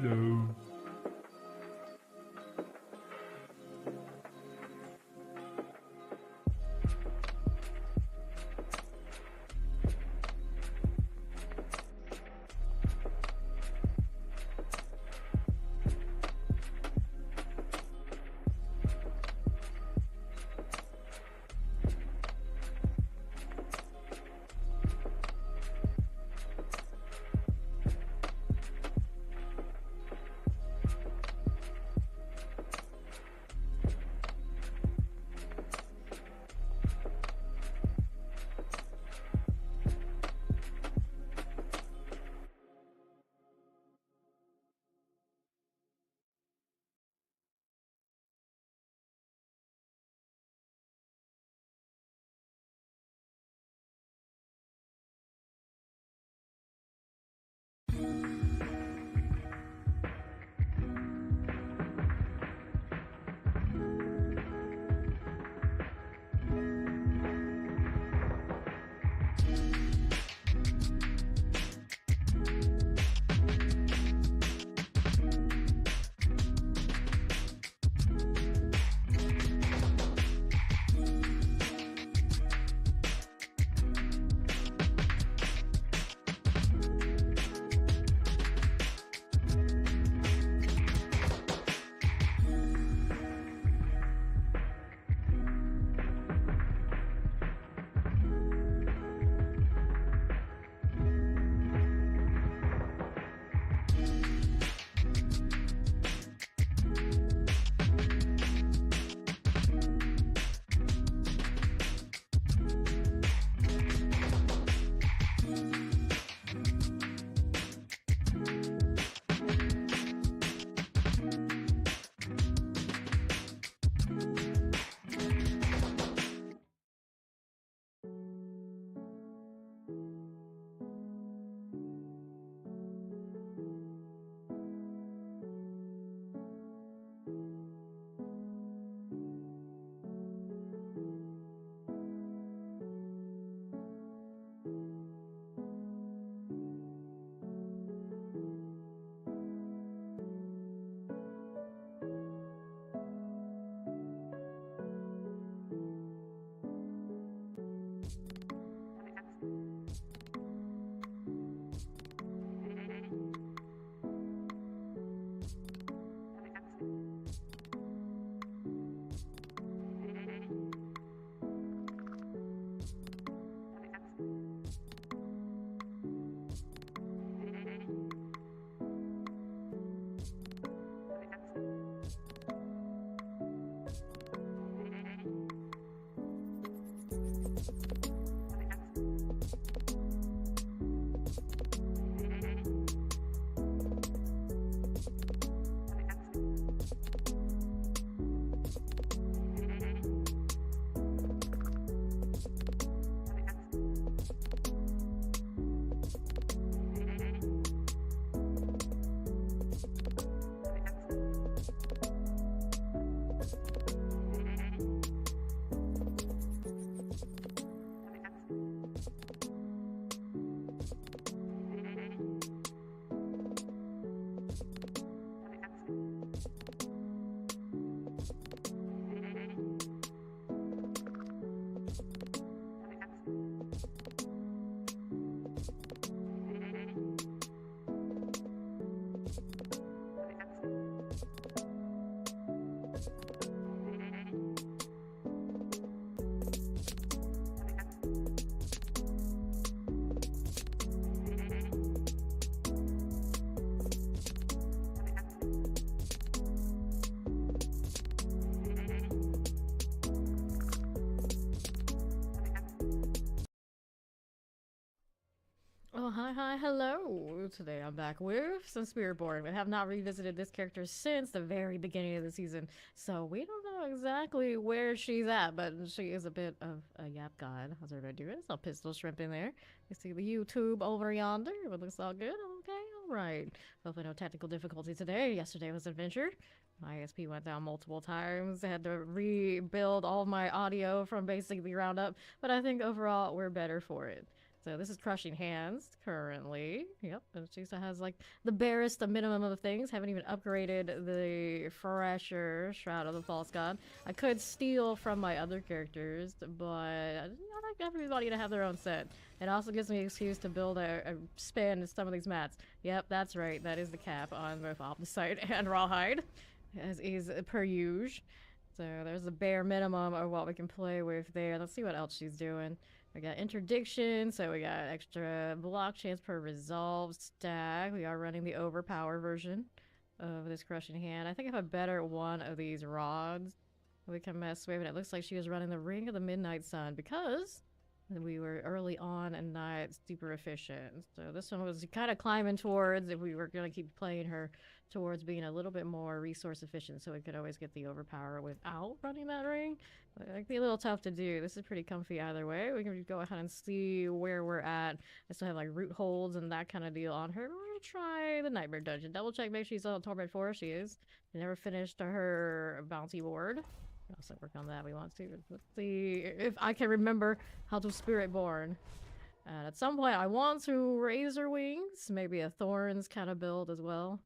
Hello. Oh, hi, hello. Today I'm back with some Spiritborn. We have not revisited this character since the very beginning of the season, so we don't know exactly where she's at, but she is a bit of a yap god. How's everybody doing? Some pistol shrimp in there. You see the YouTube over yonder. It looks all good. Okay, all right. Hopefully no technical difficulty today. Yesterday was adventure. My ISP went down multiple times. I had to rebuild all my audio from basically ground up, but I think overall we're better for it. So this is Crushing Hands currently. Yep, and she still has like the barest, the minimum of things. Haven't even upgraded the fresher Shroud of the False God. I could steal from my other characters, but I like everybody to have their own set. It also gives me an excuse to build a span in some of these mats. Yep, that's right. That is the cap on both Opticite and Rawhide, as is per usual. So there's the bare minimum of what we can play with there. Let's see what else she's doing. We got interdiction, so we got extra block chance per resolve stack. We are running the overpower version of this Crushing Hand. I think if I better one of these rods, we can mess with it. It looks like she was running the Ring of the Midnight Sun because we were early on and not super efficient. So this one was kind of climbing towards, if we were going to keep playing her, towards being a little bit more resource efficient so we could always get the overpower without running that ring. But it might be a little tough to do. This is pretty comfy either way. We can go ahead and see where we're at. I still have like root holds and that kind of deal on her. We're going to try the Nightmare Dungeon. Double check, make sure she's on Torment 4. She is. She never finished her bounty ward. We'll also work on that. We want to. Let's see if I can remember how to Spiritborn. And at some point, I want to Razor Wings. Maybe a Thorns kind of build as well.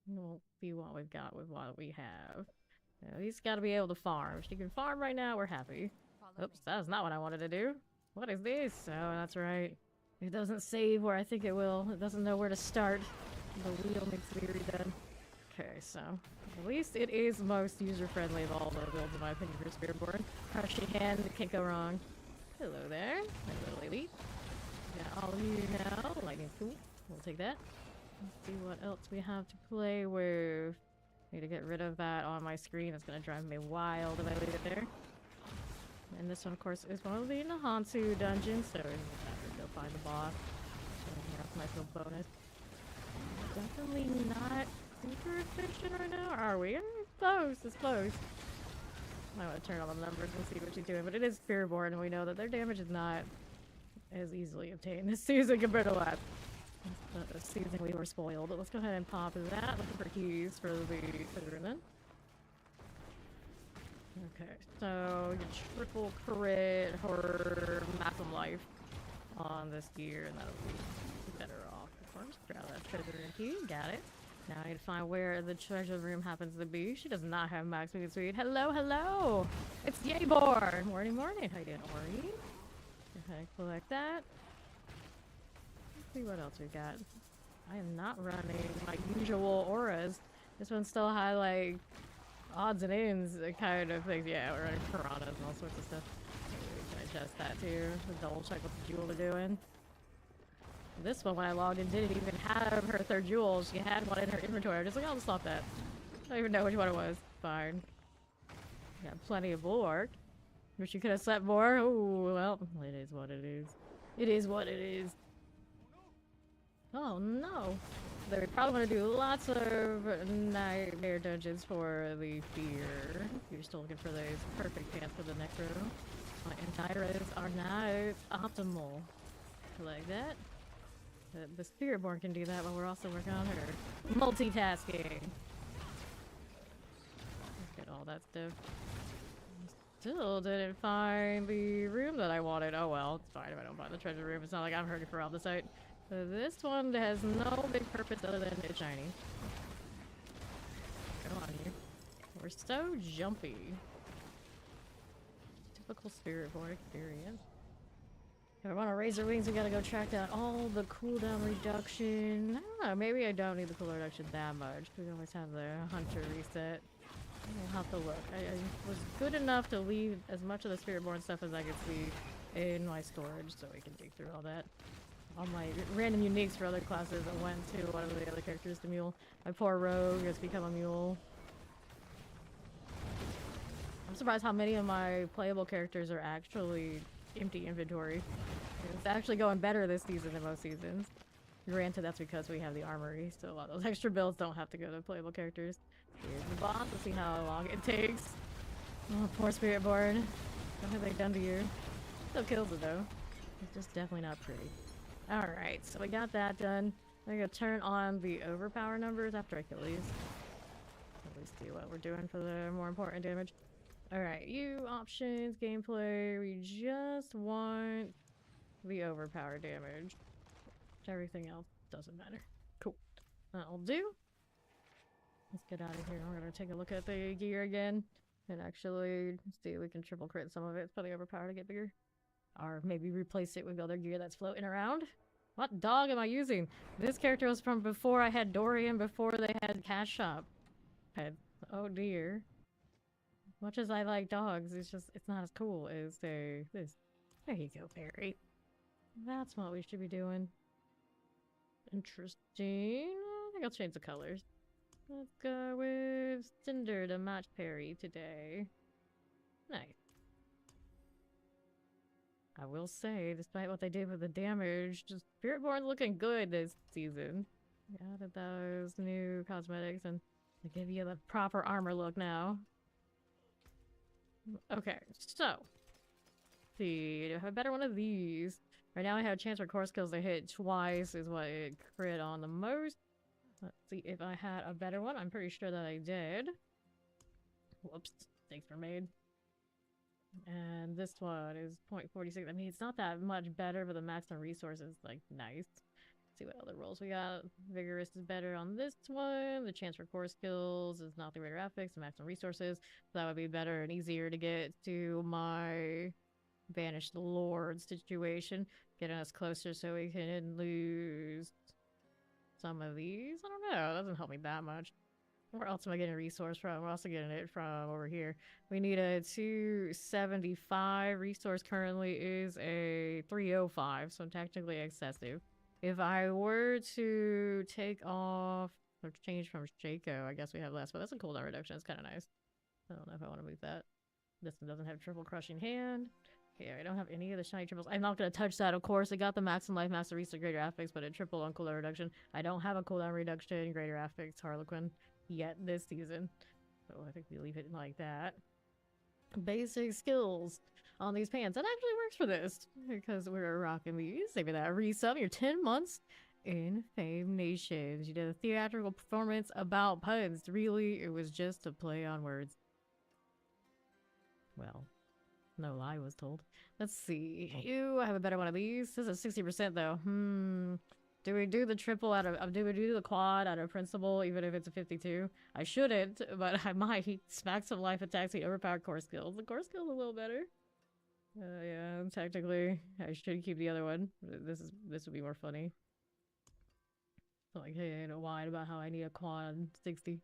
We'll see what we've got with what we have. He's got to be able to farm. If she can farm right now, we're happy. Oops, that's not what I wanted to do. What is this? Oh, that's right. It doesn't save where I think it will. It doesn't know where to start. The wheel needs to be redone. Okay, so at least it is most user-friendly of all the builds, in my opinion, for Spiritborn. Crushing Hand, it can't go wrong. Hello there, my little lady. Got all of you now. Lightning Pool. We'll take that. Let's see what else we have to play with. Need to get rid of that on my screen. It's gonna drive me wild if I leave it there. And this one, of course, is one of the Nahantu dungeons, so we have to go find the boss. So that's a nice little bonus. Definitely not super efficient right now, are we? It's close, it's close. I want to turn on the numbers and see what she's doing, but it is Spiritborn, and we know that their damage is not as easily obtained this season compared to last. The season we were spoiled. But let's go ahead and pop that. Looking for keys for the Rumen. Okay, so you triple crit her maximum life on this gear, and that'll be better off. Of course, grab that treasure key. Got it. Now I need to find where the treasure room happens to be. She does not have max movement speed. Hello, hello! It's Yayborn! Morning, morning. How you doing, Ori? Go ahead and collect that. Let's see what else we got. I am not running my usual auras. This one still had like odds and ends kind of things. Yeah, we're running piranhas and all sorts of stuff. We can adjust that too. Double check what the jewel are doing. This one, when I logged in, didn't even have her third jewel. She had one in her inventory. I'm just like, I'll stop that. I don't even know which one it was. Fine. Got plenty of bulwark. Wish you could have slept more. Oh, well, it is what it is. It is what it is. Oh, no. They're probably going to do lots of nightmare dungeons for the fear. You're still looking for those perfect pants for the necro. My Antiras are not optimal. Like that. The Spiritborn can do that, but we're also working on her multitasking. Let's get all that stuff. Still didn't find the room that I wanted. Oh well, it's fine if I don't find the treasure room. It's not like I'm hurting for all the site. So this one has no big purpose other than it's shiny. Go on here. We're so jumpy. Typical Spiritborn experience. If I want to Razor Wings, we gotta go track down all the cooldown reduction. I don't know, maybe I don't need the cooldown reduction that much. We always have the Hunter reset. We'll have to look. I was good enough to leave as much of the Spiritborn stuff as I could see in my storage so we can dig through all that. All my random uniques for other classes I went to one of the other characters to mule. My poor rogue has become a mule. I'm surprised how many of my playable characters are actually empty inventory. It's actually going better this season than most seasons. Granted, that's because we have the armory, so a lot of those extra builds don't have to go to playable characters. Here's the boss. Let's see how long it takes. Oh, poor Spiritborn. What have they done to you? Still kills it though. It's just definitely not pretty. Alright, so we got that done. I'm gonna turn on the overpower numbers after I kill these. At least see what we're doing for the more important damage. Alright, options, gameplay. We just want the overpower damage. Everything else doesn't matter. Cool. That'll do. Let's get out of here. We're gonna take a look at the gear again and actually see if we can triple crit some of it. It's probably overpower to get bigger. Or maybe replace it with other gear that's floating around. What dog am I using? This character was from before I had Dorian, before they had Cash Shop. Oh dear. Much as I like dogs, it's not as cool as this. There you go, Perry. That's what we should be doing. Interesting. I think I'll change the colors. Let's go with Cinder to match Perry today. Nice. I will say, despite what they did with the damage, just Spiritborn looking good this season. We added those new cosmetics and they give you the proper armor look now. Okay, so see, do I have a better one of these? Right now I have a chance for core skills to hit twice is what it crit on the most. Let's see if I had a better one. I'm pretty sure that I did. Whoops, mistakes were made. And this one is 0.46. I mean, it's not that much better, but the maximum resources is like nice. Let's see what other rolls we got. Vigorous is better on this one. The chance for core skills is not the greater affix, the maximum resources. So that would be better and easier to get to my Banished Lord situation. Getting us closer so we can lose some of these. I don't know. It doesn't help me that much. Where else am I getting a resource from? We're also getting it from over here. We need a 275. Resource currently is a 305, so technically excessive. If I were to take off or change from Shaco, I guess we have less, but that's a cooldown reduction. It's kind of nice. I don't know if I want to move that. This one doesn't have triple crushing hand. Yeah, I don't have any of the shiny triples. I'm not going to touch that, of course. It got the maximum life, master reset, greater affix, but it tripled on cooldown reduction. I don't have a cooldown reduction, greater affix, Harlequin yet this season. So I think we leave it like that. Basic skills on these pants. That actually works for this because we're rocking these. Maybe that resub. You're 10 months in Fame Nations. You did a theatrical performance about puns. Really, it was just a play on words. Well, no lie was told. Let's see. I have a better one of these. This is 60% though. Do we do the triple out of, do we do the quad out of principle, even if it's a 52? I shouldn't, but I might. Smack some life attacks, the overpowered core skills. The core skill's a little better. Yeah, technically, I should keep the other one. This would be more funny. Like, hey, I know why about how I need a quad 60.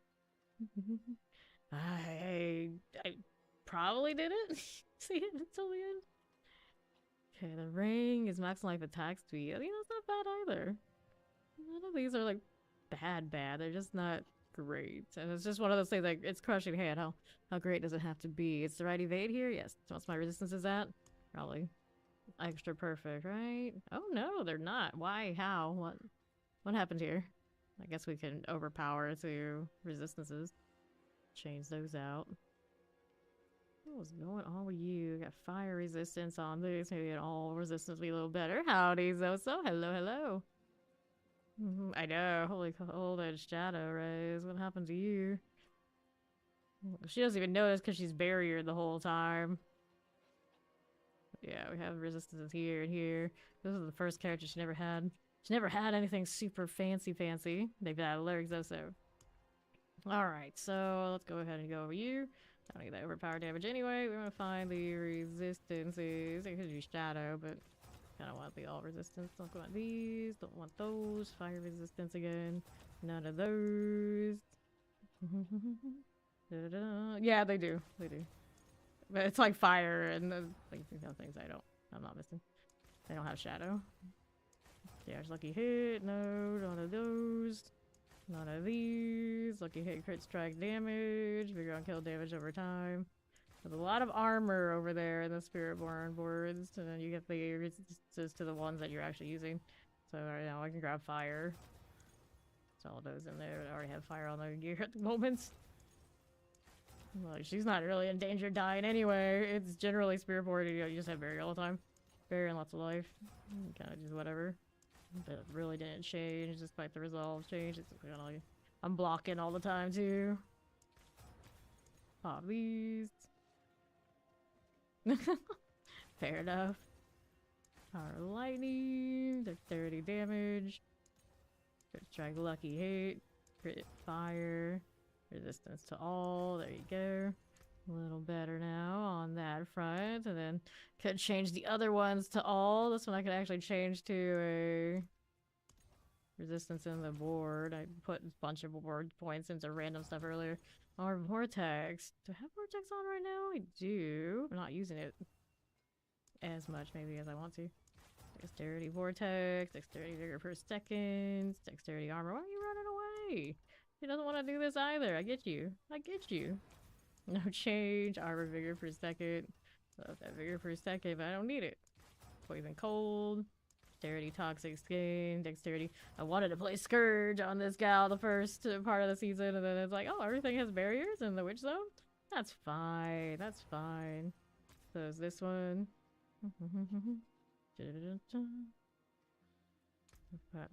I probably didn't see it until the end. Okay, the ring is max life attack speed. I mean, that's not bad either. None of these are like bad. They're just not great. And it's just one of those things like it's crushing hand. How great does it have to be? It's the right evade here? Yes. So what's my resistance is at? Probably extra perfect, right? Oh no, they're not. Why? How? What happened here? I guess we can overpower to resistances. Change those out. What was going on with you? Got fire resistance on this. Maybe all resistance be a little better. Howdy, Zoso. Hello. I know. Holy cold edge shadow rays. What happened to you? She doesn't even notice because she's barriered the whole time. Yeah, we have resistances here and here. This is the first character she never had. She never had anything super fancy. They've had alerts though, so. Alright, so let's go ahead and go over you. I don't need that overpower damage anyway. We want to find the resistances. It could be shadow, but kind of want the all resistance. Don't want these. Don't want those. Fire resistance again. None of those. Yeah, they do. But it's like fire and the things I'm not missing. They don't have shadow. Yeah, it's lucky hit. No, none of those. None of these. Lucky hit, crit strike damage. Bigger on kill damage over time. There's a lot of armor over there in the Spiritborn boards. And then you get the resistances to the ones that you're actually using. So right now I can grab fire. There's all those in there. I already have fire on the gear at the moment. Well, she's not really in danger of dying anyway. It's generally Spiritborn. You just have barrier all the time. Barrier and lots of life. Kind of just whatever. But it really didn't change despite the resolve change. It's kind of like I'm blocking all the time too. Pop these. Fair enough. Power lightning, dexterity damage, crit strike lucky hit, crit fire, resistance to all, there you go. A little better now on that front, and then could change the other ones to all. This one I could actually change to a resistance in the board. I put a bunch of board points into random stuff earlier. Or vortex. Do I have vortex on right now? I do. I'm not using it as much maybe as I want to. Dexterity vortex, dexterity vigor per second, dexterity armor. Why are you running away? He doesn't want to do this either. I get you. I get you. No change. Armor vigor per second. Love that vigor per second, but I don't need it. Poison cold. Dexterity toxic skin. Dexterity. I wanted to play Scourge on this gal the first part of the season, and then it's like, oh, everything has barriers in the witch zone? That's fine. That's fine. So is this one.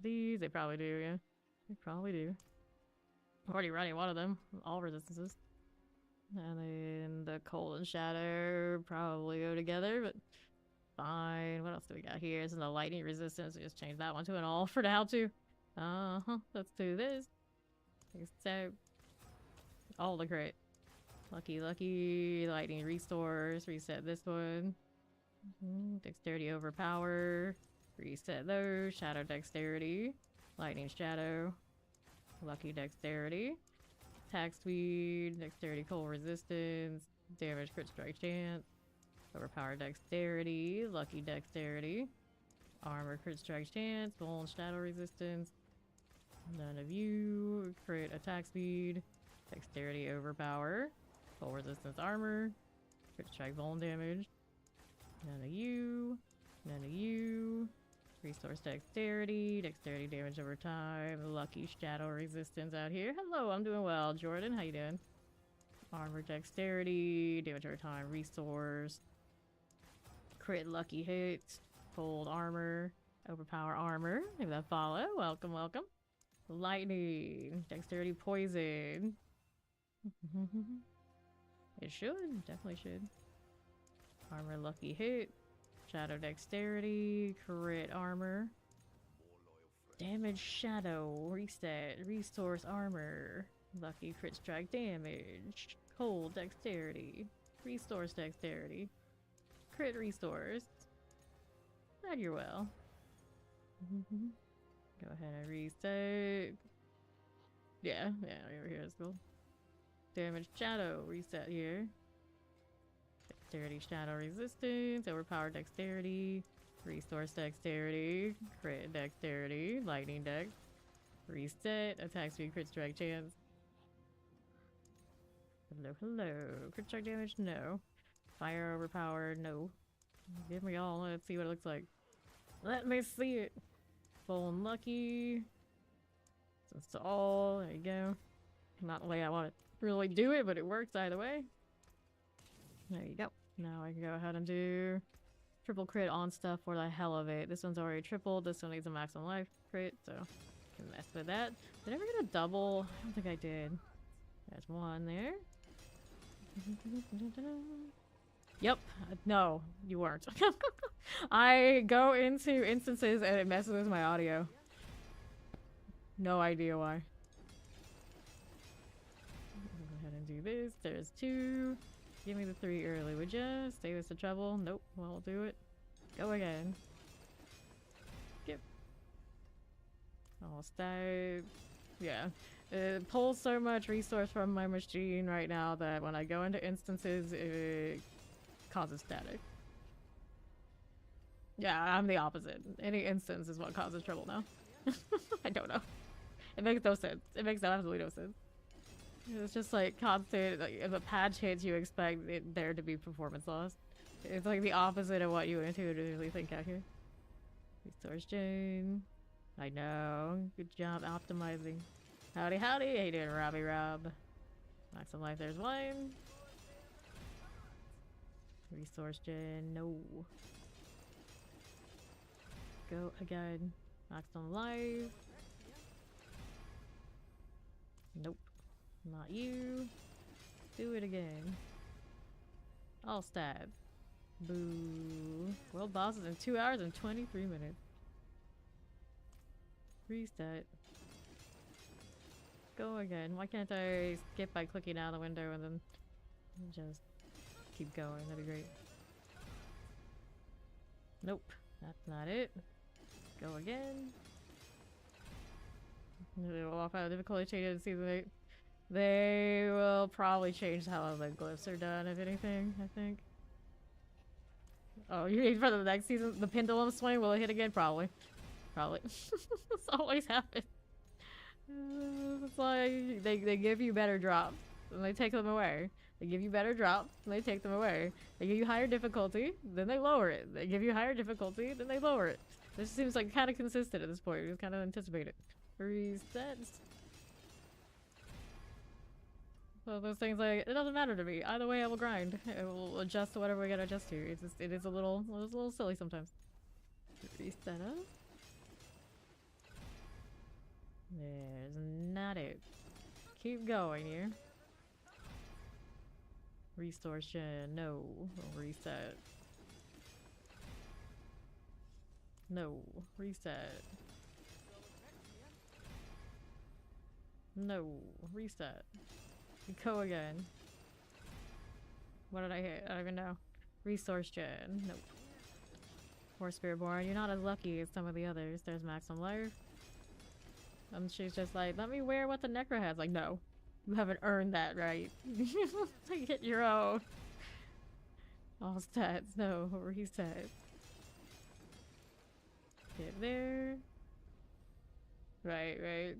These, they probably do, yeah. They probably do. I'm already running one of them. All resistances. And then the cold and shadow probably go together, but fine. What else do we got here? This is the lightning resistance. We just change that one to an all for now too. Let's do this. So, all the crit. Lucky, lucky. Lightning restores. Reset this one. Dexterity overpower. Reset those. Shadow dexterity. Lightning shadow. Lucky dexterity. Attack speed. Dexterity cold resistance. Damage crit strike chance. Overpower dexterity. Lucky dexterity. Armor crit strike chance. Bone shadow resistance. None of you. Crit attack speed. Dexterity overpower. Full resistance armor. Crit strike bone damage. None of you. None of you. Resource dexterity. Dexterity damage over time. Lucky shadow resistance out here. Hello, I'm doing well. Jordan, how you doing? Armor dexterity. Damage over time. Resource. Crit lucky hit. Cold armor. Overpower armor. Maybe that follow. Welcome, welcome. Lightning. Dexterity poison. It should. Definitely should. Armor lucky hit. Shadow dexterity. Crit armor. Damage shadow. Reset. Resource armor. Lucky crit strike damage. Cold dexterity. Resource dexterity. Crit restores. Glad you're well. Go ahead and reset. Yeah, over here is cool. Damage shadow. Reset here. Dexterity shadow resistance. Overpower dexterity. Resource dexterity. Crit dexterity. Lightning dex. Reset. Attack speed crit strike chance. Hello, hello. Crit strike damage? No. Fire overpower? No. Give me all. Let's see what it looks like. Let me see it. Full and lucky. So it's all. There you go. Not the way I want to really do it, but it works either way. There you go. Now I can go ahead and do triple crit on stuff for the hell of it. This one's already tripled. This one needs a maximum life crit, so I can mess with that. Did I ever get a double? I don't think I did. There's one there. Yep. No, you weren't. I go into instances and it messes with my audio. No idea why. Go ahead and do this. There's two. Give me the 3 early, would ya? Save us the trouble. Nope. Won't do it. Go again. Skip. All stack. Yeah. It pulls so much resource from my machine right now that when I go into instances, it causes static. Yeah, I'm the opposite. Any instance is what causes trouble now. I don't know. It makes no sense. It makes absolutely no sense. It's just like constant, like, if a patch hits, you expect there to be performance loss. It's like the opposite of what you would intuitively think out here. Resource chain. I know. Good job optimizing. Howdy, howdy. How you doing, Robbie Rob? Maximum life, there's one. Resource gen, no. Go again. Maximum life. Nope. Not you. Do it again. All stab. Boo. World bosses in 2 hours and 23 minutes. Reset. Go again. Why can't I skip by clicking out the window and then just keep going? That'd be great. Nope. That's not it. Go again. It'll walk out of difficulty changes in season 8. They will probably change how the glyphs are done, if anything, I think. Oh, you need for the next season? The pendulum swing? Will it hit again? Probably. Probably. This always happens. It's like they give you better drops and they take them away. They give you better drops and they take them away. They give you higher difficulty, then they lower it. They give you higher difficulty, then they lower it. This seems like kind of consistent at this point. We just kind of anticipate it. Resets. So those things, like, it doesn't matter to me. Either way, I will grind. It will adjust to whatever we gotta adjust to. It's just, it is a little silly sometimes. Reset up. There's not it. Keep going here. Restoration. No. Reset. No. Reset. No. Reset. Go again. What did I hit? I don't even know. Resource gen. Nope. Poor Spiritborn. You're not as lucky as some of the others. There's maximum life. And she's just like, let me wear what the Necro has. Like, no. You haven't earned that right. Get your own. All stats. No. Reset. Get there. Right.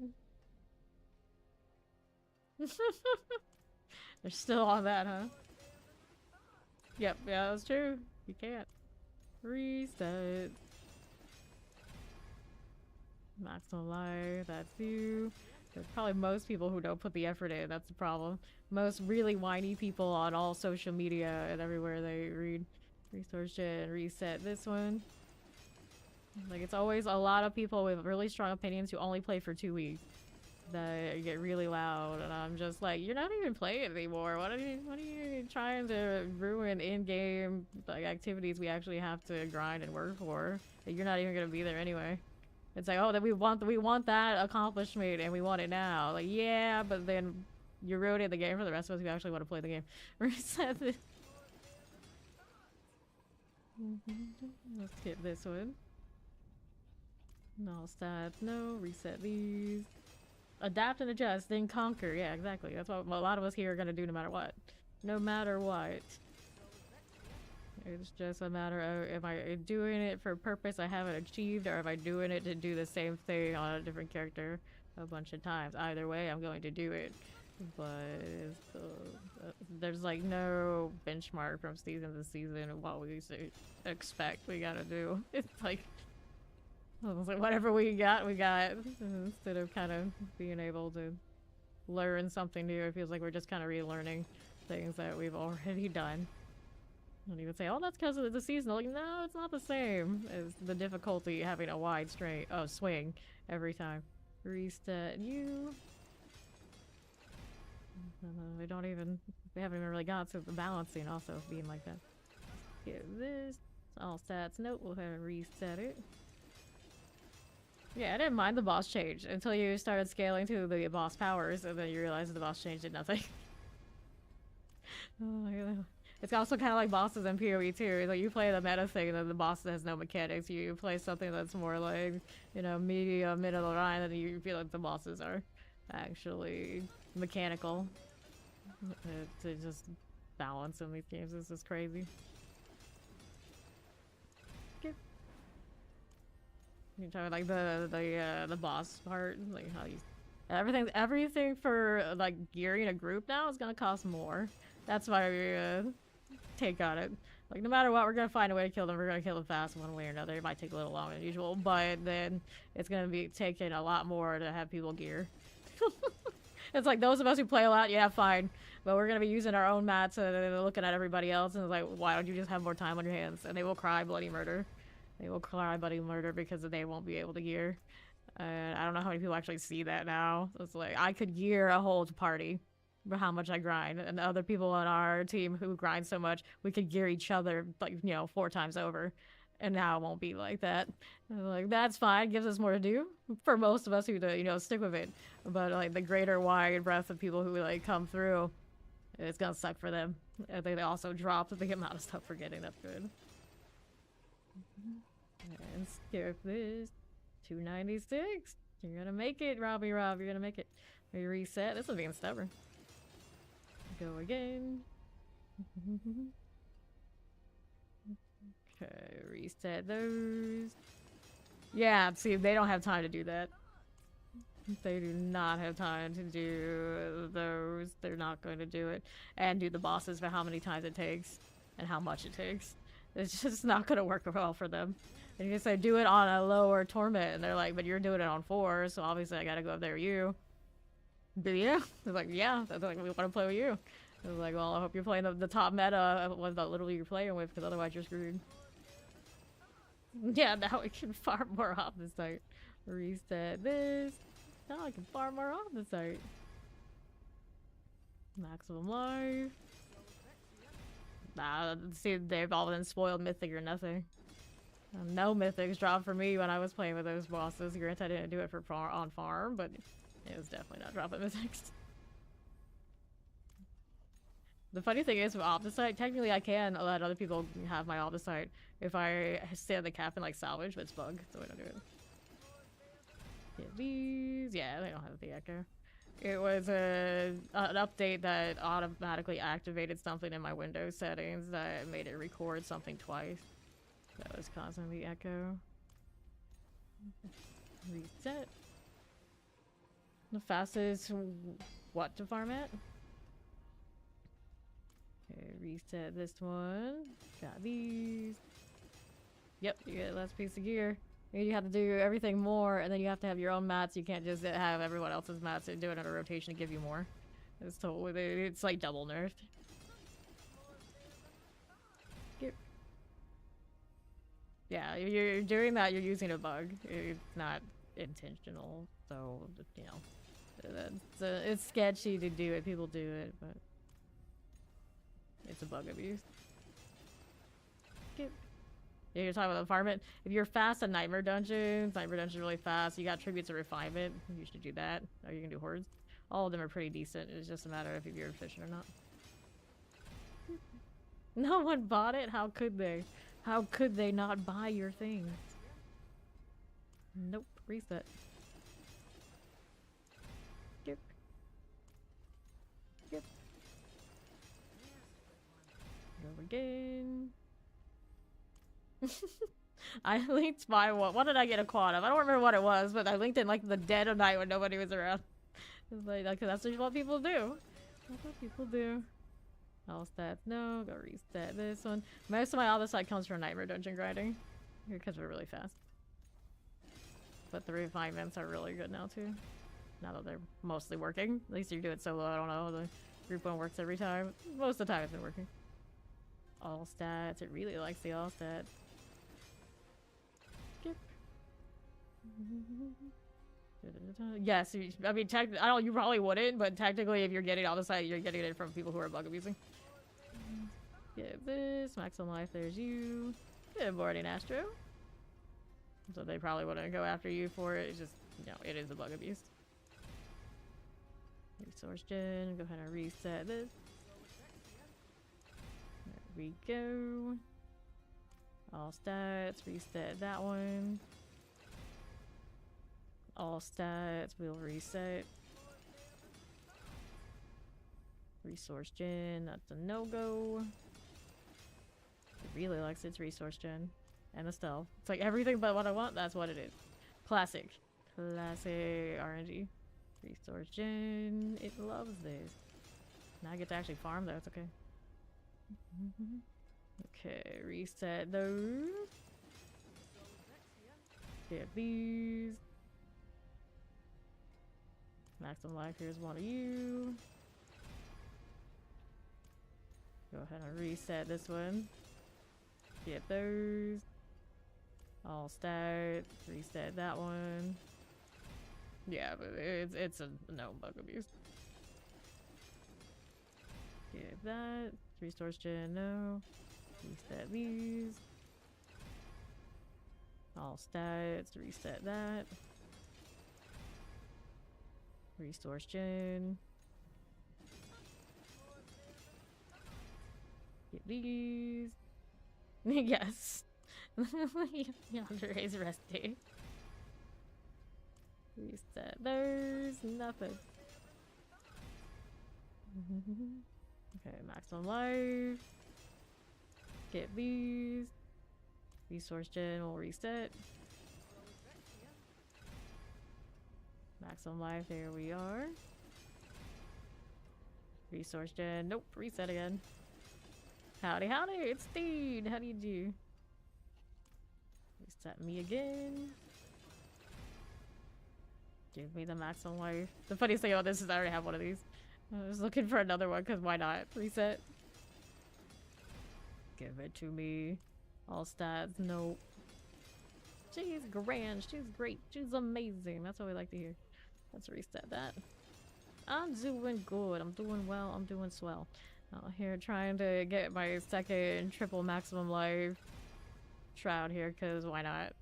They're still on that, huh? Yep, yeah, that's true. You can't. Reset. Maximum life, that's you. There's probably most people who don't put the effort in, that's the problem. Most really whiny people on all social media and everywhere they read. Resource gen, reset this one. Like, it's always a lot of people with really strong opinions who only play for 2 weeks that get really loud, and I'm just like, you're not even playing anymore. What are you trying to ruin in-game like activities we actually have to grind and work for? That you're not even gonna be there anyway. It's like, oh, that we want that accomplishment and we want it now. Like, yeah, but then you're ruining the game for the rest of us who actually want to play the game. Reset this. Let's skip this one. No stats. No. Reset these. Adapt and adjust, then conquer. Yeah, exactly. That's what a lot of us here are gonna do no matter what. No matter what. It's just a matter of, am I doing it for a purpose I haven't achieved, or am I doing it to do the same thing on a different character a bunch of times? Either way, I'm going to do it. But there's like no benchmark from season to season of what we expect we gotta do. It's like, whatever we got, instead of kind of being able to learn something new. It feels like we're just kind of relearning things that we've already done. And you would say, oh, that's because of the seasonal. Like, no, it's not the same as the difficulty having a wide swing every time. Reset you. We haven't even really got to the balancing also being like that. Get this. All stats. Nope, we'll have to reset it. Yeah, I didn't mind the boss change until you started scaling to the boss powers, and then you realized the boss change did nothing. Oh my god. It's also kind of like bosses in PoE too. Like, you play the meta thing, and then the boss has no mechanics. You play something that's more like, you know, medium, middle of the line, and you feel like the bosses are actually mechanical. To just balance in these games is just crazy. You're talking like the boss part, like how you everything for like gearing a group now is gonna cost more. That's my take on it. Like, no matter what, we're gonna find a way to kill them. We're gonna kill them fast one way or another. It might take a little longer than usual, but then it's gonna be taking a lot more to have people gear. It's like, those of us who play a lot, yeah, fine, but we're gonna be using our own mats and looking at everybody else, and it's like, why don't you just have more time on your hands? And they will cry bloody murder. They will cry bloody murder because they won't be able to gear. And I don't know how many people actually see that now. It's like, I could gear a whole party how much I grind, and the other people on our team who grind so much, we could gear each other like 4 times over. And now it won't be like that. And like that's fine, gives us more to do for most of us who stick with it. But like the greater wide breadth of people who like come through, it's gonna suck for them. I think they also dropped the amount of stuff we're getting. That's good. And skip this. 296. You're gonna make it, Robbie Rob. You're gonna make it. We reset. This is being stubborn. Go again. Okay, reset those. Yeah, see, they don't have time to do that. They do not have time to do those. They're not going to do it. And do the bosses for how many times it takes and how much it takes. It's just not going to work well for them. And you can say, do it on a lower torment. And they're like, but you're doing it on 4, so obviously I got to go up there with you. But yeah. They're like, yeah. They're like, we want to play with you. I was like, well, I hope you're playing the top meta was the literally you're playing with, because otherwise you're screwed. Yeah, now we can farm more off the site. Reset this. Now I can farm more off the site. Maximum life. Nah, see, they've all been spoiled mythic or nothing. No mythics dropped for me when I was playing with those bosses. Granted, I didn't do it for on farm, but it was definitely not dropping mythics. The funny thing is with Opticite, technically I can let other people have my Opticite if I stay on the cap and like salvage, but it's bug, so I don't do it. Get these. Yeah, they don't have the echo. It was an update that automatically activated something in my Windows settings that made it record something twice. That was causing the echo. Reset. The fastest what to farm at? Okay, reset this one. Got these. Yep, you get less piece of gear. And you have to do everything more, and then you have to have your own mats. You can't just have everyone else's mats and do it in a rotation to give you more. It's totally, it's like double nerfed. Yep. Yeah, if you're doing that, you're using a bug. It's not intentional, so, you know. It's sketchy to do it. People do it, but it's a bug abuse. Yep. Yeah, you're talking about the farming. If you're fast at Nightmare Dungeons really fast. You got Tributes of Refinement. You should do that. Or you can do Hordes. All of them are pretty decent. It's just a matter of if you're efficient or not. No one bought it? How could they? How could they not buy your thing? Nope. Reset. Yep. Yep. Go again. I linked my what did I get a quad of? I don't remember what it was, but I linked it in like the dead of night when nobody was around. It's like that's just what people do. That's what people do. All stats, no. Go reset this one. Most of my other side comes from Nightmare Dungeon grinding because we're really fast. But the refinements are really good now too. Now that they're mostly working. At least you do it solo. I don't know. The group one works every time. Most of the time it's been working. All stats. It really likes the all stats. Yes, I mean, I don't. You probably wouldn't, but technically, if you're getting all the site, you're getting it from people who are bug abusing. Get this maximum life. There's you. Good morning, Astro. So they probably wouldn't go after you for it. It's just, it is a bug abuse. Resource gen. Go ahead and reset this. There we go. All stats. Reset that one. All stats, we'll reset. Resource gen, that's a no-go. It really likes its resource gen. And the stealth. It's like everything but what I want, that's what it is. Classic. Classic RNG. Resource gen, it loves this. Now I get to actually farm though, it's okay. Okay, reset those. Get these. Maximum life, here's one of you. Go ahead and reset this one. Get those. All stats. Reset that one. Yeah, but it's a no bug abuse. Give that. Resource gen, no. Reset these. All stats, reset that. Resource gen. Get these. Yes. Yandere's resting. Reset those. Nothing. Okay, maximum life. Get these. Resource gen will reset. Maximum life, there we are. Resource gen, nope, reset again. Howdy, howdy, it's Steed. How do you do? Reset me again. Give me the maximum life. The funniest thing about this is I already have one of these. I was looking for another one because why not? Reset. Give it to me. All stats, nope. She's grand, she's great, she's amazing. That's what we like to hear. Let's reset that. I'm doing good, I'm doing well, I'm doing swell. Out here trying to get my second triple maximum life shroud here, because why not?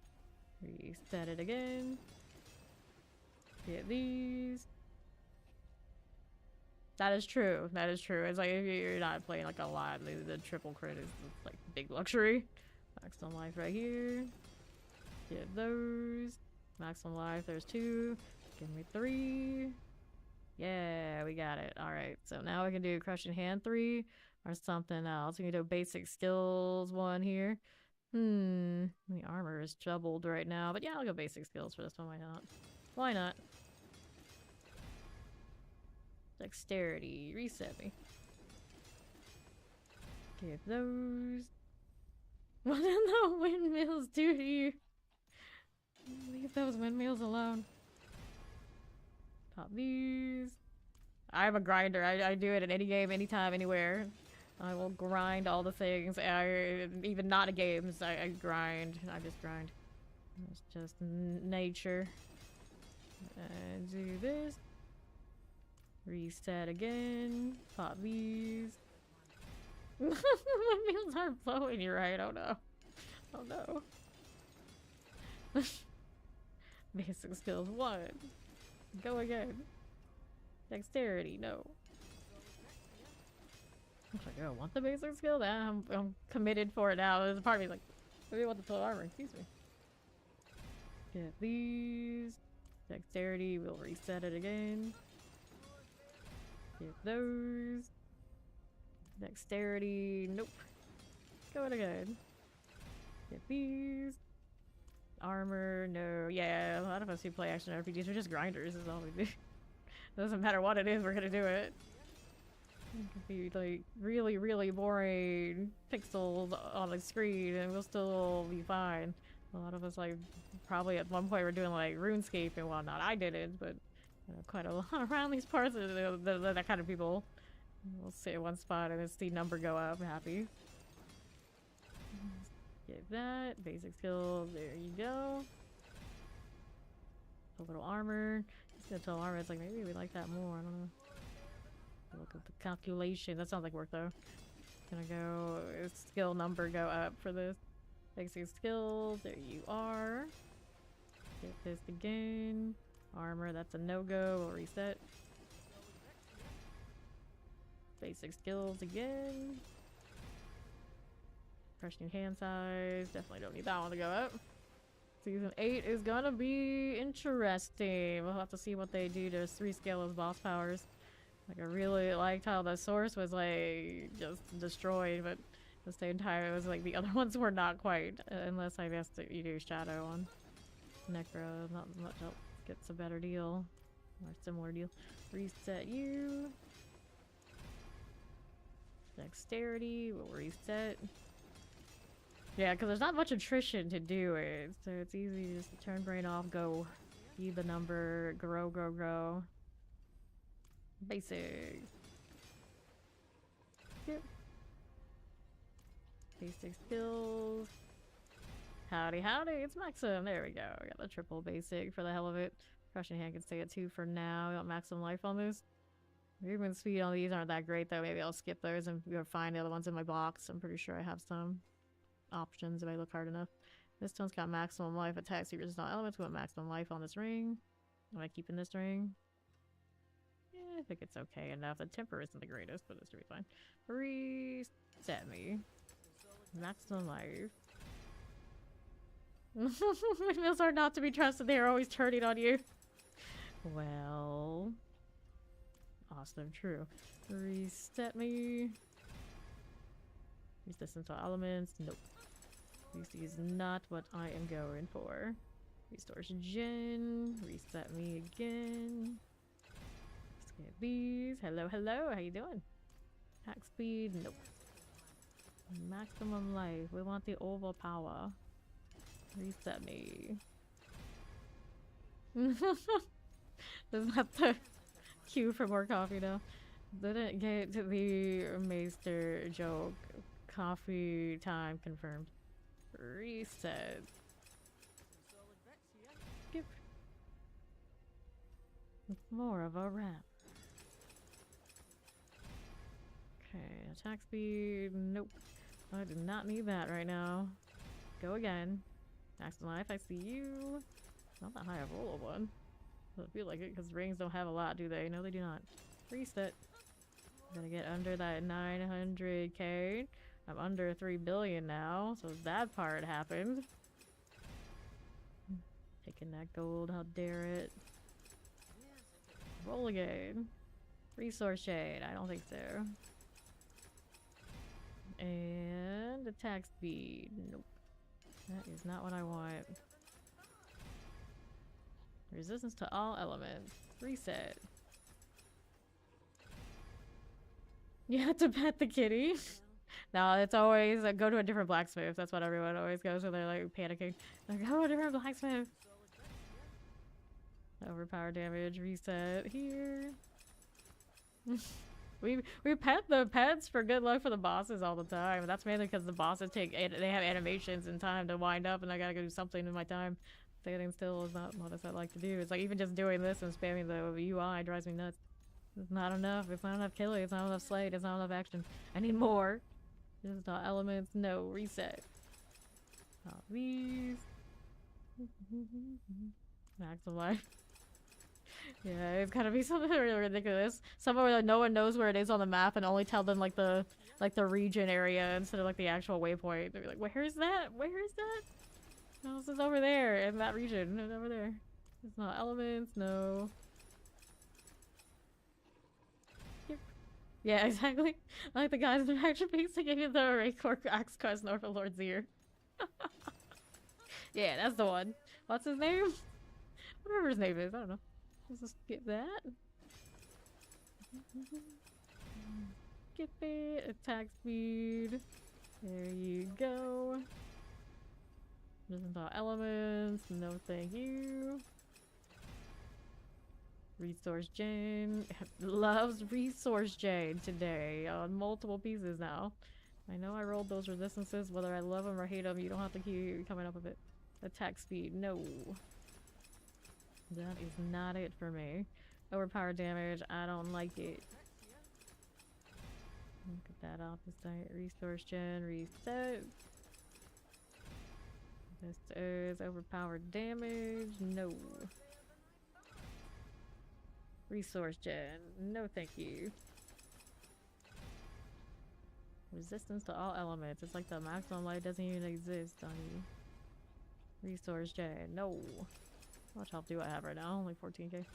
Reset it again. Get these. That is true. That is true. It's like if you're not playing like a lot, the triple crit is like big luxury. Maximum life right here. Get those. Maximum life. There's 2. Give me 3. Yeah, we got it. All right. So now we can do crushing hand 3 or something else. We can do basic skills 1 here. The armor is troubled right now, but yeah, I'll go basic skills for this one. Why not? Why not? Dexterity, reset me. Give those. What did the windmills do to you? Leave those windmills alone. Pop these. I'm a grinder. I do it in any game, anytime, anywhere. I will grind all the things. Even not a games, I grind. I just grind. It's just nature. And do this. Reset again. Pop these. My wheels aren't blowing, you're right. Oh no. Oh no. Basic skills 1. Go again. Dexterity, no. I was like, oh, I want the basic skill? I'm committed for it now. There's a part of me like, I want the full armor, excuse me. Get these. Dexterity, we'll reset it again. Get those. Dexterity, nope. Go it again. Get these. Armor, no. Yeah, a lot of us who play action RPGs are just grinders, is all we do. Doesn't matter what it is, we're gonna do it. It could be like really, really boring pixels on the screen and we'll still be fine. A lot of us like probably at one point were doing like RuneScape and whatnot. I didn't, but quite a lot around these parts of that kind of people. We'll sit in one spot and then see number go up. Happy. Get that. Basic skills. There you go. A little armor. Just gonna tell armor. It's like maybe we like that more. I don't know. Look at the calculation. That sounds like work though. Gonna go skill number go up for this. Basic skills. There you are. Get this again. Armor. That's a no-go. We'll reset. Basic skills again. Crushing hand size. Definitely don't need that one to go up. Season 8 is gonna be interesting. We'll have to see what they do to 3-scale those boss powers. Like, I really liked how the source was like just destroyed, but at the same time it was like the other ones were not quite. Unless I guess that you do Shadow on Necro. Not much else gets a better deal. Or similar deal. Reset you. Dexterity, we'll reset. Yeah, because there's not much attrition to do it, so it's easy to just turn brain off, go, see the number, grow, grow, grow. Basic. Yep. Basic skills. Howdy, howdy, it's Maxim. There we go. We got the triple basic for the hell of it. Crushing hand can stay at 2 for now. We want maximum life on this. Movement speed on these aren't that great though. Maybe I'll skip those and go find the other ones in my box. I'm pretty sure I have some options if I look hard enough. This one's got maximum life, attack, secret resistance elements. We want maximum life on this ring. Am I keeping this ring? Yeah, I think it's okay enough. The temper isn't the greatest, but it should be fine. Reset me. Maximum life. Windmills are not to be trusted. They are always turning on you. Well... awesome, true. Reset me. Resistance to elements. Nope. This is not what I am going for. Restores gen. Reset me again. Let's get these. Hello, hello. How you doing? Attack speed. Nope. Maximum life. We want the oval power. Reset me. Is that the cue for more coffee now? Didn't get to the Maester joke. Coffee time confirmed. Reset. Skip. It's more of a wrap. Okay, attack speed. Nope. I do not need that right now. Go again. Maximum life, I see you. Not that high of a roll one. Doesn't feel like it because rings don't have a lot, do they? No, they do not. Reset. Gonna get under that 900k. I'm under 3 billion now, so that part happened. Taking that gold, how dare it. Roll again. Resource shade, I don't think so. And attack speed. Nope. That is not what I want. Resistance to all elements. Reset. You have to pet the kitty. No, it's always go to a different blacksmith. That's what everyone always goes when they're like panicking. Like, go to a different blacksmith. Overpower damage. Reset here. we pet the pets for good luck for the bosses all the time. That's mainly because the bosses they have animations and time to wind up, and I gotta go do something in my time. Standing still is not what I like to do. It's like even just doing this and spamming the UI drives me nuts. It's not enough. It's not enough killing. It's not enough slate. It's not enough action. I need more. This is not elements. No, reset. Not these. Maximum life. Yeah, it's gotta be something really ridiculous. Somewhere that no one knows where it is on the map and only tell them like the region area instead of like the actual waypoint. They'll be like, where's that? Where is that? No, this is over there in that region. It's over there. It's not elements. No. Yep. Yeah, exactly. I like the guys in action piece that gave you the Raycor Axe Quest North of Lord's Ear. Yeah, that's the one. What's his name? Whatever his name is, I don't know. Let's just skip that. Skip it. Attack speed. There you go. Doesn't talk elements. No thank you. Resource Jane. Loves Resource Jane today on multiple pieces now. I know I rolled those resistances. Whether I love them or hate them, you don't have to keep coming up with it. Attack speed. No. That is not it for me. Overpower damage. I don't like it. Get that off the site. Resource Gen. Reset. This is overpowered damage. No. Resource Gen. No thank you. Resistance to all elements. It's like the maximum life doesn't even exist on you. Resource Gen. No. How much health do I have right now? Only 14k.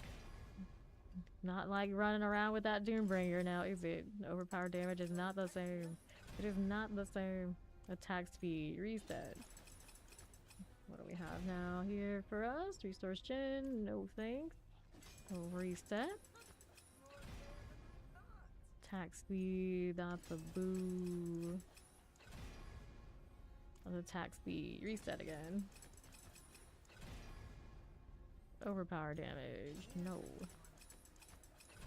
Not like running around with that Doombringer now, is it? Overpower damage is not the same. It is not the same. Attack speed. Reset. What do we have now here for us? Resource Gen. No thanks. We'll reset. Attack speed. That's a boo. Attack speed. Reset again. Overpower damage. No.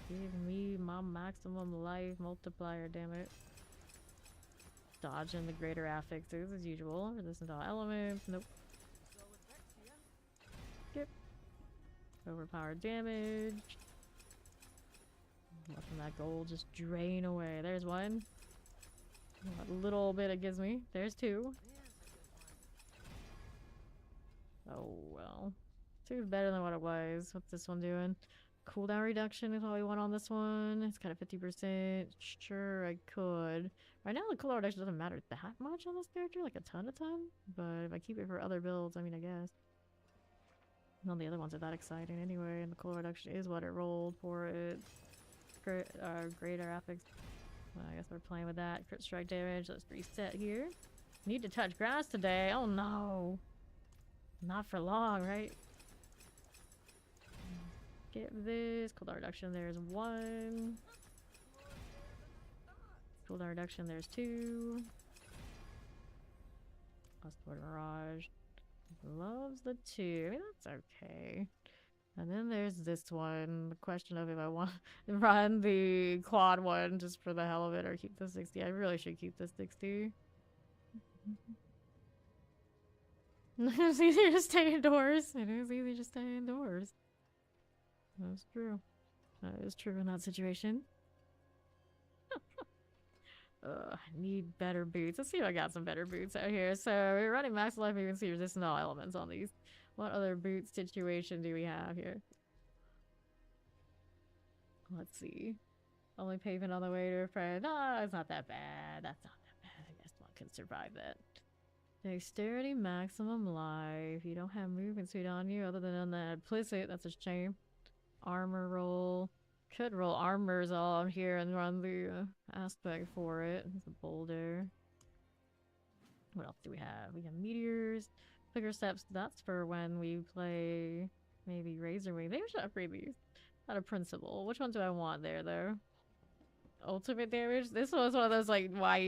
Give me my maximum life multiplier, damn it. Dodging the greater affixes as usual. Resistant to all elements. Nope. Skip. Overpower damage. Watching that gold just drain away. There's one. A little bit it gives me. There's two. Oh well. Two's better than what it was. What's this one doing? Cooldown reduction is all we want on this one. It's got a 50%. Sure, I could. Right now the cooldown reduction doesn't matter that much on this character, like a ton. But if I keep it for other builds, I mean, I guess. None of the other ones are that exciting anyway, and the cooldown reduction is what it rolled for it. Greater affix. Well, I guess we're playing with that. Crit strike damage, let's reset here. Need to touch grass today. Oh no. Not for long, right? Get this. Cooldown reduction, there's one. Cooldown reduction, there's two. Lustward Mirage. Loves the two. I mean, that's okay. And then there's this one. The question of if I want to run the quad one just for the hell of it or keep the 60. I really should keep the 60. It's easier to stay indoors. It is easy to stay indoors. That's true. That is true in that situation. I need better boots. Let's see if I got some better boots out here. So we're running max life frequency resistant to all elements on these. What other boot situation do we have here? Let's see. Only pavement on the way to a friend. Ah, it's not that bad. That's not that bad. I guess one can survive that. Dexterity maximum life. You don't have movement speed on you other than on that implicit. That's a shame. Armor roll. Could roll armors on here and run the aspect for it. It's a boulder. What else do we have? We have meteors. Flicker steps. That's for when we play maybe Razorwing. Maybe we should upgrade these. Out of principle. Which one do I want there though? Ultimate damage? This was one of those like, why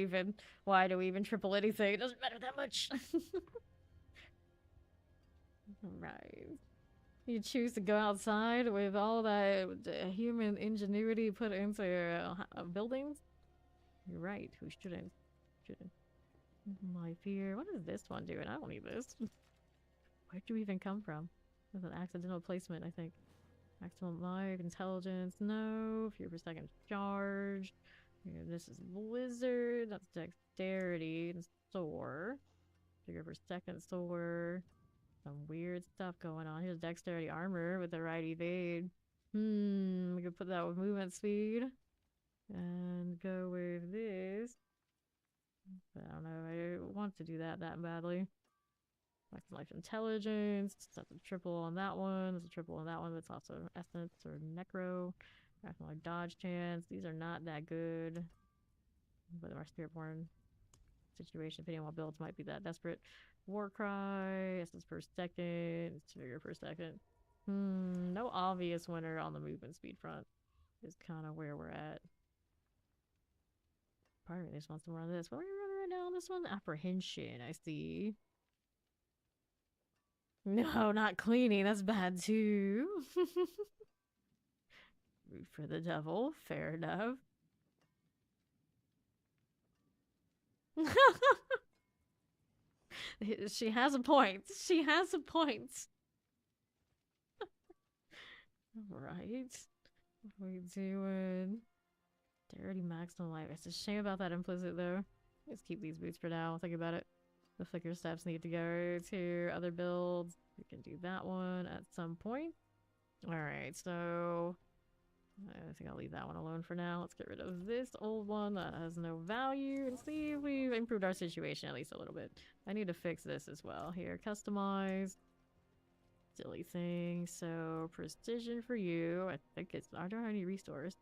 do we even triple anything? It doesn't matter that much. Right. You choose to go outside with all that human ingenuity put into buildings? You're right. Who shouldn't? My fear. What is this one doing? I don't need this. Where'd you even come from? It was an accidental placement, I think. Maximum life, intelligence, no. Fear per second charged. Yeah, this is blizzard. That's dexterity and soar. Figure per second soar. Some weird stuff going on. Here's dexterity armor with the right evade. We could put that with movement speed. And go with this. But I don't know. I want to do that badly. Maximum life intelligence. That's a triple on that one. There's a triple on that one, but it's also essence or necro. Maximum life dodge chance. These are not that good. But our Spiritborn situation, depending on what builds, might be that desperate. War cry, essence per second, trigger per second. No obvious winner on the movement speed front is kind of where we're at. Part of me just wants to run this. What are we running right now on this one? Apprehension, I see. No, not cleaning. That's bad too. Root for the devil. Fair enough. She has a point. She has a point. Right. What are we doing? Dirty maximum life. It's a shame about that implicit though. Let's keep these boots for now. Think about it. The flicker steps need to go to other builds. We can do that one at some point. Alright, so I think I'll leave that one alone for now. Let's get rid of this old one that has no value and see if we've improved our situation at least a little bit. I need to fix this as well. Here, customize. Silly thing. So, precision for you. I think it's... I don't have any restores.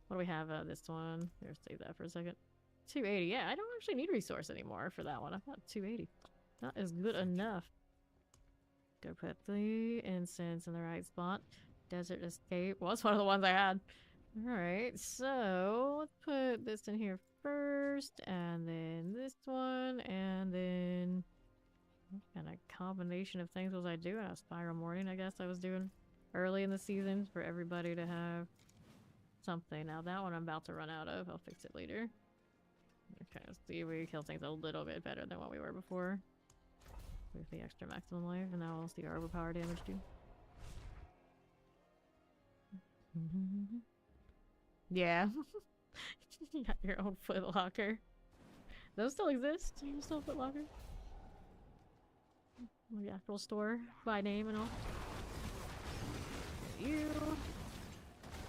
What do we have? This one. Here, save that for a second. 280. Yeah, I don't actually need resource anymore for that one. I've got 280. That is good enough. Go put the incense in the right spot. Desert escape. Well, that's one of the ones I had. Alright, so let's put this in here first, and then this one, and then what kind of combination of things was I doing? A spiral morning, I guess I was doing early in the season for everybody to have something. Now that one I'm about to run out of. I'll fix it later. Okay, let's see if we kill things a little bit better than what we were before. With the extra maximum life, and now we'll see our overpower damage too. Yeah. You got your own Foot Locker. Those still exist? You still Foot Locker? The actual store by name and all. You.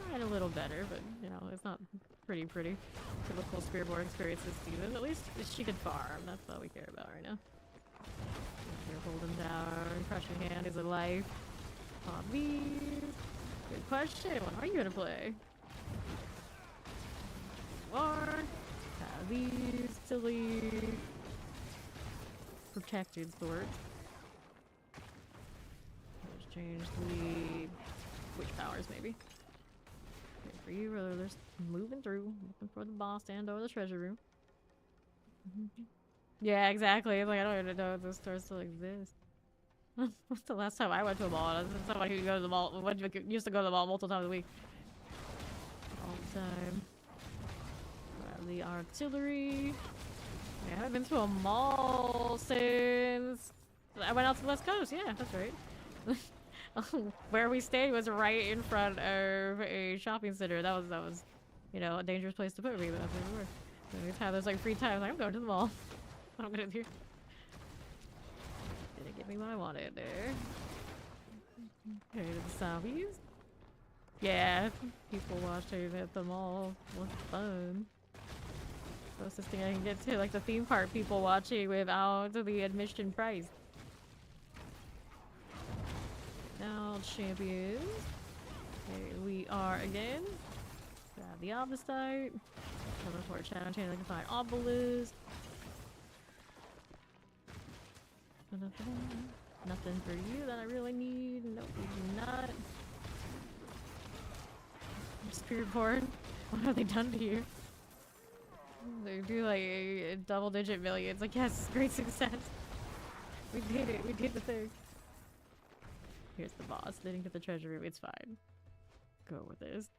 Tried a little better, but you know, it's not pretty. Typical Spiritborn experience this season. At least she could farm. That's all we care about right now. You're holding down, crushing hand is a life. Hobbies. Good question. What are you gonna play? You are. These silly protected swords. Let's change the witch powers maybe. Okay, for you, they're just moving through, looking for the boss and or the treasure room. Yeah, exactly. It's like I don't even know if this store still exists. What's the last time I went to a mall? Somebody who goes to the mall used to go to the mall multiple times a week. All the time. The artillery. I haven't been to a mall since I went out to the West Coast. Yeah, that's right. Where we stayed was right in front of a shopping center. That was, you know, a dangerous place to put me. But that's where we were. So we had those like free time. Like, I'm going to the mall. What I'm gonna do? Did it give me what I wanted there? Okay, to the zombies. Yeah, people watching at the mall was fun. Closest thing I can get to, like the theme park people watching without the admission price. Now champions. Here we are again. Grab the obelisk. Another for a challenge here. I can find obelisk. Nothing for you that I really need. Nope, we do not. Spiritborn. What have they done to you? They do like a double-digit millions. Like, yes, great success. We did it. We did the thing. Here's the boss. Leading to the treasure room. It's fine. Go with this.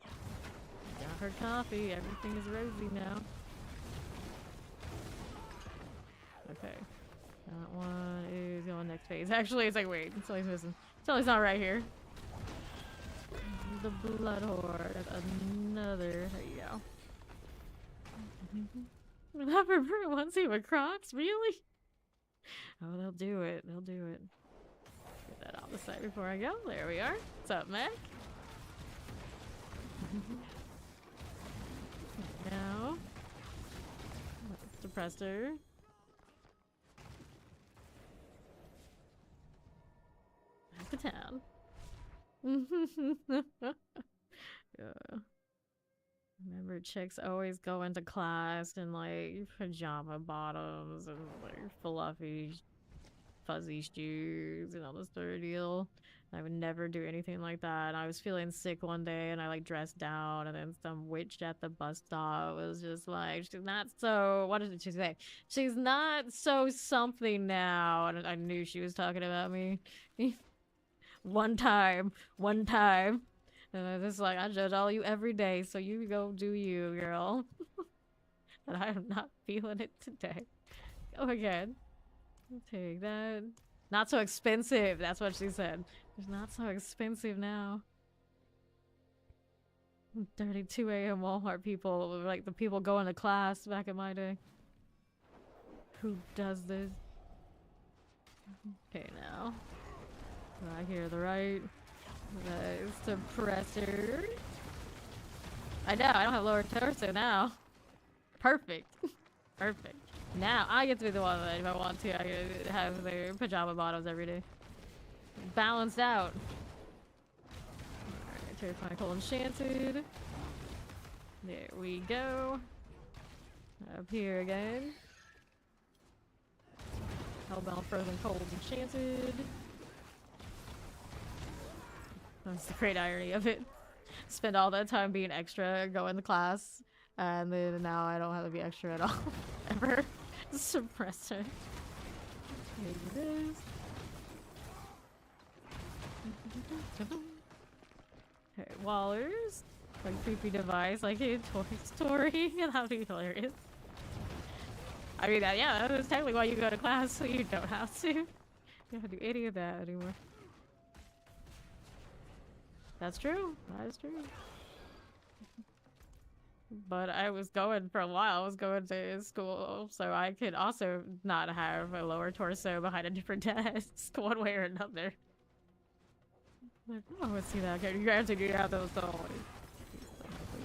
Got her coffee. Everything is rosy now. Okay. That one is going next phase. Actually, it's like, wait. Sully's missing. Sully's not right here. The blood horde. Another. There you go. Never once see with Crocs, really? Oh, they'll do it. They'll do it. Get that on the side before I go. There we are. What's up, Mac? Now, suppressor. Back to town. Yeah. Remember, chicks always go into class in like pajama bottoms and like fluffy, fuzzy shoes and all this sort of deal. I would never do anything like that. I was feeling sick one day and I like dressed down, and then some witch at the bus stop was just like, she's not so, what did she say? She's not so something now. And I knew she was talking about me. One time. And I was just like, I judge all you every day, so you go do you, girl. But I am not feeling it today. Go again. I'll take that. Not so expensive, that's what she said. It's not so expensive now. 32 a.m. Walmart people, like the people going to class back in my day. Who does this? Okay, now. Right here, the right. The suppressor. I know, I don't have lower torso now. Perfect. Perfect. Now I get to be the one that if I want to, I can have their pajama bottoms every day. Balanced out. Alright, Terrifying Cold Enchanted. There we go. Up here again. Hellbound Frozen Cold Enchanted. That's the great irony of it. Spend all that time being extra, going to class, and then now I don't have to be extra at all. Ever. Suppressor. Here it is. Okay, Wallers. Like creepy device, like a Toy Story. That would be hilarious. I mean, yeah, that is technically why you go to class, so you don't have to. You don't have to do any of that anymore. That's true. That is true. but I was going for a while. I was going to school, so I could also not have a lower torso behind a different desk, one way or another. Like, oh, let's see that. Okay, you guys do have those always.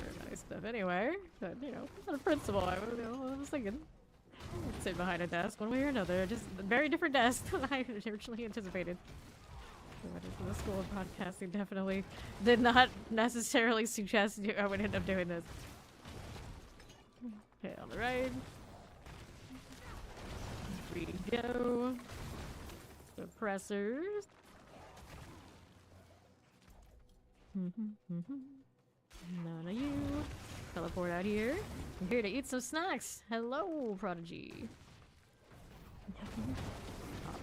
Very nice stuff anyway, but you know, on a principle, I was thinking. Sit behind a desk one way or another, just a very different desk than I originally anticipated. The School of Broadcasting definitely did not necessarily suggest I would end up doing this. Okay, on the right. Here we go. Suppressors. None of you. Teleport out here. I'm here to eat some snacks. Hello, Prodigy.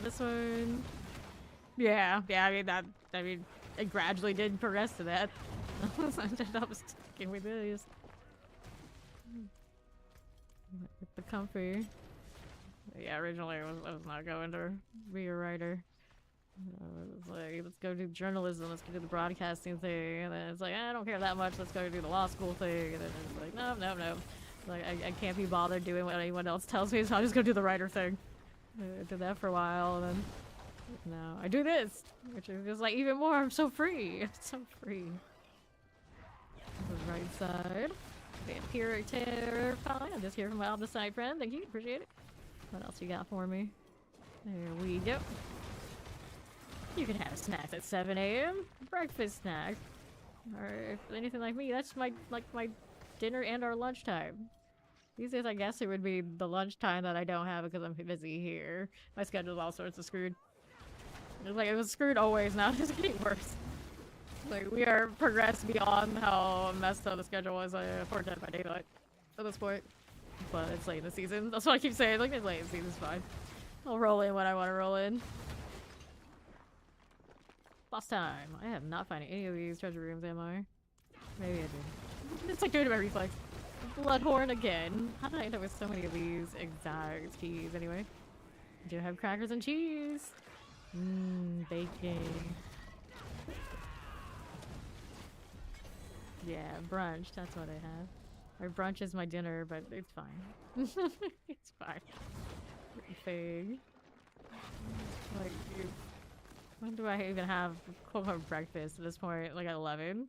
This one. Yeah, I mean, I gradually did progress to that. I ended up sticking with this. The comfy. Yeah, originally I was not going to be a writer. It's like, let's go do journalism, let's go do the broadcasting thing, and then it's like, I don't care that much, let's go do the law school thing, and then it's like, no. Like, I can't be bothered doing what anyone else tells me, so I'll just go do the writer thing. I did that for a while, and then now I do this, which is just like even more, I'm so free. I'm so free. The right side. Vampiric Terror, fine. I'm just here for my opposite side friend, thank you, appreciate it. What else you got for me? There we go. You can have snacks at 7 a.m. Breakfast snack. Or if anything like me, that's my dinner and our lunchtime. These days I guess it would be the lunchtime that I don't have because I'm busy here. My schedule's all sorts of screwed. It's like it was screwed always, now it's getting worse. Like we are progressed beyond how messed up the schedule was for Dead by Daylight at this point. But it's late in the season. That's what I keep saying, like it's late in the season, it's fine. I'll roll in when I want to roll in. Boss time. I am not finding any of these treasure rooms, am I? Maybe I did. It's like doing it by reflex. Bloodhorn again. How did I end up with so many of these exact keys anyway? I do have crackers and cheese. Bacon. Yeah, brunch. That's what I have. Or brunch is my dinner, but it's fine. It's fine. Fig. Like, when do I even have quote-unquote breakfast at this point? Like at 11?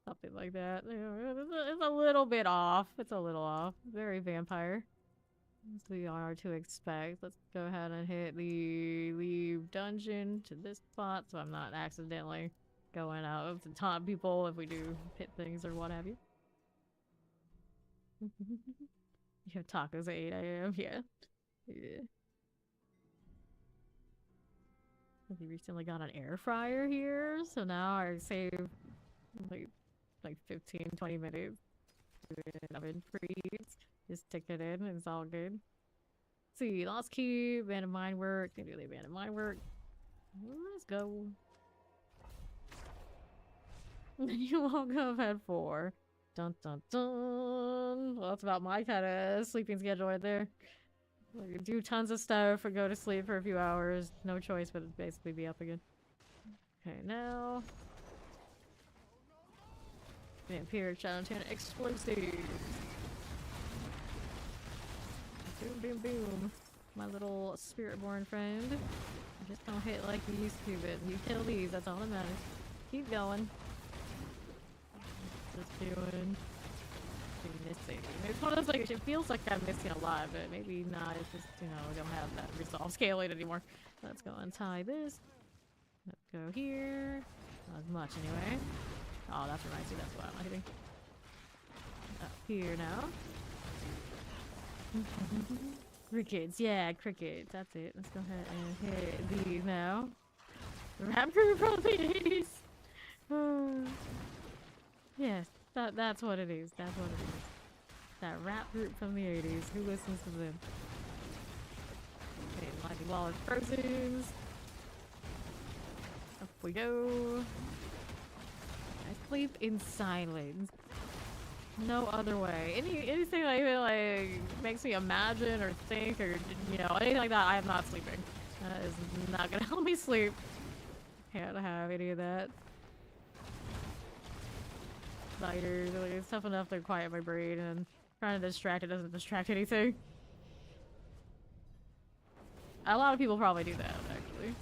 Something like that. It's a little bit off. It's a little off. Very vampire. As we are to expect. Let's go ahead and hit the leave dungeon to this spot so I'm not accidentally going out to taunt people if we do hit things or what have you. You have tacos at 8 a.m. Yeah. Yeah. We recently got an air fryer here, so now I save like 15-20 minutes doing oven freeze. Just stick it in and it's all good. Let's see, lost key, abandoned mine work, maybe the abandoned mine work. Let's go. You woke up at 4. Dun dun dun. Well, that's about my kind of sleeping schedule right there. Like, do tons of stuff or go to sleep for a few hours. No choice but to basically be up again. Okay, now. Vampiric Shadowtown explosives. Boom, boom, boom. My little Spiritborn friend. Just don't hit like you used to, but you kill these, that's all that matters. Keep going. Just doing. Missing. It's one of those, like, it feels like I'm missing a lot, but maybe not. It's just, you know, we don't have that resolve scaling anymore. Let's go untie this. Let's go here. Not as much anyway. Oh, that's reminds me, that's what I'm hitting. Up here now. Crickets, yeah, crickets. That's it. Let's go ahead and hit these now. Rap group from the 80s. Yes. That's what it is. That's what it is. That rap group from the 80s. Who listens to them? Okay, Lightning Wall is frozen. Up we go. I sleep in silence. No other way. Anything that even like makes me imagine or think or you know anything like that, I am not sleeping. That is not gonna help me sleep. Can't have any of that. spiders. Like, it's tough enough to quiet my brain, and trying to distract it doesn't distract anything. A lot of people probably do that, actually.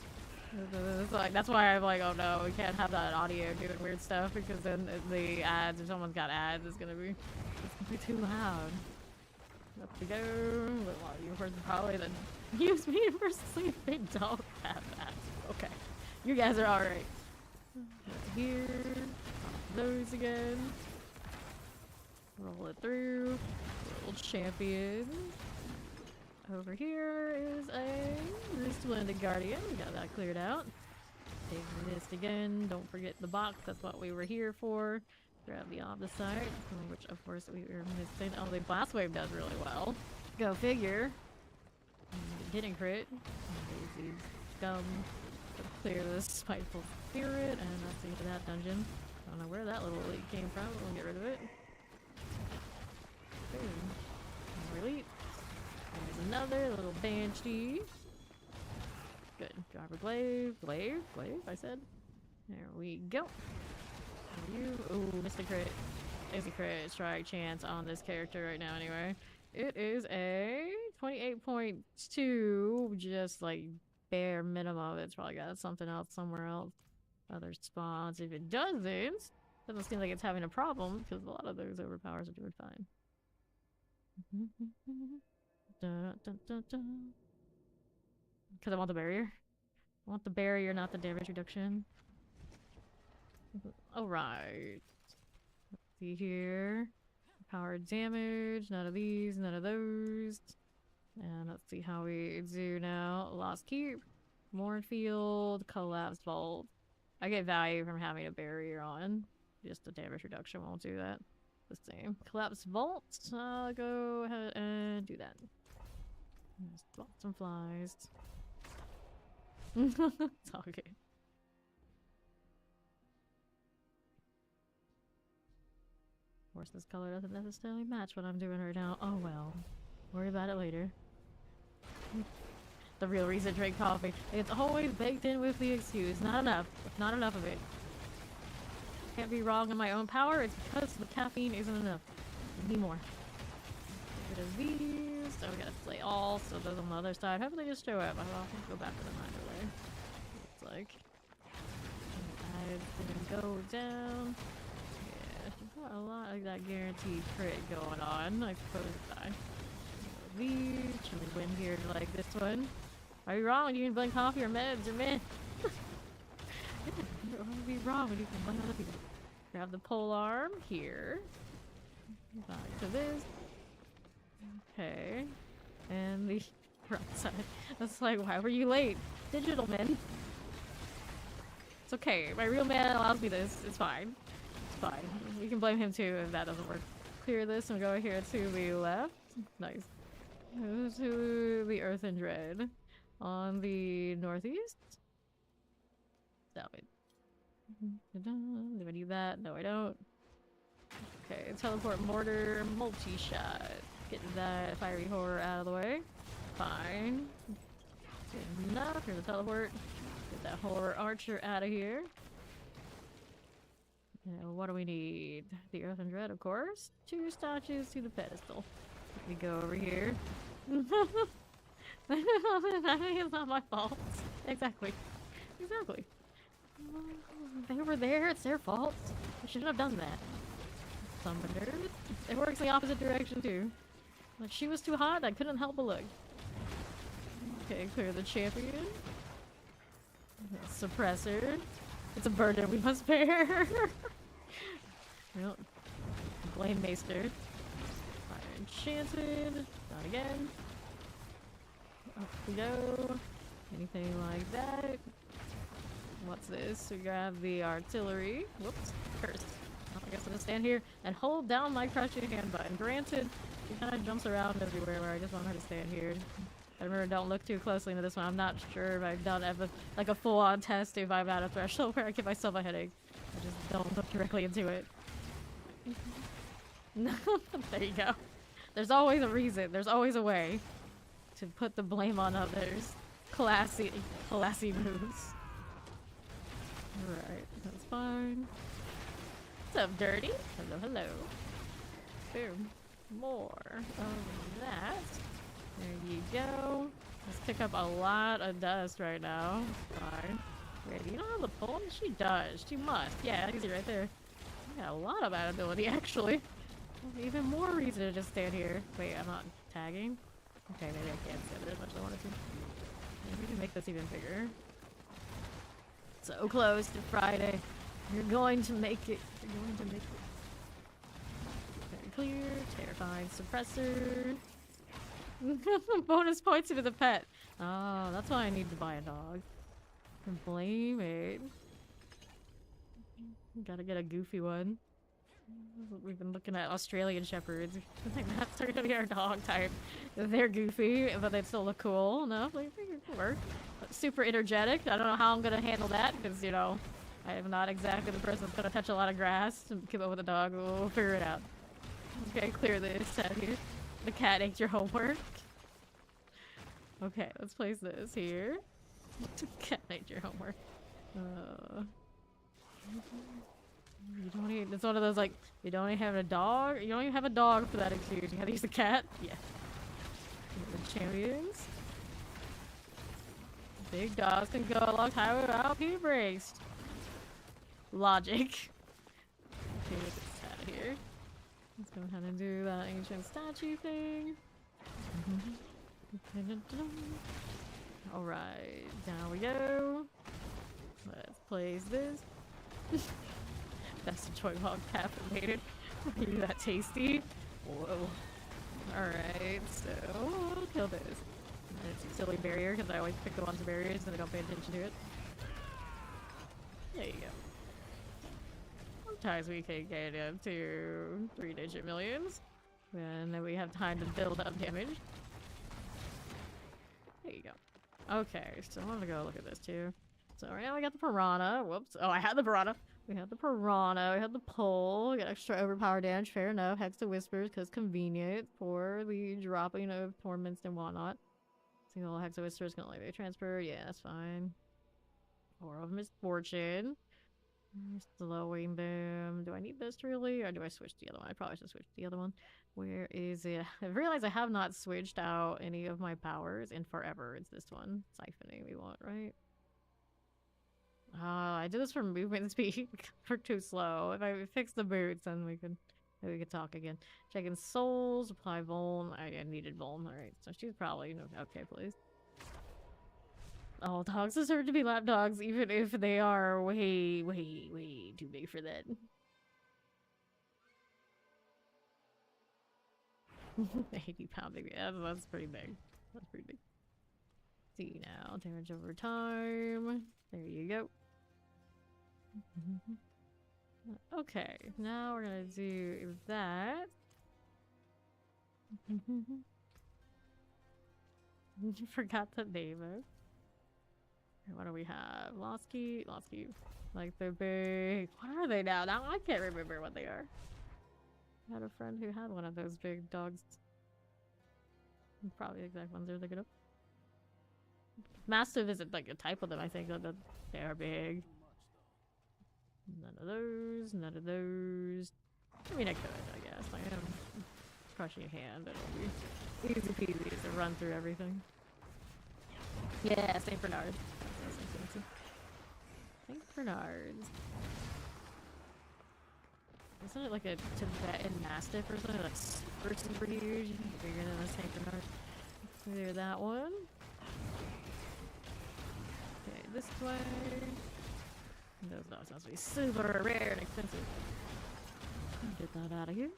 It's like, that's why I'm like, oh no, we can't have that audio doing weird stuff, because then the ads, if someone's got ads, it's gonna be too loud. Up we go. A lot of you person probably that use me universally if they don't have ads. Okay. You guys are alright. Here. Those again. Roll it through. Little champion. Over here is a splendid guardian. We got that cleared out. Take this again. Don't forget the box. That's what we were here for. Grab the opposite, which of course we were missing. Oh, the blast wave does really well. Go figure. Getting crit. Lazy scum. Clear this spiteful spirit, and that's into that dungeon. I don't know where that little elite came from, but we'll get rid of it. Boom. More elite. There's another little banshee. Good. Driver glaive. Glaive? I said. There we go. You. Ooh, missed a crit. There's a crit strike chance on this character right now, anyway. It is a 28.2, just like bare minimum. It's probably got something else somewhere else. Other spawns. If it doesn't seem like it's having a problem, because a lot of those overpowers are doing fine. Because I want the barrier. I want the barrier, not the damage reduction. Alright. Let's see here. Power damage, none of these, none of those. And let's see how we do now. Lost Keep, Mournfield, Collapse Vault. I get value from having a barrier on. Just the damage reduction won't do that. The same. Collapse Vault, I'll go ahead and do that. Just vault some flies. It's all good. Of course, this color doesn't necessarily match what I'm doing right now. Oh well. Worry about it later. The real reason to drink coffee. It's always baked in with the excuse. Not enough. Not enough of it. Can't be wrong in my own power. It's because the caffeine isn't enough. I need more. Get rid of these. So we gotta play all. So those on the other side. Hopefully they just show up. I'll go back to them either way. Looks like. I'm gonna go down. Yeah, a lot of that guaranteed crit going on. I suppose it's fine. These. Should we win here like this one? Are you wrong when you can blend coffee or meds or mint? What would be wrong when you can blend other people? Grab the pole arm here. Back to this. Okay. And the right side. That's like, why were you late? Digital man. It's okay. My real man allows me this. It's fine. It's fine. You can blame him too if that doesn't work. Clear this and go here to the left. Nice. Go to the Earth and Dread. On the northeast? Stop it. Do I need that? No, I don't. Okay, teleport mortar, multi-shot. Get that fiery horror out of the way. Fine. Good enough. Here's the teleport. Get that horror archer out of here. And what do we need? The Earth and Dread, of course. 2 statues to the pedestal. Let me go over here. It's not my fault. Exactly. Exactly. They were there, it's their fault. I shouldn't have done that. Summoners. It works the opposite direction too. Like, she was too hot, I couldn't help but look. Okay, clear the champion. Suppressor. It's a burden we must bear. Nope. Blame Maester. Fire Enchanted. Not again. Up we go. Anything like that. What's this? We grab the artillery. Whoops. Curse. I guess I'm gonna stand here and hold down my crouching hand button. Granted, she kind of jumps around everywhere where I just want her to stand here. I remember, don't look too closely into this one. I'm not sure if I've done like a full-on test if I'm at a threshold where I give myself a headache. I just don't look directly into it. There you go. There's always a reason. There's always a way to put the blame on others. Classy moves. Alright, that's fine. What's up, Dirty? Hello, hello. Boom. More of that. There you go. Let's pick up a lot of dust right now. Fine. Wait, do you know how to pull? She does. She must. Yeah, easy right there. I got a lot of that ability, actually. Even more reason to just stand here. Wait, I'm not tagging? Okay, maybe I can't stand it as much as I wanted to. Maybe we can make this even bigger. So close to Friday. You're going to make it. You're going to make it. Very clear. Terrifying suppressor. Bonus points into the pet. Oh, that's why I need to buy a dog. Blame it. Gotta get a goofy one. We've been looking at Australian Shepherds. I think that's gonna be our dog type. They're goofy, but they still look cool enough. Like, they can work. But super energetic. I don't know how I'm gonna handle that because, you know, I am not exactly the person that's gonna touch a lot of grass and keep up with a dog. We'll figure it out. Okay, clear this out here. The cat ate your homework. Okay, let's place this here. The cat ate your homework. You don't even, it's one of those like, you don't even have a dog? You don't even have a dog for that excuse. You have to use the cat? Yeah. The champions. Big dogs can go a long time without pee breaks. Logic. Okay, get this out of here. Let's go ahead and do that ancient statue thing. Alright, down we go. Let's place this. That's the Joy Hog caffeinated. Are you that tasty? Whoa. Alright, so we'll kill this. And it's a silly barrier because I always pick the ones with barriers and I don't pay attention to it. There you go. Sometimes we can get up to 3-digit millions. And then we have time to build up damage. There you go. Okay, so I'm gonna go look at this too. So right now we got the piranha. Whoops. Oh, I had the piranha. We had the piranha. We had the pole. We got extra overpower damage. Fair enough. Hex to whispers because convenient for the dropping of torments and whatnot. Single hex to whispers can only be transferred. Yeah, that's fine. Aura of misfortune. Slowing them. Do I need this really? Or do I switch to the other one? I probably should switch to the other one. Where is it? I realize I have not switched out any of my powers in forever. It's this one. Siphoning we want, right? I did this for movement speed. For too slow. If I fix the boots, then we could talk again. Checking souls. Apply Vuln. I needed Vuln. Alright, so she's probably okay, please. All dogs deserve to be lap dogs, even if they are way, way, way too big for that. 80-pound baby. That's pretty big. That's pretty big. See now, damage over time. There you go. Okay, now we're gonna do that. Forgot the name of. What do we have? Losky? Losky. Like they're big. What are they now? Now I can't remember what they are. I had a friend who had one of those big dogs. Probably the exact ones they're looking up. Mastiff isn't like a type of them, I think. They are big. None of those. None of those. I mean, I could, I guess. I am crushing your hand. It'll be easy peasy to run through everything. Yeah, St. Bernard. St. Bernards. Isn't it like a Tibetan Mastiff or something? Like super huge? Bigger than a St. Bernard. Clear that one. Okay, this way. Those dogs must be super rare and expensive. Get that out of here.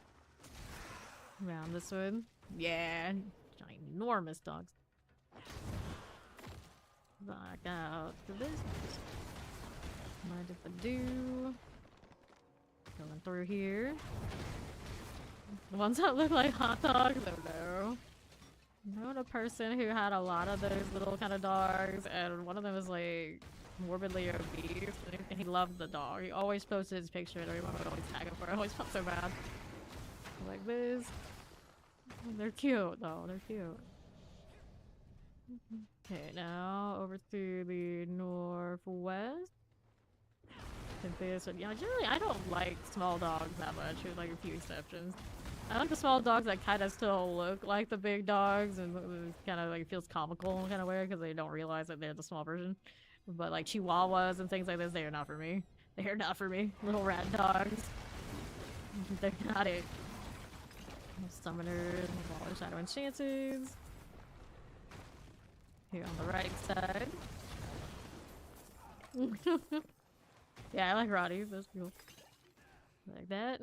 Around this one. Yeah, ginormous dogs. Back out to this. Mind if I do? Going through here. The ones that look like hot dogs? Oh no. I know a person who had a lot of those little kind of dogs, and one of them was like morbidly obese, and he loved the dog. He always posted his picture, and everyone would always tag him for it. I always felt so bad. Like this. They're cute, though. They're cute. Okay, now over to the northwest. And this one, yeah, generally I don't like small dogs that much, with like a few exceptions. I like the small dogs that kind of still look like the big dogs, and kind of like feels comical kind of weird because they don't realize that they're the small version. But like chihuahuas and things like this, they are not for me. They are not for me. Little rat dogs. They're not it. Summoners, all the shadow enchanted. Here on the right side. Yeah, I like Roddy. That's cool. Like that.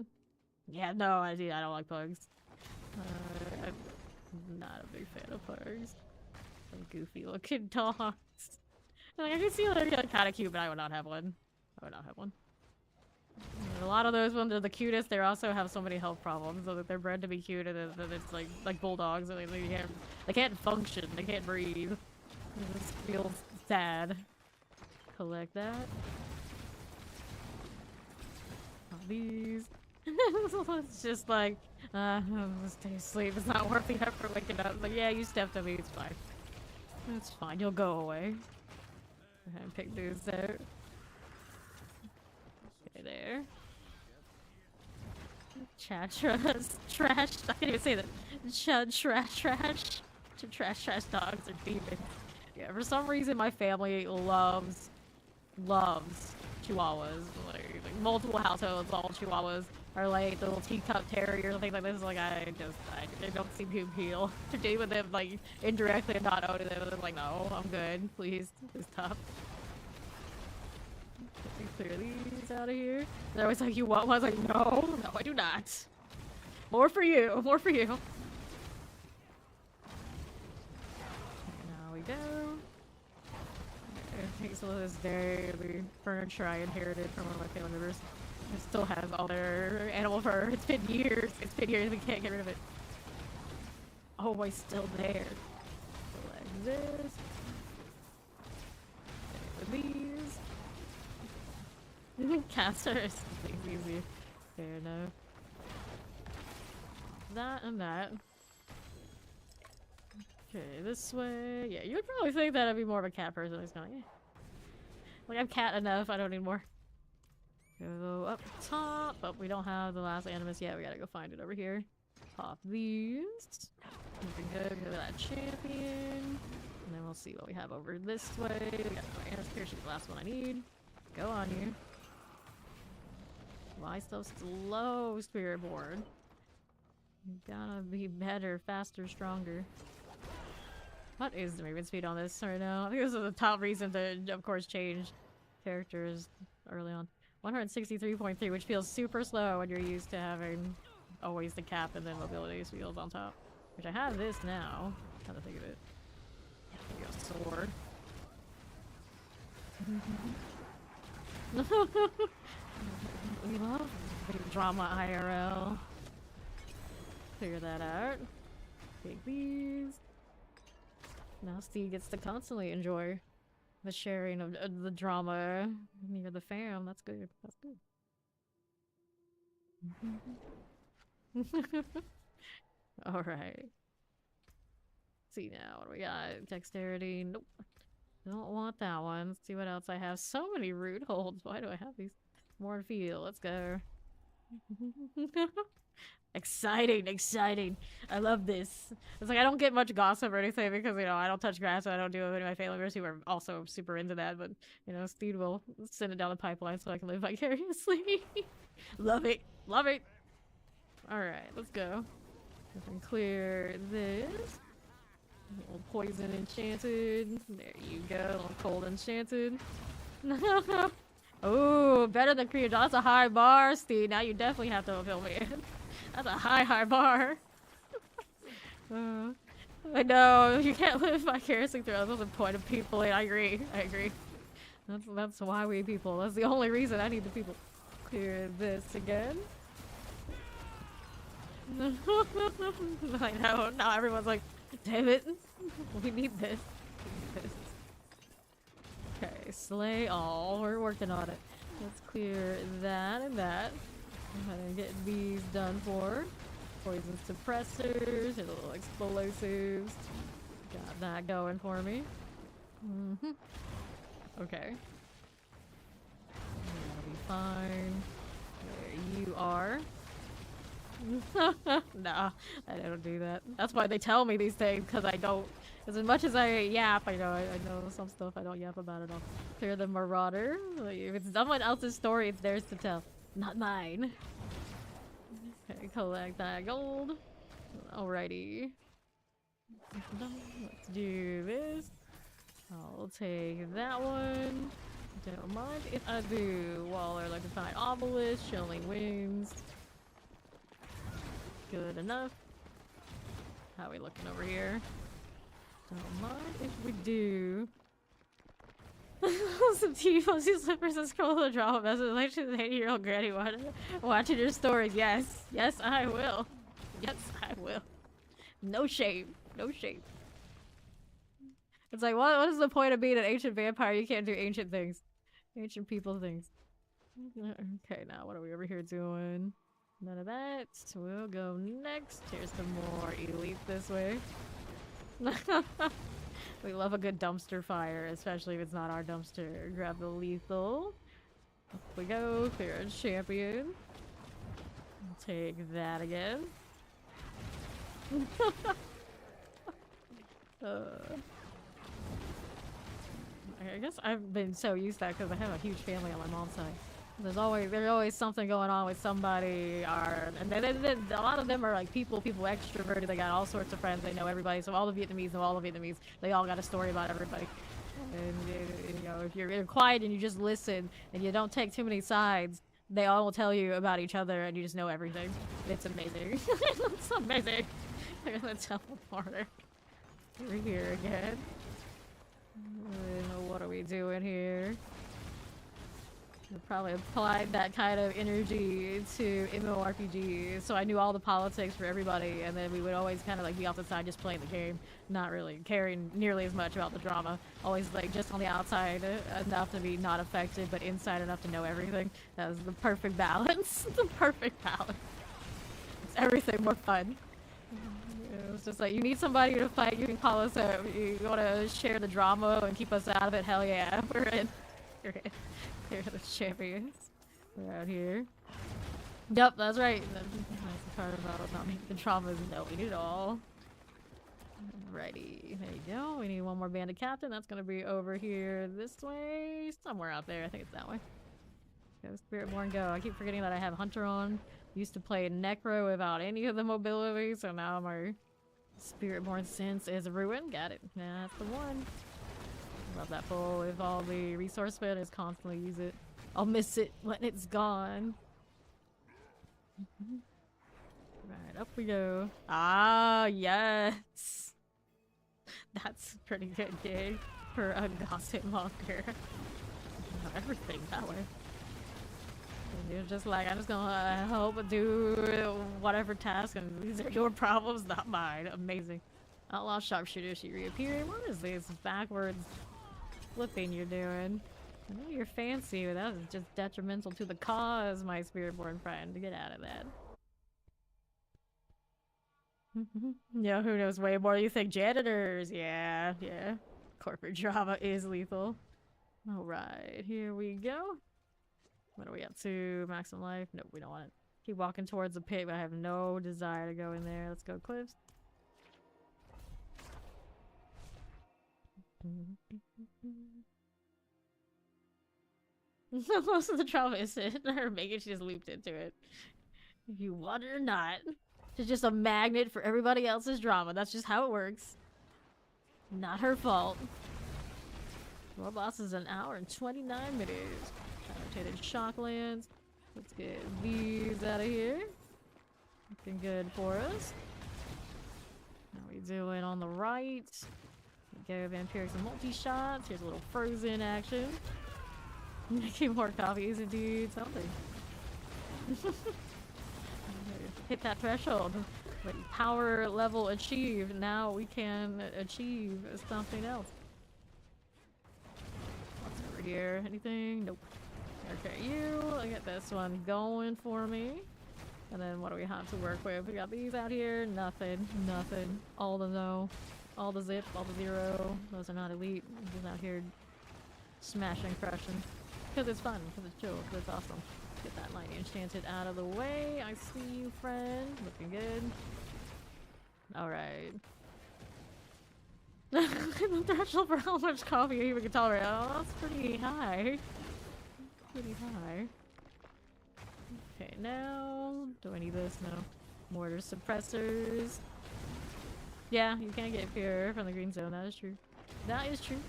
Yeah, no, I don't like pugs. I'm not a big fan of pugs. Some goofy looking dogs. Like, I can see they're kind of cute, but I would not have one. I would not have one. And a lot of those ones are the cutest. They also have so many health problems, so that they're bred to be cute, and then it's like bulldogs, and they can't function. They can't breathe. It just feels sad. Collect that. These. It's just like, stay asleep. It's not worth the effort waking up. Like, yeah, you stepped on me. It's fine. It's fine. You'll go away. And pick these out. Okay, there. Trash. I can't even say that. Trash dogs are demons. Yeah, for some reason my family loves chihuahuas. Like multiple households, all chihuahuas are like the little teacup terriers and things like this. Like I don't seem to appeal to deal with them like indirectly and not owning them. I'm like, no, I'm good. Please stop. Clear these out of here. They're always like, you want one? I was like, no, I do not. More for you. Now we go. I think some of this daily furniture I inherited from one of my family members. It still has all their animal fur. It's been years. We can't get rid of it. Oh, it's still there. Like this. These. Casters. Easy. Fair enough. That and that. Okay, this way. Yeah, you would probably think that I'd be more of a cat person. It's kind of like I'm cat enough. I don't need more. Go up top, but we don't have the last animus yet. We gotta go find it over here. Pop these. Looking good. Go to that champion, and then we'll see what we have over this way. We got my animus here. She's the last one I need. Go on you. Why so slow, Spiritborn? You gotta be better, faster, stronger. What is the movement speed on this right now? I think this is the top reason to, of course, change characters early on. 163.3, which feels super slow when you're used to having always the cap and then mobility wheels on top. Which I have this now. How to think of it. Maybe a sword. We love drama IRL. Figure that out. Take these. Now Steve gets to constantly enjoy the sharing of the drama near the fam. That's good. That's good. Alright. See now, what do we got? Dexterity. Nope. Don't want that one. Let's see what else I have. So many root holds. Why do I have these? More feel. Let's go. Exciting. I love this. It's like I don't get much gossip or anything because, you know, I don't touch grass, so I don't do it with any of my family members who are also super into that, but, you know, Steve will send it down the pipeline so I can live vicariously. Love it. Alright, let's go. We can clear this. A little poison enchanted. There you go. A little cold enchanted. Oh, better than Creator. That's a high bar, Steve. Now you definitely have to fill me in. That's a high bar. I know, you can't live vicariously through others. That's the point of people. I agree. That's why we people. That's the only reason I need the people. Clear this again. I know, now everyone's like, damn it. We need this. Okay, slay all. We're working on it. Let's clear that and that. I'm gonna get these done for. Poison suppressors, and little explosives. Got that going for me. Okay. That'll be fine. There you are. Nah, I don't do that. That's why they tell me these things, because I don't. Because as much as I yap, I know some stuff I don't yap about at all. Clear the Marauder. Like, if it's someone else's story, it's theirs to tell, not mine. Okay, collect that gold. Alrighty. Let's do this. I'll take that one. Don't mind if I do. Waller, like to find obelisk, chilling wings. Good enough. How are we looking over here? Don't mind if we do. Some TV slippers and scroll the drama message like to the 80-year-old granny watching your stories. Yes, yes, I will. Yes, I will. No shame. No shame. It's like, what is the point of being an ancient vampire? You can't do ancient things. Ancient people things. Okay, now what are we over here doing? None of that. We'll go next. Here's some more elite this way. We love a good dumpster fire, especially if it's not our dumpster. Grab the lethal. Up we go. Clear a champion. Take that again. I guess I've been so used to that because I have a huge family on my mom's side. There's always something going on with somebody, and a lot of them are like people extroverted. They got all sorts of friends. They know everybody. So all the Vietnamese know all the Vietnamese. They all got a story about everybody. And you know, if you're quiet and you just listen and you don't take too many sides, they all will tell you about each other, and you just know everything. It's amazing. It's amazing. I'm gonna teleport over here again. What are we doing here? We probably applied that kind of energy to MMORPG, so I knew all the politics for everybody, and then we would always kind of like be off the side just playing the game, not really caring nearly as much about the drama. Always like just on the outside enough to be not affected, but inside enough to know everything. That was the perfect balance. The perfect balance. It's everything more fun. It's just like, you need somebody to fight, you can call us out. You want to share the drama and keep us out of it? Hell yeah, we're in. We're in. They're the champions. We're out here. Yep, that's right. That's the part about not making the traumas. No, we need it all. Alrighty, there you go. We need one more bandit captain. That's gonna be over here this way. Somewhere out there. I think it's that way. Go Spiritborn, go. I keep forgetting that I have Hunter on. Used to play Necro without any of the mobility, so now my Spiritborn sense is ruined. Got it. That's the one. Love that pull with all the resource spin. Just constantly use it. I'll miss it when it's gone. Right, up we go. Ah, yes. That's a pretty good gig for a gossip monger. Everything that way. You're just like, I'm just gonna help do whatever task, and these are your problems, not mine. Amazing. Outlaw sharpshooter, she reappeared. What is this backwards flipping you're doing? I know you're fancy, but that is just detrimental to the cause, my Spiritborn friend. Get out of that. Yeah, who knows way more? You think janitors? Yeah, yeah. Corporate drama is lethal. Alright, here we go. What are we up to? Maximum life? Nope, we don't want it. Keep walking towards the pit, but I have no desire to go in there. Let's go cliffs. Most of the trauma is her making she just looped into it. If you want it or not. She's just a magnet for everybody else's drama. That's just how it works. Not her fault. Our boss is an hour and 29 minutes. Rotated shocklands. Let's get these out of here. Looking good for us. How are we doing on the right? Go vampirics and multi-shots. Here's a little frozen action. Making more copies indeed. Something. Hit that threshold. Like, power level achieved. Now we can achieve something else. What's over here? Anything? Nope. Okay, you. I get this one going for me. And then what do we have to work with? We got these out here. Nothing. Nothing. All the no. All the zip. All the zero. Those are not elite. Just out here smashing, crushing. Because it's fun, because it's chill, because it's awesome. Get that lightning enchanted out of the way. I see you, friend. Looking good. Alright. The threshold for how much coffee you even can tolerate. Oh, that's pretty high. Pretty high. Okay, now... Do I need this? No. Mortar suppressors. Yeah, you can't get pure from the green zone. That is true. That is true.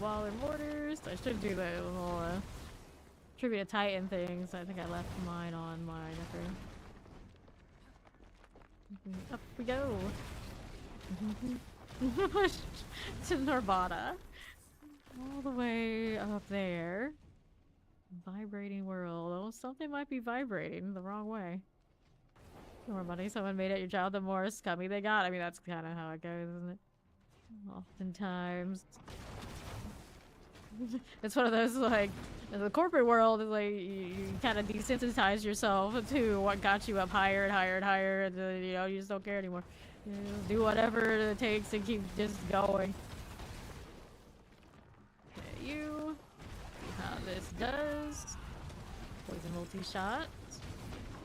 Wall and mortars. I should do the little tribute to Titan things. I think I left mine on my necker. Up we go. To Norbada. All the way up there. Vibrating world. Oh, something might be vibrating the wrong way. The more money someone made at your job, the more scummy they got. I mean, that's kind of how it goes, isn't it? Oftentimes. It's one of those, like, in the corporate world is like, you kind of desensitize yourself to what got you up higher and higher and higher, and you know, you just don't care anymore. You know, do whatever it takes to keep just going. Okay, you. See how this does. Poison multi-shot.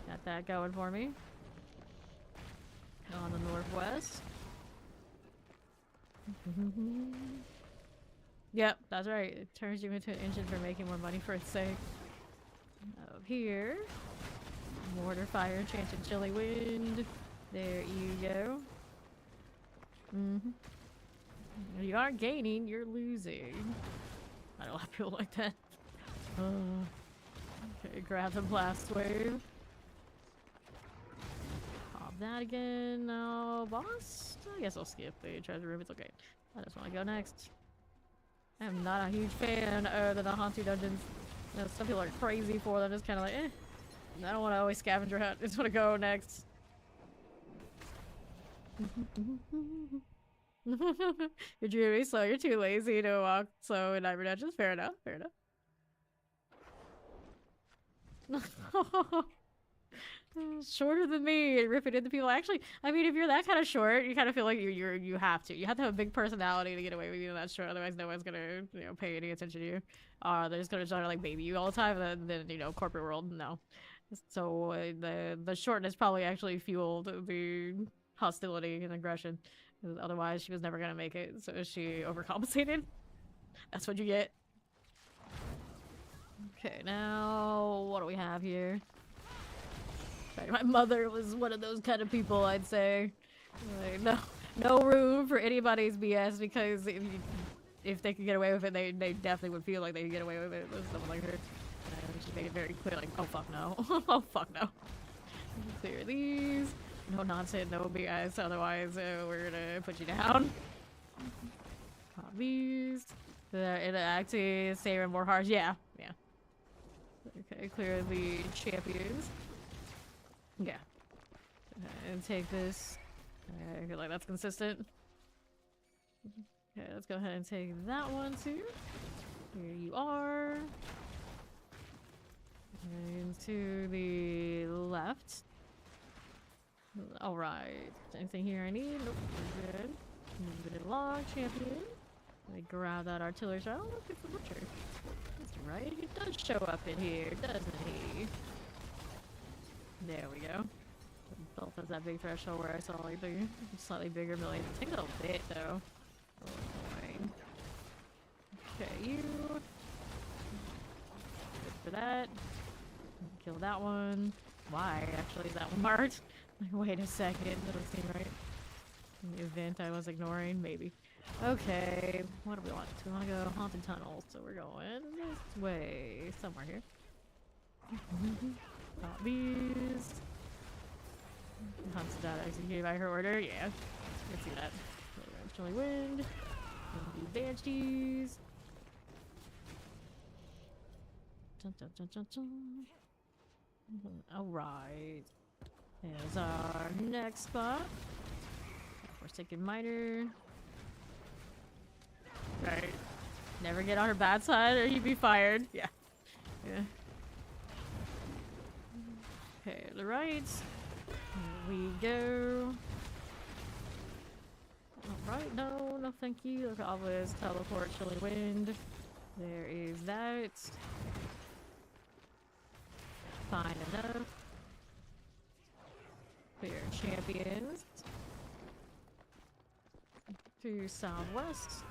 Got that going for me. On the northwest. Yep, that's right. It turns you into an engine for making more money for its sake. Up here. Mortar fire, enchanted chilly wind. There you go. You aren't gaining, you're losing. I don't like people like that. Okay, grab the blast wave. Pop that again. No, boss? I guess I'll skip the treasure room. It's okay. I just want to go next. I am not a huge fan of the Hantu dungeons. You know, some people are crazy for them. Just kind of like, eh. I don't want to always scavenger hunt. I just want to go next. You're dreamy, so you're too lazy to walk slow in Nightmare Dungeons. Fair enough. Fair enough. Shorter than me and ripping into people. Actually, I mean, if you're that kind of short, you kind of feel like you have to. You have to have a big personality to get away with being that short. Otherwise, no one's gonna, you know, pay any attention to you. They're just gonna try to like baby you all the time. And then you know, corporate world, no. So the shortness probably actually fueled the hostility and aggression. Otherwise, she was never gonna make it. So she overcompensated. That's what you get. Okay, now what do we have here? My mother was one of those kind of people, I'd say. Like, no room for anybody's BS, because if they could get away with it, they definitely would feel like they could get away with it with someone like her. And she made it very clear, like, oh fuck no. Oh fuck no. Clear these. No nonsense, no BS, otherwise we're gonna put you down. Pop these. It actually saving more hearts. Yeah. Okay, clear the champions. Yeah. And take this. I feel like that's consistent. Okay, let's go ahead and take that one too. Here you are. And to the left. Alright. Anything here I need? Nope, we're good. Move it along, champion. Let me grab that artillery shot. Oh, look, it's the butcher. That's right, he does show up in here, doesn't he? There we go. Both has that big threshold where I saw like the slightly bigger million. It takes a little bit though. Annoying. Okay, you. Good for that. Kill that one. Why? Actually, is that one marked? Wait a second. That doesn't seem right. The event I was ignoring, maybe. Okay, what do we want? We want to go haunted tunnels, so we're going this way. Somewhere here. Got these. Hunt's not executed by her order. Yeah, I can see that. Chilly wind. Banshees. Dun, dun, dun, dun, dun. Alright. There's our next spot. Forsaken Miter. Right. Never get on her bad side or you'd be fired. Yeah. Okay, to the right. Here we go. Alright, no thank you. Look at all this teleport, chilly wind. There is that. Fine enough. Clear champions. To southwest.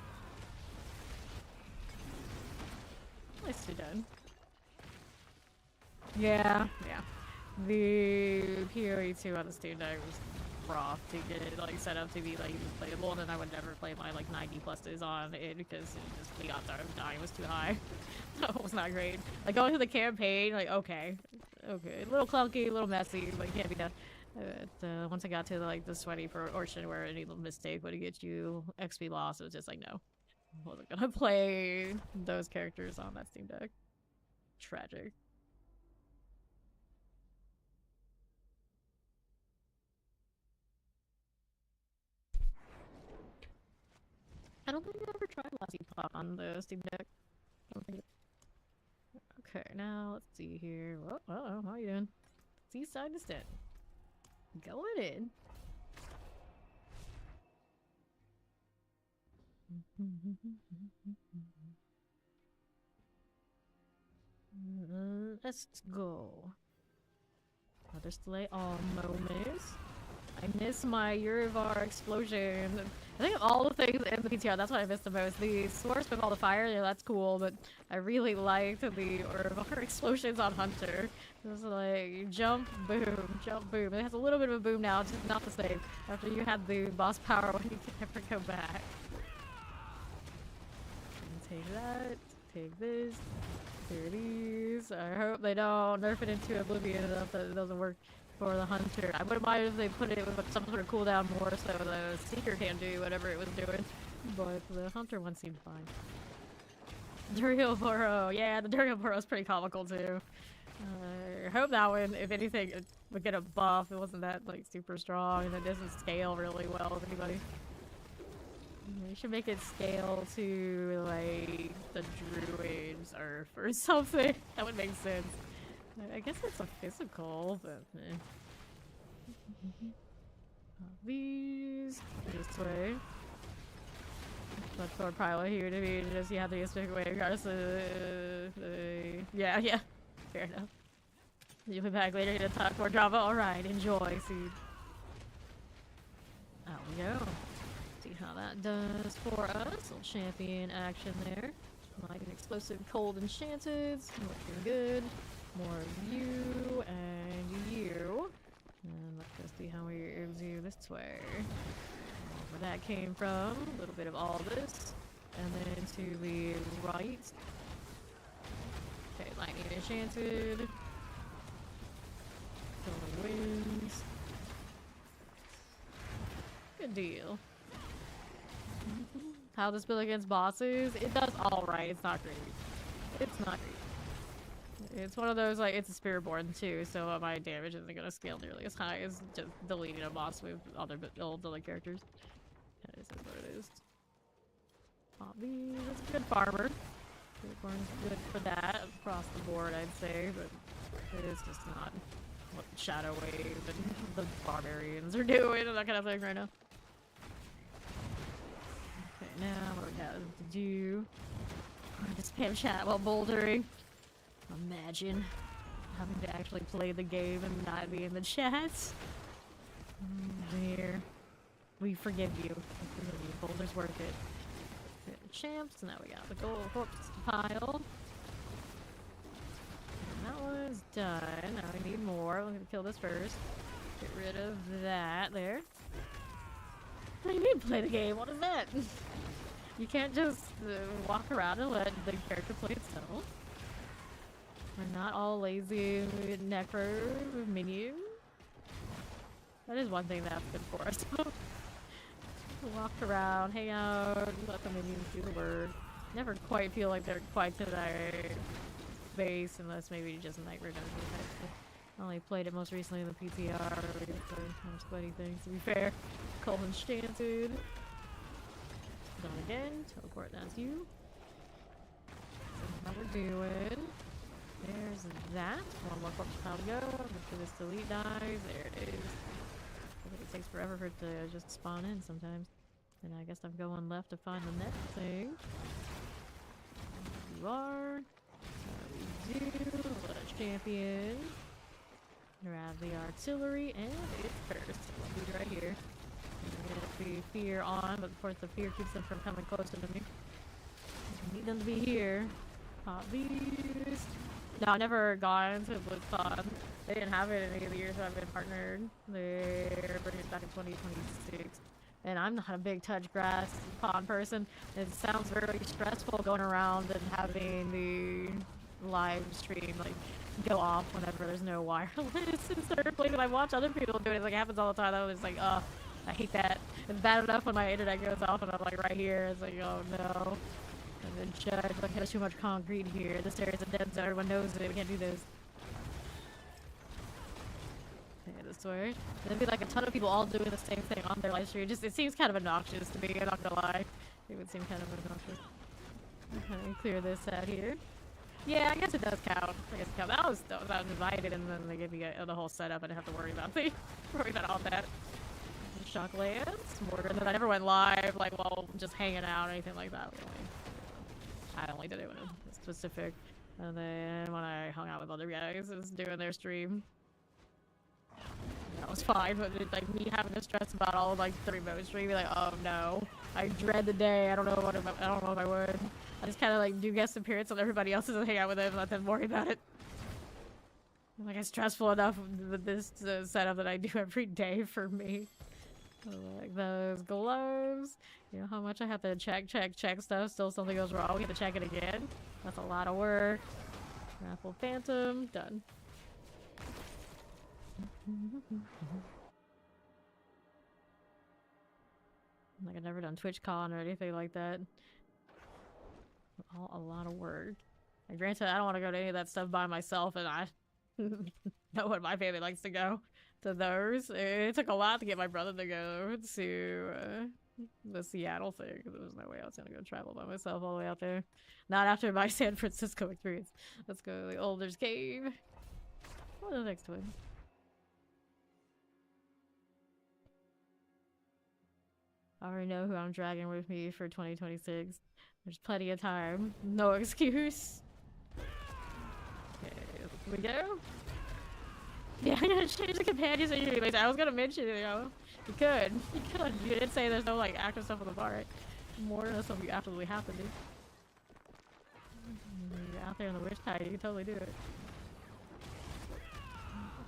Nicely done. Yeah. The PoE 2 on the Steam Deck was rough to get it like set up to be like playable, and then I would never play my like 90 pluses on it because it just the odds of dying was too high. So it was not great. Like going through the campaign, like okay, a little clunky, a little messy, but can't be done. Once I got to like the sweaty portion where any little mistake would get you XP loss, it was just like no, I wasn't gonna play those characters on that Steam Deck. Tragic. I don't think I ever tried Lassie Pop on the Steam Deck. Okay, now let's see here. Whoa, how you doing? Seaside instead. Going in. Let's go. Let's delay all moments. I miss my Urivar explosion. I think of all the things in the PTR, that's what I missed the most. The source with all the fire, yeah, that's cool, but I really liked the Urivar explosions on Hunter. It was like jump, boom, jump, boom. It has a little bit of a boom now, it's just not the same. After you had the boss power when you can never go back. Take that, take this, take these. I hope they don't nerf it into oblivion enough that it doesn't work for the Hunter. I wouldn't mind if they put it with some sort of cooldown more so the Seeker can do whatever it was doing. But the Hunter one seemed fine. Duriel Burrow. Yeah, the Duriel Burrow is pretty comical too. I hope that one, if anything, it would get a buff. It wasn't that like super strong and it doesn't scale really well with anybody. You should make it scale to like the Druid's Earth or something. That would make sense. I guess it's a physical, but these this way. That's for probably here to be just you have to stick away across yeah. Fair enough. You'll be back later to talk more drama. Alright, enjoy, Seed. Out we go. See how that does for us. Little champion action there. Like an explosive cold enchanted. Looking good. More of you and you. And let's go see how we do this way. Where that came from. A little bit of all this. And then to the right. Okay, lightning enchanted. Going winds. Good deal. How this build against bosses? It does alright. It's not great. It's not great. It's one of those, like, it's a Spiritborn too, so my damage isn't gonna scale nearly as high as just deleting a boss with other characters. That is what it is. Poppy, that's a good farmer. Spiritborn's good for that across the board, I'd say, but it is just not what Shadow Wave and the barbarians are doing and that kind of thing right now. Okay, now what we have to do? Just spam chat while bouldering. Imagine having to actually play the game and not be in the chat. There. We forgive you. We forgive you. Boulder's worth it. Okay, the champs. Now we got the gold corpse pile. And that one's done. Now we need more. We're gonna kill this first. Get rid of that there. What do you mean play the game? What is that? You can't just walk around and let the character play itself. We're not all lazy necro minions. That is one thing that's good for us. Walk around, hang out, let the minions do the work. Never quite feel like they're quite to their base unless maybe just Night Redemption. I only played it most recently in the PTR for more sweaty things, to be fair. Cold Enchanted. Done again. Teleport, that's you. That's what we're doing. There's that. One more corpse pile to go. After this delete dies. There it is. I think it takes forever for it to just spawn in sometimes. And I guess I'm going left to find the next thing. you are. We do. What a champion. Grab the artillery, and it's cursed. He's right here. I'm gonna be fear on, but of course the fear keeps them from coming closer to me. I need them to be here. Pop these. No, I never got into BlizzCon. They didn't have it in any of the years I've been partnered. They're bringing it back in 2026. And I'm not a big touch grass con person. It sounds very stressful going around and having the live stream like go off whenever there's no wireless and start playing. I watch other people do it. It's like it happens all the time. I was like, oh, I hate that. It's bad enough when my internet goes off and I'm like right here. It's like, oh no. And then judge, like there's too much concrete here. This area's a dead zone. Everyone knows it. We can't do this. Okay, this way. There'd be like a ton of people all doing the same thing on their live stream. It seems kind of obnoxious to me. I'm not gonna lie. It would seem kind of obnoxious. Okay, clear this out here. Yeah, I guess it does count. I guess it counts. That was invited, and then they give you the whole setup. I didn't have to worry about all that. Shock Lance, Mortar, and then I never went live, like while just hanging out or anything like that. I only did it when it was specific. And then when I hung out with other guys, was doing their stream. That was fine, but it, like me having to stress about all of like the remote stream, like, oh no, I dread the day. I don't know if I would. I just kind of like do guest appearance on everybody else's and hang out with them and let them worry about it. Like it's stressful enough with this setup that I do every day for me. Like those gloves. You know how much I have to check stuff. Still something goes wrong. We have to check it again. That's a lot of work. Raffle Phantom. Done. Like I've never done TwitchCon or anything like that. All a lot of work. And granted, I don't want to go to any of that stuff by myself, and I know what my family likes to go to those. It took a lot to get my brother to go to the Seattle thing, because there was no way I was gonna go travel by myself all the way out there. Not after my San Francisco experience. Let's go to the Older's Cave. What is the next one? I already know who I'm dragging with me for 2026. There's plenty of time. No excuse. Okay, here we go. Yeah, I'm gonna change the companions that you I was gonna mention it, you know. You could. You did say there's no like active stuff on the bar, right? More than something you absolutely have to do. You're out there in the witch tide, you can totally do it.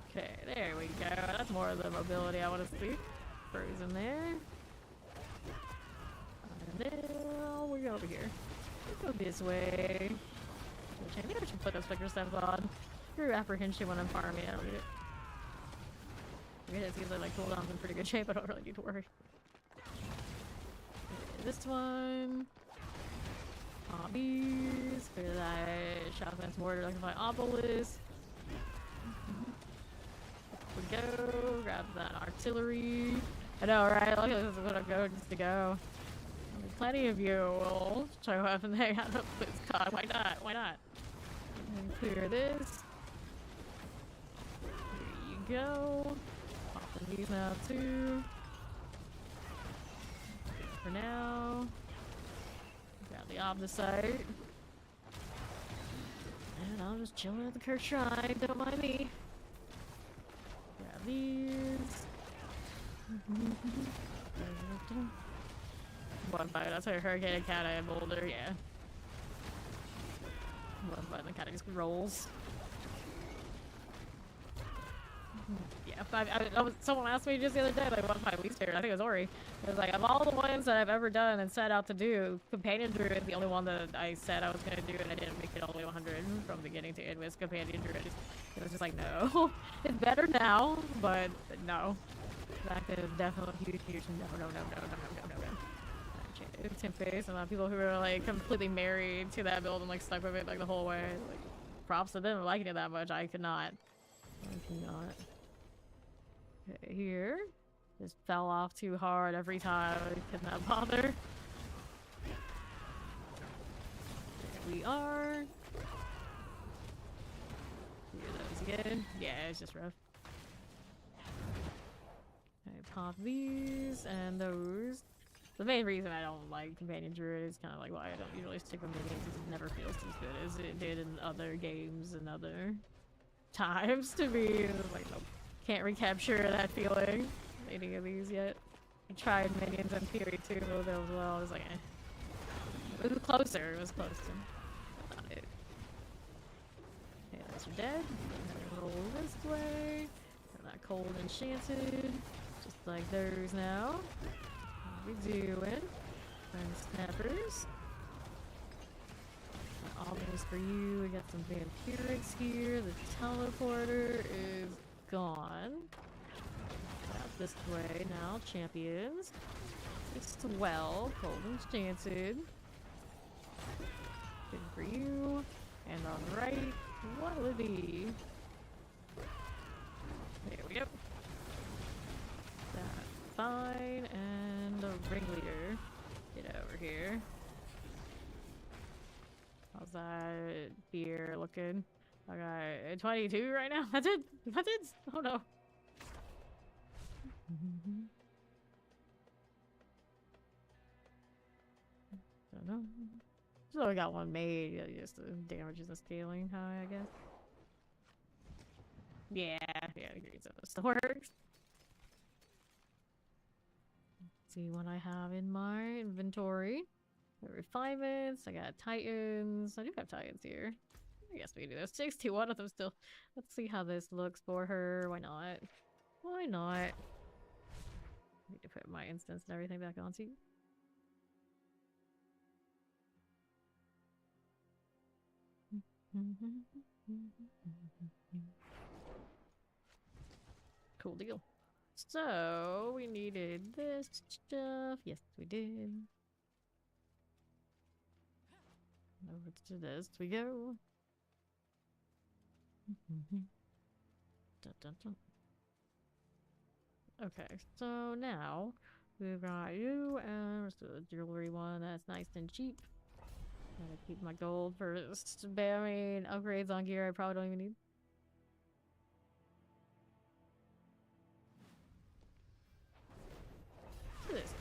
Okay, there we go. That's more of the mobility I want to see. Frozen there. And then we go over here. Let's go this way. I think I should put those flicker steps on. Through apprehension when I'm farming, I don't need it. It seems like cooldown's in pretty good shape, I don't really need to worry. Okay, this one. Hobbies. Clear that Shotgun's Mortar like my obelisk. We go. Grab that artillery. I know, right? Like, this is what I go just to go. I mean, plenty of you will show up and hang out at BlizzCon. Why not? Why not? And clear this. Here you go. Popping these now too. For now. Grab the Omnisite. And I'm just chilling at the Kirk Shrine. Don't mind me. Grab these. One fight. That's a Hurricane and Cat and Boulder. Yeah. One fight. The cat just rolls. Yeah, someone asked me just the other day, like, what's my least favorite? I think it was Ori. It was like, of all the ones that I've ever done and set out to do, Companion Druid is the only one that I said I was going to do, and I didn't make it all the way 100 from beginning to end with Companion Druid. It was just like, no. It's better now, but no. That is definitely huge no. Temp-based, and a lot of people who were like completely married to that build and like stuck with it like the whole way. Like, props to them liking it that much. I could not. Okay, here. Just fell off too hard every time. I could not bother. There we are. Here those again. Yeah, it's just rough. Okay, pop these and those. The main reason I don't like Companion Druid is kind of like why I don't usually stick with minions, because it never feels as good as it did in other games and other times to me. Like, nope. Can't recapture that feeling any of these yet. I tried minions in Fury 2 as well. I was like, eh. It was closer. It was closer. Not it. Okay, those are dead. Roll this way. Got that cold enchanted. Just like those now. What we doing? Friend snappers. All this for you. We got some vampirics here. The teleporter is gone. Out this way now. Champions. It's well. Cold enchanted. Good for you. And on the right, what will it be? There we go. That's fine. And the ringleader. Get over here. How's that beer looking? I got 22 right now. That's it. That's it. Oh no. Don't know. So I got one made. Just the damage isn't scaling high, I guess. Yeah, I agree. So this still works. Let's see what I have in my inventory. Refinements. I got Titans. I do have Titans here. I guess we can do this. 61 of them still. Let's see how this looks for her. Why not? Why not? Need to put my instance and everything back on too. Cool deal. So, we needed this stuff. Yes, we did. Over to this we go. Dun, dun, dun. Okay, so now we've got you and let's do the jewelry one. That's nice and cheap. Gotta keep my gold first. I mean, upgrades on gear I probably don't even need. This.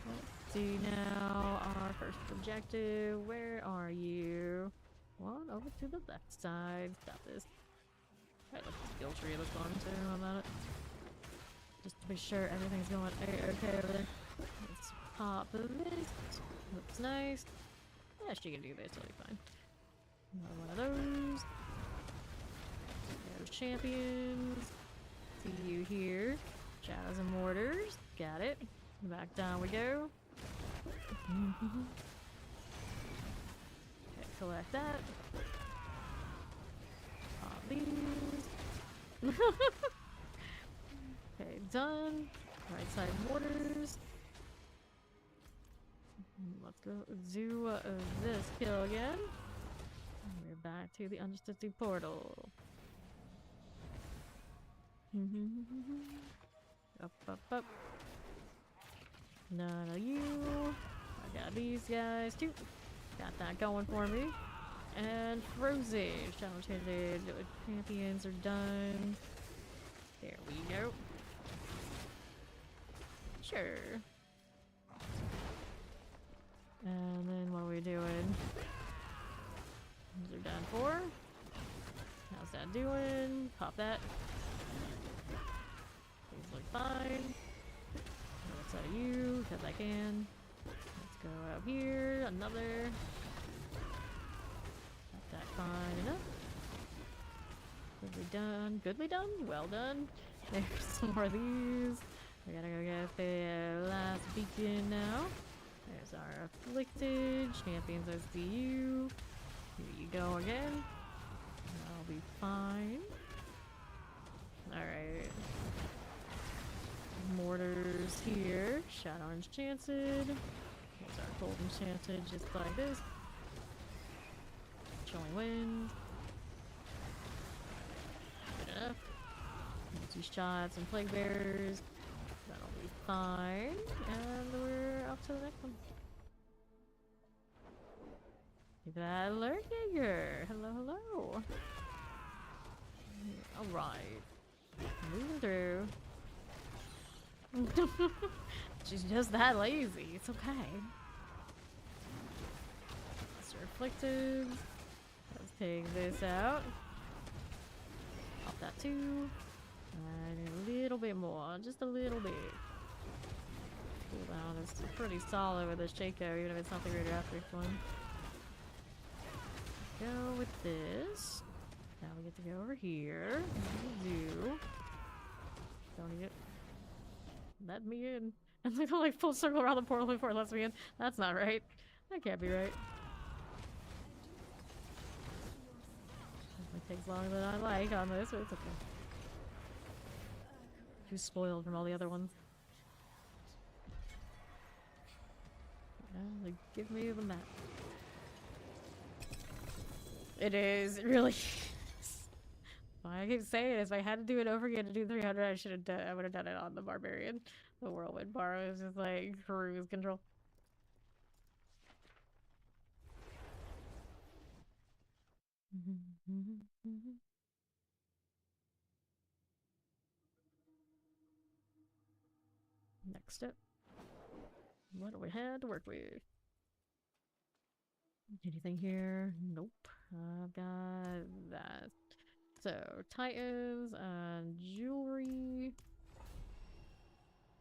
Let's see now our first objective. Where are you? One over to the left side. Stop this. Alright, let the skill tree look on too about it. Just to be sure everything's going okay over there. Let's pop this. Looks nice. Yeah, she can do this, it'll be fine. Another one of those. Those champions. See you here. Shadows and mortars. Got it. Back down we go. Okay, collect that. Pop these. Okay, done. Right side mortars. Let's go do this kill again. And we're back to the unrestricted portal. Up, up, up. None of you. I got these guys too. Got that going for me. And Frozen. Shadow Enchanted. Champions are done. There we go. Sure. And then what are we doing? These are done for. How's that doing? Pop that. These look fine. What's out of you? Because I can. Let's go out here. Another. Got that fine enough. Goodly done. Goodly done? Well done. There's some more of these. I gotta go get the last beacon now. There's our afflicted. Champions, I see you. Here you go again. I'll be fine. Alright. Mortars here. Shadow Enchanted. Here's our Cold Enchanted, just like this. Chilling Wind. Good enough. 2 shots and Plague Bearers. That'll be fine. And we're up to the next one. Look at that Lurkinger. Hello, hello. Alright. Moving through. She's just that lazy. It's okay. Let's afflicted. Let's take this out. Pop that too. And a little bit more. Just a little bit. Cooldown is pretty solid with this Shaco, even if it's not the greater after one. Go with this. Now we get to go over here. What do we do? Don't need it. Let me in. And they go like full circle around the portal before it lets me in. That's not right. That can't be right. It takes longer than I like on this, but it's okay. Too spoiled from all the other ones. Yeah, like, give me the map. It is really. I keep saying it. If I had to do it over again to do 300, I should have done. I would have done it on the barbarian. The whirlwind bar was just like cruise control. Next step. What do we have to work with? Anything here? Nope. I've got that. So, Titans and jewelry.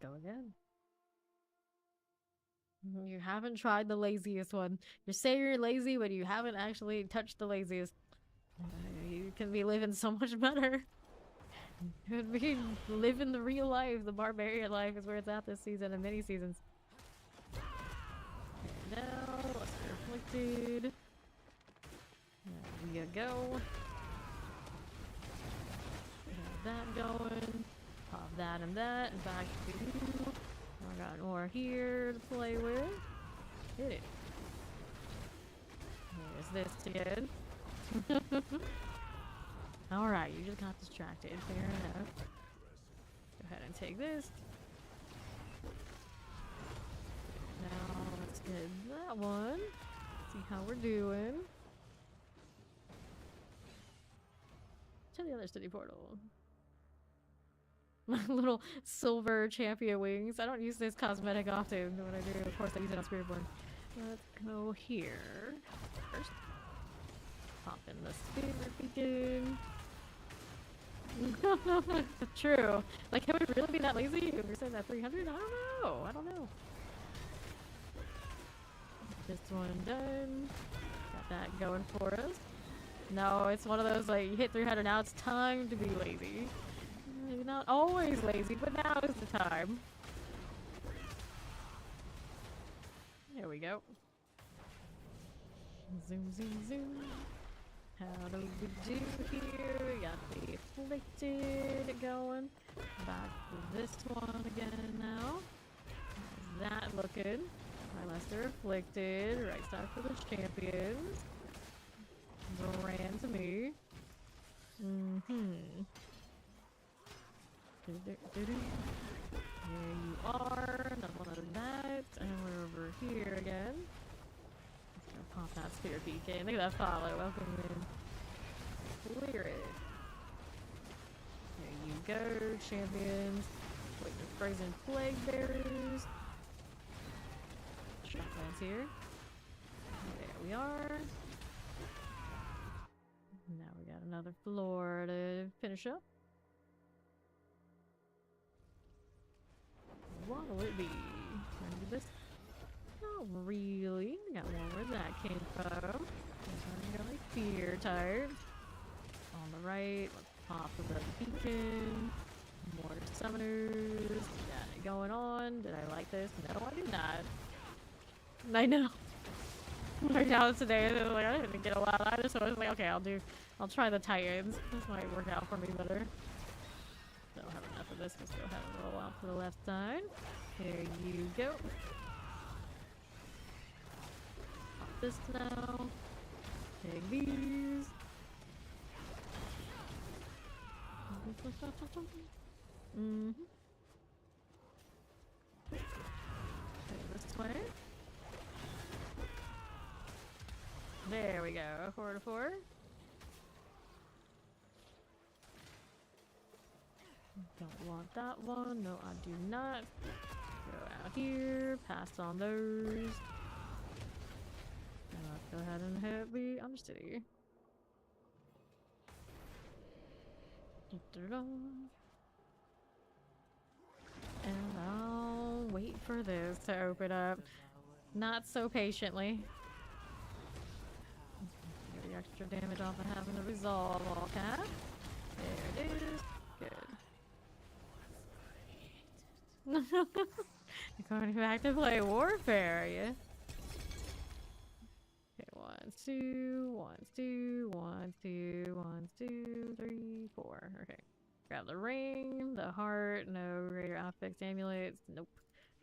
Go again. You haven't tried the laziest one. You say you're lazy, but you haven't actually touched the laziest. You can be living so much better. You could be living the real life. The barbarian life is where it's at this season and many seasons. And now, let's get afflicted. There we go. Got that going. Pop that and that. And back to you. I got more here to play with. Hit it. There's this again. Alright, you just got distracted. Fair enough. Go ahead and take this. Now let's get that one. See how we're doing. To the other city portal. My little silver champion wings. I don't use this cosmetic often. When I do, of course, I use it on Spiritborn. Let's go here first. Pop in the spirit beacon. True. Like, can we really be that lazy if we said that 300? I don't know. I don't know. This one done. Got that going for us. No, it's one of those, like, you hit 300, now it's time to be lazy. You're not always lazy, but now is the time. There we go. Zoom, zoom, zoom. How do we do here? We got the afflicted going. Back to this one again now. How's that looking? My Lester afflicted. Right side for the champions. Ran to me. There you are. Another one of that. And we're over here again. Let's go pop that spirit beacon. Look at that follow. Welcome in. Clear it. There you go, champions. Wait, the frozen plague bearers. Shotguns here. There we are. Now we got another floor to finish up. What will it be? Can I do this? Not really. I got more where that came from. I'm really fear tired. On the right, let's pop the beacon. More summoners. Got it going on. Did I like this? No, I do not. I know. Right now today, like, I didn't get a lot out of it, so I was like, okay, I'll try the Titans. This might work out for me better. Don't have enough of this. Let's go ahead and roll out to the left side. There you go. Pop this now. Take these. This way. There we go. 4 to 4. Don't want that one. No, I do not. Go out here. Pass on those. And let's go ahead and hit the Undercity. And I'll wait for this to open up. Not so patiently. Get the extra damage off of having to resolve all cap. There it is. Good. You're going back to play Warfare, are you? Okay, 1, 2, 1, 2, 1, 2, 1, 2, 3, 4. Okay. Grab the ring, the heart, no greater affix amulets. Nope.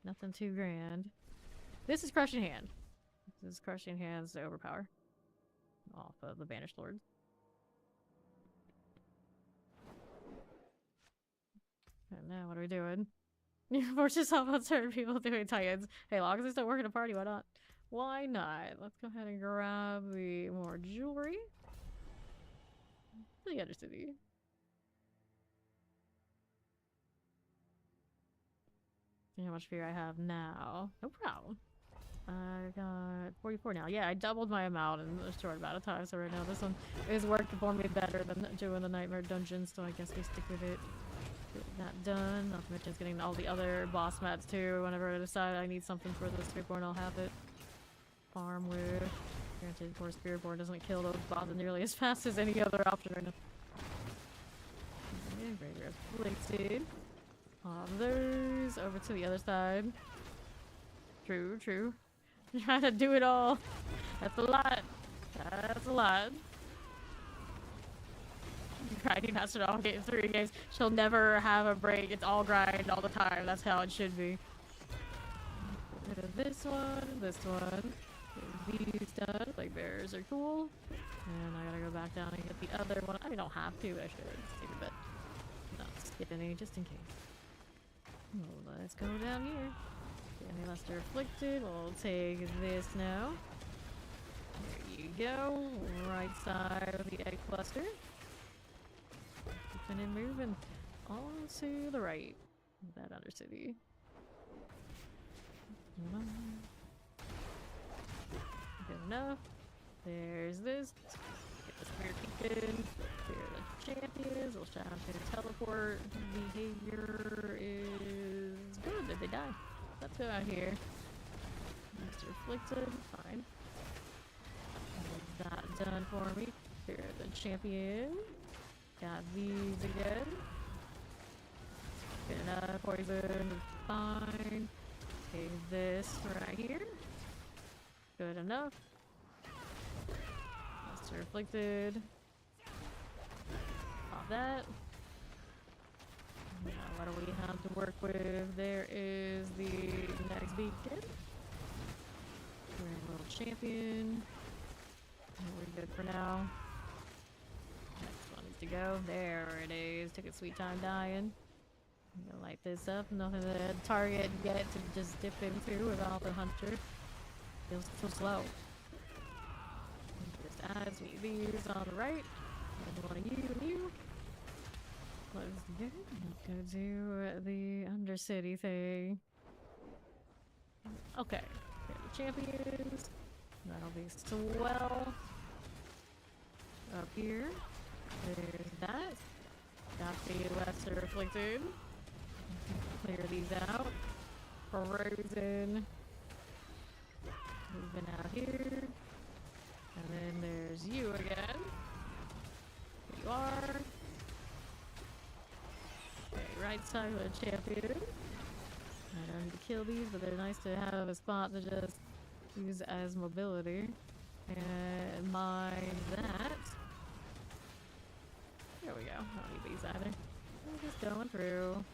Nothing too grand. This is Crushing Hand. This is Crushing Hand's to overpower. Off of the Banished Lords. And now what are we doing? You force yourself on certain people doing Titans. Hey, long as I still work in a party, why not? Why not? Let's go ahead and grab the more jewelry. The Undercity. See how much fear I have now. No problem. I got 44 now. Yeah, I doubled my amount in a short amount of time, so right now this one is working for me better than doing the Nightmare Dungeon, so I guess we stick with it. Get that done. Not to mention getting all the other boss mats too. Whenever I decide I need something for the Spiritborn, I'll have it. Farm with. Granted, of course, Spiritborn doesn't kill those bosses nearly as fast as any other option right now. Graveyard afflicted. Those over to the other side. True, true. Trying to do it all. That's a lot. That's a lot. Grinding has to all get 3 games. She'll never have a break. It's all grind all the time. That's how it should be. Get rid of this one, this one. Get these done. Like bears are cool. And I gotta go back down and get the other one. I don't have to, but I should. Just take a bit. Not skip any, just in case. Well, let's go down here. Any Lester afflicted. We'll take this now. There you go. Right side of the egg cluster. Keeping it moving on to the right. That Undercity. Good enough. There's this. Get the Spirit Beacon. Clear the champions. We'll shout out to teleport. Behavior is good. Did they die? Let's go out here. Master afflicted. Fine. That done for me. Clear the champion. Got these again. Good enough. Poison. Fine. Okay, this right here. Good enough. Master afflicted. Pop that. Now what do we have to work with? There is the next beacon. We're a little champion. We're good for now. Next one needs to go. There it is. Took a sweet time dying. I'm gonna light this up. Nothing to target yet to just dip into without the hunter. Feels too slow. Just adds me these on the right. One of you and you. Let's go do the Undercity thing. Okay. The champions. That'll be swell. Up here. There's that. Got the Lesser Afflicted. Clear these out. Frozen. Moving out here. And then there's you again. Here you are. Okay, right side of the champion. I don't need to kill these, but they're nice to have a spot to just use as mobility. And mine that. There we go. I don't need these either. I'm just going through.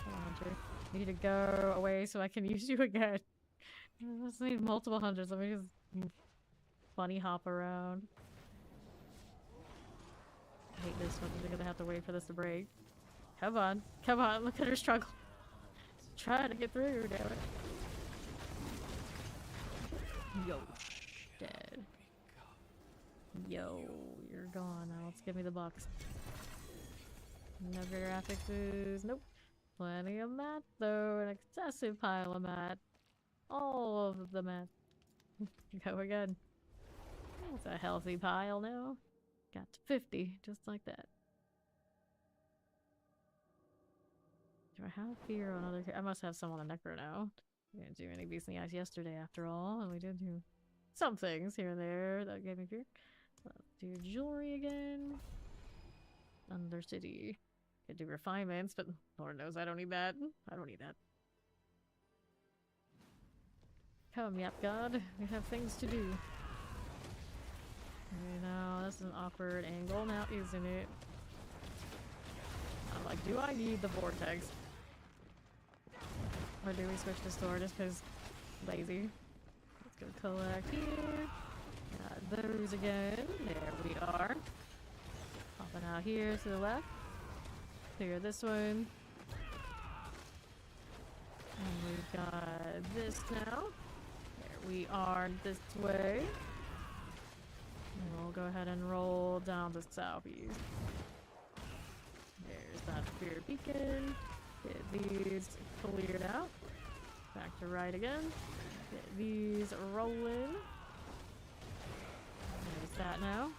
Come on, Hunter. I need to go away so I can use you again. I just need multiple hunters. Let me just bunny hop around. I hate this one. I'm gonna have to wait for this to break. Come on. Come on. Look at her struggle. Just trying to get through, damn it. Yo. Dead. Yo. You're gone now. Let's give me the box. No greater affixes. Nope. Plenty of mat, though. An excessive pile of mat. All of the mat. Go again. That's a healthy pile now. Got to 50, just like that. Do I have fear on other? I must have some on the necro now. We didn't do any beast in the eyes yesterday, after all, and we did do some things here and there that gave me fear. Let's do jewelry again. Undercity. Could do refinements, but Lord knows I don't need that. I don't need that. Come, Yap God. We have things to do. Okay, now this is an awkward angle now, isn't it? I'm like, do I need the vortex? Or do we switch to store just because lazy? Let's go collect here. Got those again. There we are. Popping out here to the left. Clear this one. And we've got this now. There we are this way. And we'll go ahead and roll down the southeast. There's that fear beacon. Get these cleared out. Back to right again. Get these rolling. There's that now.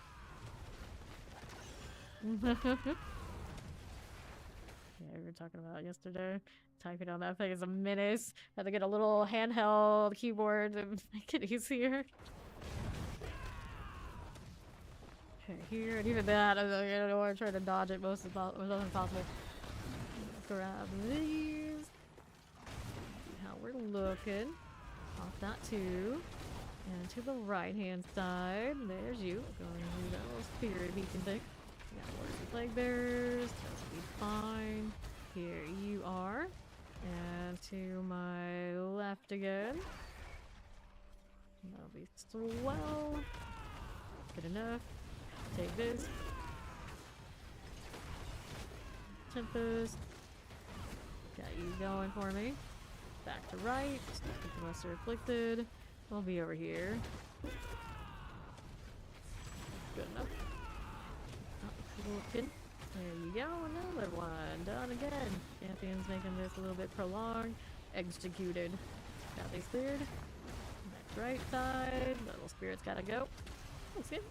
Yeah, we were talking about yesterday. Typing on that thing is a menace. Had to get a little handheld keyboard to make it easier. Okay, here, and even that, I don't want to try to dodge it most of possible. Grab these. See how we're looking. Off that too. And to the right hand side, there's you. Going through that little spirit beacon thing. Got orders of leg bearers. That'll be fine. Here you are. And to my left again. That'll be swell. Good enough. Take this. Tempest. Got you going for me. Back to right. Keep the Lesser Afflicted. We'll be over here. Good enough. Looking. There you go. Another one. Done again. Champion's making this a little bit prolonged. Executed. Got these cleared. Next right side. Little spirit's gotta go. Looks good.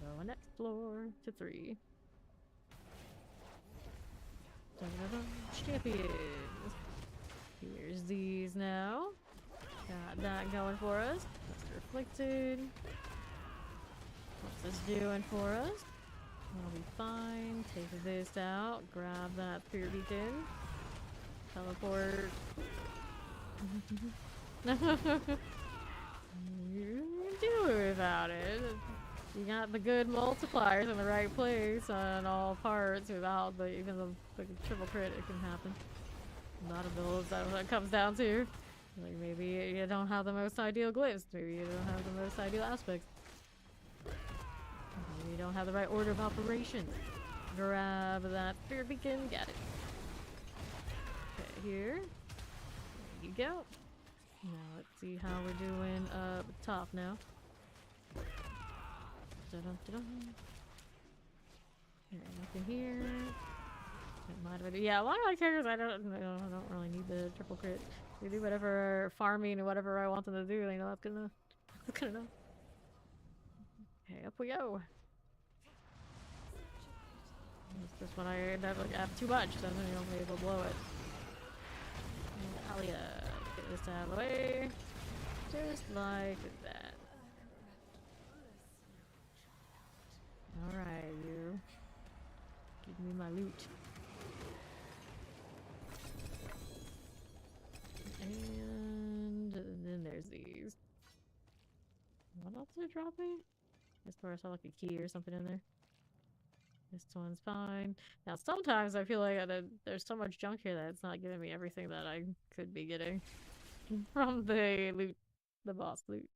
Go next floor to 3. Champions. Here's these now. Got that going for us. That's reflected. What's this doing for us? That'll be fine. Take this out. Grab that fear beacon. Teleport. You can do it without it. You got the good multipliers in the right place on all parts without even the triple crit. It can happen. A lot of builds, that's what it comes down to. Like maybe you don't have the most ideal glyphs. Maybe you don't have the most ideal aspects. Maybe you don't have the right order of operations. Grab that fear beacon. Got it. Okay, here. There you go. Now let's see how we're doing up top now. Nothing here. Yeah, a lot of my characters I don't really need the triple crit. They do whatever farming and whatever I want them to do. They know that's good enough. That's good enough. Okay, up we go. It's just when I end up like, have too much, then you won't be able to blow it. Hell yeah. Get this out of the way. Just like that. Alright, you. Give me my loot. And then there's these. What else did it drop me? I swear I saw like a key or something in there. This one's fine. Now sometimes I feel like there's so much junk here that it's not giving me everything that I could be getting from the loot, the boss loot.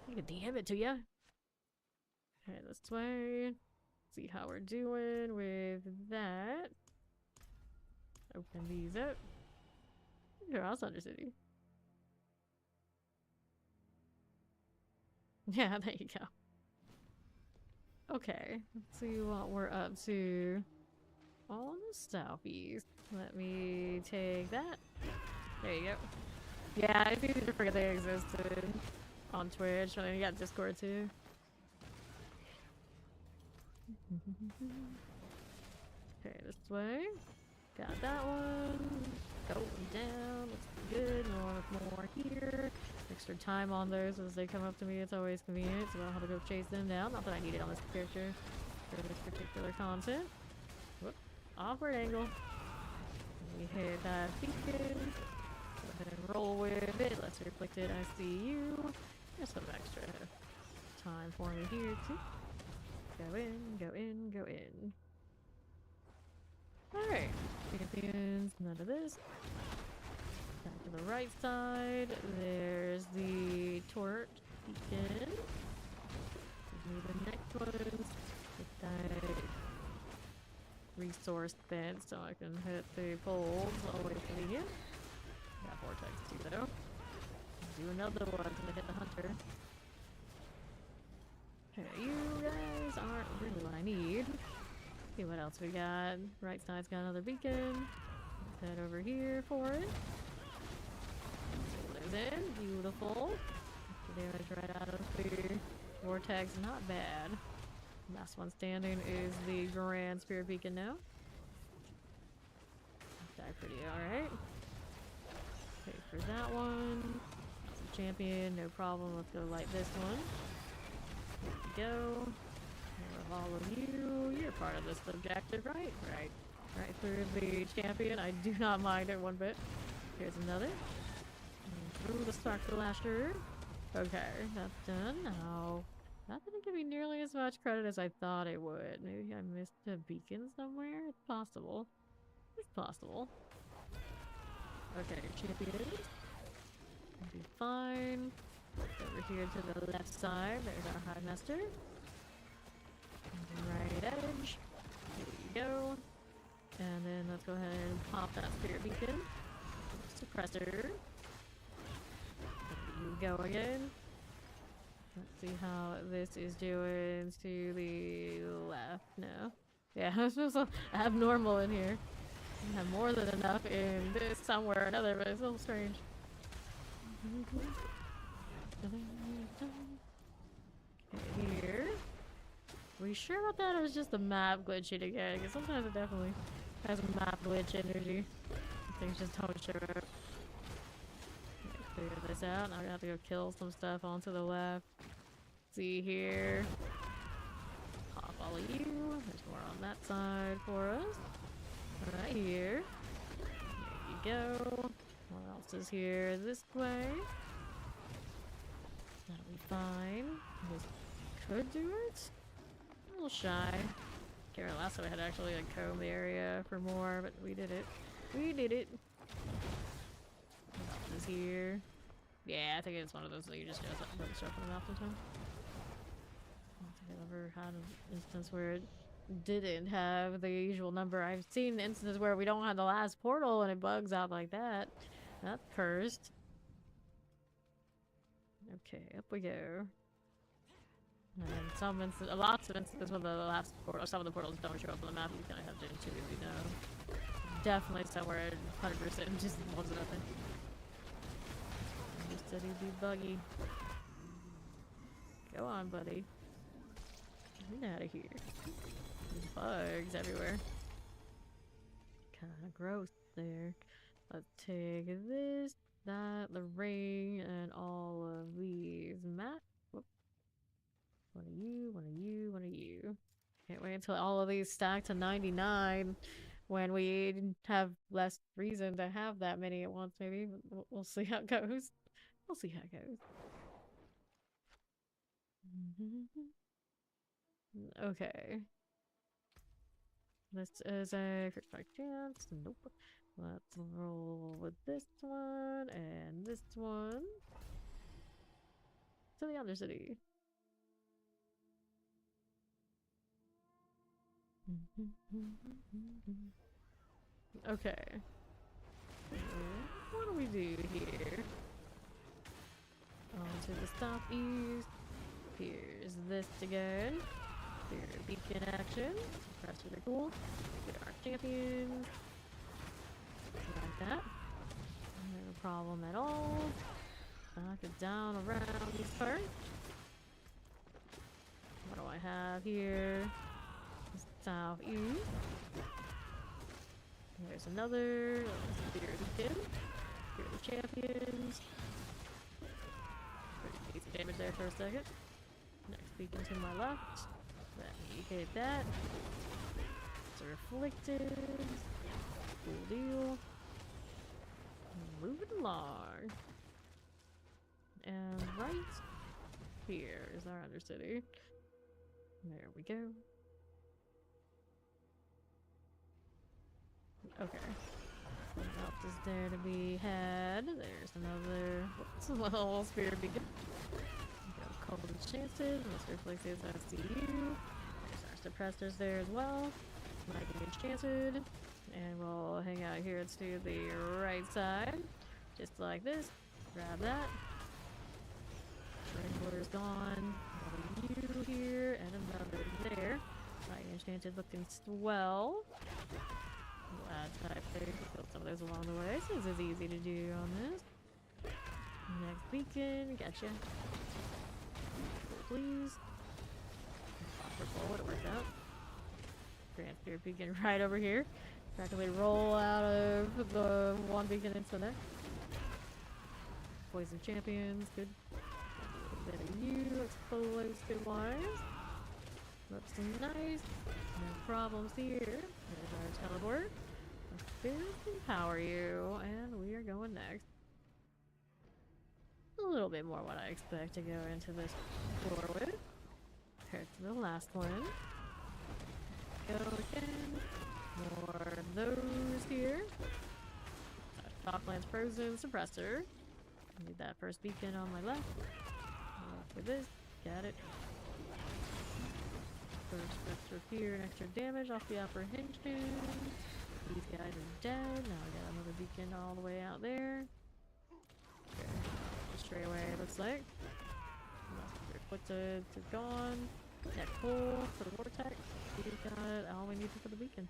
You can DM it to ya. Okay, this way. See how we're doing with that. Open these up. Your house Undercity. Yeah, there you go. Okay, let's see what we're up to on the southeast. Let me take that. There you go. Yeah, it's easy to forget they existed on Twitch, and then you got Discord too. Okay, this way. Got that one. Going down. Looks good. More here. Extra time on those as they come up to me. It's always convenient, so I'll have to go chase them down. Not that I need it on this character for this particular content. Whoop. Awkward angle. We hit that beacon. Go ahead and roll with it. Let's reflect it. I see you. There's some extra time for me here too. Go in, go in, go in. Alright. Champions, none of this. Back to the right side. There's the torch beacon. Give me the next ones. Get that resource fence so I can hit the poles all the way to the end. Got vortex too though. Do another one to hit the hunter. Okay, you guys aren't really what I need. See what else we got. Right side's got another beacon. Let's head over here for it. Pull those in. Beautiful. The damage right out of the vortex. Not bad. Last one standing is the Grand Spirit Beacon now. Die pretty alright. Okay, for that one. Champion, no problem. Let's go light this one. There we go. More of all of you. You're part of this objective, right? Right. Right through the champion. I do not mind it one bit. Here's another. And through the Spark Lasher. Okay, that's done. Now, that didn't give me nearly as much credit as I thought it would. Maybe I missed a beacon somewhere? It's possible. It's possible. Okay, champion. Be fine. Over here to the left side, there's our High Master. Right edge. There you go. And then let's go ahead and pop that Spirit Beacon. Suppressor. There you go again. Let's see how this is doing to the left. No. Yeah, it's just abnormal in here. I have more than enough in this somewhere or another, but it's a little strange. Okay, here. Are we sure about that, or is just the map glitching again? Because sometimes it definitely has map glitch energy. Things just don't show up. Clear this out. Now we're gonna have to go kill some stuff onto the left. See here. Pop all of you. There's more on that side for us. Right here. There you go. What else is here? This way. That'll be fine. This could do it. A little shy. Can't remember last time I had to actually like comb the area for more, but we did it. We did it. What else is here? Yeah, I think it's one of those that you just gotta put stuff in the mouth sometimes. I don't think I've ever had an instance where it didn't have the usual number. I've seen instances where we don't have the last portal and it bugs out like that. That's cursed. Okay, up we go. And some instances, lots of instances when the last portal, some of the portals don't show up on the map, you kind of have to intuitively know. Definitely somewhere 100% just wasn't nothing. Just said he'd be buggy. Go on, buddy. Get out of here. There's bugs everywhere. Kind of gross there. Let's take this, that, the ring, and all of these mats. Whoop. One of you, one of you, one of you. Can't wait until all of these stack to 99 when we have less reason to have that many at once, maybe. We'll see how it goes. We'll see how it goes. Okay. This is a 55 chance. Nope. Let's roll with this one and this one. To the Undercity. Okay. What do we do here? On to the southeast. Here's this again. Spirit beacon action. Press really cool. Get our champions. Like that. No problem at all. Knock it down around these parts. What do I have here? Southeast. There's another. Spirit beacon. Spirit of champions. Pretty decent damage there for a second. Next beacon to my left. Let me hit that. It's reflected. Cool deal. Moving along. And right here is our Undercity. There we go. Okay. What else is there to be had? There's another little spirit beacon. Cold Enchanted, Mr. Flixes, I see you. There's our suppressors there as well. Lightning Enchanted. And we'll hang out here to the right side. Just like this. Grab that. Trembler's gone. Another you here, and another there. Lightning Enchanted looking swell. We'll add type there. Kill some of those along the way, since it's easy to do on this. Next beacon, gotcha. Please. Purple, it worked out. Grand Spirit beacon right over here. Practically roll out of the one beacon into the next. Poison champions, good. A little bit of you, explosive wise. Looks nice. No problems here. There's our teleport. Spirit can power you, and we are going next. A little bit more what I expect to go into this floor with. Compared to the last one. Go again. More of those here. Topland's Frozen Suppressor. Need that first beacon on my left. Look at this. Got it. First extra fear and extra damage off the apprehension. These guys are dead. Now I got another beacon all the way out there. Okay. Straight away, it looks like. Reflected to gone. Neck pull for the vortex. We got all we need for the beacon.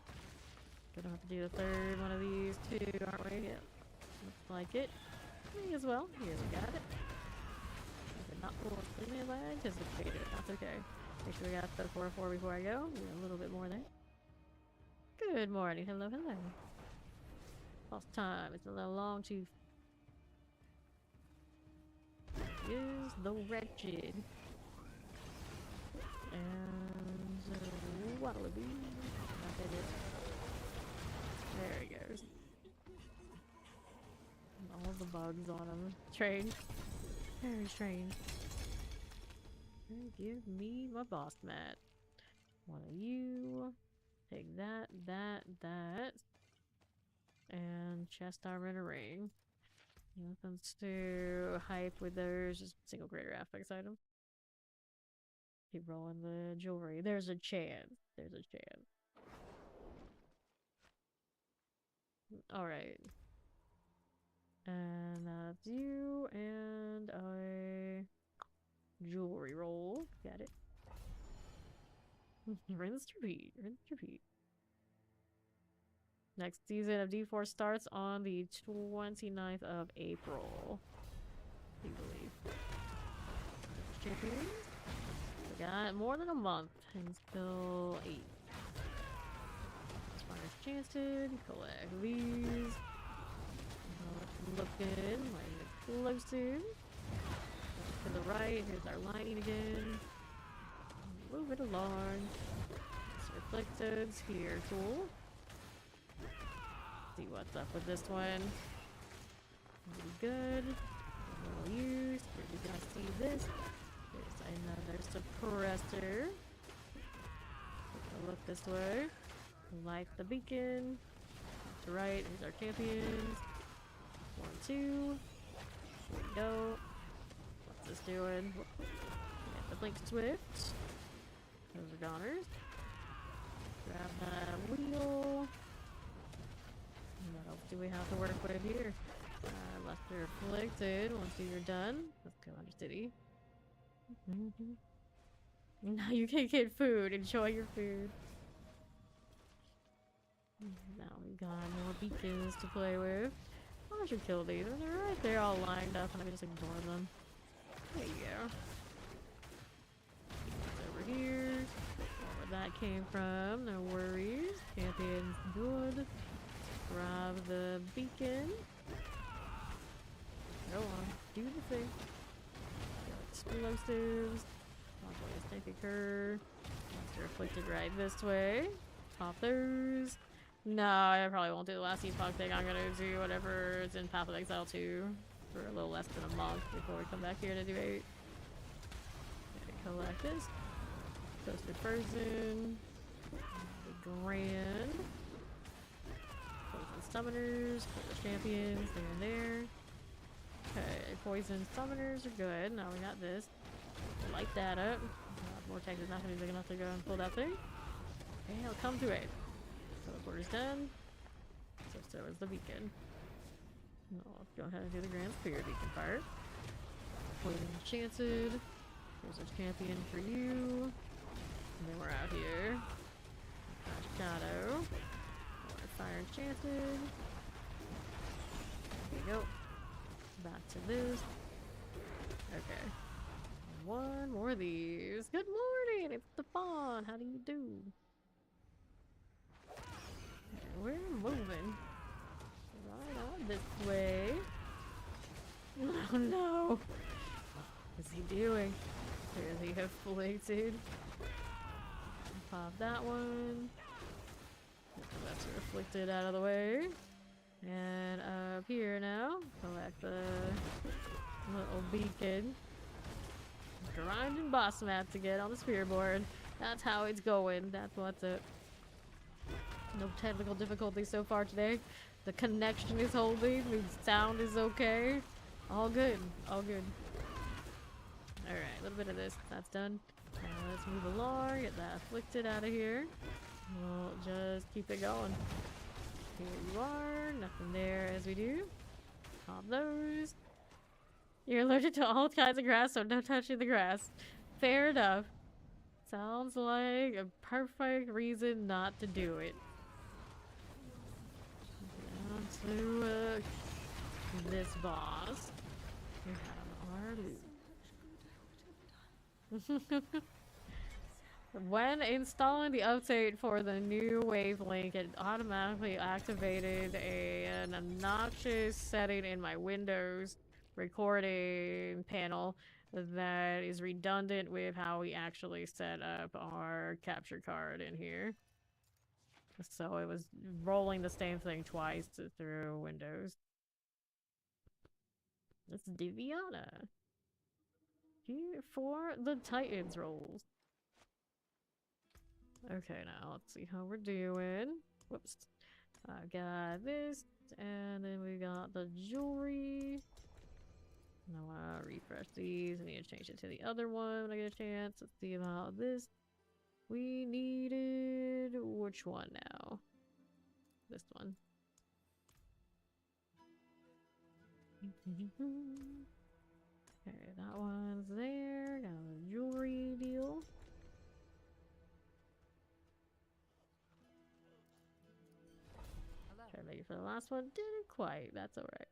Gonna have to do the third one of these too, aren't we? Yep. Looks like it. Me as well. Here we got it. Did not pull as clean as I anticipated. That's okay. Make sure we got the 4-4 before I go. We got a little bit more there. Good morning. Hello, hello. Lost time. It's a little long tooth. Is the wretched and wallaby. There he goes. All the bugs on him. Strange. Very strange. Give me my boss mat. One of you. Take that, that. And chest armor and a ring. Nothing to hype with those, just single greater aspects item. Keep rolling the jewelry. There's a chance. There's a chance. Alright. And that's you, and a jewelry roll. Got it. Rinse, repeat. Rinse, repeat. Next season of D4 starts on the 29th of April. I believe. Champions. We got more than a month until 8. Spartan's Chanced. Collect these. Look good. Like explosive. To the right, here's our lining again. Move it along. It's reflected. Here, cool. See what's up with this one. Pretty good. A little use. You guys see this? There's another suppressor. Look this way. Light the beacon. To right, here's our champions. 1, 2. Here we go. What's this doing? Get the blink swift. Those are goners. Grab that wheel. What else do we have to work with here? Left reflected. Once you're done, let's go under city. Now you can get food. Enjoy your food. Now we got more beacons to play with. I should kill these. They're right there all lined up and I can just ignore them. There you go. Over here. Where that came from. No worries. Champion's good. Grab the beacon. Go on. Do the thing. Explosives. Always take a curve. Monster afflicted right this way. Pop those. No, I probably won't do the last epoch thing. I'm gonna do whatever is in Path of Exile 2 for a little less than a month before we come back here to do 8. Gonna collect this. Toasted Frozen. The Grand. Poison Summoners. Poison Champions. There and there. Okay, Poison Summoners are good. Now we got this. Light that up. Vortex is not gonna be big enough to go and pull that thing. Okay, I'll come to 8. Teleporter's done. So is the beacon. I'll go ahead and do the Grand Spirit beacon part. Poison Enchanted. There's a champion for you. And then we're out here. Shadow. More Fire Enchanted. There we go. Back to this. Okay. One more of these. Good morning! It's Stefan! How do you do? We're moving right on this way. Oh no! What is he doing? There he afflicted. Pop that one. That's afflicted out of the way. And up here now, collect the little beacon. Grinding boss map to get on the Spiritborn. That's how it's going. That's what's up. No technical difficulties so far today. The connection is holding. The sound is okay. All good. All good. Alright, a little bit of this. That's done. Now let's move along. Get that afflicted out of here. We'll just keep it going. Here you are. Nothing there as we do. Pop those. You're allergic to all kinds of grass, so no touching the grass. Fair enough. Sounds like a perfect reason not to do it. Down to this boss. We have our loot. When installing the update for the new wavelength, it automatically activated an obnoxious setting in my Windows recording panel that is redundant with how we actually set up our capture card in here. So it was rolling the same thing twice through Windows. It's Diviana. Here for the Titans rolls. Okay, now let's see how we're doing. Whoops. I got this, and then we got the jewelry. Now I refresh these. I need to change it to the other one when I get a chance. Let's see about this. We needed which one now? This one. Okay, that one's there. Got a jewelry deal. Try to make it for the last one. Didn't quite. That's alright.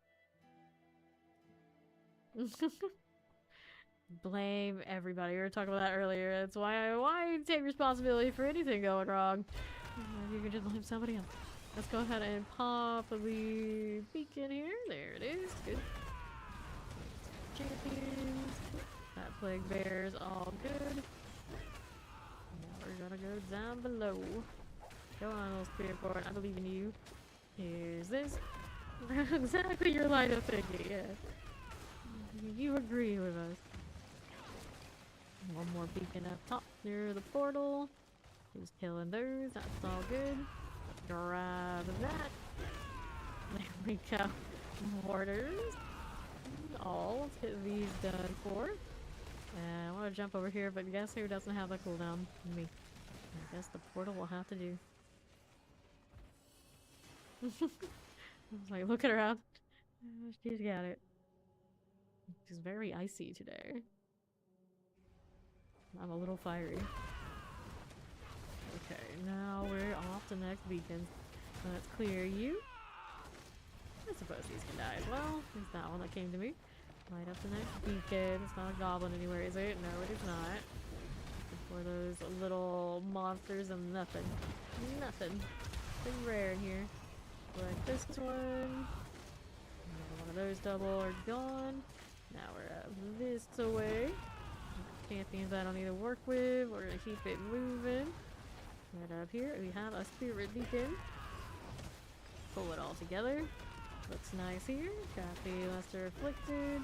Blame everybody. We were talking about that earlier. That's why I take responsibility for anything going wrong. You can just blame somebody else. Let's go ahead and pop the beacon here. There it is. Good. Champions. That plague bear is all good. Now we're gonna go down below. Go on, little Spiritborn. I believe in you. Here's this. Exactly your line of thinking, yeah. You agree with us. One more beacon up top near the portal. Who's killing those? That's all good. Grab that. There we go. Mortars. All these done for. And I want to jump over here, but guess who doesn't have a cooldown? Me. I guess the portal will have to do. I was like, looking around. She's got it. She's very icy today. I'm a little fiery. Okay, now we're off to the next beacon. Let's clear you. I suppose these can die as well. There's that one that came to me. Right up the next beacon. It's not a goblin anywhere, is it? No, it is not. For those little monsters of nothing. Nothing. Nothing rare in here. Like this one. One of those double are gone. Now we're up this way. Champions I don't need to work with. We're gonna keep it moving. Right up here we have a spirit beacon. Pull it all together. Looks nice here. Got the Lesser Afflicted.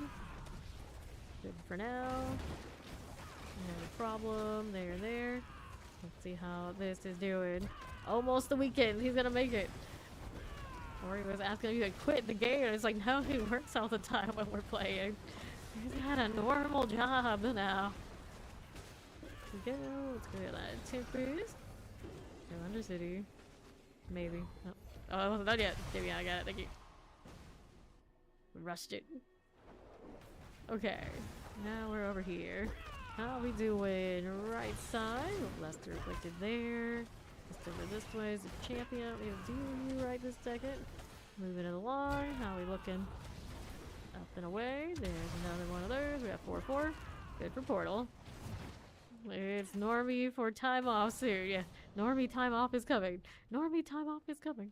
Good for now. No problem. There. Let's see how this is doing. Almost the weekend. He's gonna make it. Or he was asking if you could quit the game. And it's like, no, he works all the time when we're playing. He's got a normal job now. Let's go. Let's go get that Tempest. Go Undercity. Maybe. Oh, not yet. Maybe I got it. Thank you. We rushed it. Okay. Now we're over here. How are we doing? Right side. Lesser Afflicted there. Just over this way is a champion. We have to deal you right this second. Moving it along. How are we looking? Up and away. There's another one of those. We got 4-4. Good for Portal. It's Normie for time off soon. Yeah. Normie time off is coming. Normie time off is coming.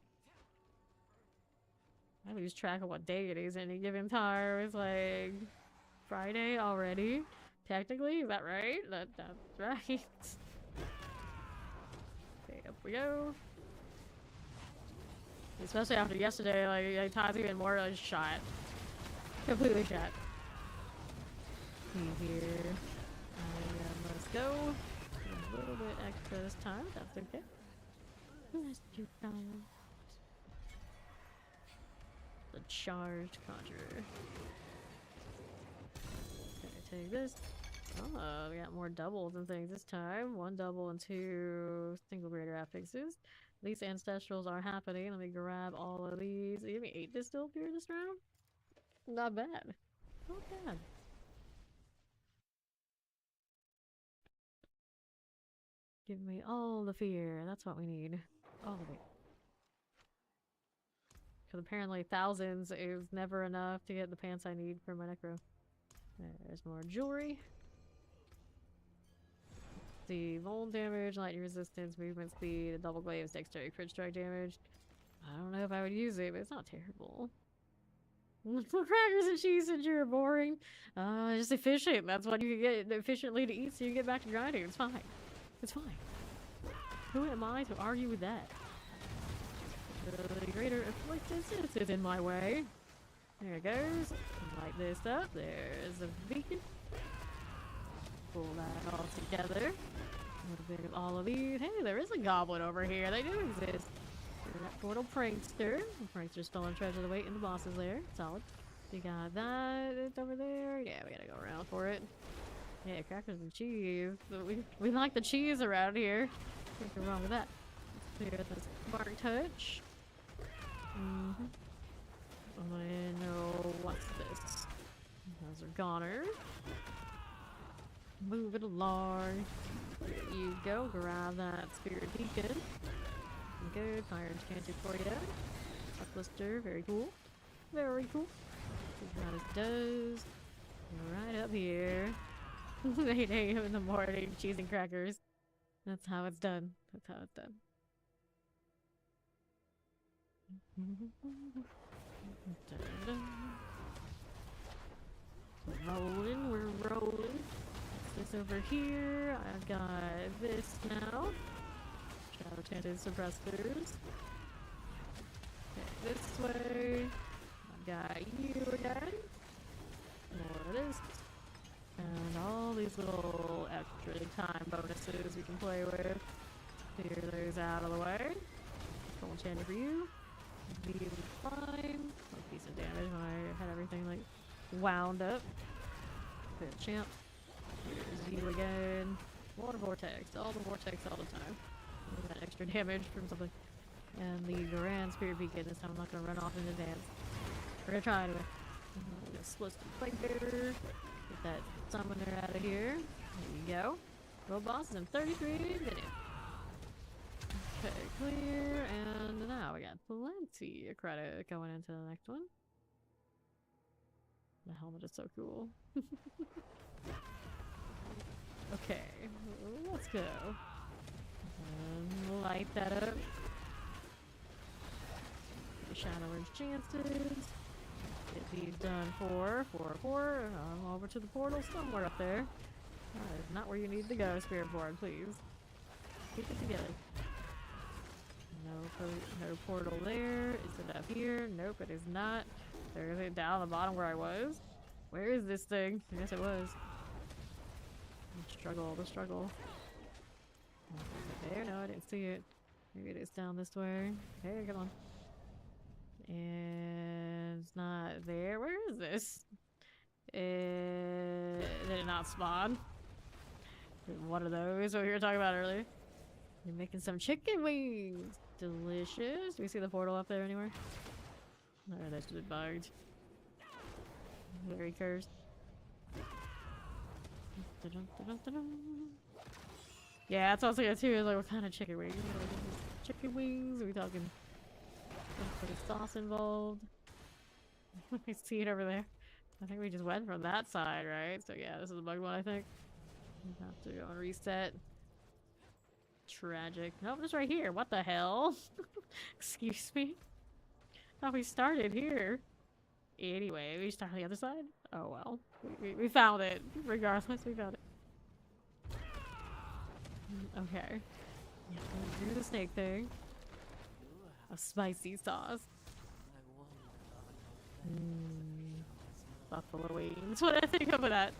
I lose track of what day it is any given time. It's like Friday already. Technically, is that right? That's right. Okay, up we go. Especially after yesterday, like time's even more like shot. Completely shot. See here. Let's go. A little bit extra this time. That's okay. Let's do time. The charged conjurer. Okay, take this. Oh, we got more doubles and things this time. 1 double and 2 single greater affixes. These ancestrals are happening. Let me grab all of these. You give me 8 distilled beer this round? Not bad. Not bad. Give me all the fear. That's what we need. All of it. Because apparently thousands is never enough to get the pants I need for my necro. There's more jewelry. The vuln damage, lightning resistance, movement speed, double glaives, dexterity, crit strike damage. I don't know if I would use it, but it's not terrible. Crackers and cheese since you're boring. Just efficient. That's what you can get efficiently to eat so you can get back to grinding. It's fine. It's fine. Who am I to argue with that? The greater afflicted is in my way. There it goes. Light this up. There's a beacon. Pull that all together. A little bit of all of these. Hey, there is a goblin over here. They do exist. That portal prankster. The prankster's stolen treasure. The weight and the boss is there. Solid. We got that. It's over there. Yeah, we gotta go around for it. Yeah, crackers and cheese. We like the cheese around here. Nothing wrong with that. Let's clear this Mark Touch. What's this? Those are goners. Move it along. There you go. Grab that spirit beacon. Good. Fire enchanted for you. Uplister. Very cool. Very cool. See how this does. Right up here. 8 a.m. in the morning. Cheese and crackers. That's how it's done. That's how it's done. We're rolling. This over here. I've got this now. Shadow Chanted Suppressors. Okay, this way. I've got you again. More of this. And all these little extra time bonuses we can play with. Clear those out of the way. Full enchanted for you. Be fine. Decent damage when I had everything like wound up. Good champ. Here's you again. Water vortex. All the vortex all the time. Got extra damage from something. And the Grand Spirit Beacon. This time I'm not gonna run off in advance. We're gonna try anyway. I'm gonna split some flame bearer. Get that summoner out of here. There you go. World boss is in 33 minutes. Okay, clear, and now we got plenty of credit going into the next one. The helmet is so cool. Okay, let's go. And light that up. Shadow's chances. Get these done for 4. Over to the portal somewhere up there. That is not where you need to go, Spiritborn, please. Keep it together. No portal there. Is it up here? Nope, it is not. There is it down the bottom where I was. Where is this thing? I guess it was. The struggle. Is it there? No, I didn't see it. Maybe it is down this way. Hey, come on. And it's not there. Where is this? Did it not spawn? One of those what we were talking about earlier. You're making some chicken wings. Delicious. Do we see the portal up there anywhere? No, that's just bugged. Very cursed. Yeah, that's also good too. Is like, what kind of chicken wings? Chicken wings? Are we talking? Put a sauce involved. I see it over there. I think we just went from that side, right? So yeah, this is a bug one, I think. We have to go and reset. Tragic. Nope, it's right here. What the hell? Excuse me? Thought we started here. Anyway, we start on the other side? Oh well. We found it. Regardless, we found it. Okay. Do the snake thing. A spicy sauce. Buffalo wings. What did I think of that?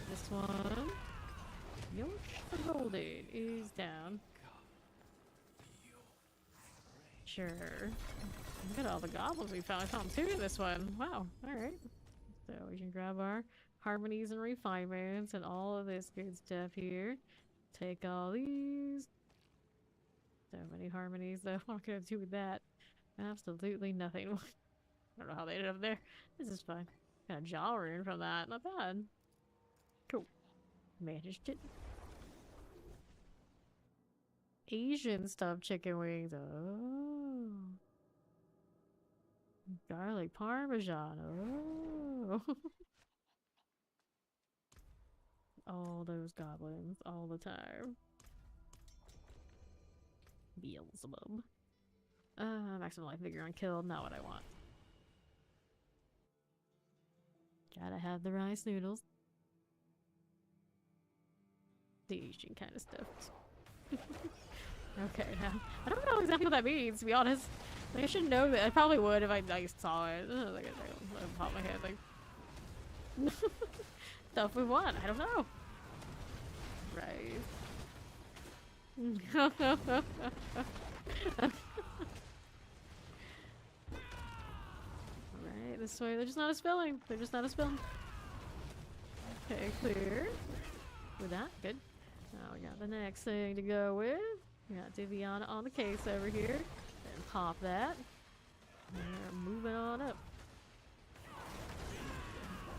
This one. Yorkshire Golden is down. Sure. Look at all the goblins we found. I found 2 in this one. Wow. Alright. So we can grab our harmonies and refinements and all of this good stuff here. Take all these. So many harmonies though. What can I do with that? Absolutely nothing. I don't know how they ended up there. This is fine. Got a jaw rune from that. Not bad. Cool. Managed it. Asian stuffed chicken wings. Oh. Garlic parmesan. Oh. All those goblins all the time. Beelzebub. Maximum life figure unkilled. Not what I want. Gotta have the rice noodles. The Asian kind of stuff. Okay, now I don't know exactly what that means, to be honest. Like, I should know that. I probably would if I saw it. Like, I pop my head like stuff we want. I don't know. Right. Alright, this way. They're just not a spelling. They're just not a spelling. Okay, clear. With that, good. Now we got the next thing to go with. We got Diviana on the case over here. Then pop that. And we're moving on up.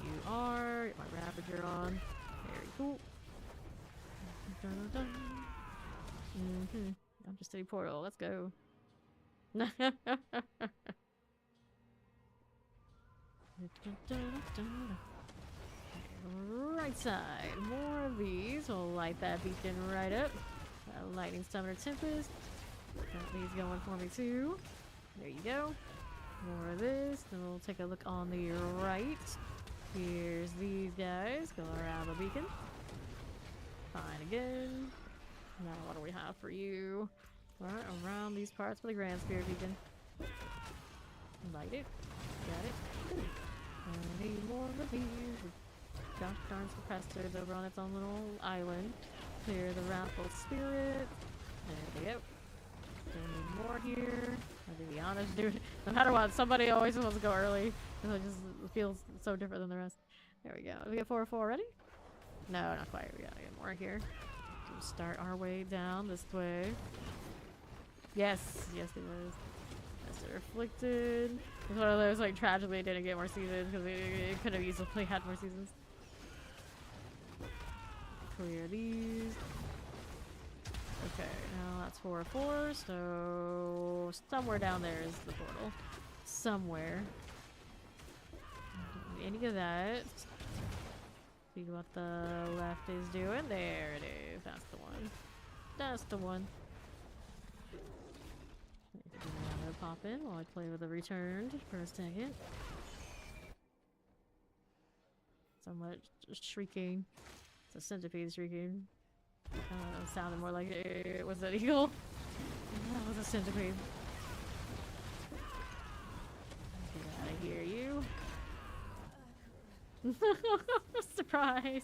You are. Get my Ravager on. Very cool. Dun, dun, dun. I'm just a portal. Let's go. Right side. More of these. We'll light that beacon right up. Lightning Summoner Tempest. Got these going for me too. There you go. More of this. Then we'll take a look on the right. Here's these guys. Go around the beacon. Fine again. Now what do we have for you? Right around these parts for the Grand Spirit beacon. Light it. Got it. Good. I need more of these. Gosh darn suppressors over on its own little island. Clear the Wrathful Spirit. There we go. Need more here. I'll be honest, dude. No matter what, somebody always wants to go early. It just feels so different than the rest. There we go. Did we get 4 already? No, not quite. We gotta get more here. We'll start our way down this way. Yes, yes it was. Master Afflicted. It's one of those like tragically didn't get more seasons because it could have easily had more seasons. clear these. Okay, now that's 4-4, so somewhere down there is the portal. Somewhere. Any of that. See what the left is doing. There it is. That's the one. That's the one. I'm gonna pop in while I play with the returned for a second. Somewhat shrieking. It's a centipede shrieking. Sounded more like it was an eagle. That was a centipede. Get out of here, you. Surprise!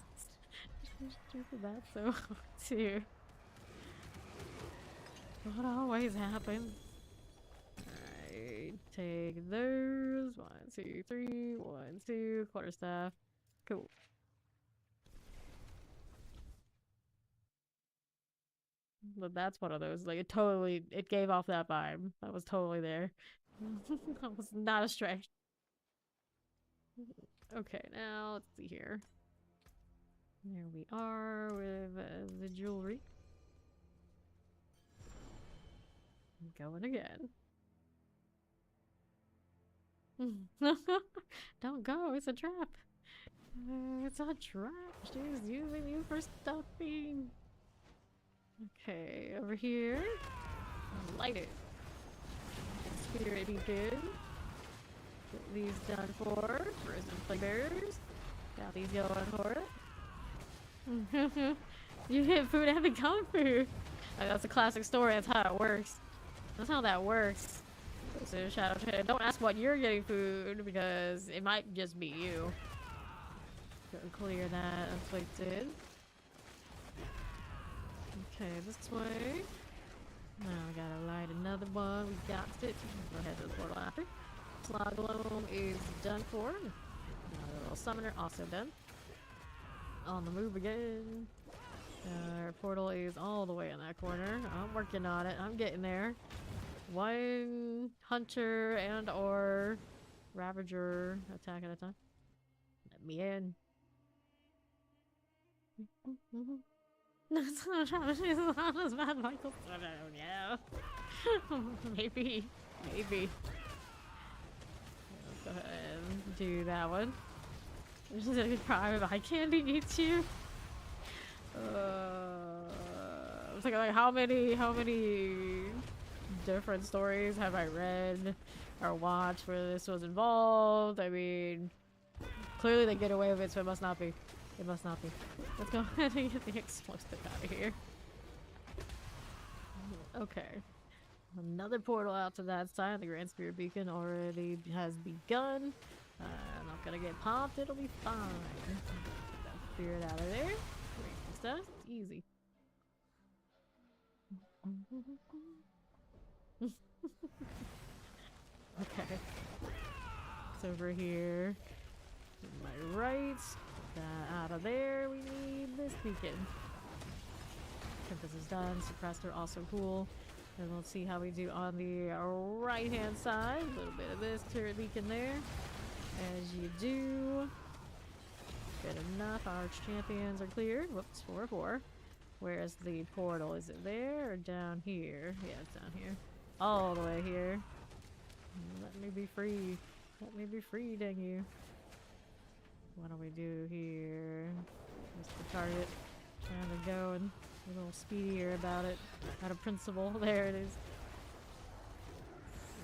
That's so hard too. What always happens? Alright, take those. 1, 2, 3. 1, 2. Quarterstaff. Cool. But that's one of those, like, it gave off that vibe. That was totally there. That was not a stretch. Okay, now let's see here. There we are with the jewelry. Going again. Don't go, it's a trap. It's a trap. She's using you for stuffing. Okay, over here. Light it. Spirit beacon. Get these done for. Frozen playbearers. Got these going for it. You hit food and become food. That's a classic story. That's how it works. That's how that works. So Shadow Chan, don't ask what you're getting food because it might just be you. Go clear that afflicted. Okay, this way. Now we gotta light another one. We got it. Go ahead to the portal after. Slogloam is done for. Now the little summoner also done. On the move again. Our portal is all the way in that corner. I'm working on it. I'm getting there. One hunter and or ravager attack at a time. Let me in. That's not as bad, Michael. I don't know. Maybe. Maybe. Let's go ahead and do that one. There's a good prime of eye candy eats you. It's like how many different stories have I read or watched where this was involved? I mean, clearly they get away with it, so it must not be. It must not be. Let's go ahead and get the explosive out of here. Okay. Another portal out to that side. The Grand Spirit Beacon already has begun. Not gonna get popped. It'll be fine. Get that spirit out of there. Great stuff. Easy. Okay. It's over here. To my right. Get that out of there. We need this beacon. This is done. Suppressor also cool. And let's see how we do on the right hand side. A little bit of this turret beacon there. As you do. Good enough. Arch champions are cleared. Whoops, 4-4. Where's the portal? Is it there or down here? Yeah, it's down here. All the way here. Let me be free. Let me be free, dang you. What do we do here? Just the target. Trying to go and a little speedier about it. Out of principle. There it is.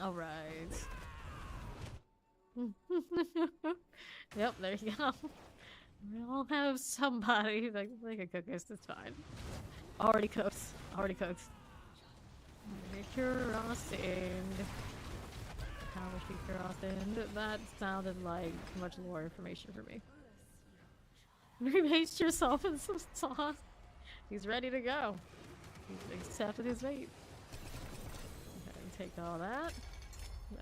Alright. Yep, there you go. We'll have somebody that they can cook us. It's fine. Already cooked. Already cooked. Crossing. How was she crossing? That sounded like much more information for me. Remade yourself in some sauce. He's ready to go. He's accepted his fate. Okay, take all that.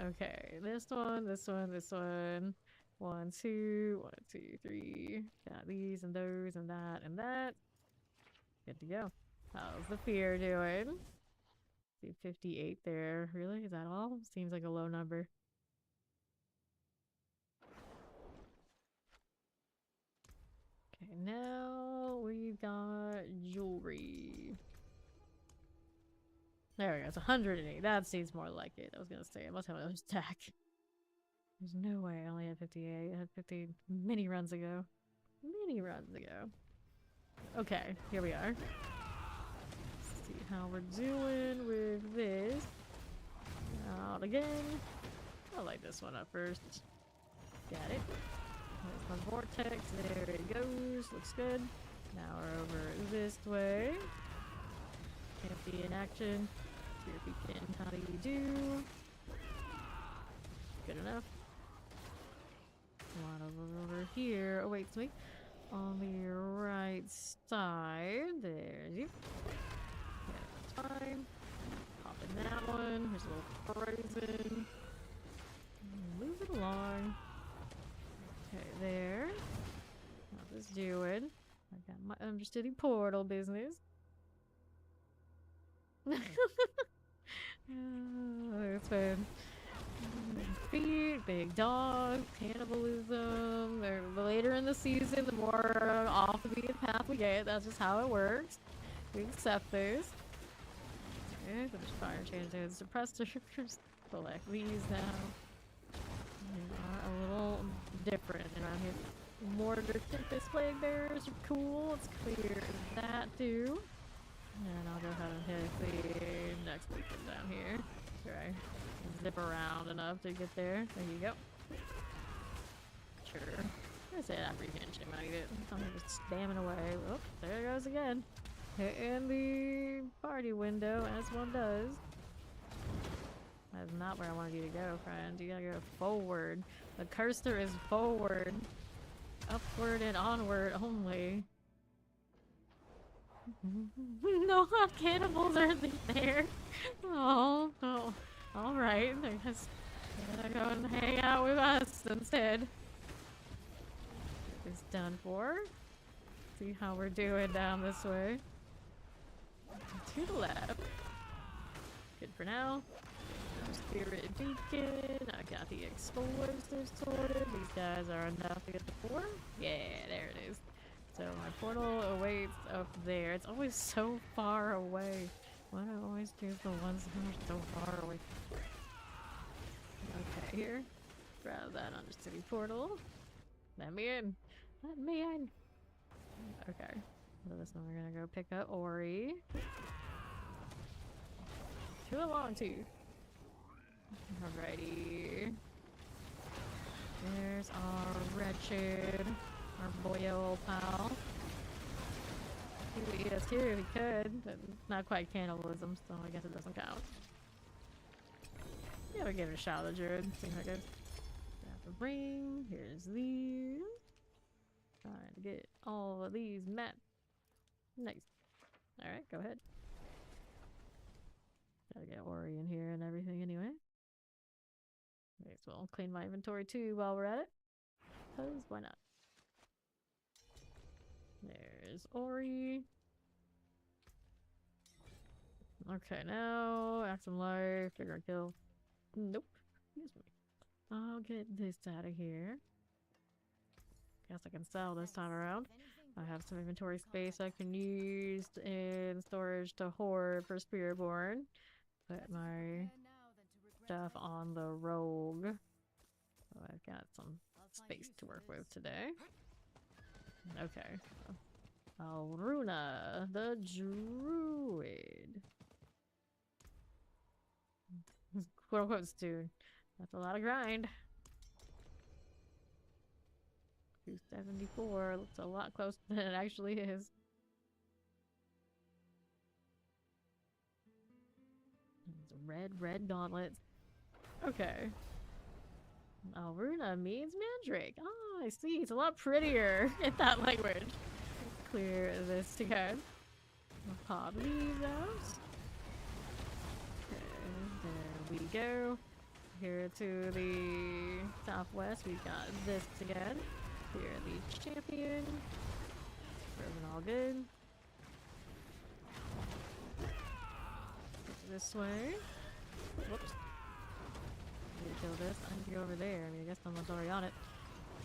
Okay, this one, this one, this one. 1, 2, 1, 2, 3. Got these and those and that and that. Good to go. How's the fear doing? See 58 there. Really? Is that all? Seems like a low number. now we've got jewelry. There we go, it's 108. That seems more like it. I was gonna say, I must have another stack. There's no way I only had 58. I had 50 many runs ago. Many runs ago. Okay, here we are. Let's see how we're doing with this. Out again. I'll light this one up first. Got it. There's my vortex. There it goes. Looks good. Now we're over this way. Can't be in action. Here we can. How do you do? Good enough. One over here awaits me on the right side. There's you. Yeah, that's fine. Pop in that one. There's a little frozen. Move it along. Okay, there. How's this doing? I got my understudy portal business. It's been feet, big dog, cannibalism. The later in the season, the more off the beaten path we get. That's just how it works. We accept this. Okay, so just fire change to suppressors. Select these now. They are a little different around here. Mortar Tempest Plague Bearers are cool. Let's clear that too. And I'll go ahead and hit the next beacon down here. Okay. Zip around enough to get there. There you go. Sure. I said apprehension might it. I'm just spamming away. Oh, there it goes again. Hitting the party window as one does. That's not where I wanted you to go, friend. You gotta go forward. The cursor is forward. Upward and onward only. No hot cannibals are there. Oh, no. Alright, they're just gonna go and hang out with us instead. Get this done for. See how we're doing down this way. To the left. Good for now. Spirit Beacon. I got the explosives sorted. These guys are enough to get the 4. Yeah, there it is. So my portal awaits up there. It's always so far away. Why do I always choose the ones that are so far away? Okay, here. Grab that undercity portal. Let me in. Let me in. Okay. So this one we're gonna go pick up Ori. To a long tooth. Alrighty. There's our wretched. Our boy old pal. He would eat us too if he could, but not quite cannibalism, so I guess it doesn't count. Yeah, we'll give it a shot at the druid. Seems like good. Grab the ring. Here's these. Trying to get all of these met. Nice. Alright, go ahead. Gotta get Ori in here and everything anyway. Okay, so I'll clean my inventory too while we're at it. Because why not? There's Ori. Okay, now act some life, figure and kill. Nope. Excuse me. I'll get this out of here. Guess I can sell this time around. I have some inventory space I can use in storage to hoard for Spiritborn. Put my stuff on the rogue. So I've got some space to work with today. Okay. Alruna, the druid. Quote unquote dude. That's a lot of grind. 274 looks a lot closer than it actually is. Red gauntlets. Okay. Alruna means mandrake. Oh, I see. It's a lot prettier in that language. Let's clear this again. We'll pop these out. Okay, there we go. Here to the southwest, we've got this again. Here, the champion. Proving all good. This way. Whoops. Need to kill this. I need to go over there. I mean, I guess someone's already on it.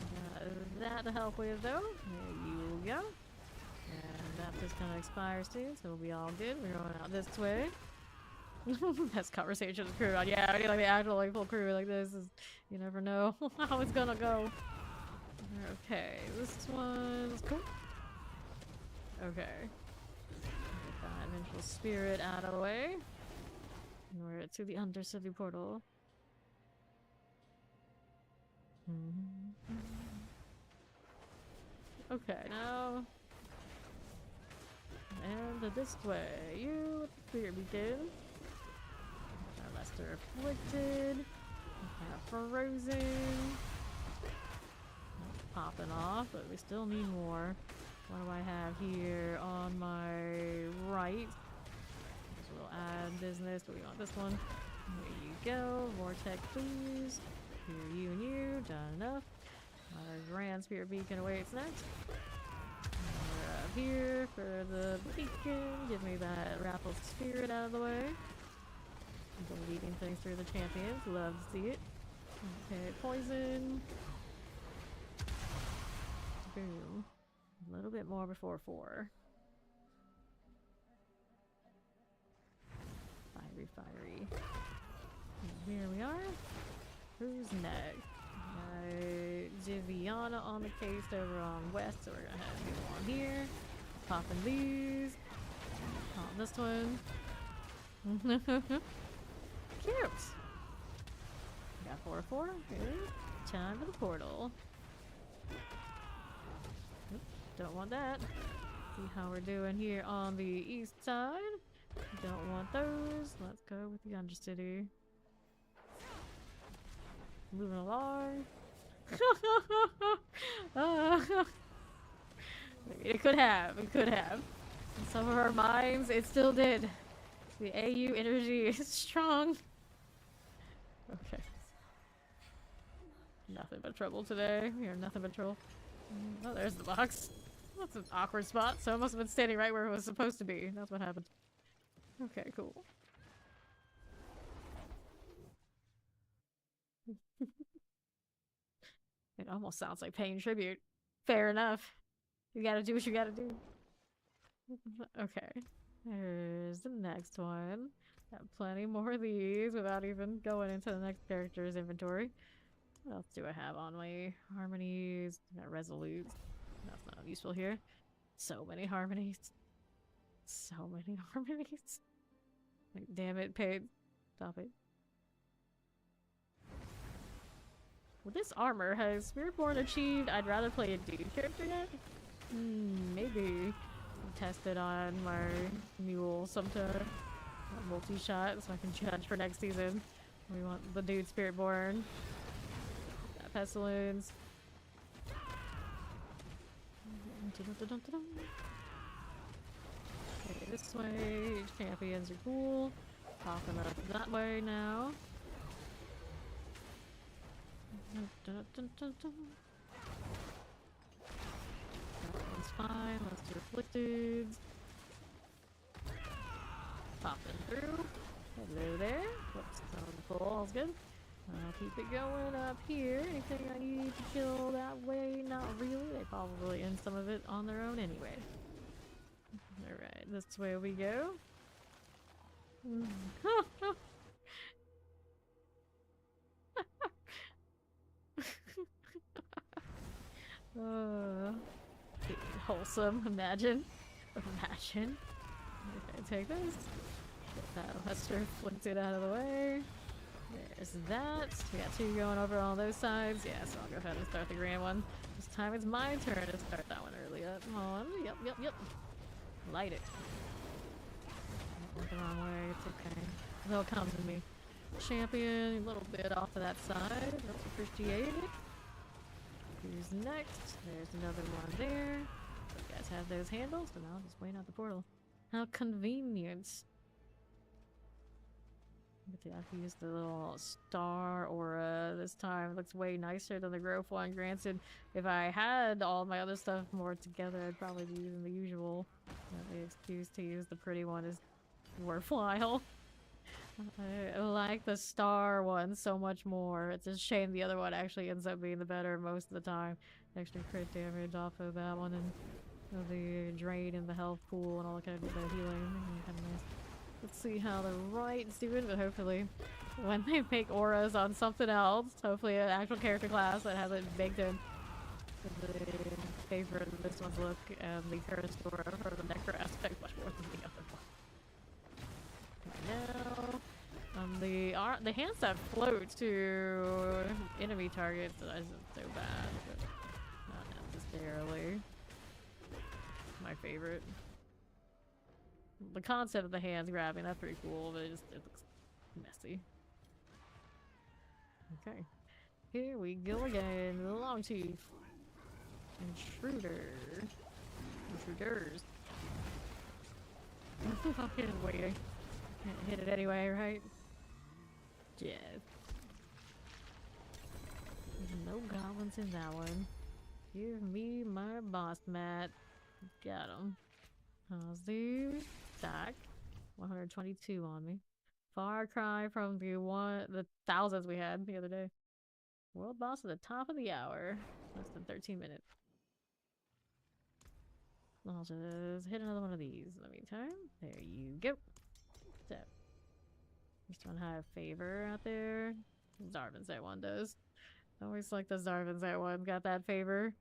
Got that to help with though. There you go. And that just kind of expires soon, so we'll be all good. We're going out this way. Best conversation with crew on. Yeah, I mean, like the actual like full crew like this is, you never know how it's gonna go. Okay, this one's cool. Okay. Get that vengeful spirit out of the way. And we're to the Undercity portal. Okay, now. And this way. You with the spirit beacon. Lesser afflicted. Kind of frozen. Popping off, but we still need more. What do I have here on my right? So we'll add business, but we want this one. There you go. Vortex, please. Here, you and you. Done enough. Our grand spirit beacon awaits next. We're up here for the beacon. Give me that raffle spirit out of the way. Deleting things through the champions. Love to see it. Okay, poison. Boom. A little bit more before 4. Fiery. And here we are. Who's next? Viviana on the case over on west, so we're gonna have you on here. Popping these. Pop this one. Cute. Got 4/4. Good. Time for the portal. Oops, don't want that. See how we're doing here on the east side. Don't want those. Let's go with the Undercity. Moving along. It could have. It could have. In some of our minds, it still did. The AU energy is strong. Okay. Nothing but trouble today. We are nothing but trouble. Oh, there's the box. That's an awkward spot, so it must have been standing right where it was supposed to be. That's what happened. Okay, cool. It almost sounds like paying tribute. Fair enough. You gotta do what you gotta do. Okay. There's the next one. Got plenty more of these without even going into the next character's inventory. What else do I have on my harmonies? Got resolutes. That's not useful here. So many harmonies. So many harmonies. Like, damn it, Paige. Stop it. With this armor, has Spiritborn achieved I'd rather play a dude character yet? Maybe. Test it on my mule sometime. Multi-shot so I can judge for next season. We want the dude Spiritborn. That pestilence. Okay, this way. Champions are cool. Popping up that way now. That one's fine. Let's do afflicted. Popping through. Hello there. Whoops, that was full. All's good. I'll keep it going up here. Anything I need to kill that way? Not really. They probably end some of it on their own anyway. Alright, this way we go. Wholesome, imagine. Imagine. Okay, take this. Get that Lester afflicted out of the way. There's that. We got 2 going over on those sides. Yeah, so I'll go ahead and start the grand one. This time it's my turn to start that one early. Come on. Yep. Light it. Went the wrong way. It's okay. They'll come to me. Champion, a little bit off of that side. That's appreciated. Who's next? There's another one there. You guys have those handles, so now I'll just wait out the portal. How convenient. I have to use the little star aura this time. It looks way nicer than the growth one. Granted, if I had all my other stuff more together, I'd probably be using the usual. The excuse to use the pretty one is worthwhile. I like the star one so much more. It's a shame the other one actually ends up being the better most of the time. Extra crit damage off of that one and the drain and the health pool and all that kind of the healing. Kind of nice. Let's see how the right's doing, but hopefully when they make auras on something else, hopefully an actual character class that has it baked in. The favorite of this one's look and the curse aura for the necro aspect much more than the other one. Now, the hands that float to enemy targets isn't so bad, but not necessarily my favorite. The concept of the hands grabbing, that's pretty cool, but it looks messy. Okay. Here we go again. The long tooth. Intruder. Intruders. I'm just waiting. Hit it anyway, right? Yeah. No goblins in that one. Give me my boss mat. Got him. How's the stack? 122 on me. Far cry from the thousands we had the other day. World boss at the top of the hour. Less than 13 minutes. I'll just hit another one of these in the meantime. There you go. So, this one have favor out there. Zarvan's one does. I always like the Zarvan's one. Got that favor.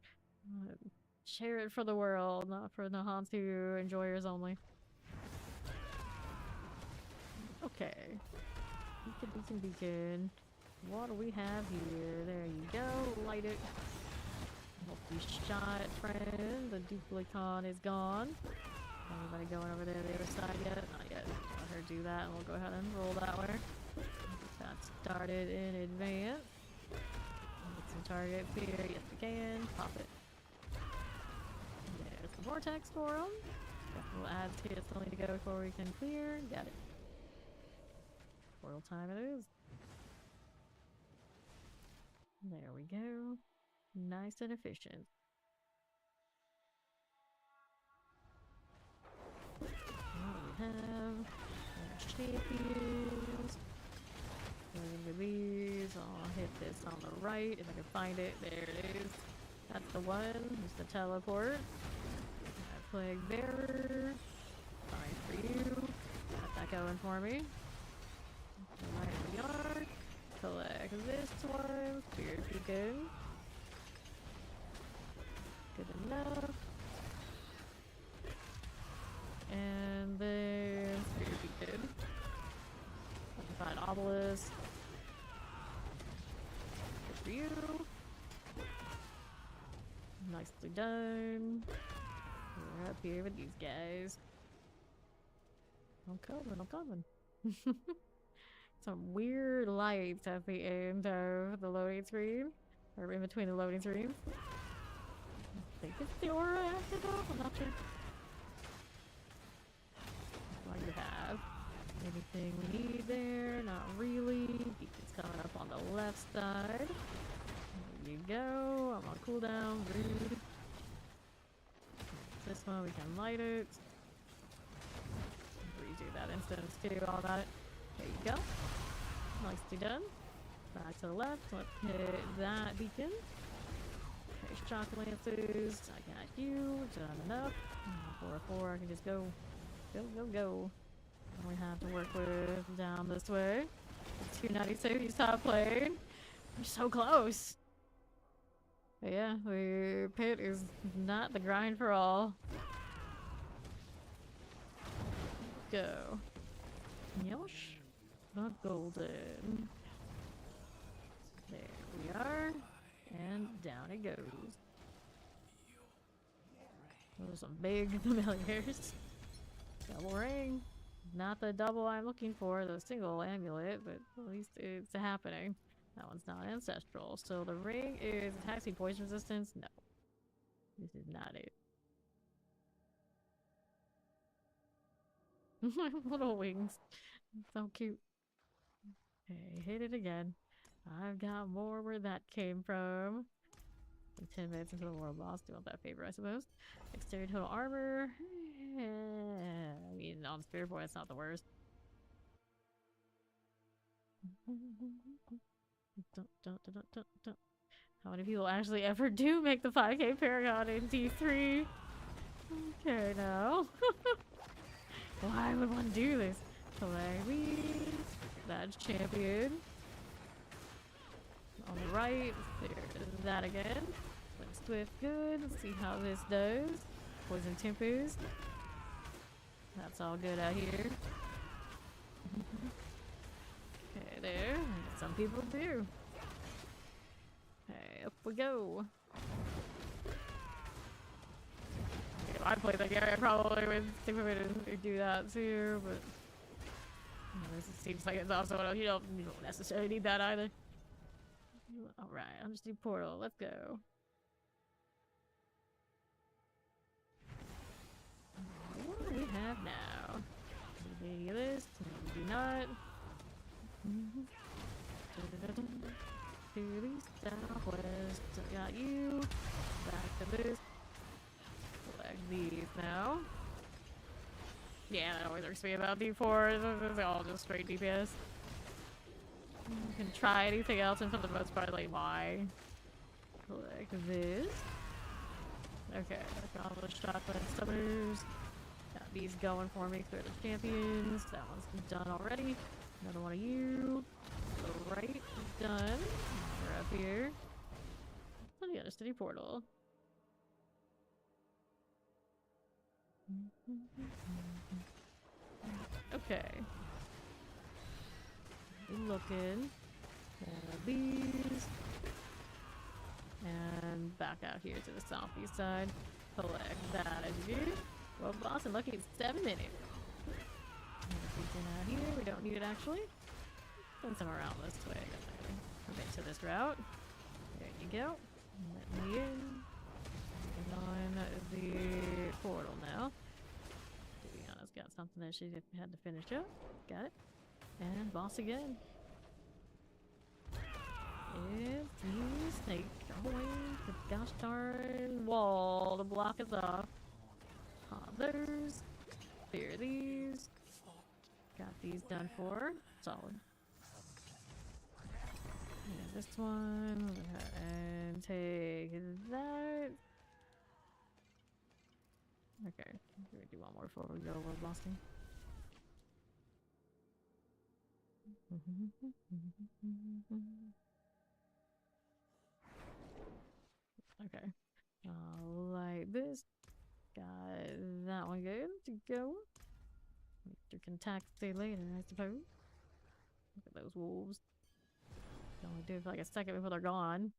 Share it for the world, not for the Hantu enjoyers only. Okay. Beacon. What do we have here? There you go. Light it. Hope you shot, friend. The duplicon is gone. Anybody going over there to the other side yet? Not yet. Let her do that and we'll go ahead and roll that way. Get that started in advance. Get some targets here. Yes, we can. Pop it. There's the vortex for them. We'll add to it. Still need to go before we can clear. Got it. Portal time it is. There we go. Nice and efficient. What do we have? Champions. With these, I'll hit this on the right if I can find it. There it is. That's the one. There's the teleport. Plague Bearer. Fine for you. Got that going for me. Right we are. Collect this one. Spirit Beacon. Good enough. And then Spirit Beacon. Find Obelisk. Good for you. Nicely done. We're up here with these guys. I'm coming. Some weird lights at the end of the loading screen. Or in between the loading screens. I think it's the aura active though? I'm not sure. What do you have? Anything we need there? Not really. Beacon's coming up on the left side. There you go. I'm on cooldown. Rude. This one we can light it. Redo that instance too. All about it. There you go. Nicely done. Back to the left. Let's hit that beacon. Okay, shock lances. I got you. Done enough. 4-4. I can just go. Go. We have to work with down this way. 296. You stop playing. We're so close. But yeah, the pit is not the grind for all. Go. Yosh. The golden. There we are. And down it goes. Those are some big familiars. Double ring. Not the double I'm looking for, the single amulet, but at least it's happening. That one's not ancestral. So the ring is attack speed poison resistance? No. This is not it. Little wings. So cute. Okay, hit it again. I've got more where that came from. 10 minutes into the world boss. Do want that favor, I suppose. Exterior total armor. I mean, on Spiritborn, it's not the worst. How many people actually ever do make the 5K Paragon in D3? Okay, now. Why would one do this? Hilarious. That's champion. On the right, there's that again. Flint Swift, good. Let's see how this does. Poison Tempest. That's all good out here. Okay, there. Some people do. Okay, up we go. If I played that game, I probably would stick with it and do that too, but this seems like it's also, you don't necessarily need that either. Alright, I'll just do Portal. Let's go. What do we have now? Video list? No, we do not. To the southwest. Got you. Back to this. Select these now. Yeah, that always works for me about D4. They're all just straight DPS. You can try anything else, and for the most part, like, why? Collect this. Okay, got all those shotgun summoners. Got these going for me, clear the champions. That one's done already. Another one of you. Right, done. We're up here. Oh yeah, just a new portal. Okay. Looking. These. And back out here to the southeast side. Collect that as you. Well, boss, and lucky it's 7 minutes. Anything out here? We don't need it actually. Send some around this way. Commit to this route. There you go. Let me in. On the portal now. To be honest, got something that she had to finish up. Got it. And boss again. It's you, snake. Going the gosh darn wall to block us off. Others. Clear these. Got these done for. Solid. Yeah, this one. And take that. Okay. We're gonna do one more before we go world bossing. Okay. Like this. Got that one good to go. You can attack later, I suppose. Look at those wolves. Can only do it for like a second before they're gone.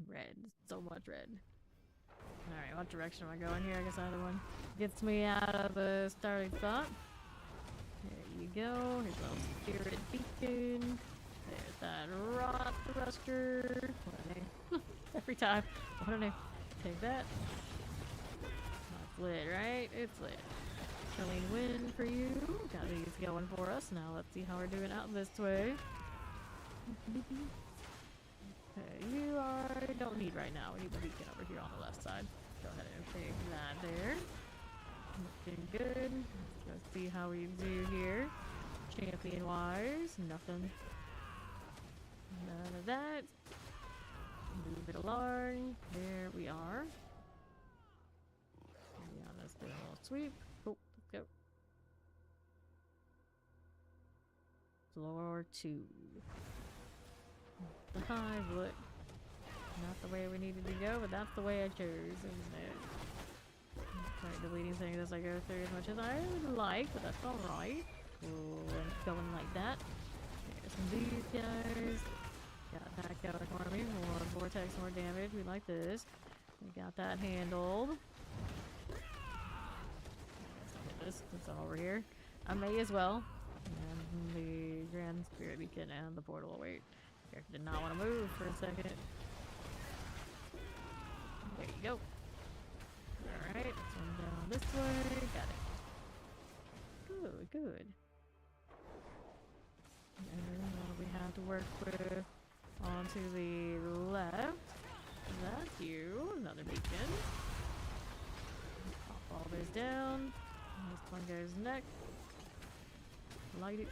Red. So much red. Alright, what direction am I going here? I guess either one gets me out of the starting spot. There you go. Here's a little spirit beacon. There's that rot thruster. What a name. Every time. What a name. Take that. It's lit, right? It's lit. Chillin win for you. Got these going for us. Now let's see how we're doing out this way. Okay, you don't need right now. We need the beacon over here on the left side. Go ahead and take that there. Looking good. Let's go see how we do here. Champion wise, nothing. None of that. Move it along. There we are. Yeah, let's do a little sweep. Oh, let's go. Floor 2. The hive look. Not the way we needed to go, but that's the way I chose, isn't it? Start deleting things as I go through as much as I would like, but that's alright. Cool, and going like that. There's some these guys. Got that going for me. More vortex, more damage. We like this. We got that handled. Let's get this since I'm over here. I may as well. And the Grand Spirit Beacon and the portal await. Character did not want to move for a second. There you go. Alright, let's run down this way. Got it. Good, good. And we have to work with onto the left. That's you. Another beacon. Pop all this down. This one guy's neck. Light it.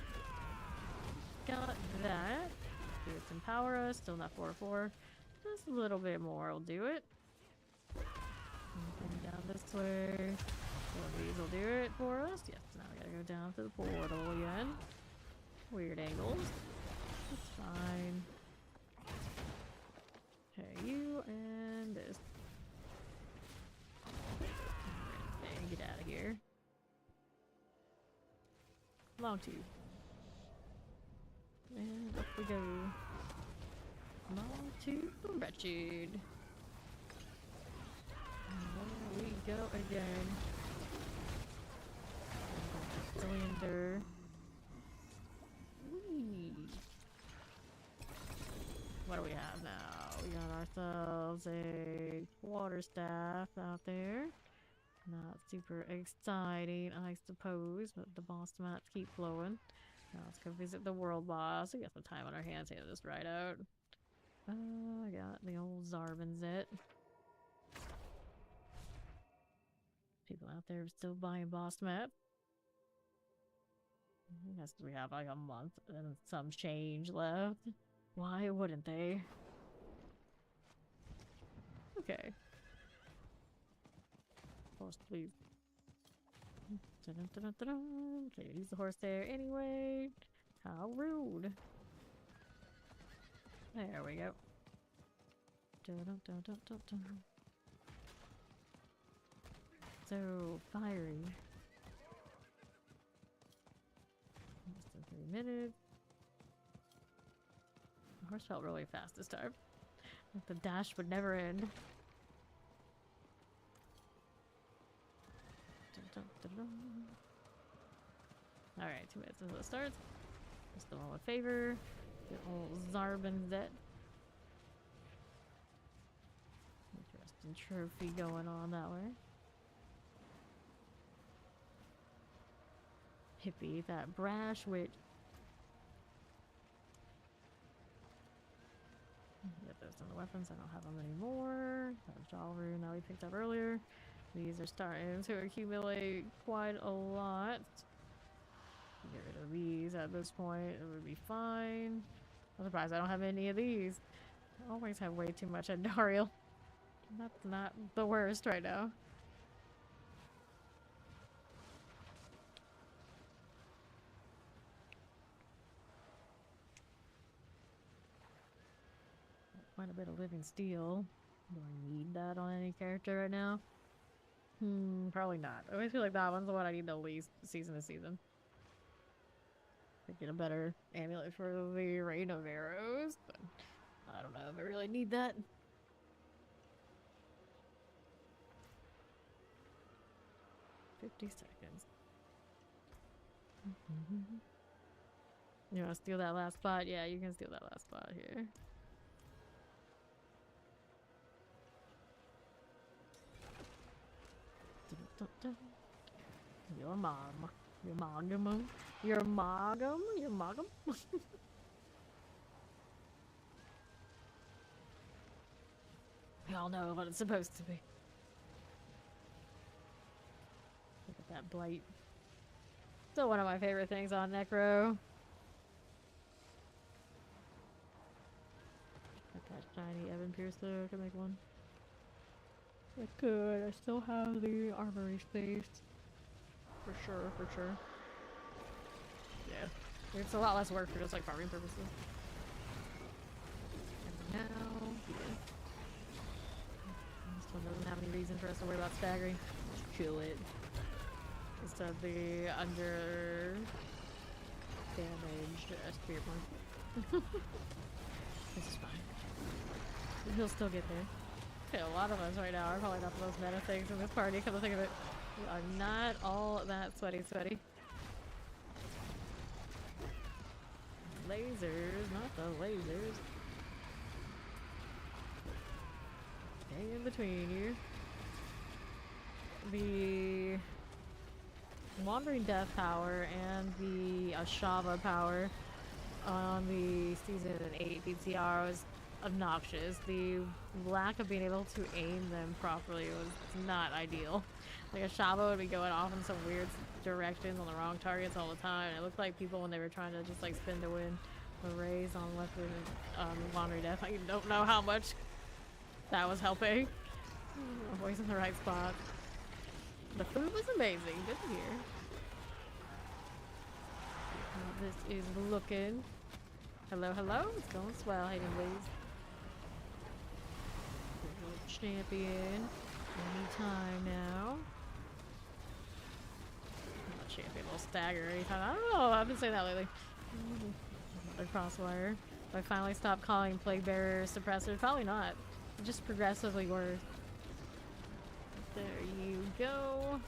Got that. Let's empower us. Still not 4-4. Just a little bit more will do it. Anything down this way. One of these will do it for us. Yes, now we gotta go down to the portal again. Weird angles. It's fine. Okay, you and this. Okay, get out of here. Long tube. And up we go. Long tube wretched. And there we go again. Cylinder. Whee. What do we have now? We got ourselves a water staff out there. Not super exciting, I suppose, but the boss maps keep flowing. Now let's go visit the world boss. We got some time on our hands here to just ride out. I got the old Zarbanzet. People out there still buying boss map. I guess we have like a month and some change left. Why wouldn't they? Okay. Horse, please. Okay, use the horse there anyway. How rude. There we go. So fiery. Less than 3 minutes. The horse felt really fast this time. Like the dash would never end. Alright, 2 minutes until it starts. Just the one with favor. The old Zarbanzet. Interesting trophy going on that way. Hippie, that brash witch. Get those on the weapons. I don't have them anymore. That jaw rune that we picked up earlier. These are starting to accumulate quite a lot. Get rid of these at this point. It would be fine. I'm surprised I don't have any of these. I always have way too much Andariel. That's not the worst right now. Quite a bit of living steel. Do I need that on any character right now? Probably not. I always feel like that one's the one I need the least season to season. I get a better amulet for the Rain of Arrows, but I don't know if I really need that. $50. You wanna steal that last spot? Yeah, you can steal that last spot here. Your mom. Your mogum. Your mogum. Your mogum. We all know what it's supposed to be. Look at that blight. Still one of my favorite things on Necro. Got that shiny Evan Pierce there. I could make one. I could. I still have the armory space. For sure, for sure. Yeah. It's a lot less work for just like farming purposes. And now, yeah. This one doesn't have any reason for us to worry about staggering. Just chill it. Instead of the under damaged Spiritborn. This is fine. He'll still get there. Okay, a lot of us right now are probably not the most meta things in this party, come to think of it. We are not all that sweaty. Lasers, not the lasers. Stay in between you. The Wandering Death power and the Ashava power on the Season 8 BTR was obnoxious. The lack of being able to aim them properly was not ideal. Like a Shabo would be going off in some weird directions on the wrong targets all the time. And it looked like people when they were trying to just like spin to win the rays on left with Laundry Death. I don't know how much that was helping. Always in the right spot. The food was amazing. Good to hear. This is looking. Hello, hello. It's going swell. Hayden Blaze. Champion. Anytime now. Not champion will stagger anytime. I don't know. I've been saying that lately. Another crosswire. If I finally stop calling plague bearers suppressors, probably not. Just progressively worse. There you go.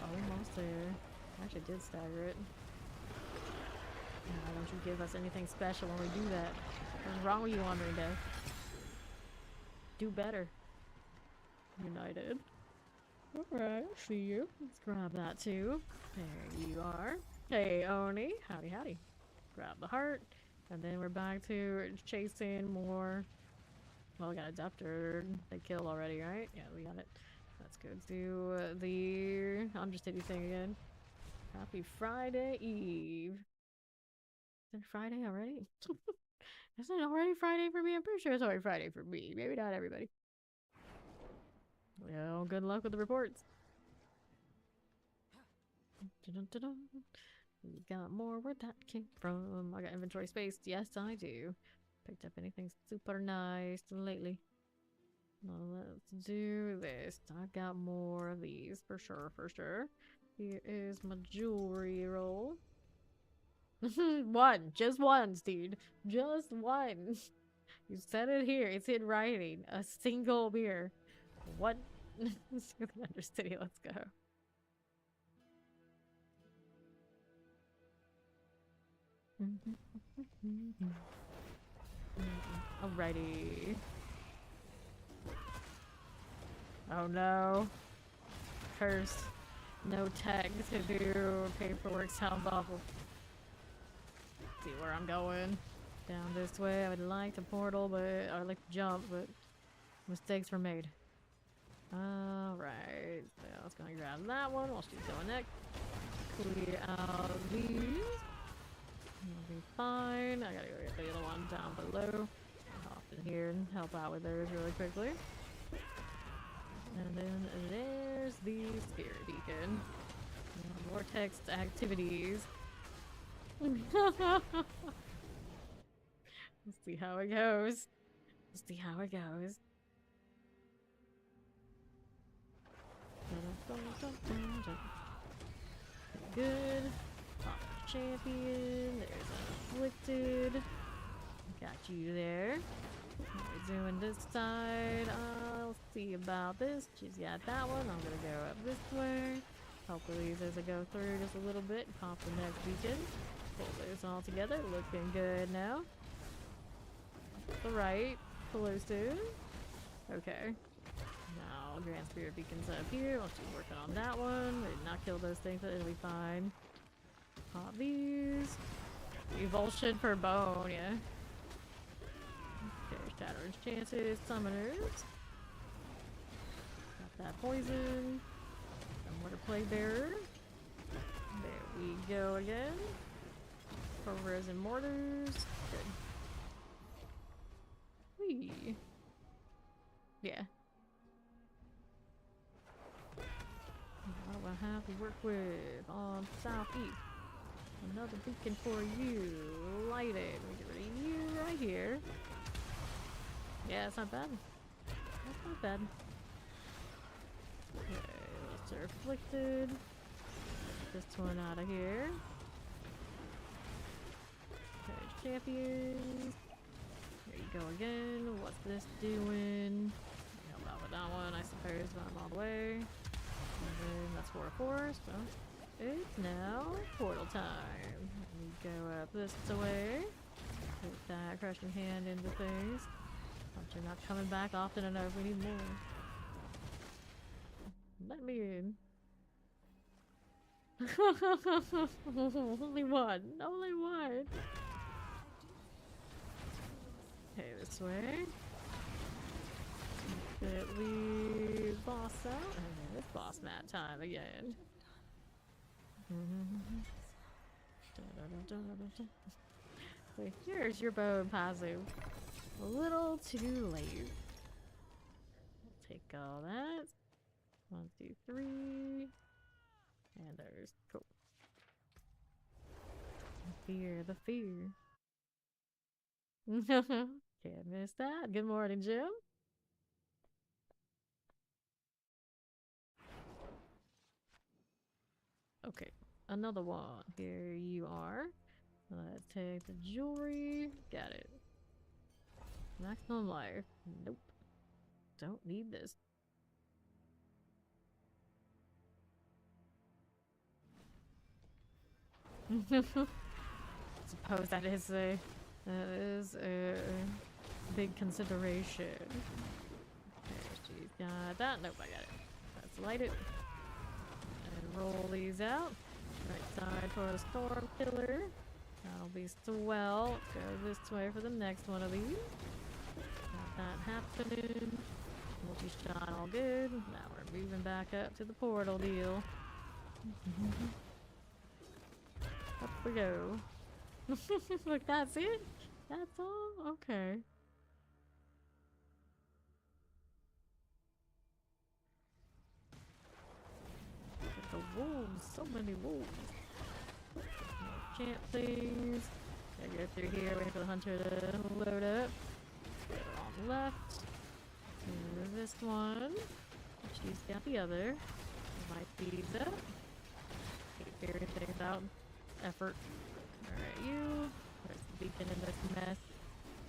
Almost there. I actually did stagger it. Why don't you give us anything special when we do that? What's wrong with you, Wandering Death? Do better. United. Alright, see you. Let's grab that too. There you are. Hey, Oni. Howdy, howdy. Grab the heart. And then we're back to chasing more. Well, we got a Deptor. They killed already, right? Yeah, we got it. Let's go do the Undercity thing again. Happy Friday Eve. Is it Friday already? Isn't it already Friday for me? I'm pretty sure it's already Friday for me. Maybe not everybody. Well, good luck with the reports. Dun-dun-dun-dun. We got more where that came from. I got inventory space. Yes, I do. Picked up anything super nice lately. Well, let's do this. I've got more of these for sure, for sure. Here is my jewelry roll. One. Just once, dude. Just one. You said it here. It's in writing. A single beer. What? Undercity, let's go. Alrighty. Oh no. Cursed. No tag to do. Paperwork sounds awful. Let's see where I'm going. Down this way. I would like to portal, but I would like to jump, but mistakes were made. Alright. So I was gonna grab that one while she's going next. Clear out these. It'll be fine. I gotta go get the other one down below. Hop in here and help out with those really quickly. And then there's the spirit beacon. Vortex activities. Let's see how it goes. Let's see how it goes. Good. Champion. There's Afflicted. Got you there. What are we doing this side? I'll see about this. She's got that one. I'm gonna go up this way. Hopefully as I go through just a little bit. Pop the next beacon. Pull those all together. Looking good now. The right. Close to. Okay. Now Grand Spirit Beacon's up here. Let's keep working on that one. We did not kill those things, but it'll be fine. Pop these. Evulsion for bone, yeah. Okay, Shatter's chances, summoners. Got that poison. And Water Plague Bearer. There we go again. Provers and mortars. Good. Whee. Yeah. What do I have to work with on southeast? Another beacon for you. Light it. We get rid of you right here. Yeah, it's not bad. That's not bad. Okay, let's are afflicted. Get this one out of here. Okay, champions. There you go again. What's this doing? Help out with that one, I suppose, but I'm all the way. And then that's 4-4, so it's now portal time. We go up this way. Put that crushing hand into things. But you're not coming back often enough. We need more. Let me in. Only one. Only one. Okay, this way. Good, leave boss out. And it's boss mat time again. So here's your bow and passive. A little too late. We'll take all that. 1, 2, 3. And there's cool. Fear, the fear. Can't miss that. Good morning, Jim. Okay, another one. Here you are. Let's take the jewelry. Got it. Maximum life. Nope. Don't need this. Suppose that is a big consideration. Okay, she's got that. Nope, I got it. Let's light it. And roll these out. Right side for the storm killer. That'll be swell. Go this way for the next one of these. Got that happening. Multi-shot all good. Now we're moving back up to the portal deal. Up we go. Look, that's it? That's all? Okay. The wolves, so many wolves. Champ things. Gotta go through here, wait for the hunter to load up. On the left. To this one. She's got the other. Might be that. Keep figuring things out. Effort. Alright, you. There's the beacon in this mess.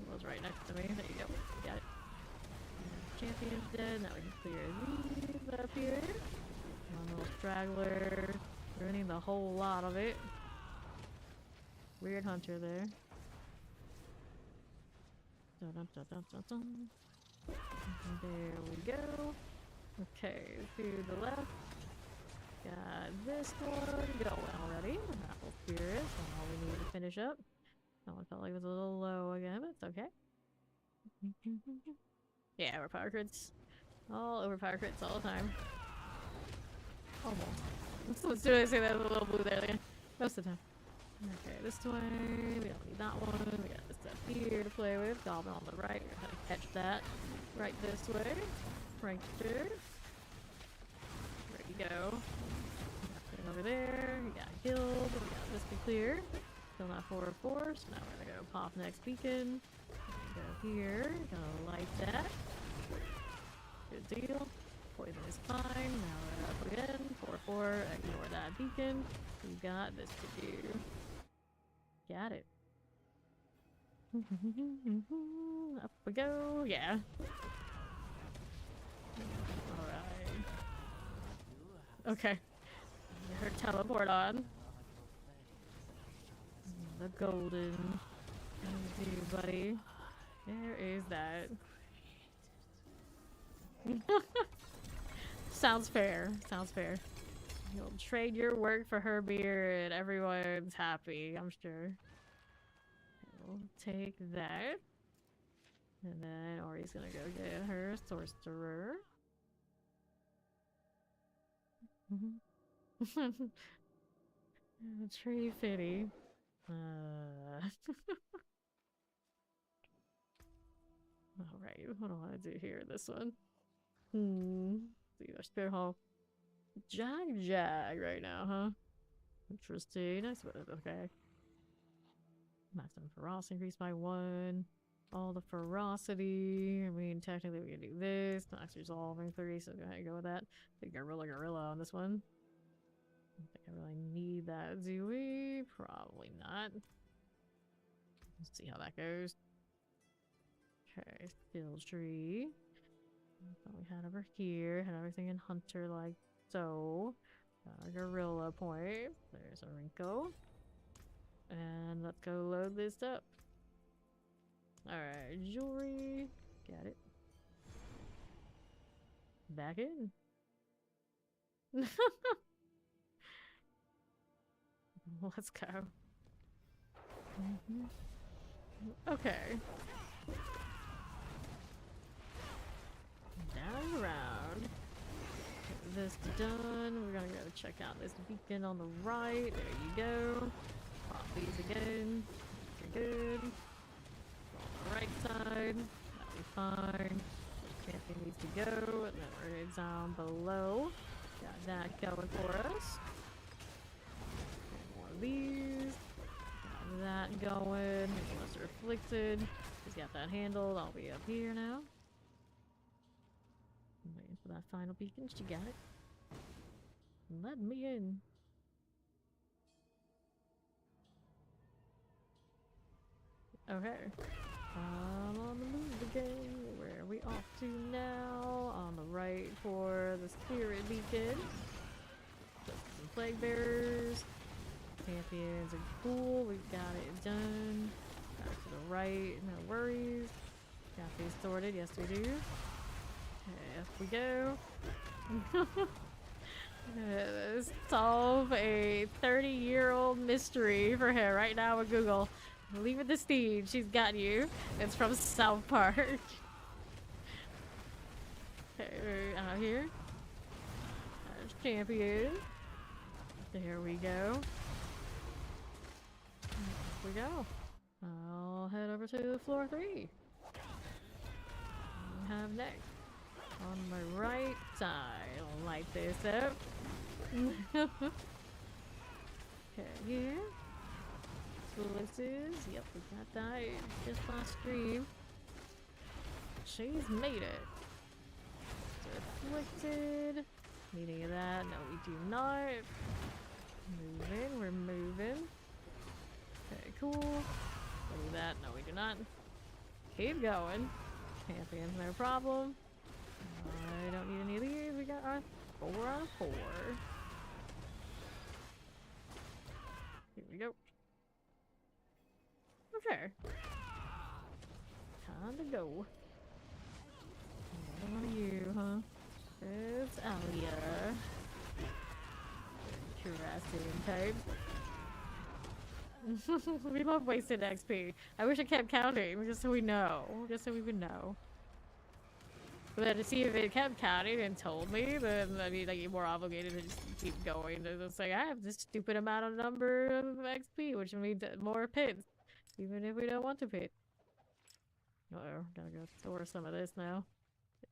It was right next to me. There you go. Got it. Champion's dead. Now we can clear these up here. One little straggler. Ruining the whole lot of it. Weird hunter there. Dun, dun, dun, dun, dun, dun. There we go. Okay, to the left. Got this one going already. Apple Spirit. That's all we need to finish up. That one felt like it was a little low again, but it's okay. Yeah, overpower crits. All overpower crits all the time. Almost. As soon as I say that, there's a little blue there again. Most of the time. Okay, this way. We don't need that one. We got this stuff here to play with. Goblin on the right. We're gonna catch that. Right this way. Right there. There you go. Over there. We got killed. We got this to clear. Still not 4/4. So now we're gonna go pop next beacon. Go here. Gonna light that. Good deal. Poison is fine. Now we're up again. 4/4. Ignore that beacon. We got this to do. Got it. Up we go. Yeah. Alright. Okay. Get her teleport on. The golden. Dude, buddy. There is that. Sounds fair. Sounds fair. You'll trade your work for her beer and everyone's happy, I'm sure. We'll take that. And then Ori's gonna go get her sorcerer. Tree fitty. Alright, what do I want to do here? This one. See, our spirit hall. Jag right now, huh? Interesting. I suppose. Okay. Maximum ferocity increased by 1. All the ferocity. I mean, technically we can do this. Max resolving 3, so go ahead and go with that. Big gorilla on this one. I don't think I really need that, do we? Probably not. Let's see how that goes. Okay, still tree. That's what we had over here. Had everything in hunter like so. Got our gorilla point. There's a Rinko. And let's go load this up. Alright, jewelry. Got it. Back in. Let's go. Okay. down around. Get this done. We're gonna go check out this beacon on the right. There you go. Pop these again. You're good. On the right side. That'll be fine. Champion needs to go. And then we're down below. Got that going for us. And one of these. Got that going. Unless they're afflicted. He's got that handled. I'll be up here now. I'm waiting for that final beacon. She got it. Let me in. Okay. I'm on the move again. Where are we off to now? On the right for the spirit beacon. Some plague bearers. Champions are cool. We've got it done. Back to the right. No worries. Got these sorted. Yes, we do. Okay, up we go. Solve a 30-year-old mystery for her right now with Google. Leave it to Steve. She's got you. It's from South Park. Okay, we're out here. There's champion. There we go. There we go. I'll head over to floor 3. We have next. On my right side. I'll light this up. Okay, here. This. Yep, we got that just last stream. She's made it. Afflicted. Need any of that? No, we do not. Moving, we're moving. Okay, cool. Do that? No, we do not. Keep going. Champions, no problem. I don't need any of these. We got our 4 out of 4. Here we go. Okay. Time to go. Another one of you, huh? It's Alia. Interesting type. We love wasted XP. I wish I kept counting, just so we know. Just so we would know. But then to see if it kept counting and told me, then I'd be like more obligated to just keep going. To just say, I have this stupid amount of number of XP, which means more pins. Even if we don't want to pit. Uh-oh, gotta go store some of this now.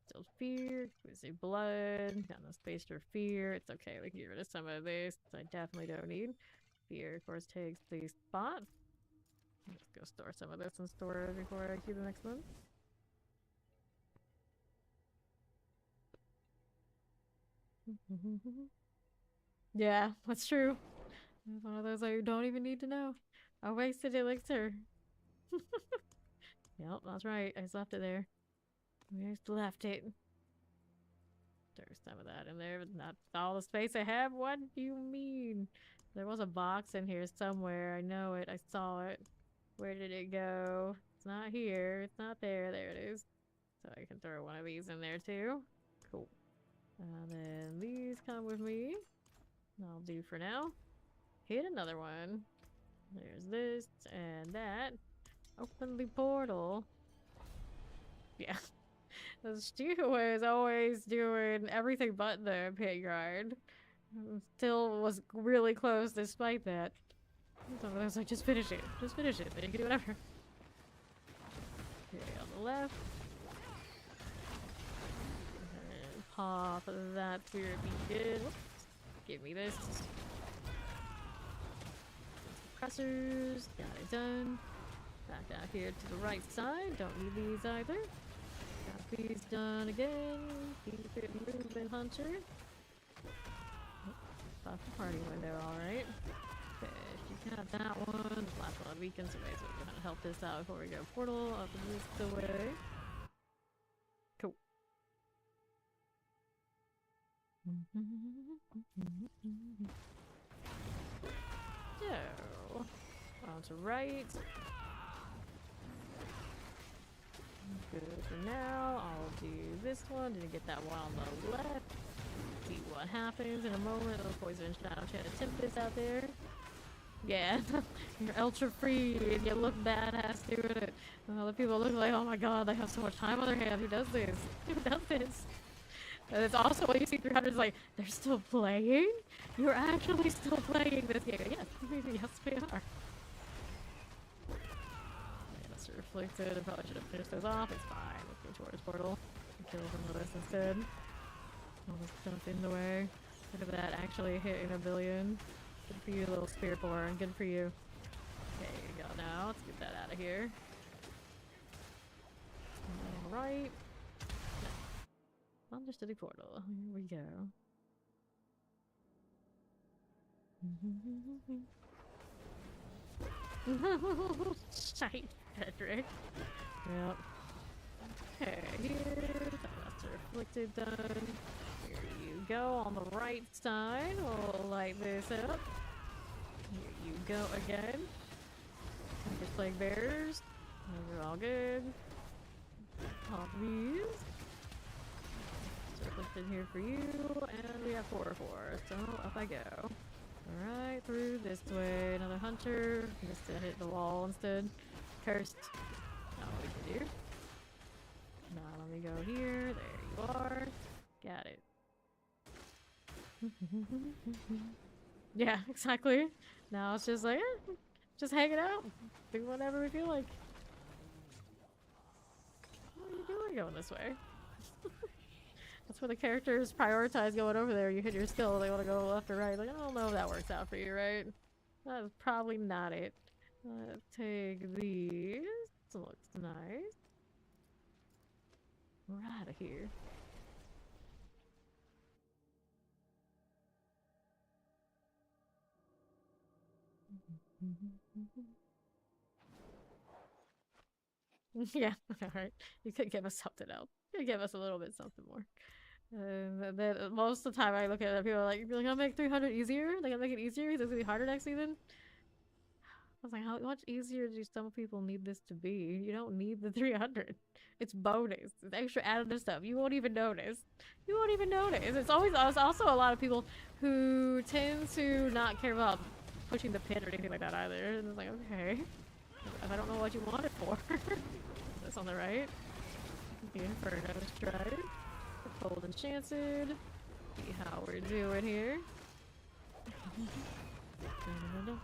Still fear, we see blood, got no space for fear. It's okay, we can get rid of some of this. I definitely don't need. Fear, of course, takes the spot. Let's go store some of this and store it before I keep the next one. Yeah, that's true. It's one of those I don't even need to know. I wasted elixir. Yep, that's right. I just left it there. We just left it. There's some of that in there, but not all the space I have. What do you mean? There was a box in here somewhere. I know it. I saw it. Where did it go? It's not here. It's not there. There it is. So I can throw one of these in there too. Cool. And then these come with me. I'll do for now. Hit another one. There's this and that. Open the portal. Yeah. Stu was always doing everything but the pit guard. Still was really close despite that. So I was like, just finish it. Just finish it. Then you can do whatever. Okay, on the left. And pop that spirit beacon. Give me this. Pressers. Got it done. Back out here to the right side. Don't need these either. Got these done again. Keep it moving, Hunter. Off the party window, alright. Okay, you can have that one. The last one of beacons. Okay, so we're gonna help this out before we go portal up this way. Cool. So, on to right. Good for now. I'll do this one. Didn't get that one on the left. See what happens in a moment. Little poison shadow channel tempest out there. Yeah, you're ultra free and you look badass doing it. And other people look like, oh my god, they have so much time on their hands. Who does this? Who does this? And it's also when you see 300 like, they're still playing? You're actually still playing this game. Yes, yes we are. Okay, that's reflected. I probably should have finished those off. It's fine. Let's go towards portal. Kill them with this instead. All this stuff in the way. Look at that, actually hitting a billion. Good for you, little Spiritborn. Good for you. Okay, you go now. Let's get that out of here. Alright. Understudy portal. Here we go. Shite, Patrick. Yep. Okay, here. That's reflected done. Here you go on the right side. We'll light this up. Here you go again. Just plague bears. Those are all good. Pop these. Reflected here for you. And we have 4 so up I go. Alright, through this way. Another hunter. Just to hit the wall instead. Cursed. Not what we can do. Now let me go here. There you are. Got it. Yeah, exactly. Now it's just like, just hanging out. Do whatever we feel like. What are you doing going this way? That's where the characters prioritize going over there. You hit your skill, they want to go left or right. Like, I don't know if that works out for you, right? That's probably not it. Let's take these. This looks nice. We're out of here. Yeah, alright. You could give us something else. You could give us a little bit something more. Then most of the time I look at it, people are like, you're gonna make 300 easier? They're gonna make it easier? Is it gonna be harder next season? I was like, how much easier do some people need this to be? You don't need the 300. It's bonus. It's extra additive stuff. You won't even notice. You won't even notice. It's also a lot of people who tend to not care about pushing the pin or anything like that either. And it's like, okay. If I don't know what you want it for. That's on the right. The Inferno Stride. The Cold Enchanted. See how we're doing here.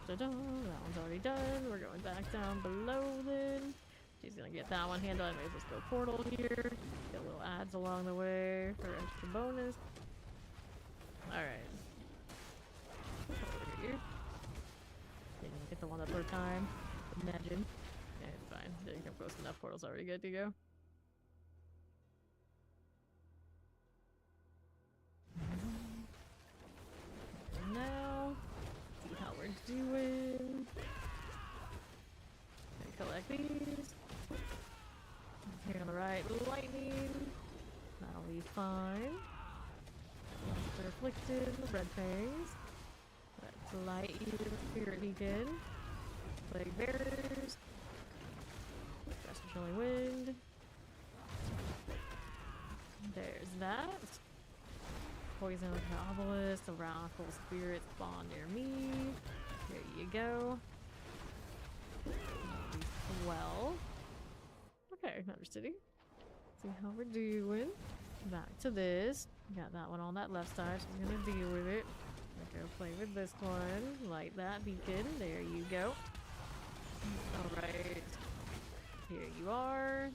That one's already done. We're going back down below then. She's gonna get that one handled. Anyways, let's go portal here. Get little ads along the way for extra bonus. Alright. Over here. Didn't get the one the third time. Imagine. Yeah, it's fine. There you go, close enough. Portal's already good to go. And now, see how we're doing. Gonna collect these. Here on the right, lightning. That'll be fine. Monster afflicted, red fangs. Let's light you with spirit beacon. Plague bearers. Gust of chilling wind. There's that. Poison obelisk, the round full spirit spawn near me. There you go. 12. Okay, another city. See how we're doing. Back to this. Got that one on that left side, so I'm gonna deal with it. I'll go play with this one. Light that beacon. There you go. Alright. Here you are.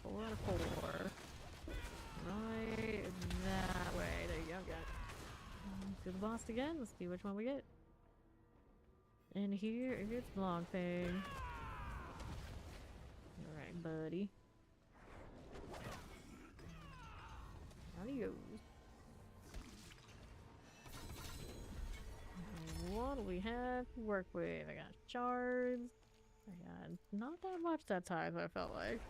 4 out of 4. Right that way. There you go. Got it. To the boss again. Let's see which one we get. And here it's Long Thing. Alright, buddy. Adios. What do we have to work with? I got shards. I got not that much that time, I felt like.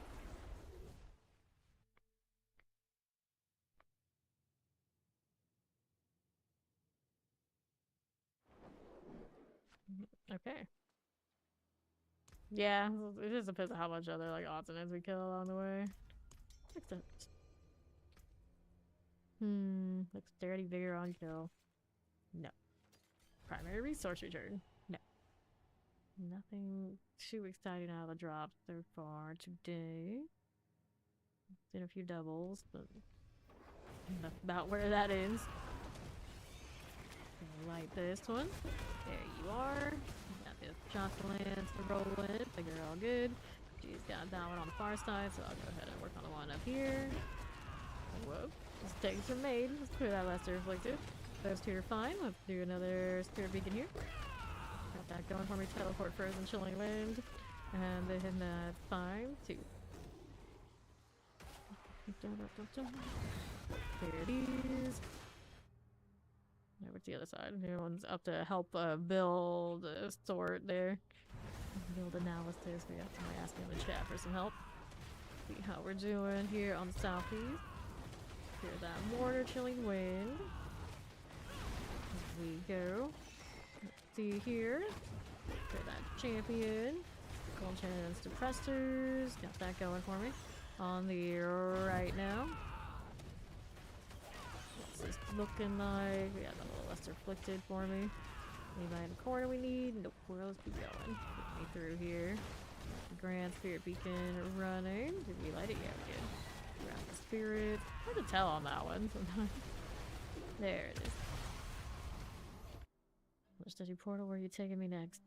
Okay. Yeah, it just depends on how much other like odds and ends we kill along the way. Except, dexterity, vigor on kill. No. Primary resource return. No. Nothing too exciting out of the drops so far today. Did a few doubles, but that's about where that is. Light this one. There you are. Got this Jocelyn's rolling. Figure all good. She's got that one on the far side, so I'll go ahead and work on the one up here. Whoa. Mistakes are made. Let's clear that Lesser Afflicted. Those two are fine. Let's do another Spirit Beacon here. Got that going for me. Teleport Frozen Chilling Wind. And then that's fine too. There it is. Over to the other side. Everyone's up to help build a sort there. Build analysis. We got somebody asking in the chat for some help. See how we're doing here on the southeast. Hear that mortar chilling wind. As we go. Let's see here. Hear that champion. Gold chance suppressors. Got that going for me. On the right now. What's this looking like? We got a little Lesser Afflicted for me. Anybody in the corner we need? Nope. Where else we going? Get me through here. Grand Spirit Beacon running. Did we light it? Yeah, we did. Grab the spirit. Hard to tell on that one sometimes. There it is. Study portal, where are you taking me next?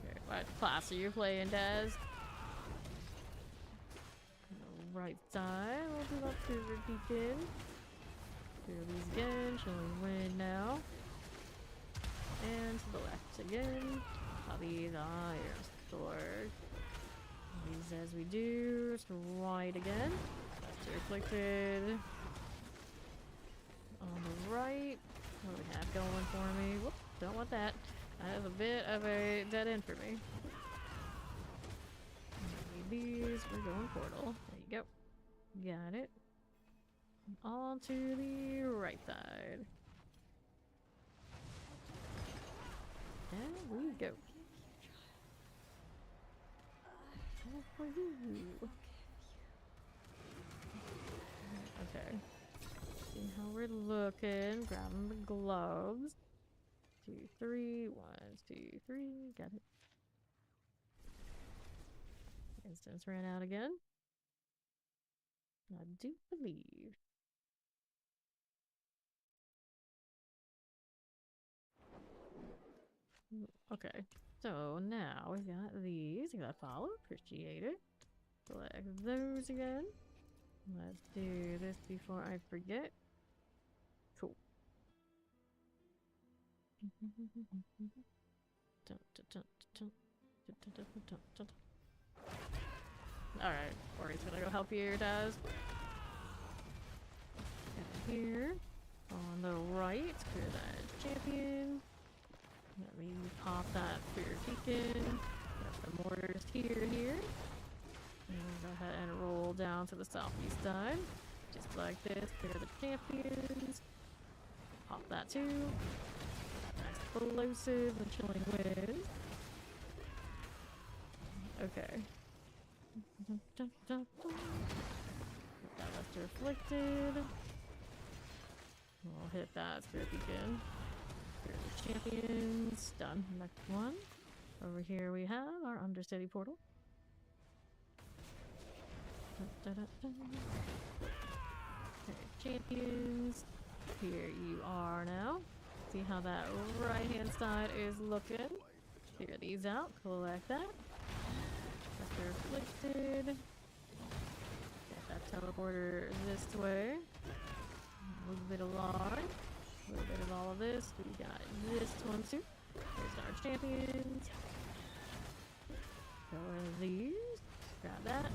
Okay, what class are you playing, Daz? Right side, we'll do that Spirit Beacon. Clear these again, Chilling Wind now. And to the left again. Copy the Iron Sword. These as we do. Right again. That's Afflicted. On the right. What do we have going for me? Whoop, don't want that. That is a bit of a dead end for me. These, we're going portal. There you go. Got it. On to the right side. There we go. All for you. Okay. See how we're looking. Grabbing the gloves. 2, 3. 1, 2, 3. Got it. Instance ran out again. I do believe. Okay, so now we got these. I gotta follow. Appreciate it. Select those again. Let's do this before I forget. Cool. Alright, Ori's gonna go help you, Daz. And here, on the right, clear that champion. Let me pop that Spirit Beacon. Got the mortars here. And go ahead and roll down to the southeast side. Just like this, clear the champions. Pop that too. Explosive and Chilling Wind. Okay. That Lesser Afflicted. We'll hit that Spirit Beacon. Here are the champions. Done. Next one. Over here we have our Undercity portal. Okay, champions. Here you are now. See how that right hand side is looking. Clear these out. Collect that. Lesser Afflicted. Get that teleporter this way. A little bit of line. A little bit of all of this. We got this one too. There's our champions. Go with these. Grab that.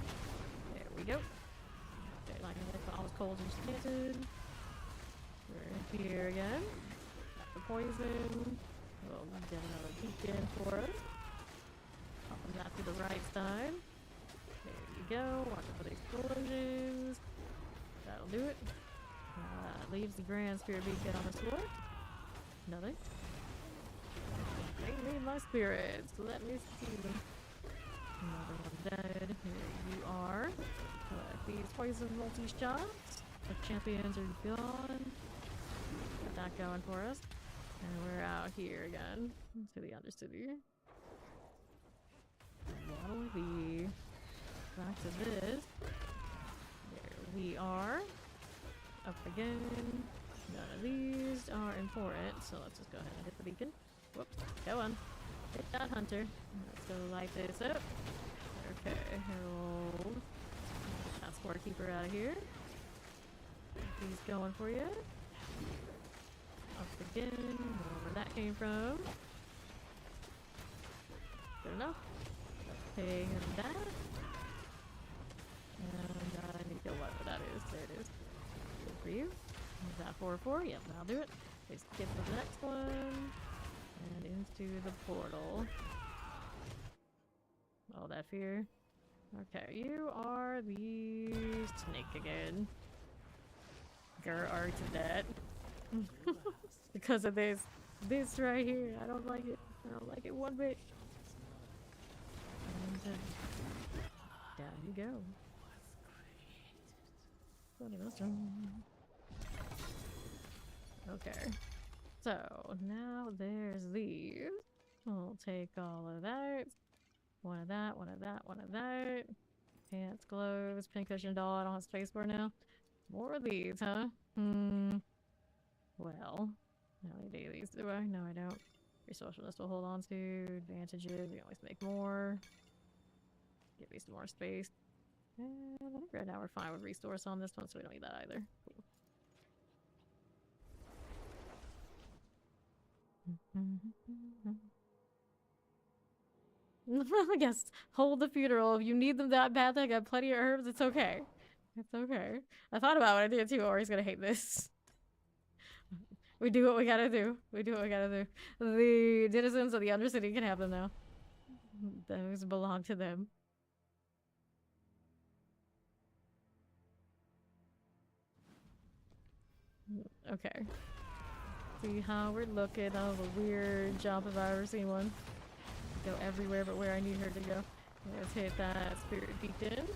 There we go. Okay, like I said, all cold and enchanted. We're here again. Got the poison. We'll get another beacon for us. Popping that to the right side. There you go. Watch out for the explosions. That'll do it. Leaves the Grand Spirit Beacon on the floor. Nothing. They need my spirits. Let me see. Another one dead. Here you are. Collect these poison multi-shots. The champions are gone. Got that going for us. And we're out here again. To the Undercity. What'll we be? Back to this. There we are. Up again. None of these are important, so let's just go ahead and hit the beacon. Whoops. Go on. Hit that hunter. Let's go light this up. Okay, Herald. Passport keeper out of here. He's going for you. Up again. Wherever that came from. Good enough. Okay, and that. And I need to go whatever that is. There it is. Good for you. Is that 4-4? Yep, that'll do it. Okay, skip to the next one. And into the portal. All that fear. Okay, you are the snake again. Grr, are to that. Because of this. This right here. I don't like it. I don't like it one bit. And down you go. Okay. So now there's these. We'll take all of that. One of that, one of that, one of that. Pants, gloves, pincushion doll. I don't have Spiritborn now. More of these, huh? Well, no, I do these, do I? No, I don't. Resourcefulness will hold on to. Advantages, we always make more. Give me some more space. And I think right now we're fine with resource on this one, so we don't need that either. Yes, hold the funeral. If you need them that bad, I got plenty of herbs. It's okay. It's okay. I thought about what I did too, or he's gonna hate this. We do what we gotta do. We do what we gotta do. The denizens of the Undercity can have them now. Those belong to them. Okay. See how we're looking. That was a weird jump if I've ever seen one. Go everywhere but where I need her to go. Let's hit that spirit beacon.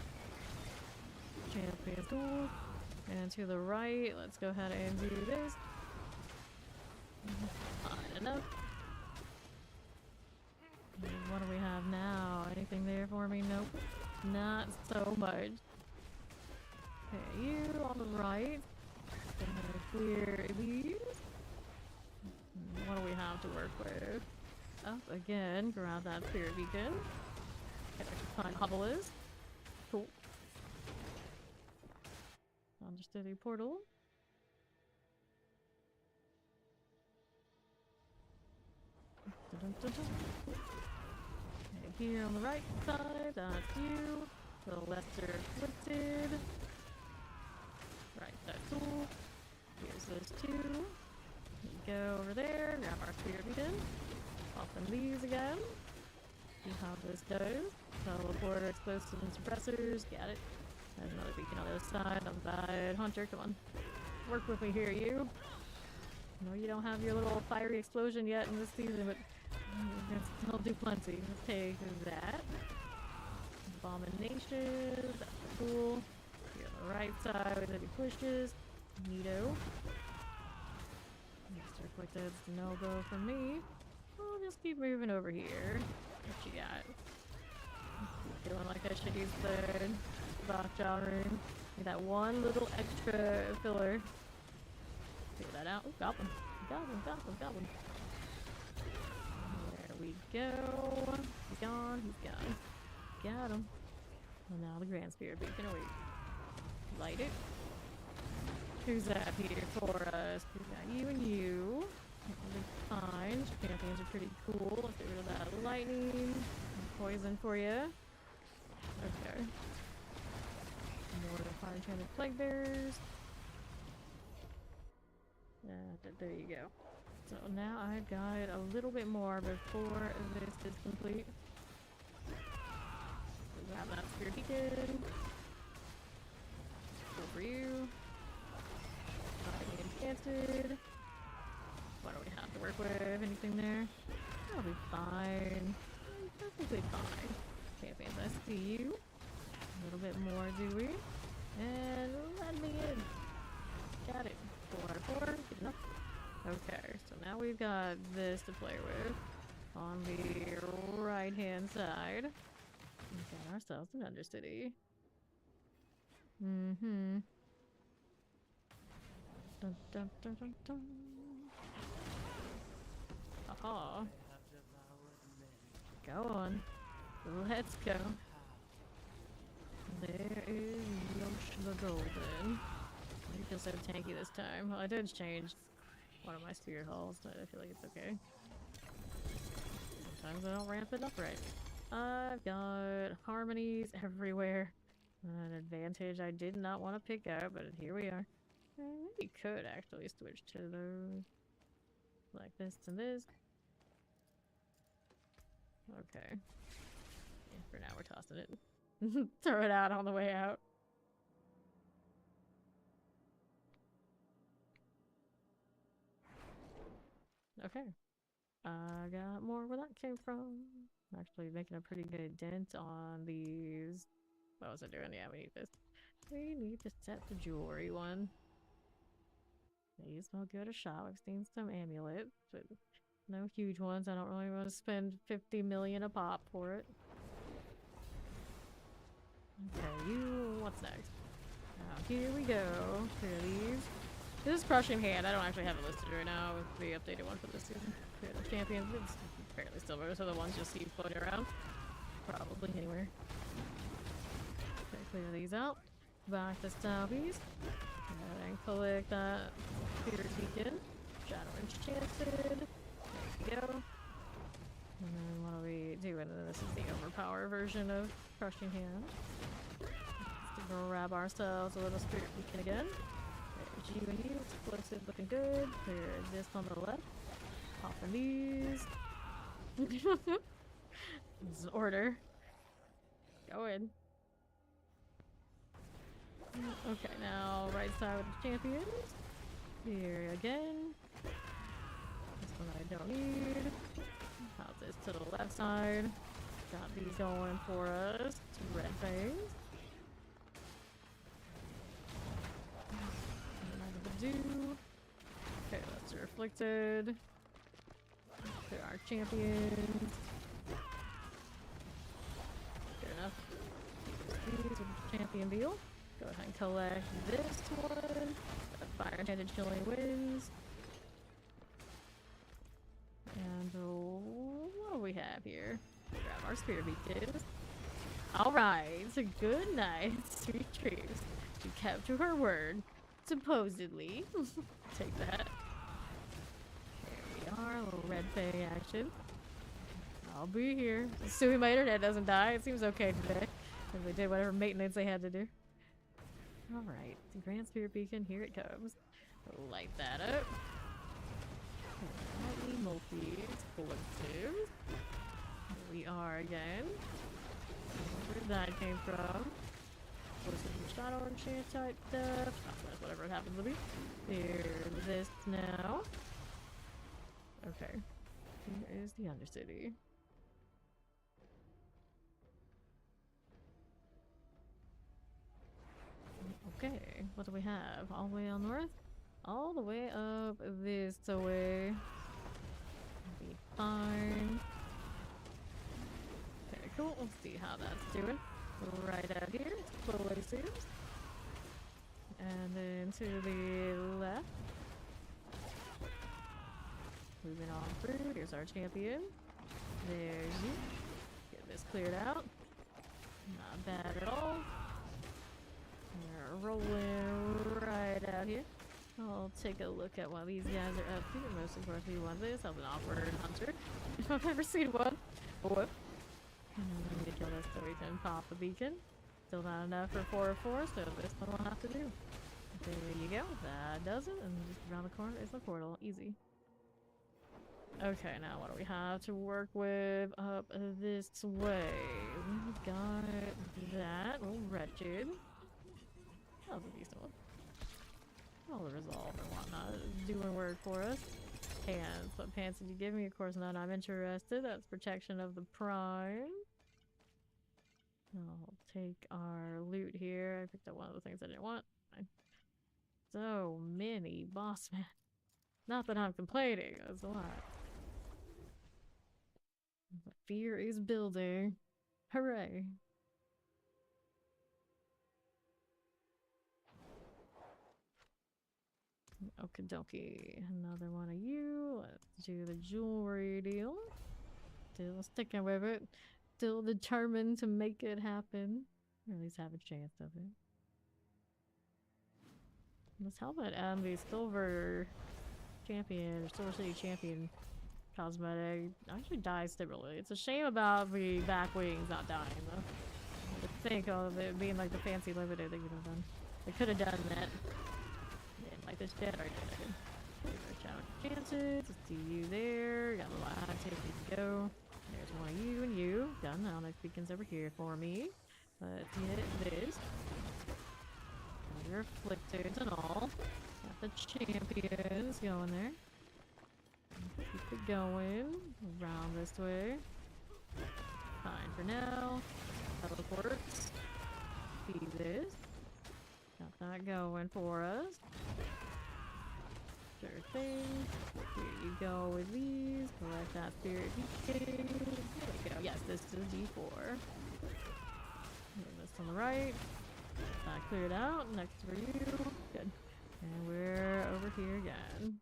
Champion tool. And to the right, let's go ahead and do this. Fine enough. And what do we have now? Anything there for me? Nope. Not so much. Okay, you on the right. Clear these. What do we have to work with? Up again, grab that spirit beacon. Okay, find Hubble is. Cool. Undercity portal. Dun, dun, dun, dun. Okay, here on the right side, that's you. The lesser afflicted. Right, that's cool. Here's those two. Go over there, grab our spirit beacon. Open these again. See how this does. Teleport, explosives, and suppressors. Got it. There's another beacon on the other side. On the side. Hunter, come on. Work with me here, you. No, you don't have your little fiery explosion yet in this season, but he'll do plenty. Let's take that. Abominations. That's cool. Here on the right side, with any pushes. Neato. Mr. Quick, that's no go for me. We'll just keep moving over here. What you got? Feeling like I should use the lockjaw room. Need that one little extra filler. Figure that out. Ooh, got one. Got one, got one, got one. There we go. He's gone, he's gone. Got him. And now the Grand Spirit Beacon away. Light it. Who's that here for us? We got you and you. Fine. Champions are pretty cool. Let's get rid of that lightning. Poison for you. Okay. More fire enchanted plague bearers. There you go. So now I've got a little bit more before this is complete. So grab that spirit beacon. Go for you. Enchanted. What do we have to work with? Anything there? That'll be fine. Perfectly fine. Champions, I see you. A little bit more, do we? And let me in. we've got this to play with. On the right-hand side, we've got ourselves an Undercity. Mm-hmm. Dun, dun, dun, dun, dun. Aha. Go on. Let's go. There is Yosh the Golden. I feel so tanky this time. Well, I did change one of my spirit halls, but I feel like it's okay. Sometimes I don't ramp it up right. I've got harmonies everywhere. An advantage I did not want to pick out, but here we are. We could actually switch to those. Like this and this. Okay. Yeah, for now we're tossing it. Throw it out on the way out. Okay. I got more where that came from. I'm actually making a pretty good dent on these. What was I doing? Yeah, we need this. We need to set the jewelry one. These will give it a shot. We've seen some amulets, but no huge ones. I don't really want to spend 50 million a pop for it. Okay, what's next? Now, here we go. Clear these. This is Crushing Hand. I don't actually have it listed right now with the updated one for this season. Clear the champions. It's fairly silver, so the ones you'll see floating around. Probably anywhere. Okay, clear these out. Back to Stoupies. And collect that Spirit Beacon. Shadow Enchanted. There you go. And then what are we doing? This is the overpower version of Crushing Hand. Let's grab ourselves a little Spirit Beacon again. There's you and you. Explosive looking good. There's this on the left. Popping these. This is order. Go in. Okay, now right side with the champions. Here again. This one I don't need. How's this to the left side? Got these going for us. Red phase. Nothing to do. Okay, that's reflected. There are champions. Good enough. These with the champion deal. Go ahead and collect this one. Fire-handed Chillin wins. And what do we have here? Grab our Spirit Beacons. Alright, so good night, sweet dreams. She kept to her word, supposedly. Take that. There we are, a little red fang action. I'll be here. Assuming my internet doesn't die, it seems okay today. Because they did whatever maintenance they had to do. Alright, the Grand Spirit Beacon, here it comes. Light that up. Lightly multi-explosive. Here we are again. Where that came from. Explosive shadow enchant type stuff. Whatever it happens to be. There's this now. Okay. Here is the Undercity. Okay, what do we have? All the way on north? All the way up this way. Be fine. Okay, cool. Let's see how that's doing. Right out here. Explosives. And then to the left. Moving on through. Here's our champion. There's you. Get this cleared out. Not bad at all. We're rolling right out here. I'll take a look at what these guys are up to. Most of course, we want this. I'm an awkward hunter. If I've ever seen one. Whoop. And then we need to kill this so we can pop the beacon. Still not enough for 4 or 4, so this one will have to do. There you go. That does it. And just around the corner is the portal. Easy. Okay, now what do we have to work with up this way? We've got that. Oh, wretched. That was a decent one. All the resolve and whatnot is doing work for us. Pants. What pants did you give me? Of course, none. I'm interested. That's protection of the prime. I'll take our loot here. I picked up one of the things I didn't want. Fine. So many boss men. Not that I'm complaining, that's a lot. The fear is building. Hooray. Okie dokie. Another one of you. Let's do the jewelry deal. Still sticking with it. Still determined to make it happen. Or at least have a chance of it. This helmet and the silver champion, or silver city champion cosmetic actually dies similarly. It's a shame about the back wings not dying though. I would think of it being like the fancy limited they could have done. They could have done that. Didn't like this jet or did. Chances. Let's see you there. Got a lot of tickets to go. There's one of you and you. Done. Now next beacon's over here for me. Let's hit this. Your afflictors and all. Got the champions going there. Keep it going. Around this way. Fine for now. Teleports. See this. Got that going for us. Sure thing. Here you go with these. Collect that spirit beacon. There we go. Yes, this is D4. This on the right. That cleared out. Next for you. Good. And we're over here again.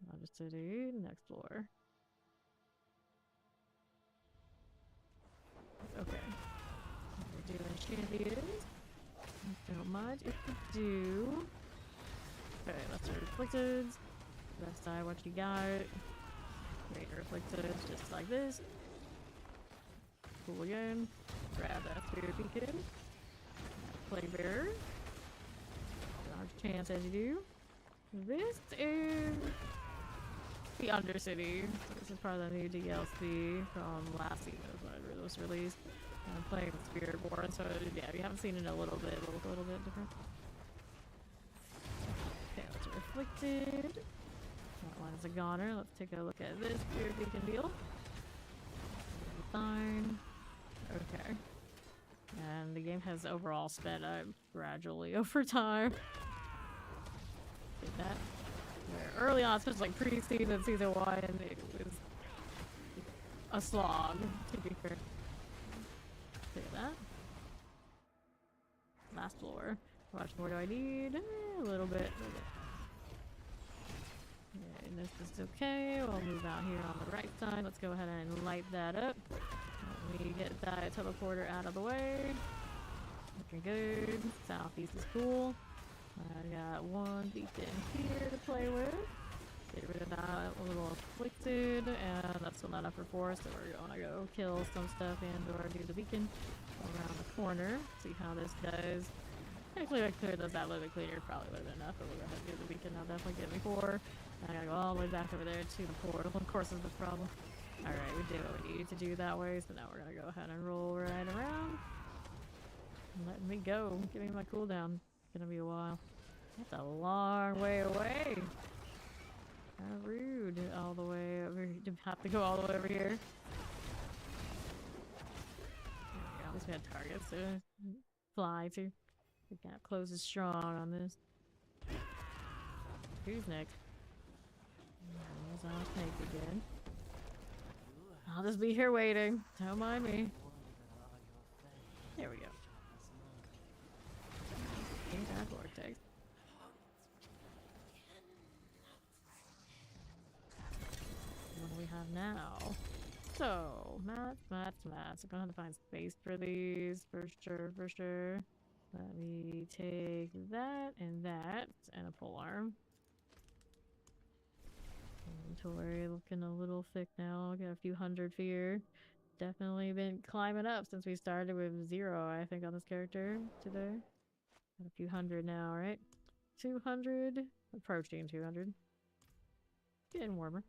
Another city. Next floor. Okay. We're doing champions. Don't mind if we do. Okay, that's our afflicted. Left side, what you got? Greater afflicted, just like this. Cool again. Grab that spirit beacon. Play bearer. Large chance as you do. This is the Undercity. So this is part of the new DLC from last season when it was released. I'm playing with Spiritborn, so yeah, if you haven't seen it in a little bit, it'll look a little bit different. Okay, let's Afflicted. That one's a goner. Let's take a look at this spirit beacon deal. Fine. Okay. And the game has overall sped up gradually over time. Did that. Where early on, especially like pre-season, season 1, it was a slog, to be fair. Look at that. Last floor. How much more do I need? A little bit. Yeah, and this is okay. We'll move out here on the right side. Let's go ahead and light that up. Let me get that teleporter out of the way. Looking good. Southeast is cool. I got one beacon here to play with. Get rid of that little afflicted, and that's still not up for 4, so we're gonna go kill some stuff and or do the beacon around the corner. See how this does. Technically, I cleared those out a little bit cleaner, probably would have been enough, but we're gonna do the beacon. I'll definitely get me 4. I gotta go all the way back over there to the portal. Of course, is the problem. Alright, we did what we needed to do that way, so now we're gonna go ahead and roll right around. Let me go. Give me my cooldown. It's gonna be a while. That's a long way away. Kind of rude. All the way over. To have to go all the way over here. At least we had targets to fly to. The gap closes strong on this. Who's next? There's our snake again. I'll just be here waiting. Don't mind me. There we go. Ain't that vortex? What do we have now? So, mats. I'm gonna have to find space for these, for sure. Let me take that, and a pole arm. Inventory looking a little thick now. Got a few hundred here. Definitely been climbing up since we started with 0, I think, on this character today. Got a few hundred now, right? 200? Approaching 200. Getting warmer.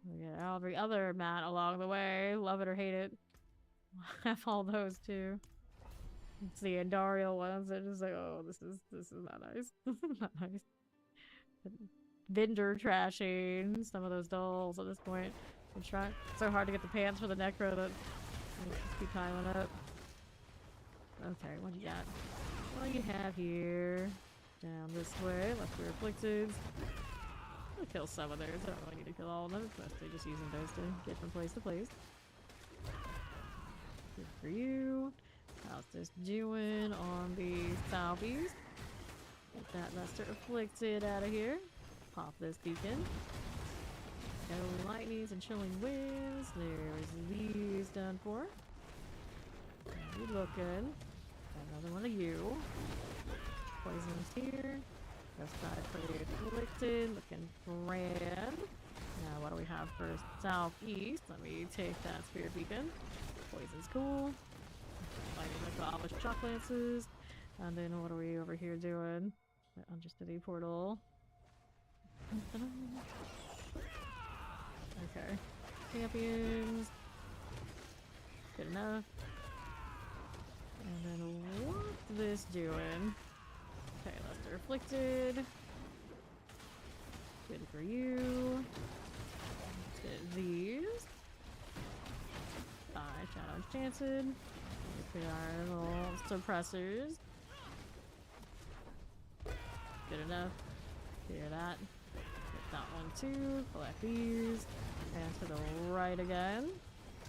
We got every other mat along the way. Love it or hate it. Have all those too. It's the Andariel ones that just like, oh, this is not nice. This is not nice. Vendor trashing some of those dolls at this point. I'm trying so hard to get the pants for the necro that I just keep piling up. Okay, what do you got? What do you have here? Down this way, left your afflicted. I'll kill some of theirs. I don't really need to kill all of them. It's mostly just using those to get from place to place. Good for you. How's this doing on the southeast? Get that Lesser Afflicted out of here. Pop this beacon. No lightnings and chilling winds. There's these done for. You look good. Another one of you. Poison's here. This side pretty afflicted. Looking grand. Now what do we have for southeast? Let me take that Spirit Beacon. Poison's cool. Fighting like the Amish Shock Lances. And then what are we over here doing? Understudy portal. Okay. Champions. Good enough. And then what's this doing? Okay, Lesser Afflicted. Good for you. Let's get these. 5 Shadow Enchanted. Look at our little suppressors. Good enough. Clear that. Get that one too. Collect these. And to the right again.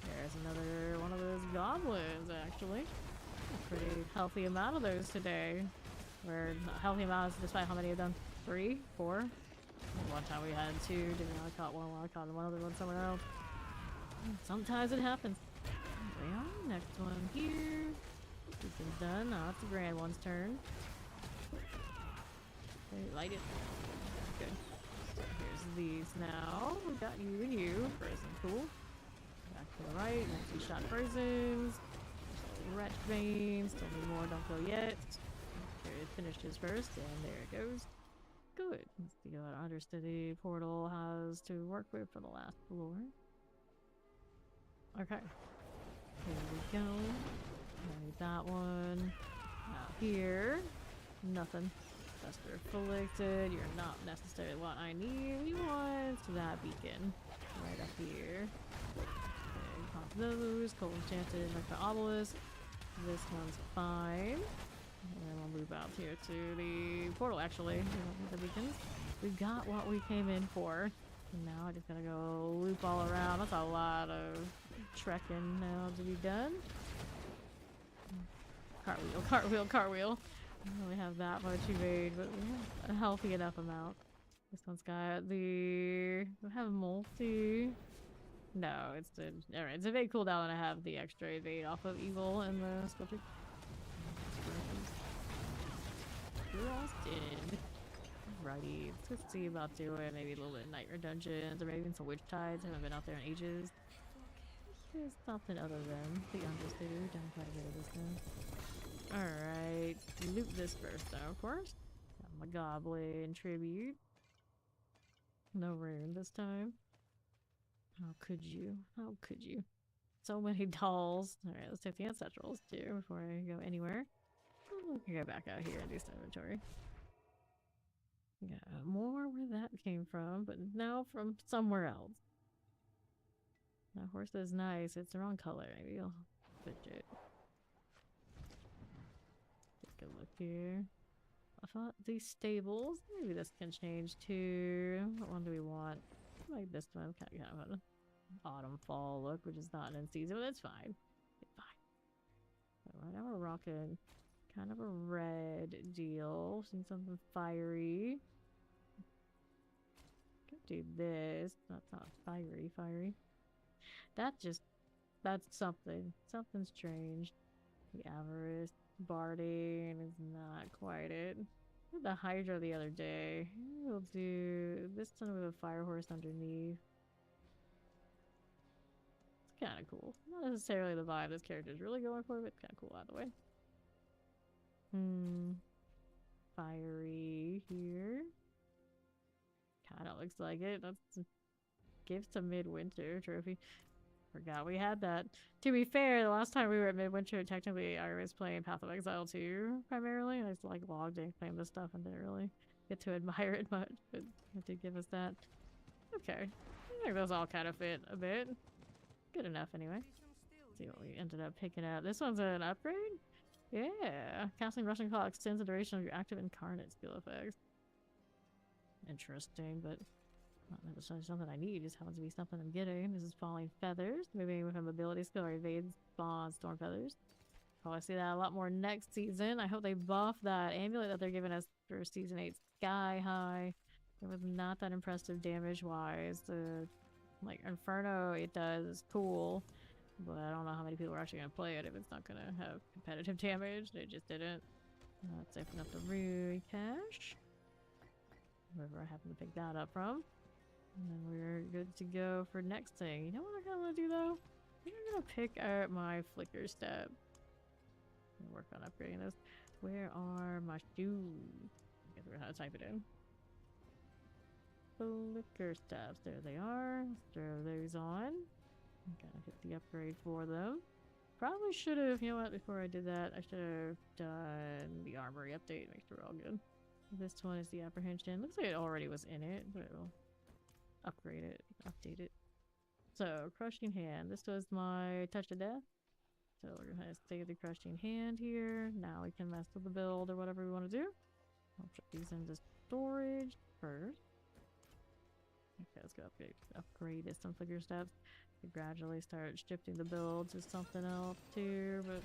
There's another one of those goblins, actually. A pretty healthy amount of those today. We're healthy amounts despite how many I've done? 3? 4? One time we had 2. Didn't know I caught one while I caught one other one somewhere else. Sometimes it happens. There we are. Next one here. This is done. Now it's the Grand One's turn. Okay, light it. Good. So here's these now. We got you and you. Frozen, cool. Back to the right. Next shot prisons. Wretch veins. Still need more. Don't go yet. Okay, finish his first, and there it goes. Good. Let's see what Understudy portal has to work with for the last floor. Okay. Here we go. Right, that one. Out here. Nothing. Lesser Afflicted. You're not necessarily what I need. We want that beacon. Right up here. Okay, pop those. Cold Enchanted, like the Obelisk. This one's fine. And then we'll move out here to the portal, actually. We don't need the beacons. We got what we came in for. And now I just gotta go loop all around. That's a lot of trekking now to be done. Cartwheel, cartwheel, cartwheel. I don't really have that much evade, but we have a healthy enough amount. This one's got the... Do I have multi? No, it's the... Alright, it's evade cooldown and I have the extra evade off of evil and the sculpture. Frosted. Righty, let's see about doing maybe a little bit of Nightmare Dungeons or maybe even some Witch Tides. I haven't been out there in ages. There's something other than the Understudy. We've done quite a bit of this now. Alright, loot this first though, of course. Got my Goblin Tribute. No rune this time. How could you? How could you? So many dolls. Alright, let's take the Ancestrals too before I go anywhere. We can go back out here and do some inventory. Got more where that came from, but now from somewhere else. That horse is nice. It's the wrong color. Maybe I'll switch it. Take a look here. I thought these stables. Maybe this can change too. What one do we want? I like this one. Kind of an autumn fall look, which is not in season, but it's fine. It's fine. So right now we're rocking kind of a red deal. Seen something fiery. Could do this. That's not fiery. That's something. Something strange. The Avarice Barding is not quite it. I did the Hydra the other day. We'll do this one with a fire horse underneath. It's kind of cool. Not necessarily the vibe this character is really going for, but it's kind of cool either way. Fiery here. Kind of looks like it. That's a gift to Midwinter trophy. Forgot we had that. To be fair, the last time we were at Midwinter, technically I was playing Path of Exile 2 primarily, and I just like logged in, claimed this stuff, and didn't really get to admire it much, but it did give us that. Okay. I think those all kind of fit a bit. Good enough anyway. Let's see what we ended up picking up. This one's an upgrade? Yeah. Casting Rushing Call extends the duration of your active incarnate skill effects. Interesting, but Not necessarily something I need, just happens to be something I'm getting. This is Falling Feathers. Maybe with an ability skill or evade spawn Storm Feathers. Probably see that a lot more next season. I hope they buff that amulet that they're giving us for season 8 Sky High. It was not that impressive damage wise. The like Inferno it does is cool, but I don't know how many people are actually gonna play it if it's not gonna have competitive damage. They just didn't. Let's open up the Rune Cache. Wherever I happen to pick that up from. And then we're good to go for next thing. You know what I kind of want to do though? I think I'm gonna pick up my Flicker Step. I'm gonna work on upgrading this. Where are my shoes? I guess we're gonna have to type it in. Flicker Steps. There they are. Let's throw those on. I'm gonna hit the upgrade for them. Probably should have, you know what, before I did that, I should have done the armory update. Make sure we're all good. This one is the apprehension. Looks like it already was in it, but it'll upgrade it, update it. So, crushing hand. This was my touch of death. So we're gonna save the crushing hand here. Now we can mess with the build or whatever we want to do. I'll put these into storage first. Okay, let's go upgrade this some Flicker Steps. We gradually start shifting the build to something else too, but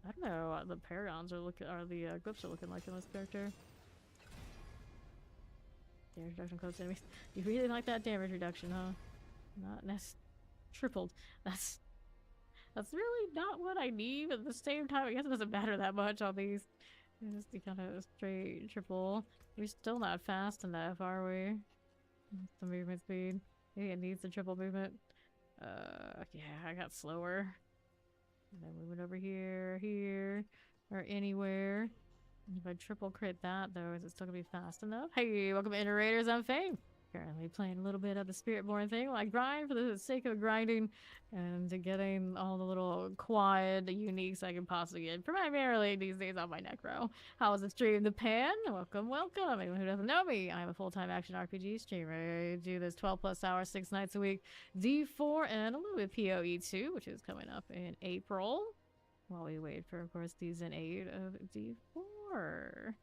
I don't know what the paragons are looking, or the glyphs are looking like in this character. Damage reduction close enemies. You really like that damage reduction, huh? Not tripled. That's really not what I need, but at the same time, I guess it doesn't matter that much on these. It's just the kind of straight triple. We're still not fast enough, are we? The movement speed. Maybe it needs the triple movement. Yeah, I got slower. And then we went over here, here, or anywhere. If I triple crit that, though, is it still gonna be fast enough? Hey, welcome to Iterators, I'm Fame. Currently playing a little bit of the Spiritborn thing. Well, I grind for the sake of grinding and getting all the little quad uniques I can possibly get. Primarily these days on my Necro. How was the stream? The Pan? Welcome, welcome. Anyone who doesn't know me, I'm a full-time action RPG streamer. I do this 12 plus hours, 6 nights a week. D4 and a little bit PoE2, which is coming up in April. While we wait for, of course, season 8 of D4.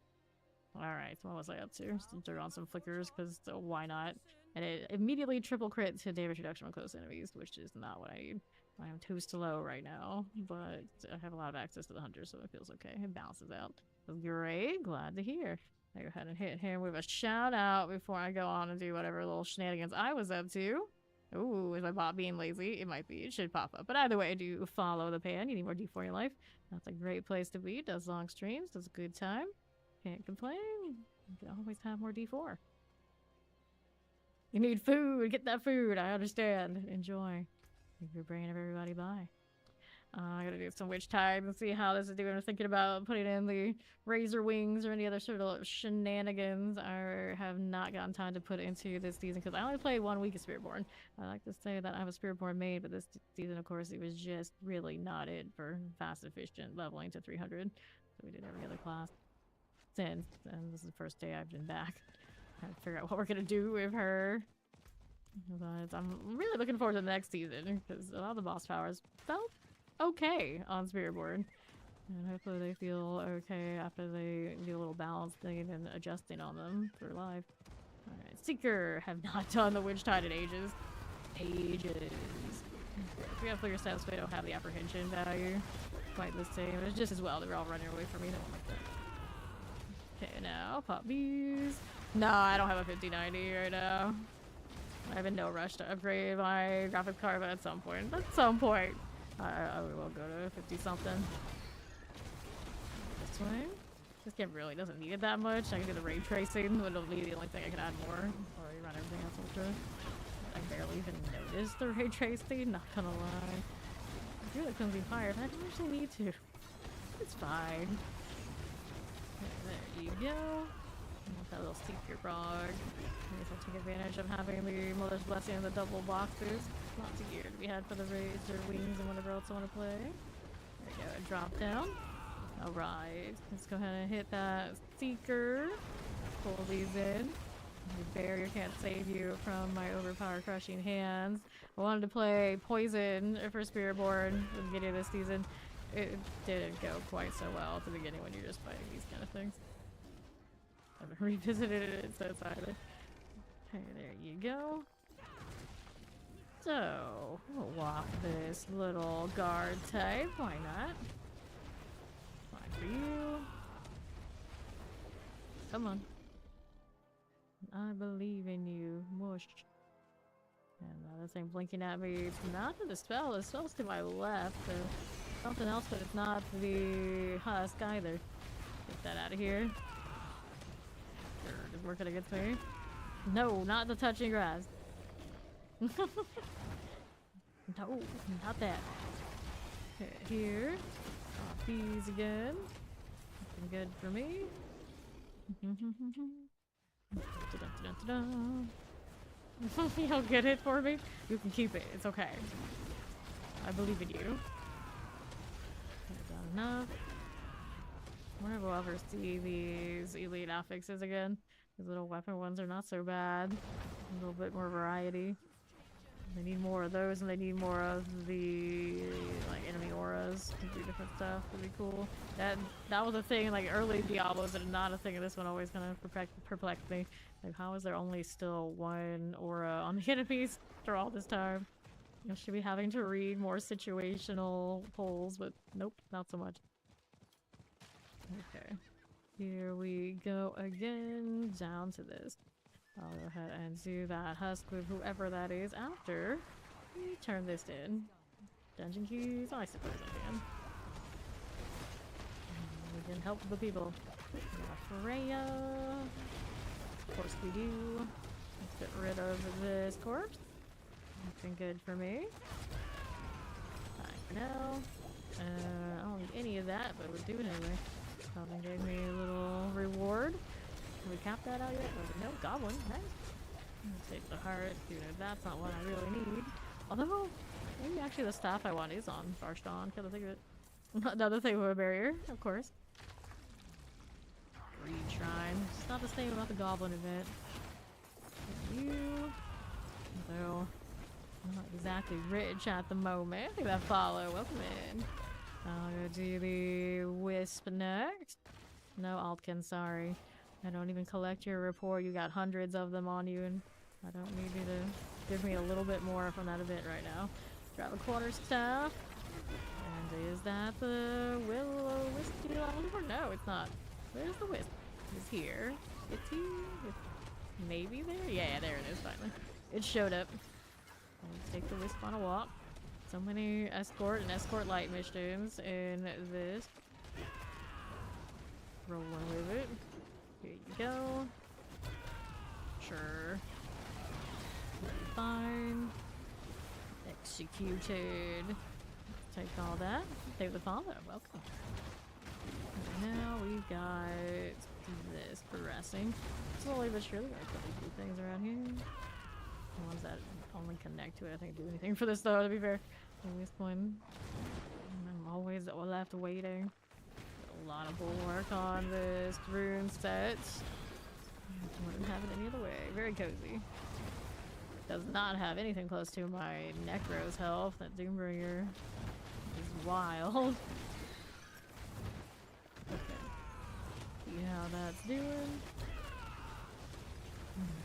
Alright, so what was I up to? Still throw on some flickers, because why not? And it immediately triple crit to damage reduction on close enemies, which is not what I need. I am too slow right now, but I have a lot of access to the hunter, so it feels okay. It balances out. Great, glad to hear. I go ahead and hit him with a shout out before I go on and do whatever little shenanigans I was up to. Ooh, is my bot being lazy? It might be. It should pop up. But either way, do follow the Pan. You need more D4 in your life. That's a great place to be. Does long streams. Does a good time. Can't complain. You can always have more D4. You need food. Get that food. I understand. Enjoy. Keep your brain of everybody by. I gotta do some witch tide and see how this is doing. I'm thinking about putting in the razor wings or any other sort of shenanigans. I have not gotten time to put into this season because I only played 1 week of Spiritborn. I like to say that I'm a Spiritborn maid, but this season, of course, it was just really not it for fast, efficient leveling to 300. So we did every other class since, and this is the first day I've been back. Trying to figure out what we're gonna do with her. But I'm really looking forward to the next season because a lot of the boss powers felt okay on Spiritborn, and hopefully they feel okay after they do a little balance thing and adjusting on them for live. Alright, Seeker have not done the Witch Tide in ages. We have Flicker Steps, but they don't have the apprehension value quite the same. It's just as well, they're all running away from me. Okay, now pop these. No, I don't have a 5090 right now. I have no rush to upgrade my graphics card, but at some point, I will go to 50 something. This way. This game really doesn't need it that much. I can do the ray tracing, but it'll be the only thing I can add more. Or you run everything else ultra. I barely even noticed the ray tracing, not gonna lie. I feel like it's gonna be higher, but I don't actually need to. It's fine. Okay, there you go. That little Seeker frog. I guess I'll take advantage of having the Mother's Blessing and the double boxes. Lots of gear to be had for the razor wings and whatever else I want to play. There we go, a drop down. Alright, let's go ahead and hit that Seeker. Pull these in. The barrier can't save you from my overpowered crushing hands. I wanted to play Poison for Spiritborn at the beginning of this season. It didn't go quite so well at the beginning when you're just fighting these kind of things. I haven't revisited it since either. Okay, there you go. So, we'll walk this little guard type. Why not? Fine for you. Come on. I believe in you. Mush. And the other thing blinking at me. It's not the spell. The spell's to my left. Or something else, but it's not the husk either. Get that out of here. Sure, it's working against me. No, not the touching grass. No, not that. Okay, here. Off these again. Looking good for me. You don't get it for me? You can keep it. It's okay. I believe in you. Not enough. I wonder if we'll ever see these elite affixes again. These little weapon ones are not so bad. A little bit more variety. They need more of those, and they need more of the like enemy auras to do different stuff. Would be cool. That was a thing in like early Diablos, and not a thing in this one. Always kind of perplexed me. Like, how is there only still one aura on the enemies after all this time? You know, should be having to read more situational polls, but nope, not so much. Okay, here we go again, down to this. I'll go ahead and do that husk with whoever that is after we turn this in. Dungeon keys? I suppose I can. We can help the people. Freya. Of course we do. Let's get rid of this corpse. Looking good for me. Fine for now. I don't need any of that, but we'll do it anyway. Something gave me a little reward. Can we cap that out yet? No, goblin. Nice. Take the heart. Dude, that's not what I really need. Although, maybe actually the staff I want is on Farshawn. Come to think of it. Another thing with a barrier, of course. Greed Shrine. It's not the same about the goblin event. You. Although, I'm not exactly rich at the moment. Look at that follow. Welcome in. I'll go do the Wisp next. No Altkin, sorry. I don't even collect your report. You got hundreds of them on you, and I don't need you to give me a little bit more from that event right now. Grab a quarterstaff. And is that the Wisp deal? No, it's not. Where's the Wisp? It's here. It's here. It's maybe there? Yeah, there it is, finally. It showed up. I'll take the Wisp on a walk. So many escort and escort light missions in this. Rolling with it. Here you go. Sure. Fine. Executed. Take all that. Take the follow. Welcome. And now we've got this progressing. Slowly but surely, I can do things around here. The ones that only connect to it, I think, do anything for this though, to be fair. At this point. I'm always left waiting. A lot of bulwark on this rune set. Wouldn't have it any other way. Very cozy. Does not have anything close to my Necro's health. That Doombringer is wild. Okay. See how that's doing.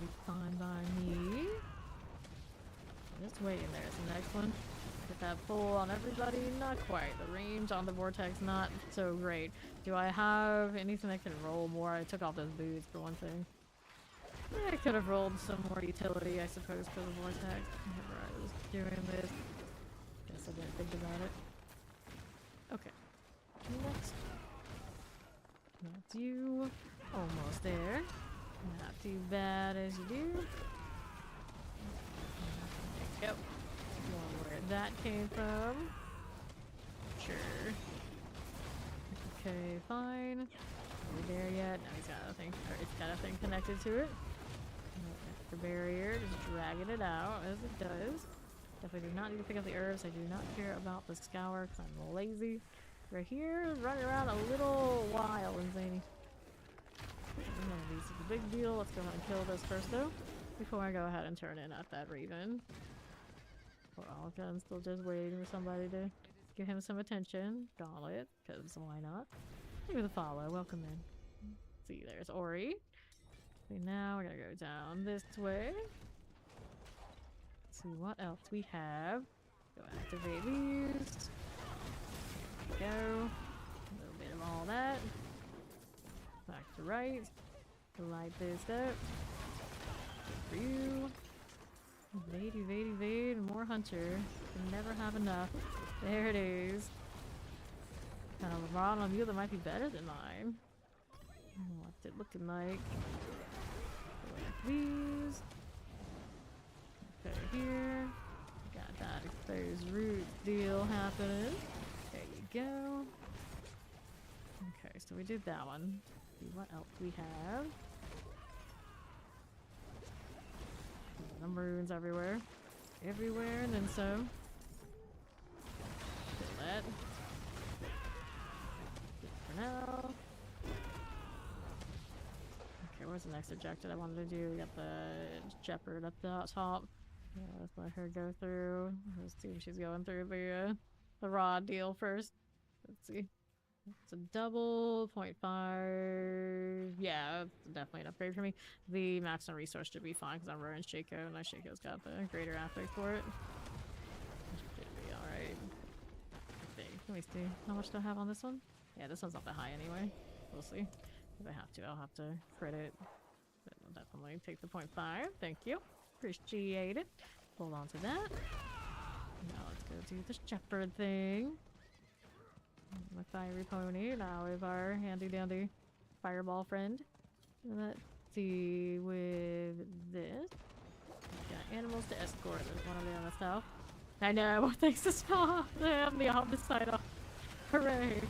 Be fine by me. Just waiting. There's the next one. Get that full on everybody. Not quite. The range on the vortex not so great. Do I have anything that can roll more? I took off those boots for one thing. Yeah, I could have rolled some more utility, I suppose, for the vortex. Whenever I was doing this. Guess I didn't think about it. Okay. Next. That's you. Almost there. Not too bad as you do. There you go. Where that came from. Sure. Okay, fine. Are we there yet? No, he's got a thing. Or it's got a thing connected to it. The barrier, just dragging it out as it does. Definitely do not need to pick up the herbs. I do not care about the scour because I'm lazy. We're here, running around a little wild and zany. None of these is a big deal. Let's go ahead and kill this first though, before I go ahead and turn in at that Raven. Well, I'm still just waiting for somebody to give him some attention. Gauntlet, because why not? Look at the follow. Welcome in. See, there's Ori. Okay, now we're gonna go down this way. Let's see what else we have. Go activate these. There we go. A little bit of all that. Back to right. Light this up. For you. Evade, evade, evade. More hunter. Can never have enough. There it is. Kind of a rod on you that might be better than mine. What's it looking like? Like these. Okay, here. Got that exposed root deal happening. There you go. Okay, so we did that one. Let's see what else we have. Some runes everywhere. Everywhere, and then some. Kill that. Good for now. Okay, where's the next objective I wanted to do? We got the shepherd up the top. Yeah, let's let her go through. Let's see if she's going through the rod deal first. Let's see. It's a double 0.5. Yeah, that's definitely an upgrade for me. The maximum resource should be fine because I'm running Shaco, and my Shaco's got the greater aspect for it. Should be alright. Let me see. How much do I have on this one? Yeah, this one's not that high anyway. We'll see. If I have to, I'll have to credit. But I'll definitely take the 0.5. Thank you. Appreciate it. Hold on to that. Now let's go do the shepherd thing. My fiery pony. Now we have our handy dandy fireball friend. Let's see with this. Got animals to escort. There's one of them myself. I know. Thanks to spot. I'm the opposite off. Hooray.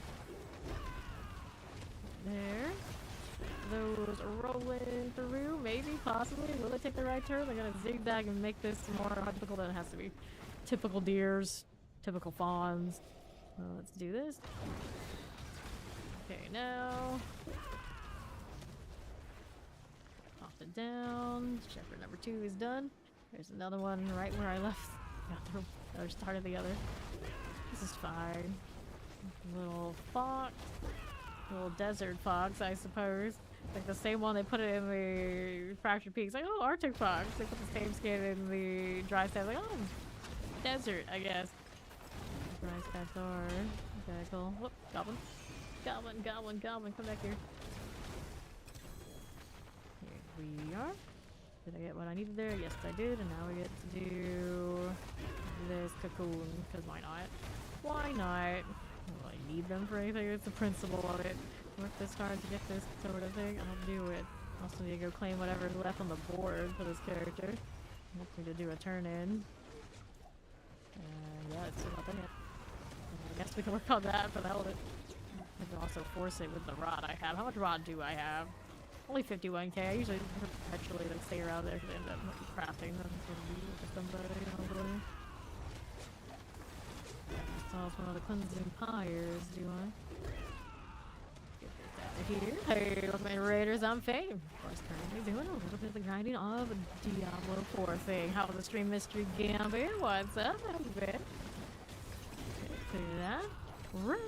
There. Those rolling through. Maybe, possibly. Will they take the right turn? They're gonna zigzag and make this more difficult than it has to be. Typical deers. Typical fawns. Well, let's do this. Okay, now. Pop it down. Shepherd number 2 is done. There's another one right where I left. Got the other start of the other. This is fine. Little fox. Little desert fox, I suppose. Like the same one they put it in the Fractured Peaks. Like, oh, Arctic fox. They put the same skin in the dry side. Like, oh, desert, I guess. Dry sky door. Okay, cool. Whoop, goblin. Goblin, goblin, goblin. Come back here. Here we are. Did I get what I needed there? Yes, I did. And now we get to do this cocoon. Because why not? Why not? Well, I need them for anything. It's the principle of it. Work this hard to get this sort of thing. I'll do it. Also need to go claim whatever's left on the board for this character. Wants me to do a turn in. And yeah, it's still not done yet. I guess we can work on that for the hell of it. I can also force it with the rod I have. How much rod do I have? Only 51k. I usually perpetually like stay around there because I end up like, crafting them for somebody. It's one of the cleansing pyres, do I? Get this out of here. Hey, welcome in Raiders, I'm Fame. Of course, currently doing a little bit of the grinding of Diablo 4 thing. How was the stream, Mystery Gambit? What's up? How you been? Okay, clear that. Right.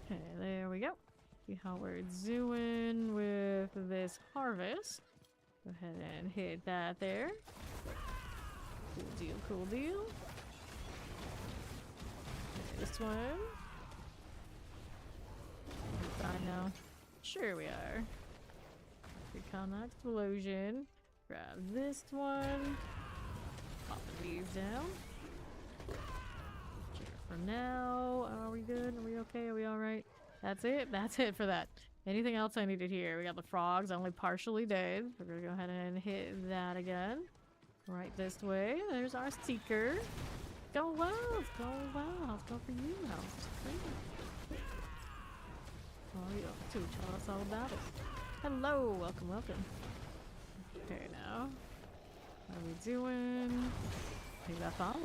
Okay, there we go. See how we're doing with this harvest. Go ahead and hit that there. Cool deal, cool deal. This one. Fine now. Sure we are. Recon that explosion. Grab this one. Pop these down. Sure for now. Are we good? Are we okay? Are we alright? That's it? That's it for that. Anything else I needed here? We got the frogs. Only partially dead. We're gonna go ahead and hit that again. Right this way. There's our seeker. Go well, let's go well. Let's go for you now. Oh, you up to tell us all about it. Hello, welcome, welcome. Okay, now. How are we doing? I think that's all.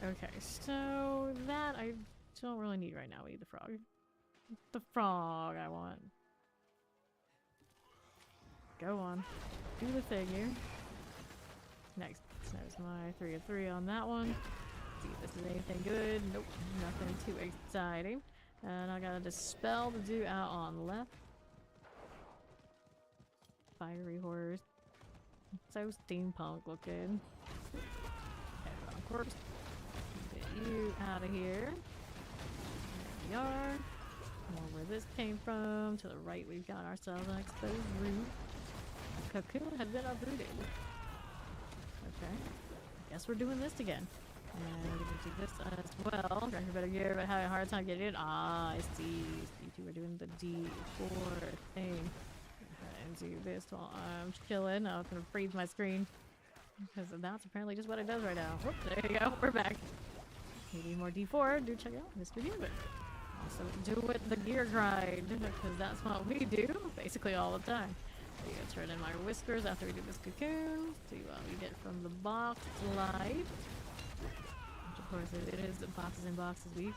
Okay, so that I don't really need right now. We need the frog. The frog I want. Go on. Do the thing here. Next. There's my 3 of 3 on that one. See if this is anything good. Nope, nothing too exciting. And I got a dispel to do out on left. fiery horse. So steampunk looking. Okay, of course. Get you out of here. There we are. More where this came from. To the right, we've got ourselves an exposed root. The cocoon had been uprooted. Okay. Guess we're doing this again. And we're gonna do this as well. Drink a bit of gear, but having a hard time getting in. Ah, I see. You two are doing the D4 thing. And do this while I'm chilling. I'm gonna freeze my screen. Because that's apparently just what it does right now. Whoop, there you go. We're back. If you need more D4, do check out Mr. Gambit. Also, do it the gear grind. Because that's what we do basically all the time. So you gotta turn in my whiskers after we do this cocoon. See what we get from the box life. Which of course it is boxes and boxes week.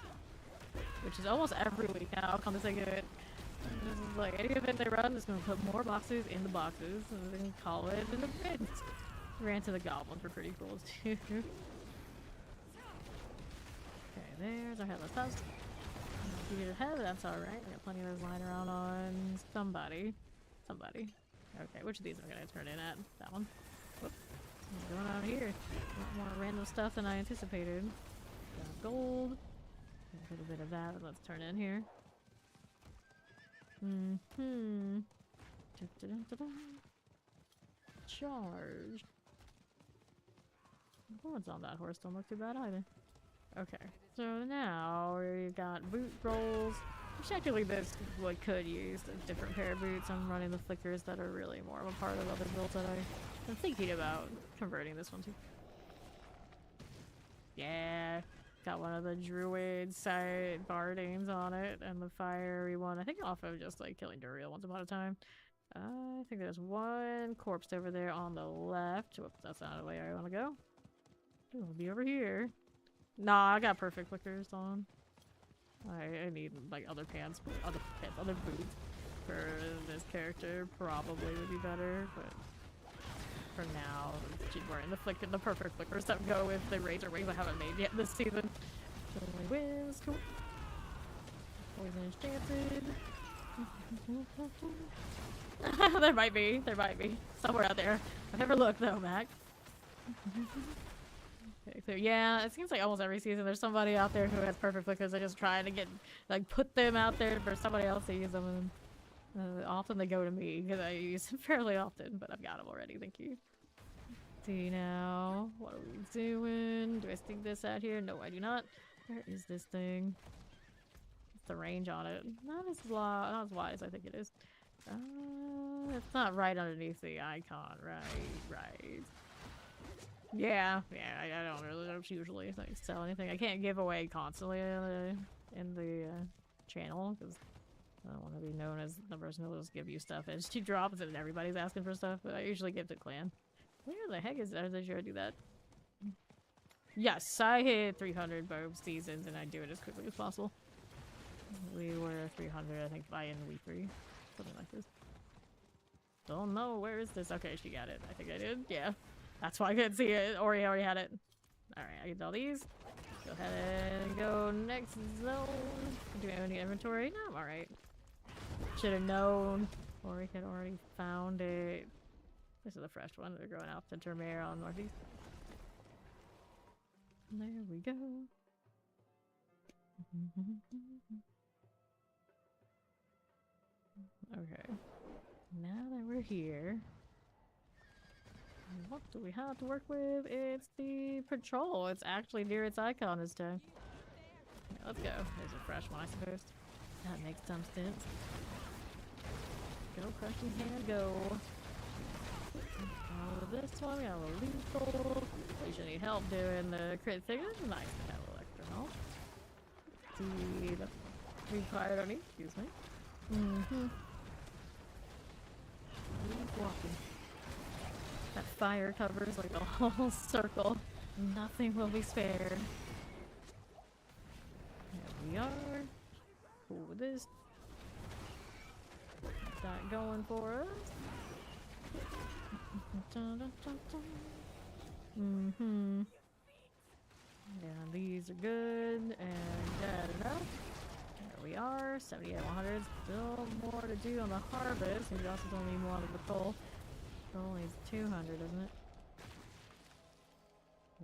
Which is almost every week now, come to think of it. This is like any event they run is gonna put more boxes in the boxes and then call it an event. Ran to the goblins were pretty cool too. Okay, there's our headless house. Keep it ahead, that's alright. We got plenty of those lying around on somebody. Somebody. Okay, which of these am I gonna turn in at? That one. Whoop. What's going on here? A lot more random stuff than I anticipated. Got gold. A little bit of that. Let's turn in here. Charge. What's on that horse? Don't look too bad either. Okay, so now we've got boot rolls. Actually, this could use a different pair of boots. I'm running the flickers that are really more of a part of other builds that I'm thinking about converting this one to. Yeah, got one of the druid side bardings on it, and the fiery one. I think off of just like killing Duriel once upon a time. I think there's one corpse over there on the left. Whoops, that's not the way I want to go. Ooh, it'll be over here. Nah, I got perfect flickers on. I need like other pants, other boots for this character probably would be better, but for now, the perfect flickers that go with the razor wings I haven't made yet this season. Chillin wins, cool. Poison is chanted. There might be somewhere out there. I've never looked though, Mac. Okay, so yeah, it seems like almost every season there's somebody out there who has perfect flickers. I just try to put them out there for somebody else to use them, and often they go to me because I use them fairly often, but I've got them already, thank you. See now, what are we doing? Do I stick this out here? No, I do not. Where is this thing? What's the range on it? Not as wide as I think it is. It's not right underneath the icon, right. Yeah, I don't usually sell anything. I can't give away constantly in the channel because I don't want to be known as the person who will just give you stuff. It's too drops and everybody's asking for stuff, but I usually give to clan. Where the heck is that? Did you do that? Yes, I hit 300 both seasons and I do it as quickly as possible. We were 300, I think, by in week 3. Something like this. Don't know, where is this? Okay, she got it. I think I did. Yeah. That's why I couldn't see it. Ori already had it. Alright, I get all these. Go ahead and go next zone. Do I have any inventory? No, I'm alright. Should have known. Ori had already found it. This is a fresh one. They're growing out to Termere on northeast. There we go. Okay. Now that we're here, what do we have to work with? It's the patrol. It's actually near its icon this time. Yeah, let's go. There's a fresh one, I suppose. That makes some sense. Go, crushing hand, go. This one, we got a little lethal. We should need help doing the crit thing. It's nice to have a little extra help. See, that's required on me. Excuse me. Walking. That fire covers like the whole circle. Nothing will be spared. There we are. Cool with this. Got that going for us. Yeah, these are good. And there we are. 78 100. Still more to do on the harvest. We also don't need more on the patrol. Only 200, isn't it?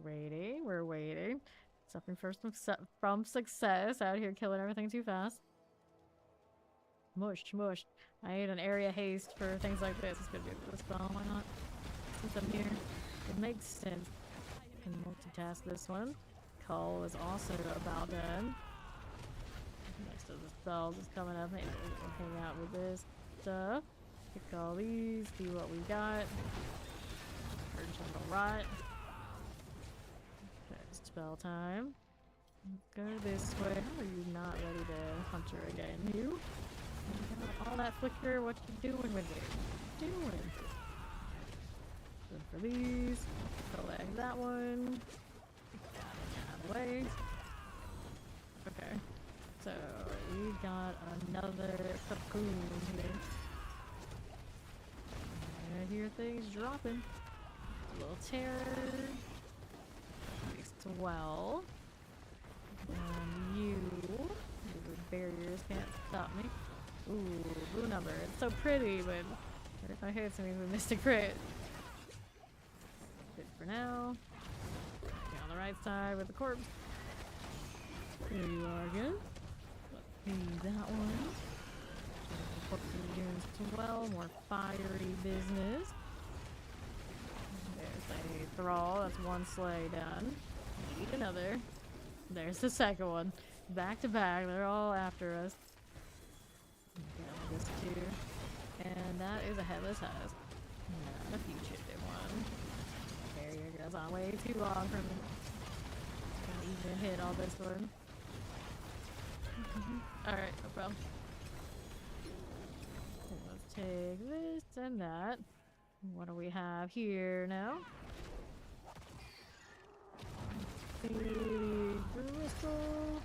Waiting, we're waiting. Suffering from success. Out here killing everything too fast. Mush, mush. I need an area haste for things like this. It's gonna be a spell, why not? Since I'm here, it makes sense. I can multitask this one. Call is also about done. Next to the spells is coming up. Maybe we'll hang out with this stuff. Pick all these, see what we got. Urge on the right. Okay, spell time. Let's go this way. How are you not ready to hunt her again? You? All that flicker, what you doing with it? What you doing? Good for these. Collect that one. Out of the way. Okay. So we got another cocoon here. I hear things dropping. A little terror. Makes 12. And you. The barriers can't stop me. Ooh, blue number. It's so pretty, but if I hit something we missed a crit. Good for now. Okay, on the right side with the corpse. Here you are again. Let's see that one. The corpse is doing 12. More fiery business. There's a thrall. That's one sleigh done. Need another. There's the second one. Back to back. They're all after us. This too. And that is a headless husk. Not a fugitive one. Barrier goes on way too long for me. Can't even hit all this one. Alright, no problem. Let's take this and that. What do we have here now? The crystal.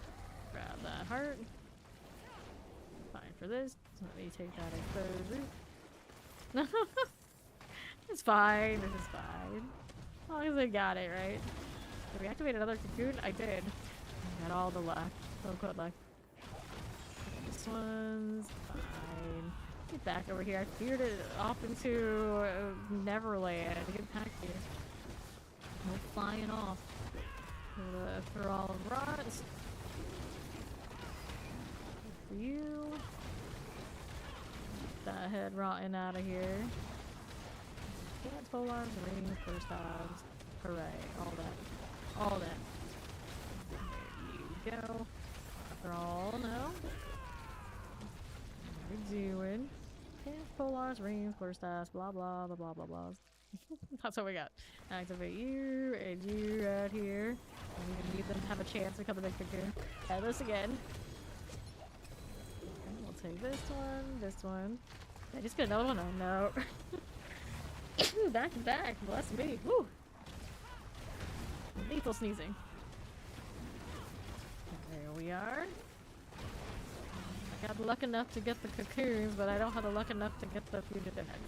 Grab that heart. Fine for this. Let me take that exposure. It's fine. This is fine. As long as I got it, right? Did we activate another cocoon? I did. I got all the luck. Oh, quote luck. This one's fine. Get back over here. I feared it off into Neverland. Get back here. No flying off. For all of rots. For you. Get that head rotting out of here. Can't pull arms, rings, first dogs. Hooray. All that. All that. There you go. For all, no. What are we doing? Can't pull arms, rings, first dogs, blah blah blah blah blah blahs. That's what we got. Activate you and you right here. And we can need them to have a chance to come in the cocoon. Head this again. Okay, we'll take this one. I just get another one? Oh no. Back to back. Bless me. Woo! Lethal sneezing. There we are. I got luck enough to get the cocoons, but I don't have the luck enough to get the fugitive head.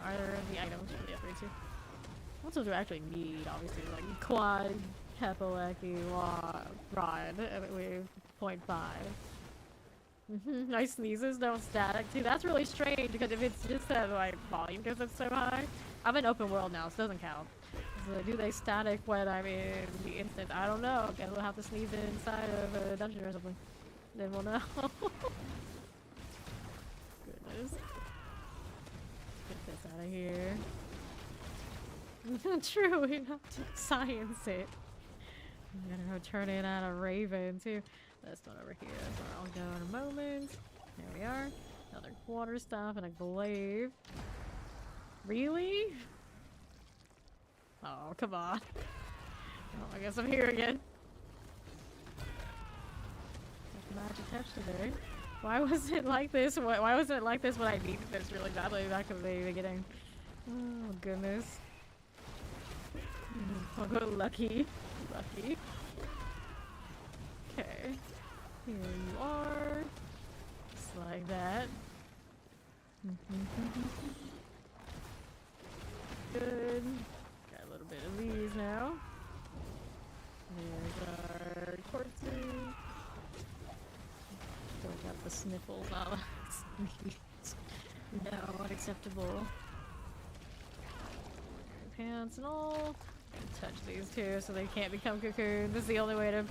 Are there the items for the upgrade too? What do I actually need? Obviously, like quad, Kepaleki, rod, and wave 0.5. My sneezes don't static too. That's really strange because if it's just that like volume because it's so high. I'm in open world now, so it doesn't count. So do they static when I'm in the instance? I don't know. Guess we'll have to sneeze inside of a dungeon or something. Then we'll know. Goodness. Get this out of here. True, we have to science it. I'm gonna go turn it out a raven too. This one over here. That's where I'll go in a moment. There we are. Another quarter staff and a glaive. Really? Oh, come on. Oh, I guess I'm here again. Magic touch today. Why was it like this? Why was it like this when I needed this really badly back in the beginning? Oh goodness. I'll go lucky. Lucky. Okay. Here you are. Just like that. Good. Got a little bit of these now. There's our corpses. Still got the sniffles. Oh, no, unacceptable. pants and all. Touch these two so they can't become cocoons. This is the only way to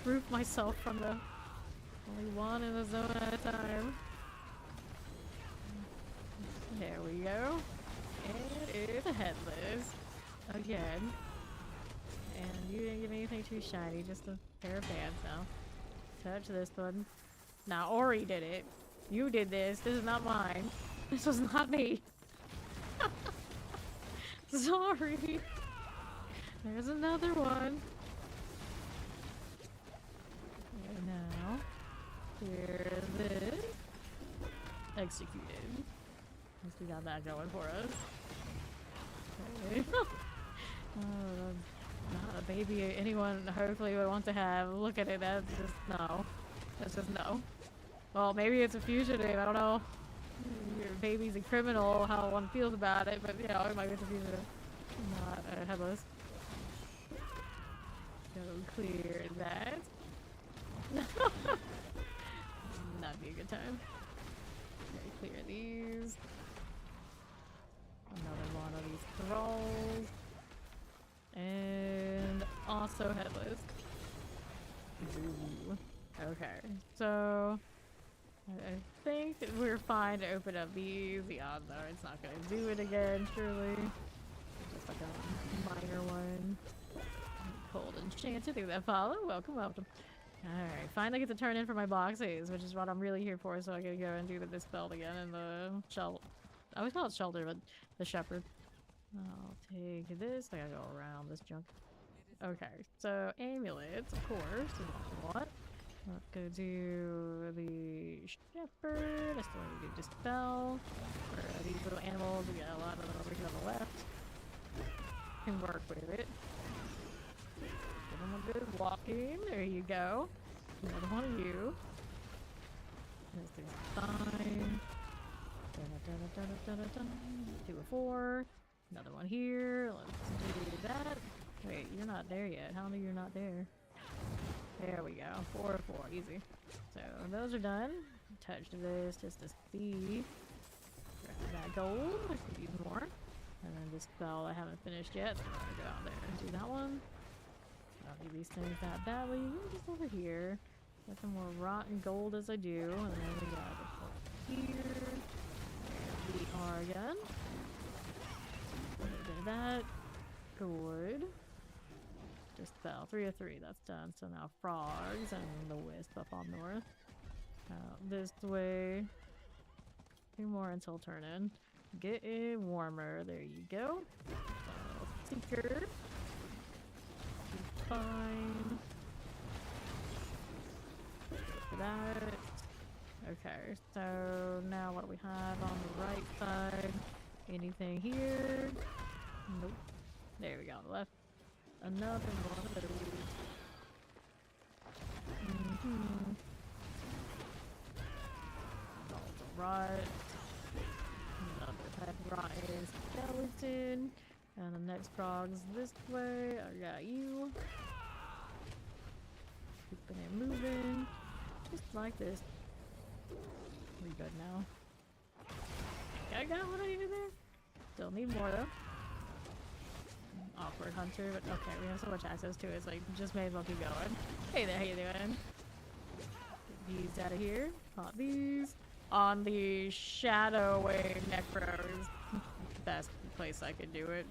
proof myself from the only one in the zone at a time. There we go. And it's a headless. Again. And you didn't give me anything too shiny, just a pair of pants now. Touch this one. Now Ori did it. You did this. This is not mine. This was not me. Sorry. There's another one. And now, here's this. Executed. At least we got that going for us. Okay. Oh, not a baby anyone hopefully would want to have. Look at it, that's just no. That's just no. Well, maybe it's a fugitive, I don't know. Your baby's a criminal, how one feels about it, but you know, it might be a fugitive. Not headless. Go clear that. Not be a good time. Okay, clear these. Another one of these thralls. And also headless. Ooh. Okay, so I think that we're fine to open up these. The odds are it's not gonna do it again, surely. Just like a minor one. Cold enchanted, think that follow. Welcome, welcome. Alright, finally get to turn in for my boxes, which is what I'm really here for, so I gotta go and do the dispelled again and the I always call it shelter, but the shepherd. I'll take this. I gotta go around this junk. Okay, so amulets, of course, is what we want. Let's go do the shepherd. I still need to do dispel. For these little animals, we got a lot of them over here on the left. Can work with it. Give them a good walking. There you go. Another one of you. This thing's fine. Do a 4. Another one here. Let's do that. Wait, you're not there yet. How many you're not there? There we go. 4 of 4. Easy. So those are done. Touch this just to see. Grab that gold. I could use more. And then this spell I haven't finished yet. So I'm gonna go out there and do that one. I don't need these things that badly. You're just over here. Get some more rotten gold as I do. And then we got the here. There we are again. Do that. Good. Dispel. 3 of 3. That's done. So now frogs and the wisp up on north. Out this way. 2 more until turn in. Get it warmer. There you go. Seeker. Fine. For that. Okay, so now what do we have on the right side? Anything here? Nope. There we go, on the left. Another one of those. Alright. Another head rotten skeleton. And the next frog's this way. I got you. Keeping it moving. Just like this. We good now. I got what I needed there. Still need more though. Awkward hunter, but okay, we have so much access to it, it's like just may as well keep going. Hey there, how you doing? Get these out of here. Pop these. On the Shadow Wave Necros. Best place I could do it.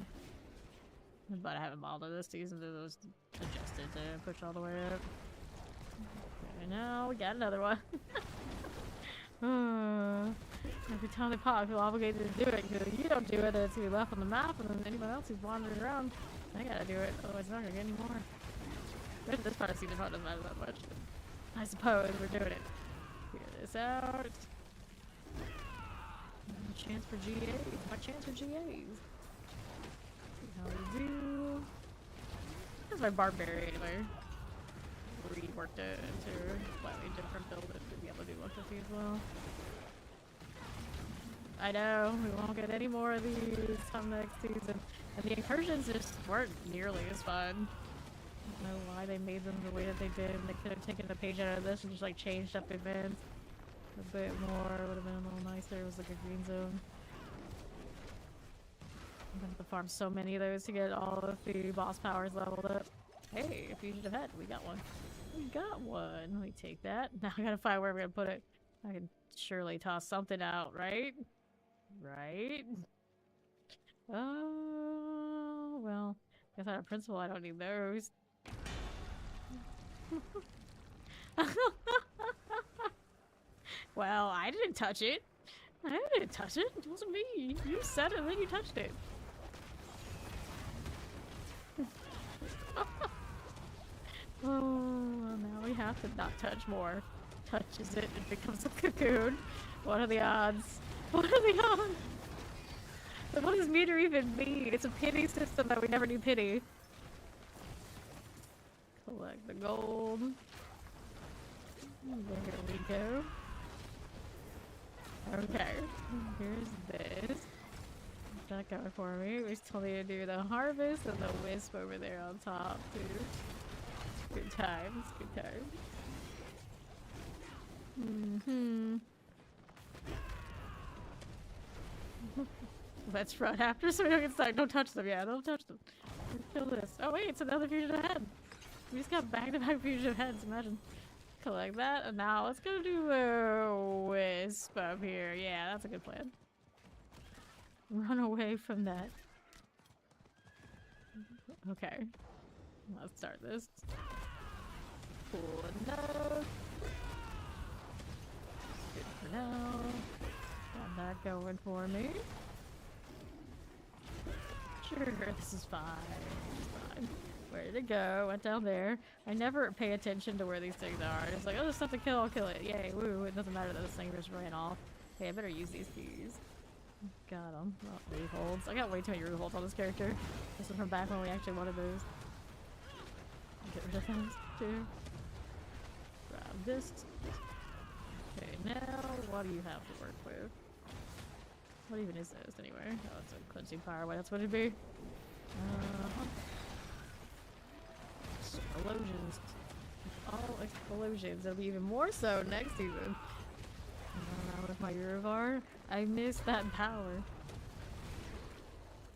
But I haven't modeled this season, so those adjusted to push all the way up. Okay, now we got another one. Every time they pop, I feel obligated to do it, because if you don't do it, then it's gonna be left on the map, and then anyone else who's wandering around, I gotta do it, otherwise it's not gonna get any more. But this part of season probably doesn't matter that much. I suppose we're doing it. Figure this out. Chance for GAs. My chance for GAs. See how we do. That's my barbarian anyway. Reworked it into a slightly different build to be able to do look at these as well. I know, we won't get any more of these come next season. And the incursions just weren't nearly as fun. I don't know why they made them the way that they did. They could have taken a page out of this and just like changed up events a bit more. Would have been a little nicer. It was like a green zone. I'm gonna have to farm so many of those to get all of the boss powers leveled up. Hey, a fugitive head. We got one. We got one. Let me take that. Now I gotta find where we're gonna put it. I can surely toss something out, right? Right? Oh, well. Guess out of principle, I don't need those. Well, I didn't touch it. I didn't touch it. It wasn't me. You said it and then you touched it. Oh, now we have to not touch more. Touches it, it becomes a cocoon. What are the odds? What are the odds? What does meter even mean? It's a pity system that we never do pity. Collect the gold. There we go. Okay, here's this. What's that going for me? We still need to do the harvest and the wisp over there on top too. Good times, good times. Let's run after so we don't get stuck. Don't touch them, yeah, don't touch them. Kill this. Oh wait, it's another fugitive head. We just got back-to-back fugitive heads, imagine. Collect that, and now let's go do a wisp up here. Yeah, that's a good plan. Run away from that. Okay. Let's start this. Cool enough. Good for now. Got that going for me. Sure, this is fine. It's fine. Where did it go? Went down there. I never pay attention to where these things are. It's like, oh, there's something to kill, I'll kill it. Yay, woo. It doesn't matter that this thing just ran off. Okay, I better use these keys. Got them. Not reholds. I got way too many reholds on this character. This is from back when we actually wanted those. Get rid of those too. Grab this. Okay, now what do you have to work with? What even is this anyway? Oh, it's a cleansing power. What else would it be? Explosions. All explosions. It'll be even more so next season. With my Urivar, I missed that power.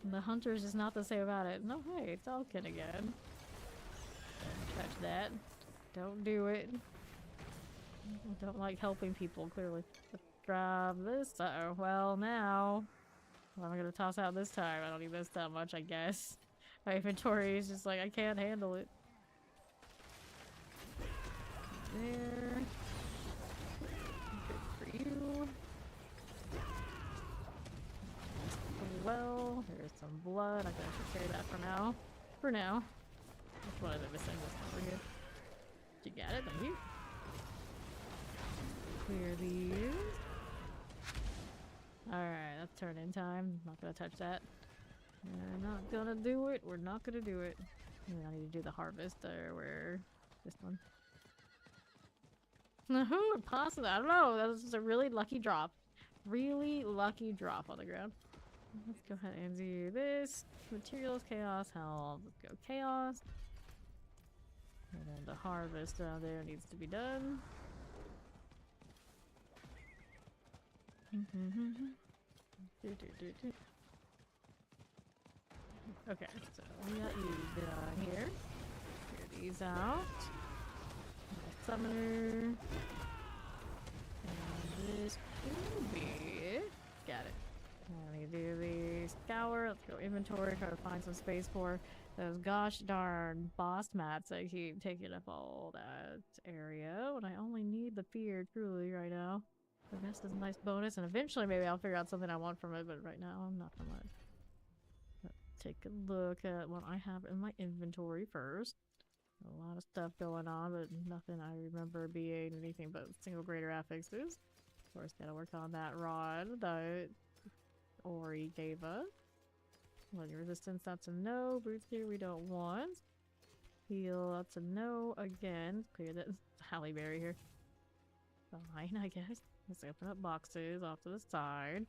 And the Hunter's just not to say about it. No, hey, it's Alkin again. Don't touch that. Don't do it. I don't like helping people, clearly. Let's grab this. Uh-oh. Well, now... What am I gonna toss out this time? I don't need this that much, I guess. My inventory is just like, I can't handle it. There. Good for you. Well, here's some blood. I'm gonna carry that for now. For now. Which one is it missing? This one over here. Did you get it? Thank you. Clear these. Alright, that's turn-in time. Not gonna touch that. We're not gonna do it. We're not gonna do it. I need to do the harvest there. Where? This one. Who? Possibly. I don't know. That was just a really lucky drop. Really lucky drop on the ground. Let's go ahead and do this. Materials, chaos, health. Let's go chaos. And then the harvest down there needs to be done. Okay, so we got you down here. Clear these out. Summoner. And this could be it. Got it. I need to do the scour. Let's go inventory, try to find some space for those gosh darn boss mats that keep taking up all that area when I only need the fear truly right now. The rest is a nice bonus, and eventually maybe I'll figure out something I want from it, but right now I'm not gonna. Let's take a look at what I have in my inventory first. A lot of stuff going on, but nothing I remember being anything but single greater affixes. Of course, gotta work on that rod that Ori gave us. Bloody resistance, that's a no. Boots here we don't want. Heal, that's a no again. Clear that Halle Berry here. Fine, I guess. Let's open up boxes off to the side.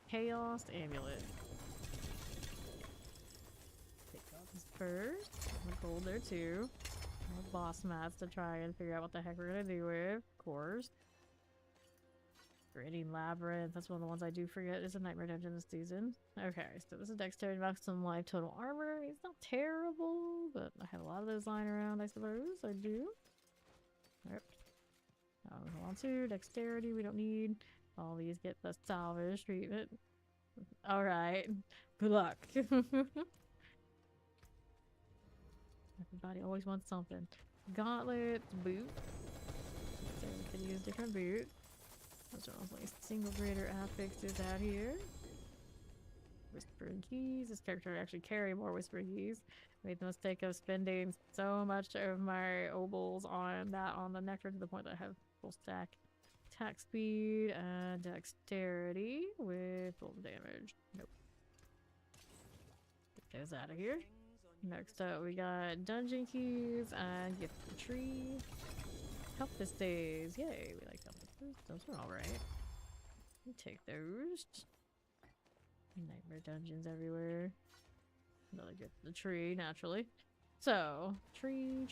Chaos Amulet. Take off this first. The gold there too. More boss mats to try and figure out what the heck we're gonna do with, of course. Gritty Labyrinth. That's one of the ones I do forget. It's a Nightmare Dungeon this season. Okay, so this is Dexterity, Maximum Life, Total Armor. It's not terrible, but I have a lot of those lying around, I suppose. I do. Yep. Hold on to Dexterity, we don't need. All these get the salvage treatment. Alright. Good luck. Everybody always wants something. Gauntlets, boot. So we could use different boots. What's wrong with single greater affixes out here? Whispering Keys. This character would actually carry more Whispering Keys. Made the mistake of spending so much of my obols on the nectar to the point that I have full stack attack speed and dexterity with full damage. Nope. Get those out of here. Next up, we got Dungeon Keys and Gift of the Tree. Compass Days. Yay, we like compasses. Those are alright. We take those. Nightmare Dungeons everywhere. Another Gift of the Tree, naturally. So, tree.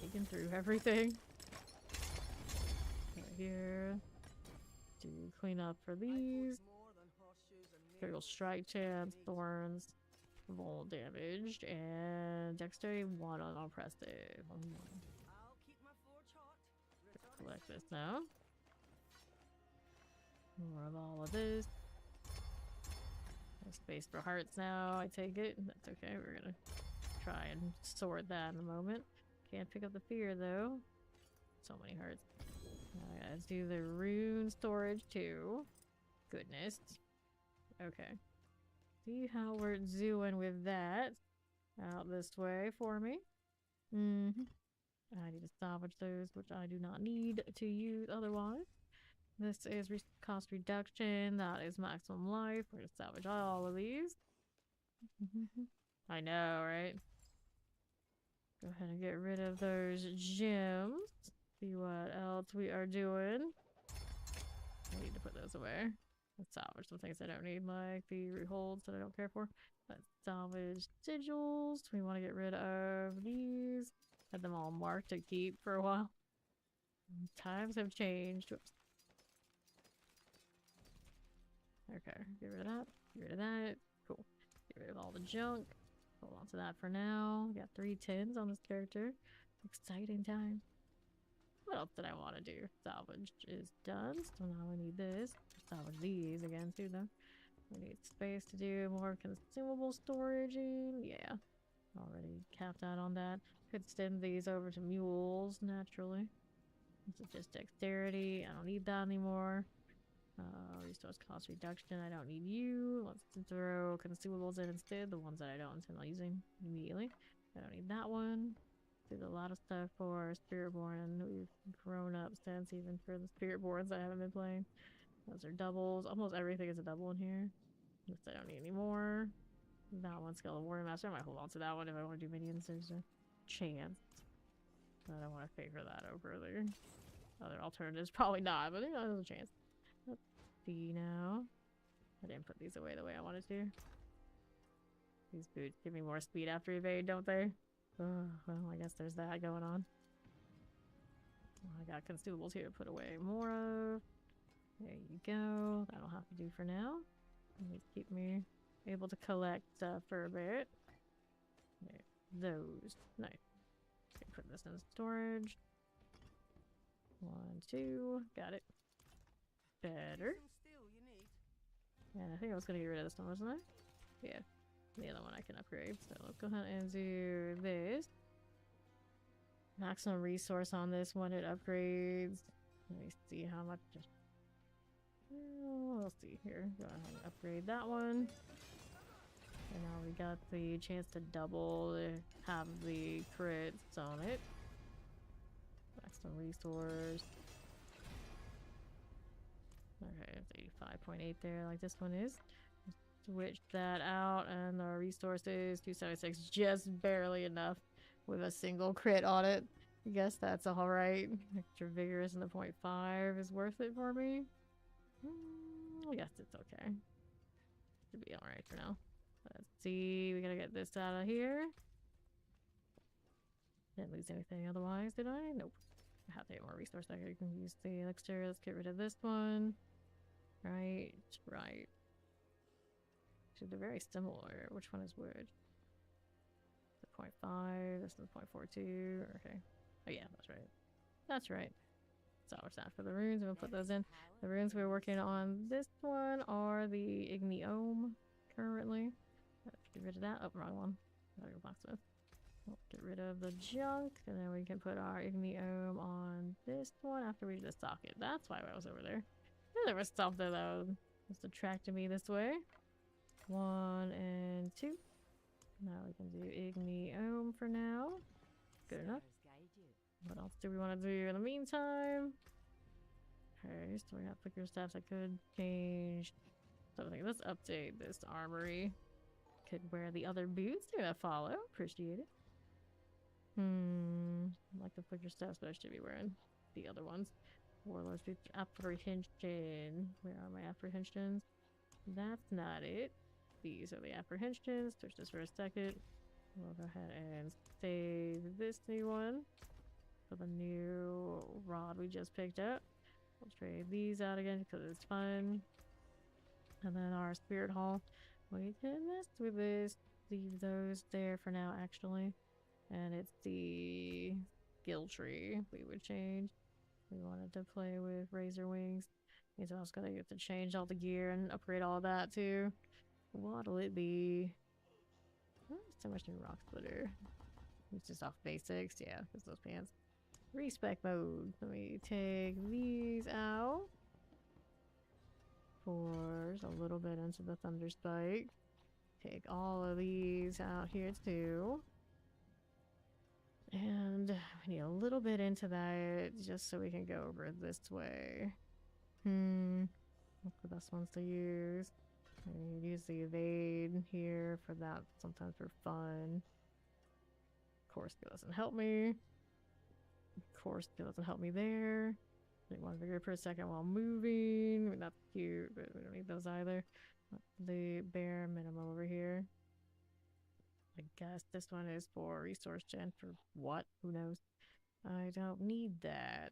Digging through everything. Right here. Do clean up for these. Critical strike chance, thorns, roll damaged, and dexterity 1 on oppressive. Collect this now. More of all of this. No space for hearts now, I take it. That's okay, we're gonna try and sort that in a moment. Can't pick up the fear though. So many hearts. I gotta do the rune storage too. Goodness. Okay. See how we're doing with that. Out this way for me. I need to salvage those, which I do not need to use otherwise. This is cost reduction. That is maximum life. We're gonna salvage all of these. I know, right? Go ahead and get rid of those gems. See what else we are doing. I need to put those away. Let's salvage some things I don't need, like the holds that I don't care for. Let's salvage sigils. We want to get rid of these. Had them all marked to keep for a while. Times have changed. Whoops. Okay, get rid of that. Get rid of that. Cool. Get rid of all the junk. Hold on to that for now. Got 3 10s on this character. Exciting time. What else did I want to do? Salvage is done. So now we need this. Salvage these again too though. We need space to do more consumable storaging. Yeah. Already capped out on that. Could send these over to mules naturally. This is just dexterity. I don't need that anymore. Resource cost reduction. I don't need you. Let's throw consumables in instead. The ones that I don't intend on using immediately. I don't need that one. Did a lot of stuff for Spiritborn, and we've grown up since, even for the Spiritborns I haven't been playing. Those are doubles. Almost everything is a double in here. This I don't need anymore. That one, Skeleton Warrior Master. I might hold on to that one if I want to do minions. There's a chance. But I want to favor that over the other alternatives. Probably not, but there's a chance. Let's see now. I didn't put these away the way I wanted to. These boots give me more speed after evade, don't they? Oh, well, I guess there's that going on. I got consumables here to put away more of. There you go. That'll have to do for now. Let me keep me able to collect stuff for a bit. There. Those. Nice. Okay, put this in storage. 1, 2. Got it. Better. And I think I was going to get rid of this one, wasn't I? Yeah. The other one I can upgrade. So let's go ahead and do this. Maximum resource on this one. It upgrades. Let me see how much. We'll see here. Go ahead and upgrade that one. And now we got the chance to double, have the crits on it. Maximum resource. Okay, it's 85.8 there, like this one is. Switch that out, and the resources 276, just barely enough with a single crit on it. I guess that's alright. Extra vigorous in the 0.5 is worth it for me. I guess it's okay. Should be alright for now. Let's see, we gotta get this out of here. Didn't lose anything otherwise, did I? Nope. I have to get more resource. I can use the elixir. Let's get rid of this one. Right, right. So they're very similar. Which one is wood? The 0.5. This is 0.42. Okay. Oh yeah, that's right. That's right. So it's not for the runes. We'll put those in. The runes we're working on this one are the igniome currently. Let's get rid of that. Oh, wrong one. Gotta go blacksmith. We'll get rid of the junk, and then we can put our igniome on this one after we just socket. That's why I was over there. There was something that was attracting me this way. 1 and 2. Now we can do igniome for now. Good enough. What else do we want to do in the meantime? Okay, so we have flicker staffs. I could change something. Let's update this armory. Could wear the other boots. They're gonna follow. Appreciate it. I like the flicker staffs, but I should be wearing the other ones. Warlord's boots. Apprehension. Where are my apprehensions? That's not it. These are the apprehensions. Search this for a second. We'll go ahead and save this new one for the new rod we just picked up. We'll trade these out again because it's fun. And then our spirit hall. We can mess with this. Leave those there for now, actually. And it's the skill tree we would change. We wanted to play with razor wings. Means I was gonna get to change all the gear and upgrade all that too. What'll it be? Oh, so much new rock splitter. It's just off basics, yeah, because those pants. Respec mode. Let me take these out. Pours a little bit into the thunder spike. Take all of these out here too. And we need a little bit into that just so we can go over this way. What's the best ones to use? I use the evade here for that, sometimes for fun. Core skill doesn't help me. Core skill doesn't help me there. Take one vigor per second while moving. I mean, that's cute, but we don't need those either. The bare minimum over here. I guess this one is for resource gen. For what? Who knows? I don't need that.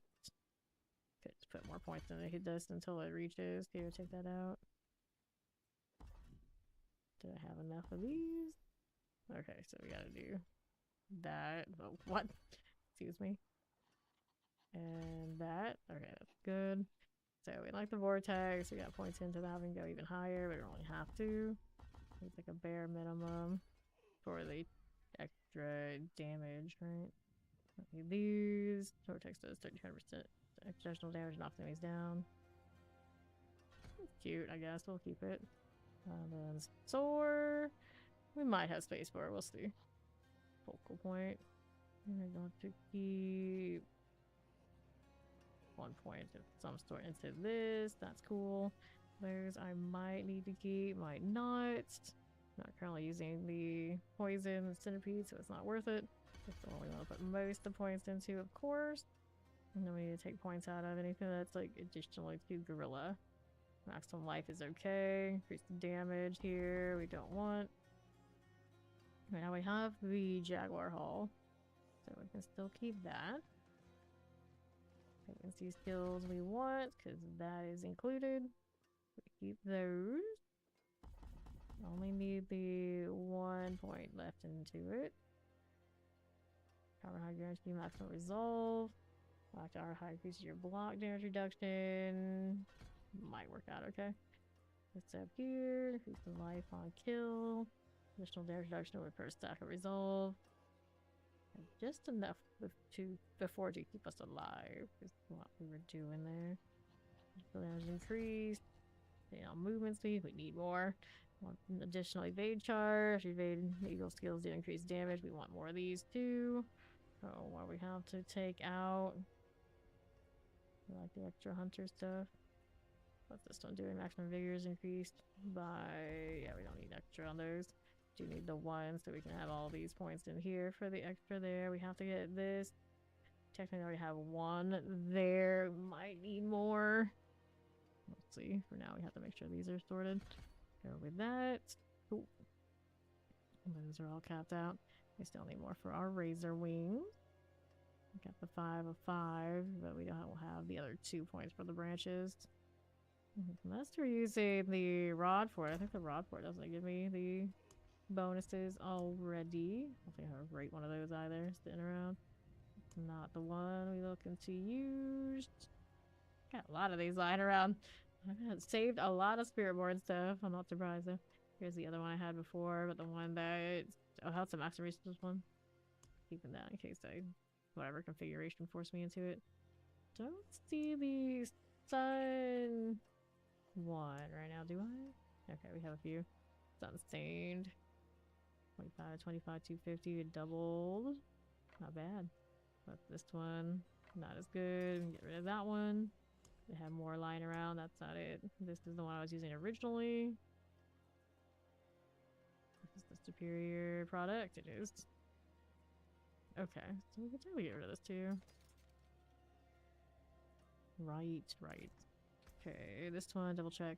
Could just put more points in it. It does until it reaches. Here, take that out. Do I have enough of these? Okay, so we gotta do that. Oh, what? Excuse me. And that. Okay, that's good. So we like the vortex. We got points into that. We can go even higher, but we only have to. It's like a bare minimum for the extra damage, right? Okay, these. Vortex does 35% additional damage, knocks enemies down. It's cute, I guess. We'll keep it. Then soar. We might have space for it. We'll see. Focal point. We're going to keep 1 point of some sort into this. That's cool. Those I might need to keep, might not. Not currently using the poison centipede, so it's not worth it. That's the one we want to put most of the points into, of course. And then we need to take points out of anything that's like additionally to gorilla. Maximum life is okay. Increase the damage here. We don't want. Right now we have the Jaguar Hall, so we can still keep that. Pregnancy skills we want, because that is included. We keep those. Only need the 1 point left into it. Power high guarantee maximum resolve. Locked hour high increases your block damage reduction. Might work out okay. What's up here? Increase the life on kill. Additional damage reduction with per stack of resolve. And just enough before to keep us alive is what we were doing there. Damage increased. You know, movement speed, we need more. Want an additional evade charge. Evade eagle skills do increase damage. We want more of these too. So what we have to take out. We like the extra hunter stuff. What's this one doing? Maximum vigor is increased by... Yeah, we don't need extra on those. Do need the one so we can have all these points in here for the extra there. We have to get this. Technically I already have one there. Might need more. Let's see. For now we have to make sure these are sorted. Go with that. Cool. Those are all capped out. We still need more for our razor wings. Got the 5 of 5, but we don't have the other 2 points for the branches. Unless we're using the rod for it. I think the rod for it doesn't give me the bonuses already. I don't think I have a great one of those either, sitting around. Not the one we looking to use. Got a lot of these lying around. I've saved a lot of Spiritborn stuff. I'm not surprised though. Here's the other one I had before, but the one that... Oh, how's the Master Resources one? Keeping that in case I... Whatever configuration forced me into it. Don't see the sun one right now, do I? Okay, we have a few. Sunstained. 25, 25, 250, it doubled. Not bad. But this one, not as good. We can get rid of that one. They have more lying around. That's not it. This is the one I was using originally. This is the superior product. It is. Okay, so we can totally get rid of this too. Right. Okay, this one, double check.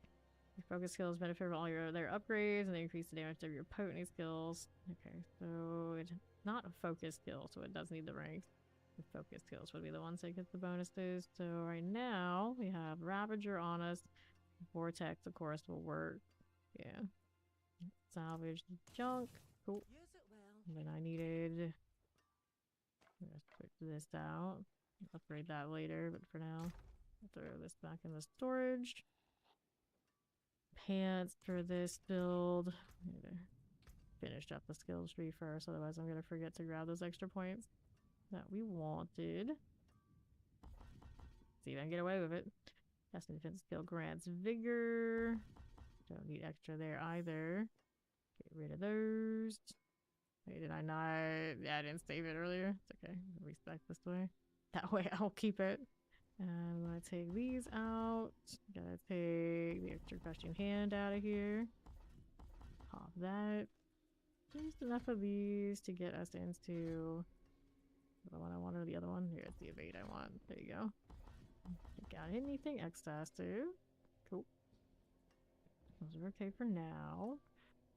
Your focus skills benefit from all your other upgrades, and they increase the damage of your potency skills. Okay, so it's not a focus skill, so it does need the rank. The focus skills would be the ones that get the bonuses. So right now, we have Ravager on us. Vortex, of course, will work. Yeah. Salvage the junk. Cool. And then I needed... Let's put this out. Upgrade that later, but for now, I'll throw this back in the storage. Pants for this build. I need to finish up the skills tree first, otherwise I'm going to forget to grab those extra points that we wanted. See if I can get away with it. Cast defense skill grants vigor. Don't need extra there either. Get rid of those. Wait, did I not? Yeah, I didn't save it earlier. It's okay. Respect this way. That way I'll keep it. And I'm gonna take these out. Gotta take the extra crushing hand out of here. Pop that. Just enough of these to get us into the one I want or the other one. Here, it's the evade I want. There you go. Got anything excess too? Cool. Those are okay for now.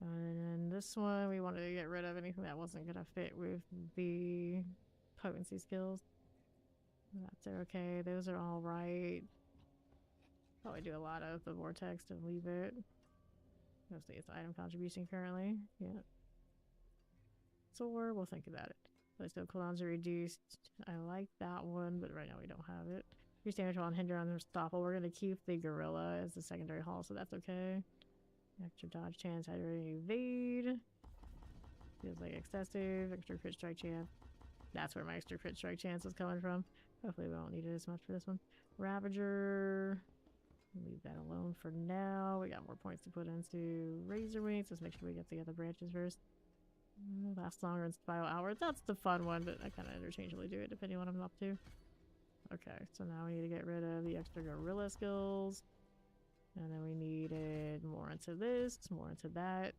And then this one, we wanted to get rid of anything that wasn't gonna fit with the potency skills. That's okay. Those are all right. Probably do a lot of the vortex to leave it. Mostly it's item contribution currently. Yeah. So we'll think about it. But still cooldowns are reduced. I like that one, but right now we don't have it. Your damage while hinder on unstoppable. We're gonna keep the gorilla as the secondary hull, so that's okay. Extra dodge chance, hydrating evade. Feels like excessive. Extra crit strike chance. That's where my extra crit strike chance is coming from. Hopefully we won't need it as much for this one. Ravager. Leave that alone for now. We got more points to put into Razor Wings. Let's make sure we get the other branches first. Last longer in Spiral Outwards. That's the fun one, but I kind of interchangeably do it depending on what I'm up to. Okay, so now we need to get rid of the extra gorilla skills. And then we needed more into this, more into that.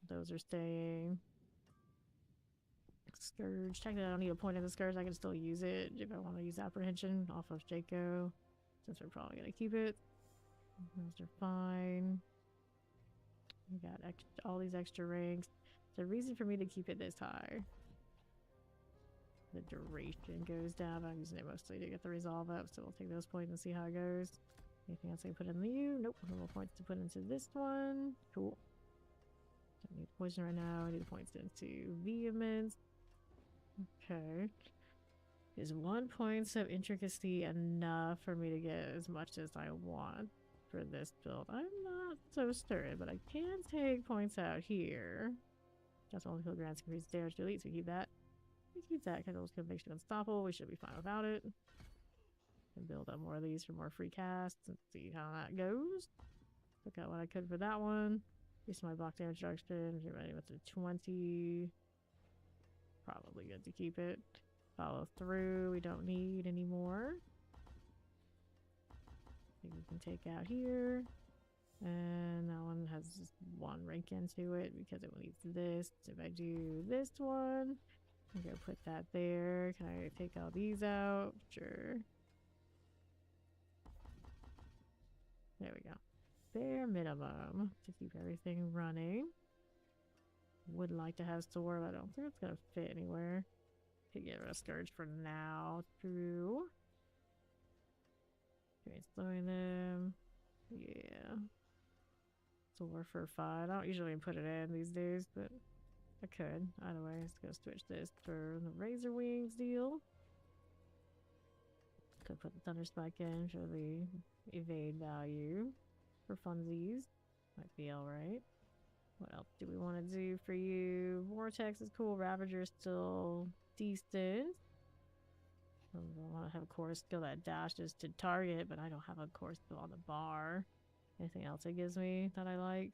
Those are staying. Scourge. Technically, I don't need a point in the Scourge. I can still use it if I want to use Apprehension off of Jaco. Since we're probably going to keep it. Those are fine. We got all these extra ranks. There's a reason for me to keep it this high. The duration goes down. I'm using it mostly to get the resolve up, so we'll take those points and see how it goes. Anything else I can put in the U? Nope. No more points to put into this one. Cool. Don't need poison right now. I need the points into vehemence. Okay. Is 1 point of intricacy enough for me to get as much as I want for this build? I'm not so certain, but I can take points out here. That's only kill grants increase damage to elite, so we keep that. We keep that because it'll make you unstoppable. We should be fine without it. And build up more of these for more free casts and see how that goes. Look at what I could for that one. Increase my block damage reduction. Get ready with the 20. Probably good to keep it. Follow through. We don't need anymore. I think we can take out here. And that one has just one rank into it because it needs this. If I do this one, I'm gonna put that there. Can I take all these out? Sure. There we go. Bare minimum to keep everything running. Would like to have sword, but I don't think it's gonna fit anywhere. Could give it a scourge for now. True. Okay, slowing them. Yeah. Sword for 5. I don't usually put it in these days, but I could. Either way, let's go switch this for the Razor Wings deal. Could put the Thunder Spike in for the evade value for funsies. Might be alright. What else do we want to do for you? Vortex is cool. Ravager is still decent. I want to have a core skill that dashes to target, but I don't have a core skill on the bar. Anything else it gives me that I like?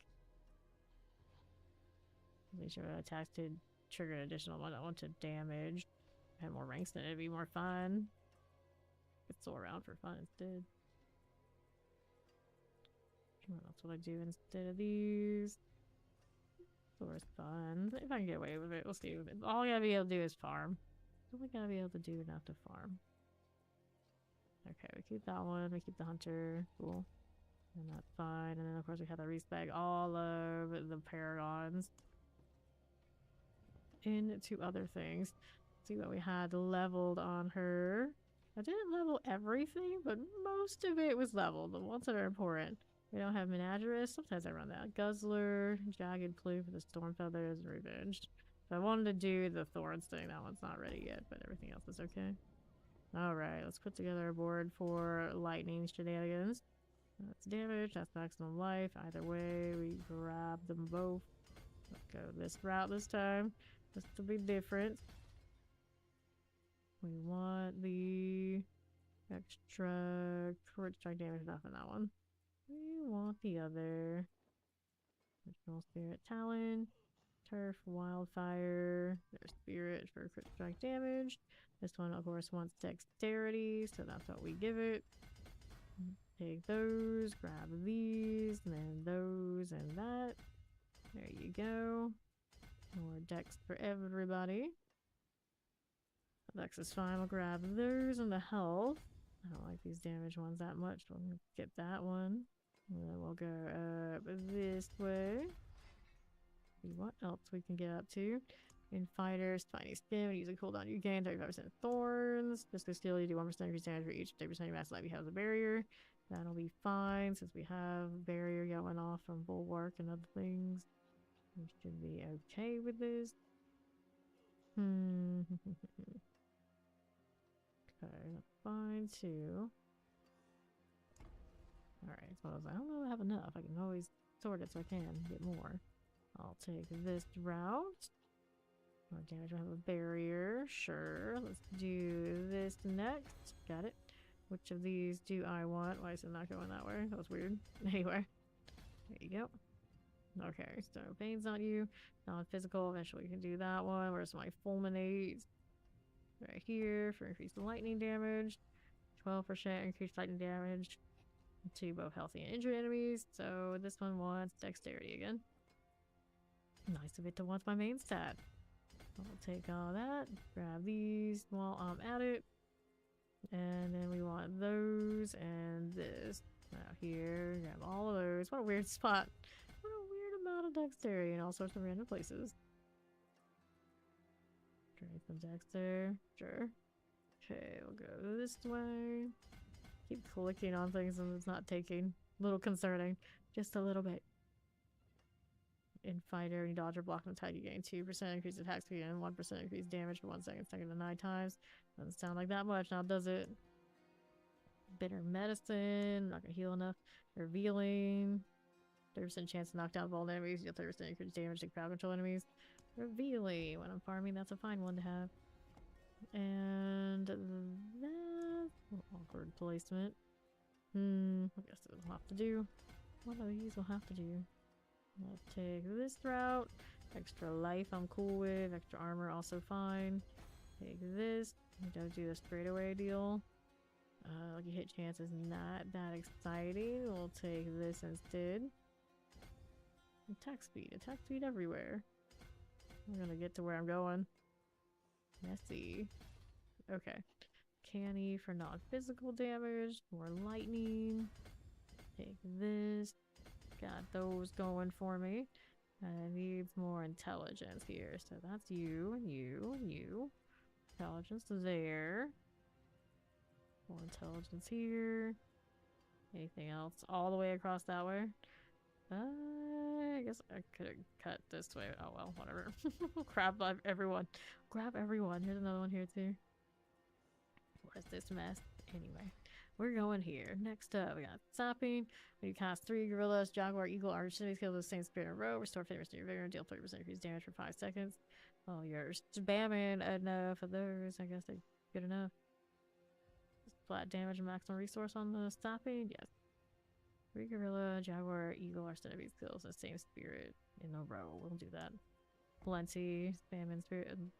Make sure attacks to trigger an additional one. I want to damage. If I had more ranks then it'd be more fun. It's still around for fun instead. What else would I do instead of these? Source fun. If I can get away with it, we'll see. All I gotta be able to do is farm. All I gotta be able to do enough to farm. Okay, we keep that one. We keep the hunter. Cool. And that's fine. And then of course we have to respec all of the paragons into other things. See what we had leveled on her. I didn't level everything, but most of it was leveled. The ones that are important. We don't have Menagerist. Sometimes I run that. Guzzler, Jagged Plume for the Storm Feathers, and Revenged. So I wanted to do the Thorns thing. That one's not ready yet, but everything else is okay. Alright, let's put together a board for lightning shenanigans. That's damage, that's maximum life. Either way, we grab them both. Let's go this route this time. This will be different. We want the extra crit strike damage enough in that one. We want the other. Original Spirit Talon. Turf, Wildfire. There's Spirit for crit strike damage. This one, of course, wants Dexterity, so that's what we give it. Take those, grab these, and then those and that. There you go. More Dex for everybody. Dex is fine. We'll grab those and the health. I don't like these damage ones that much. We'll get that one. And then we'll go up this way. See what else we can get up to. In fighters, tiny skin. When you use a cooldown, you gain 35% thorns. Physical skill, you do 1% increased damage for each 30% of your max life you have as a barrier. That'll be fine since we have barrier going off from bulwark and other things. We should be okay with this. Okay, that's fine too. Alright, so I don't know if I have enough. I can always sort it so I can get more. I'll take this route. More damage, I have a barrier. Sure, let's do this next. Got it. Which of these do I want? Why is it not going that way? That was weird. Anyway, there you go. Okay, so Bane's on you. Non-physical, eventually we can do that one. Where's my Fulminate? Right here for increased lightning damage. 12% increased lightning damage to both healthy and injured enemies. So this one wants Dexterity again. Nice of it to want my main stat. I'll take all that. Grab these while I'm at it. And then we want those and this. Out here, grab all of those. What a weird spot. What a weird amount of dexterity in all sorts of random places. Trade some dex there. Sure. Okay, we'll go this way. Keep clicking on things and it's not taking. A little concerning. Just a little bit. In fighter, you dodge or block an attack, you gain 2% increased attack speed and 1% increased damage for 1 second, second to 9 times. Doesn't sound like that much, now does it? Bitter medicine, not gonna heal enough. Revealing, 30% chance to knock down all enemies, you deal 30% increased damage to crowd control enemies. Revealing, when I'm farming, that's a fine one to have. And that awkward placement. I guess it'll have to do. One of these will have to do. I'll take this route. Extra life I'm cool with. Extra armor also fine. Take this. Don't do the straightaway deal. Lucky hit chance is not that exciting. We'll take this instead. Attack speed. Attack speed everywhere. I'm gonna get to where I'm going. Messy. Okay. Canny for non-physical damage. More lightning. Take this. Got those going for me. And it needs more intelligence here. So that's you, and you, and you. Intelligence there. More intelligence here. Anything else all the way across that way? I guess I could have cut this way. Oh well, whatever. Grab everyone. Grab everyone. Here's another one here too. What is this mess? Anyway, we're going here. Next up, we got stopping. When you cast 3 gorillas, jaguar, eagle, arch, enemies kill the same spirit in a row. Restore favors to your vigor and deal 30% increased damage for 5 seconds. Oh, you're spamming enough of those. I guess they're good enough. Flat damage and maximum resource on the stopping. Yes. 3 gorilla, jaguar, eagle, arch, enemies kills the same spirit in a row. We'll do that. Plenty. Spamming spirit and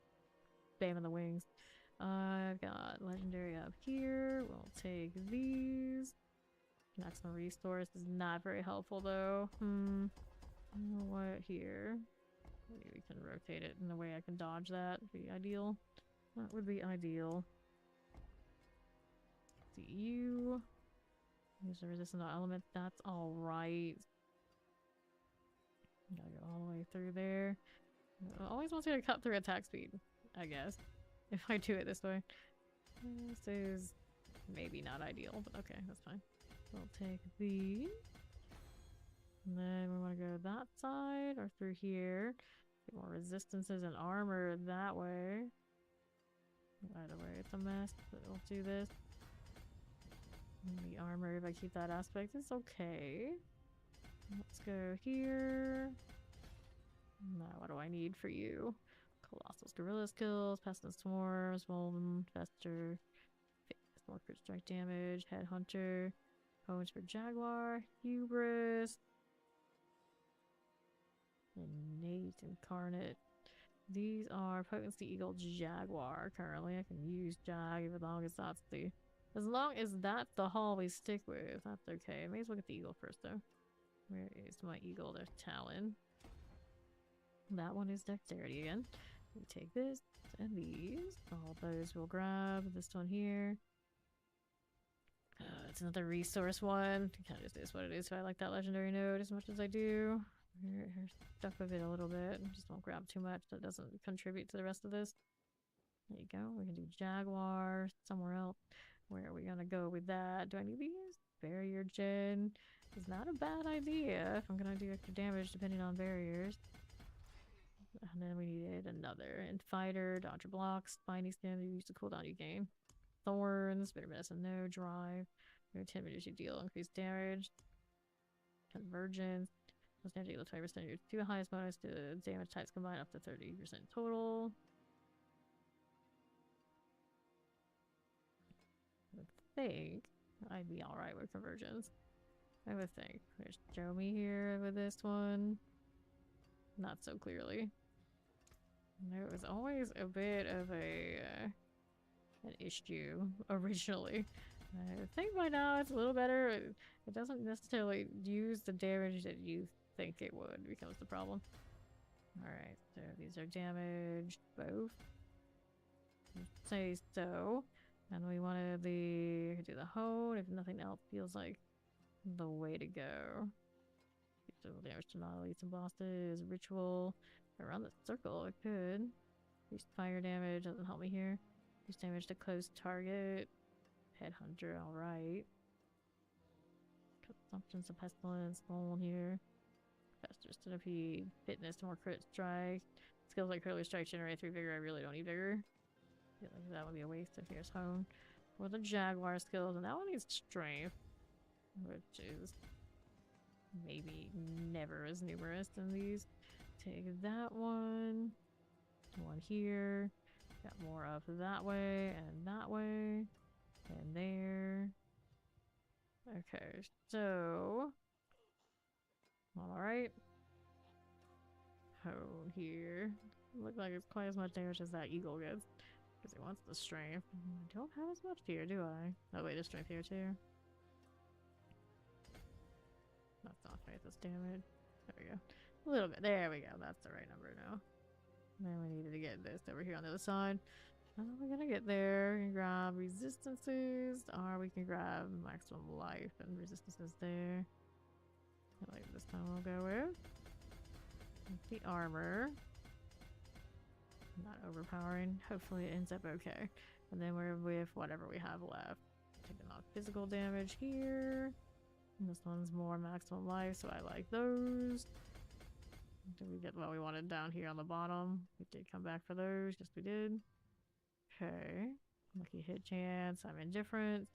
spamming the wings. I've got legendary up here. We'll take these. Maximum resource is not very helpful though. What here? Maybe we can rotate it in a way I can dodge that. Would be ideal. That would be ideal. See you. Use the resistance on element. That's alright. Gotta go all the way through there. It always wants me to cut through attack speed, I guess. If I do it this way. This is maybe not ideal, but okay, that's fine. We'll take these. And then we want to go that side or through here. Get more resistances and armor that way. Either way, it's a mess, but we'll do this. And the armor, if I keep that aspect, is okay. Let's go here. Now, what do I need for you? Colossal gorilla skills, pestilence swarms, Molten Fester, more crit strike damage, Headhunter, Poems for Jaguar, Hubris, Innate Incarnate. These are Potency Eagle Jaguar currently. I can use Jag as long as that's the haul we stick with. That's okay. I may as well get the eagle first though. Where is my eagle? There's Talon. That one is dexterity again. We take this and these. All those we'll grab. This one here. It's another resource one. It kind of just is what it is. So I like that legendary node as much as I do. We're stuck with it a little bit. Just don't grab too much. That doesn't contribute to the rest of this. There you go. We can do Jaguar somewhere else. Where are we gonna go with that? Do I need these? Barrier gen is not a bad idea if I'm gonna do extra damage depending on barriers. And then we needed another. And fighter, dodger blocks, spiny skin, you use the cooldown you gain. Thorns, bitter medicine, no drive. 10 minutes you deal increased damage. Convergence. Most damage equal to 20% of your 2 highest bonus to damage types combined up to 30% total. I would think I'd be alright with convergence. I would think. There's Jomi here with this one. Not so clearly. There was always a bit of an issue originally. I think by now it's a little better. It doesn't necessarily use the damage that you think it would becomes the problem. Alright, so these are damaged both. Say so. And we wanted the do the hone if nothing else feels like the way to go. Total damage to non-elites and bosses. Ritual. Around the circle, it could. Increased fire damage doesn't help me here. Increased damage to close target. Headhunter, alright. Consumptions of pestilence, bone here. Fester centipede. Fitness, more crit strike. Skills like curly strike generate 3 vigor. I really don't need vigor. I feel like that would be a waste. So here's hone. Or the jaguar skills, and that one needs strength. Which is maybe never as numerous than these. Take that one. One here. Got more up that way and that way. And there. Okay, so alright. Hone here. Look like it's quite as much damage as that eagle gets. Because it wants the strength. I don't have as much here, do I? Oh wait, there's strength here too. That's not right, that's damage. There we go. A little bit. There we go. That's the right number now. Then we needed to get this over here on the other side. How are we gonna get there? We can grab resistances, or we can grab maximum life and resistances there. I like this time we'll go with the armor. Not overpowering. Hopefully it ends up okay. And then we're with whatever we have left. Taking off physical damage here. And this one's more maximum life, so I like those. Did we get what we wanted down here on the bottom? We did come back for those. Yes, we did. Okay. Lucky hit chance. I'm indifferent.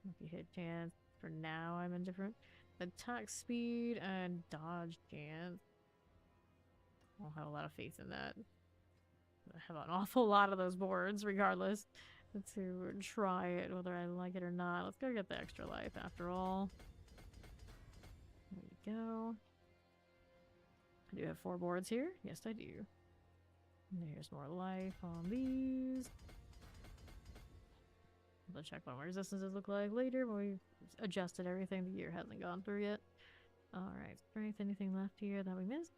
Lucky hit chance. For now, I'm indifferent. Attack speed and dodge chance. I don't have a lot of faith in that. I have an awful lot of those boards, regardless. To try it, whether I like it or not. Let's go get the extra life after all. There we go. I do have 4 boards here. Yes, I do. And there's more life on these. We'll check what my resistances look like later when we've adjusted everything. The year hasn't gone through yet. Alright, strength. Anything left here that we missed?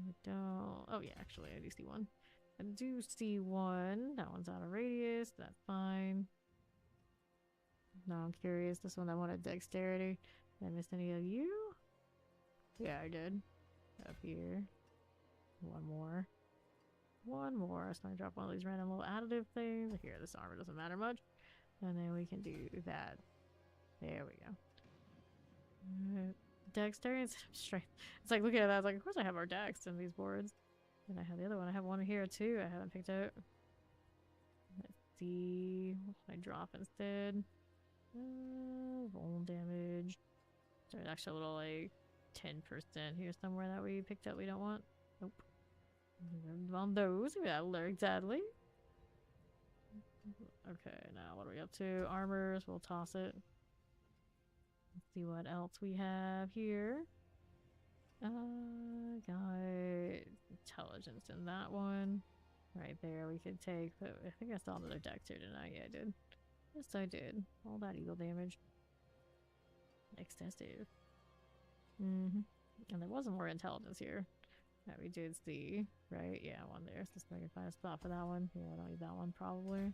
We don't. Oh, yeah, actually, I do see one. I do see one. That one's out of radius. That's fine. Now I'm curious. This one I wanted dexterity. Did I miss any of you? Yeah, I did. Up here. One more. One more. So I drop one of these random little additive things. Here, this armor doesn't matter much. And then we can do that. There we go. Dexterity instead of strength. It's like, look at that. I was like, of course I have our dex in these boards. And I have the other one. I have one here too. I haven't picked out. Let's see. What can I drop instead? Vuln damage. There's actually a little like 10% here somewhere that we picked up we don't want. Nope. On those, we got lurk deadly. Okay, now what are we up to? Armors, we'll toss it. Let's see what else we have here. Got intelligence in that one. Right there we could take, but I think I saw another dex here tonight. Yeah, I did. Yes, I did. All that eagle damage. Excessive. And there wasn't more intelligence here. That we did see, right? Yeah, one there. So I can find a spot for that one. Yeah, I don't need that one probably.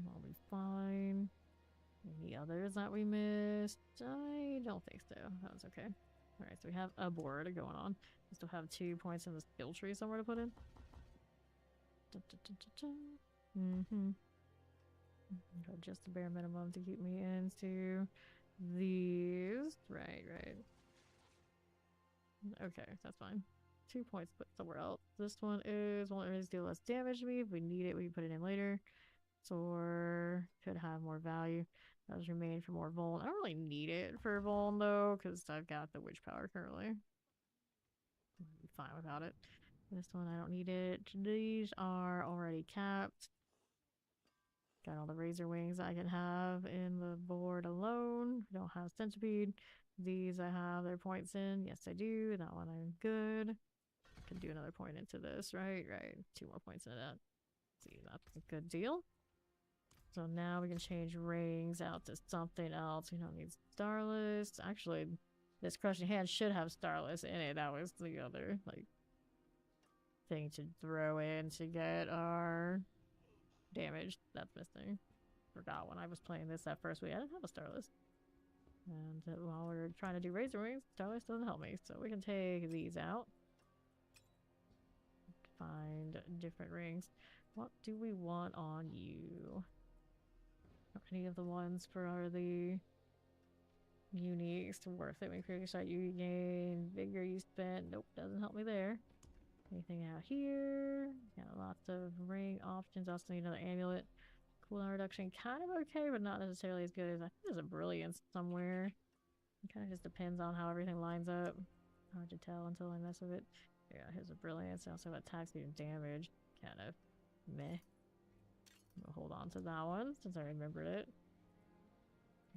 I'll be fine. Any others that we missed? I don't think so. That was okay. Alright, so we have a board going on. We still have 2 points in the skill tree somewhere to put in. Got just the bare minimum to keep me into these. Right. Okay, that's fine. 2 points put somewhere else. This one is won't always deal less damage to me. If we need it, we can put it in later. Or could have more value. Does remain for more Vuln. I don't really need it for Vuln though, because I've got the witch power currently. I'll be fine without it. This one I don't need it. These are already capped. Got all the razor wings I can have in the board alone. Don't have centipede. These I have their points in. Yes, I do. That one I'm good. Can do another point into this, right? 2 more points into that. See, that's a good deal. So now we can change rings out to something else. We don't need Starless. Actually, this Crushing Hand should have Starless in it. That was the other, like, thing to throw in to get our damage. That's missing. Forgot when I was playing this at first. I didn't have a Starless. And while we're trying to do Razor Wings, Starless doesn't help me. So we can take these out. Find different rings. What do we want on you? Any of the ones for the uniques worth it? Make sure shot you gain vigor you spent. Nope, doesn't help me there. Anything out here? Got lots of ring options. Also need another amulet. Cooldown reduction, kind of okay, but not necessarily as good as I think there's a brilliance somewhere. It kind of just depends on how everything lines up. Hard to tell until I mess with it. Yeah, here's a brilliance. I also have attack speed and damage. Kind of meh. We'll hold on to that one since I remembered it.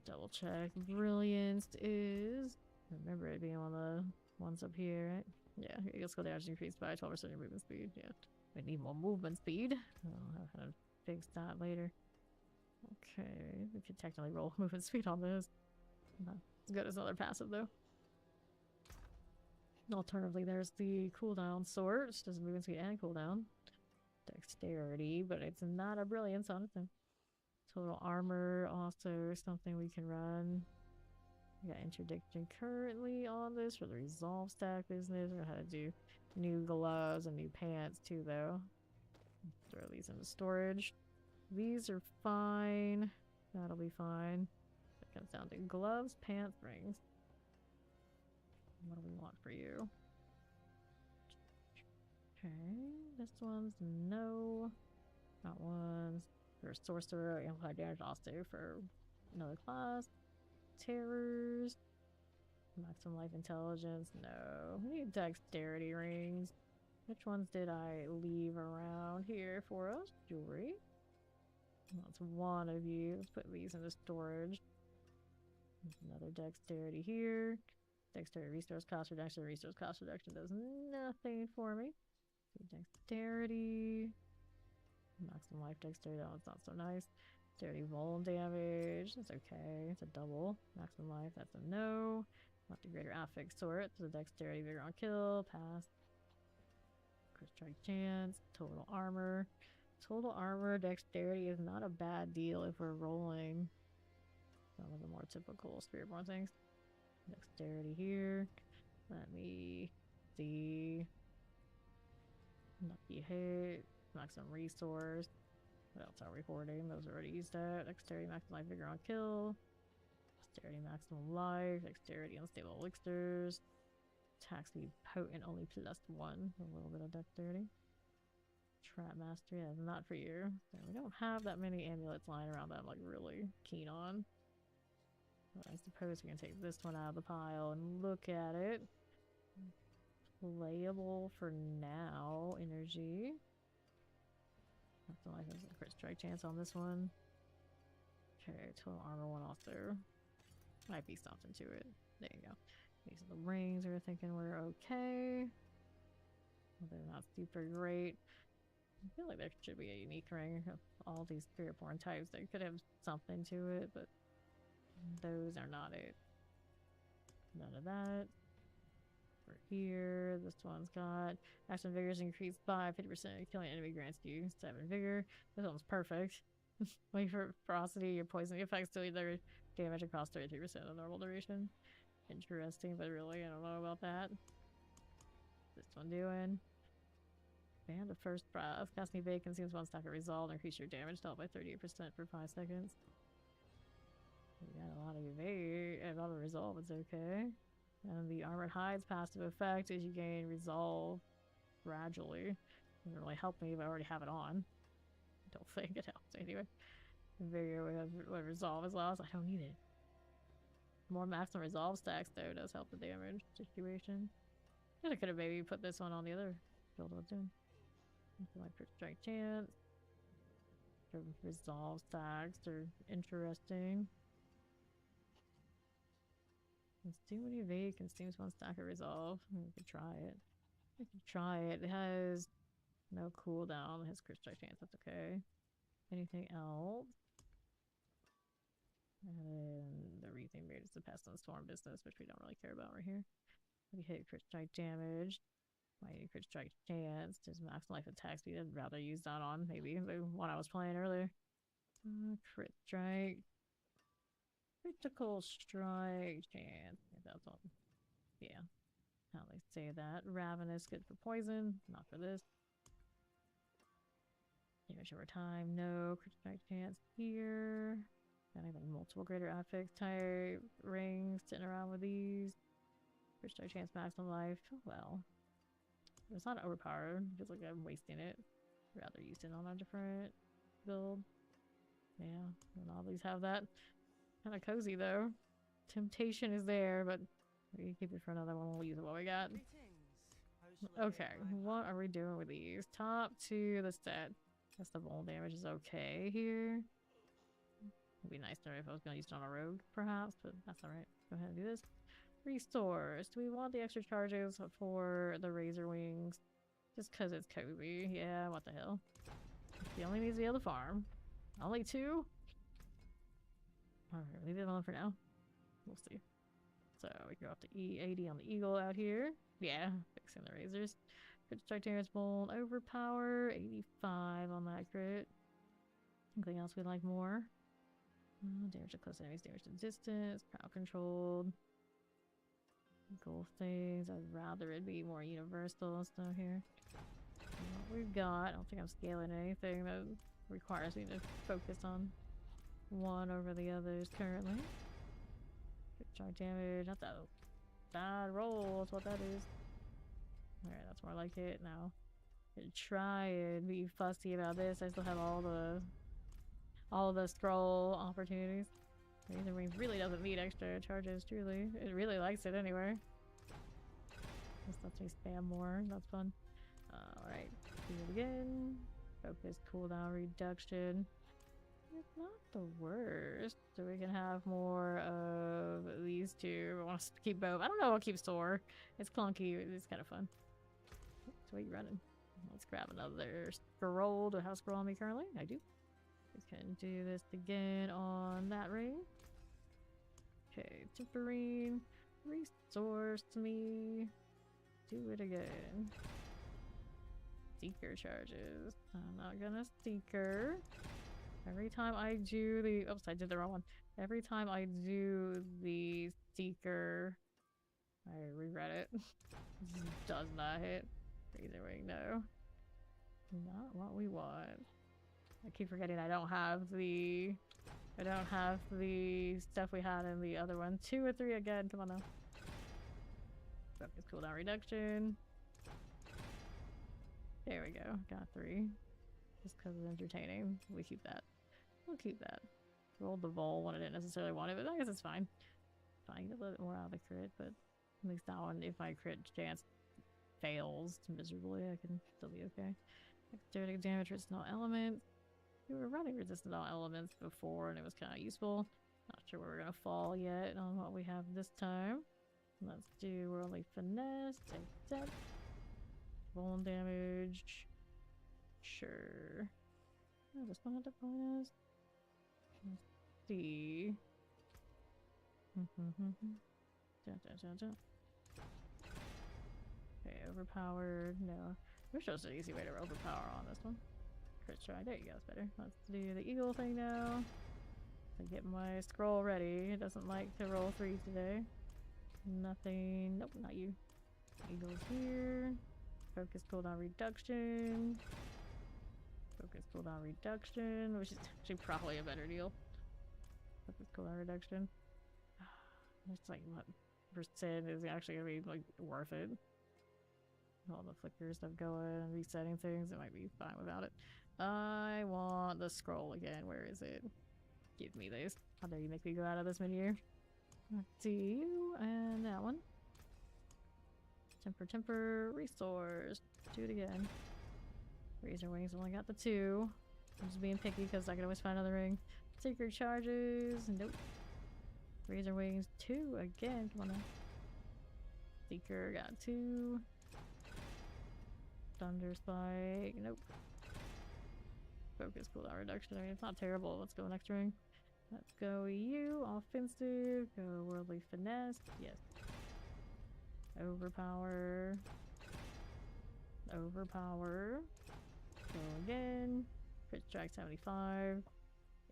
Double check. Brilliance is. Remember it being one of the ones up here, right? Yeah, let's go there. Increased by 12% your movement speed. Yeah. We need more movement speed. I'll have to fix that later. Okay, we could technically roll movement speed on this. Not as good as another passive though. Alternatively, there's the cooldown sort. It does movement speed and cooldown. Dexterity, but it's not a brilliance on its own. Total armor, also something we can run. We got interdiction currently on this for the resolve stack business. Or how to do new gloves and new pants too, though. Throw these into storage. These are fine. That'll be fine. It comes down to gloves, pants, rings. What do we want for you? Okay, this one's no. That one's for sorcerer, amplify damage also for another class. Terrors. Maximum life intelligence, no. We need dexterity rings. Which ones did I leave around here for us? Jewelry. That's one of you. Let's put these into storage. Another dexterity here. Dexterity resource cost reduction. Resource cost reduction does nothing for me. Dexterity. Maximum life dexterity. That one's not so nice. Dexterity vuln damage. That's okay. It's a double. Maximum life. That's a no. Not the greater affix sort. So the dexterity vigor on kill. Pass. Crit strike chance. Total armor. Total armor dexterity is not a bad deal if we're rolling some of the more typical Spiritborn things. Dexterity here. Let me see. Lucky hit. Maximum resource. What else are we hoarding? Those already used that. Dexterity maximum life vigor on kill. Dexterity maximum life. Dexterity unstable elixirs. Attack speed potent only +1. A little bit of dexterity. Trap mastery. That's not for you. So we don't have that many amulets lying around that I'm like really keen on. But I suppose we can take this one out of the pile and look at it. Playable for now. Energy. That's like a crit strike chance on this one. Okay, total armor one also. Might be something to it. There you go. These are the rings we were thinking were okay. Well, they're not super great. I feel like there should be a unique ring of all these Spiritborn types that could have something to it, but those are not it. None of that. For here, this one's got action vigor is increased by 50%. Killing enemy grants you 7 vigor. This one's perfect. Wait for ferocity, your poison effects deal either damage across 33% of normal duration. Interesting, but really, I don't know about that. What's this one doing? Band of First Breath. Casting Evade consumes 1 stack of Resolve and increase your damage dealt by 38% for 5 seconds. We got a lot of Evade, a lot of Resolve, it's okay. And the Armored Hide's passive effect is you gain Resolve gradually. Doesn't really help me if I already have it on. I don't think it helps anyway. Vigor with Resolve is lost. I don't need it. More maximum Resolve stacks though does help the damage situation. I could have maybe put this one on the other build I was doing. Like crit strike chance. Resolve stacks are interesting. Consume when evade consumes 1 stack of resolve. We could try it. We could try it. It has no cooldown. It has crit strike chance. That's okay. Anything else? And then the retheme rate is the pest and storm business, which we don't really care about right here. We hit crit strike damage. My crit strike chance. There's max life attack speed. I'd rather use that on maybe the one I was playing earlier. Crit strike. Critical strike chance. That's all. Yeah. How they say that. Ravenous, good for poison. Not for this. Damage over time. No. Crit strike chance here. Got even multiple greater affix type rings sitting around with these. Crit strike chance maximum life. Well. It's not overpowered. It feels like I'm wasting it. I'd rather use it on a different build. Yeah. And all these have that. Kind of cozy though. Temptation is there, but we can keep it for another one. We'll use what we got. Okay, what are we doing with these? Top 2 the set. Guess the vuln damage is okay here. It'd be nicer if I was going to use it on a rogue, perhaps, but that's alright. Go ahead and do this. Resource. Do we want the extra charges for the razor wings? Just because it's cozy. Yeah, what the hell. He only needs to be able to farm. Only 2? Alright, leave it alone for now. We'll see. So we go up to E80 on the eagle out here. Yeah, fixing the razors. Crit strike damage bolt overpower. 85 on that crit. Anything else we like more? Damage to close enemies, damage to distance, crowd controlled. Go things. I'd rather it be more universal and stuff here. What we've got, I don't think I'm scaling anything that requires me to focus on one over the others currently. Good charge damage, that's a bad roll, that's what that is. Alright, that's more like it now. Try and be fussy about this. I still have all the scroll opportunities. Razor Wings really doesn't need extra charges, truly. It really likes it anyway. This lets me spam more, that's fun. Alright, do it again. Focus cooldown reduction. It's not the worst. So we can have more of these two. I want to keep both. I don't know what keeps Thor. It's clunky, it's kind of fun. So you running. Let's grab another scroll. Do I have a scroll on me currently? I do. We can do this again on that ring. Okay, Temporine. Resource me. Do it again. Seeker charges. I'm not gonna Seeker. Every time I do the... Oops, I did the wrong one. Every time I do the Seeker, I regret it. This does not hit. Razor Wing, no. Not what we want. I keep forgetting I don't have the stuff we had in the other one. 2 or 3 again, come on now. Focus cooldown reduction. There we go, got 3. Just because it's entertaining. We keep that. We'll keep that. Rolled the Vol when I didn't necessarily want it, but I guess it's fine. Fine, get a little bit more out of the crit, but at least that one, if my crit chance fails miserably, I can still be okay. Dexterity damage resistant all elements. We were running resistant all elements before and it was kind of useful. Not sure where we're gonna fall yet on what we have this time. Let's do worldly finesse, take that. Bone damage. Sure. Oh, this one had to bonus. Let's see. Okay, overpowered. No. Wish there was an easy way to overpower on this one. Crit try. There you go, it's better. Let's do the eagle thing now. I get my scroll ready. It doesn't like to roll 3 today. Nothing. Nope, not you. Eagle's here. Focus cooldown reduction. Focus cooldown reduction, which is actually probably a better deal. Focus cooldown reduction. It's like what percent is actually gonna be like worth it? All the flicker stuff going and resetting things, it might be fine without it. I want the scroll again. Where is it? Give me this. How dare you make me go out of this menu? Let's see you and that one. Temper, resource. Do it again. Razor Wings only got the 2. I'm just being picky because I can always find another ring. Secret charges. Nope. Razor Wings 2 again. Come on now. Seeker got 2. Thunder Spike. Nope. Focus cooldown reduction. I mean, it's not terrible. Let's go next ring. Let's go you. Offensive. Go worldly finesse. Yes. Overpower. Overpower. Go again. Crit strike 75.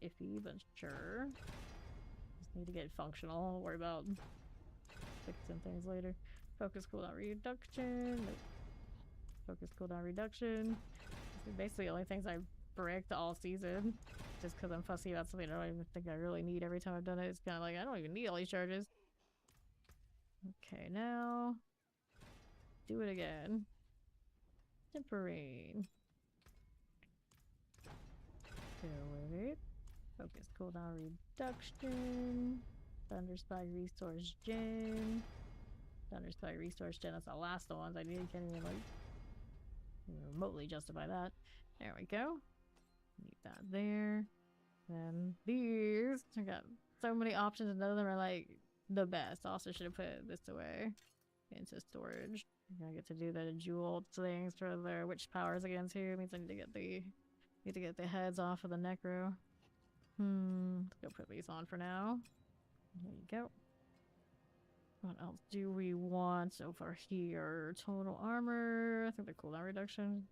Iffy, but sure. Just need to get functional. I'll worry about fixing things later. Focus cooldown reduction. Nope. Focus cooldown reduction. This is basically the only things I bricked all season. Just because I'm fussy about something I don't even think I really need every time I've done it. It's kind of like, I don't even need all these charges. Okay, now. Do it again. Temporine. Go with it. Focus cooldown reduction. Thunder Spike Resource Gen. Thunder Spike Resource Gen. That's the last of the ones I need. Can't even like remotely justify that. There we go. Need that there. Then these. I got so many options and none of them are like the best. Also should have put this away into storage. I get to do the jewel things for their witch powers again too. It means I need to get the heads off of the necro. Let's go put these on for now. There you go. What else do we want over here? Total armor. I think the cooldown reduction.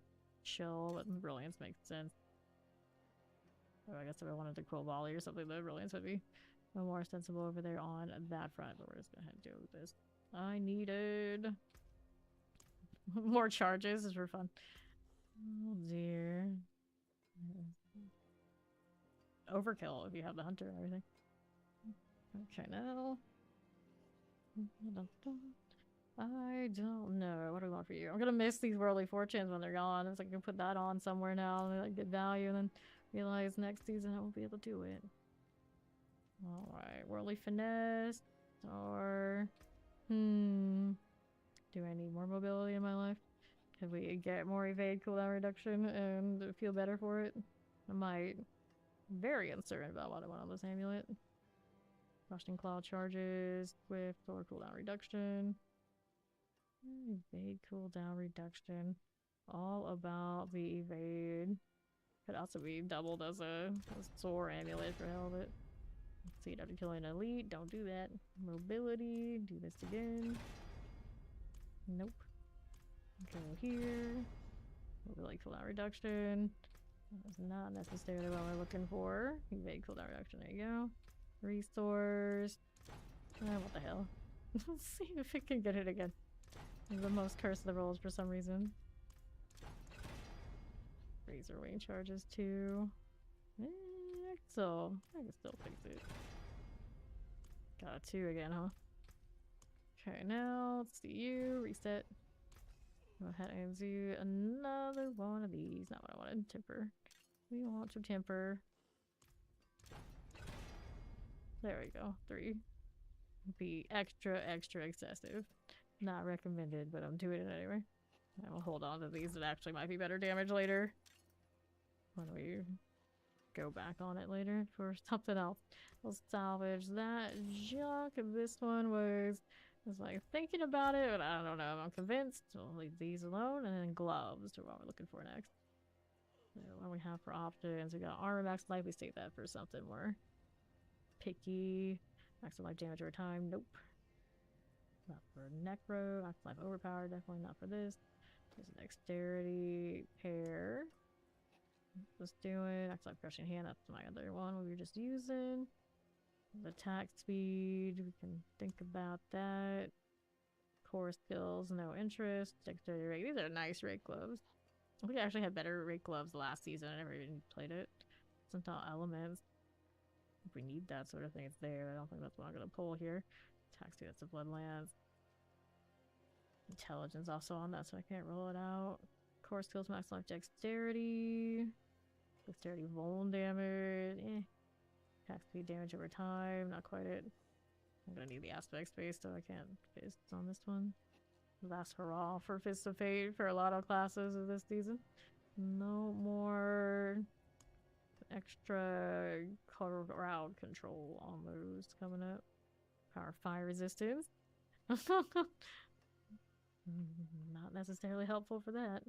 Chill, but brilliance makes sense. Oh, I guess if I wanted to cool volley or something, the brilliance would be more sensible over there on that front. But we're just gonna do this. I needed more charges is for fun. Oh dear. Overkill if you have the hunter and everything. Okay, now. I don't know. What do I want for you? I'm gonna miss these worldly fortunes when they're gone. It's like I can put that on somewhere now and like, get value and then realize next season I won't be able to do it. Alright, worldly finesse. Or do I need more mobility in my life? Could we get more evade cooldown reduction and feel better for it? I might. Very uncertain about what I want on this amulet. Rushing Claw charges, Swift or cooldown reduction. Evade cooldown reduction. All about the evade. Could also be doubled as a soar amulet for hell of it. Let's see, after killing an elite, don't do that. Mobility, do this again. Nope. Go here. Mobility cooldown reduction. That's not necessarily what we're looking for. Evade cooldown reduction, there you go. Restores. What the hell? Let's see if it can get it again. The most cursed of the rolls for some reason. Razor wing charges too. So I can still fix it. Got a 2 again, huh? Okay, now let's see you. Reset. Go ahead and do another one of these. Not what I wanted. Temper. We want to temper. There we go. 3. Be extra excessive. Not recommended, but I'm doing it anyway. I will hold on to these that actually might be better damage later. When we go back on it later for something else. We'll salvage that junk. This one was like thinking about it, but I don't know. I'm convinced. We'll leave these alone, and then gloves are what we're looking for next. So what we have for options, we got armor max life. We save that for something more picky. Maximum life damage over time. Nope. Not for necro. Maximum life overpower. Definitely not for this. There's a dexterity pair. Let's do it. Maximum life crushing hand. That's my other one we were just using. Attack speed. We can think about that. Core skills. No interest. Dexterity rate. These are nice rate gloves. We actually had better rate gloves last season. I never even played it. It's not elements. If we need that sort of thing, it's there. I don't think that's what I'm gonna pull here. Attack speed, that's a Bloodlands. Intelligence also on that, so I can't roll it out. Core skills, max life dexterity. Dexterity vuln damage. Attack speed damage over time, not quite it. I'm gonna need the aspect space, so I can't fists on this one. Last hurrah for Fists of Fate for a lot of classes of this season. No more extra crowd control on those coming up. Power fire resistance. Not necessarily helpful for that.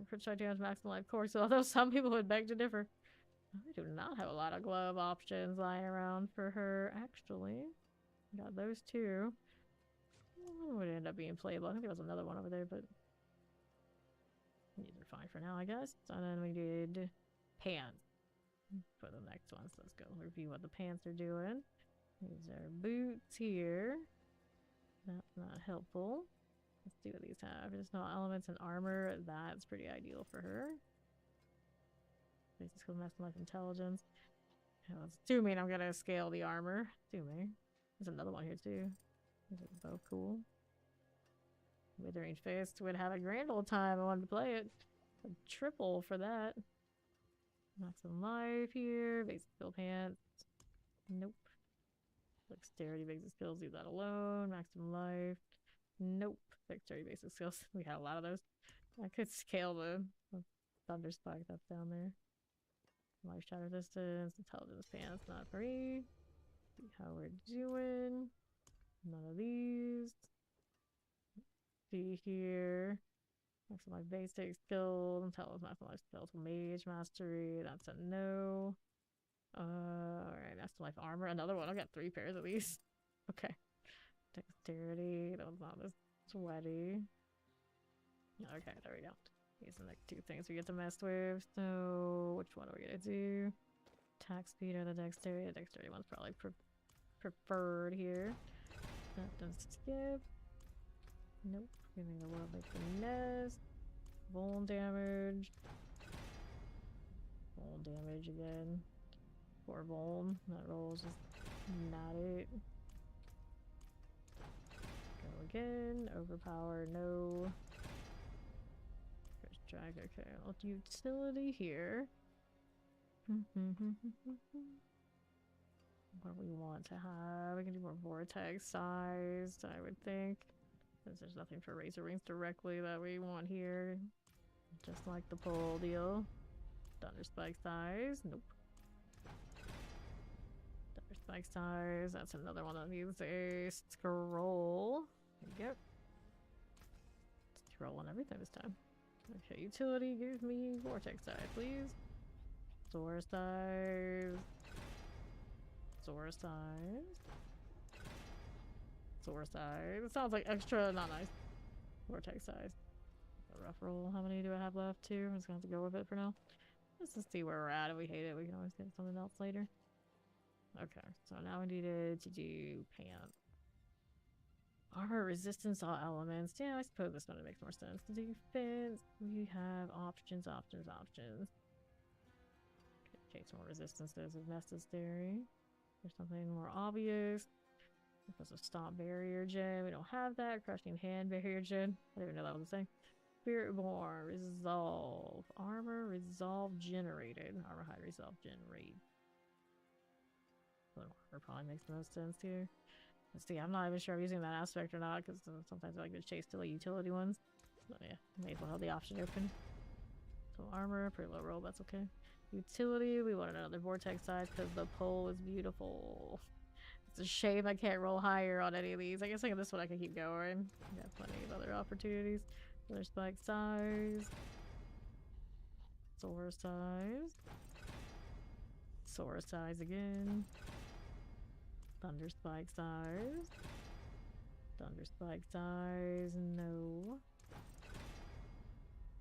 Crit strike damage maximum life course, although some people would beg to differ. I do not have a lot of glove options lying around for her, actually. Got those two. One would end up being playable. I think there was another one over there, but these are fine for now, I guess. And then we did pants for the next ones. Let's go review what the pants are doing. These are boots here. That's not helpful. Let's see what these have. There's no elements and armor. That's pretty ideal for her. Basic skill, master life, intelligence. That's assuming I'm gonna scale the armor. Assuming. There's another one here too. These are both cool. Withering Fist would have a grand old time. I wanted to play it. A triple for that. Maximum life here. Basic skill pants. Nope. Dexterity basic skills. Leave that alone. Maximum life. Nope. Dexterity basic skills. We had a lot of those. I could scale the thunder spike that's down there. Life shatter resistance. Intelligence pants. Not free. See how we're doing. None of these. See here. Maximum life basic skills. Intelligence maximum life skills. Mage mastery. That's a no. Alright, maximum life armor. Another one. I got 3 pairs of these. Okay. Dexterity. That one's not as sweaty. Okay, there we go. These are the next 2 things we get to mess with. So, which one are we gonna do? Attack speed or the dexterity? The dexterity one's probably preferred here. That does skip. Nope. Give me the world like finesse. Vuln damage. Vuln damage again. Poor Vuln. That roll is just not it. Go again. Overpower, no. First drag, okay. I'll do utility here. What do we want to have? We can do more vortex sized, I would think. Since there's nothing for razor wings directly that we want here. Just like the pole deal. Thunder spike size. Nope. Thunder spike size. That's another one that needs a scroll. There you go. Scroll on everything this time. Okay, utility, give me vortex size, please. Zora size. Zora size. Zora size. It sounds like extra, not nice. Vortex size. A rough roll. How many do I have left? 2. I'm just gonna have to go with it for now. Let's just see where we're at. If we hate it, we can always get something else later. Okay, so now we needed to do pants. Armor resistance all elements. Yeah, I suppose this one makes more sense. Defense. We have options. Okay, some more resistances if necessary. There's something more obvious. Because of stop barrier gen. We don't have that. Crushing hand barrier gen. I didn't even know that was a thing. Spiritborn. Resolve. Armor resolve generated. Armor high resolve generate. Armor probably makes the most sense here. Let's see, I'm not even sure I'm using that aspect or not, because sometimes I like to chase to the utility ones. But yeah, may as well have the option open. So armor, pretty low roll, that's okay. Utility, we want another vortex size because the pole is beautiful. It's a shame I can't roll higher on any of these. I guess like this one I can keep going. I got plenty of other opportunities. Another spike size. Sora size. Sora size again. Thunder spike size. Thunder spike size. No.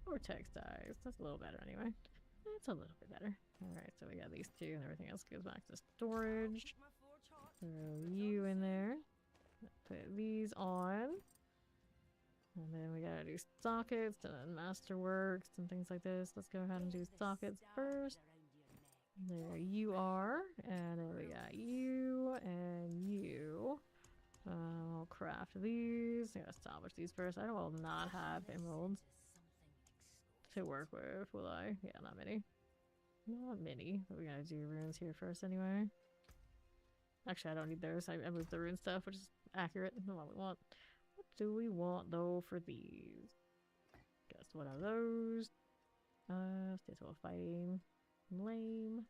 Vortex size. That's a little better anyway. That's a little bit better. Alright, so we got these 2 and everything else goes back to storage. Throw you in there. Put these on. And then we gotta do sockets and then masterworks and things like this. Let's go ahead and do sockets first. There you are. And then we got you and you. I'll craft these. I gotta salvage these first. I will not have emeralds to work with, will I? Yeah, not many. Not many. But we gotta do runes here first anyway. Actually, I don't need those. I moved the rune stuff, which is accurate. Not what we want. What do we want though for these? Guess what are those? Stable fighting. Lame.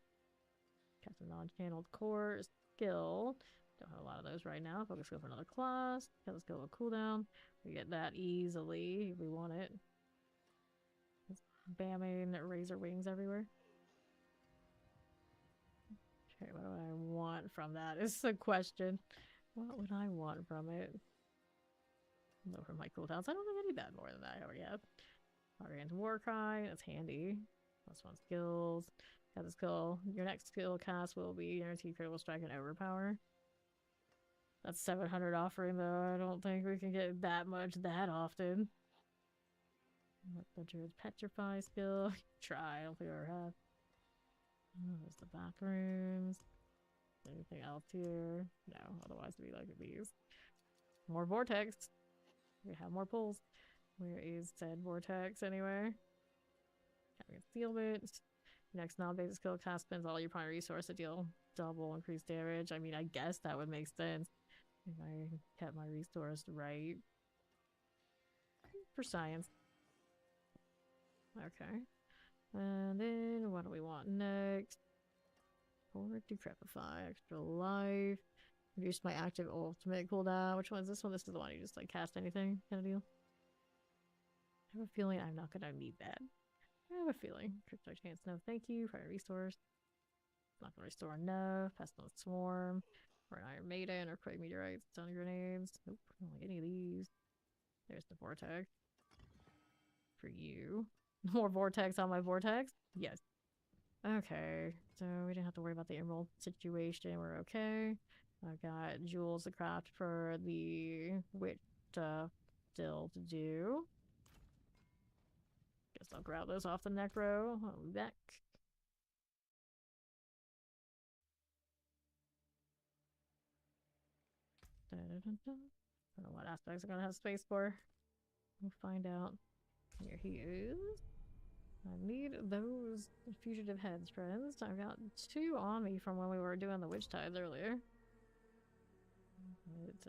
Cast a non-channeled core. Skill. Don't have a lot of those right now. Focus skill for another class. Cast a skill with cooldown. We get that easily if we want it. It's bamming razor wings everywhere. Okay, what do I want from that is the question. What would I want from it? No, from my cooldowns. I don't think I need that more than that. I already have. Argand's Warcry. That's handy. +1 skills. Got the skill. Your next skill cast will be guaranteed critical strike and overpower. That's 700 offering though. I don't think we can get that much that often. The Druid's Petrify skill. Try. I don't think I ever have. Oh, there's the back rooms. Anything else here? No, otherwise we like these. More vortex. We have more pulls. Where is said vortex anyway? Concealment. Next non-basic skill cast spends all your primary resource to deal double increased damage. I mean, I guess that would make sense if I kept my resource right. For science. Okay. And then what do we want next? Forward Decrepify, extra life. Reduce my active ultimate cooldown. Which one is this one? This is the one you just like cast anything kind of deal. I have a feeling I'm not gonna need that. I have a feeling. Crypto chance, no thank you. Fire resource. Not gonna restore enough. Pestilent Swarm. Or an Iron Maiden or Quick Meteorites. Stun grenades. Nope, I don't like any of these. There's the vortex. For you. More vortex on my vortex? Yes. Okay, so we didn't have to worry about the emerald situation. We're okay. I've got jewels to craft for the witch stuff still to do. Guess I'll grab those off the necro. I'll be back. I don't know what aspects I'm gonna have space for. We'll find out. Here he is. I need those fugitive heads, friends. I've got 2 on me from when we were doing the witch tides earlier.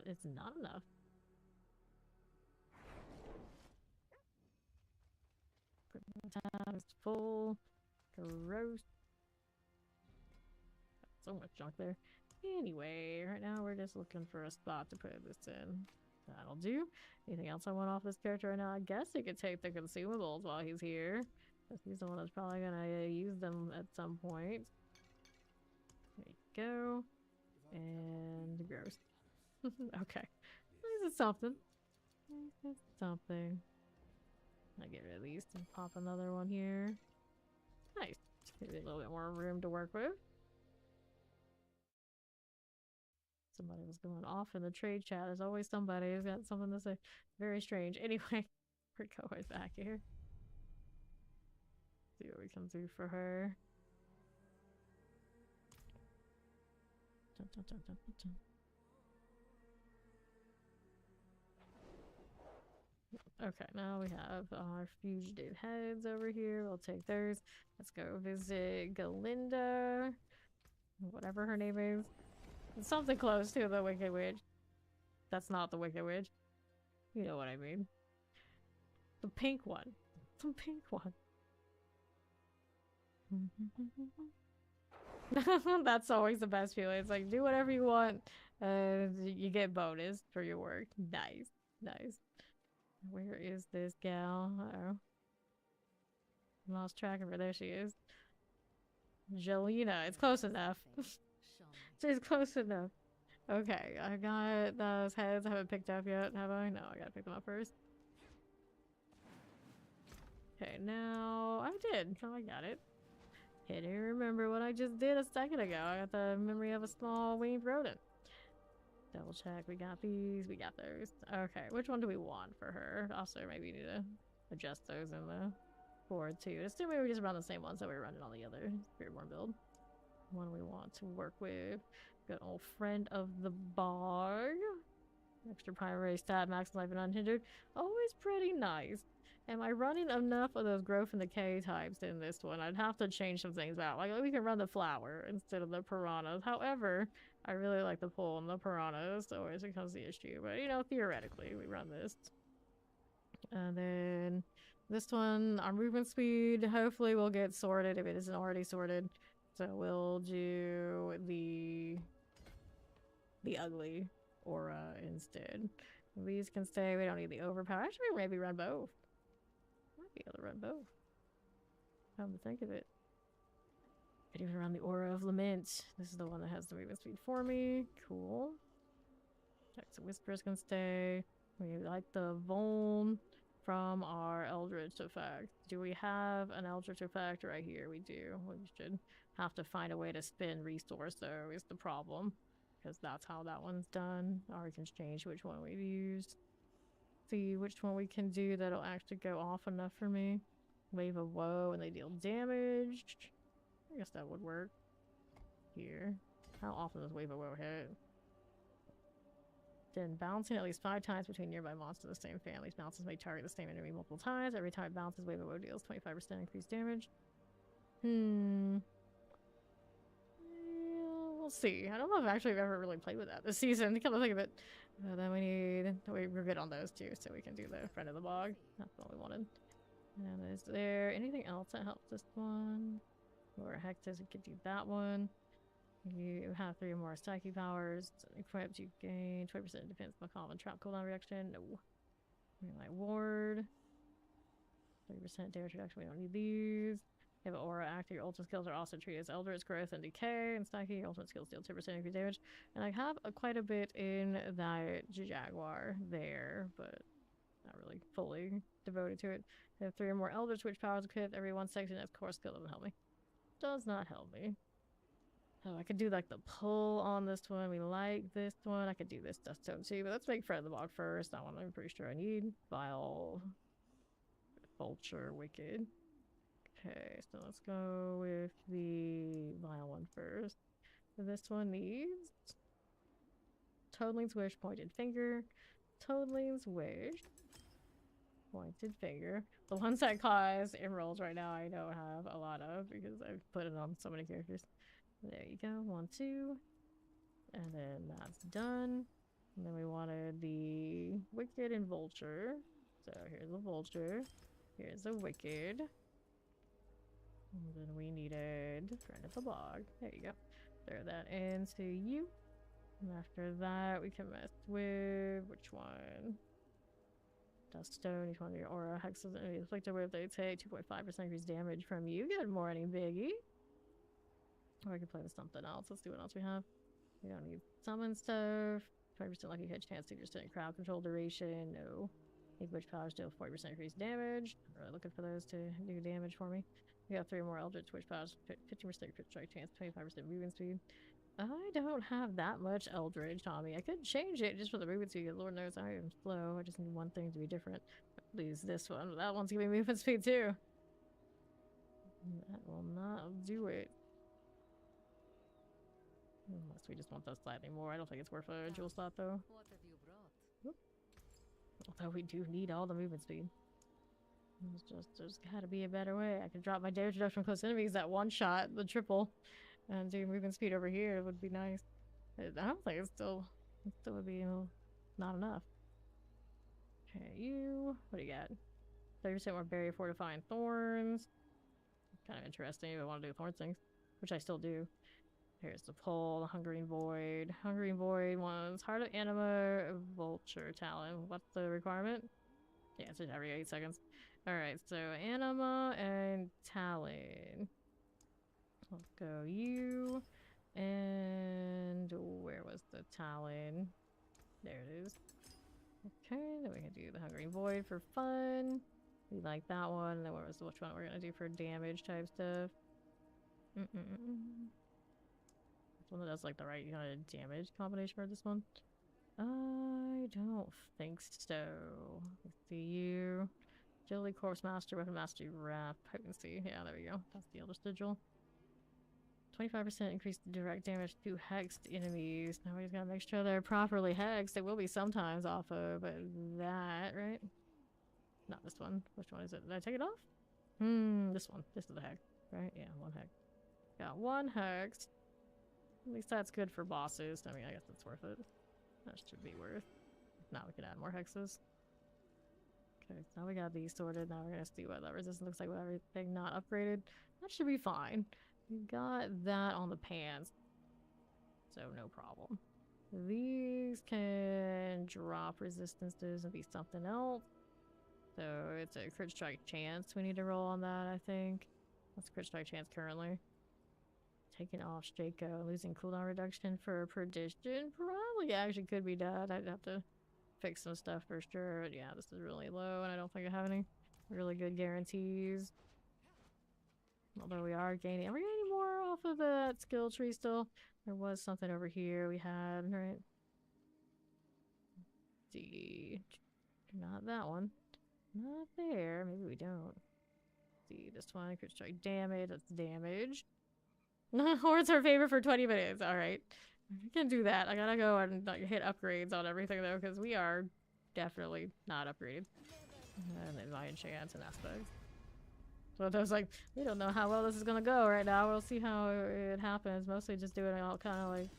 It's not enough. Tab is full. Gross. So much junk there. Anyway, right now we're just looking for a spot to put this in. That'll do. Anything else I want off this character right now? I guess he could take the consumables while he's here. He's the one that's probably gonna use them at some point. There you go. And gross. Okay. This is something. This is something. I get rid of these and pop another one here. Nice. Maybe a little bit more room to work with. Somebody was going off in the trade chat. There's always somebody who's got something to say. Very strange. Anyway, we're going back here. See what we can do for her. Dun, dun, dun, dun, dun. Okay, now we have our fugitive heads over here. We'll take those. Let's go visit Galinda. Whatever her name is. It's something close to the Wicked Witch. That's not the Wicked Witch. You know what I mean. The pink one. The pink one. That's always the best feeling. It's like, do whatever you want. You get bonus for your work. Nice. Nice. Where is this gal? Uh-oh. Lost track of her. There she is. Jelena. It's close enough. It's close enough. Okay, I got those heads. I haven't picked up yet, have I? No, I gotta pick them up first. Okay, now I did. Oh, I got it. I didn't remember what I just did a second ago. I got the memory of a small winged rodent. Double check. We got these. We got those. Okay, which one do we want for her? Also, maybe we need to adjust those in the board too. Assuming we just run the same ones that we were running on the other Spiritborn build. One we want to work with. Good old friend of the bog. Extra primary stat, max life and unhindered. Always pretty nice. Am I running enough of those growth and decay types in this one? I'd have to change some things out. Like, we can run the flower instead of the piranhas. However, I really like the pull and the piranhas, so it becomes the issue. But, you know, theoretically, we run this. And then this one, our movement speed, hopefully will get sorted if it isn't already sorted. So we'll do the ugly aura instead. These can stay. We don't need the overpower. Actually, maybe run both. Might be able to run both. Come to think of it. Could even run the aura of lament. This is the one that has the movement speed for me. Cool. Okay, so whispers can stay. We like the vuln from our eldritch effect. Do we have an eldritch effect right here? We do. We should have to find a way to spin resource though is the problem. Because that's how that one's done. Or we can change which one we've used. See which one we can do that'll actually go off enough for me. Wave of woe and they deal damage. I guess that would work. Here. How often does wave of woe hit? Then bouncing at least 5 times between nearby monsters of the same family. Bounces may target the same enemy multiple times. Every time it bounces, wave of woe deals 25% increased damage. We'll see. I don't know if actually I've ever really played with that this season. Come to think of it. Then we need... We're good on those too, so we can do the friend of the bog. That's what we wanted. And is there anything else that helps this one? Or hectus, we could do that one. You have 3 or more psyche powers. Equipped, you gain 20% defense, macabre, and trap cooldown reaction. No. Like ward. 30% damage reduction. We don't need these. You have an aura active. Your ultimate skills are also treated as eldritch growth and decay. And psyche, your ultimate skills deal 10% increased damage. And I have quite a bit in that jaguar there, but not really fully devoted to it. I have 3 or more eldritch witch powers equipped. Every 1 section as core skill doesn't help me. Does not help me. Oh, I could do like the pull on this one. We like this one. I could do this dust tone too, but let's make Fred the Bog first. That one I'm pretty sure I need. Vile, Vulture, Wicked. Okay, so let's go with the Vile one first. This one needs Toadling's Wish, Pointed Finger. Toadling's Wish, Pointed Finger. The ones that cause emeralds right now I don't have a lot of because I've put it on so many characters. There you go, 1, 2. And then that's done. And then we wanted the Wicked and Vulture. So here's the Vulture. Here's the Wicked. And then we needed Friend of the Bog. There you go. Throw that into you. And after that, we can mess with which one? Duststone. Each one of your aura hexes and inflicted where they take 2.5% increased damage from you. Good morning, Biggie. Or I could play with something else. Let's see what else we have. We don't need summon stuff. 20% lucky hit chance to just crowd control duration. No. Make witch powers deal 40% increased damage. I'm really looking for those to do damage for me. We got 3 more Eldritch Witch powers. 15% crit strike chance, 25% movement speed. I don't have that much Eldritch on me. I could change it just for the movement speed. Lord knows I am slow. I just need one thing to be different. Lose this one. That one's giving me movement speed too. That will not do it. Unless we just want that slightly more. I don't think it's worth a jewel slot though. What have you brought? Although we do need all the movement speed. There's gotta be a better way. I could drop my damage reduction from close enemies at one shot, the triple, and do movement speed over here. It would be nice. I don't think it still would be not enough. Okay, you. What do you got? 30% more barrier fortifying thorns. Kind of interesting if I want to do thorn things, which I still do. Here's the pull, the Hungering Void. Hungering Void wants Heart of Anima, Vulture, Talon. What's the requirement? Yeah, it's just every 8 seconds. Alright, so Anima and Talon. Let's go you. And where was the Talon? There it is. Okay, then we can do the Hungering Void for fun. We like that one. Then which one we're gonna do for damage type stuff? One that does like the right kind of damage combination for this one. I don't think so. Let's see you. Agility, Corpse Master, Weapon Mastery, Wrap, Potency. Yeah, there we go. That's the Elder Sigil. 25% increased direct damage to hexed enemies. Now we just gotta make sure they're properly hexed. It will be sometimes off of that, right? Not this one. Which one is it? Did I take it off? This one. This is the hex, right? Yeah, 1 hex. Got 1 hex. At least that's good for bosses. I mean, I guess it's worth it. That should be worth. If not, we could add more hexes. Okay, so now we got these sorted. Now we're gonna see what that resistance looks like with everything not upgraded. That should be fine. We got that on the pants, so no problem. These can drop resistances and be something else. So it's a crit strike chance we need to roll on that, I think. What's crit strike chance currently? Taking off Shaco, losing cooldown reduction for Perdition. Probably actually could be done. I'd have to fix some stuff for sure. But yeah, this is really low and I don't think I have any really good guarantees. Although we are gaining. Are we getting more off of that skill tree still? There was something over here we had, right? Let's see. Not that one. Not there. Maybe we don't. Let's see, this one could strike damage. That's damage. Hordes are favored for 20 minutes. Alright. We can do that. I gotta go and like, hit upgrades on everything though, because we are definitely not upgraded. And then my enchants and aspects. So I was like, we don't know how well this is gonna go right now. We'll see how it happens. Mostly just doing it all kind of like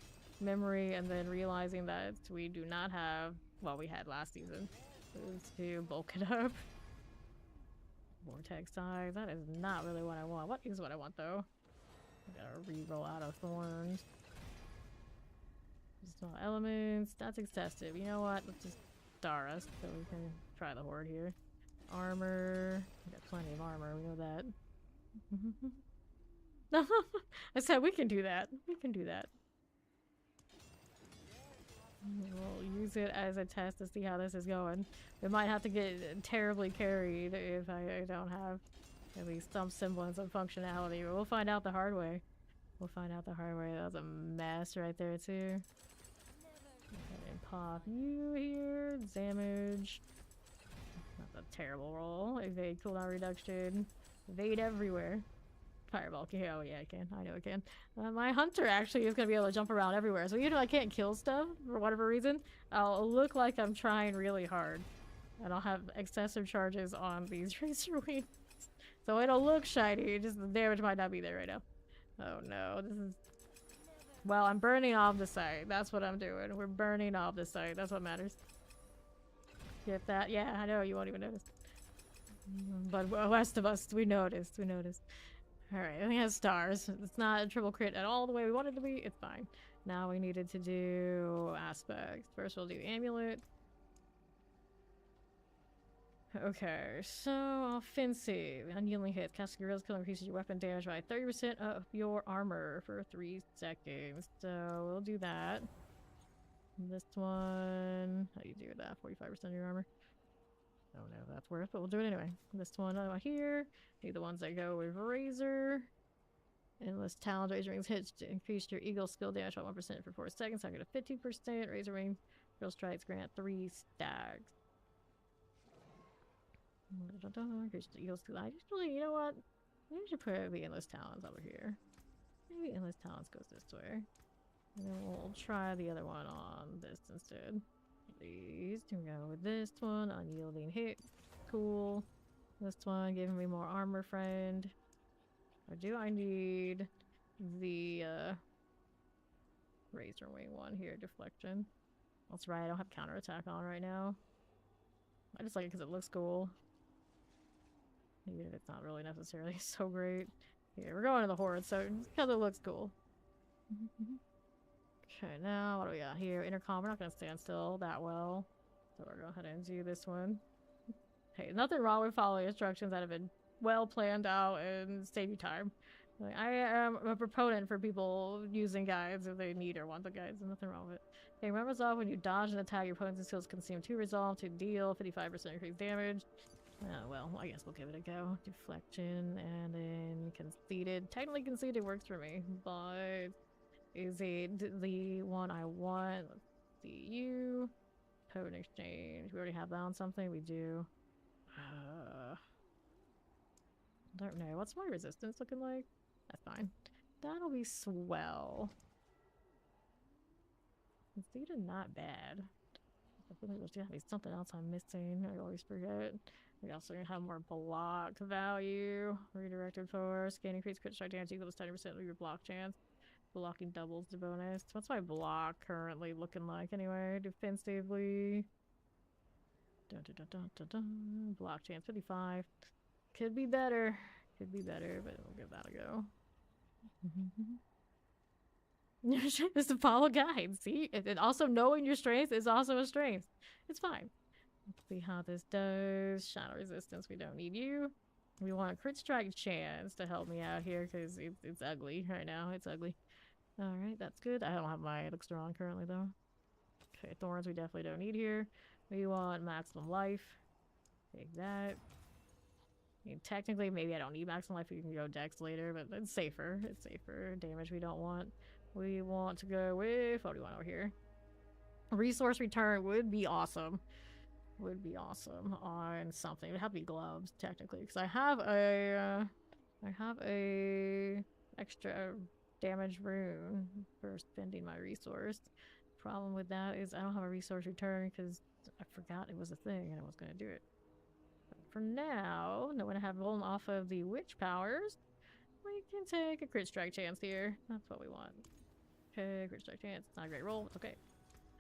memory and then realizing that we do not have what we had last season. To bulk it up. Vortex size. That is not really what I want. What is what I want though? I gotta re-roll out of thorns. Small elements. That's excessive. You know what? Let's just star us so we can try the horde here. Armor. We got plenty of armor. We know that. I said we can do that. We can do that. We'll use it as a test to see how this is going. We might have to get terribly carried if I don't have at least some semblance of functionality, but we'll find out the hard way. We'll find out the hard way. That was a mess right there too. Go ahead and pop you here. Damage. That's a terrible roll. Evade cooldown reduction. Evade everywhere. Fireball. Okay, oh yeah, I can. I know I can. My hunter actually is gonna be able to jump around everywhere. So even if I can't kill stuff for whatever reason, I'll look like I'm trying really hard. And I'll have excessive charges on these razor wings. So it'll look shiny, just the damage might not be there right now. Oh no, this is... Well, I'm burning off the site. That's what I'm doing. We're burning off the site. That's what matters. Get that? Yeah, I know, you won't even notice. But rest of us, we noticed. We noticed. Alright, I think it has stars. It's not a triple crit at all the way we wanted it to be. It's fine. Now we needed to do aspects. First we'll do amulet. Okay, so offensive. Unyielding hits. Casting Gorilla's kill increases your weapon damage by 30% of your armor for 3 seconds. So we'll do that. This one... How do you do that? 45% of your armor? I don't know if that's worth, but we'll do it anyway. This one here. Need the ones that go with Razor. Endless Talent. Razor Wings hits to increase your Eagle skill damage by 1% for 4 seconds. I get a 50%. Razor Wing Drill Strikes grant 3 stacks. Increase the Eagle skill. I usually, you know what? Maybe I should put the Endless Talents over here. Maybe Endless Talents goes this way. And then we'll try the other one on this instead. Please do go with this one. Unyielding hit. Cool. This one giving me more armor, friend. Or do I need the Razor Wing one here? Deflection. That's right, I don't have counterattack on right now. I just like it because it looks cool. Even if it's not really necessarily so great. Yeah, we're going to the Horde, so because it looks cool. Okay, now what do we got here? Intercom. We're not going to stand still that well. So we're going to go ahead and do this one. Hey, nothing wrong with following instructions that have been well planned out and save you time. Like, I am a proponent for people using guides if they need or want the guides. There's nothing wrong with it. Okay, remember resolve when you dodge and attack, your opponent's skills consume 2 resolve to deal 55% increased damage. Well, I guess we'll give it a go. Deflection and then conceded. Technically conceded works for me, but is it the one I want? Let's see you. Token exchange. We already have that on something. We do. I don't know. What's my resistance looking like? That's fine. That'll be swell. Conceded, not bad. I feel like there's gotta be something else I'm missing. I always forget. We also have more block value. Redirected force. Gain increased crit strike damage equals 10% of your block chance. Blocking doubles the bonus. What's my block currently looking like anyway? Defensively. Dun, dun, dun, dun, dun. Block chance 55. Could be better. Could be better, but we'll give that a go. Just to follow guides. See? And also knowing your strength is also a strength. It's fine. Let's see how this does. Shadow resistance, we don't need you. We want a crit strike chance to help me out here because it's ugly right now. It's ugly. Alright, that's good. I don't have my elixir on currently though. Okay, thorns we definitely don't need here. We want maximum life. Take that. I mean, technically, maybe I don't need maximum life. We can go dex later, but it's safer. It's safer. Damage we don't want. We want to go with... What do we want over here? Resource return would be awesome. Would be awesome on something. It would have to be gloves, technically, because I have a extra damage rune for spending my resource. Problem with that is I don't have a resource return because I forgot it was a thing and I was going to do it. But for now, no one have rolling off of the witch powers. We can take a crit strike chance here. That's what we want. Okay, crit strike chance. It's not a great roll. It's okay.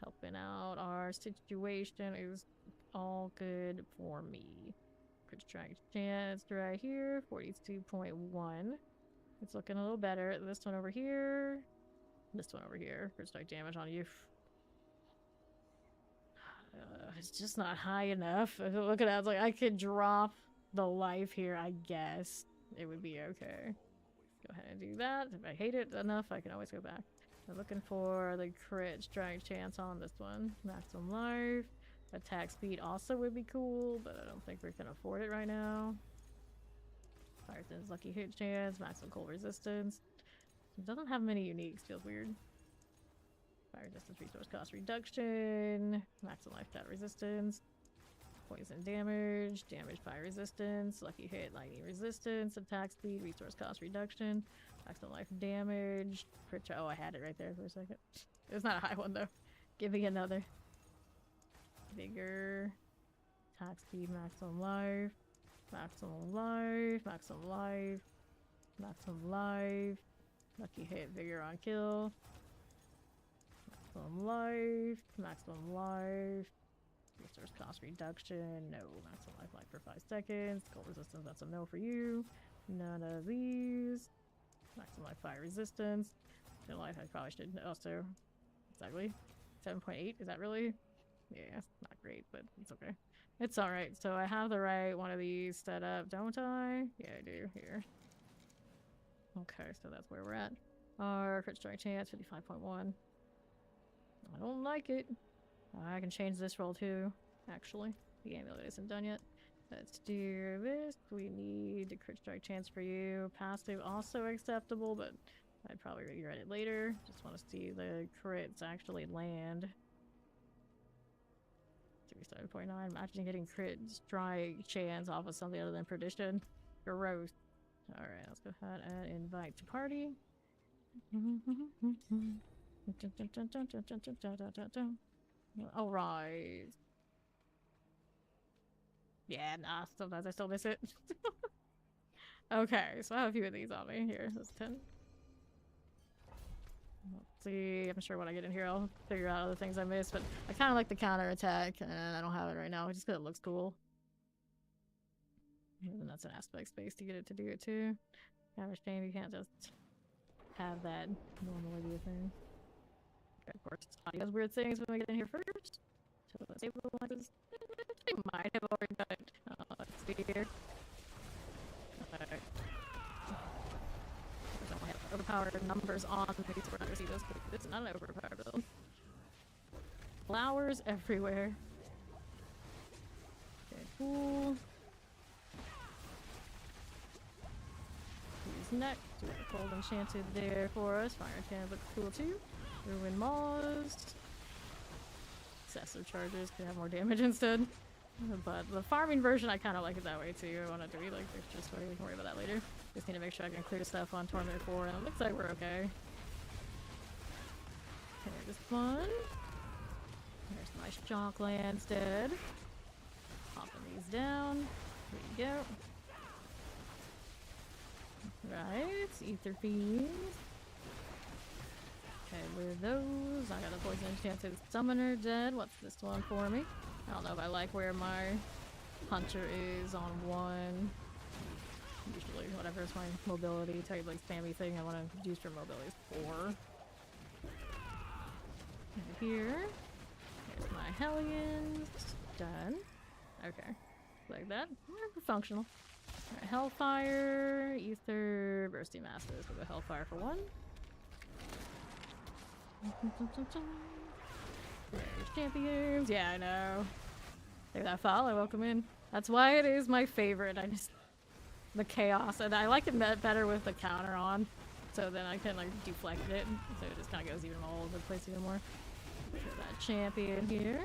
Helping out our situation is all good for me. Crit strike chance right here. 42.1. It's looking a little better. This one over here. This one over here. Crit strike damage on you. It's just not high enough. Look at that. It's like I could drop the life here, I guess. It would be okay. Go ahead and do that. If I hate it enough, I can always go back. We're looking for the crit strike chance on this one. Maximum life. Attack speed also would be cool, but I don't think we can afford it right now. Fireton's lucky hit chance. Maximum cold resistance. It doesn't have many uniques, feels weird. Fire resistance, resource cost reduction, maximum life stat resistance, poison damage, damage fire resistance, lucky hit, lightning resistance, attack speed, resource cost reduction, maximum life damage, crit. Oh, I had it right there for a second. It's not a high one though. Give me another. Vigor, attack speed, maximum life, maximum life, maximum life, maximum life, lucky hit, vigor on kill. Maximum life, maximum life, resource cost reduction, no, maximum life for 5 seconds, cold resistance, that's a no for you, none of these, maximum life fire resistance, no life I probably should also, exactly, 7.8, is that really? Yeah, it's not great, but it's okay. It's alright, so I have the right one of these set up, don't I? Yeah, I do, here. Okay, so that's where we're at. Our crit strike chance, 55.1. I don't like it. I can change this roll too, actually. The amulet isn't done yet. Let's do this. We need the crit strike chance for you. Passive also acceptable, but I'd probably regret it later. Just want to see the crits actually land. 37.9. Imagine getting crit strike chance off of something other than perdition. Gross. Alright, let's go ahead and invite to party. Alright. Yeah, nah, sometimes I still miss it. Okay, so I have a few of these on me. Here, that's 10. Let's see, I'm sure when I get in here I'll figure out other things I missed, but I kind of like the counter attack, and I don't have it right now just because it looks cool. And that's an aspect space to get it to do it too. Kind of a shame you can't just have that normally be a thing. Okay, of course, it does weird things when we get in here first. So it stabilizes. They might have already done it. Let's see here. Okay. I don't have overpowered numbers on me, so we're not gonna see this, but this is not an overpowered build. Flowers everywhere. Okay, cool. Use neck. Do a cold enchanted there for us. Fire can look cool too. Ruin Maws. Excessive charges could have more damage instead. But the farming version, I kind of like it that way too. I want it to be like extra story. We can worry about that later. Just need to make sure I can clear stuff on Torment 4, and it looks like we're okay. Okay, this one. There's my Shockland instead. Popping these down. There you go. Right, Ether Fiends. Okay, with those, I got a Poison Enchanted Summoner dead. What's this one for me? I don't know if I like where my Hunter is on 1. Usually, whatever is my mobility type, like spammy thing I want to use for mobility is 4. And here, here's my Hellions. Done. Okay, like that. Functional. Alright, Hellfire, Ether, Bursty Masters. We'll go Hellfire for 1. There's champions. Yeah, I know. Take that foul. I welcome in. That's why it is my favorite. The chaos, and I like it better with the counter on, so then I can like deflect it, so it just kind of goes even all over the place even more. Get that champion here.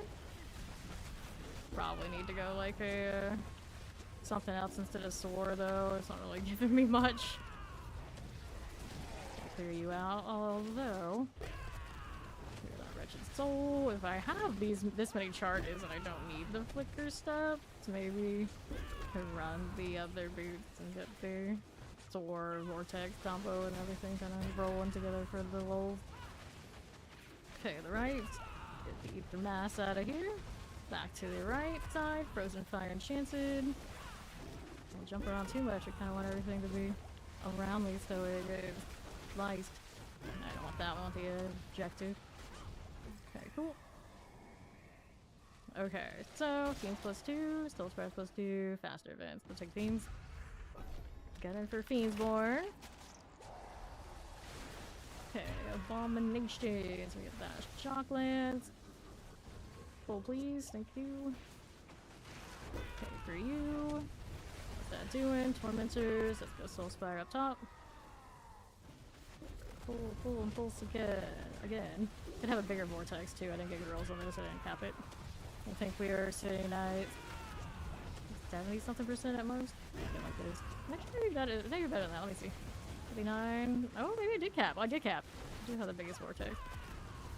Probably need to go like a something else instead of sword though. It's not really giving me much. Clear you out, although. Wretched Soul. If I have this many charges and I don't need the flicker stuff, so maybe I can run the other boots and get the sword vortex combo and everything kind of rolling together for the roll. Okay, the right. Get the Ether Mass out of here. Back to the right side. Frozen Fire Enchanted. Don't jump around too much. I kind of want everything to be around me so it is sliced. I don't want that. I want the objective. Okay, cool. Okay, so Fiends +2, Soul Spread +2, faster events. We'll take Fiends. Get in for Fiendsborn. Okay, Abominations. We get that. Shocklands. Full, please. Thank you. Okay, for you. What's that doing? Tormentors. Let's go Soul Spire up top. and pulse again. Could have a bigger vortex too. I didn't get rolls on this, I didn't cap it. I think we are sitting at 70-something% at most. Something like this. Maybe better than that. Let me see. 39. Oh, maybe I did cap. I did cap. I do have the biggest vortex.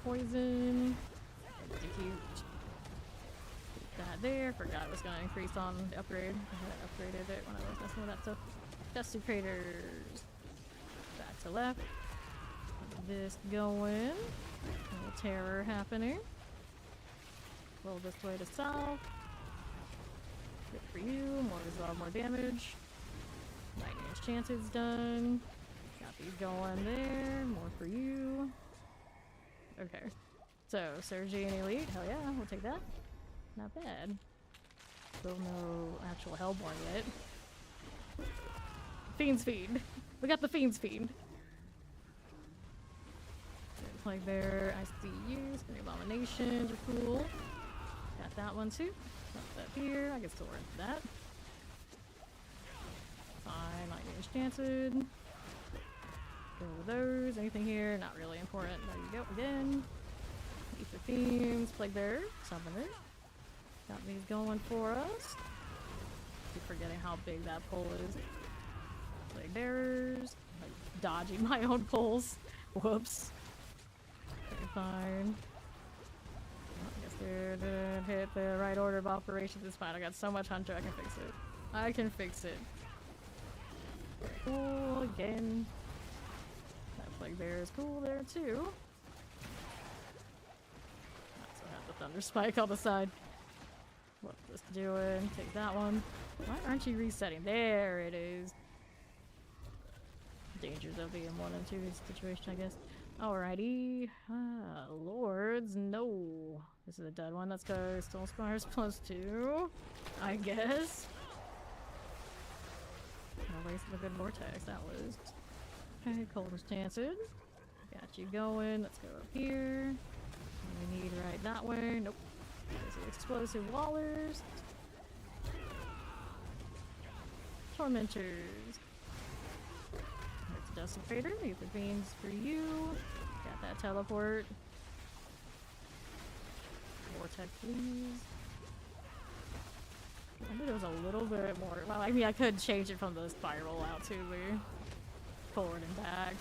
Poison. Execute. Put that there. Forgot it was going to increase on the upgrade. I had upgraded it when I was messing with that stuff. Dusty craters. Back to left. This going. A little terror happening. Roll this way to south. Good for you. More resolve, more damage. Lightning's chances done. Got these going there. More for you. Okay. So, Surgery and Elite. Hell yeah, we'll take that. Not bad. Still no actual Hellborn yet. Fiend's Fiend. We got the Fiend's Fiend. Like there, I see you. Spinning Abominations are cool. Got that one too. Got that here. I can still run that. Fine, Lightning's chanted. Go with those. Anything here? Not really important. There you go. Again. Ether Themes. Plague Bearer. Summoner. Got these going for us. Keep forgetting how big that pull is. Plague Bearers. Like dodging my own pulls. Whoops. Okay, fine. I guess they didn't hit the right order of operations. It's fine. I got so much Hunter. I can fix it. I can fix it. Cool again. That Plague Bearer is cool there too. Also have the Thunder Spike on the side. What's this doing? Take that one. Why aren't you resetting? There it is. Dangers of being 1 and 2 situation, I guess. Alrighty. Lords, no. This is a dead one. Let's go Stone Spires +2. I guess. I wasted a good vortex, that was. Okay, Coldness Chanced. Got you going. Let's go up here. We need right that way. Nope. There's explosive wallers. Tormentors. There's Desecrator. Ether Beams for you. Got that teleport. Vortex, please. I knew there was a little bit more. Well, I mean, I could change it from the spiral out to the forward and back.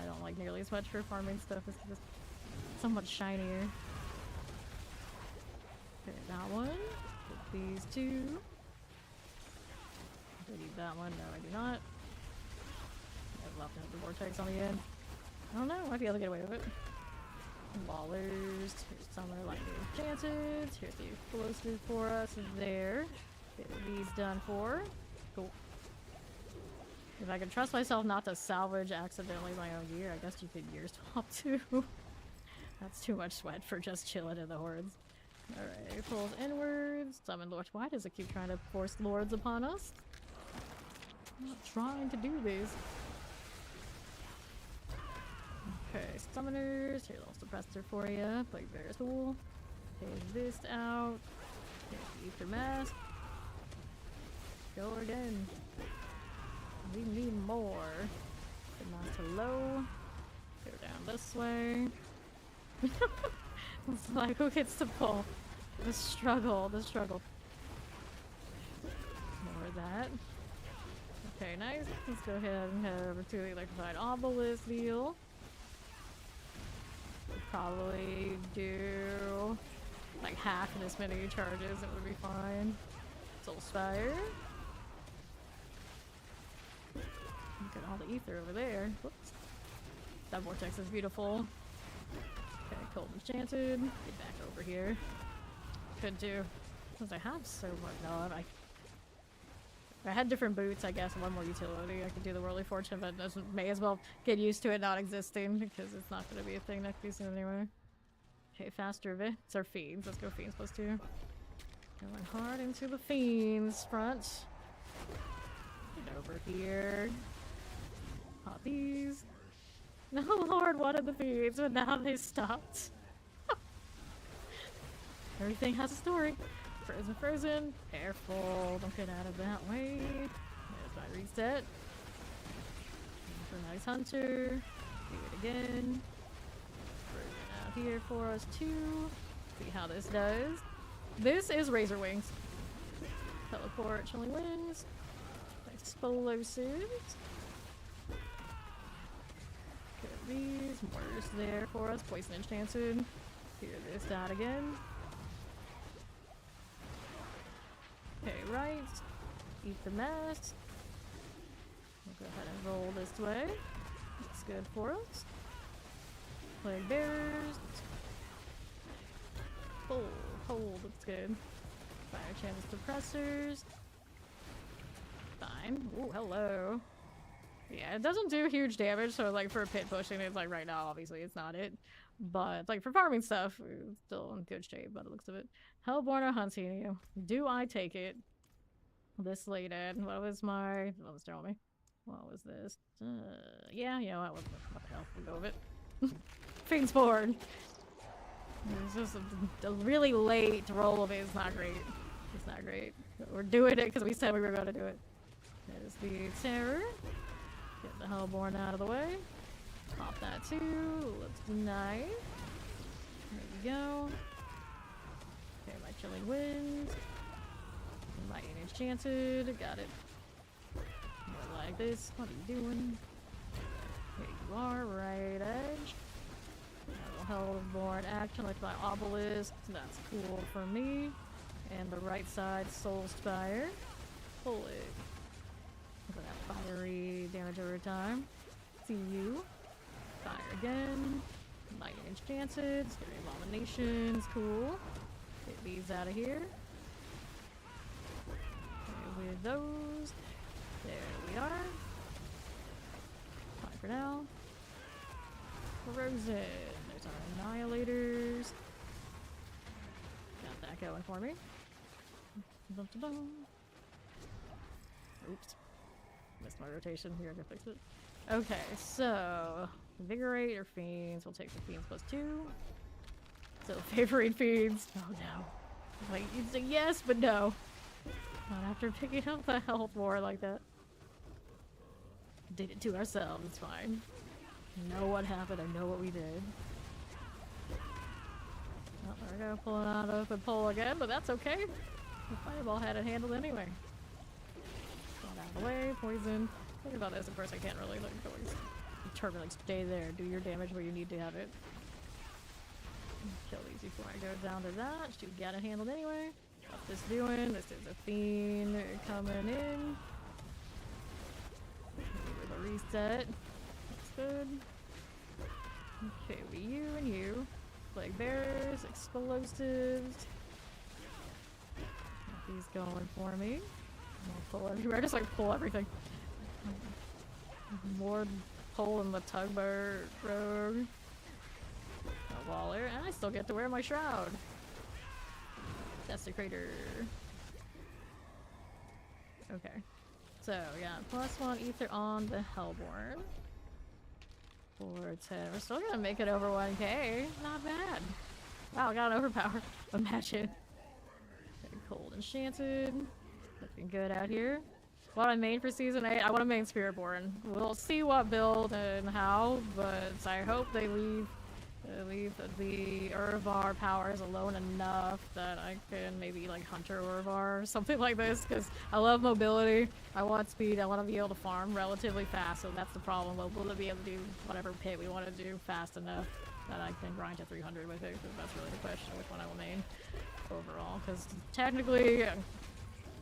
I don't like nearly as much for farming stuff. It's just so much shinier. Okay, that one. Get these two. Do I need that one? No, I do not. I'd love to have the vortex on the end. I don't know. I might be able to get away with it. Ballers. Here's Summer Lightning Chances. Here's the explosive for us there. Get these done for. Cool. If I can trust myself not to salvage accidentally my own gear, I guess you could gear swap too. That's too much sweat for just chilling in the hordes. Alright, pulls inwards. Summon Lords. Why does it keep trying to force Lords upon us? I'm not trying to do this. Okay, Summoners. Here's a little suppressor for you. Plague Bear's cool. Take this out. Take the Ether Mask. Go again. We need more. Get mask to low. Go down this way. It's like, who gets to pull? The struggle, the struggle. More of that. Okay, nice. Let's go ahead and head over to the Electrified Obelisk deal. We'll probably do like half of this many charges, it would be fine. Soul Spire. Look at all the ether over there. Whoops. That vortex is beautiful. Okay, Cold Enchanted. Get back over here. Could do. Since I have so much. No, if I had different boots, I guess, and one more utility, I could do the Worldly Fortune, but may as well get used to it not existing because it's not going to be a thing next season anyway. Okay, faster events or fiends. Let's go fiends +2. Going hard into the fiends front. Get over here. Pop these. No, Lord wanted the fiends, but now they stopped. Everything has a story. Frozen, frozen. Careful, don't get out of that way. There's my reset. For nice hunter. Do it again. Bring it out here for us too. See how this does. This is Razor Wings. Teleport, Chilling Wings. Explosives. Get these. Mortars there for us. Poison enchanted. Clear this out again. Okay, right. Eat the mess. We'll go ahead and roll this way. That's good for us. Plague bearers. Hold, that's good. Fire chance suppressors. Fine. Ooh, hello. Yeah, it doesn't do huge damage, so like for pit pushing, it's like right now, obviously it's not it. But like for farming stuff, it's still in good shape by the looks of it. Hellborn are hunting you. Do I take it? This late in. What was telling me? What was this? Yeah, you know what the hell? We'll go with it. Spiritborn. It's just a really late roll of it. It's not great. It's not great. We're doing it because we said we were going to do it. There's the terror. Get the Hellborn out of the way. Pop that too. Let's deny. There we go. Okay, my Chilling Winds. My enchanted. Got it. More like this. What are you doing? Here you are, right edge. Hellborn action like my obelisk. That's cool for me. And the right side, Soul Spire. Pull it. Look at that fiery damage over time. See you. Fire again. Mighty enchanted. Scary abominations. Cool. Get these out of here. Okay, with those. There we are. Fine for now. Frozen. There's our annihilators. Got that going for me. Dun, dun, dun. Oops. Missed my rotation. Here, I can fix it. Okay, so Invigorate or Fiends. We'll take the Fiends +2. Still favoring Fiends. Oh no. Like, it's a yes, but no. Not after picking up the health war like that. Did it to ourselves, it's fine. I know what happened, I know what we did. Oh, there we go, pulling out of the pole again, but that's okay. The fireball had it handled anyway. Got out of the way, poison. Think about this, of course I can't really like always determine, like stay there, do your damage where you need to have it. Kill these before I go down to that. She got it handled anyway. What's this doing? This is a fiend coming in. With a reset. That's good. Okay, we you and you. Plague bearers, explosives. Got these going for me. I'll pull everywhere. Just like pull everything. More pull in the tugboat rogue. A Waller, and I still get to wear my shroud. Desecrator. Okay. So, yeah, +1 ether on the Hellborn. 410. We're still gonna make it over 1k. Not bad. Wow, I got an overpower. Imagine. Okay, cold enchanted. Looking good out here. What I made for season 8, I want to main Spiritborn. We'll see what build and how, but I hope they leave the Urvar powers alone enough that I can maybe like Hunter Urvar or something like this, because I love mobility, I want speed, I want to be able to farm relatively fast, so that's the problem. We'll be able to do whatever pit we want to do fast enough that I can grind to 300 with it, because that's really the question, which one I will main overall, because technically,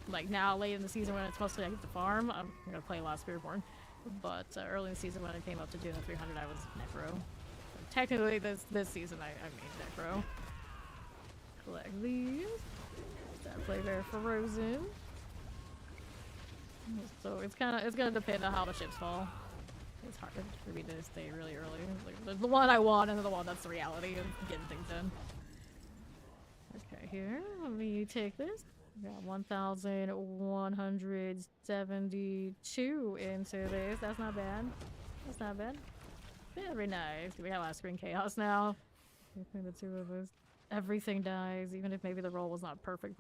like now late in the season when it's mostly I get to farm, I'm going to play a lot of Spiritborn, but early in the season when I came up to doing the 300 I was Necro. Technically, this season I made Necro. Collect these. That play there for Frozen. So it's gonna depend on how the ships fall. It's hard for me to stay really early. Like the one I want and the one that's the reality of getting things done. Okay, here let me take this. We got 1,172 into this. That's not bad. That's not bad. Very nice. We have last screen chaos now. Between the two of us. Everything dies, even if maybe the roll was not perfect.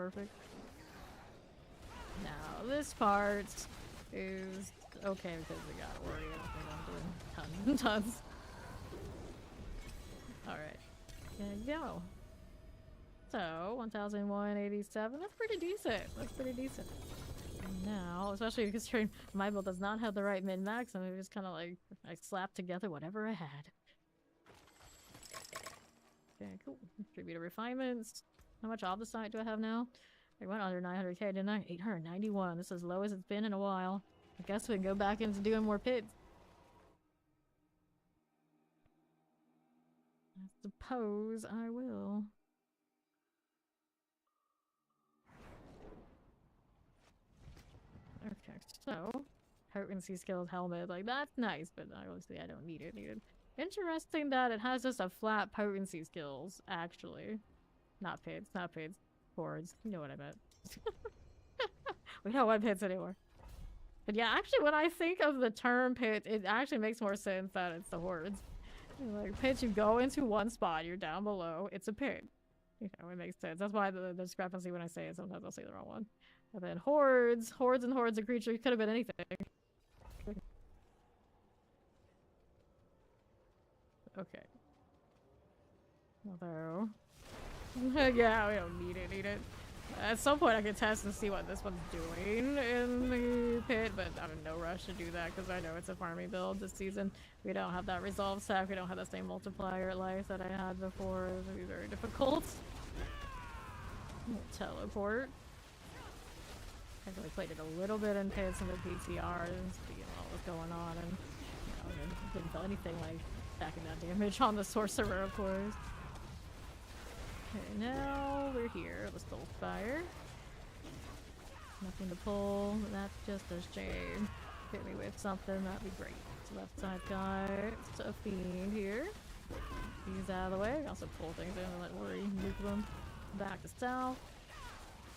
Now, this part is okay because we got Ori. I don't think I'm doing tons. Alright. There you go. So, 1,187. That's pretty decent. That's pretty decent. And now, especially considering my build does not have the right min-max, and I just kind of like, I slapped together whatever I had. Okay, cool. Distributor refinements. How much Obdicite do I have now? I went under 900k, didn't I? 891. This is as low as it's been in a while. I guess we can go back into doing more pits. I suppose I will. Okay, so potency skills helmet, like that's nice, but obviously I don't need it. Interesting that it has just a flat potency skills, actually. Not pits, not pits. Hordes. You know what I meant. We don't want pits anymore. But yeah, actually when I think of the term pit, it actually makes more sense that it's the hordes. Like pits, you go into one spot, you're down below, it's a pit. You know, it makes sense. That's why the discrepancy when I say it, sometimes I'll say the wrong one. And then hordes and hordes of creatures, could have been anything. Okay. Although... yeah, we don't need it. At some point I can test and see what this one's doing in the pit, but I'm in no rush to do that because I know it's a farming build this season. We don't have that resolve stack, we don't have the same multiplier life that I had before. It'll be very difficult. We'll teleport. I really played it a little bit in pits and the PTR and seeing what was going on, and you know, I didn't feel anything like stacking that damage on the sorcerer, of course. Okay, now we're here. Let's go fire. Nothing to pull. That's just a shame. Hit me with something, that'd be great. So left side guy, it's a fiend here. He's out of the way. Also pull things in and let worry, nuke them. Back to south.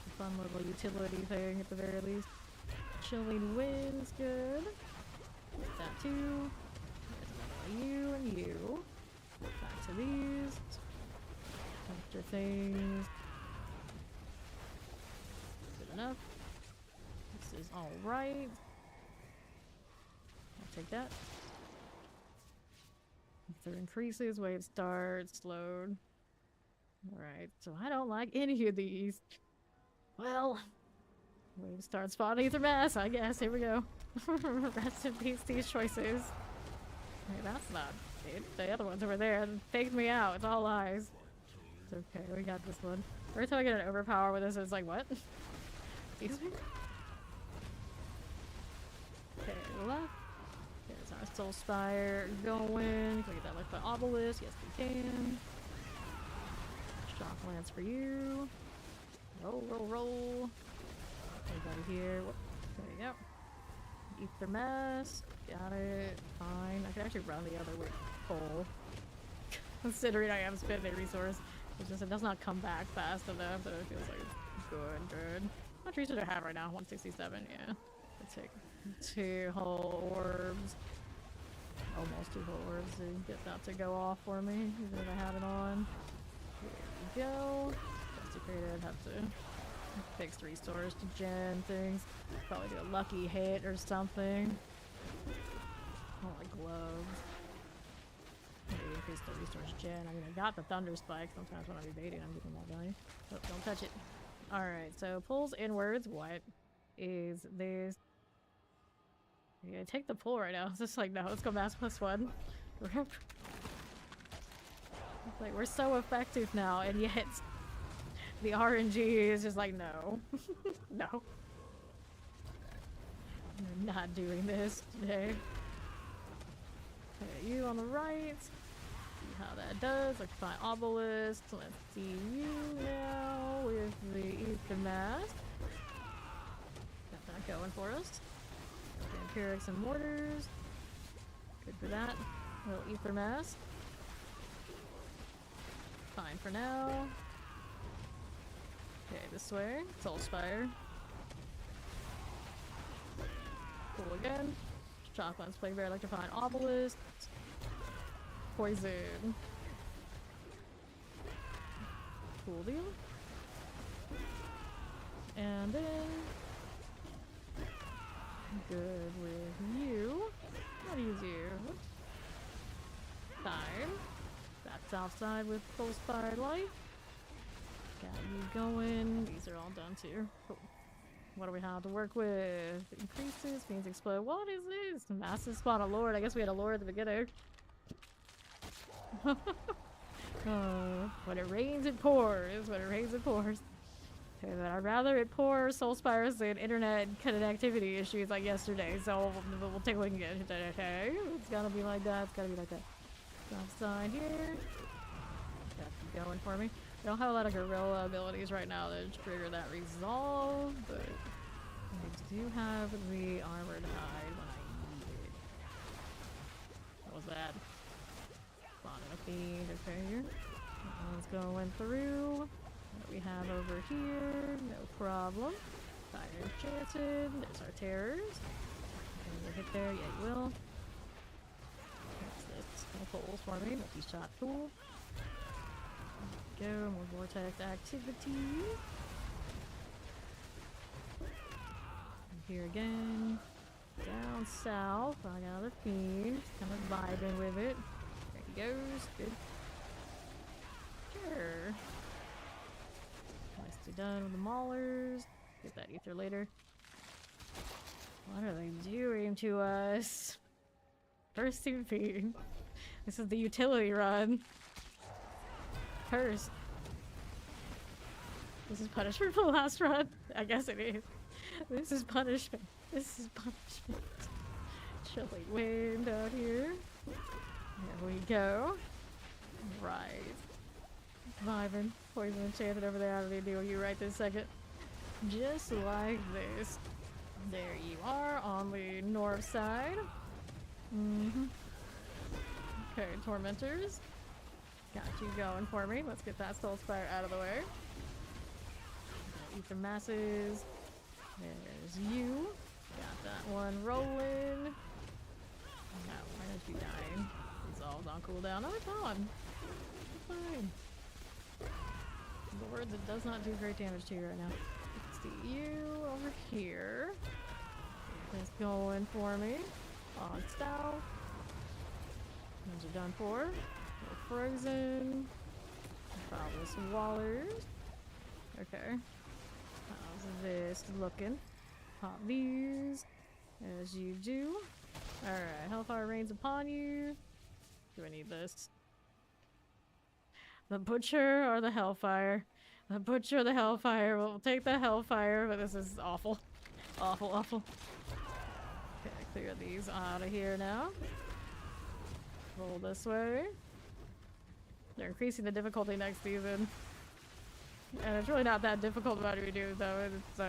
A fun little utility thing at the very least. Chillin wins, good. That too. There's another you and you. Back to these. Extra things. Good enough. This is alright. I'll take that. If there increases, wave starts, slowed. Alright, so I don't like any of these. Well, wave starts spawning ether mass, I guess. Here we go. Rest in peace, these choices. Hey, that's not it. The other ones over there faked me out. It's all lies. Okay, we got this one. Every time I get an overpower with this, it's like, what? Excuse me? Okay, left. There's our Soul Spire going. Can we get that life by Obelisk? Yes, we can. Shock Lance for you. Roll, roll, roll. Anybody here? Whoop. There you go. Ether Mask. Got it. Fine. I can actually run the other way. Full. Considering I am spending a resource. It's just, it does not come back fast enough, but it feels like it's good. How much research do I have right now? 167, yeah. Let's take 2 whole orbs. Almost 2 whole orbs to get that to go off for me, even if I have it on. Here we go. Desecrated, have to fix resource to gen things. Probably do a lucky hit or something. Oh, like gloves. Maybe increase the resource gen. I mean, I got the thunder spike. Sometimes when I'm evading, I'm getting that value. Oh, don't touch it. Alright, so pulls inwards. What is this? You're gonna take the pull right now. It's just like, no, let's go mass +1. Rip. It's like, we're so effective now, and yet the RNG is just like, no. No. I'm not doing this today. Okay, you on the right. See how that does. Let's find Obelisk. Let's see you now with the Ether Mask. Got that going for us. Vampirics and Mortars. Good for that. Little Ether Mask. Fine for now. Okay, this way. Soul Spire. Cool again. Shocklands play very electrifying Obelisk. Poison. Cool deal. And then good with you. I'll use you. Fine. Back south side with full spire light. Got you going. These are all done too. Cool. What do we have to work with? Increases, fiends explode. What is this? Massive spawn a lord. I guess we had a lord at the beginning. When it rains, it pours. When it rains, it pours. Okay, but I'd rather it pour soul spires than internet connectivity issues like yesterday. So we'll take what we can get. Okay, it's gotta be like that. It's gotta be like that. Outside here. Got you going for me. I don't have a lot of gorilla abilities right now that trigger that resolve, but I do have the armored hide when I need it. What was that? Spawning a fiend. Okay, here. That one's going through. What do we have over here? No problem. Fire enchanted. There's our terrors. Can you hit there? Yeah, you will. What's this? Poles for me. Multi-shot tool. Go, more vortex activity. Here again. Down south. I got another fiend. Kind of vibing with it. There he goes. Good. Sure. Nicely done with the maulers. Get that ether later. What are they doing to us? First team fiend. This is the utility run. Curse. This is punishment for the last run. I guess it is. This is punishment. This is punishment. Chilling wind out here. There we go. Right. Vibing. Poison enchanted over there. I don't need to deal with you right this second. Just like this. There you are on the north side. Okay, tormentors. Got you going for me. Let's get that soul spire out of the way. Ether masses. There's you. Got that one rolling. No, why don't you die? Resolve's on cooldown. Oh, it's on. Fine. Lord, that does not do great damage to you right now. Let's see you over here. It's going for me. On south. Those are done for. We're frozen. Probably some wallers. Okay. How's this looking? Pop these. As you do. Alright, Hellfire rains upon you. Do I need this? The Butcher or the Hellfire? The Butcher or the Hellfire. We'll take the Hellfire, but this is awful. Awful, awful. Okay, clear these out of here now. Roll this way. They're increasing the difficulty next season. And it's really not that difficult about what you do, though. It's,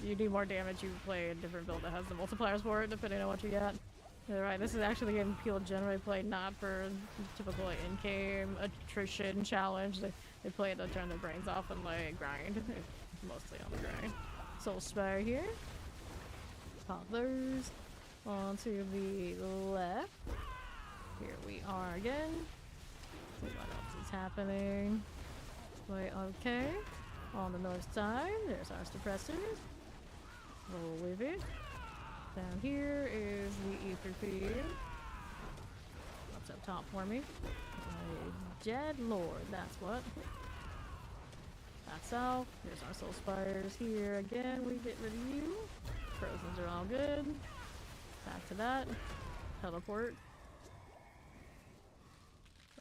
you do more damage, you play a different build that has the multipliers for it, depending on what you get. Yeah, right, this is actually the game people generally play not for typical like, in-game attrition challenge. They play it to turn their brains off and like grind. Mostly on the grind. Soul Spire here. Pop those onto the left. Here we are again. See what else is happening. Wait, okay. On the north side, there's our suppressors. Roll with it. Down here is the ether feed. What's up top for me? A dead lord, that's what. Back south, here's our soul spires. Here again, we get rid of you. Frozens are all good. Back to that. Teleport.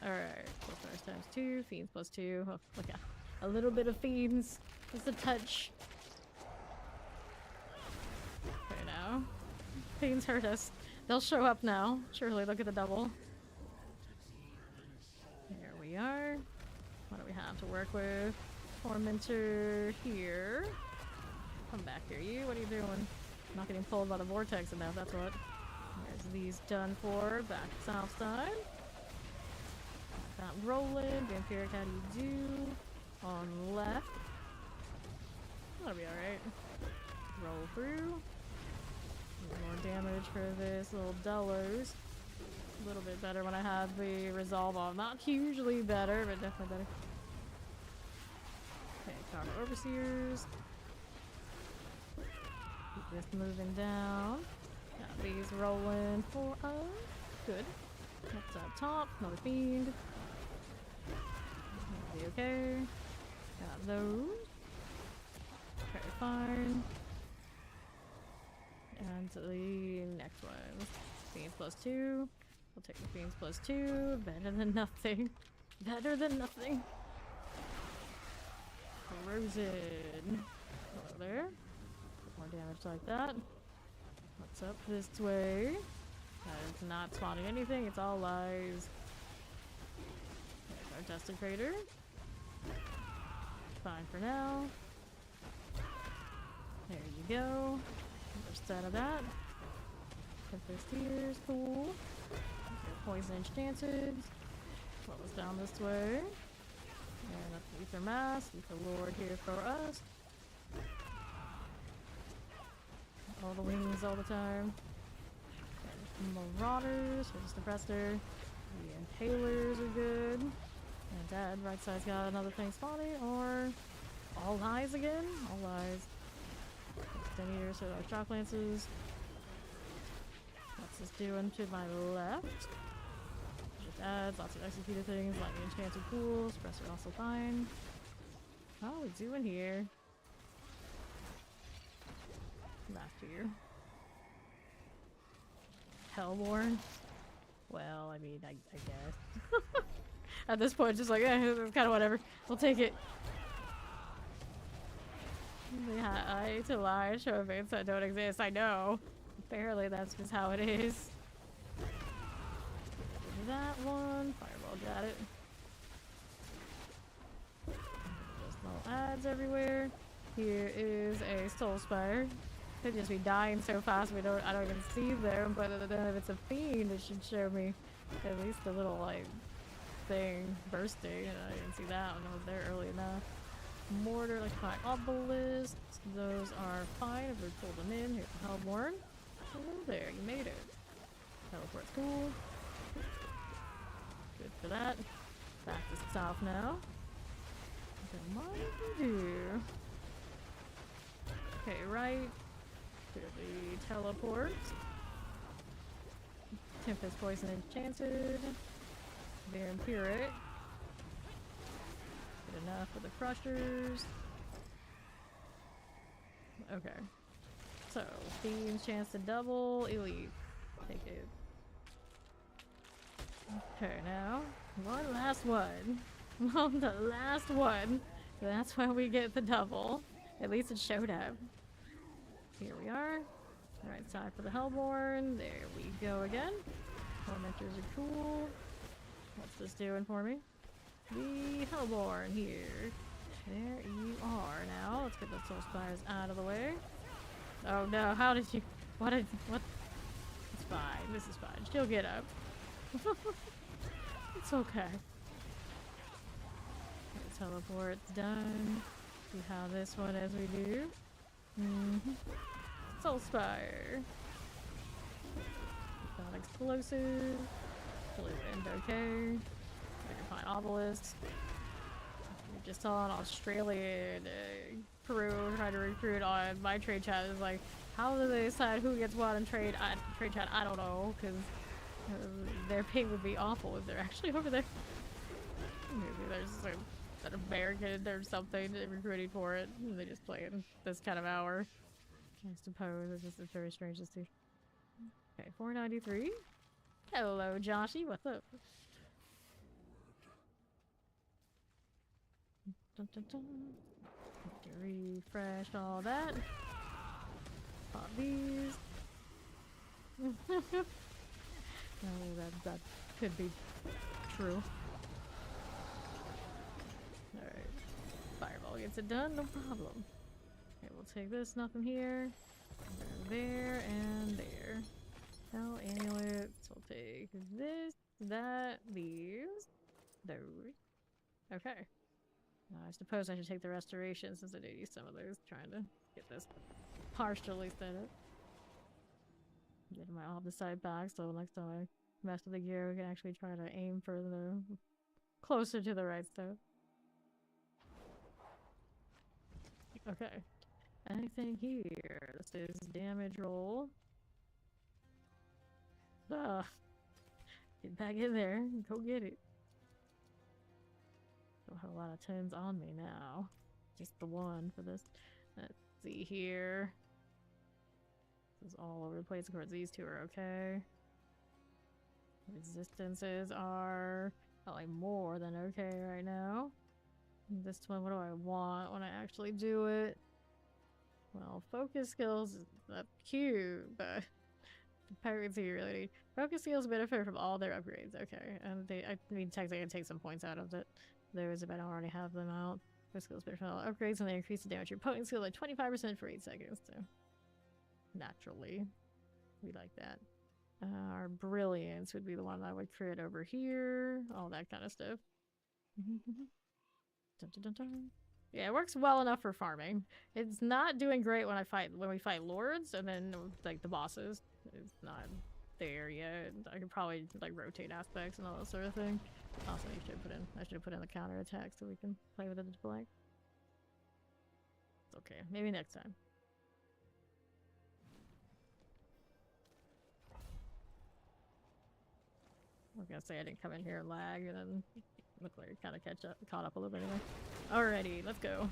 Alright, soul spires times 2, fiends plus 2. Oh, look at a little bit of fiends. Just a touch. Okay, now. Fiends hurt us. They'll show up now. Surely, look at the double. Here we are. What do we have to work with? Tormentor here. Come back here, you. What are you doing? Not getting pulled by the vortex enough, that's what. There's these done for. Back south side. Got rolling. Vampiric, how do you do? On left. That'll be alright. Roll through. More damage for this. Little dullers. A little bit better when I have the resolve on. Not hugely better, but definitely better. Okay, Carnal Overseers. Keep this moving down. Got these rolling for us. Good. What's up top? Another fiend. be okay. Got those. Okay, fine. And the next one. Fiends +2. We'll take the Fiends +2. Better than nothing. Better than nothing. Corrosion. Hello there. More damage like that. What's up this way? That is not spawning anything. It's all lies. There's our Desecrator. Fine for now. There you go. First set of that. Tempest Tears, cool. Poison Enchanted. What was down this way? And that's Ether Mask, Ether Lord here for us. All the wings all the time. And Marauders, here's the Prester. The Impalers are good. And Dad, right side's got another thing spawning, or all lies again? All lies. Extenders with our Shock Lances. What's this doing to my left? Just adds lots of executed things, lightning enchanted pools, Suppressor also fine. How are we doing here? Master here. Hellborn? Well, I mean, I guess. At this point, just like, it's kind of whatever. We'll take it. Yeah, I hate to lie, show events that don't exist. I know. Apparently, that's just how it is. That one. Fireball, got it. Just little ads everywhere. Here is a Soul Spire. Could just be dying so fast I don't even see them, but then if it's a fiend, it should show me at least a little like thing bursting, and I didn't see that when I was there early enough. Mortar, like fine. Obelisks, those are fine if we pull them in. Here's the Hellborn. Hello there, you made it. Teleport's cool. Good for that. Back to south now. What do we do? Okay, right. Here the teleport. Tempest Poison Enchanted. Vampiric. Good enough for the Crushers. Okay. So, Fiend's chance to double. Elite. Take it. Okay, now. One last one. The last one. That's when we get the double. At least it showed up. Here we are. Right side for the Hellborn. There we go again. Tormentors are cool. What's this doing for me? The Hellborn here. There you are now. Let's get the Soul Spires out of the way. Oh no, how did you... What? It's fine. This is fine. She'll get up. It's okay. The teleport's done. See how this one as we do. Soul Spire. Not explosive. Blue end okay. I can find obelisks. We just saw an Australian Peru trying to recruit on my trade chat. Is like, how do they decide who gets what in trade? Trade chat, I don't know, because their ping would be awful if they're actually over there. Maybe there's an American or something recruiting for it, and they just play in this kind of hour. I suppose it's very strange to see. Okay, 493. Hello, Joshy. What's up? Dun, dun, dun. Refresh all that. Pop these. Oh, that could be true. Alright. Fireball gets it done, no problem. Okay, we'll take this, nothing here. There and there. Hell, amulets. We'll take this, that, these, those. Okay. I suppose I should take the restoration since I did use some of those, trying to get this partially set up. Getting my opposite back, so next time I mess with the gear, we can actually try to aim for the closer to the right stuff. Okay. Anything here? This is damage roll. Get back in there. Go get it. Go don't have a lot of tins on me now. Just the one for this. Let's see here. This is all over the place. Of course, these two are okay. Resistances are probably more than okay right now. This one, what do I want when I actually do it? Well, focus skills is not cute, but the pirates here really need. Focus skills benefit from all their upgrades. Okay, and I mean, technically I can take some points out of it. Those if I don't already have them out. Focus skills benefit from all upgrades, and they increase the damage your opponent skill like 25% for 8 seconds. So naturally, we like that. Our brilliance would be the one I would create over here. All that kind of stuff. Dun, dun, dun, dun. Yeah, it works well enough for farming. It's not doing great when we fight lords and then like the bosses. It's not there yet. I could probably like rotate aspects and all that sort of thing. Also, I should have put in the counter attack so we can play with it at blank. It's okay. Maybe next time. I was gonna say I didn't come in here and lag and then look like I kind of caught up a little bit anyway. Alrighty, let's go.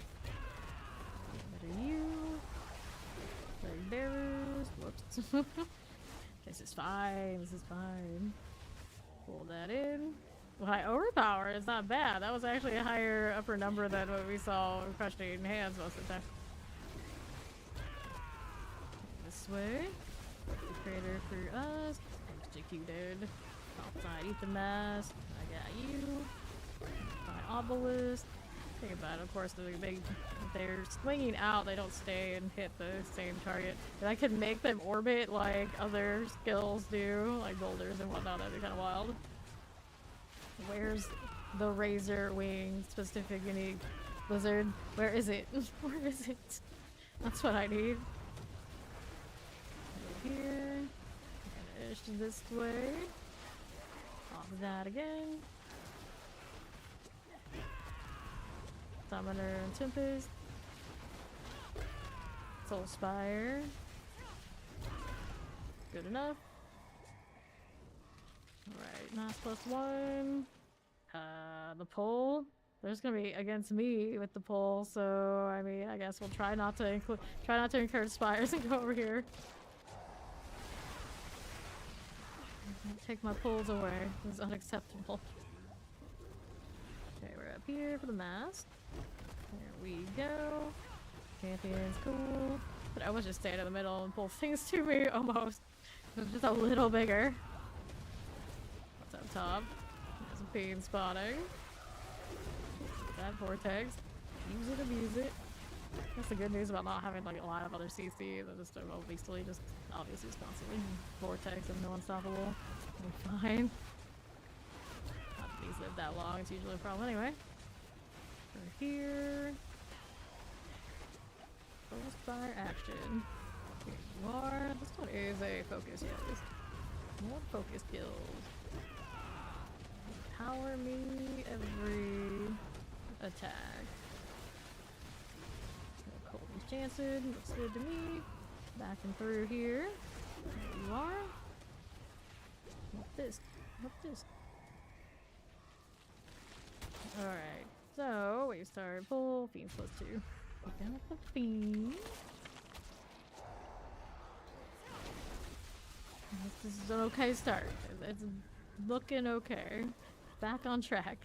What are you? Like bearers. Whoops. This is fine. This is fine. Pull that in. Well, I overpower. It's not bad. That was actually a higher upper number than what we saw crushing hands most of the time. This way. The creator for us. Executed. Outside, eat the mess. I got you. My obelisk. Think about it, of course, they're swinging out, they don't stay and hit the same target. If I could make them orbit like other skills do, like boulders and whatnot, that'd be kind of wild. Where's the razor wing specific unique blizzard? Where is it? Where is it? That's what I need. Over here. Finish this way. Off of that again. Summoner and Tempest. Soul Spire. Good enough. Alright, Mass +1. The pole. There's gonna be against me with the pole, so I mean, I guess we'll try not to encourage spires and go over here. Take my poles away. This is unacceptable. Okay, we're up here for the mask. There we go. Champion's cool. But I was just staying in the middle and pull things to me almost. It was just a little bigger. What's up top? There's a beam spotting. That vortex. Use it, abuse it. That's the good news about not having like a lot of other CC. They're just obviously just constantly vortex and no unstoppable. I'm fine. Not that these live that long, it's usually a problem anyway. Over here. Focus fire action. Here you are. This one is a focus, yes. More focus kills. Power me every attack. Cold Enchanted, looks good to me. Back and through here. There you are. What's this? What's this? Alright, so wave star pull, Fiends +2. Put down with the Fiend. This is an okay start. It's looking okay. Back on track.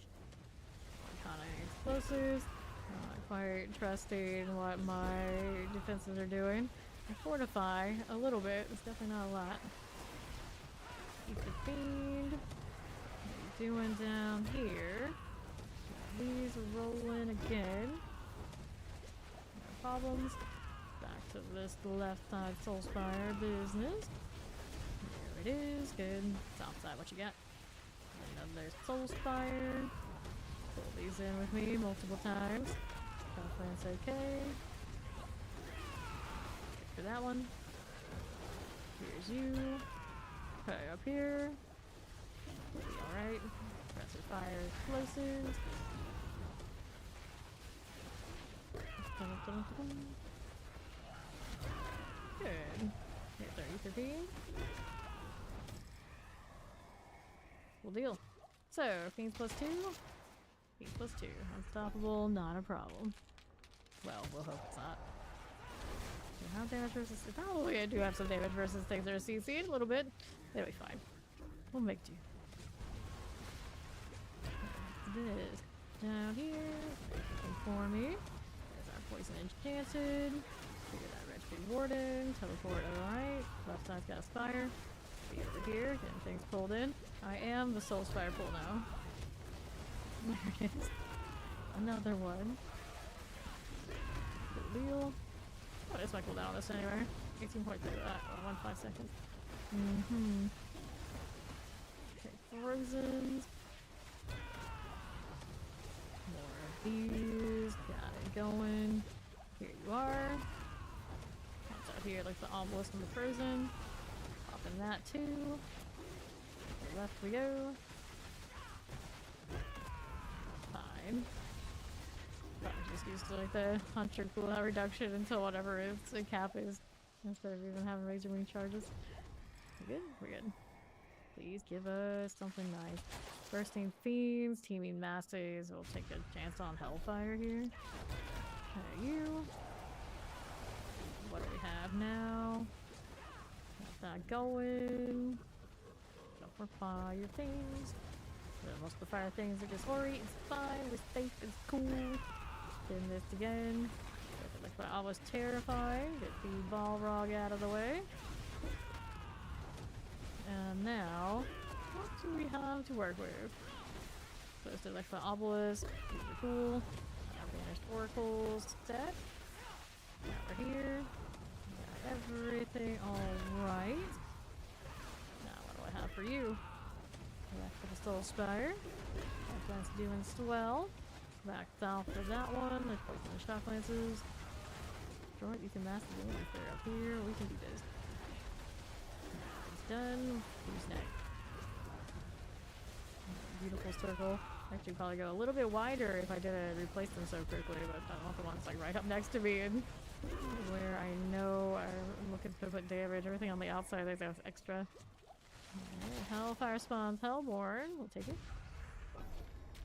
Iconic explosives. Not quite trusting what my defenses are doing. I fortify a little bit. It's definitely not a lot. Keep the Fiend. What are you doing down here? These are rolling again. No problems. Back to this left side Soul Spire business. There it is. Good. Top side, what you got? Another Soul Spire. Pull these in with me multiple times. Confidence okay. For that one. Here's you. Okay, up here. We'll be alright. Pressure fire explosives. Good. Here's our Ether Beam. Cool deal. So, Fiends +2. 8+2. Unstoppable, not a problem. Well, we'll hope it's not. Do I have damage versus... Probably I do have some damage versus things that are CC'd a little bit. They'll be fine. We'll make do. This. Down here. Anything for me. There's our poison enchanted. Figure that red tree warden. Teleport alright. Left side's got a spire. Be over here. Getting things pulled in. I am the soul spire pull now. There it is. Another one. Good deal. What is my cooldown on this anyway? 18.3 1.5 seconds. Okay, frozen. More of these. Got it going. Here you are. What's out here? Like the obelisk and the frozen. Popping that too. Left we go. Fine. Probably just used to like the hunter cooldown reduction until whatever the cap is. Instead of even having razor wing charges. We're good? We're good. Please give us something nice. Bursting Fiends, Teeming Masses. We'll take a chance on Hellfire here. Okay, you. What do we have now? Got that going. Go for fire things. Most of the fire things are just hoary. It's fine. It's safe. It's cool. Getting this again. Like I was terrifying. Get the Balrog out of the way. And now, what do we have to work with? So it's like the obelisk. These are cool. Vanished oracles set. Now we're here. Got everything all right. Now what do I have for you? Back for the Soul Spire. That's doing swell. Back south for that one. Let's put some shock lances. Destroy it. You can master the if they're up here. We can do this. It's done. Who's next? Beautiful circle. Actually, probably go a little bit wider if I didn't replace them so quickly, but I don't want the ones like right up next to me and where I know I'm looking to put damage. Everything on the outside, there's extra. Alright, Hellfire spawns Hellborn. We'll take it.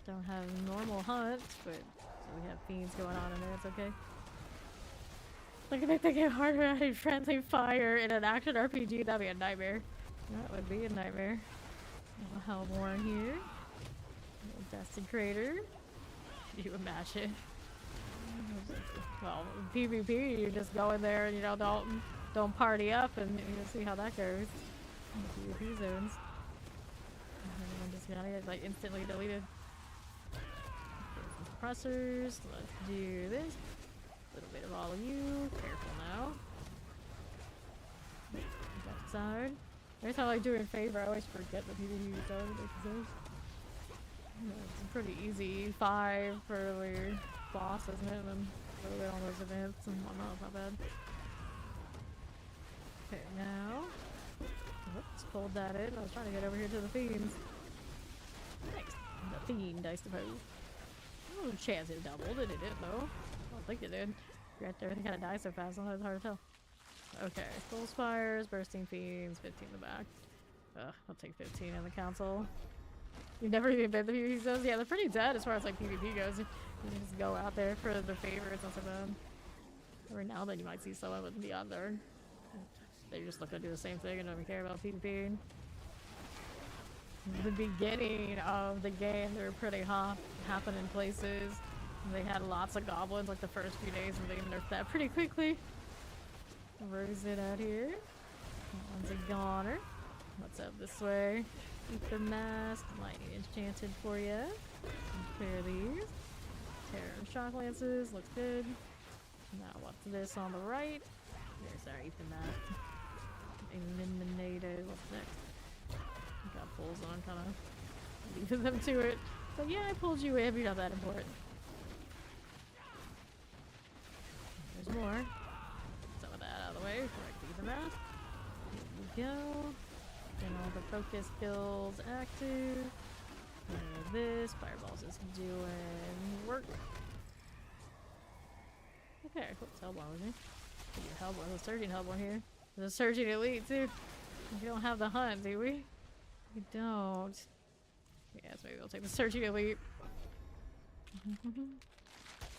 Don't have normal hunt, but so we have fiends going on in there. It's okay. Look at it, they get harder adding friendly fire in an action RPG. That'd be a nightmare. That would be a nightmare. Hellborn here. Desecrator. You imagine. Well, PvP, you just go in there and you know don't party up and you'll see how that goes. PvP zones. Everyone just got it like instantly deleted. Suppressors. Let's do this. A little bit of all of you. Careful now. Left side. Every time I do in favor, I always forget the PvP zones. It's a pretty easy 5 for the boss, isn't it? And then a little bit on those events and whatnot, not bad. Okay, now. Whoops, pulled that in. I was trying to get over here to the fiends. Next, the fiend, I suppose. Oh, the chance it doubled. It didn't, though. I don't think it did. Right there, they kind of die so fast, sometimes it's hard to tell. Okay, Soul Spires, Bursting Fiends, 15 in the back. I'll take 15 in the council. You've never even been to PvP zones? Yeah, they're pretty dead as far as like PvP goes. You can just go out there for the favorites, not so bad. Every now and then you might see someone with Beyond there. They're just looking to do the same thing and don't even care about PvP. The beginning of the game, they were pretty happening places. They had lots of goblins like the first few days and they nerfed that pretty quickly. Rosin out here. That one's a goner. What's up this way? Ether Mask, Lightning Enchanted for you. Clear these. Terror and Shock Lances, looks good. Now what's this on the right? There's our Ether Mask. Eliminated. What's next? Got pulls on, kind of leaving them to it. So yeah, I pulled you in, you're not that important. There's more. Some of that out of the way. Correct Ether Mask. Here we go. And all the focus skills active. And this fireballs is doing work. Okay, what's Hellborn with me? Hellborn, there's a surging Hellborn here. There's a surging elite too. We don't have the hunt, do we? We don't. Yes, maybe we'll take the surging elite.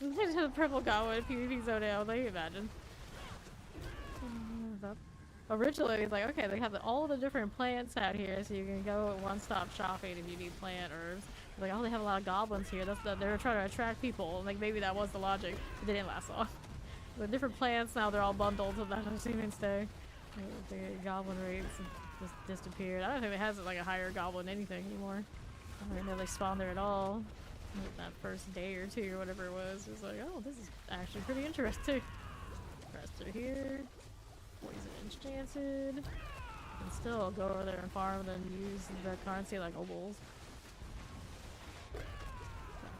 The purple goblin PvP zone now, like imagine. Originally, it's like, okay, they have all the different plants out here, so you can go one-stop shopping if you need plant herbs. Like, oh, they have a lot of goblins here. They're trying to attract people. Like, maybe that was the logic, but they didn't last long. The different plants now, they're all bundled, so that doesn't even stay. The goblin rates just disappeared. I don't think it has like a higher goblin anything anymore. I don't know they spawned there at all. That first day or two, or whatever it was like, oh, this is actually pretty interesting. Press through here. Poison enchanted. And still go over there and farm and then use the currency like opals. Back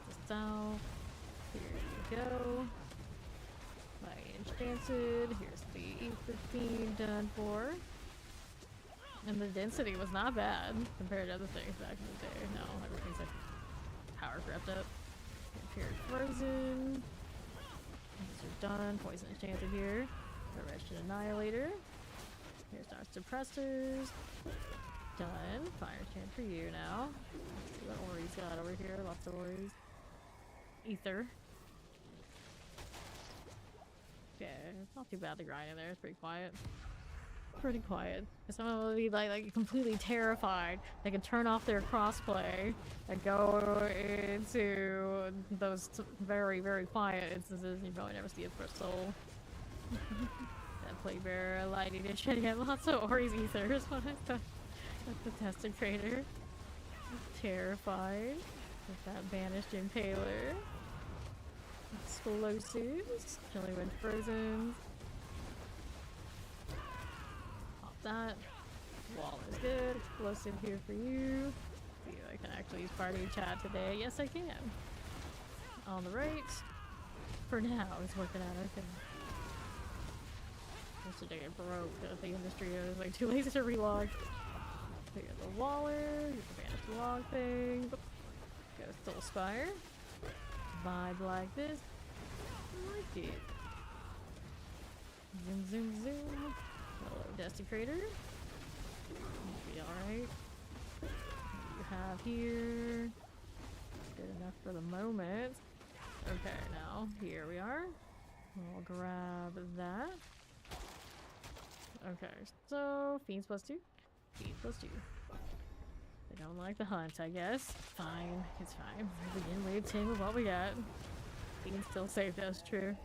to south. Here you go. Enchanted. Here's the E15 done for. And the density was not bad compared to other things back in the day. No, everything's like power crept up. Here, frozen. These are done. Poison enchanted here. The wretched annihilator. Here's our suppressors. Done. Fire enchant for you now. Let's see what Ori's got over here. Lots of Ori's. Ether. Okay, it's not too bad to grind in there. It's pretty quiet. Pretty quiet. If someone will be like completely terrified, they can turn off their crossplay and go into those very, very quiet instances. You probably never see it for a soul. That play bear lighting and shit. You have lots of Ori's ethers. What is that? That's the testing crater. Terrified. With that banished impaler. Explosives. Chillin when frozen. Pop that. Wall is good. Explosive here for you. See if I can actually use party chat today. Yes, I can. On the right. For now, it's working out okay. Yesterday it broke the industry. I was like too lazy to relog. Here's the Waller. Here's the banished log thing. Go Soul Spire. Vibe like this. I like it. Zoom, zoom, zoom. Hello, Desecrator. Be alright. You have here. Good enough for the moment. Okay, now here we are. We'll grab that. Okay, so Fiends +2. Fiends +2. They don't like the hunt, I guess. Fine, it's fine. We'll begin wave 10 with what we got. Fiends still safe, that's true.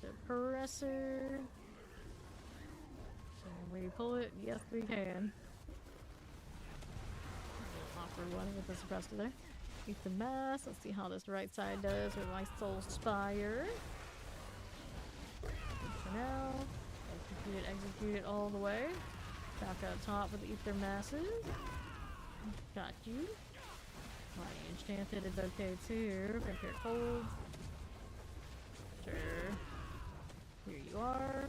Suppressor. Can we pull it? Yes, we can. Awkward one with the suppressor there. Eat the mass. Let's see how this right side does with my Soul Spire. For now, execute it all the way. Back up top with the Ether Masses. Got you. My enchanted is okay too. Compare cold. Sure. Here you are.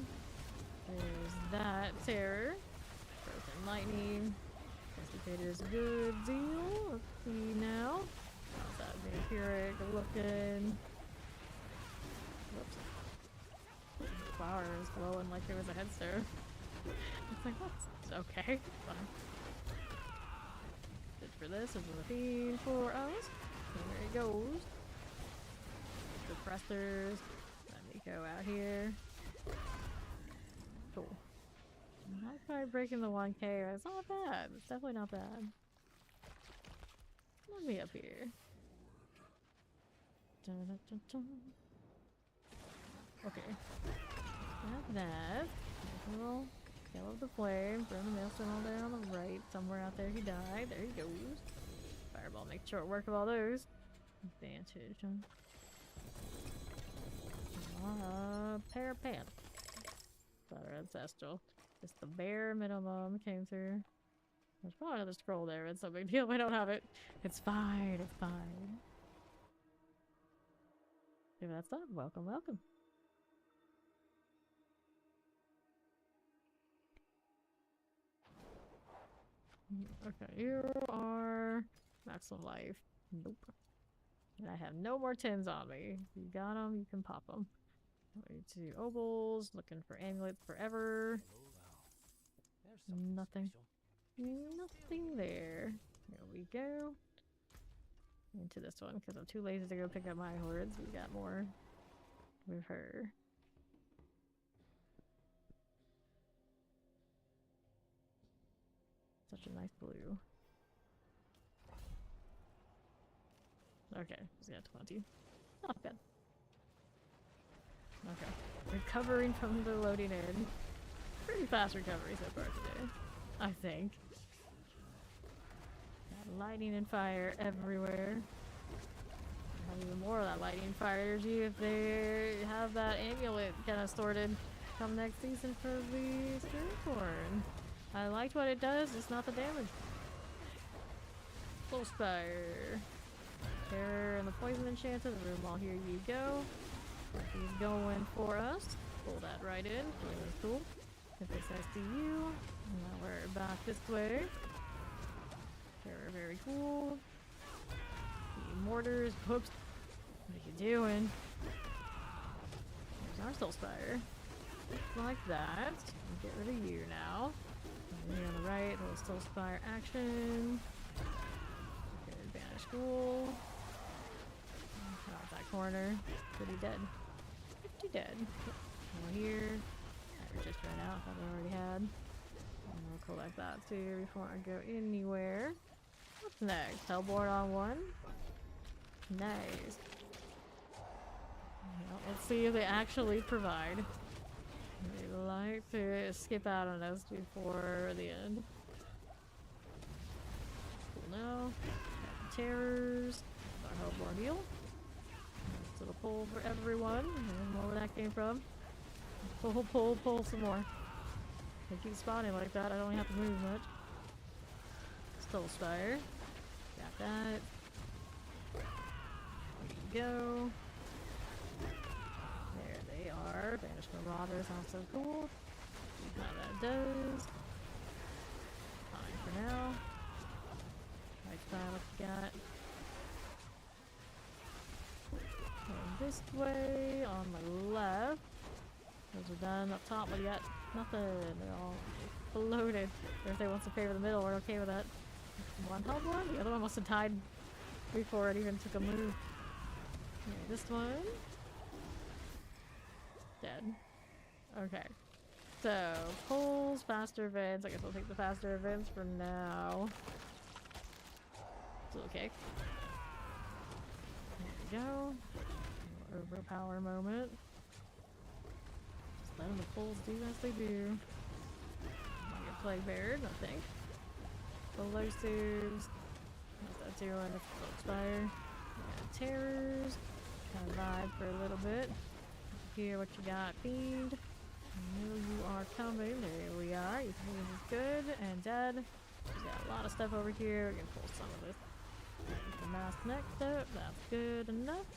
There's that terror. Frozen lightning. Investigator is a good deal. Let's see now. How's that vampiric looking? Whoops. The flower is glowing like it was a headstone. It's like, what's okay? Fine. Good for this. This is a feed for us. There he goes. Suppressors. Let me go out here. Cool. Not quite breaking the 1k. It's not bad. It's definitely not bad. Let me up here. Dun, dun, dun, dun. Okay. Got that. Little kill of the flame. Throw the maelstrom all there on the right. Somewhere out there he died. There he goes. Fireball makes short work of all those. Advantage. Parapant. Our ancestral. Just the bare minimum came through. There's probably another scroll there. It's no big deal. We don't have it. It's fine. It's fine. If that's that, welcome, welcome. Okay, you are maximum life. Nope. And I have no more 10s on me. You got them, you can pop them. Way to Obels, looking for amulets forever. Nothing. Nothing there. There we go. into this one because I'm too lazy to go pick up my hordes. We got more with her. Such a nice blue. Okay, he's got 20. Not bad. Okay. Recovering from the loading in. Pretty fast recovery so far today, I think. Got lightning and fire everywhere. Have even more of that lightning and fire. See if they have that amulet kind of sorted come next season for the Spiritborn. I liked what it does, it's not the damage. Full Spire. Terror and the poison enchanted. The room all here you go. He's going for us. Pull that right in. Really cool. If this has to you. Now we're back this way. Terror, very cool. The mortars. Whoops. What are you doing? There's our Soul Spire. Like that. Get rid of you now. And here on the right, a little Soul Spire action. Okay, Banish Ghoul. Out that corner. Pretty dead. Pretty dead. Over here. I just ran out. Thought I already had. And I'll collect that too before I go anywhere. What's next? Hellborn on one. Nice. Well, let's see if they actually provide. They like to skip out on us before the end. Cool now. Got the terrors. Our Hellborn heal. Nice little pull for everyone. And more where that came from. Pull, pull, pull some more. They keep spawning like that. I don't have to move much. Soul Spire. Got that. There you go. There they are. Banish Marauders, also cool. See how that does. Fine for now. Right side, what you got? Going this way, on the left. Those are done. Up top, what do you got? Nothing. They're all loaded. If they wants to favor the middle, we're okay with that. One held one. The other one must have died before it even took a move. Okay, this one. Dead. Okay. So, pulls, faster events. I guess I'll take the faster events for now. It's okay. There we go. Overpower moment. Just letting the pulls do as they do. Might get Plague Beared, I think. Explosives. What's that doing? It's Soul Spire. Terrors. Kind of vibe for a little bit. Here, what you got, Fiend? I know you are coming. There we are. You think this is good and dead. We got a lot of stuff over here. We're gonna pull some of this. Get the mask next up. That's good enough.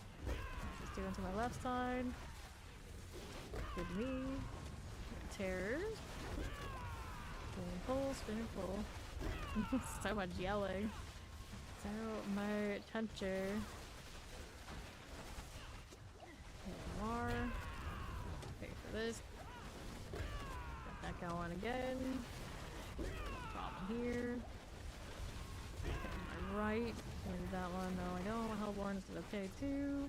Just doing to my left side. Good to me. Terrors. Spin and pull, spin and pull. So much yelling. So much hunter. More. Pay for this. Got that going again. Problem here. Okay, my right. Maybe that one. No, I don't. Hellborn is okay too.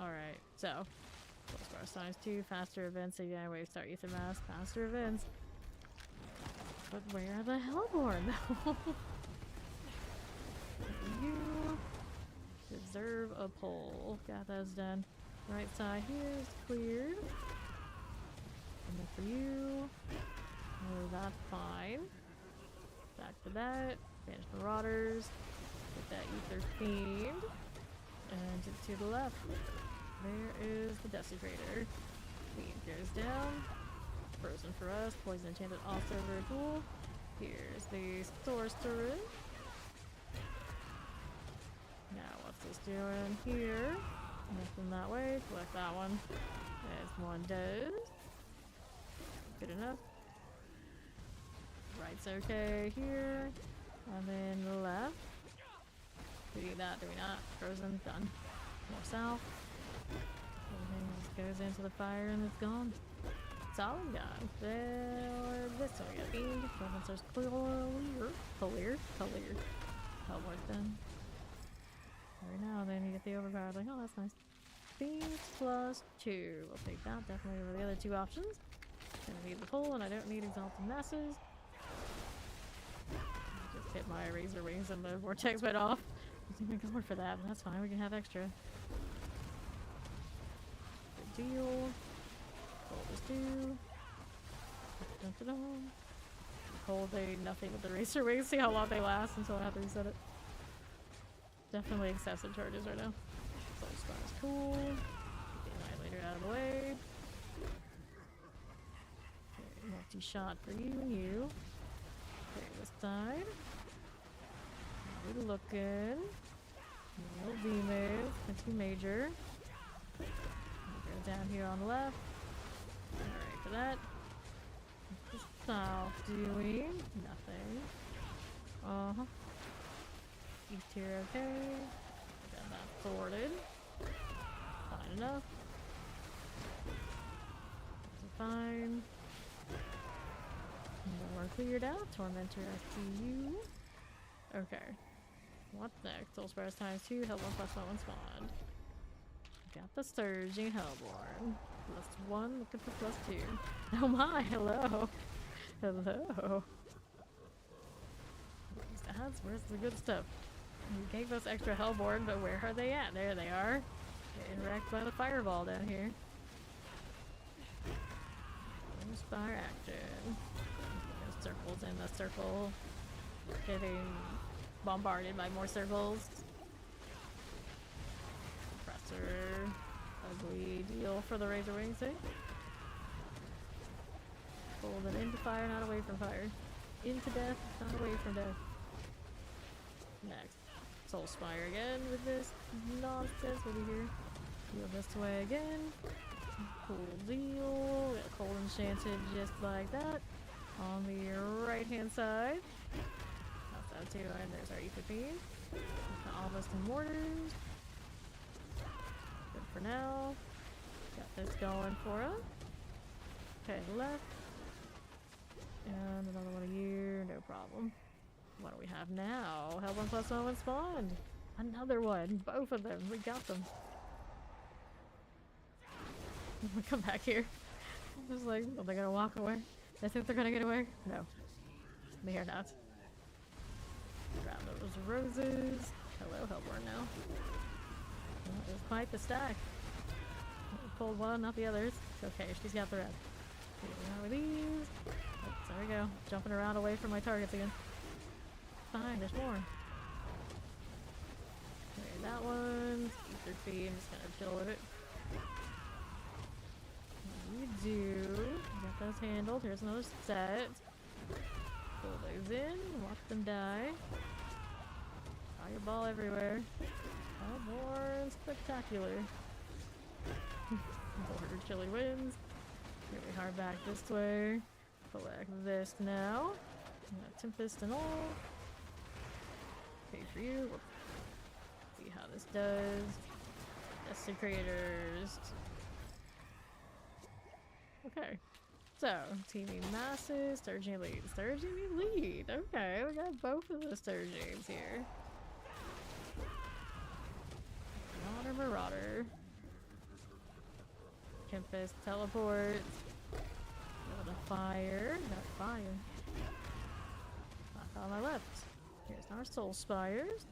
Alright, so. Soul Spire times 2. Faster events. Again, wave start Ether Mask. Faster events. But where are the Hellborn though? You deserve a pull. Got those done. Right side here is cleared. And then for you. Oh, that's fine. Back to that. Banish Marauders. Get that Ether Fiend. And to the left. There is the Desecrator. Fiend goes down. Frozen for us. Poison Enchanted also very cool. Here's the Sorcerer. Now what's this doing here? Nothing that way. Collect that one. As one does. Good enough. Right's okay here. And then the left. Do we do that? Do we not? Frozen. Done. More south. Everything just goes into the fire and it's gone. That's all we got. There, this one we got Fiend. Provincer's clear. Clear. Hellborn's done. Right now, then you get the overpowered. Like, oh, that's nice. Beast plus 2. We'll take that definitely over the other two options. Gonna need the pull, and I don't need Exalted Masses. Just hit my Razor Wings and the Vortex went off. Wasn't even going for that, but that's fine. We can have extra. Good deal. Pull this 2. Dun, dun, dun. Hold a nothing with the Razor Wings. See how long they last until I have to reset it. Definitely excessive charges right now. Soul Star is cool. Get the Annihilator out of the way. Okay, multi-shot for you and you. Okay, this side. We look good. No D-move. That's major. Go down here on the left. Alright, for that. What's the south doing? Nothing. Uh-huh. East here, okay. Got that sorted. Fine enough. Those are fine. More cleared out. Tormentor, I see you. Okay. What's next? Soul Spires times 2, Hellborn plus 1 spawned. Got the Surging Hellborn. +1, looking for +2. Oh my, hello. Hello. These ads, where's the good stuff? You gave us extra Hellborn, but where are they at? There they are. Getting wrecked by the fireball down here. Spire action. There's circles in the circle. Getting bombarded by more circles. Compressor. Ugly deal for the Razor Wings, eh? Pull them into fire, not away from fire. Into death, not away from death. Next. Soul Spire again with this nonsense over here. Heal this way again. Cool deal. Got Cold Enchanted just like that. On the right hand side. That's that too, and there's our E15. Almost in mortars. Good for now. Got this going for us. Okay, left. And another one here, no problem. What do we have now? Hellborn plus 1 spawned. Another one. Both of them. We got them. We come back here. I'm just like, are they gonna walk away? I think they're gonna get away. No. They are not. Grab those roses. Hello, Hellborn now. Well, it was quite the stack. Pulled one, not the others. It's okay, she's got the red. Here we are with these. Oops, there we go. Jumping around away from my targets again. Fine, there's more. Okay, that one. Ether Feed, I'm just gonna chill with it. We do. Got those handled. Here's another set. Pull those in. Watch them die. Fireball everywhere. Hellborn spectacular. Border Chili wins. Here we hard back this way. Collect this now. Got Tempest and all. Okay, for you. We'll see how this does. Desecrators. Okay. So, TV Masses, Sturgeon lead. Sturgeon lead. Okay, we got both of the Sturgeons here. Marauder. Tempest teleport. Got a fire. Got fire. Back on my left. Here's our Soul Spires.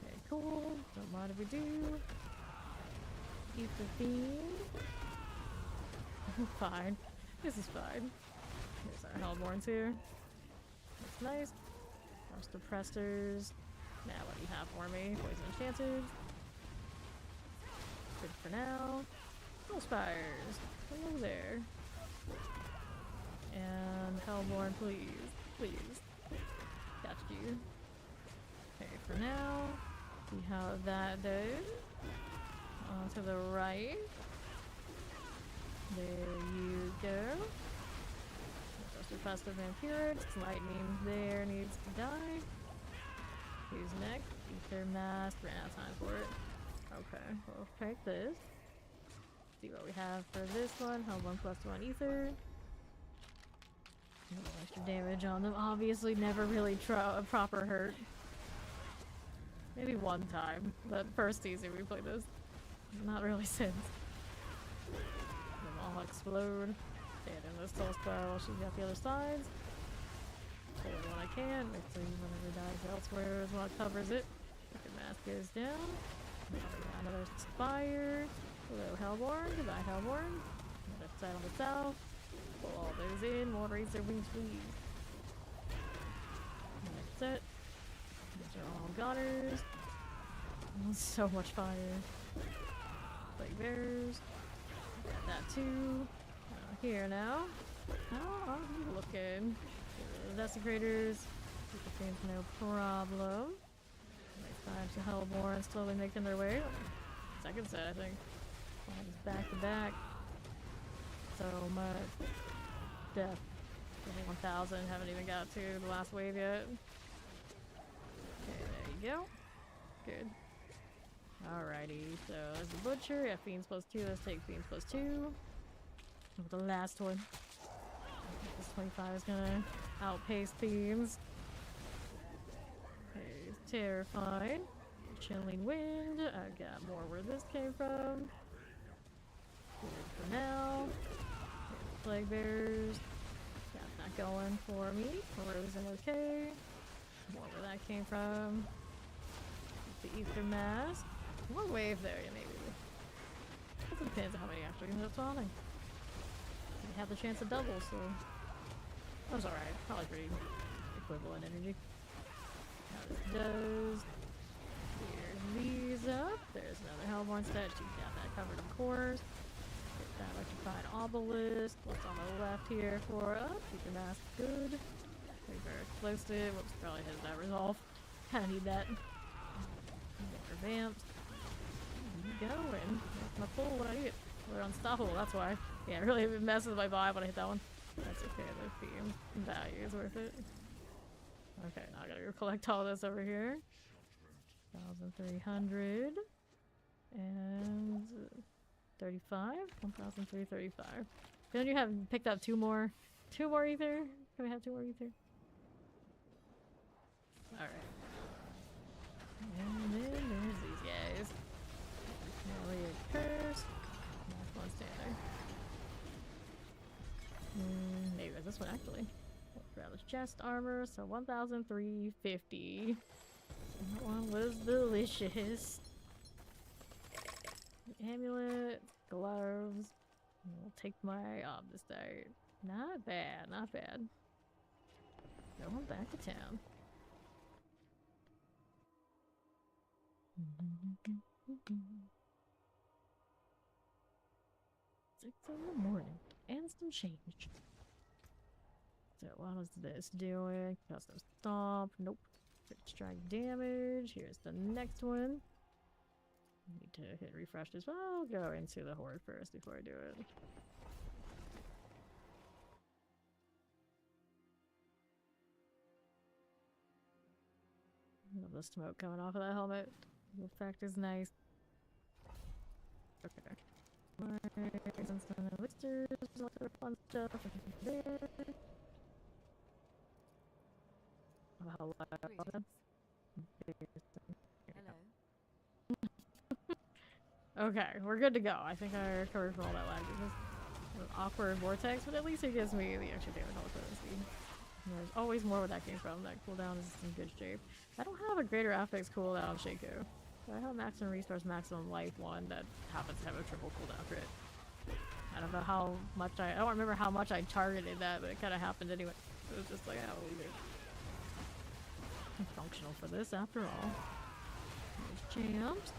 Okay, cool. Don't mind if we do. Eat the Fiend. Fine. This is fine. Here's our Hellborns here. That's nice. Our Suppressors. Now what do you have for me? Poison Enchanted. Good for now. Soul Spires. Hello there. And Hellborn, please. Please. Got you. Okay, for now. See how that does. On to the right. There you go. Just a faster vampiric. Lightning there needs to die. Who's next? Ether Mask. Ran out of time for it. Okay, we'll take this. See what we have for this one. Hellborn plus 1 Ether. A little extra damage on them. Obviously never really proper hurt. Maybe one time. The first season we played this. Not really since. Them all explode. Stand in this tall spell while she's got the other sides. Pull it when I can. Make sure whenever it dies elsewhere is what covers it. Fucking mask goes down. Another Spire. Hello, Hellborn. Goodbye, Hellborn. Another side on the south. Pull all those in. More raise their wings, please. That's it. These are all goners. Oh, so much fire. Plague bears. Got that too. Here now. How are you looking? Desecrators. Keep the things no problem. Nice time to Hellborn slowly making their way. Second set, I think. Just back to back. So much death. 1,000. Haven't even got to the last wave yet. Okay, there you go. Good. Alrighty, so there's the Butcher. Yeah, Fiends +2. Let's take Fiends +2. With the last one. This 25 is gonna outpace Fiends. Okay, terrified. Chilling Wind. I've got more where this came from. Good for now. Plague Bears. That's not going for me. Frozen okay. More where that came from. The Ether Mask. One wave there, yeah, maybe. It depends on how many actually end up spawning. We have the chance to double, so that was alright. Probably pretty equivalent energy. Now this does. Clear these up. There's another Hellborn stat. She's got that covered, of course. Get that electrified obelisk. What's on the left here for us? Keep your mask good. Very explosive. Whoops, probably has that resolve. Kinda need that. Get revamped. Going. That's my full when I need it. They're unstoppable, that's why. Yeah, it really messes with my vibe when I hit that one. That's okay, the theme value is worth it. Okay, now I gotta go collect all this over here. 1,300 and 35? 1,335. Then you have picked up two more ether? Can we have 2 more ether? Alright. And then there's these guys. Elliot Curse. Last one standing. Maybe it was this one actually. Grab this chest armor, so 1,350. That one was delicious. Amulet, gloves. We'll take my this dart. Not bad, not bad. Going back to town. Six in the morning, and some change. So what is this doing? Custom stomp. Nope. Strike damage. Here's the next one. Need to hit refresh as well. Go into the horde first before I do it. Love the smoke coming off of that helmet. The effect is nice. Okay. Some elixers, all sort of fun stuff there. Hello. Okay, we're good to go. I think I recovered from all that lag. It was an awkward vortex, but at least it gives me the extra damage on the speed. There's always more where that came from. That cooldown is in good shape. I don't have a greater affix cooldown, Shaco. I have a maximum resource, maximum life one that happens to have a triple cooldown crit. I don't know how much I don't remember how much I targeted that, but it kind of happened anyway. It was just like, oh, leave it. Functional for this after all. There's champs.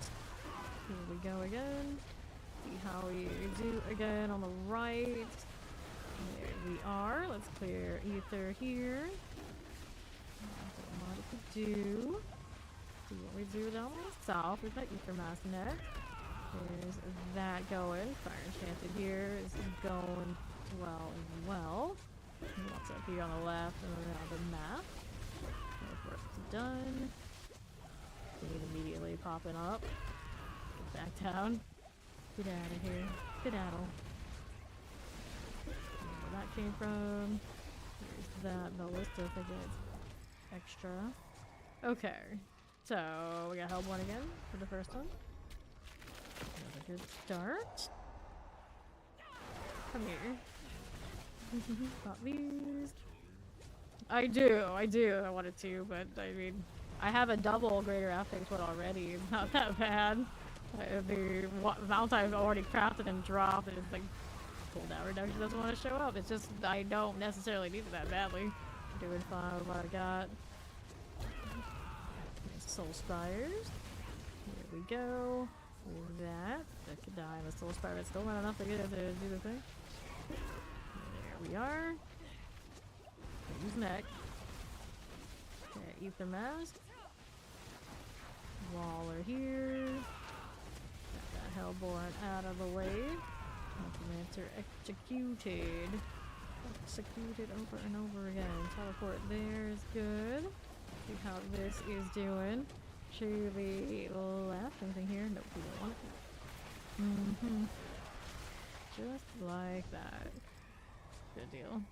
Here we go again. See how we do again on the right. There we are. Let's clear ether here. What we do. See what we do down the south. We've got ether mask next. There's that going. Fire enchanted here is going well as well. What's up here on the left and around the map. Work's done. Speed immediately popping up. Get back down. Get out of here. Get out of. Where that came from. Here's that ballista if I get extra. Okay, so we got Hellborn again for the first one. Another good start. Come here. Not these. I do. I wanted to, but I mean, I have a double greater affix one already. It's not that bad. The amount I've already crafted and dropped, it's like cooldown reduction doesn't want to show up. It's just I don't necessarily need it that badly. I'm doing fine with what I got. Soul Spires. Here we go. With that. That could die in the Soul Spire, but still not enough to get it to do the thing. There we are. Use neck. Okay, Ether Mask. Waller here. Got that Hellborn out of the way. Necromancer executed. Executed over and over again. Teleport there is good. See how this is doing. To the left. Anything here? Nope, we don't want it. Just like that. Good deal.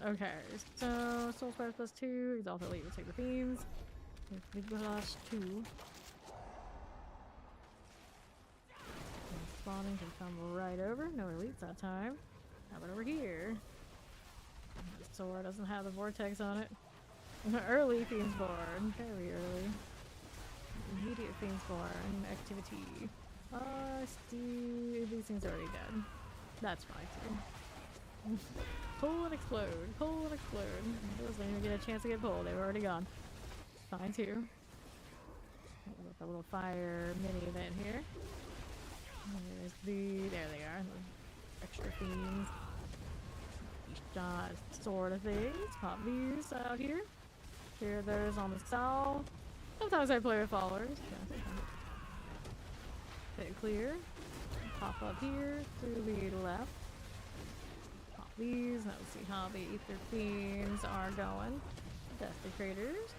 Okay, so Soul Spire plus 2. Exalt Elite will take the Fiends. Big plus 2. Spawning can come right over. No elites that time. How about over here? The sword doesn't have the vortex on it. Early Fiendsborn. Very early. Immediate Fiendsborn activity. Steve, these things are already dead. That's fine too. Pull and explode. Pull and explode. Those didn't even get a chance to get pulled. They were already gone. Fine too. With a little fire mini event here. There's there they are. The extra fiends. Shot sort of things. Pop these out here. Here, there's on the south. Sometimes I play with followers. Hit clear. Pop up here to the left. Pop these. Let's see how the Ether Fiends are going. Desecrators.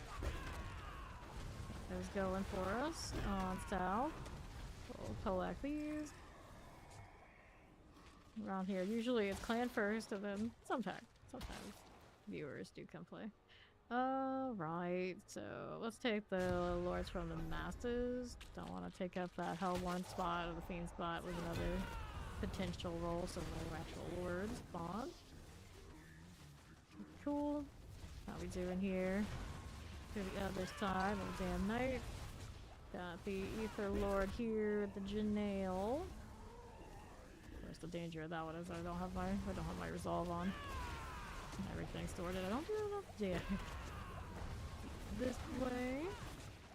Those going for us on south. We'll collect these. Around here, usually it's clan first, and then sometimes viewers do come play. Alright, so let's take the Lords from the Masses. Don't want to take up that Hellborn spot or the Fiend spot with another potential role, so no actual Lords spawn. Cool. How we doing here? To the other side of the damn knight. Got the Ether Lord here, the Janail. Where's the danger of that one is I don't have my resolve on. Everything's sorted. I don't do enough damage. This way.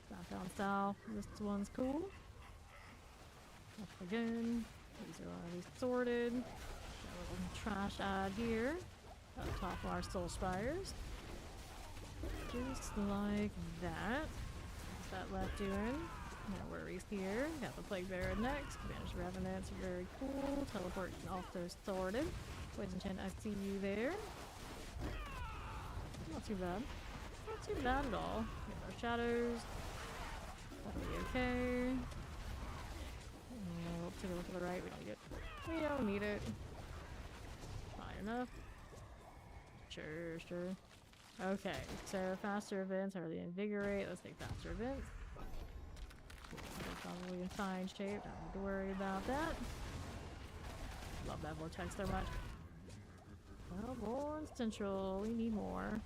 Back down south. This one's cool. Up again. These are already sorted. Got a little trash ad here. Up top of our Soul Spires. Just like that. What's that left doing? No worries here. Got the Plague Bearer next. Banished Revenants are very cool. Teleport also sorted. Poison Chen, I see you there. Not too bad. Not too bad at all. Get our shadows. That'll be okay. We'll take a look to the right. We don't need it. Fine enough. Sure. Okay, so faster events are the Invigorate. Let's take faster events. They're probably in fine shape. Don't need to worry about that. Love that vortex so much. Hellborn Central. We need more.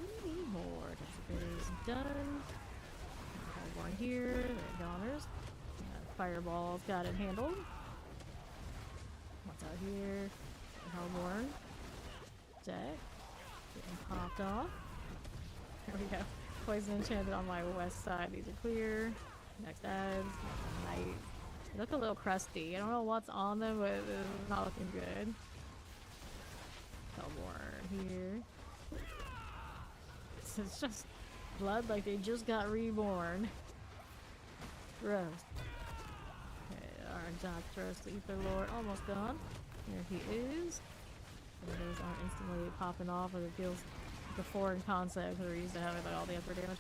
Desecrator is done. Hellborn here. The Goners. Fireball's got it handled. What's out here? Hellborn. Deck. Getting popped off. There we go. Poison enchanted on my west side. These are clear. Next ads. Night. They look a little crusty. I don't know what's on them, but it's not looking good. Hellborn here. It's just blood like they just got reborn. Gross. Okay, our Doctress, the Ether Lord, almost gone. There he is. And those aren't instantly popping off, but it feels like a foreign concept because we're used to having like all the upper damage.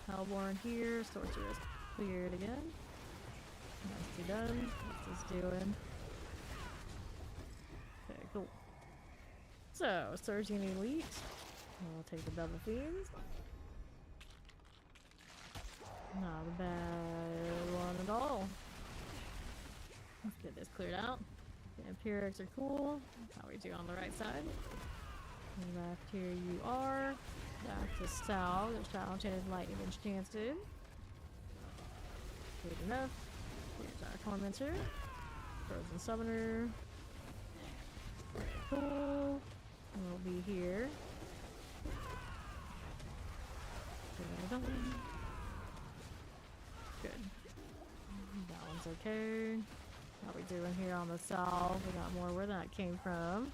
Hellborn here, Sorceress cleared again. Nicely done. What's this doing? Okay, cool. So, Surging Elite. We'll take the double fiends. Not a bad one at all. Let's get this cleared out. The Empirics are cool. How we do on the right side. Left here you are. Back to Sal. There's Shadow Enchanted, Lightning Enchanted. Good enough. Here's our Tormentor. Frozen Summoner. Cool. We'll be here. Good. That one's okay. How we doing here on the south? We got more where that came from.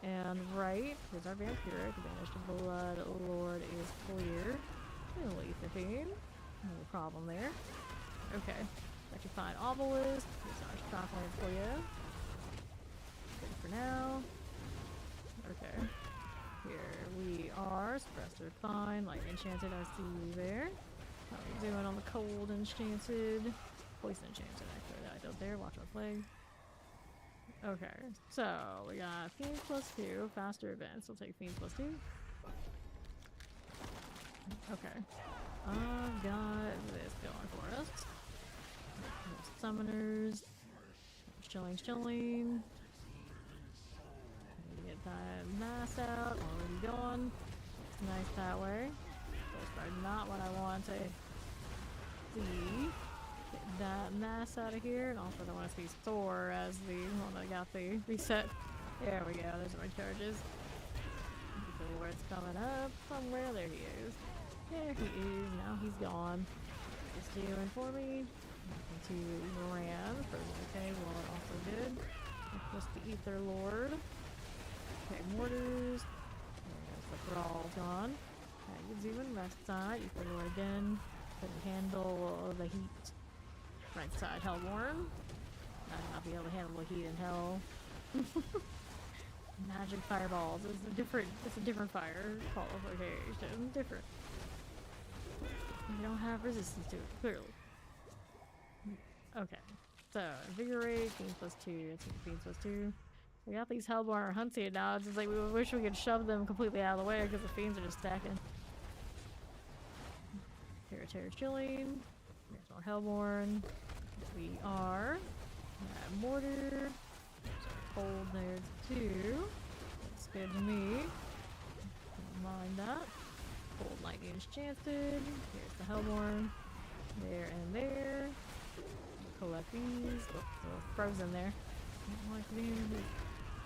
And right, here's our Vampiric. Banished Blood Lord is clear. And Letharine. No problem there. Okay. Rectified Obelisk. Here's our Shockland for you. Good for now. Okay. Here we are. Suppressor fine. Light Enchanted, I see you there. How we doing on the Cold Enchanted? Poison Enchanted, I cleared that out there. Watch our flag. Okay, so we got Fiends +2, faster events. We'll take Fiends +2. Okay. I've got this going for us. Summoners. Chilling. Get that mass out. Already gone. It's nice that way. Those are not what I want to see. Get that mass out of here. And also I want to see Thor as the one that got the reset. There we go. There's my charges. Where it's coming up somewhere. There he is. There he is. Now he's gone. What's doing for me? Nothing too ran. Frozen okay. Well, also good. Just the Ether Lord. Okay, mortars. There goes the Thrall gone. Okay, you doing left side. Ether Lord again. Couldn't handle the heat. Right side, Hellborn. Might not be able to handle the heat in hell. Magic fireballs. It's a different fire qualification. Different. You don't have resistance to it, clearly. Okay. So, Invigorate, Fiends +2. Let's see, Fiends +2. We got these Hellborn hunted now. It's just like we wish we could shove them completely out of the way because the Fiends are just stacking. Terror Chillin. There's more Hellborn. We are at Mortar. Cold there's 2. Looks good to me. Don't mind that. Cold Lightning Enchanted. Here's the Hellborn. There and there. Collect these. Oh, they're frozen there. Don't like being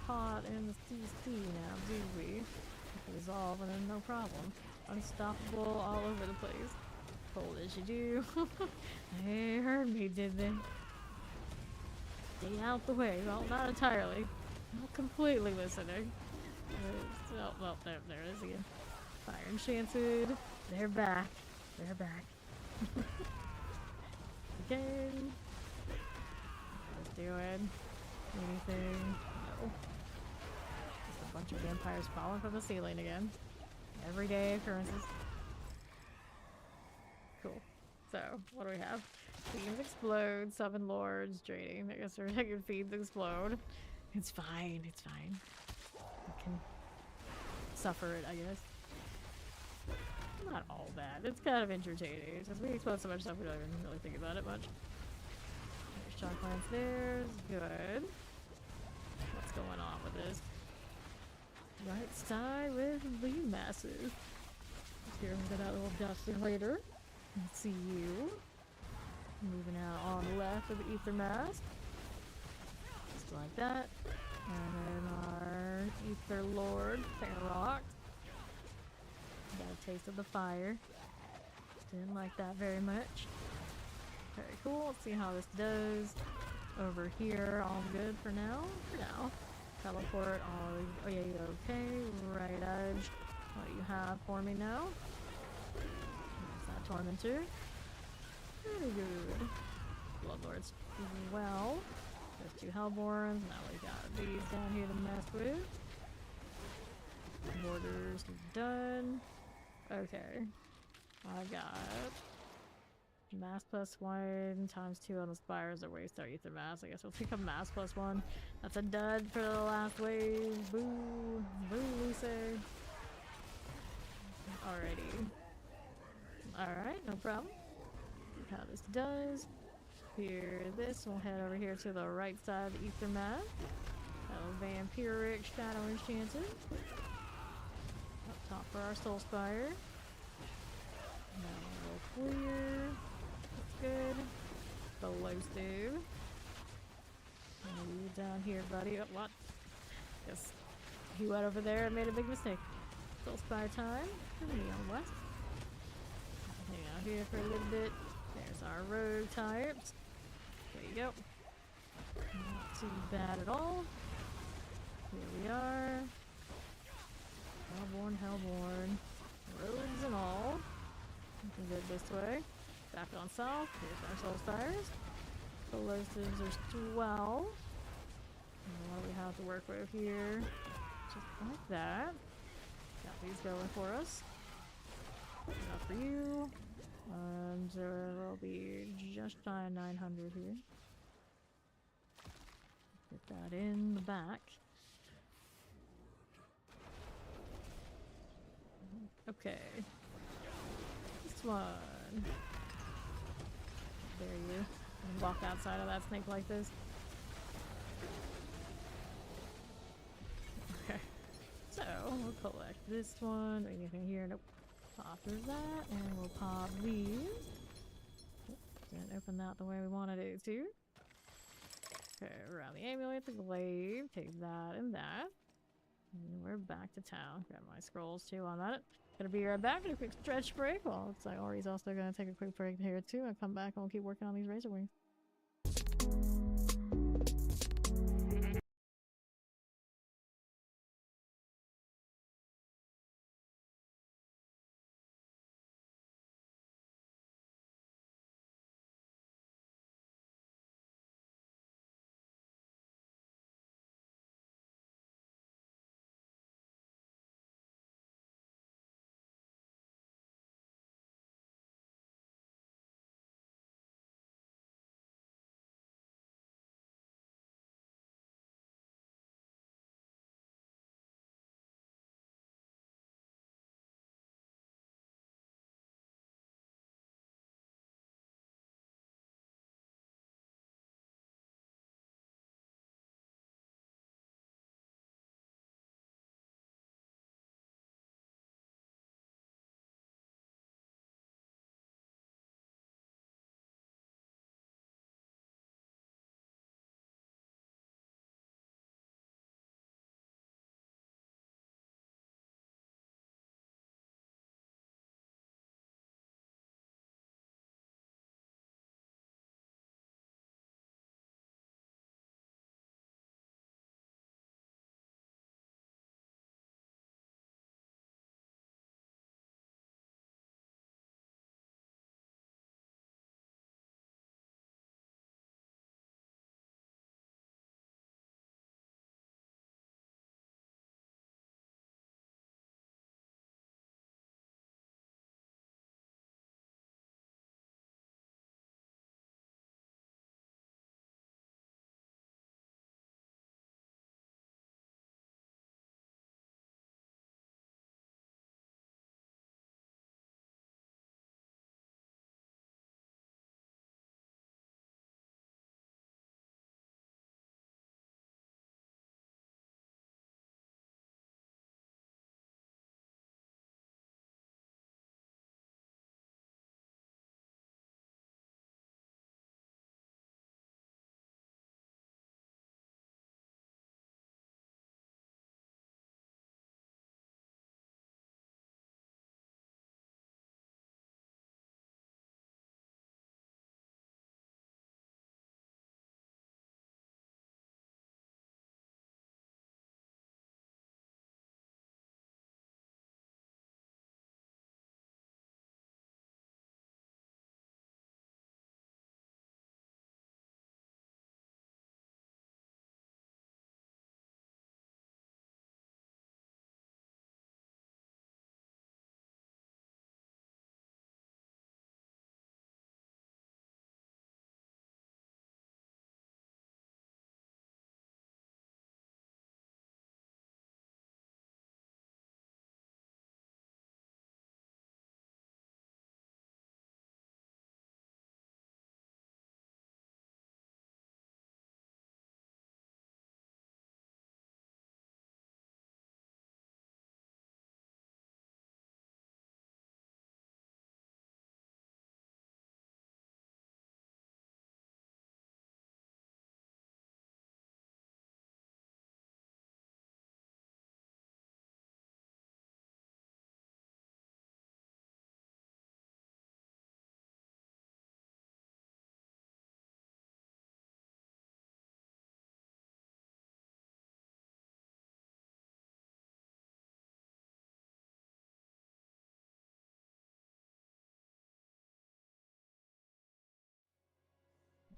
caught in the CC now, do we? Resolve and then no problem. Unstoppable all over the place. Cold as you do. They heard me, did they? Stay out the way. Well, not entirely. Not completely listening. Oh, well, there it is again. Fire Enchanted. They're back. They're back. Again. Just doing anything. No. Just a bunch of vampires falling from the ceiling again. Everyday occurrences. Cool. So, what do we have? Fiends explode, summon lords, draining. I guess we're taking Fiends explode. It's fine, it's fine. We can suffer it, I guess. Not all bad. It's kind of entertaining. Since we explode so much stuff, we don't even really think about it much. There's Shocklands there. Good. What's going on with this? Right side with the masses. Here, we'll get out a little dusty later. Let's see you. Moving out on the left of the Ether Mask. Just like that. And then our Ether Lord, Rock. Got a taste of the fire. Didn't like that very much. Very cool. Let's see how this does. Over here, all good for now. Teleport, all okay. Right edge. What do you have for me now? There's that Tormentor. Very good. Bloodlords as well. There's 2 Hellborns. Now we got these down here to mess with. Borders done. Okay. I got Mass plus 1 times 2 on the spires or waves start ether mass. I guess we'll take a mass plus 1. That's a dud for the last wave. Boo. Boo, Lisa. Alrighty. Alright, no problem. How this does. Here, this. We'll head over here to the right side of the ether mass. Vampiric Shadow Enchanted. Up top for our Soul Spire. Now we'll clear. That's good. Explosive. And you down here, buddy. Oh, what? Yes. He went over there and made a big mistake. Soul Spire time. Me on west. Hang out here for a little bit. There's our rogue types. There you go. Not too bad at all. Here we are. Hellborn. Roads and all. Looking good this way. Back on south. Here's our Soul Spires. Explosives, there's 12. And what do we have to work with here? Just like that. Got these going for us. Enough for you. And we'll be just shy of 900 here. Get that in the back. Okay. This one. There you. And walk outside of that snake like this. Okay. So, we'll collect this one. Anything here? Nope. Pop that, and we'll pop these. Didn't open that the way we wanted it to. Okay, around the amulet, the glaive. Take that and that. And we're back to town. Grab my scrolls too on that. Gonna be right back in a quick stretch break. Well, looks like Ori's also gonna take a quick break here too. I'll come back and we'll keep working on these razor wings.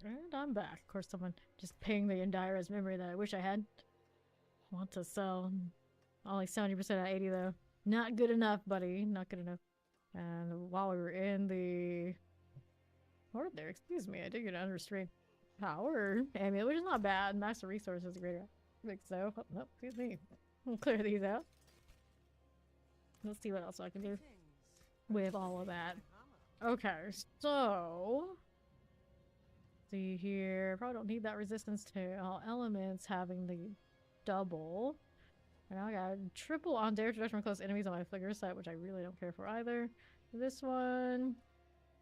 And I'm back. Of course, someone just pinged the Indira's memory that I wish I had. Want to sell. Only 70% at 80 though. Not good enough, buddy. Not good enough. And while we were in the horde there, excuse me, I did get an unrestrained power amulet, which is not bad. Master resources is greater. I think so. Oh, excuse me. We'll clear these out. Let's see what else I can do with all of that. Okay, so see here. Probably don't need that resistance to all elements having the double. And now I got triple on dare to from close enemies on my flicker set, which I really don't care for either. This one,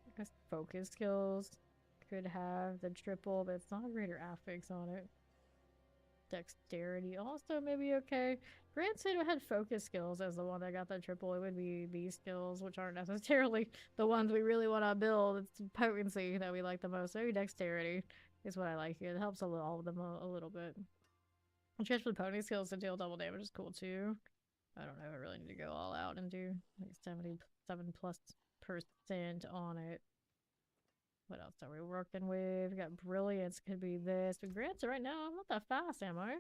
I guess focus skills could have the triple, but it's not a greater affix on it. Dexterity also maybe okay. Granted, I had focus skills as the one that got that triple. It would be these skills, which aren't necessarily the ones we really want to build. It's potency that we like the most. Maybe dexterity is what I like here. It helps all of them a little bit. Transfer the pony skills to deal double damage is cool too. I don't know. I really need to go all out and do like 77+% on it. What else are we working with? We got brilliance. Could be this. But granted, right now I'm not that fast, am I?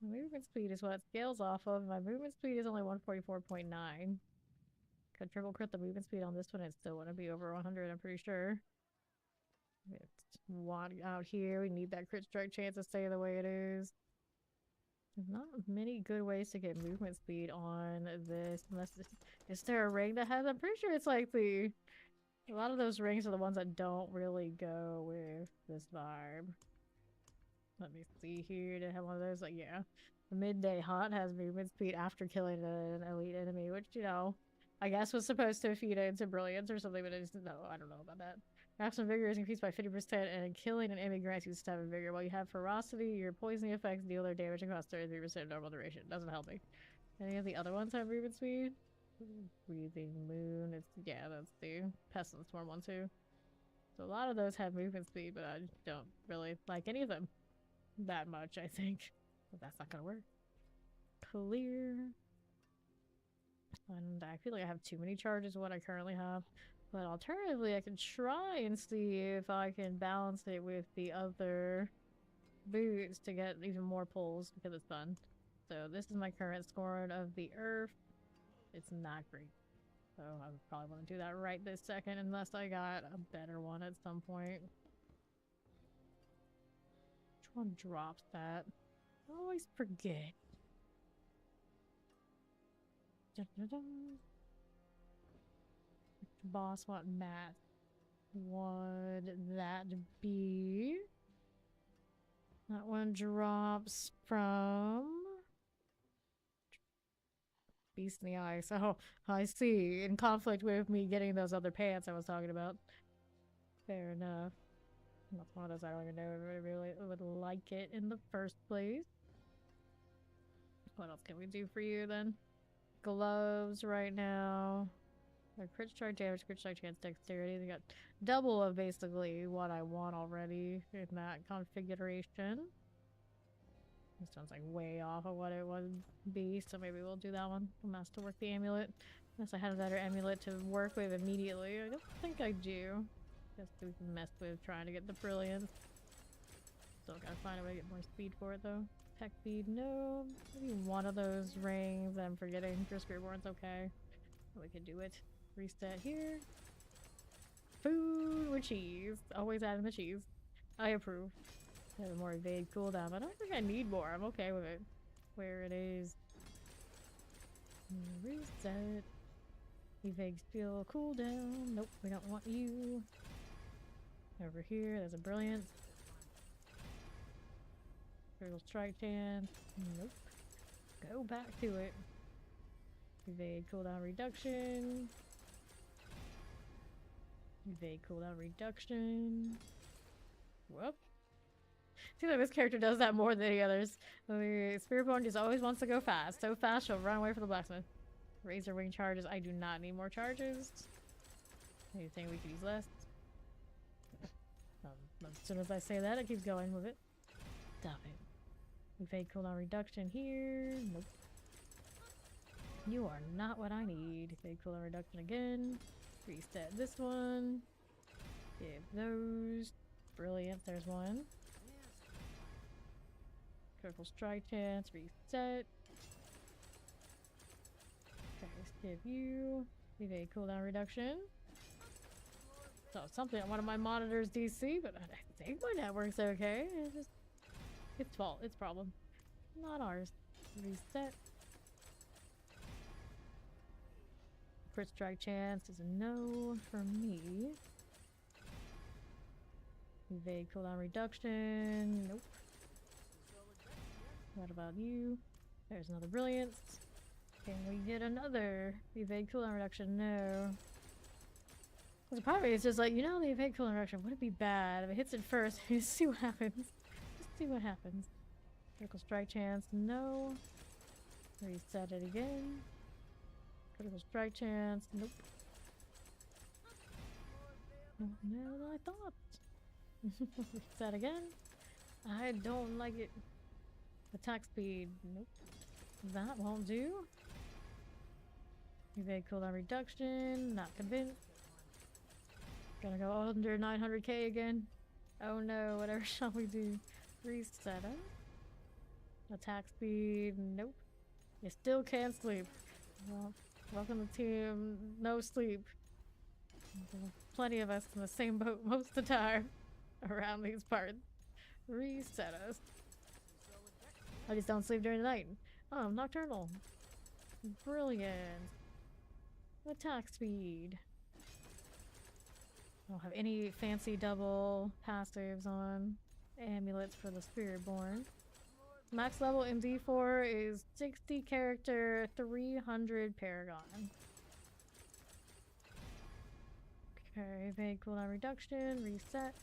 My movement speed is what it scales off of. My movement speed is only 144.9. Could triple crit the movement speed on this one. It still wouldn't be over 100. I'm pretty sure. It's one out here. We need that crit strike chance to stay the way it is. There's not many good ways to get movement speed on this. Unless is there a ring that has? I'm pretty sure it's like a lot of those rings are the ones that don't really go with this vibe. Let me see here. Did I have one of those? Like, yeah. The midday haunt has movement speed after killing an elite enemy, which, you know, I guess was supposed to feed into brilliance or something, but I just no, I don't know about that. Maximum vigor is increased by 50%, and killing an enemy grants you 7 vigor. While you have ferocity, your poisoning effects deal their damage and cost 33% normal duration. Doesn't help me. Any of the other ones have movement speed? Breathing moon. It's yeah, that's the pestilence storm one too. So a lot of those have movement speed, but I don't really like any of them that much. I think, but that's not gonna work. Clear. And I feel like I have too many charges of what I currently have. But alternatively, I can try and see if I can balance it with the other boots to get even more pulls because it's fun. So this is my current scoring of the earth. It's not great. So I would probably want to do that right this second unless I got a better one at some point. Which one drops that? I always forget. Dun, dun, dun. Boss what math would that be? That one drops from Beast in the Ice. Oh, I see. In conflict with me getting those other pants I was talking about. Fair enough. That's one of those I don't even know if I really would like it in the first place. What else can we do for you then? Gloves right now. Crit strike damage, crit strike chance, dexterity. They got double of basically what I want already in that configuration. This one's like way off of what it would be, so maybe we'll do that one. I'm asked to work the amulet. Unless I had a better amulet to work with immediately. I don't think I do. Guess we can mess with trying to get the brilliance. Still gotta find a way to get more speed for it though. Tech speed, no. Maybe one of those rings that I'm forgetting. Your Spiritborn's okay. We can do it. Reset here. Food with cheese. Always adding the cheese. I approve. Have more evade cooldown. I don't think I need more. I'm okay with it. Where it is. Reset. Evade skill cooldown. Nope, we don't want you. Over here, there's a brilliance. Critical strike chance. Nope. Go back to it. Evade cooldown reduction. Evade cooldown reduction. Whoop. I feel like this character does that more than any others. The Spiritborn just always wants to go fast. So fast she'll run away from the blacksmith. Razor wing charges. I do not need more charges. Anything we could use less. As soon as I say that, it keeps going with it. Stop it. Evade cooldown reduction here. Nope. You are not what I need. Evade cooldown reduction again. Reset this one. Give those. Brilliant, there's one. Critical strike chance, reset. Okay, let's give you evade cooldown reduction. So something on one of my monitors DC, but I think my network's okay. It's just its fault, its problem. Not ours. Reset. Crit strike chance is a no for me. Evade cooldown reduction. Nope. What about you? There's another brilliance. Can we get another evade cooldown reduction? No. The problem is just like, you know, the evade cooldown reduction wouldn't be bad if it hits it first. Just see what happens. Just see what happens. Critical strike chance, no. Reset it again. Critical strike chance, nope. More than I thought. Reset again. I don't like it. Attack speed, nope. That won't do. Evade cooldown reduction, not convinced. Gonna go under 900k again. Oh no, whatever shall we do? Reset it. Attack speed, nope. You still can't sleep. Well, welcome to team no sleep. Plenty of us in the same boat most of the time around these parts. Reset us. I just don't sleep during the night. Oh, I'm nocturnal. Brilliant. Attack speed. I don't have any fancy double passives on. Amulets for the Spiritborn. Max level MD4 is 60 character, 300 Paragon. Okay, evade cooldown reduction, reset.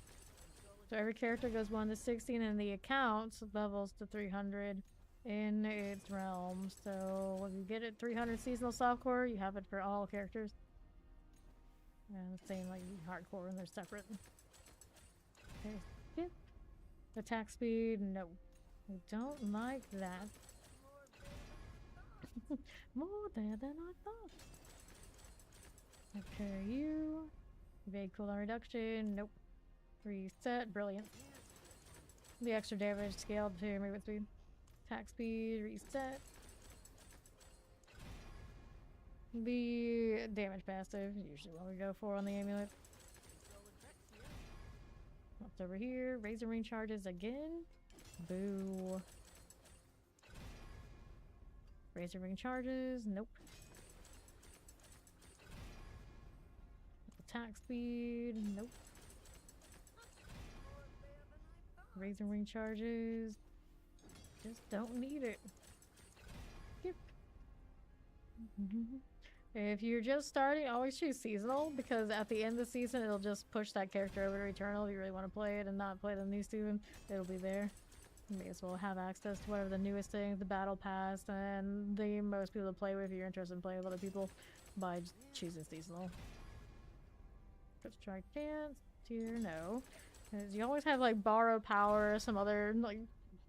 So every character goes 1 to 16 and the account levels to 300 in its realm. So when you get it 300 seasonal softcore, you have it for all characters. And the same like hardcore and they're separate. Okay, skip. Attack speed, no. I don't like that. More there than I thought. Okay, you. Evade cooldown reduction, nope. Reset, brilliant. The extra damage scaled to movement speed. Attack speed, reset. The damage passive, usually what we go for on the amulet. What's over here? Razor ring charges again. Boo. Razor ring charges, nope. Attack speed, nope. Razor ring charges, just don't need it. Skip. If you're just starting, always choose seasonal because at the end of the season it'll just push that character over to Eternal if you really want to play it and not play the new season. It'll be there. You may as well have access to whatever the newest thing, the battle pass, and the most people to play with if you're interested in playing with other people by just choosing seasonal. Let's try chance. Tier, no. Because you always have like borrowed power, some other like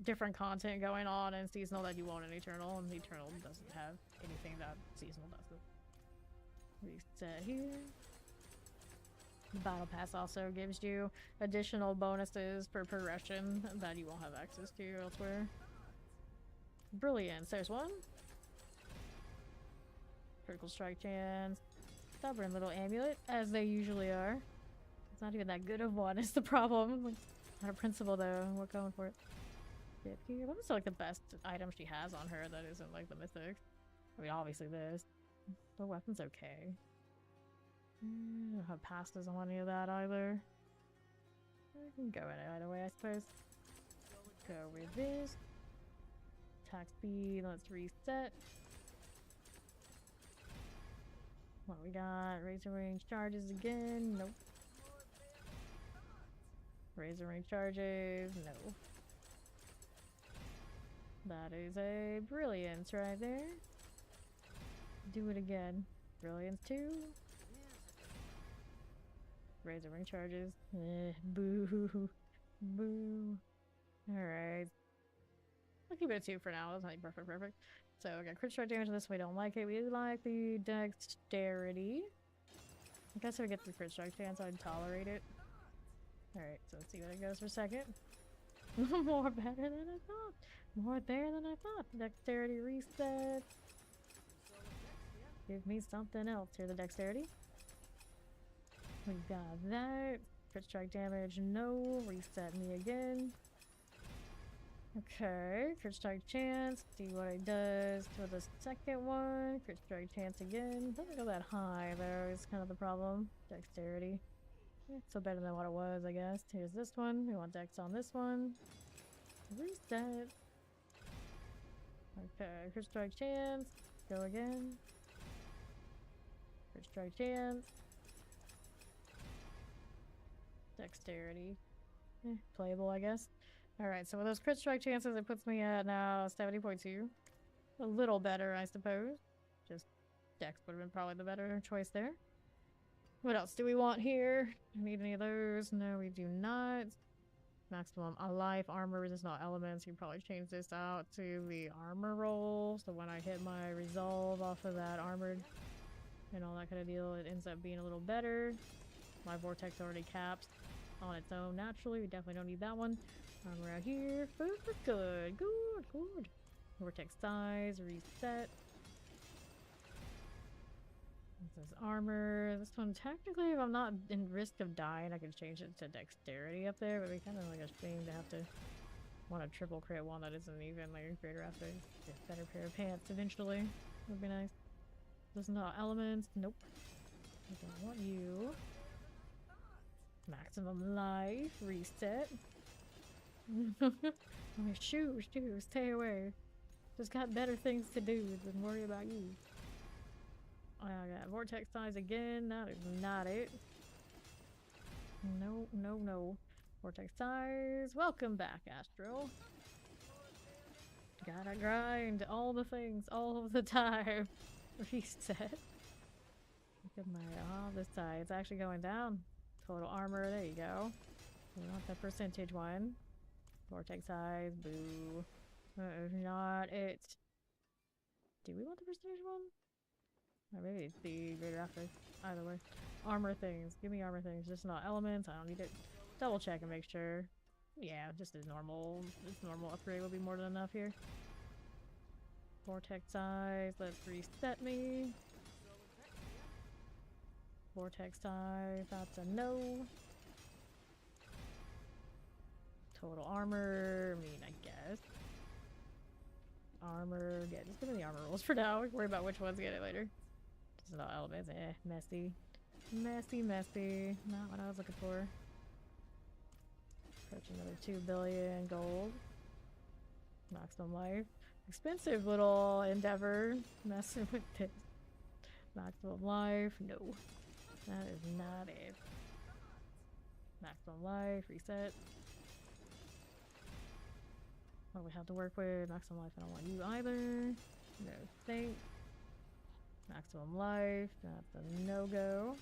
different content going on in seasonal that you won't in Eternal, and Eternal doesn't have anything that seasonal doesn't. Reset here. The battle pass also gives you additional bonuses for progression that you won't have access to elsewhere. Brilliant. There's one. Critical strike chance. Stubborn little amulet, as they usually are. It's not even that good of one, is the problem. Like, not a principle though. We're going for it. What is like the best item she has on her that isn't like the mythic? I mean, obviously this. The weapon's okay. I don't have pastas on any of that either. I can go in it either way, I suppose. Go with this. Attack speed, let's reset. What we got? Razor range charges again. Nope. Razor range charges. No. That is a brilliance right there. Do it again. Brilliance 2. Razor ring charges. Boo. Boo. Alright. I'll keep it at 2 for now. That's not perfect. So we got crit strike damage on this. We don't like it. We like the dexterity. I guess if I get the crit strike chance, I'd tolerate it. Alright, so let's see what it goes for second. More better than I thought. More there than I thought. Dexterity reset. Give me something else here, the dexterity. We got that. Crit strike damage, no. Reset me again. Okay, crit strike chance. See what it does to the second one. Crit strike chance again. Doesn't go that high though, is kind of the problem. Dexterity. So better than what it was, I guess. Here's this one. We want dex on this one. Reset. Okay, crit strike chance. Go again. Crit strike chance. Dexterity. Playable, I guess. Alright, so with those crit strike chances, it puts me at now 70.2. A little better, I suppose. Just dex would have been probably the better choice there. What else do we want here? Need any of those? No, we do not. Maximum life, armor, resist all elements. You can probably change this out to the armor roll. So when I hit my resolve off of that armored and all that kind of deal, it ends up being a little better. My vortex already caps on its own naturally. We definitely don't need that one. Armor out here. Good. Good. Vortex size, reset. This is armor. This one, technically, if I'm not in risk of dying, I can change it to dexterity up there, but we kind of like a shame to have to want a triple crit one that isn't even like a greater after. Get a better pair of pants eventually. Would be nice. This is not elements. Nope. I don't want you. Maximum life. Reset. Shoo, stay away. Just got better things to do than worry about you. I got vortex size again. That is not it. No. Vortex size. Welcome back, Astro. Gotta grind all the things all of the time. Reset. Look at my this side. It's actually going down. Total armor. There you go. We want the percentage one. Vortex size. Boo. That is not it. Do we want the percentage one? Or maybe it's the greater after. Either way. Armor things. Give me armor things. Just not elements. I don't need it. Double check and make sure. Yeah, just as normal. This normal upgrade will be more than enough here. Vortex size. Let's reset me. Vortex size. That's a no. Total armor. I mean, I guess. Armor. Yeah, just give me the armor rolls for now. We can worry about which ones get it later. Just not elements. Messy. Messy. Not what I was looking for. Approach another 2 billion gold. Maximum life. Expensive little endeavor. Messing with this. Maximum life. No. That is not it. Maximum life. Reset. What do we have to work with? Maximum life. I don't want you either. No thanks. Maximum life. That's a no-go.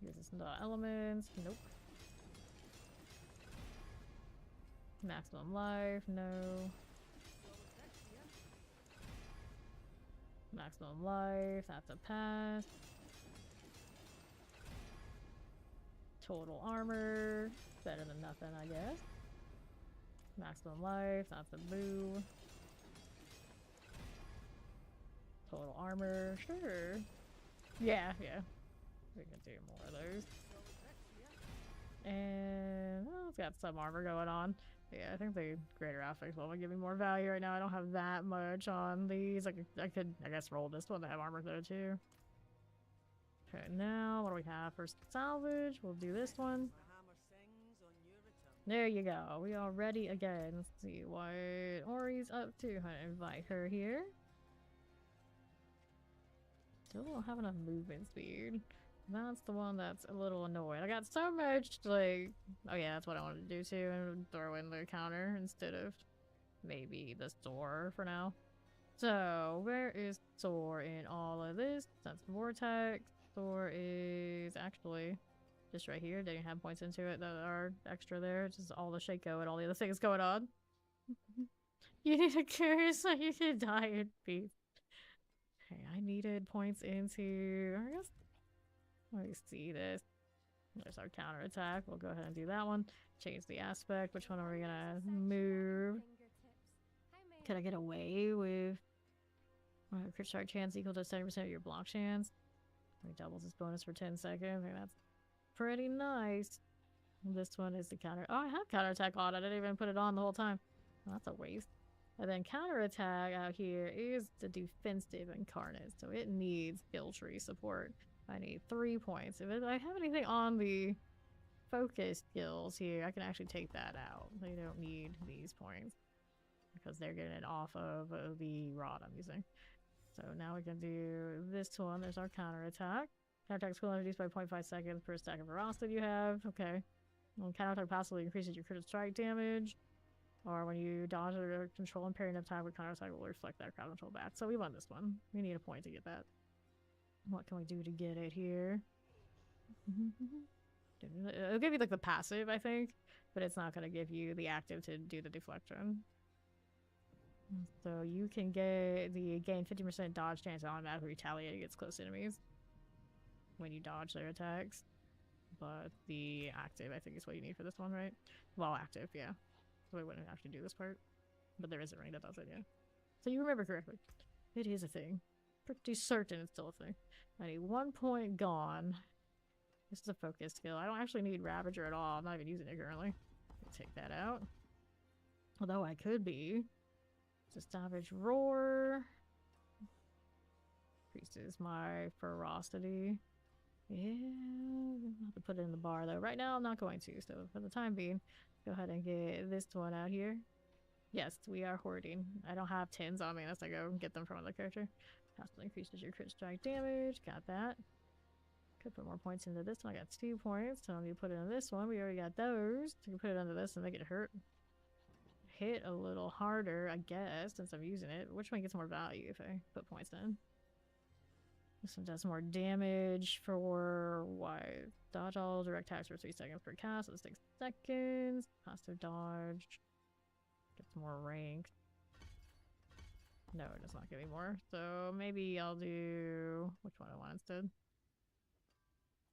Uses no elements. Nope. Maximum life. No. Maximum life. That's a pass. Total armor. Better than nothing, I guess. Maximum life. That's a boo. Total armor. Sure. Yeah. We can do more of those. And well, it's got some armor going on. Yeah, I think the greater affix will give me more value right now. I don't have that much on these. I could I guess roll this one to have armor though too. Okay, now what do we have for salvage? We'll do this one. There you go. We are ready again. Let's see what Ori's up to. I'm gonna invite her here. Still don't have enough movement speed. That's the one that's a little annoying. I got so much, like... Oh yeah, that's what I wanted to do too, and throw in the counter instead of maybe the store for now. So, where is Thor in all of this? That's Vortex. Thor is actually just right here. Didn't have points into it that are extra there. Just all the Shaco and all the other things going on. You need a cure so you can die in peace. Okay, I needed points into... I guess... Let me see this. There's our counterattack. We'll go ahead and do that one. Change the aspect. Which one are we gonna move? Could I get away with crit strike chance equal to 70% of your block chance? It doubles its bonus for 10 seconds. I mean, that's pretty nice. This one is the counter. Oh, I have counterattack on. I didn't even put it on the whole time. Well, that's a waste. And then counterattack out here is the defensive incarnate, so it needs skill tree support. I need 3 points. If I have anything on the focus skills here, I can actually take that out. They don't need these points because they're getting it off of the rod I'm using. So now we can do this one. There's our counterattack. Counterattack is cooldown reduced by 0.5 seconds per stack of velocity you have. Okay. And counterattack passively increases your critical strike damage. Or when you dodge or control and parry an attack with counterattack will reflect that crowd control back. So we want this one. We need a point to get that. What can we do to get it here? It'll give you like the passive, I think, but it's not going to give you the active to do the deflection. So you can get the gain 50% dodge chance to automatically retaliate against close enemies when you dodge their attacks. But the active, I think, is what you need for this one, right? Well, active, yeah. So we wouldn't have to do this part. But there is a ring that does it, yeah. So you remember correctly. It is a thing. Pretty certain it's still a thing. I need 1 point gone. This is a focus skill. I don't actually need Ravager at all. I'm not even using it currently. Take that out. Although I could be. Just Savage Roar. Increases my ferocity. Yeah, I'll have to put it in the bar though. Right now I'm not going to, so for the time being, go ahead and get this one out here. Yes, we are hoarding. I don't have 10s on me unless I go get them from another character. Constantly increases your crit strike damage. Got that. Could put more points into this one. I got 2 points. So I'm going to put it in this one. We already got those. So we can put it under this and make it hurt. Hit a little harder, I guess, since I'm using it. Which one gets more value if I put points in? This one does more damage for what? Dodge all direct attacks for 3 seconds per cast. So 6 seconds. Passive dodge. Gets more rank. No, it does not give me more. So maybe I'll do which one I want instead.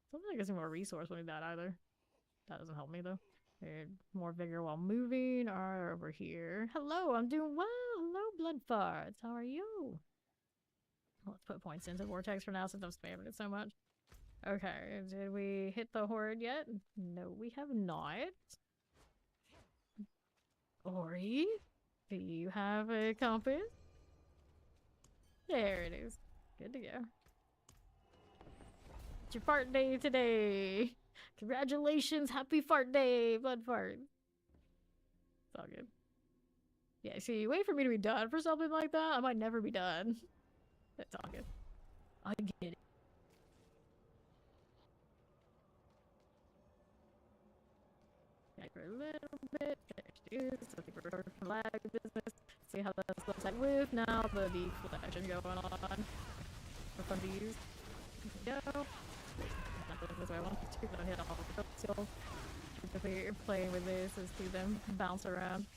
Something that gives me more resource wouldn't be bad either. That doesn't help me though. More vigor while moving are over here. Hello, I'm doing well. Hello, blood farts. How are you? Let's put points into Vortex for now since I'm spamming it so much. Okay, did we hit the horde yet? No, we have not. Ori, do you have a compass? There it is. Good to go. It's your fart day today. Congratulations, happy fart day, blood fart. It's all good. Yeah, see, wait for me to be done for something like that. I might never be done. That's all good. I get it. For a little bit, I think we're from lag business. See how that looks like with now the deflection going on. For fun to use. Go. Not going this way I want to, but I hit all the skills. If you're playing with this, is see them bounce around.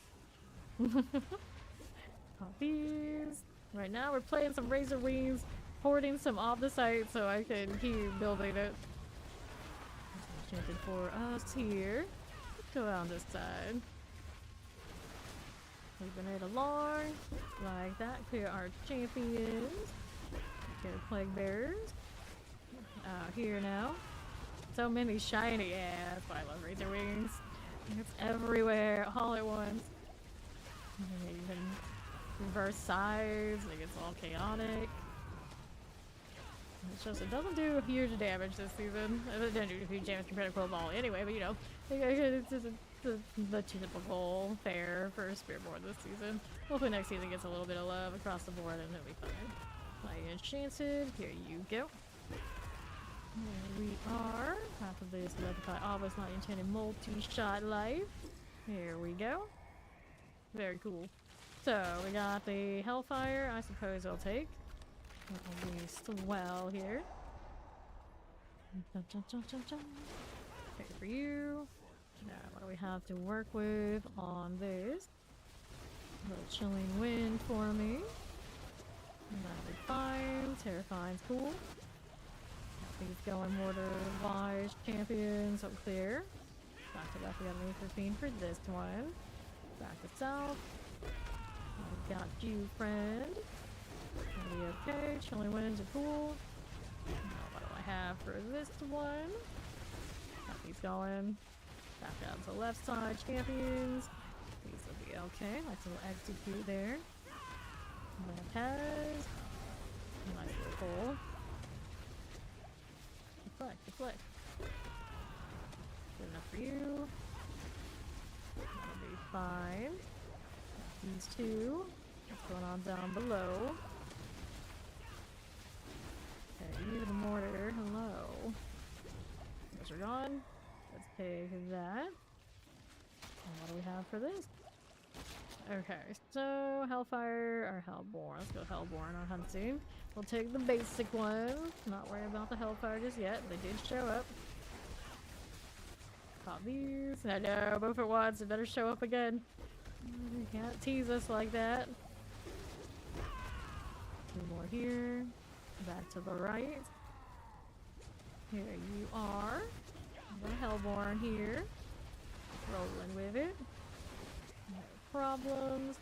Pop these. Right now we're playing some Razor Wings, hoarding some off the site so I can keep building it. Enchanted for us here. Let's go on this side. Moving it along like that. Clear our champions. Get a plague bearers. Out here now. So many shiny. Yeah, that's why I love Razor Wings. It's everywhere, all at once. You can reverse sides, like it's all chaotic. It's just, it doesn't do huge damage this season. It didn't do huge damage compared to Cobalt anyway, but you know, it's just the typical fare for Spiritborn this season. Hopefully next season gets a little bit of love across the board and it'll be fine. Like Enchanted, here you go. Here we are. Half of this Levitai Obelisk not enchanted multi-shot life. Here we go. Very cool. So we got the Hellfire, I suppose I'll take. That will be swell here. Okay, for you. Now, what do we have to work with on this? A little chilling wind for me. That'll be fine. Terrifying's cool. These going mortar-wise champions up clear. Back to left, we got an A15 for this one. Back to south. We got you, friend. Gonna be okay. Chillin wins are cool. Now, what do I have for this one? Got these going. Back down to the left side, champions. These will be okay. Nice little execute there. Left has. Nice little pull. Deflect. Good enough for you. That'll be fine. These two. What's going on down below? Okay, you the mortar. Hello. Those are gone. Let's take that. And what do we have for this? Okay, so Hellfire or Hellborn. Let's go Hellborn on hunting. We'll take the basic one. Not worry about the Hellfire just yet. They did show up. Pop these. I know, both at once. It better show up again. You can't tease us like that. Two more here. Back to the right. Here you are. Got a Hellborn here. Rolling with it. No problems.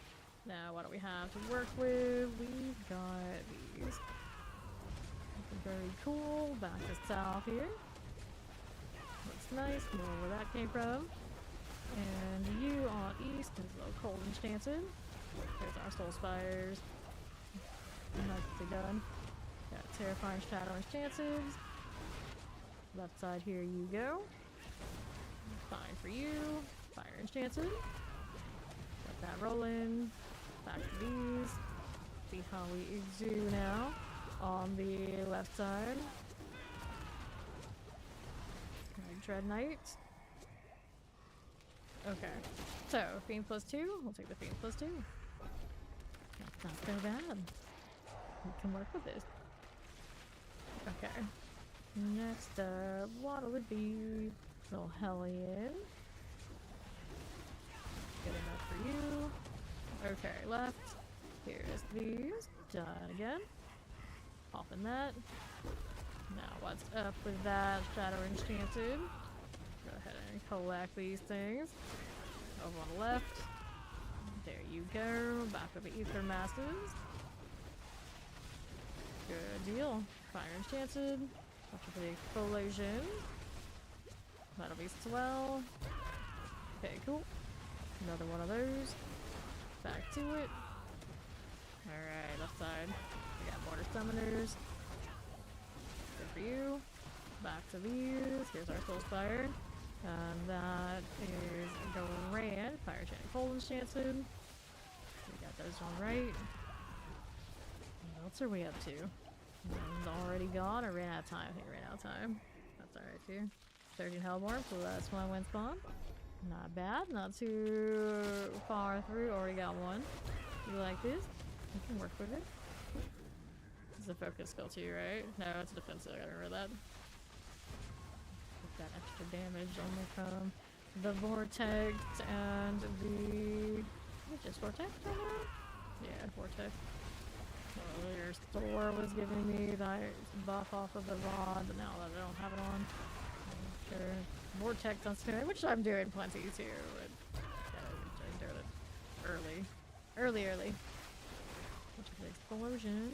Now, what do we have to work with? We've got these. Looking very cool. Back to south here. Looks nice. More where that came from. And you on east is a little cold and enchanted. There's our soul spires. Nicely done. Got terrifying shadow enchanted. Left side here you go. Fine for you. Fire enchanted. Got that rolling. Back to these. See how we exude now. On the left side. Dread Knight. Okay. So, Fiend +2. We'll take the Fiend +2. That's not so bad. We can work with this. Okay. Next up, what would be little Hellion? Good enough for you. Okay, left. Here's these. Done again. Popping that. Now what's up with that Shadow Enchanted? Go ahead and collect these things. Over on the left. There you go. Back with the Ether Masses. Good deal. Fire Enchanted. Watch for the Explosion. That'll be swell. Okay, cool. Another one of those. Back to it. Alright, left side. We got Mortar Summoners. Good for you. Back to these. Here's our Soul Spire. And that is Grand. Fire Enchanted, Cold Enchanted. We got those on right. What else are we up to? One's already gone or ran out of time? I think ran out of time. That's alright too. 13 Hellborn, so that's one win spawn. Not bad, not too far through. Already got one. You like this? You can work with it. It's a focus skill too, right? No, it's defensive. I gotta remember that. Get that extra damage only from the Vortex and the... Just Vortex right now? Yeah, Vortex. Earlier, Thor was giving me that buff off of the rod, but now that I don't have it on, sure. Vortex on Spirit, which I'm doing plenty too, but yeah, I'm doing it early. Which is Explosion.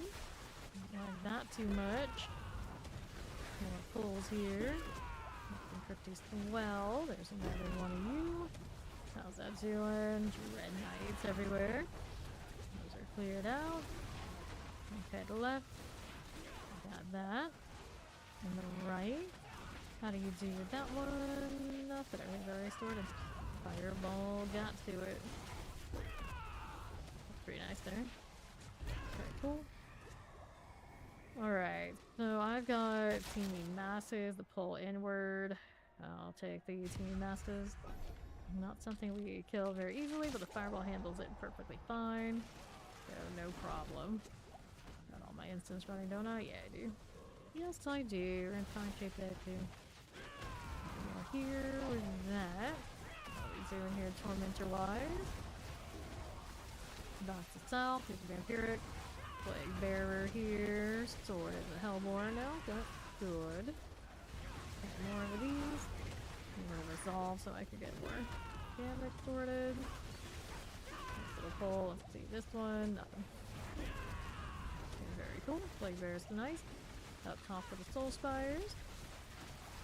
Don't like that too much. More pulls here. Pretty swell. There's another one of you. How's that doing? Dread Knights everywhere. Those are cleared out. Okay, to the left. Got that. And the right. How do you do with that one? Nothing. Everything's already sorted. Fireball got to it. That's pretty nice there. Very cool. Alright, so I've got Teeny Masses, the pull inward. I'll take the Teeny Masses. Not something we kill very easily, but the fireball handles it perfectly fine. So no problem. Got all my instants running, don't I? Yeah, I do. Yes, I do. We're in fine shape there too. Here with that. What are we doing here Tormentor-wise? Back to south, here's a Vampiric. Plague Bearer here. Sword is a Hellborn now. Got Good. Get more of these. I'm gonna resolve so I can get more damage sorted. Nice little pull. Let's see this one. Nothing. Okay, very cool. Plague Bear's nice. Up top for the Soul Spires.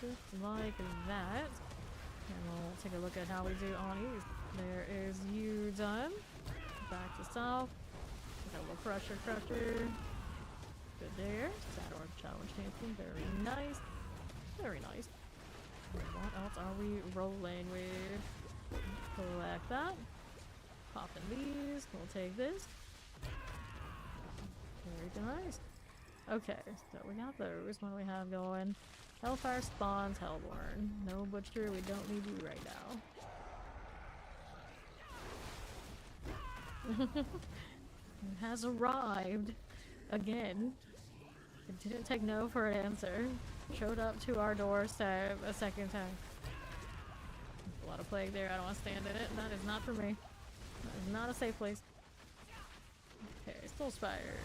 Just like that. And we'll take a look at how we do on east. There is you done. Back to south. Got a little crusher. Good there. Saturn challenge champion. Very nice. Very nice. What else are we rolling with? Collect that. Popping these. We'll take this. Very nice. Okay, so we got those. What do we have going? Hellfire spawns, Hellborn. No butcher, we don't need you right now. It has arrived. Again. It didn't take no for an answer. Showed up to our doorstep a second time. There's a lot of plague there, I don't want to stand in it. That is not for me. That is not a safe place. Okay, Soul Spire.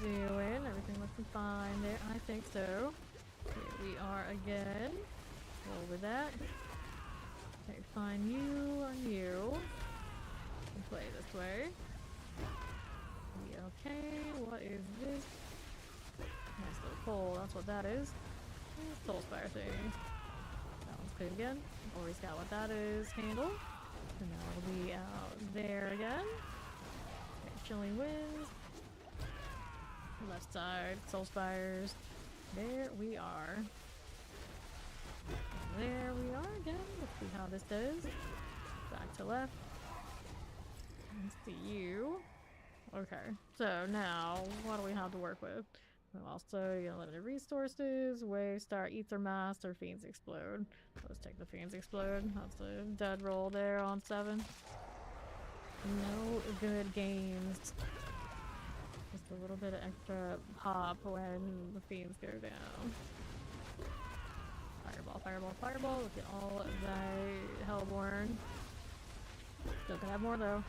Doing everything looking fine there. I think so. Here we are again. Roll with that. Okay, find you on you. And play this way. Okay, what is this? Nice little pole, that's what that is. Soul Spire thing. That one's good again. Always got what that is handled. And now we'll be out there again. Okay, Chillin wins. Left side, Soul Spires. There we are. There we are again. Let's see how this does. Back to left. Let's see you. Okay, so now what do we have to work with? Also, you know, limited resources, Wave Star, Ether Mass, or Fiends Explode. Let's take the Fiends Explode. That's a dead roll there on 7. No good games. Just a little bit of extra pop when the fiends go down. Fireball. Look at all of that Hellborn. Still can have more though.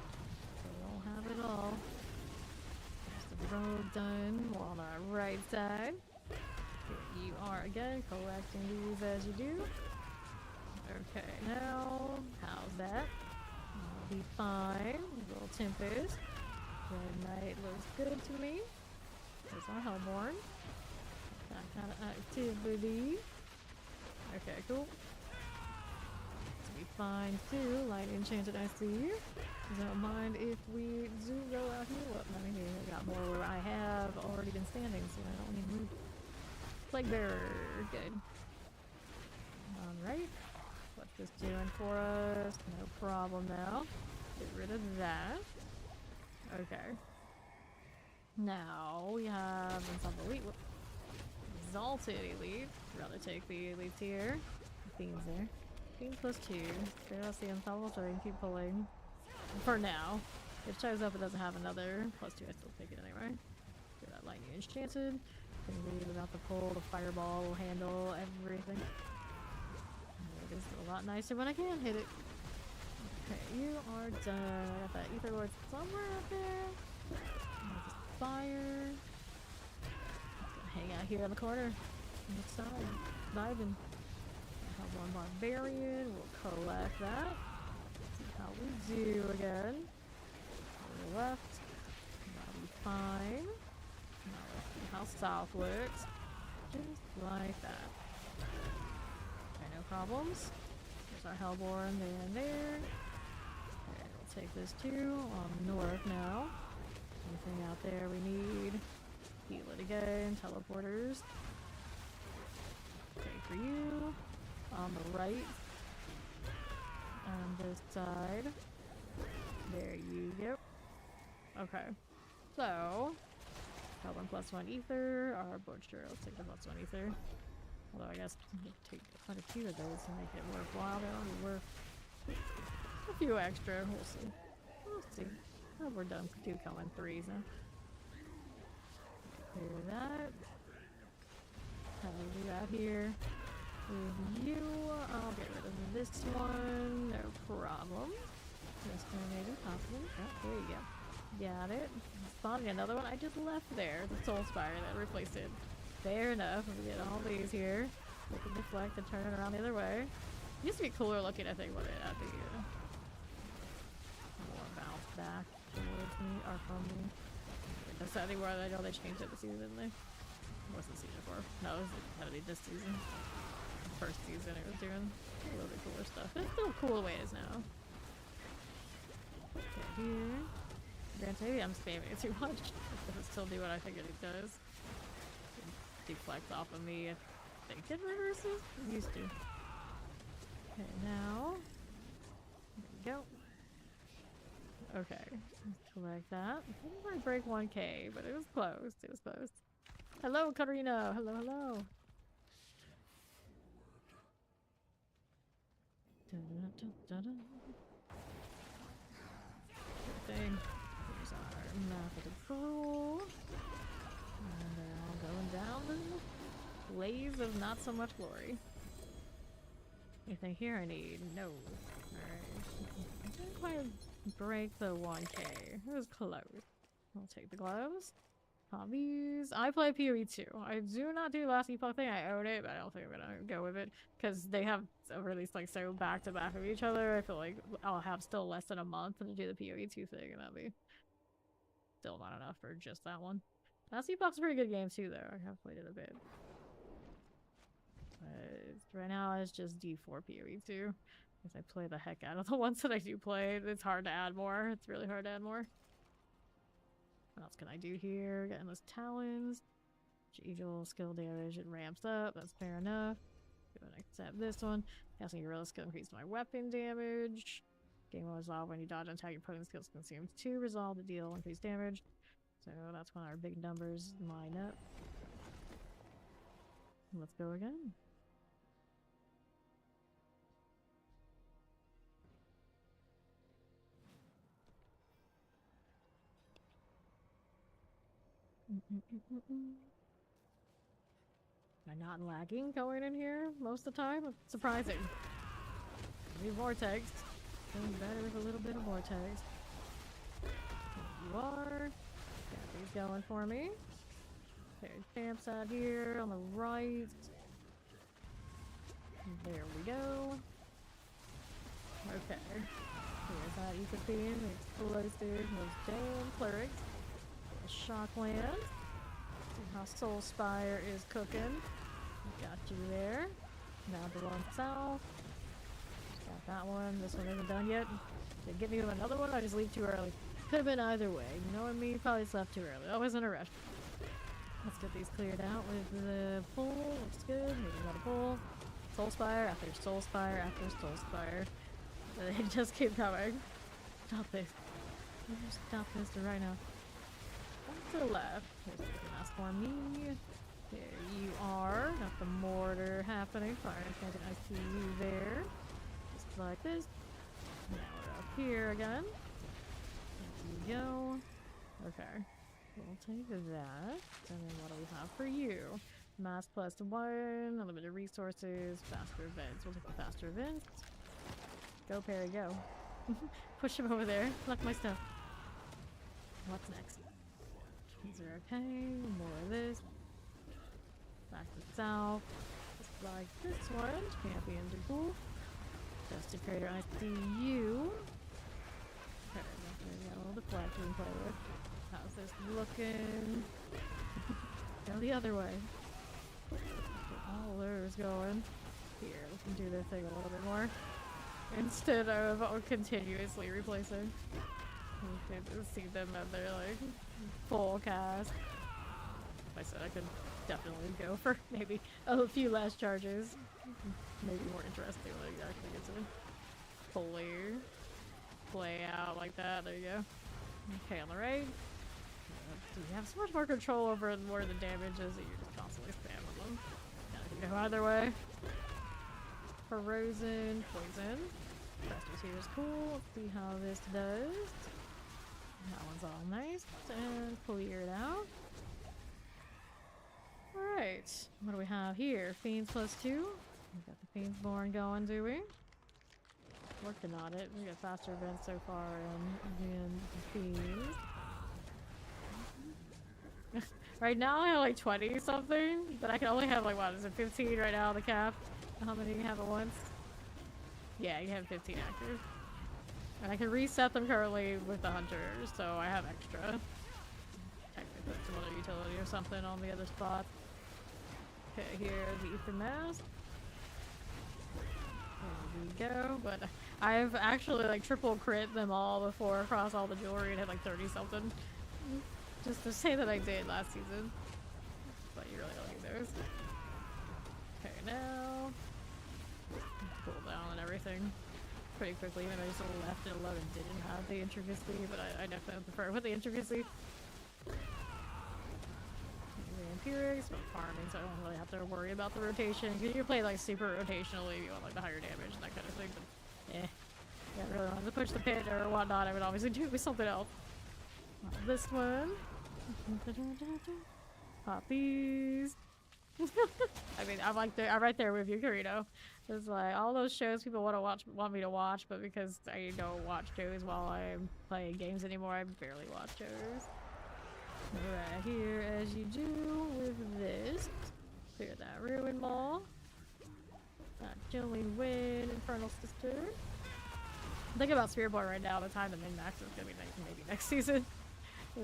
So we don't have it all. Just a road done on our right side. Here you are again, collecting these as you do. Okay, now, how's that? I'll be fine. A little Tempest. Red Knight looks good to me. There's our Hellborn. That kind of activity. Okay, cool. To be fine too. Light Enchanted, I see you. Don't mind if we do go out here. What money here? I got more where I have already been standing, so I don't need to move. Plague Bearer, good. Alright. What's this doing for us? No problem now. Get rid of that. Okay. Now we have Exalted Elite. Rather take the elites here. Fiends there. Fiends plus 2. Stay off the Ensemble so I can keep pulling. For now. If it shows up it doesn't have another plus 2, I still take it anyway. Do that Lightning Enchanted. Gonna leave without the pull, the Fireball will handle everything. It is a lot nicer when I can hit it. Okay, you are done. I got that Ether Lord somewhere up there. Just fire. Hang out here in the corner. On the side. Vibing. I have one Barbarian. We'll collect that. See how we do again. On the left. That'll be fine. Now let's see how south looks. Just like that. Okay, no problems. There's our Hellborn there and there. Okay, we'll take this too. On north now. Anything out there we need? Heal it again. Teleporters. Okay, for you. On the right. On this side. There you go. Okay. So, Hellborn plus 1 ether. Our butcher. Let's take the plus 1 ether. Although I guess we'll take quite a few of those to make it worthwhile. They're only worth a few extra. We'll see. We'll see. Oh, we're done. 2 coming 3s now. Clear that. How do we do out here? With you, I'll get rid of this one. No problem. This one maybe, possibly. Oh, there you go. Got it. Spawning another one. I just left there. The Soul Spire that replaced it. Fair enough. We get all these here. We can deflect and turn it around the other way. It used to be cooler looking, I think, when it had the more bounce back towards me or from me. That's not anymore. I know they changed it this season, didn't they? It wasn't season 4. No, it was gotta be this season. First season it was doing a little bit cooler stuff. It's still cool the way it is now. Okay, here. Granted, maybe I'm spamming it too much. It doesn't still do what I figured it does. It deflects off of me. I think it reverses? It used to. Okay, now. There we go. Okay. Collect that. I think I might break 1k, but it was close. It was close. Hello, Karina! Hello, hello! Dun-dun-dun-dun-dun. Good thing. Here's our map of the cruel. And they're all going down the blaze of not so much glory. Anything here I need? No. Alright. I didn't quite break the 1k. It was close. I'll take the gloves. Hobbies. I play PoE too. I do not do the last epoch thing. I own it, but I don't think I'm gonna go with it because they have released like so back to back of each other. I feel like I'll have still less than a month to do the PoE 2 thing, and that'll be still not enough for just that one. Last epoch's a pretty good game too, though. I have played it a bit. But right now it's just D4 PoE 2 because I play the heck out of the ones that I do play. It's hard to add more. It's really hard to add more. What else can I do here? Got endless talons. Angel skill damage, it ramps up. That's fair enough. Go and accept this one. Casting Gorilla skill increases my weapon damage. Game mode resolve when you dodge and attack your opponent's skills consumes 2 resolve to deal increased damage. So that's when our big numbers line up. Let's go again. Am I not lagging going in here most of the time? It's surprising. Maybe vortex. Feeling better with a little bit of vortex. There you are. Got these going for me. There's campsite here on the right. There we go. Okay. Here's that Ecopine, explosive, those damn clerics. Shockland. See how Soul Spire is cooking. Got you there. Now the one south. Got that one. This one isn't done yet. Did it get me with another one? I just leave too early. Could have been either way. You know what I mean? Probably just left too early. Always in a rush. Let's get these cleared out with the pull. Looks good. Maybe another pull. Soul Spire after Soul Spire after Soul Spire. They just keep coming. Stop this. Stop this right now. To the left. Here's what you can ask for me. There you are. Got the mortar happening. Fire cannon, I see you there. Just like this. Now we're up here again. There you go. Okay. We'll take that. And then what do we have for you? Mass +1, unlimited resources, faster events. We'll take the faster events. Go, Perry, go. Push him over there. Collect my stuff. What's next? These are okay. More of this. Back to south. Just like this one. Champion to cool. Desecrator, I see you. Okay, we got a little deflect we can play with. How's this looking? Go the other way. Get all those going. Here, we can do their thing a little bit more. Instead of continuously replacing. We can see them at their like full cast. Like I said, I could definitely go for maybe a few less charges. Maybe more interesting when you actually get to fully play out like that. There you go. Okay, on the right. You have so much more control over more of the damages that you're just constantly spamming them. Gotta go either way. Frozen, poison. Festus here is cool. Let's see how this does. That one's all nice and cleared out. Alright, what do we have here? Fiends +2. We got the Fiendsborn going, do we? Working on it. We got faster events so far and the Fiends. Right now I have like 20 something, but I can only have like, what is it, 15 right now, the cap? How many you have at once? Yeah, you have 15 active. And I can reset them currently with the hunters, so I have extra. Technically put some other utility or something on the other spot. Okay, here's the ether mask. There we go, but I've actually like triple crit them all before across all the jewelry and had like 30 something. Just to say that I did last season. But you really don't need those. Okay, now cool down and everything pretty quickly, even though I just left it alone and didn't have the intricacy, but I definitely prefer with the intricacy. Empirics, but farming, so I don't really have to worry about the rotation. Because you play like super rotationally, you want like the higher damage and that kind of thing, but yeah, I really wanted to push the pit or whatnot, I would obviously do with something else. This one. Pop these. I mean, I'm right there with you, Karino. It's like all those shows people want me to watch, but because I don't watch shows while I'm playing games anymore, I barely watch shows. Right here, as you do with this, clear that ruin ball. That Chillin Wind, Infernal Sister. Think about Spiritborn right now. The time the min-max is gonna be maybe next season.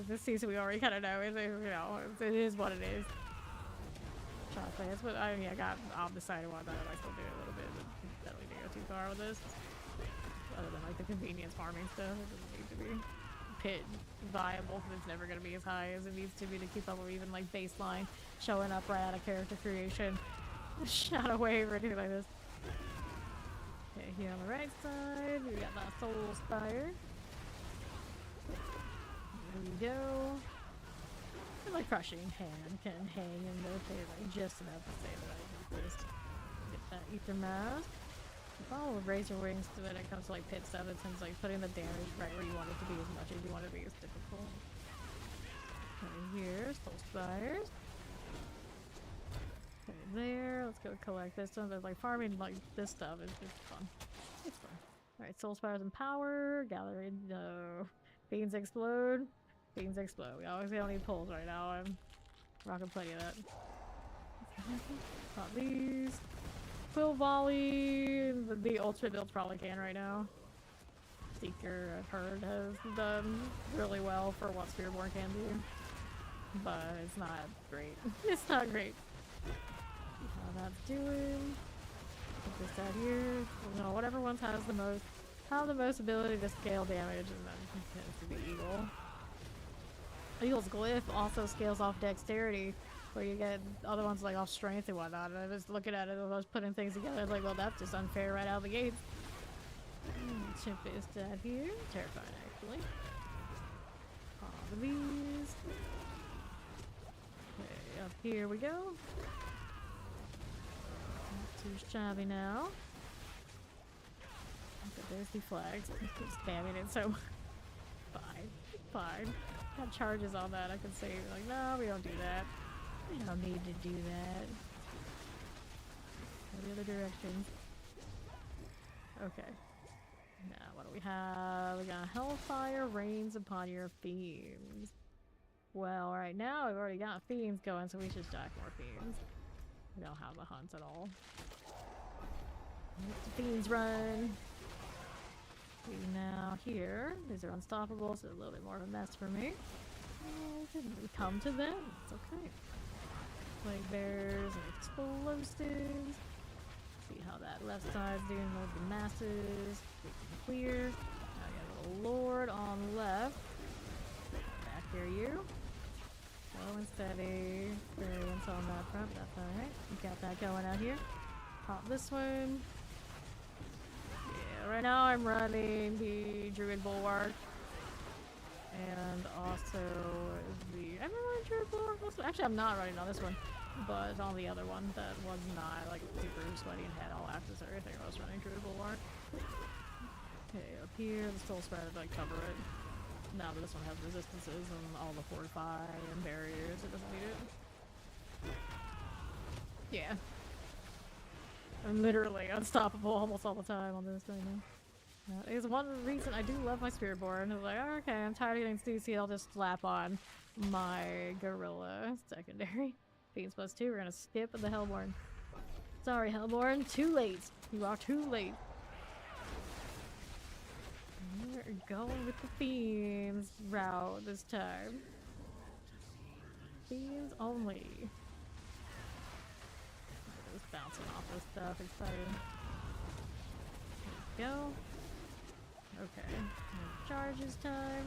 This season we already kind of know. It is what it is. Chocolate. But I mean, I'll decide why that I might still do it a little bit, but I don't need to go too far with this. Other than like the convenience farming stuff, it doesn't need to be pit viable because it's never going to be as high as it needs to be to keep up with even like baseline showing up right out of character creation. Shadow wave or anything like this. Okay, here on the right side, we got that Soul Spire. There we go. And my crushing hand can hang in there like just enough to say that I can just get that ether mask. Follow with Razor Wings so that it comes to like pit stuff, it tends like putting the damage right where you want it to be as much as you want it to be is difficult. Right here, Soul Spires. Okay, there, let's go collect this one. There's like farming like this stuff is just fun. It's fun. Alright, Soul Spires and Power, Gallery, no. Fiends Explode. Fiends Explode. We obviously don't need pulls right now. I'm rocking plenty of that. Not these. Quill Volley. The ultimate build probably can right now. Seeker, I've heard, has done really well for what Spiritborn can do. But it's not great. It's not great. See how that's doing. Put this out here. You know, whatever one has the most ability to scale damage, and then it tends to be Eagle. Eagle's Glyph also scales off dexterity, where you get other ones like off strength and whatnot. And I was looking at it, I was putting things together, I was like, well, that's just unfair right out of the gates. Chimp is down here. Terrifying, actually. All of these. Okay, up here we go. Not too shabby now. Okay, there's the flags. Keep spamming it so fine. Got charges on that. I can say like, no, we don't do that. We don't need to do that. Go the other direction. Okay. Now, what do we have? We got Hellfire rains upon your fiends. Well, right now we've already got fiends going, so we should stack more fiends. We don't have the hunts at all. Let the fiends run. See, now here, these are unstoppable, so a little bit more of a mess for me. Didn't we come to them? It's okay. Plague bears and explosives. See how that left side's doing with the masses. We can clear. Now we got a little lord on the left. Back here, you. Slow and steady. Variance on that front, that's alright. We got that going out here. Pop this one. Yeah, right now I'm running the Druid Bulwark. And also I'm running Druid Bulwark. Actually, I'm not running on this one. But on the other one that was not like super sweaty and had all axes or anything, I was running Druid Bulwark. Okay, up here, the Soul Spread to like cover it. Now that this one has resistances and all the fortify and barriers, it doesn't need it. Yeah. I'm literally unstoppable almost all the time on this thing now. It's one reason I do love my Spiritborn. It's like, oh, okay, I'm tired of getting CC, I'll just slap on my gorilla secondary. Beans plus 2, we're gonna skip the Hellborn. Sorry, Hellborn, too late. You are too late. We're going with the Fiends route this time. Fiends only. Just bouncing off this stuff, exciting. There we go. Okay, charges time.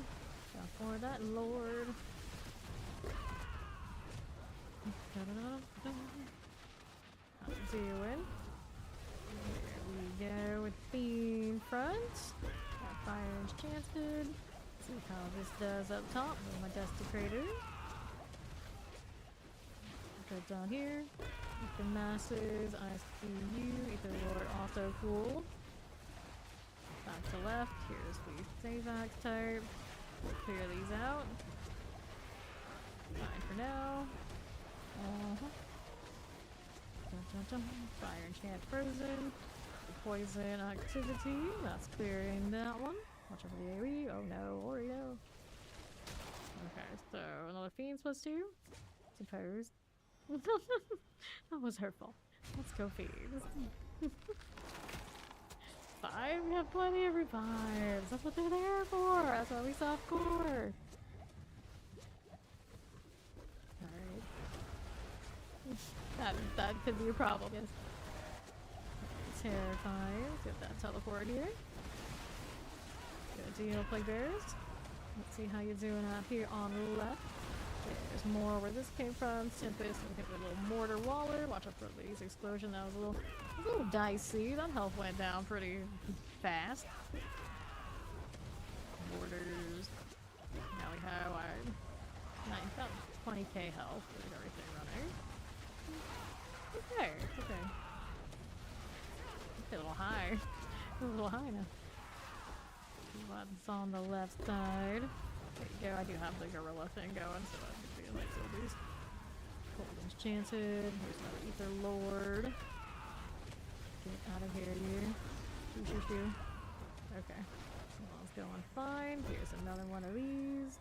Got for that lord. How doing? Here we go with Fiend front. Got Fire Enchanted. See how this does up top with my Desecrator. Go down here. Ether Masses, ICU, Ether Lord also cool. Back to left, here's the Savax type. Clear these out. Fine for now. Fire Enchant Frozen. Poison activity. That's clearing that one. Watch out for the AoE. Oh no, Oreo. Okay, so another Fiends plus 2. Suppose. That was her fault. Let's go Fiends. 5? We have plenty of revives. That's what they're there for. That's why we soft core. Alright. That could be a problem, yes. Terrifying. Get that teleport here. Good deal, Plague Bears. Let's see how you're doing out here on the left. There's more where this came from. Tempest, we hit a little mortar waller. Watch out for these explosion. That was a little dicey. That health went down pretty fast. Mortars. Now we have about 20k health with everything running. Okay, it's okay. It's a little high. It's a little high now. What's on the left side? There you go, I do have the gorilla thing going, so that could be a nice little boost. Cold Enchanted, here's another Ether Lord. Get out of here, you. Shoo. Okay. All's going fine. Here's another one of these.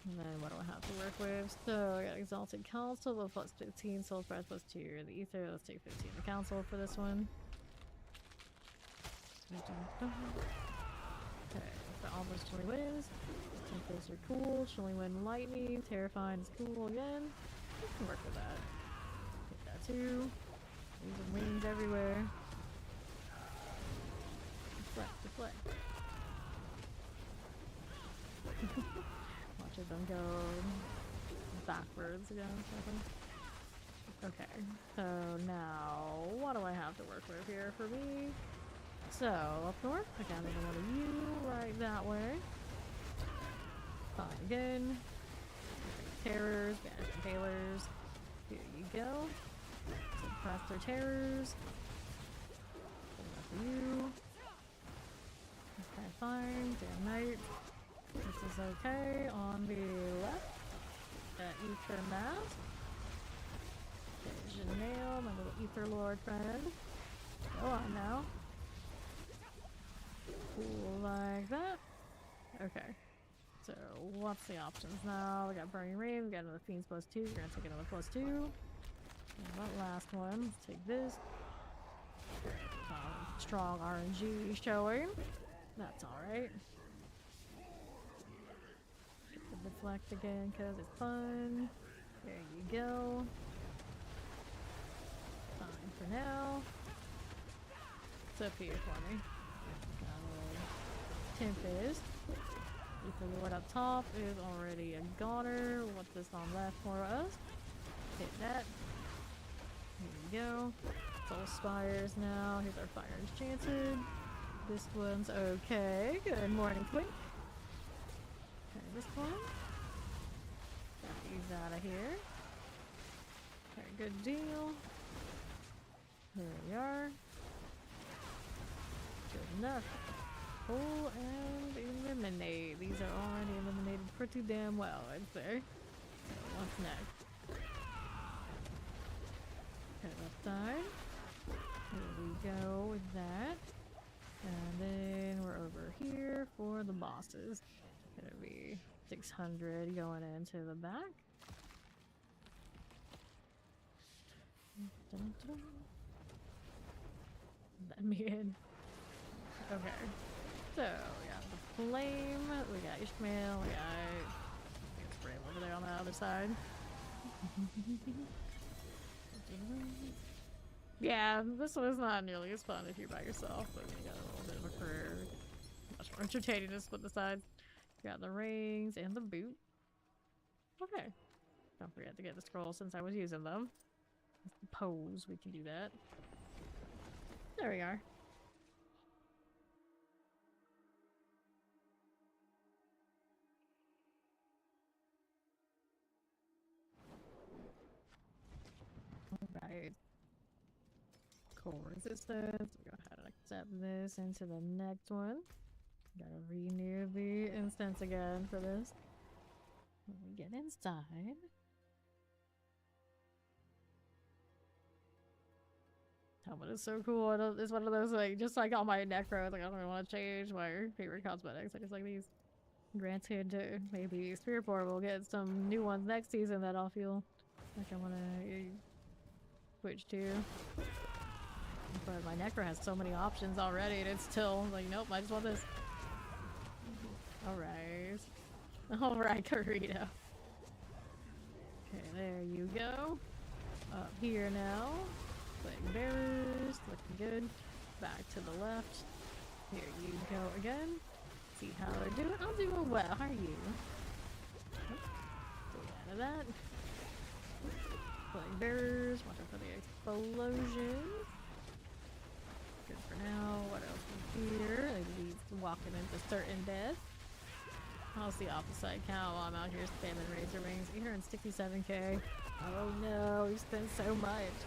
And then what do I have to work with? So I got Exalted Council with plus 15, Soul Breath plus 2. The Ether, let's take 15 the Council for this one. Okay, so almost Chilling Winds. I think those are cool. Chilling Wind Lightning, Terrifying is cool again. We can work with that. Get that too. Using wings everywhere. Deflect. Watch them go backwards again. Okay, so now what do I have to work with here for me? So, up north, I got another one of you right that way. Fine again. Terrors, banish inhalers. Here you go. Suppress their terrors. Enough for you. Okay, fine. Damn night. This is okay. On the left, got Ether Mask. There's Janail, my little Ether Lord friend. Go on now. Cool, like that. Okay. So, what's the options now? We got Burning Rain, we got another Fiends plus 2. We're gonna take another plus 2. And that last one, let's take this. Strong RNG showing. That's alright. Deflect again because it's fun. There you go. Fine for now. It's up here for me. Tempest. Ether Lord up top is already a goner. What's this on left for us? Hit that. Here we go. Soul Spires now. Here's our Fire Enchanted. This one's okay. Good morning, Twink. Okay, this one. Got these out of here. Okay, good deal. Here we are. Good enough. Pull and eliminate. These are already eliminated pretty damn well, I'd say. So what's next? Okay, left side. Here we go with that. And then we're over here for the bosses. Gonna be 600 going into the back. Dun, dun. Let me in. Okay. So, we got the flame, we got Ishmael, we got Spray over there on the other side. Yeah, this one is not nearly as fun if you're by yourself, but you got a little bit of a career. Much more entertaining to split the sides. Got the rings and the boot. Okay. Don't forget to get the scroll since I was using them. The pose, we can do that. There we are. Alright. Cool resistance. We'll go ahead and accept this into the next one. Gotta renew the instance again for this. When we get inside. Helmet is so cool. It's one of those, like, just like all my necros, like, I don't really want to change my favorite cosmetics. I just like these. Granted, maybe Spiritborn will get some new ones next season that I'll feel like I want to switch to. But my necro has so many options already, and it's still like, nope, I just want this. Alright. Alright, Karito. Okay, there you go. Up here now. Flag bearers, looking good. Back to the left. Here you go again. See how they're doing. I'm doing well. How are you? Get out of that. Flag bearers. Watch out for the explosion. Good for now. What else is here? Maybe he's walking into certain death. How's the opposite count while I'm out here spamming razor wings? 867k. Oh no, we spent so much.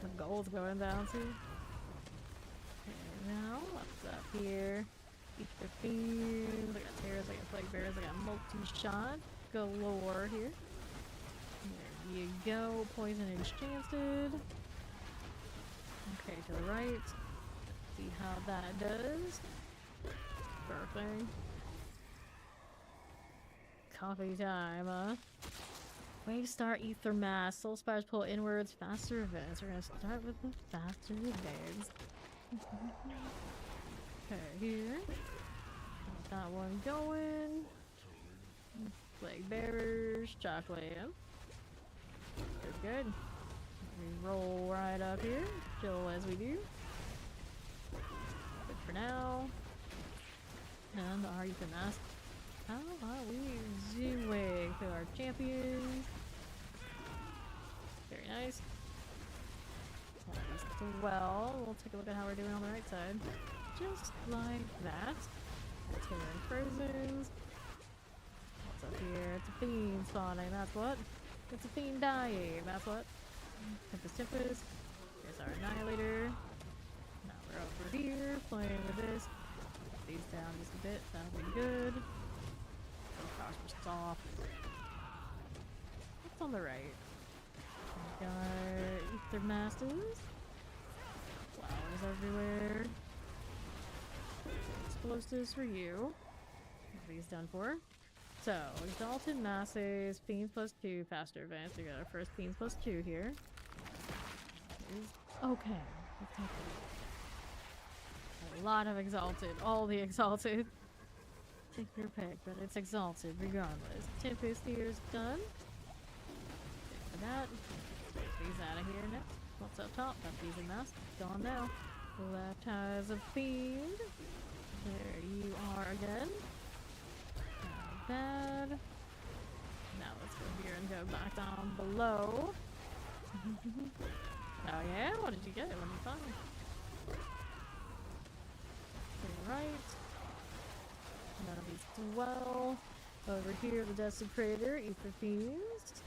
The gold's going down too. Okay, now what's up here? Each 15. I got tears, I got plague bears, I got multi-shot galore here. There you go. Poison enchanted. Okay, to the right. See how that does. Perfect. Coffee time, huh? Wave Star, Ether Mass, Soul Spires pull inwards, faster events. We're gonna start with the faster events. Okay, here. Got that one going. Plague Bearers, Chocolate. Good, good. We roll right up here. Chill as we do. Good for now. And our Ether Mass. How are we doing to our champions? Very nice. Well, we'll take a look at how we're doing on the right side. Just like that. Tearing Frozens. What's up here? It's a fiend spawning, that's what. It's a fiend dying, that's what. Tempest. Here's our Annihilator. Now we're over here playing with this. Put these down just a bit, that'll be good. Oh gosh, we're soft. What's on the right? We got Ether Masses. Flowers everywhere. Explosives for you. What are these done for? So, Exalted Masses, Fiends plus 2, faster advance. We got our first Fiends plus 2 here. Okay. Let's take a lot of Exalted. All the Exalted. Take your pick, but it's Exalted regardless. Tempest here is done. Good for that. Take these out of here next. What's up top? Got these in mask. Gone now. Left has a fiend. There you are again. Not bad. Now let's go here and go back down below. Oh yeah? What did you get? Let me find. To the right. None of these as well. Over here, the Desecrator, Ether Fiends.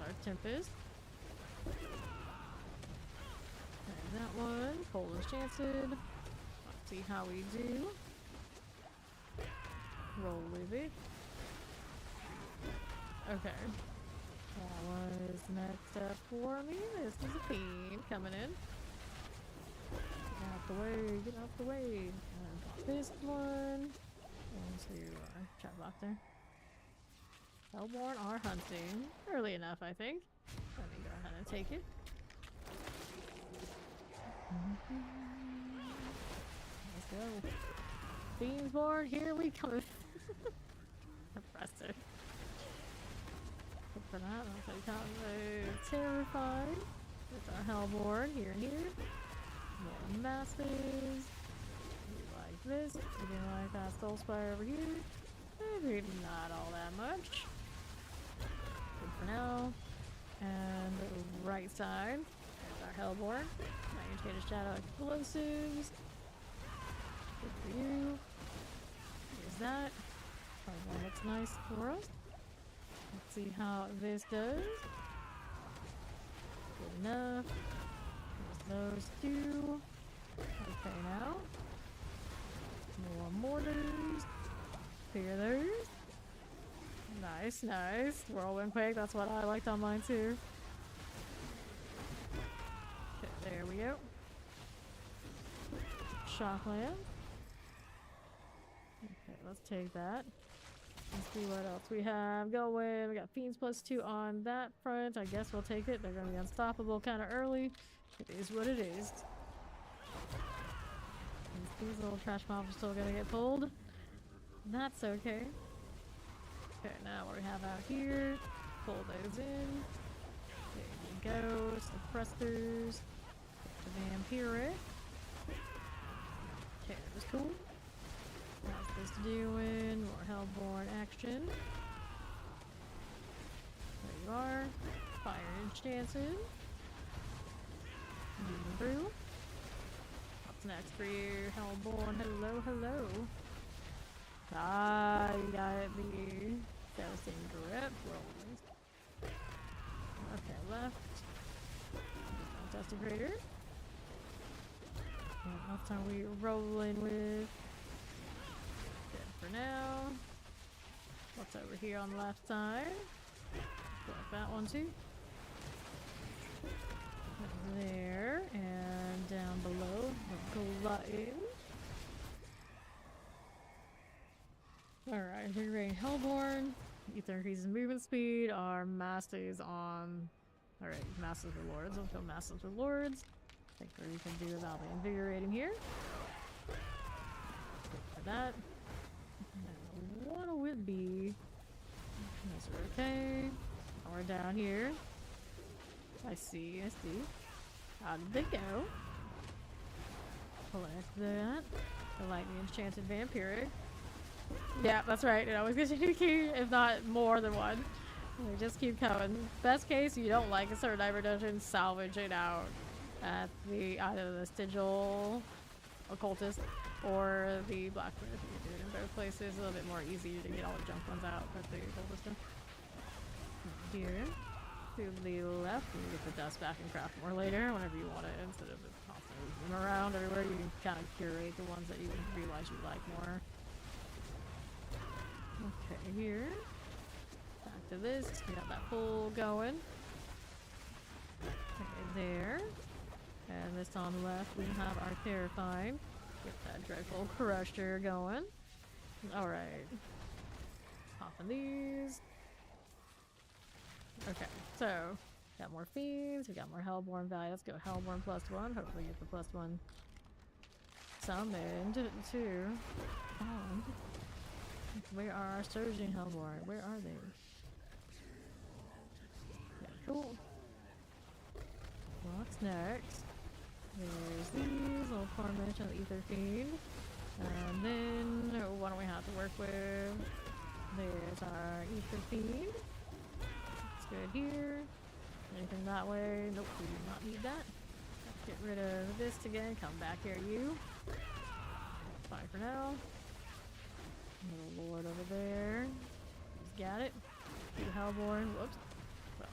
Our Tempest. There's that one. Cold Enchanted. Let's see how we do. Roll with it. Okay. That was next up for me. This is a fiend coming in. Get out the way, get out the way. This one. into our chat box there. Hellborn are hunting. Early enough, I think. Let me go ahead and take it. Let's go. Spiritborn, here we come. Oppressor. Look for that. I'll take out the terrified. It's our Hellborn here and here. More masters. We like this. We can like that Soul Spire over here. Maybe not all that much. Good for now. And the right side. There's our Hellborn. Magnetic Shadow Explosives. Good for you. Here's that. That looks nice for us. Let's see how this does. Good enough. There's those two. Okay, now. More mortars. Clear those. Nice, nice. Whirlwind Quake, that's what I liked on mine too. Okay, there we go. Shockland. Okay, let's take that. Let's see what else we have going. We got Fiends +2 on that front. I guess we'll take it. They're gonna be unstoppable kind of early. It is what it is. These little trash mobs are still gonna get pulled. That's okay. Okay, now what we have out here. Pull those in. There you go. Suppressors. The Vampiric. Okay, that was cool. How's this doing? More Hellborn action. There you are. Fire Enchanted. Moving through. What's next for you? Hellborn, hello, hello. Ah, you got it, the devastating grip. Rolling. Okay, left. Desecrator. What else are we rolling with? Good for now. What's over here on the left side? Like that one too. There, and down below, the glutton. Alright, Invigorating Hellborn. Ether increases movement speed. Our masters on. Alright, Masters of Lords. Let's go Masters of Lords. I think what we can do without the Invigorating here. Good for that. And what would be. Those are okay. We're down here. I see, I see. How did they go? Collect that. The Lightning Enchanted Vampiric. Yeah, that's right. It always gives you a key, if not more than one. They just keep coming. Best case, you don't like a certain Diver Dungeon, salvage it out at the either the Sigil Occultist or the Blacksmith. You can do it in both places. A little bit more easy to get all the junk ones out at the Occultist. Here. To the left, and you get the dust back and craft more later whenever you want it, instead of just constantly moving them around everywhere. You can kind of curate the ones that you realize you like more. Okay, here. Back to this. We got that pull going. Okay, there. And this on the left, we have our Terrified. Get that Dreadful Crusher going. Alright. Popping these. Okay, so got more Fiends, we got more Hellborn value. Let's go Hellborn +1. Hopefully get the +1 summoned too. Where are our Surging Hellborn? Where are they? Yeah, cool. What's next? There's these little formation of the Ether Fiend. And then what do we have to work with? There's our Ether Fiend. Good here. Anything that way? Nope, we do not need that. Let's get rid of this again. Come back here, you. Fine for now. Little lord over there. He's got it. Two Hellborn. Whoops. Well,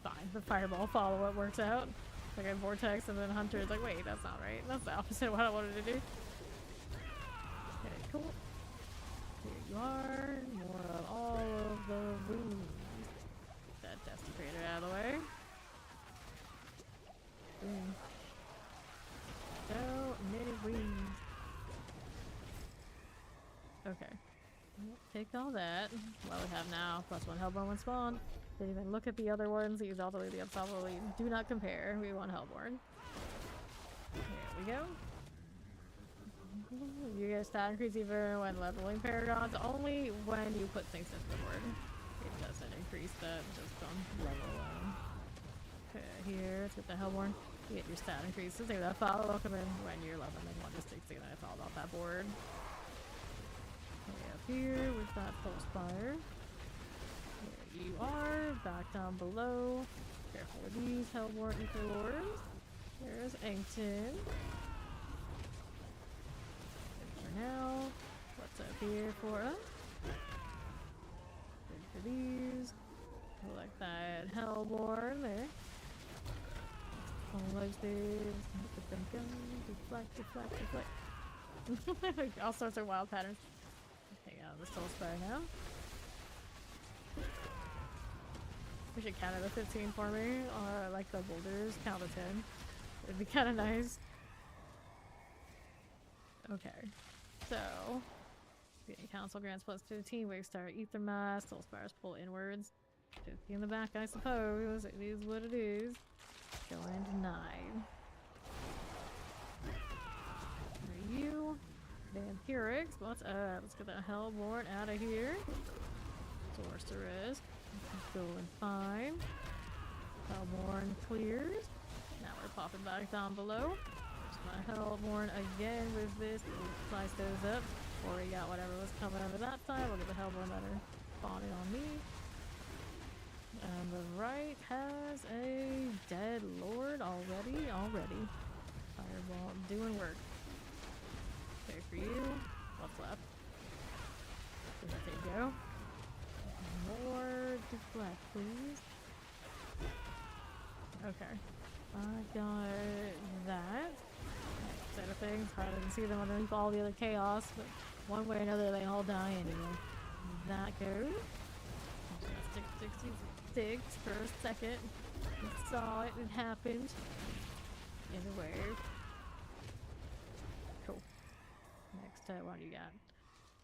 fine. The fireball follow-up works out. Like a vortex and then Hunter is like, wait, that's not right. That's the opposite of what I wanted to do. Okay, cool. Here you are. More of all of the wounds. Desecrator out of the way. Boom. Go, knitted wings. Okay. take all that. What we have now, +1 Hellborn when spawned. Didn't even look at the other ones. He's all the way the Unstoppable Elite. Do not compare. We want Hellborn. There we go. You get stat increase even when leveling Paragons. Only when you put things into the board. It doesn't increase that just on level alone. Okay, here, let's get the Hellborn. You get your stat increases. Take that follow up, and then when you're leveling 1 to 6, it's all about that board. Okay, up here, we've got Pulsefire. There you are, back down below. Careful with these Hellborn Ether Lords. There's Engton. Good for now. What's up here for us? Good for these. Collect that Hellborn there. Like this. Get them going. Deflect, deflect, deflect. All sorts of wild patterns. Hang out the Soul Spire now. We should count it to 15 for me, or like the boulders, count to 10. It'd be kind of nice. Okay, so getting Council grants +15. Wave Star, Ether Mass, Soul Spires pull inwards. 50 in the back, I suppose. It is what it is. Going to 9. For you, Vampirics. What's up? Let's get that Hellborn out of here. Sorceress. Going fine. Hellborn clears. Now we're popping back down below. There's my Hellborn again with this. We'll slice those up. Or we got whatever was coming over that time. We'll get the Hellborn that are spawning on me. And the right has a dead lord already. Fireball doing work. Okay, for you. What's left? Does that take go? More deflect, please. Okay. I got that. Set of things. Harder to see them underneath all the other chaos, but one way or another they all die anyway. That goes. Stick for a second. We saw it, it happened. Either way. Cool. Next, what do you got?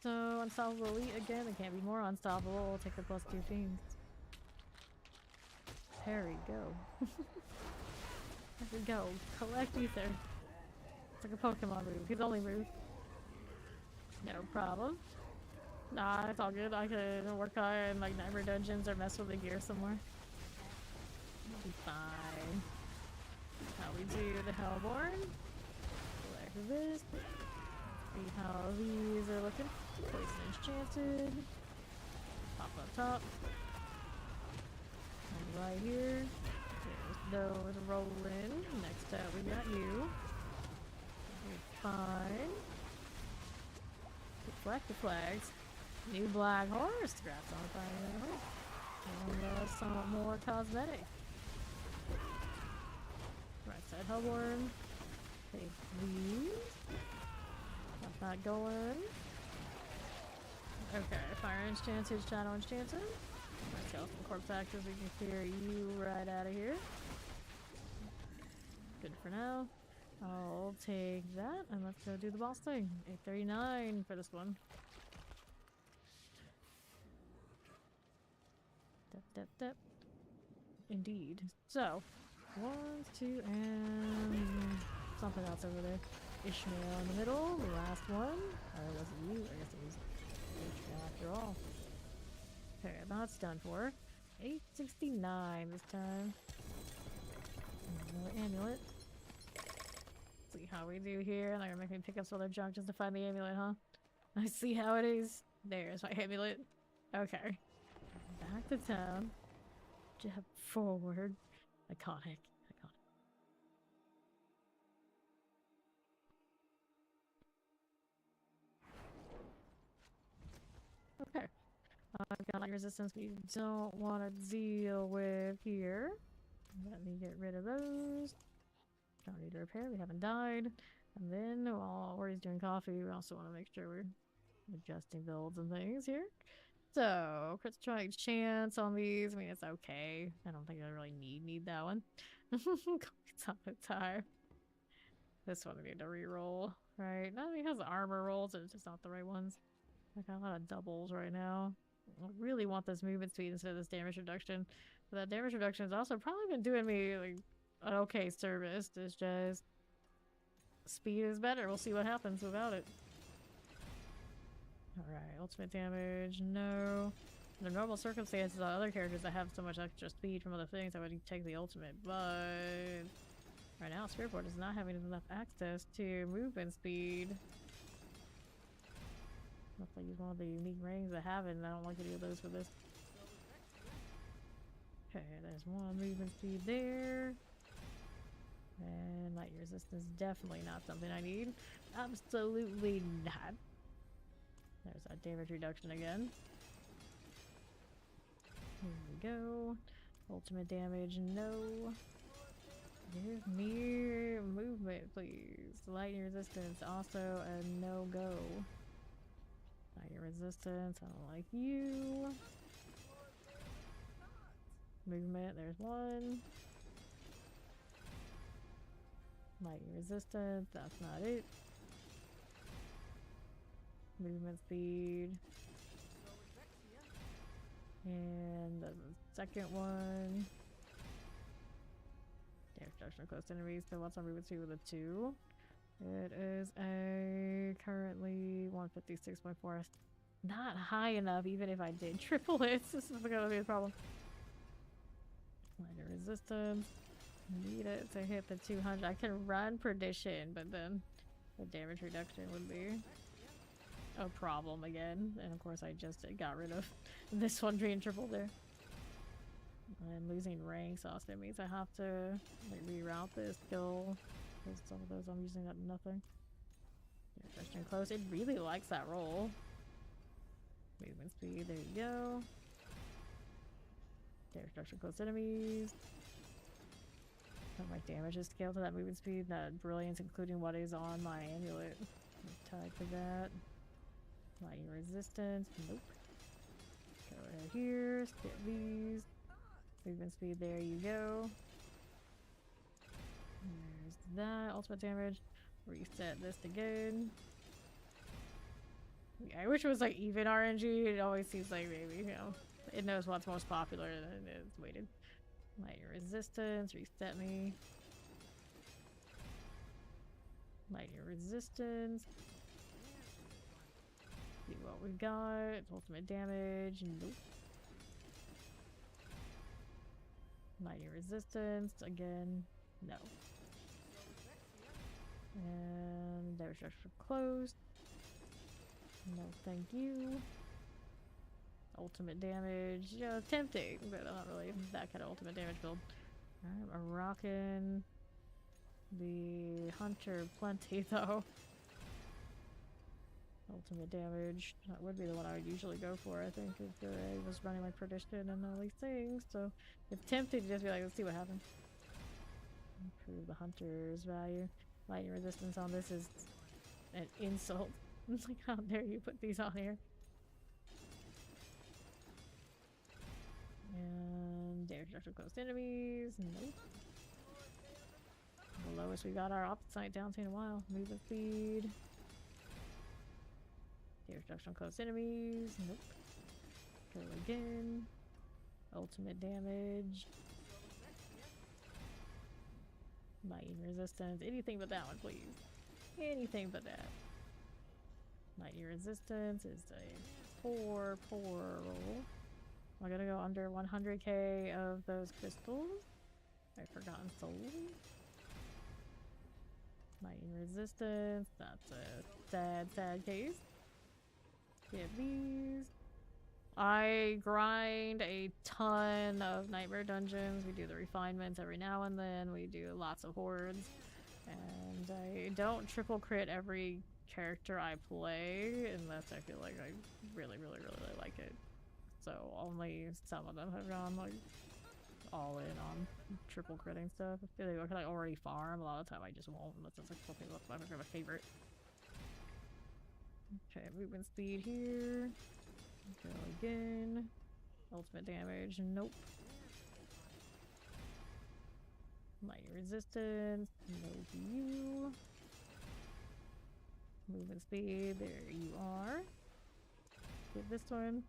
So, Unstoppable Elite again. It can't be more unstoppable. We'll take the +2 fiends. Harry, go. There we go. Collect ether. It's like a Pokemon move. His only move. No problem. Nah, it's all good. I could work on like Nightmare Dungeons or mess with the gear somewhere. It'll be fine. How we do the Hellborn. Collect this. See how these are looking. Poison Enchanted. Pop up top. And right here. There's those rolling. Next up we got you. We're fine. Deflect the flags. New black horse. Scraps on fire. And some more cosmetic. Right side Hellborn. Take these. That's not going. Okay, Fire Enchanted, Shadow Enchanted. Skeleton Corpse Actors, we can clear you right out of here. Good for now. I'll take that and let's go do the boss thing. 839 for this one. Dep. Indeed. So, 1, 2, and something else over there. Ishmael in the middle, the last one. Or was it you? I guess it was Ishmael after all. Okay, that's done for. 869 this time. Another amulet. See how we do here. They're gonna make me pick up some other junk just to find the amulet, huh? I see how it is. There's my amulet. Okay. Back to town. Jab forward. Iconic. Okay. I've got resistance we don't want to deal with here. Let me get rid of those. Don't need to repair, we haven't died. And then while Ori's doing coffee, we also want to make sure we're adjusting builds and things here. So, crit strike chance on these. I mean, it's okay. I don't think I really need that one. It's on the time. This one we need to re-roll, right? No, he has armor rolls, it's just not the right ones. I got a lot of doubles right now. I really want this movement speed instead of this damage reduction. But that damage reduction has also probably been doing me like an okay service. It's just speed is better. We'll see what happens without it. Alright, ultimate damage, no. Under normal circumstances, on other characters that have so much extra speed from other things, I would take the ultimate, but right now, Spiritborn does not have enough access to movement speed. Looks like he's one of the unique rings I have, and I don't like any of those for this. Okay, there's one movement speed there. And light resistance, definitely not something I need. Absolutely not. There's that damage reduction again. Here we go. Ultimate damage, no. Give me movement, please. Lightning resistance, also a no-go. Lightning resistance, I don't like you. Movement, there's one. Lightning resistance, that's not it. Movement speed. And the second one. Damage reduction of close enemies. So what's our movement speed with a 2? It is a currently 156.4. Not high enough, even if I did triple it. This is gonna be a problem. Lighter resistance. Need it to hit the 200. I can run perdition, but then the damage reduction would be a problem again. And of course I just got rid of this one being triple there. I'm losing rank, so that means I have to like reroute this skill. Because some of those I'm using at nothing. Refreshing close. It really likes that roll. Movement speed, there you go. Damage reduction close enemies. My damage is scaled to that movement speed. That brilliance, including what is on my amulet. Tied to that. Lightning resistance. Nope. Go ahead here. Skip these. Movement speed. There you go. There's that. Ultimate damage. Reset this again. Yeah, I wish it was like even RNG. It always seems like maybe, you know, it knows what's most popular and it's weighted. Lightning resistance, reset me. Lightning resistance. See what we got. Ultimate damage. Nope. Lightning resistance. Again, no. And damage reduction closed. No, thank you. Ultimate damage, yeah, tempting, but not really that kind of ultimate damage build. Alright, I'm rocking the Hunter plenty though. Ultimate damage, that would be the one I would usually go for, I think, if I was running like Perdition and all these things, so it's tempting to just be like, let's see what happens. Improve the Hunter's value. Lightning resistance on this is an insult. It's like, how dare you put these on here? And damage reduction close enemies. Nope. The lowest we got our opposite down to in a while. Movement speed. Damage reduction close enemies. Nope. Go again. Ultimate damage. Lightning resistance. Anything but that one, please. Anything but that. Lightning resistance is a poor roll. I'm gonna go under 100k of those crystals. I've forgotten soul. Lightning resistance. That's a sad case. Get these. I grind a ton of nightmare dungeons. We do the refinements every now and then. We do lots of hordes. And I don't triple crit every character I play unless I feel like I really like it. So only some of them have gone like all in on triple critting stuff. I feel like I can already farm. A lot of the time I just won't unless it's like something that's my favorite. Okay, movement speed here. Go again. Ultimate damage. Nope. Lightning resistance. No to you. Movement speed. There you are. Get this one.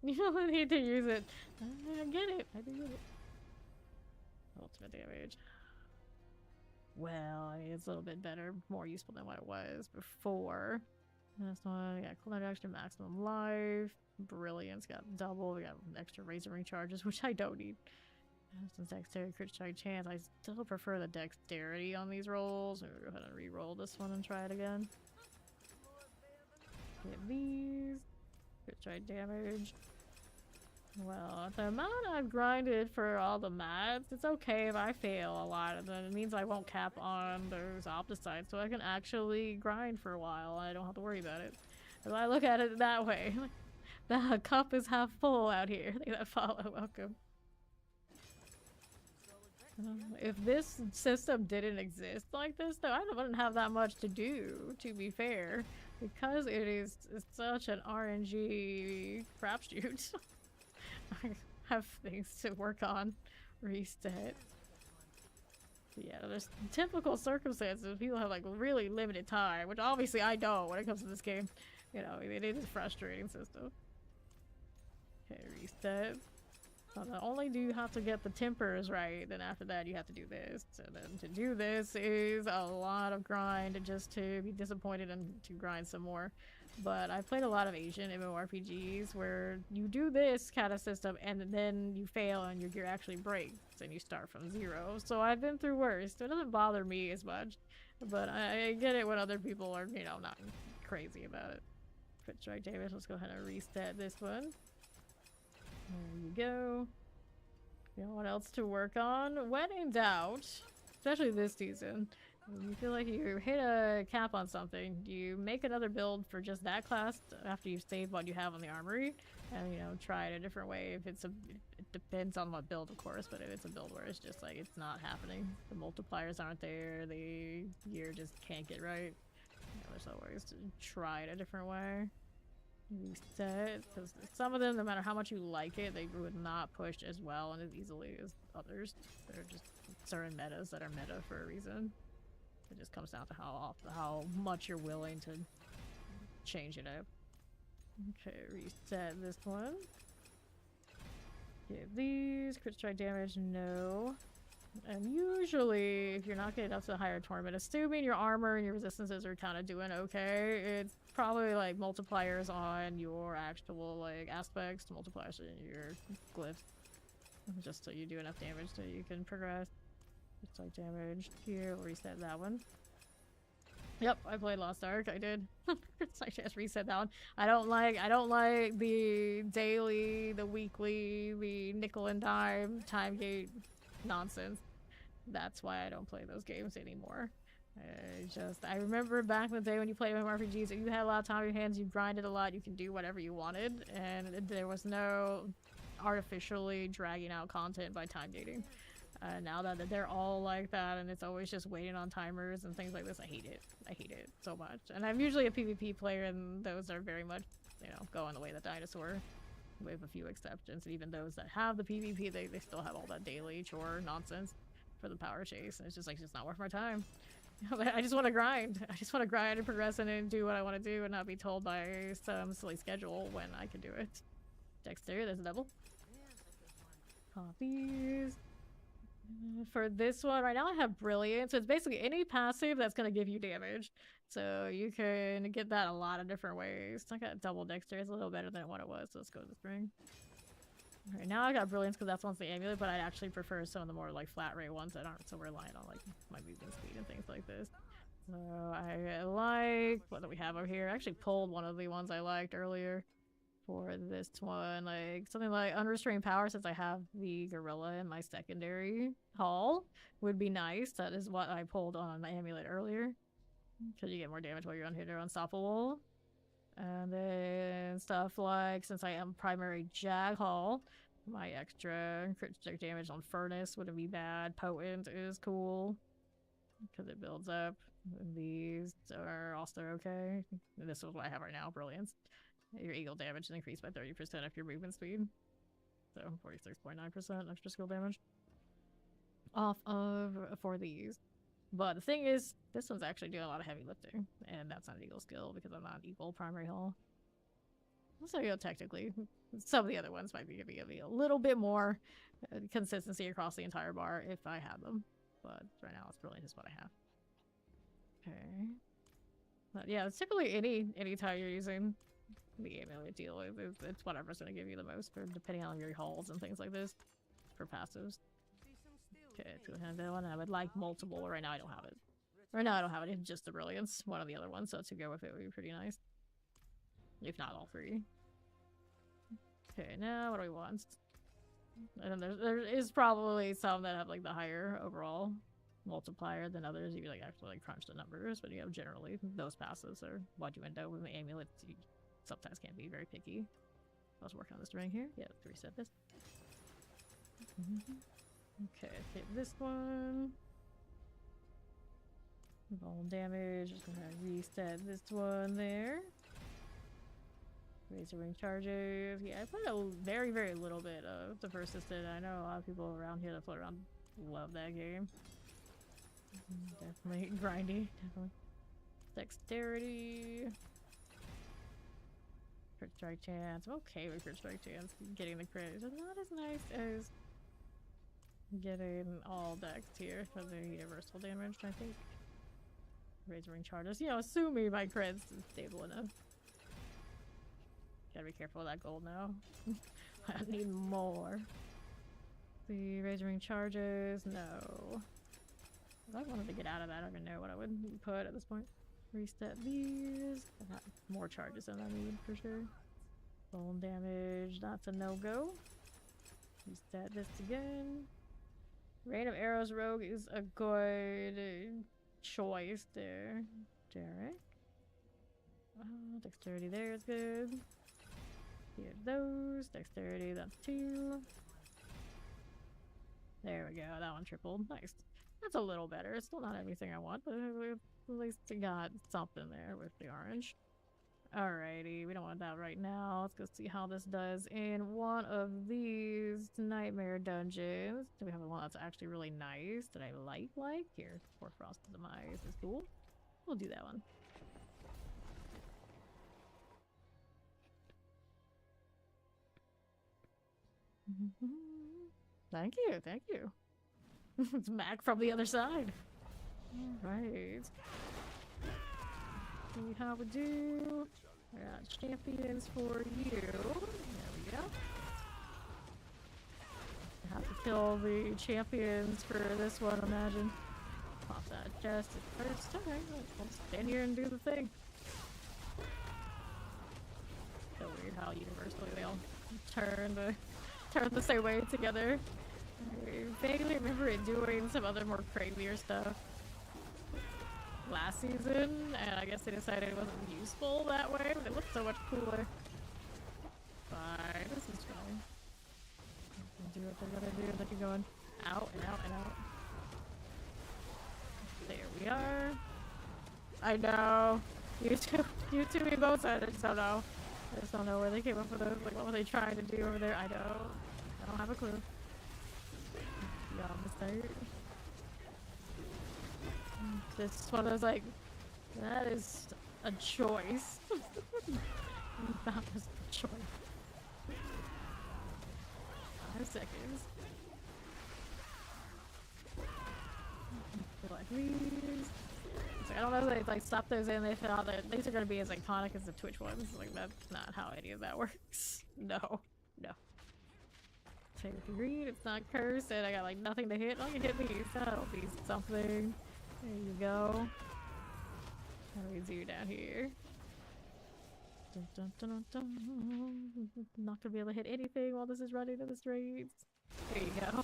You don't need to use it. I get it. I do get it. Ultimate damage. Well, I mean, it's a little bit better, more useful than what it was before. This one, we got cooldown extra, maximum life. Brilliance got double. We got extra razor ring charges, which I don't need. Since dexterity crit strike chance, I still prefer the dexterity on these rolls. We'll go ahead and re-roll this one and try it again. Get these. Crit strike damage. Well, the amount I've grinded for all the mats, it's okay if I fail a lot, and then it means I won't cap on those opticides, so I can actually grind for a while. I don't have to worry about it. If I look at it that way, the cup is half full out here. They that follow, welcome. If this system didn't exist like this, though, I wouldn't have that much to do, to be fair. Because it's such an RNG crapshoot. I have things to work on. Reset. But yeah, there's typical circumstances. People have like really limited time, which obviously I don't when it comes to this game. You know, it is a frustrating system. Okay, reset. So not only do you have to get the tempers right, then after that you have to do this. So then to do this is a lot of grind just to be disappointed and to grind some more. But I've played a lot of Asian MMORPGs where you do this kind of system and then you fail and your gear actually breaks and you start from zero. So I've been through worse. So it doesn't bother me as much. But I get it when other people are, you know, not crazy about it. Crit strike damage. Let's go ahead and reset this one. There you go. You know what else to work on? When in doubt, especially this season, you feel like you hit a cap on something, you make another build for just that class after you've saved what you have on the armory, and you know, try it a different way. If it's a, it depends on what build, of course, but if it's a build where it's just like it's not happening, the multipliers aren't there, the gear just can't get right. You know, there's always to try it a different way. Reset, because some of them, no matter how much you like it, they would not push as well and as easily as others. They're just certain metas that are meta for a reason. It just comes down to how much you're willing to change it up. Okay, reset this one. Give these crit strike damage, no. And usually, if you're not getting up to the higher tournament, assuming your armor and your resistances are kind of doing okay, it's probably like multipliers on your actual like aspects to multipliers in your glyphs. Just so you do enough damage so you can progress. It's like damage here, we'll reset that one. Yep, I played Lost Ark, I did. I just reset that one. I don't like the daily, the weekly, the nickel and dime time gate nonsense. That's why I don't play those games anymore. I remember back in the day when you played MMORPGs, you had a lot of time on your hands, you grinded a lot, you can do whatever you wanted, and there was no artificially dragging out content by time gating. Now that they're all like that and it's always just waiting on timers and things like this, I hate it. I hate it so much. And I'm usually a PvP player and those are very much, you know, going the way of the dinosaur. With a few exceptions. Even those that have the PvP, they still have all that daily chore nonsense for the power chase. And it's just like, it's not worth my time. I just want to grind. I just want to grind and progress and do what I want to do and not be told by some silly schedule when I can do it. Dexterity, there's a double. Copies. For this one, right now I have Brilliance. So it's basically any passive that's going to give you damage. So you can get that a lot of different ways. I got double Dexterity. It's a little better than what it was. So let's go to the spring. Alright, now I got Brilliance because that's one's the amulet, but I actually prefer some of the more like flat rate ones that aren't so reliant on like my movement speed and things like this. So I like what do we have over here? I actually pulled one of the ones I liked earlier for this one, like something like Unrestrained Power, since I have the Gorilla in my secondary haul would be nice. That is what I pulled on the amulet earlier. Because you get more damage while you're unhit or unstoppable. And then stuff like, since I am primary Jag Hall, my extra crit strike damage on Furnace wouldn't be bad. Potent is cool. Because it builds up. And these are also okay. And this is what I have right now, Brilliance. Your eagle damage is increased by 30% of your movement speed. So 46.9% extra skill damage. Off of for these. But the thing is, this one's actually doing a lot of heavy lifting, and that's not an eagle skill because I'm not an eagle primary hull. So, you know, technically, some of the other ones might be giving me a little bit more consistency across the entire bar if I had them. But right now, it's really just what I have. Okay. But yeah, it's typically any time you're using the amulet deal, it's whatever's going to give you the most, for depending on your hauls and things like this, for passives. Okay, two-handed one. I would like multiple. Right now, I don't have it. Right now, I don't have it. It's just the brilliance, one of the other ones, so to go with it would be pretty nice. If not all three. Okay, now what do we want? And then there is probably some that have like the higher overall multiplier than others. You like actually like crunch the numbers, but you know, generally those passives are what you end up with. The amulets you sometimes can't be very picky. I was working on this ring here. Yeah, let's reset this. Okay, hit this one. Bone damage. Just gonna reset this one there. Razor ring charges. Yeah, I played a very, very little bit of the persistent. I know a lot of people around here that float around love that game. Definitely grindy. Definitely. Dexterity. Crit strike chance. I'm okay with crit strike chance. Getting the crit is not as nice as getting all dex here for the universal damage, I think. Razor ring charges. You know, assuming my crit's stable enough. Gotta be careful with that gold now. I need more. The razor ring charges. No. If I wanted to get out of that, I don't even know what I would put at this point. Reset these. I got more charges than I need for sure. Bone damage. That's a no-go. Reset this again. Rain of Arrows Rogue is a good choice there. Derek. Dexterity there is good. Get those. Dexterity, that's 2. There we go. That one tripled. Nice. That's a little better. It's still not everything I want, but at least I got something there with the orange. Alrighty, we don't want that right now. Let's go see how this does in one of these nightmare dungeons. Do we have one that's actually really nice that I like? Here, Frost's Demise is cool. We'll do that one. Thank you, thank you. It's Mac from the other side. Alright. See how we do. I got champions for you. There we go. I have to kill the champions for this one, imagine. Pop that chest at first. Alright, I'll stand here and do the thing. So weird how universally they all turn the same way together. I vaguely remember it doing some other more crazier stuff last season, and I guess they decided it wasn't useful that way, but it looked so much cooler. Fine, this is fine. Do what they're gonna do. Look, you're going out and out and out. There we are. I know. You two me both sides. I just don't know. I just don't know where they came up with those. Like, what were they trying to do over there? I don't have a clue. Yeah, mistake. This is one of those, like, that is a choice. That was a choice. 5 seconds. Like these. It's like, I don't know if they like slap those in. They thought that these are gonna be as iconic as the Twitch ones. Like, that's not how any of that works. No. Take a read. It's not cursed, and I got like nothing to hit. I can hit these. That'll be something. There you go. How do we do down here? Dun, dun, dun, dun, dun. Not gonna be able to hit anything while this is running to the streets. There you go.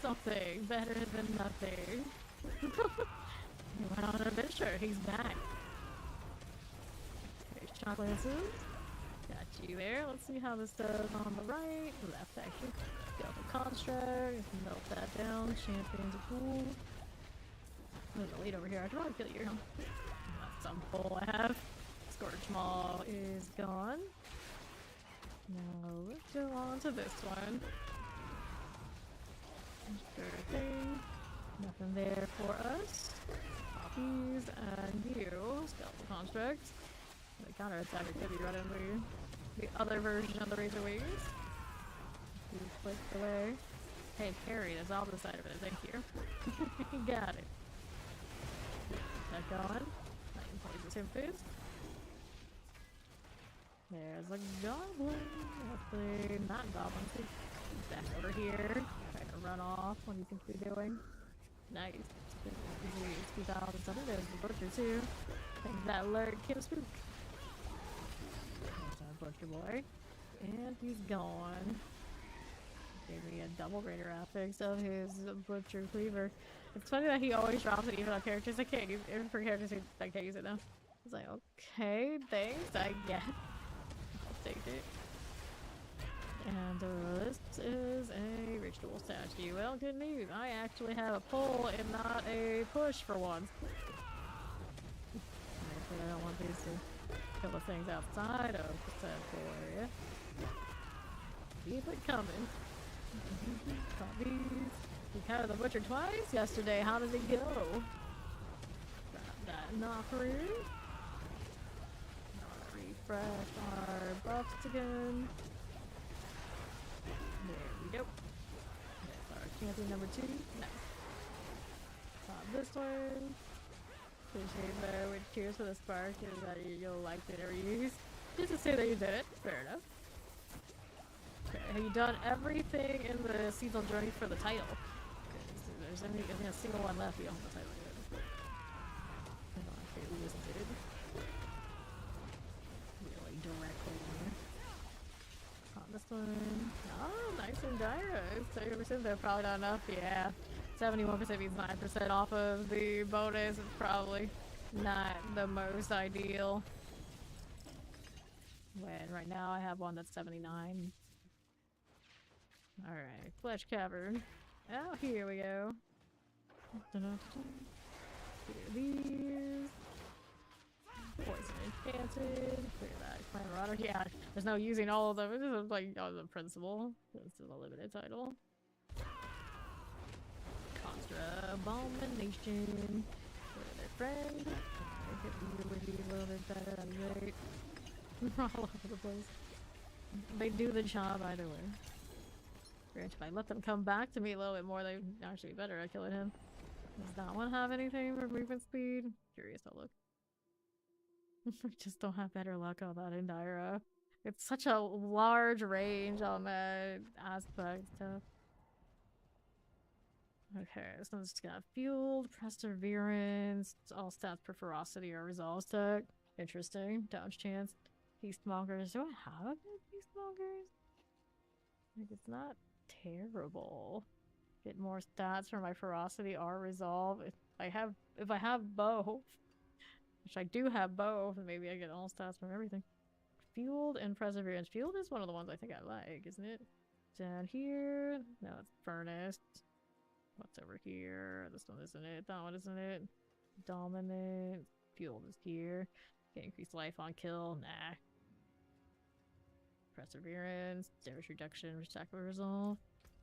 Something better than nothing. He went on an adventure. He's back. Okay, shot lances. Got you there. Let's see how this does on the right. Left, actually. Delta construct. Melt that down. Champions are cool. There's a lead over here. I can probably kill you. That's some pull I have. Scourge Maul is gone. Now let's go on to this one. Sure thing. Nothing there for us. Poppies and you. Skeletal construct. The counter attacker could be right under you. The other version of the Razor Wings. You clicked away. Hey, carry, that's all the side of it, thank you. You got it. Keep that going. I can poison him first. There's a goblin. Hopefully not goblins. He's back over here. Trying to run off. What do you think you're doing? Nice. There's the butcher too. Thanks that alert, Kim Spook. There's our butcher boy. And he's gone. Gave me a double greater affix of his butcher cleaver. It's funny that he always drops it even on characters I can't use it. For characters I can't use it now. I was like, okay, thanks, I guess. I'll take it. And this is a ritual statue. Well, good news. I actually have a pull and not a push for once. I don't want these to kill the things outside of the sample area. Keep it coming. Puppies. We counted the butcher twice yesterday. How did it go? Got that knockery. Refresh our buffs again. There we go. That's our champion number 2. Nice. Pop this one. Appreciate that. Which cheers for the spark is that you'll like it or use. Just to say that you did it. Fair enough. Okay, have you done everything in the seasonal journey for the title? If there's any a single one left, you don't have the title yet. I don't know if we just did. Really directly in there. On this one. Oh, nice and dire. 30% there, probably not enough. Yeah. 71% means 9% off of the bonus. It's probably not the most ideal. When right now I have one that's 79. Alright, Flesh Cavern. Oh, here we go. Here these. Poison Enchanted. Clear that. Clan Marauder. Yeah, there's no using all of them. This is like the principle. This is a limited title. Constra Abomination. Clear their friend. Get a little bit better. That'd be great. We're all over the place. They do the job either way. Granted, if I let them come back to me a little bit more, they'd actually be better at killing him. Does that one have anything for movement speed? Curious to look. We just don't have better luck on that Indira. It's such a large range on that aspect stuff. Okay, this one's just got fueled, perseverance, all stats per ferocity or resolve stack. Interesting. Dodge chance. Peacemongers. Do I have Peacemongers? Like, it's not terrible. Get more stats for my ferocity or resolve. If I have both, which I do have both, maybe I get all stats from everything. Fueled and perseverance. Fueled is one of the ones I think I like, isn't it? Down here. No, it's furnace. What's over here? This one isn't it. That one isn't it. Dominant. Fueled is here. Can increase life on kill. Nah. Perseverance, damage reduction, attacker resolve,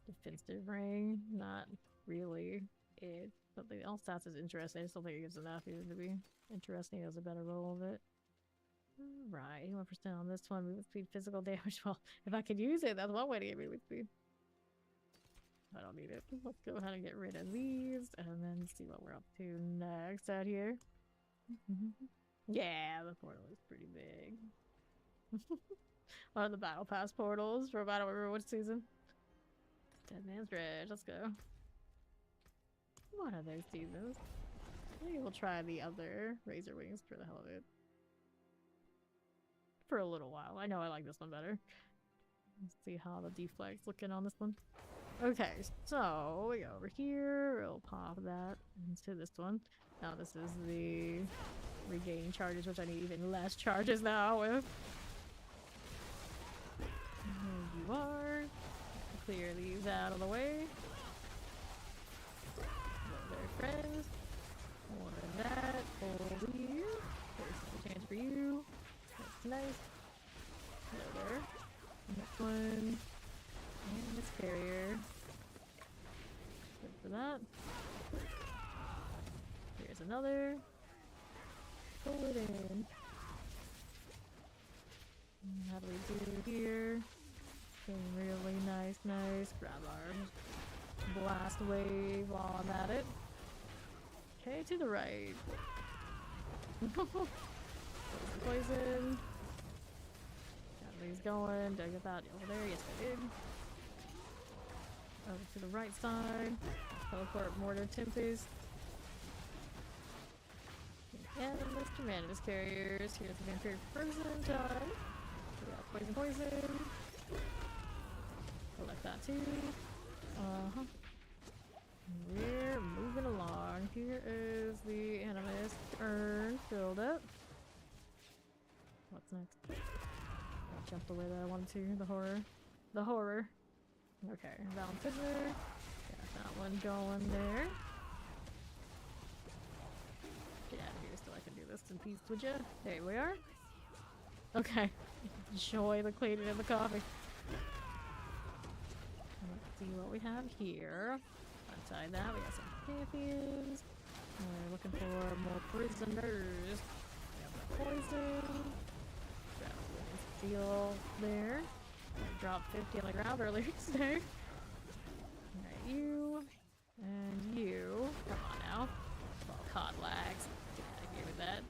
defensive ring, not really it. But the all stats is interesting. I just don't think it gives enough even to be interesting. It has a better roll of it. Right, 81% on this one. Movement speed, physical damage. Well, if I could use it, that's one way to get movement speed. I don't need it. Let's go ahead and get rid of these and then see what we're up to next out here. Yeah, the portal is pretty big. One of the battle pass portals for Battle River which season? Dead Man's Bridge, let's go. One of those seasons. Maybe we'll try the other Razor Wings for the hell of it. For a little while. I know I like this one better. Let's see how the deflect's looking on this one. Okay, so we go over here. We'll pop that into this one. Now this is the regain charges, which I need even less charges now with. There you are. Clear these out of the way. They're friends. More of that. Over you. There's a chance for you. That's nice. Hello there. Next one. And this carrier. Good for that. Here's another. Pull it in. How do we do here? Okay, really nice. Grab our blast wave while I'm at it. Okay, to the right. Poison. Got these going. Did I get that over there? Yes, I did. Over to the right side. Teleport Mortar Tempest. And Mr. Mantis Carriers. Here's the Vampire Frozen time. We got poison. Collect that too. We're moving along. Here is the Animist urn filled up. What's next? I jumped the way that I wanted to. The horror. Okay, Balance Fiddler. Got that one going there. Get out of here so I can do this in peace, would ya? There we are. Okay. Enjoy the cleaning and the coffee. Let's see what we have here. Outside that, we got some champions. We're looking for more prisoners. We have the poison. Grab a steel there. I dropped 50 on the ground earlier today. Alright, you. And you. Come on now. Well, cod lags. Get out of here with that.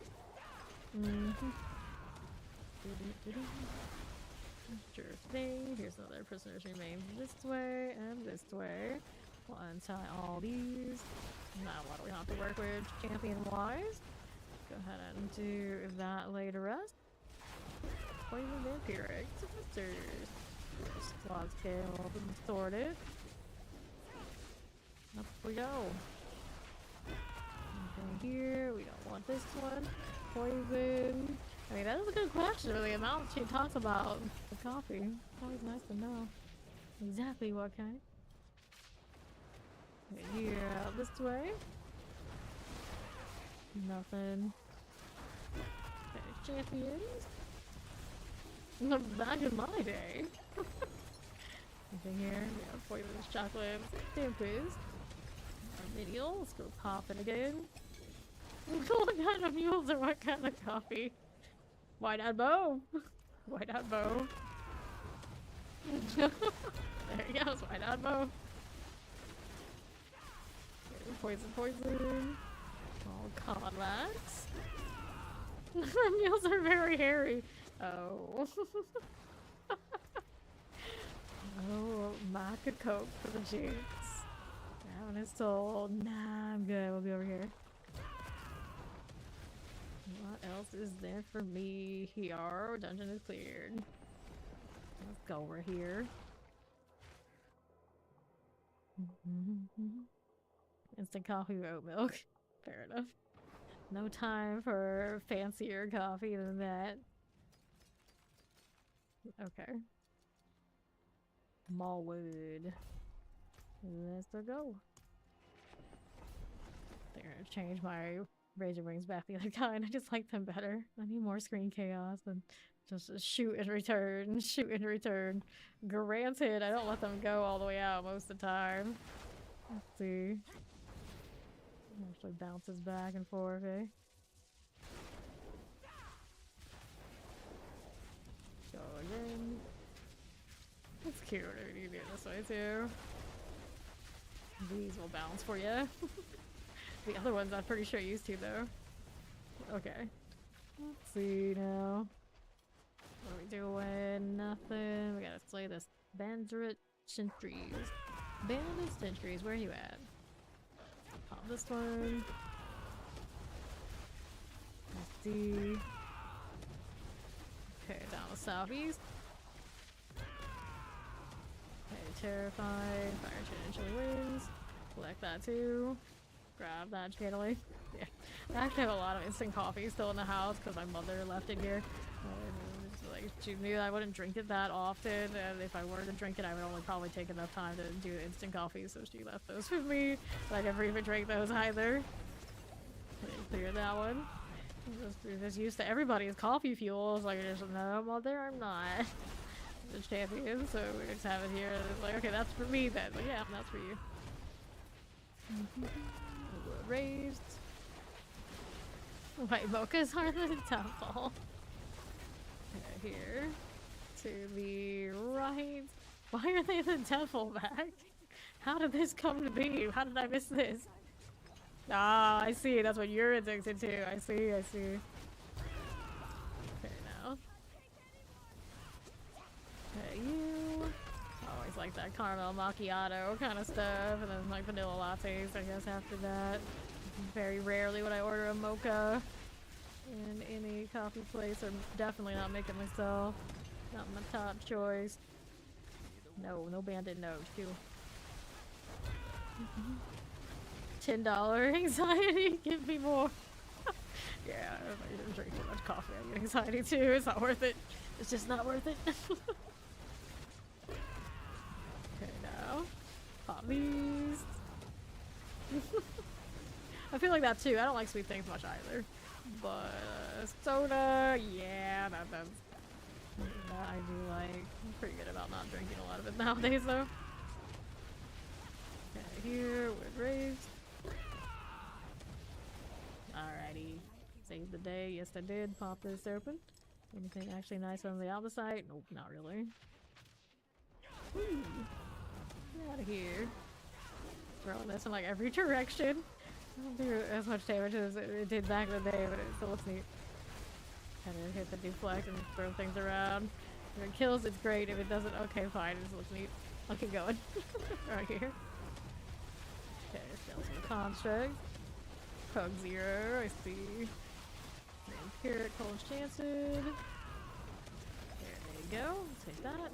Sure thing. Here's another prisoners remain this way and this way. We'll untie all these. Now what do we have to work with champion wise? Go ahead and do that later rest. Poison vampiric sisters. Slot scale sorted. Up we go. Anything here? We don't want this one. Poison. I mean, that is a good question. The amount she talks about the coffee. It's always nice to know exactly what kind. Here, out this way. Nothing. Okay, champions. Back in my day. Anything here? Yeah, poisonous chocolate. Tempest. Our video. Let's go pop it again. What kind of mules or what kind of coffee? White-eyed bow. White-eyed bow. There he goes, white-eyed bow. Poison. Oh, Codlax. Our meals are very hairy. Oh. Oh, Maca Coke for the Jinx. That one is sold. Nah, I'm good. We'll be over here. What else is there for me here? Dungeon is cleared. Let's go over here. Instant coffee with oat milk. Fair enough. No time for fancier coffee than that. Okay. Mallwood. Let's go. They're gonna change my Razor Wings back the other kind. I just like them better. I need more screen chaos than just shoot and return, shoot and return. Granted, I don't let them go all the way out most of the time. Let's see. Actually bounces back and forth, eh? Go again. It's cuter. You do it this way too. These will bounce for you. The other ones I'm pretty sure used to though. Okay. Let's see now. What are we doing? Nothing. We gotta slay this Bandit Sentries. Bandit Sentries, where are you at? Pop this one. Let's see. Okay, down the southeast. Okay, terrified. Fire Chain Chili Wings. Collect that too. Grab that channel. Yeah. I actually have a lot of instant coffee still in the house because my mother left it here. Like, she knew I wouldn't drink it that often, and if I were to drink it, I would only probably take enough time to do instant coffee, so she left those with me. I never even drank those either. Clear that one. Just used to everybody's coffee fuel. I was like, no, mother, I'm not the champion, so we just have it here. And it's like, okay, that's for me then. But yeah, that's for you. Raised. White mochas are the downfall. Okay, here. To the right. Why are they in the devil bag? How did this come to be? How did I miss this? Ah, I see. That's what you're addicted to. I see. Okay, now. Okay, you. Always like that caramel macchiato kind of stuff. And then like vanilla lattes, I guess, after that. Very rarely would I order a mocha in any coffee place. I'm definitely not making myself. Not my top choice. No bandit note, too. $10 anxiety, give me more. Yeah, if I drink too much coffee, I get anxiety too. It's not worth it. It's just not worth it. Okay, now. Pop these. I feel like that too. I don't like sweet things much either. But soda, yeah, that's that I do like. I'm pretty good about not drinking a lot of it nowadays though. Okay, here, wood raised. Alrighty. Saved the day. Yes, I did. Pop this open. Anything actually nice on the opposite? Nope, not really. Get out of here. Throwing this in like every direction. I don't do as much damage as it did back in the day, but it still looks neat. Kind of hit the deflect and throw things around. If it kills, it's great. If it doesn't, okay, fine. It just looks neat. I'll keep going. Right here. Okay, skeleton construct. Cog 0, I see. Vampiric, cold enchanted. There you go. Take that.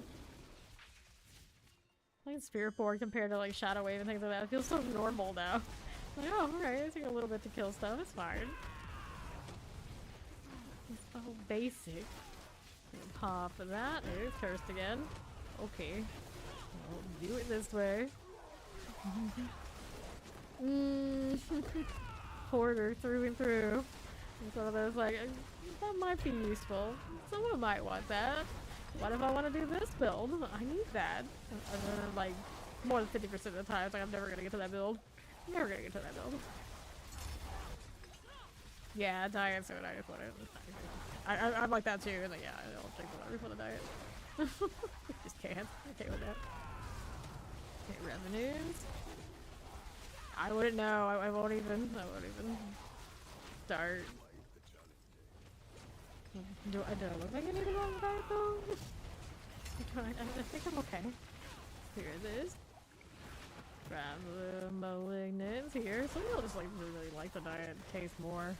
Like Spiritborn compared to like Shadow Wave and things like that. It feels so normal now. Like, oh, alright, it takes a little bit to kill stuff. It's fine. It's so basic. Pop that. There's cursed again. Okay. I'll do it this way. Hoarder through and through. It's one of those like, that might be useful. Someone might want that. What if I want to do this build? I need that. And then like, more than 50% of the time, it's like I'm never gonna get to that build. Never gonna get to that build. Yeah, diet soda, I just want it. I'm like that too, and like, yeah, I'll drink water before the diet. Just can't. Okay with that. Okay, revenues. I wouldn't know. I won't even start. Do I look like I need to go on the diet though? I think I'm okay. Here it is. Grab the malignants here. Some people just like really like the diet taste more.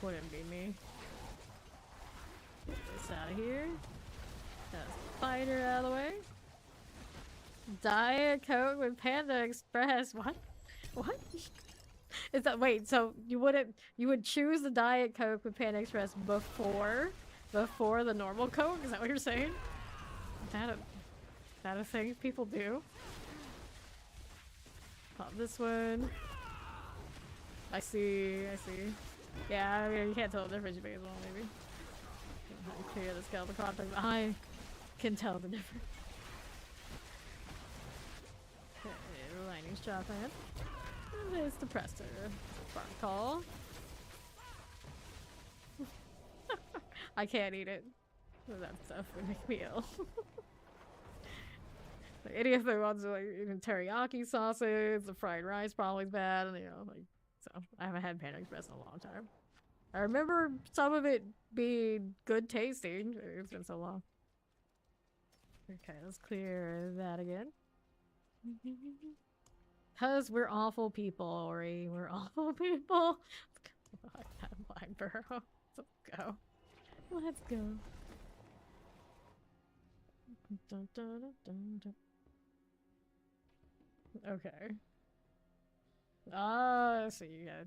Wouldn't be me. Get this out of here. That's the spider out of the way. Diet Coke with Panda Express. What? What? Is that wait? So you would choose the Diet Coke with Panda Express before the normal Coke? Is that what you're saying? Is that a thing people do? Pop this one. I see. Yeah, I mean, you can't tell the difference as well, maybe. Clear the skeletal contact. I can tell the difference. Okay, lightning shot plan. And there's the Presto. Bark call. I can't eat it. That stuff would make me ill. Like, any of the ones like even teriyaki sauces, the fried rice probably is bad, and you know, like, so I haven't had Panda Express in a long time. I remember some of it being good tasting. It's been so long. Okay, let's clear that again. Cause we're awful people, Ori. We're awful people. Let's go. That line burrow. Let's go. Let's go. Dun, dun, dun, dun. Okay. Ah, so you got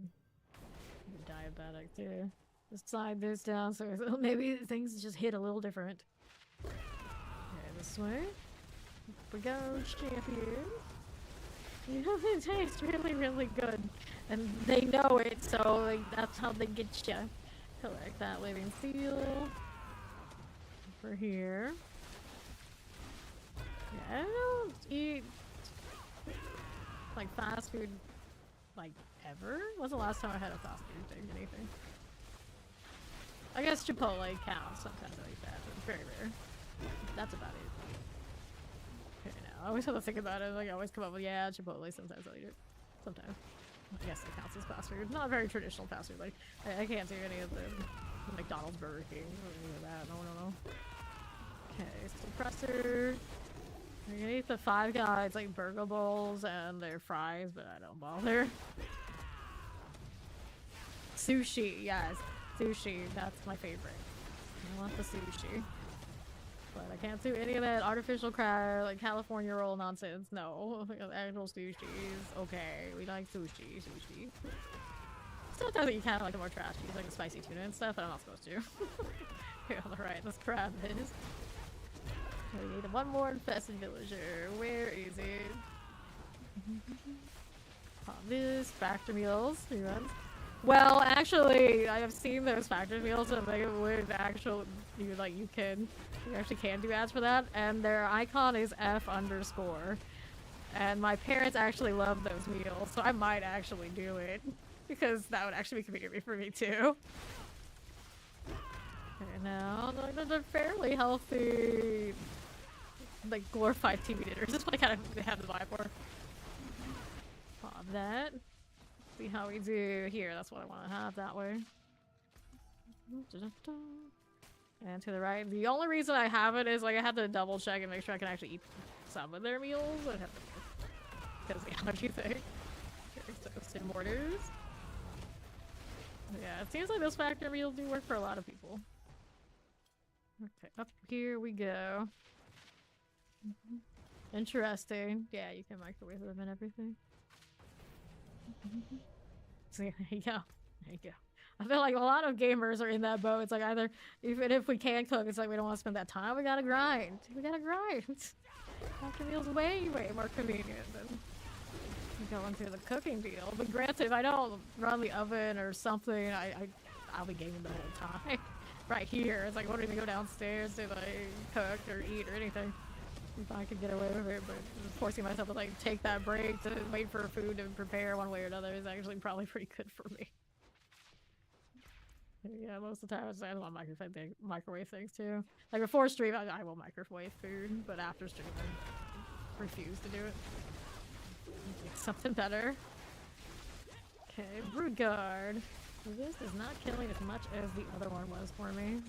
diabetic too. Just slide this down so maybe things just hit a little different. Okay, this way. Here we go, champion. You know, it tastes really, really good. And they know it, so like that's how they get you. Collect that living seal. For here. Yeah, I don't eat like fast food like ever. When's the last time I had a fast food thing? Anything? I guess Chipotle counts. Sometimes I eat that, but it's very rare. That's about it. Okay, now I always have to think about it. Like I always come up with yeah, Chipotle. Sometimes I'll eat it. Sometimes. I guess it counts as fast food. Not very traditional fast food. Like I can't do any of the McDonald's, Burger King, or any of that. No. Okay, suppressor. I can eat the Five Guys like burger bowls and their fries, but I don't bother. Sushi, yes. Sushi, that's my favorite. I want the sushi. But I can't do any of that artificial crab, like California roll nonsense. No. Actual sushi is okay. We like sushi. Sometimes you kind of like the more trash cheese, like the spicy tuna and stuff, but I'm not supposed to. Here on the right, this crab is. We need one more infested villager. Where is it? This factor meals. Well, actually, I have seen those factor meals and they would actually, you actually can do ads for that, and their icon is F underscore. And my parents actually love those meals, so I might actually do it because that would actually be convenient for me too. Okay, now they're fairly healthy. Like glorified TV dinners. This is what I kind of have the vibe for. Pop that. See how we do here. That's what I want to have that way. And to the right. The only reason I have it is like I have to double check and make sure I can actually eat some of their meals. I have to because the allergy thing. So Sim Mortars. Yeah, it seems like those factor meals do work for a lot of people. Okay, up here we go. Interesting. Yeah, you can microwave them and everything. So there you go. There you go. I feel like a lot of gamers are in that boat. It's like either, even if we can cook, it's like we don't want to spend that time. We gotta grind. After meals way more convenient than going through the cooking deal. But granted, if I don't run the oven or something, I'll be gaming the whole time. Right here, it's like, I don't even go downstairs to like cook or eat or anything. If I could get away with it, but forcing myself to like take that break to wait for food to prepare one way or another is actually probably pretty good for me. Yeah, most of the time I don't want to microwave things too. Like before stream, I will microwave food, but after stream I refuse to do it. Get something better. Okay, Brood Guard. This is not killing as much as the other one was for me.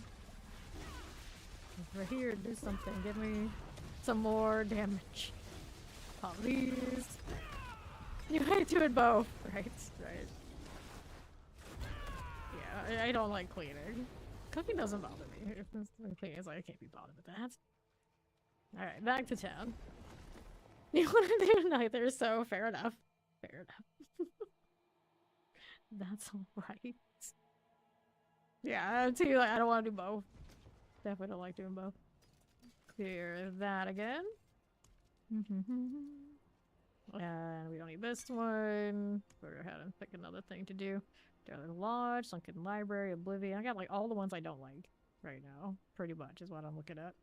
Right here, do something. Give me some more damage. Pop these. You might do it both, right? Yeah, I don't like cleaning. Cooking doesn't bother me. If it's cleaning, it's like I can't be bothered with that. Alright, back to town. You want to do neither, so fair enough. That's alright. Yeah, too, like, I don't want to do both. Definitely don't like doing both. Clear that again. And we don't need this one. Go ahead and pick another thing to do. Darling Lodge, Sunken Library, Oblivion. I got like all the ones I don't like right now. Pretty much is what I'm looking at.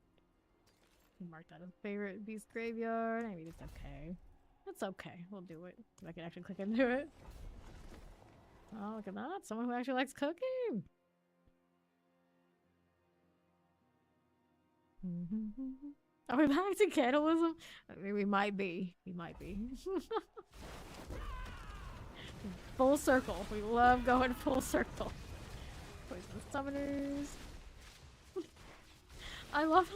Mark that as favorite. Beast Graveyard. I mean, it's okay. It's okay. We'll do it. If I can actually click into it. Oh, look at that. Someone who actually likes cooking. Are we back to cannibalism? I mean, we might be. Full circle. We love going full circle. Poison summoners. I love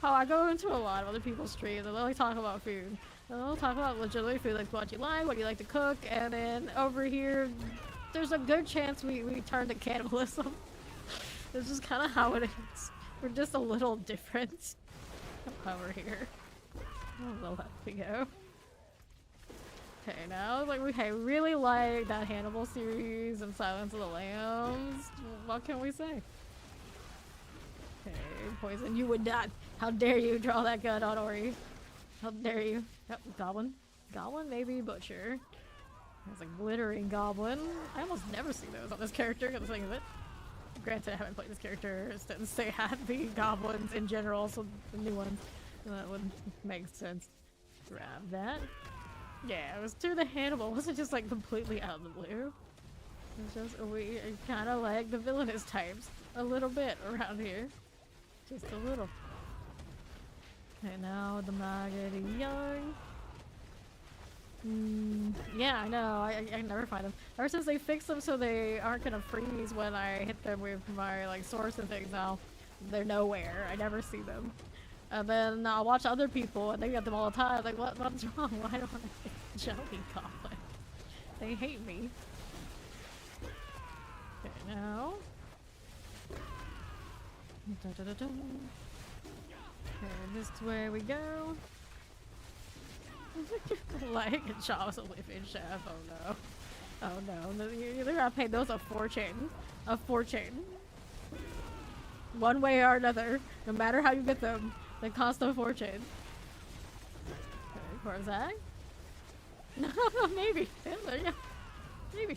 how I go into a lot of other people's streams and they'll like talk about food. They'll talk about legitimately food, like what you like to cook, and then over here, there's a good chance we turn to cannibalism. This is kind of how it is. We're just a little different over here. We'll let we go. Okay, now like we really like that Hannibal series and Silence of the Lambs. What can we say? Okay, Poison, you would not. How dare you draw that gun on Ori? How dare you? Yep, Goblin. Goblin, maybe Butcher. There's a glittering goblin. I almost never see those on this character, come to think of it. Granted, I haven't played this character since they had the goblins in general, so the new ones. That would make sense. Grab that. Yeah, it was to the Hannibal. It wasn't just like completely out of the blue. It's just, we kind of like the villainous types a little bit around here. Just a little. Okay, now the maggot young. Yeah, I know. I never find them. Ever since they fixed them so they aren't gonna freeze when I hit them with my like swords and things now, they're nowhere. I never see them. And then I'll watch other people and they get them all the time. Like, what's wrong? Why don't I get jelly goblin? They hate me. Okay, now. Okay, this way we go. Like a Charles a living chef. Oh no. Oh no. They're gonna pay those a fortune. A fortune. One way or another. No matter how you get them, they cost a fortune. Okay, Korzak? No, maybe. Yeah. Maybe.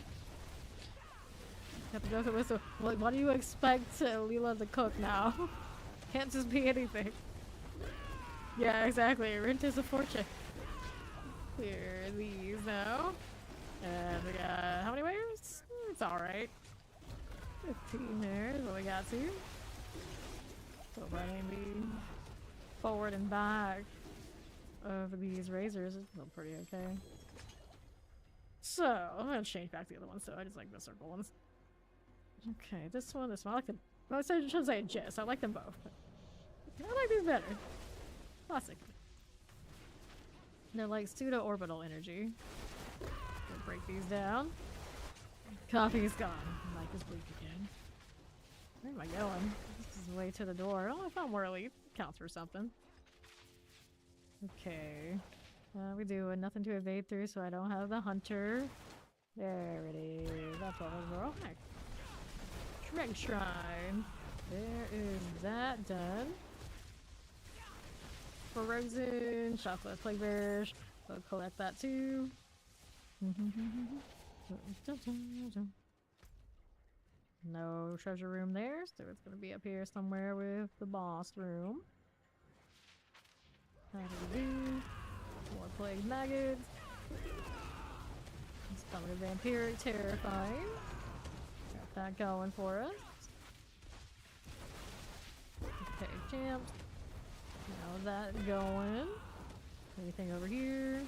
Have to go through this. What do you expect Leela to cook now? Can't just be anything. Yeah, exactly. Rent is a fortune. Clear these now. And we got how many wares? It's alright. 15 there is what we got to. So running the forward and back of these razors is still pretty okay. So I'm gonna change back to the other ones, so I just like the circle ones. Okay, this one. I like them. Well, I shouldn't say just. I like them both. But I like these better. Classic. They're like pseudo-orbital energy. Gonna break these down. Coffee is gone. Mike is bleak again. Where am I going? This is the way to the door. Oh, I found Whirly. Counts for something. Okay. We do nothing to evade through, so I don't have the hunter. There it is. That's what was wrong. Shrek Shrine. There is that done. Frozen, chocolate flavors. We'll collect that too. No treasure room there, so it's gonna be up here somewhere with the boss room. How do we do? More plague maggots. Stomach vampiric, terrifying. Got that going for us. Okay, champs. Now that going. Anything over here?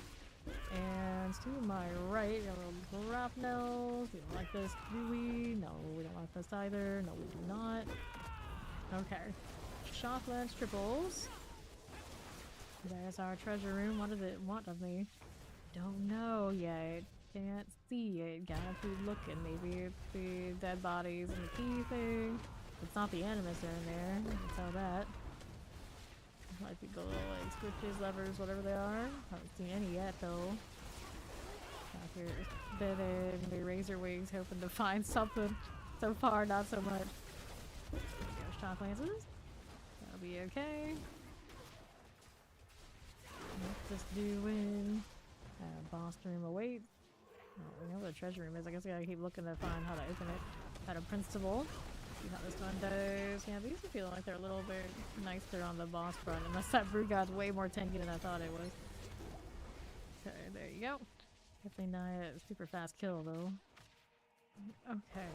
And to my right, got a little grapnels. We don't like this, do we? No, we don't like this either. No, we do not. Okay. Shoplands triples. There's our treasure room. What does it want of me? Don't know yet. Can't see it. Gotta keep looking. Maybe it's the dead bodies and the key thing. It's not the animus are in there. I can tell that. Might be the little like switches, levers, whatever they are. Haven't seen any yet though. Out here, bedded, the razor wings, hoping to find something. So far, not so much. There we go, shock lances. That'll be okay. Just doing boss room awaits. Oh, we know where the treasure room is. I guess I gotta keep looking to find how to open it. At a principal. See how this one does. Yeah, these feel like they're a little bit nicer on the boss front, unless that brew god's way more tanky than I thought it was. Okay, there you go. Definitely not a super fast kill though. Okay,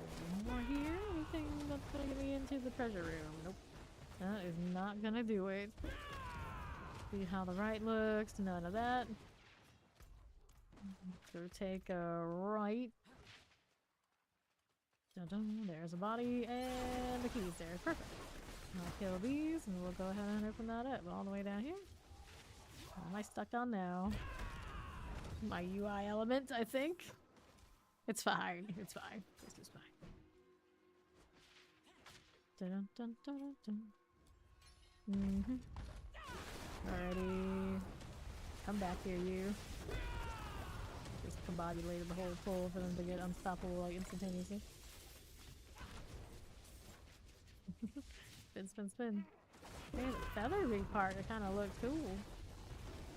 more here? Anything that's gonna get me into the treasure room? Nope. That is not gonna do it. See how the right looks, none of that. So take a right. Dun-dun, there's a body and the keys there. Perfect. I'll kill these and we'll go ahead and open that up all the way down here. What am I stuck on now? My UI element, I think. It's fine. It's fine. This is fine. Dun dun dun dun dun. Alrighty. Come back here, you. Just combobulated the whole pool for them to get unstoppable like instantaneously. Spin, spin, spin. Man, the feathery part, it kind of looks cool.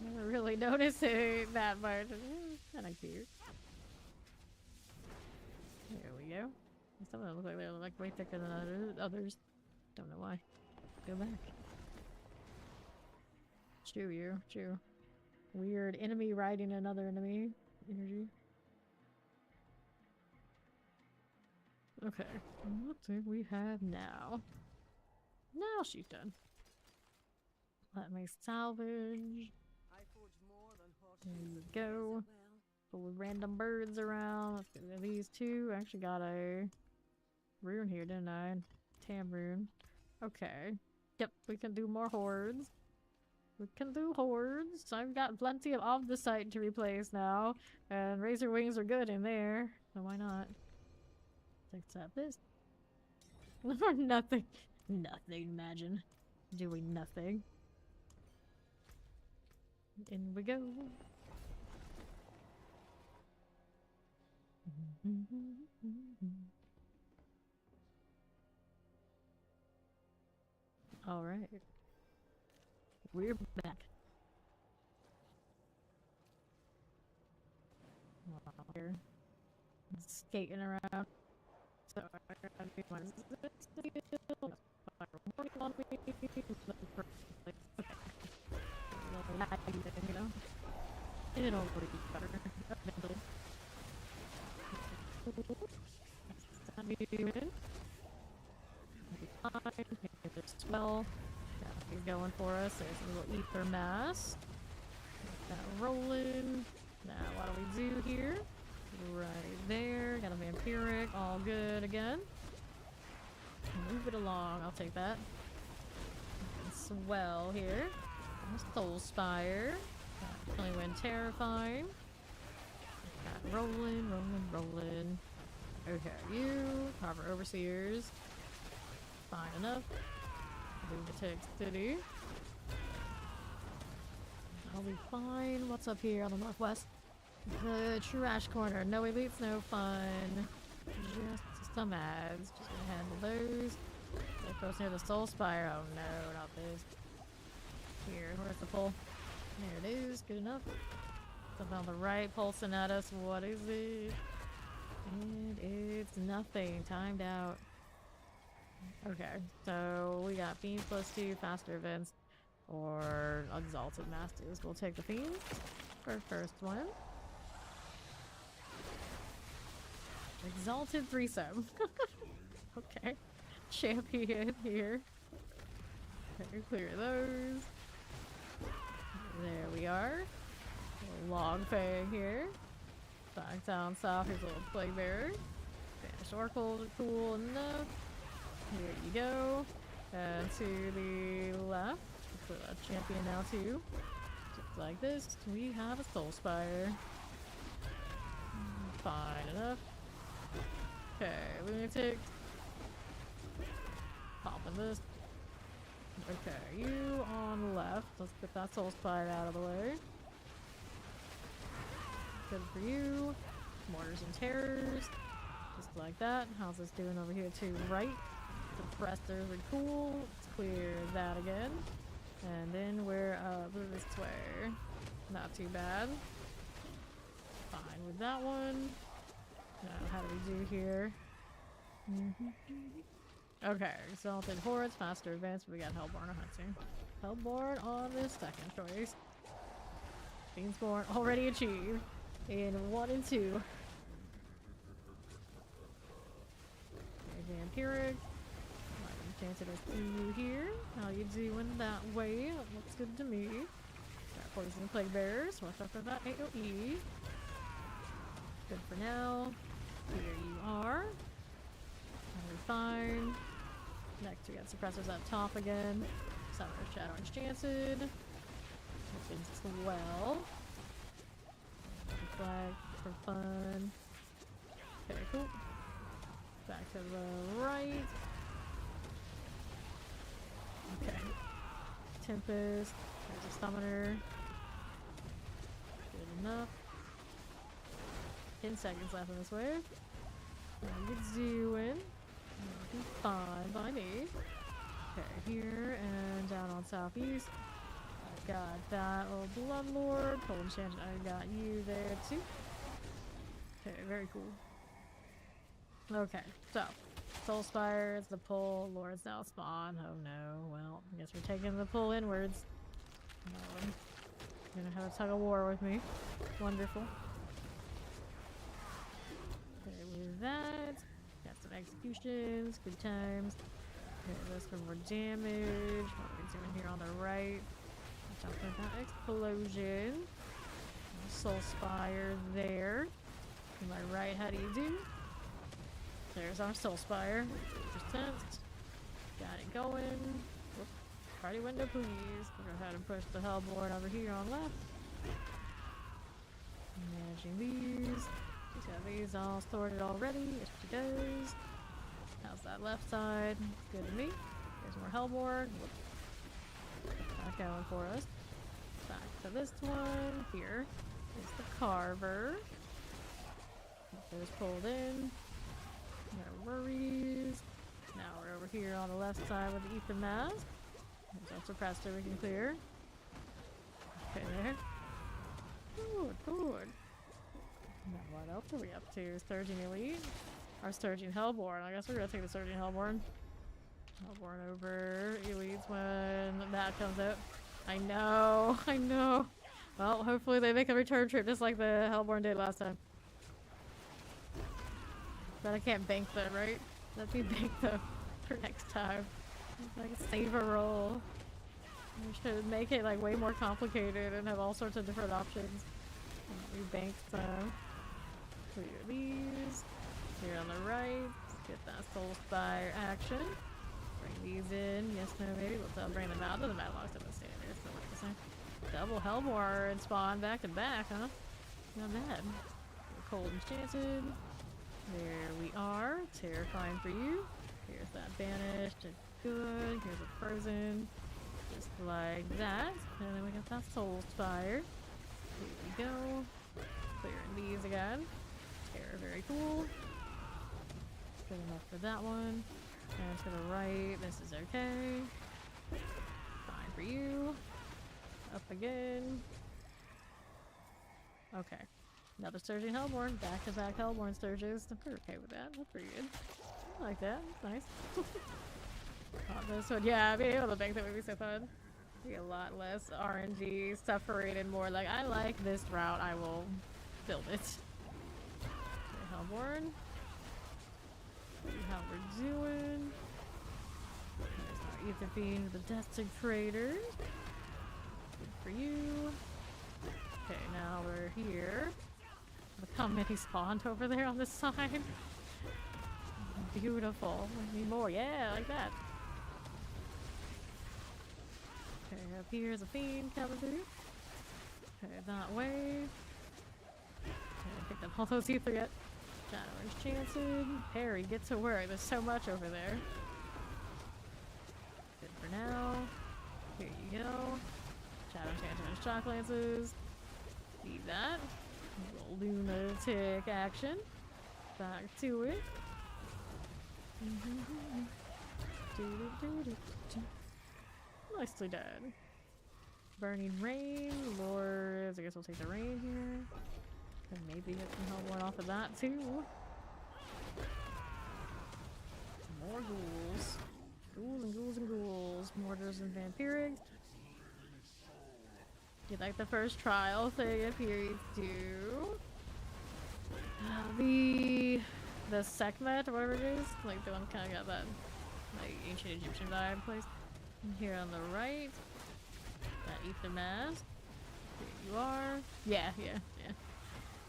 Never really noticed it that much. Kind of cute. There we go. Some of them look like they're like way thicker than others. Don't know why. Go back. Chew you. Chew. Weird enemy riding another enemy energy. Okay, what do we have now? Now she's done. Let me salvage. There we go. Pull random birds around. Let's get rid of these two. I actually got a rune here, didn't I? Tam rune. Okay. Yep, we can do more hordes. We can do hordes. I've got plenty of Omnisite to replace now. And Razor Wings are good in there. So why not? Let's accept this. Nothing. Nothing, imagine. Doing nothing. In we go. Alright. We're back. Here. Skating around. So I gotta be my on me. You know? It'll be better eventually. That be in. Be fine. Here's a swell. Yeah, he's going for us. There's a little ether mass. Got rolling. Now what do we do here? Right there. Got a vampiric. All good again. Move it along. I'll take that. Swell here. Soul Spire. Definitely went terrifying. Got rolling, rolling, rolling. Okay, you. Harbor Overseers. Fine enough. Lunatic City. I'll be fine. What's up here on the northwest? The trash corner. No elites, no fun. Just some ads. Just gonna handle those. They're close near the Soul Spire. Oh no, not this. Here, where's the pull? There it is. Good enough. Something on the right pulsing at us. What is it? And it's nothing. Timed out. Okay, so we got Fiends +2, faster events, or Exalted Masters. We'll take the Fiends for first one. Exalted threesome. Okay. Champion here. Okay, clear those. There we are. Long Fang here. Back down south, here's a little Plague Bearer. Banished Oracle, cool enough. Here you go. And to the left, put a champion now too. Just like this, we have a Soul Spire. Fine enough. Okay, Lunatic. Popping this. Okay, you on the left. Let's get that Soul Spire out of the way. Good for you. Mortars and Terrors. Just like that. How's this doing over here to right? Suppressors are cool. Let's clear that again. And then we're this way. Not too bad. Fine with that one. Now, how do we do here? Okay, Exalted Hordes, faster advance. We got Hellborn or Hunting. Hellborn on this second choice. Fiendsborn already achieved in 1 and 2. Okay, Vampiric. Enchanted as you here. How you doing that way? That looks good to me. Got Poison and Plague Bearers. Watch out for that AoE. Good for now. Here you are. We're fine. Next we got suppressors up top again. Summoner Shadow Enchanted. Looking swell. Flag for fun. Okay, cool. Back to the right. Okay. Tempest. There's a summoner. Good enough. 10 seconds left on this wave. How you doing? Be fine by me. Okay, here and down on southeast. I got that old Bloodlord. Cold Enchanted. I got you there too. Okay, very cool. Okay, so Soul Spire is the pull. Lord's now spawn. Oh no. Well, I guess we're taking the pull inwards. You're gonna have a tug of war with me. Wonderful. Okay, with that. Got some executions, good times. Okay, this for more damage. What are we doing here on the right? Watch out for that explosion. Soul Spire there. To my right, how do you do? There's our Soul Spire. Percent. Got it going. Whoop. Party window, please. We'll go ahead and push the Hellborn over here on left. Managing these. She's got these all sorted already. Yes, she does. How's that left side? Good to me. There's more Hellborn. Whoop. Not going for us. Back to this one. Here is the Carver. Get those pulled in. No worries. Now we're over here on the left side with the Ether Mask. There's our suppressor we can clear. Okay, there. Good, good. Now what else are we up to? Surging Elite? Our Surging Hellborn. I guess we're gonna take the Surging Hellborn. Hellborn over Elites when that comes out. I know, I know. Well, hopefully they make a return trip just like the Hellborn did last time. But I can't bank that, right? Let me bank though for next time. Like save a roll. We should make it like way more complicated and have all sorts of different options. We bank some. Clear these. Here on the right. Get that Soul Spire action. Bring these in. Yes, no, maybe. We'll bring them out. Doesn't matter. Locked up and stay there. Still like the same. Double Hellborn spawn back to back, huh? Not bad. Cold Enchanted. There we are. Terrifying for you. Here's that banished. It's good. Here's a frozen. Just like that. And then we got that Soul Spire. Here we go. Clearing these again. Terror, very cool. Good enough for that one. And to the right, this is okay. Fine for you. Up again. Okay. Another Surging Hellborn. Back to back Hellborn Surges. I'm pretty okay with that. That's pretty good. I like that. Nice. This one. Yeah, being able to bank that would be so fun. Be a lot less RNG, separated more. Like, I like this route. I will build it. Okay, Hellborn. See how we're doing. There's our Ether Fiend, the Desecrator. Good for you. Okay, now we're here. Look how many spawned over there on this side. Beautiful. We need more. Yeah, like that. Okay, up here's a Fiend coming through. Okay, that way. Okay, picked up all those ether yet. Shadow Enchanted. Harry, get to work. There's so much over there. Good for now. Here you go. Shadow Enchanted and Shock Lances. Need that. Little lunatic action. Back to it. Nicely done. Burning Rain. Lords. I guess we'll take the rain here. And maybe get some Hellborn off of that too. More ghouls. Ghouls and ghouls and ghouls. Mortars and vampirics. You like the first trial thing up here, you do. The Sekhmet or whatever it is. Like the one kind of got that like ancient Egyptian vibe place. And here on the right. That Ether Mask. Here you are. Yeah.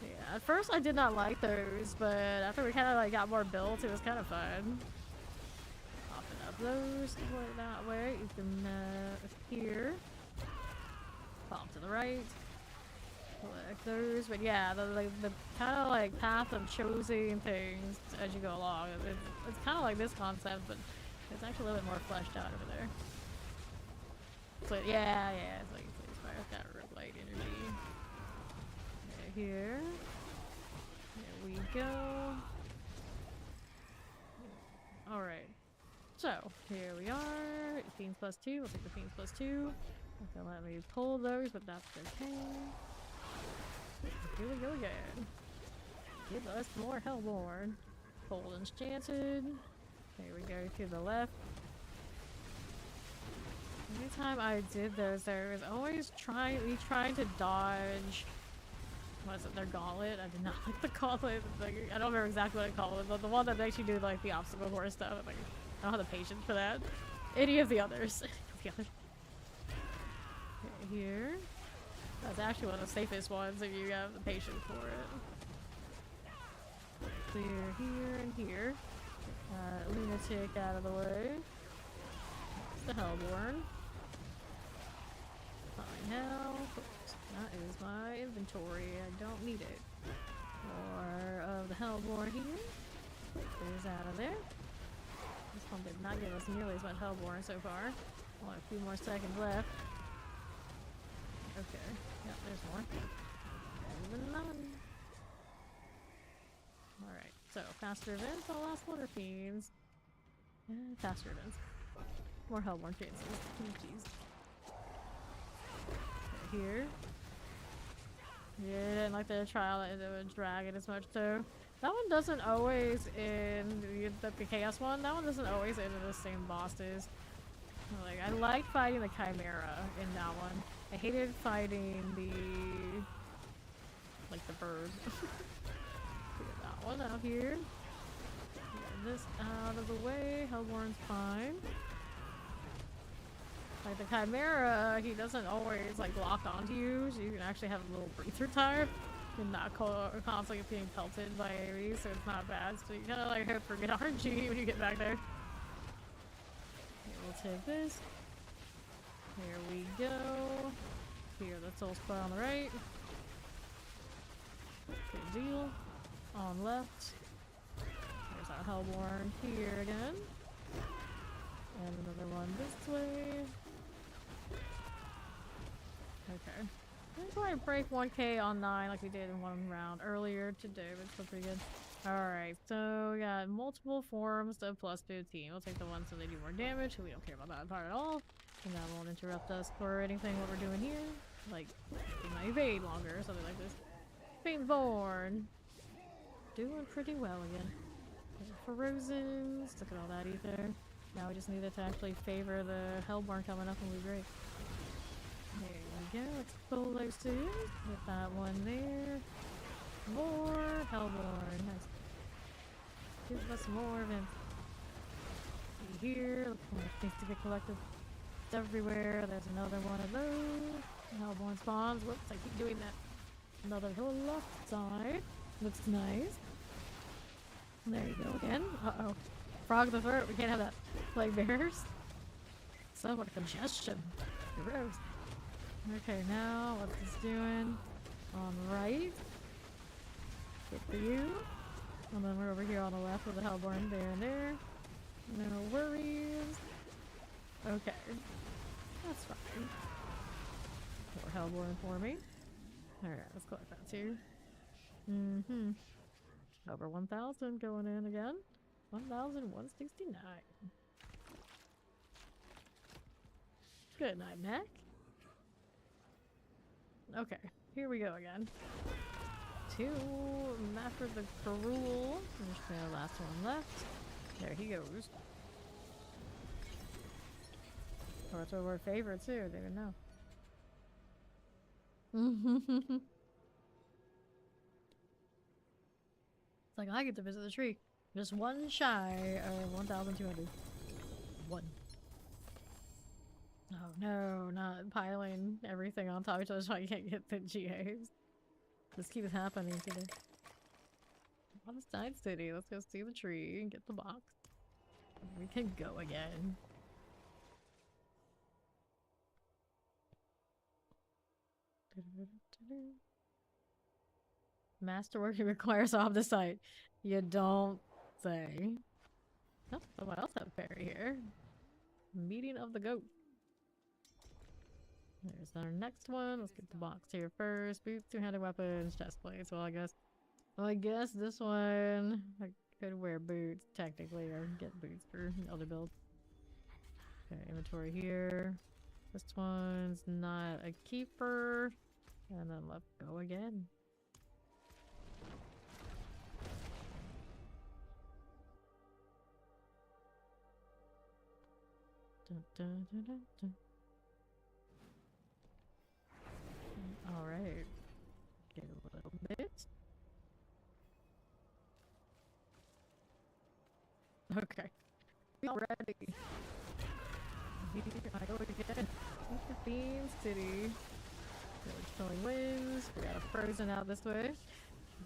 Yeah, at first I did not like those, but after we kind of like got more built, it was kind of fun. Popping up those, going that way. You can here. Pop to the right. Collect those, but yeah, the kind of like path of choosing things as you go along. It's kind of like this concept, but it's actually a little bit more fleshed out over there. So yeah, it's like it's got real light energy. Here. There we go. Alright. So, here we are. Fiends plus 2. We'll take the Fiends plus 2. Okay, let me pull those, but that's okay. Here we go again. Give us more Hellborn. Cold Enchanted. Here we go to the left. Anytime I did those, there was always trying to dodge what is it, their gauntlet? I did not like the gauntlet. Like, I don't remember exactly what I call it, but the one that makes you do like the obstacle course stuff. Like, I don't have the patience for that. Any of the others. Okay, here. That's actually one of the safest ones if you have the patience for it. Clear here and here. Lunatic out of the way. It's the Hellborn. Fine now. That is my inventory. I don't need it. More of the Hellborn here. There's out of there. This one did not give us nearly as much Hellborn so far. Only a few more seconds left. Okay. Yep, there's more. Moving on. Alright, so faster events, the last water fiends. Faster events. More Hellborn chances. Oh, jeez. Okay, here. Yeah, didn't like the trial that it would drag it as much, so that one doesn't always end the chaos one. That one doesn't always end in the same bosses. Like, I liked fighting the Chimera in that one. I hated fighting the like the bird. Get that one out here. Get this out of the way. Hellborn's fine. Like the Chimera, he doesn't always like lock onto you, so you can actually have a little breather time. You're not constantly being pelted by AoE, so it's not bad. So you kind of like hope for good RNG when you get back there. Okay, we'll take this. Here we go. Here, the soul spot on the right. Good deal. On left. There's our Hellborn here again. And another one this way. Okay. Didn't quite break 1k on 9 like we did in one round earlier today, but it's still pretty good. Alright, so we got multiple forms of plus 15. We'll take the ones so they do more damage, we don't care about that part at all. And that won't interrupt us for anything what we're doing here. Like, making my evade longer or something like this. Spiritborn! Doing pretty well again. Frozen. Look at all that ether. Now we just need it to actually favor the Hellborn coming up and we'll be great. There we go. Let's pull those two. Get that one there. More Hellborn. Nice. Give us more of him. Here. Look how much things to get collected. It's everywhere. There's another one of those. Hellborn spawns. Whoops, I keep doing that. Another whole left side. Looks nice. There you go again. Uh-oh. Frog the throat. We can't have that. Like bears. Somewhat congestion. Gross. Okay, now what's this doing? On the right. Good for you. And then we're over here on the left with the Hellborn there and there. No worries. Okay. That's fine. More Hellborn for me. Alright, let's collect that too. Mm-hmm. Over 1,000 going in again. 1,169. Good night, Mac. Okay, here we go again. To Master the Cruel. There's the last one left. There he goes. Or it's our favorite too, they didn't know. It's like I get to visit the tree. Just one shy of 1,200. One. Oh no, not piling everything on top of each other so I can't get the GAs. This keeps happening today. On the side city, let's go see the tree and get the box. We can go again. Masterwork requires off the site. You don't say. Oh, someone else have fairy here. Meeting of the goat. There's our next one. Let's get the box here first. Boots, two-handed weapons, chest plates. Well, I guess this one I could wear boots technically, or get boots for other builds. Okay, inventory here. This one's not a keeper. And then let's go again. Dun, dun, dun, dun, dun. All right. Get a little this. Okay. We all ready. Here I go again. With the Fiend City. Chilling winds. We got a Frozen out this way.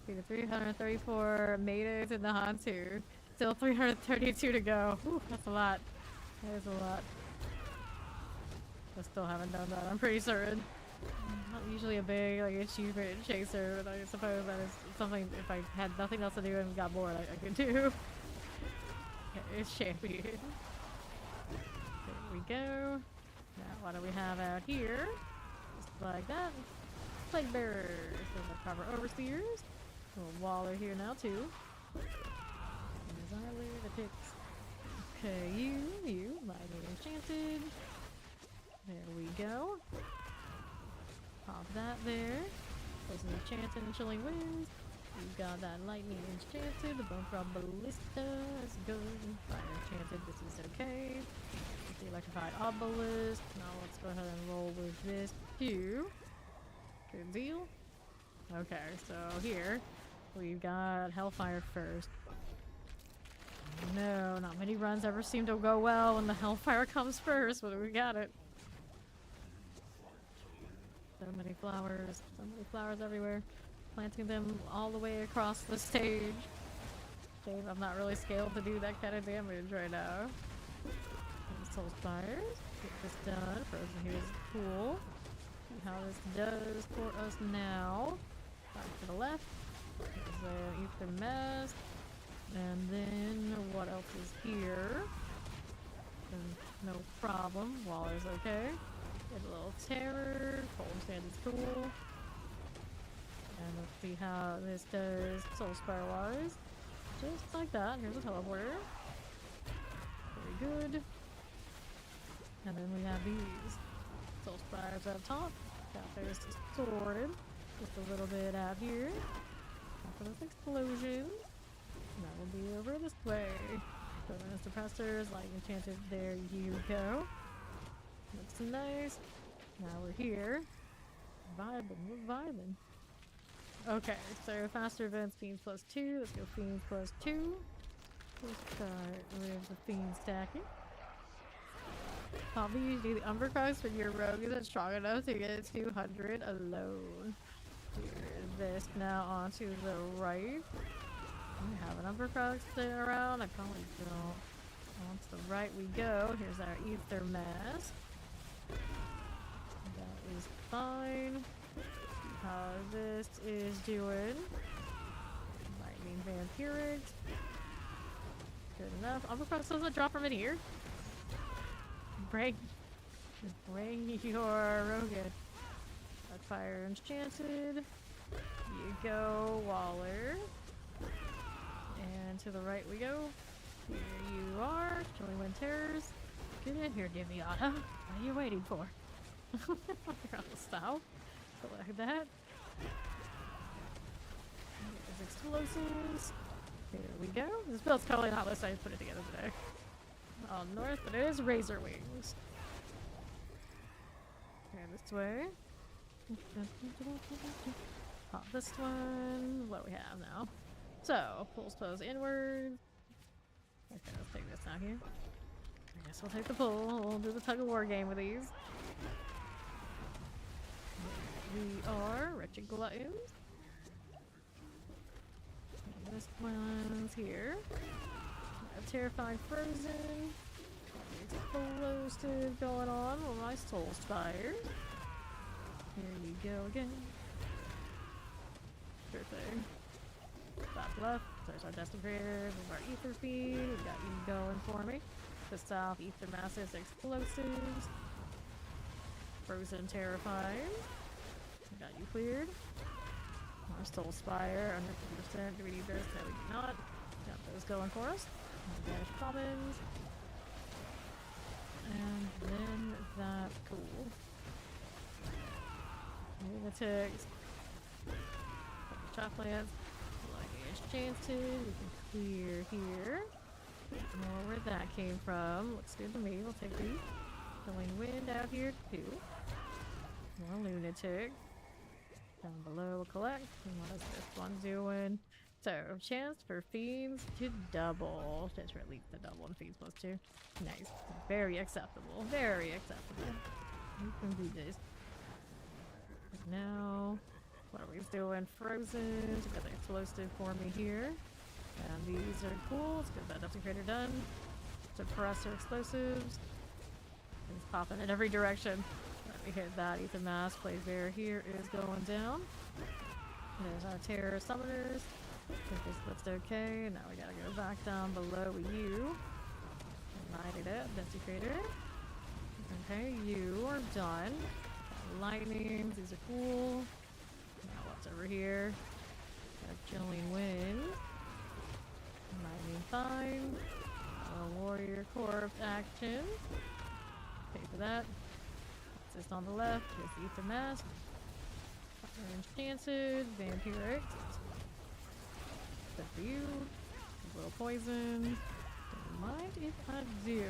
We got 334 Maydays in the Hantu. Still 332 to go. Whew, that's a lot. That is a lot. I still haven't done that, I'm pretty certain. I'm not usually a big like achievement chaser, but I suppose that is something if I had nothing else to do and got bored I could do. Okay, it's champion. There we go. Now what do we have out here? Just like that. Plague bearers. There's a cover overseers. A little waller here now too. There's our lunatics. Okay, you, lightning enchanted. There we go. Pop that there. There's an enchanted and chilling winds. We've got that lightning enchanted. The bone from ballista is good. Fire enchanted, this is okay. The electrified obelisk. Now let's go ahead and roll with this too. Good deal. Okay, so here we've got Hellfire first. No, not many runs ever seem to go well when the Hellfire comes first, but we got it. So many flowers everywhere. Planting them all the way across the stage. Shame I'm not really scaled to do that kind of damage right now. Soul Spires. Get this done. Frozen here is cool. See how this does for us now. Back to the left. There's an Ether Mask. And then what else is here? No problem. Waller's okay. Get a little terror. Cold Stand is cool. And let's see how this does Soul Spire wise. Just like that. Here's a teleporter. Very good. And then we have these Soul Spires up top. Got those sorted. Just a little bit out here. After this explosion. And that will be over this way. Bonus suppressors, light enchanted. There you go. Looks nice. Now we're here. We're vibing. Okay, so faster events, Fiends plus 2. Let's go Fiends plus 2. Let's start with the Fiend stacking. Probably usually the Umbercrux when your rogue isn't strong enough to get 200 alone. Here's this now onto the right. We have an Umbercrux sitting around. I probably don't. On to the right we go. Here's our Ether Mask. That is fine. See how this is doing. Lightning Vampiric. Good enough. Umbercrux doesn't drop from in here. Bring your Rogan. That fire enchanted. You go, Waller. And to the right we go. Here you are, Chilling Wind Terrors. Get in here, Diviata. What are you waiting for? Style. Select that. There's explosives. Here we go. This build's totally not listed. I just put it together today. On north, but it is Razor Wings. Okay, this way. Pop this one. What do we have now? So, pulls pose inward. Okay, let's take this out here. I guess we'll take the pull. We'll do the tug of war game with these. We are Wretched Gluttons. This one's here. A terrifying Frozen. Explosive going on with my Soul Spire. Here you go again. Sure thing. Back left, there's our Desecrator, with our Ether Feed. We got you going for me. To south, Ether Masses, Explosives. Frozen Terrifying. We got you cleared. Our Soul Spire, under 50%. Do we need this? No, we do not. Got those going for us. Vanish Commons. And then that's cool. Lunatics. Chop plants. Enchanted. We can clear here. Know where that came from. Looks good to me. We'll take the Chilling Wind out here too. More Lunatic. Down below, we'll collect. And what is this one doing? So, chance for fiends to double. Chance for at least a double and fiends +2. Nice. Very acceptable. Very acceptable. We can do this. Now, what are we doing? Frozen. Got the explosive for me here. And these are cool. Let's get that desecrator done. Suppressor explosives. It's popping in every direction. Let me hit that. Ethan Mass plays there. Here is going down. There's our terror summoners. Think this looks okay. Now we gotta go back down below with you. Light it up. Desecrator. Okay, you are done. Lightnings. These are cool. Now what's over here? Got Chillin wind. Lightning fine. Warrior corpse action. Pay for that. What's this on the left? Here's the Ether Mask. Enchanted. Vampiric. Good for you. A little poison. Don't mind if I do.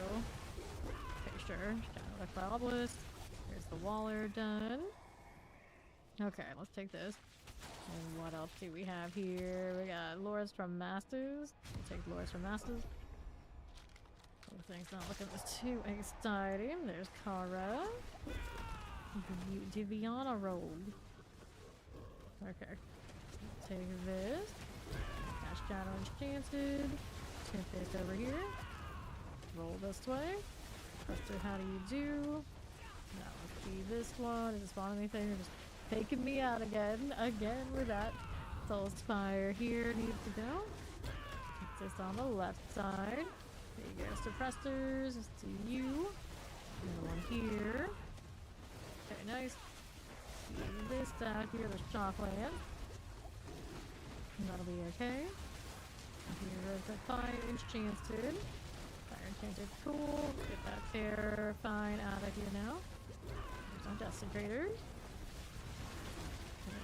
Okay, sure. Shadow of the Obelisk. There's the Waller done. Okay, let's take this. And what else do we have here? We got Lords from Masters. We'll take Lords from Masters. Things not looking too exciting. There's Kara. Diviana Rogue. Okay. Take this. Cash Shadow Enchanted. Tempest over here. Roll this way. Buster, how do you do? Now let's see this one. Does it spawn anything? You're just taking me out again. Again with that. Soul Spire here needs to go. It's this on the left side. There you go, suppressors. Let's do you. Another one here. Okay, nice. Leave this down here, there's Shockland. That'll be okay. Here is the Fire Enchanted. Fire Enchanted, cool. Get that Terrifying out of here now. There's our Desecrators.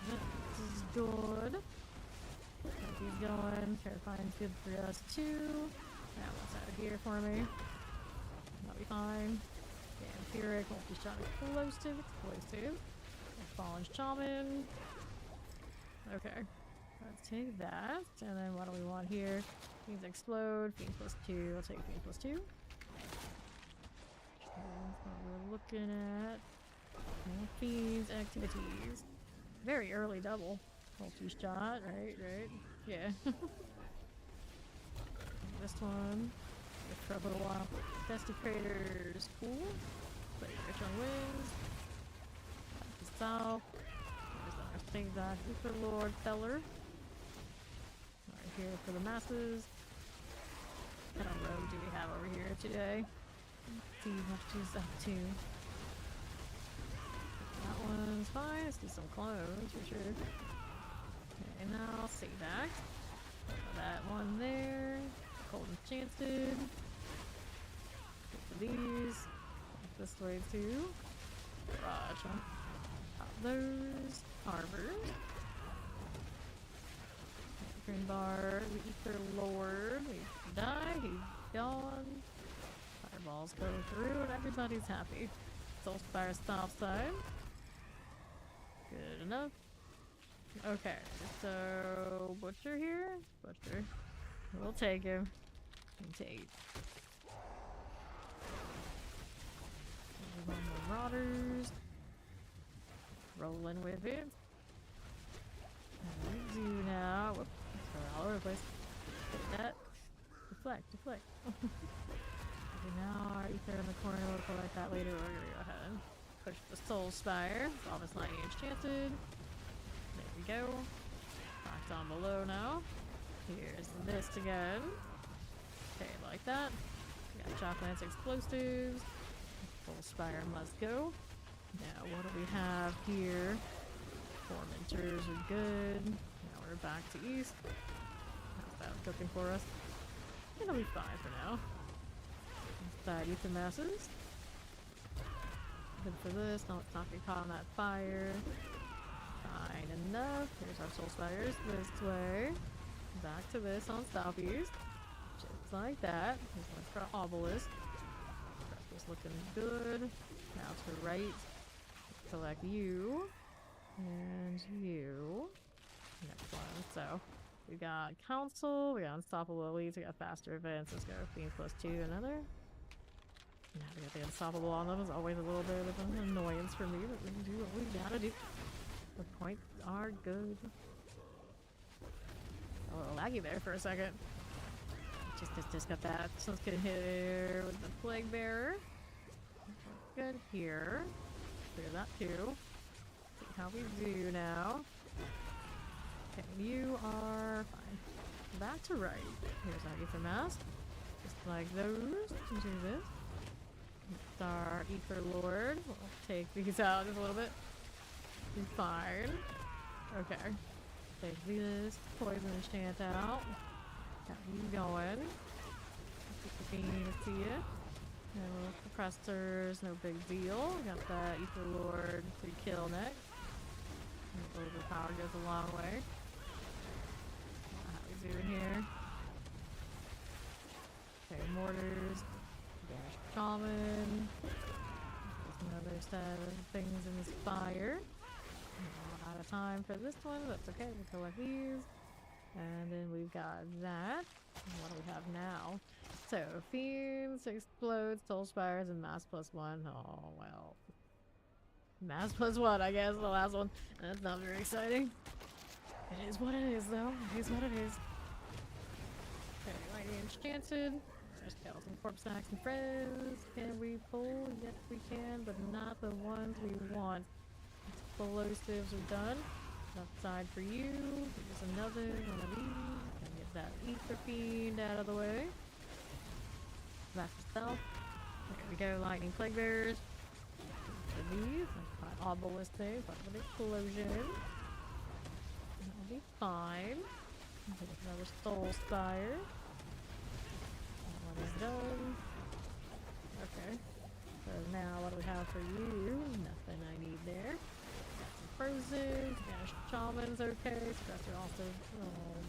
This is good. Keep these going. Terrifying's good for us too. Now what's out of here for me? That'll be fine. Vampiric, multi-shot explosive. Fallen Shaman. Okay. Let's take that. And then what do we want here? Fiends explode. Fiends +2. I'll take Fiends +2. That's what we're looking at. More Fiends activities. Very early double. Multi-shot, right? Yeah. This one. For a little while. Desecrators. Cool. Play Rich on Wings. Back to south. There's our save that. Super Lord Feller. Right here for the masses. What kind of rogue do we have over here today? Let's see what she's up to. That one's fine. Let's do some clones for sure. Okay, now save that. That one there. Cold Enchanted. These. This way too. Garage, huh? Pop those. Harbors. Green bar. The Ether Lord. We die. He's gone. Fireballs go through and everybody's happy. Soul Spire stop sign. Good enough. Okay, so Butcher here? Butcher. We'll take him. Take. Marauders. Rolling with it. What do we do now? Whoops. Sorry, all over the place. Take that. Deflect. Okay, now our Ether in the corner. We'll collect that later. We're gonna go ahead and push the Soul Spire. All this lightning enchanted. There we go. Back down below now. Here's the mist again. Okay, like that. We got Shocklands explosives. Full Spire must go. Now, what do we have here? Tormentors are good. Now we're back to east. How's that cooking for us? It'll be fine for now. Let's Ether Masses. Good for this. No, let's not get caught on that fire. Fine enough. Here's our Soul Spires this way. Back to this on stoppies. Just like that. Here's one for Obelisk. Is looking good. Now to right. Collect you. And you. Next one. So we got Council, we got Unstoppable Elites, we got Faster Events. Let's go. Being +2, another. Now we got the Unstoppable on them. It's always a little bit of an annoyance for me, but we can do what we gotta do. The points are good. A little laggy there for a second. Just got that. So let's get here with the Plague Bearer. Good here. Clear that too. See how we do now. Okay, you are fine. Back to right. Here's our Ether Mask. Just like those. Do this. It's our Ether Lord. We'll take these out just a little bit. Be fine. Okay. Take this poison enchant out. Got you going. Keep the bean to see it. No suppressors, no big deal. Got that Ether Lord to kill next. Overpower goes a long way. How we doing here? Okay, mortars. Dash shaman. There's another set of things in this fire. Out of time for this one, that's okay. We'll collect these. And then we've got that. And what do we have now? So, Fiends, Explode, Soul Spires, and Mass +1. Oh, well. Mass +1, I guess, the last one. That's not very exciting. It is what it is, though. It is what it is. Okay, Lightning Enchanted. There's Skeleton Corpse Snacks and Friends. Can we pull? Yes, we can, but not the ones we want. Explosives are done. Outside for you. There's another one of these. Gotta get that Ether Fiend out of the way. That's itself. There we go, Lightning Plague Bearers. For these, Obelisk, but with Explosion. That'll be fine. Another Soul Spire. That one is done. Okay. So now what do we have for you? Nothing I need there. Got some Frozen. Spanish Shaman's okay. Suppressor also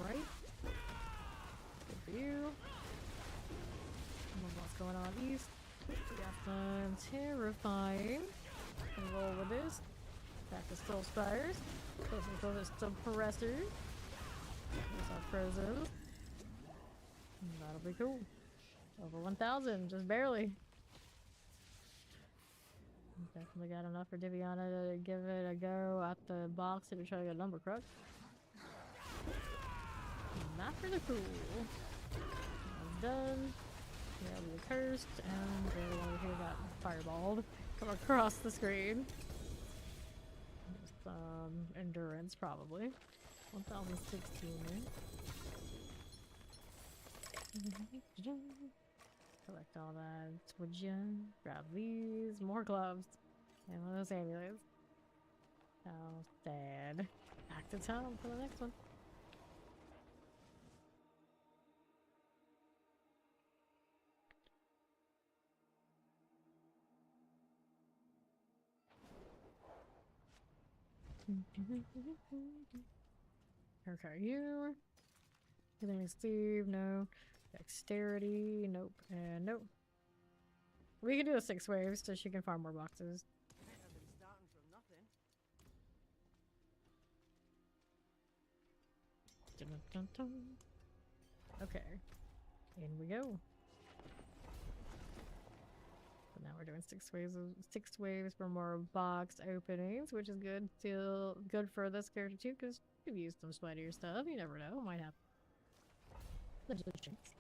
alright. Good for you. What's going on east? We got some Terrifying. And roll with this. Back to Soul Spires. Those are some Suppressors. Those are Frozen. That'll be cool. Over 1,000, just barely. Definitely got enough for Diviana to give it a go at the box if we try to get a number crook. Not really cool. That's done. Yeah, we were cursed, and the other one over here got fireballed. Come across the screen. Just, endurance, probably. 1016 there. Collect all that. Would you grab these? More gloves. And one of those amulets. How sad. Back to town for the next one. Okay, you. Healing Steve, no. Dexterity, nope. And nope. We can do a 6 waves so she can farm more boxes. Dun, dun, dun. Okay. In we go. So now we're doing 6 waves for more box openings, which is good. Still good for this character too, because you've used some sweatier stuff. You never know. Might have. There's a chance.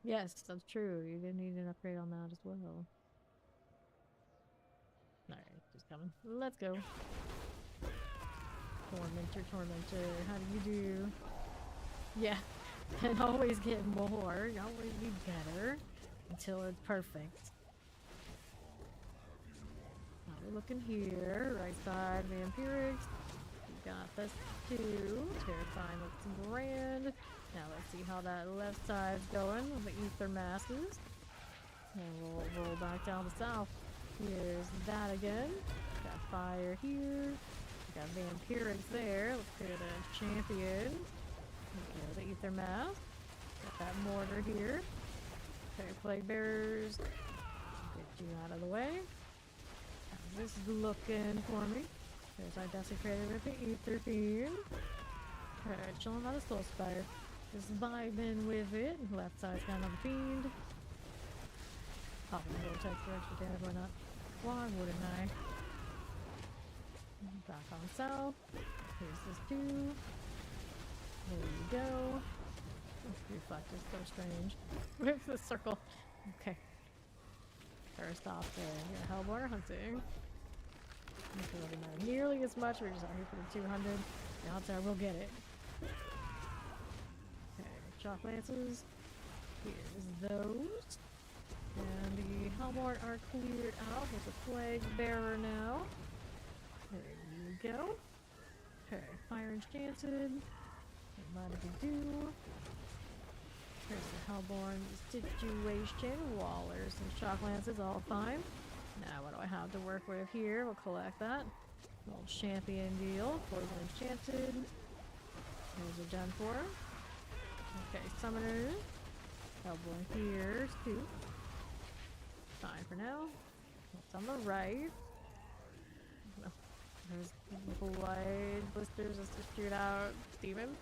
Yes, that's true. You did need an upgrade on that as well. Alright, just coming. Let's go. Tormentor, how do you do? Yeah, and always get more. Always be better until it's perfect. Now we're looking here. Right side, Vampirics. We got this too. Terrifying looks grand. Now let's see how that left side's going with the Ether Masses. And we'll roll back down the south. Here's that again. Got fire here. Got Vampirics there. Let's go to Champion. Okay, the Ether Mass. Got that mortar here. Okay, plague bearers. Get you out of the way. How's this looking for me? There's our desecrated with the ether fiend. Okay, chilling on the soul spire. Just vibing with it. Left side's got another fiend. Popping the vortex for extra damage, why not? Why wouldn't I? Back on south. Here's this too. There you go. This reflect is so strange. With the circle. Okay. First off there, yeah, Hellborn hunting. This will be not nearly as much, we're just out here for the 200. The odds are we'll get it. Okay, Chalk Lances. Here's those. And the Hellborn are cleared out. There's a Plague Bearer now. There you go. Okay, Fire Enchanted. What do we do? Here's the Hellborn situation. Wallers and Shock Lances, all fine. Now what do I have to work with here? We'll collect that. Old champion deal. Poison Enchanted. Those are done for. Okay, Summoners. Hellborn here, too. Fine for now. What's on the right? No. There's blood blisters just to shoot out demon.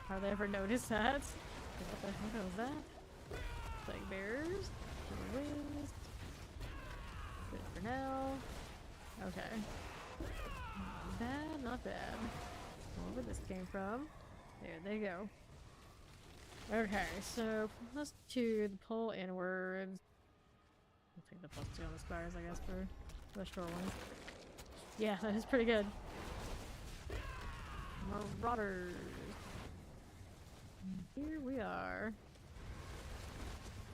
Hardly ever noticed that. What the heck was that? Plague bears. Wings. Good for now. Okay. Not bad, not bad. Where this came from. There they go. Okay, so +2, the pull inwards. We'll take the +2 on the spires, I guess, for the short ones. Yeah, that is pretty good. Marauders. Here we are.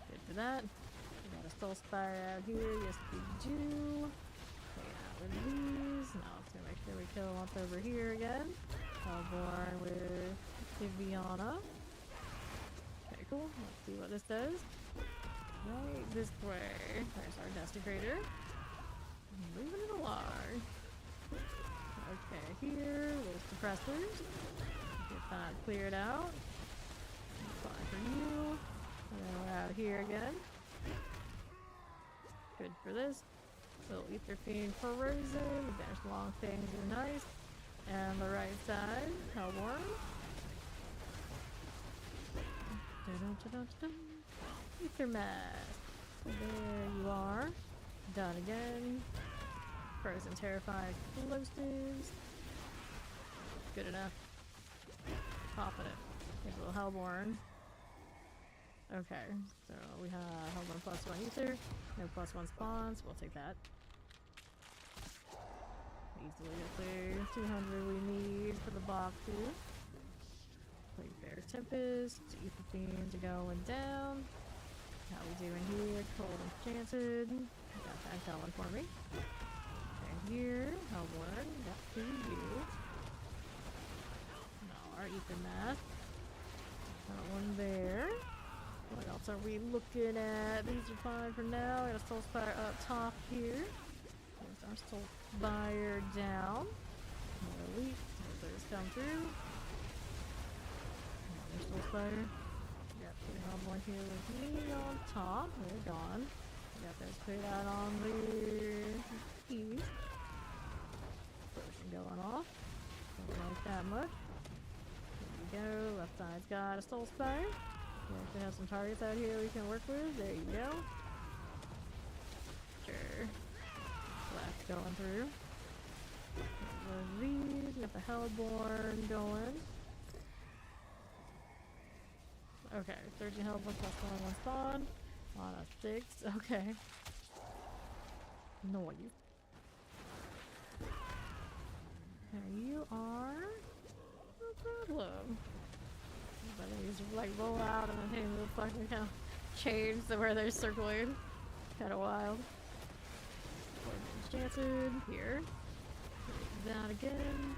Good for that. We got a soul spire out here. Yes, we do. Take out with these. Now let's make sure we kill once over here again. Hellborn with Tiviana. Okay, cool. Let's see what this does. Right this way. There's our desecrator. Moving it along. Okay, here, those suppressors. Get that cleared out. Fine for you. And then we're out here again. Good for this. Little ether fiend corrosion. Banish long things are nice. And the right side, Hellborn. Ether mask. There you are. Done again. Frozen terrified explosives. Good enough. Popping it. Here's a little Hellborn. Okay, so we have Hellborn +1 ether. No +1 spawns. We'll take that. Easily get the 200 we need for the box too. Plague Bear Tempest. Ether Fiends are going down. How we doing here? Cold Enchanted. Got that going for me. Okay, here. Hellborn. Got 2 you. No, our Ether Mask. Got one there. What else are we looking at? These are fine for now. Got a Soul Spire up top here. There's our Soul Spire down. Elite. Those come through. Another Soul Spire. Got the Hellborn here with me on top. They're gone. Got those cleared out on the east. Potion going off. Don't like that much. There we go. Left side's got a Soul Spire. We actually have some targets out here we can work with. There you go. Sure. Left going through. These. Got the Hellborn going. Okay, 13 Hellborn +1 spawn. On a 6. Okay. Noise. There you are. No problem. But these like roll out and then the fucking kind of change to where they're circling. Kinda wild. Enchanted here. Down again.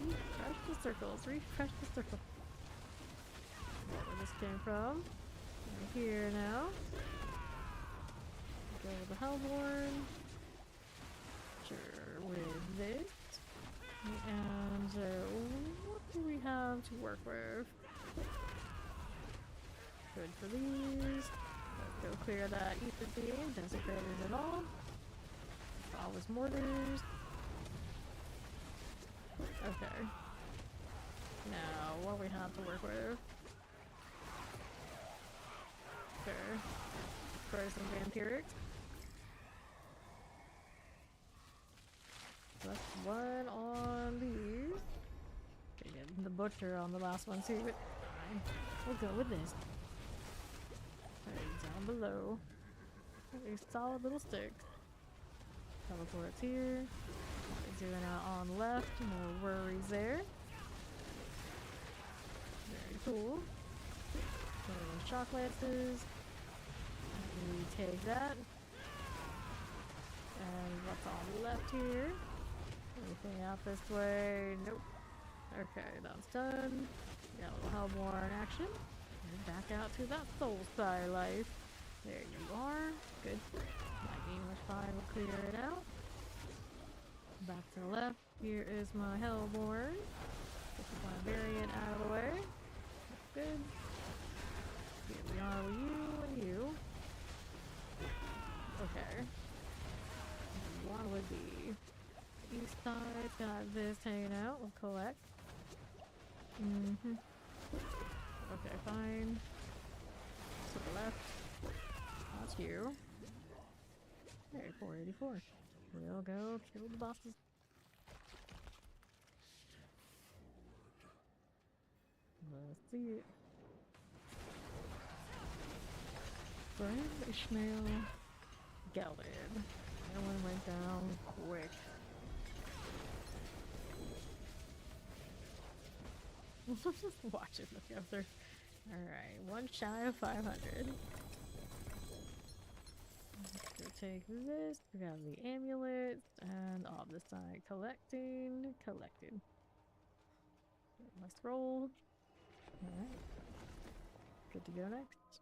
Refresh the circles. Refresh the circle. Where this came from. Right here now. Go with the Hellborn. Sure, with this. And what do we have to work with? Good for these. Let's go clear that ether beam. Desecrators and all. Flawless mortars. Okay. Now, what do we have to work with? Okay. First some vampirics. That's one on these. Okay, getting the butcher on the last one too, but fine. We'll go with this. Okay, down below. A solid little stick. Teleports here. Zooming out on left. No worries there. Very cool. Shock lances. We take that. And what's on the left here? Anything out this way? Nope. Okay, that's done. Got a little Hellborn action. And back out to that Soul Spire life. There you are. Good. Lightning was fine. We'll clear it out. Back to the left. Here is my Hellborn. Get the Barbarian out of the way. That's good. Here we are with you and you. Okay. One would be east side. Got this hanging out. We'll collect. Okay, fine. To the left. That's you. Okay, 484. We'll go kill the bosses. Let's see it. Brand Ishmael Gelded. That one went down quick. Watch it look after. Alright, one shy of 500. Let's go take this. We got the amulets and all this side collecting. Collected. My scroll. Alright. Good to go next.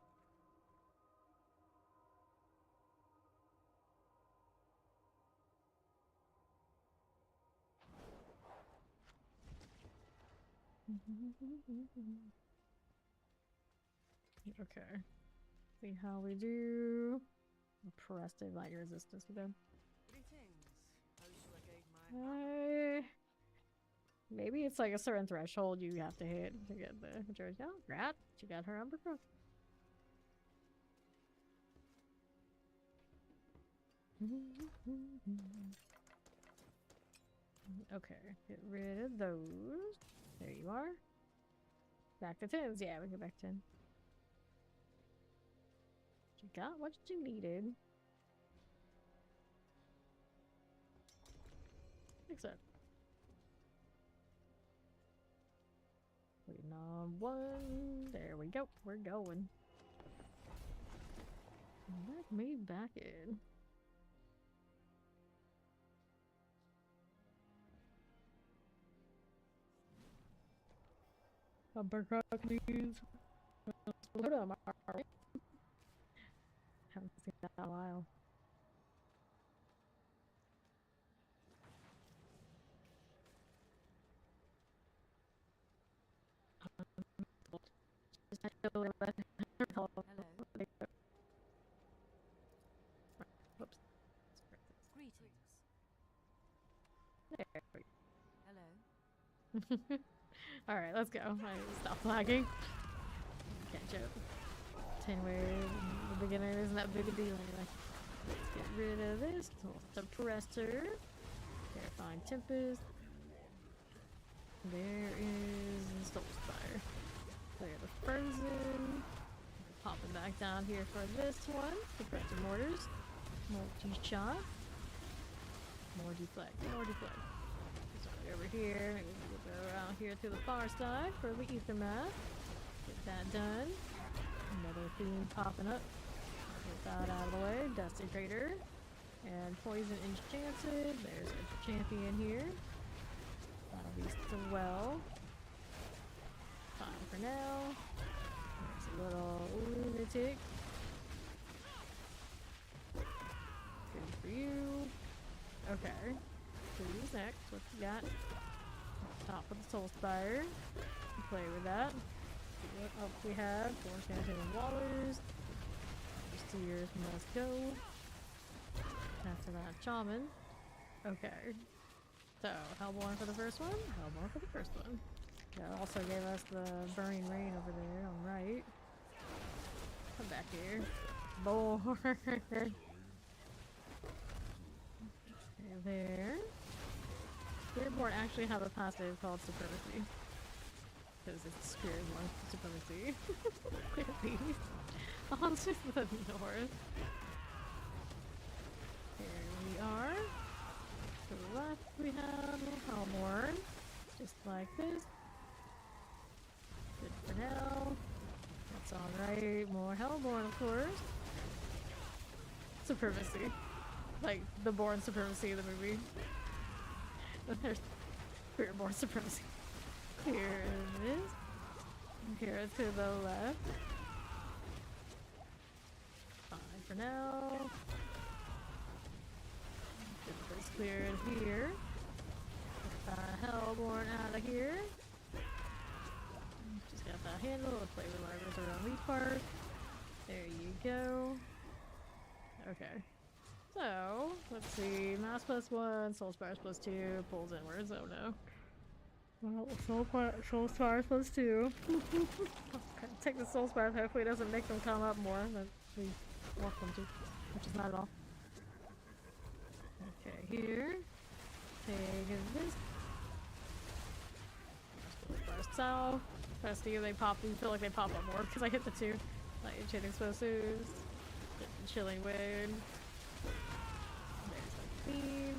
Okay. See how we do. Pressed light resistance with them. Maybe it's like a certain threshold you have to hit to get the majority. Oh, Rat, she got her Umber Crow. Okay, get rid of those. There you are. Back to 10s. Yeah, we go back to 10. You got what you needed. Fix it. Waiting on one. There we go. We're going. Let me back in. Uppercut, please. Hold on, haven't seen that in a while. Hello. Whoops. Greetings. There we Hello. go. Alright, let's go. I need to stop lagging. Catch up. 10 waves. The beginner isn't that big a deal anyway. Let's get rid of this. Suppressor. Terrifying Tempest. There is Soul Spire. Clear the Frozen. Popping back down here for this one. Suppressor Mortars. Multi-shot. More deflect. More deflect. Over here, maybe we'll go around here to the far side for the ether math. Get that done. Another theme popping up. Get that out of the way. Desecrator. And Poison Enchanted. There's a champion here. That'll be swell. Fine for now. There's a little lunatic. Good for you. Okay. Who's next? What you got? Top of the Soul Spire. Play with that. see what else we have. Four Chanting Wallers. Seers must go. After that, Shaman. Okay. So, Hellborn for the first one, Hellborn for the first one. That also gave us the Burning Rain over there on right. Come back here. Born. There. Spiritborn actually have a passive called Supremacy. Because it's Spiritborn Supremacy. Clearly. On to the north. Here we are. To the left we have Hellborn. Just like this. Good for now. That's alright. More Hellborn, of course. Supremacy. Like the Born Supremacy of the movie. There's Spiritborn Supremacy. Here it is. Here to the left. Fine for now. Get this cleared here. Get Hellborn out of here. Just got that handle to play with whatever's around these parts. There you go. Okay. So, let's see. Mass +1, Soul Spires +2, pulls inwards. Oh no. Well, Soul Spires +2. Okay, take the Soul Spires, hopefully it doesn't make them come up more than we want them to, which is not at all. Okay, here. Take this. Soul Spires south. Try to see if they pop. You feel like they pop up more because I hit the two. Like Enchanting Explosives. Chilling Wind. There's the Queen.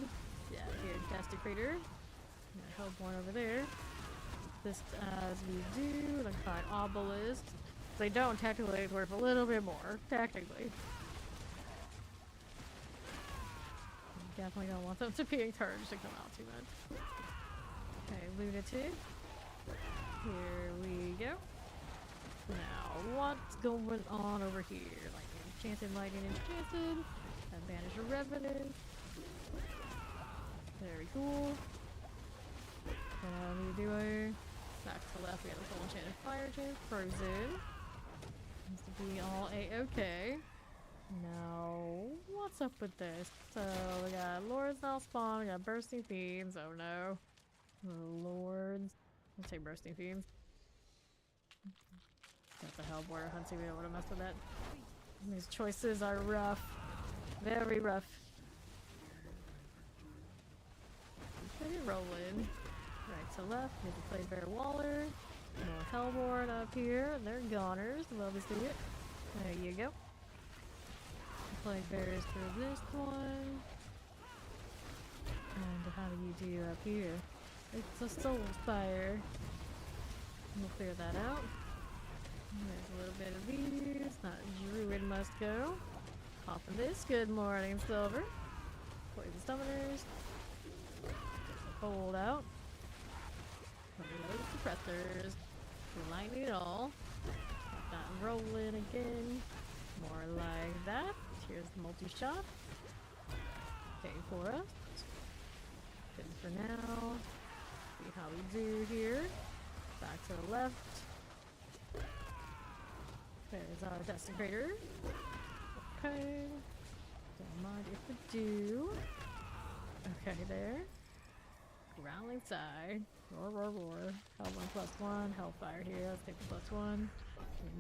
Yeah, here, Desecrator. Hellborn over there. Just as we do, like find Obelisk. They don't technically, it's worth a little bit more, technically. You definitely don't want them to be encouraged to come out too much. Okay, Lunatic. Here we go. Now, what's going on over here? Like Enchanted Lightning Enchanted. Advantage of Revenant. Very cool. What are we doing? Back to the left, we have the full Enchanted Fire Chain. Frozen. Seems to be all a-okay. Now, what's up with this? So, we got Lords now spawn, we got Bursting Fiends. Oh no. Lords. Let's say Bursting Fiends. Got the Hellborn Huntsy, we don't want to mess with that. These choices are rough. Very rough. Pretty rolling. Right to left, we have the Plague Bear Waller. More Hellborn up here. They're goners. Love to see it. There you go. Plague Bears for this one. And how do you do up here? It's a Soul Spire. We'll clear that out. There's a little bit of these. Not Druid must go. Popping this. Good morning, Silver. Poison Summoners. Hold out. Reload Suppressors. Lightning it all. Got that rolling again. More like that. Here's the multi-shot. Okay, for us. Good for now. See how we do here. Back to the left. There's our Desecrator. Okay. Don't mind if we do. Okay, there. Growling Sigh. Roar, roar, roar. Hellborn +1. Hellfire here. Let's take the +1.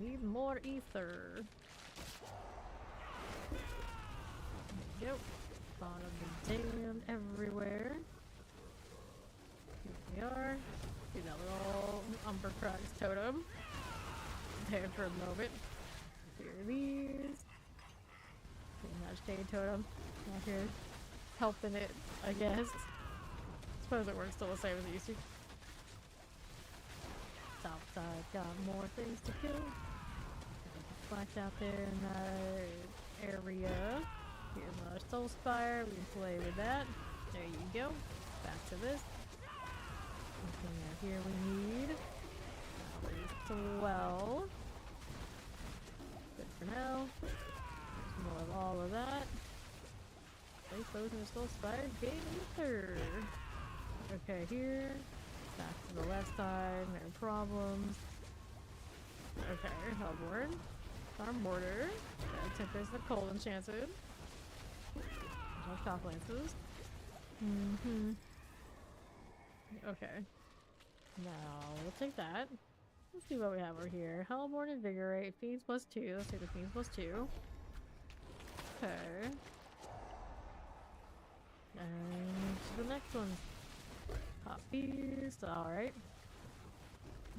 We need more ether. There we go. Bottom of the damned everywhere. Here we are. See that little Umber Crux totem. There for a moment. Here are these. Agitated totem. Out here. Helping it, I guess. Suppose it works still the same as it used to. Top side got more things to kill. Flash out there in that area. Here's another Soul Spire. We can play with that. There you go. Back to this. Anything out here we need. 12. Good for now. There's more of all of that. Stay frozen and Soul Spire. Game ether. Okay, here. Back to the left side. No problems. Okay, Hellborn. Our mortar. That tempers the cold enchanted. Our shock lances. Okay. Now, we'll take that. Let's see what we have over here. Hellborn Invigorate. Fiends +2. Let's take the Fiends +2. Okay. And the next one. Pop Beast. Alright.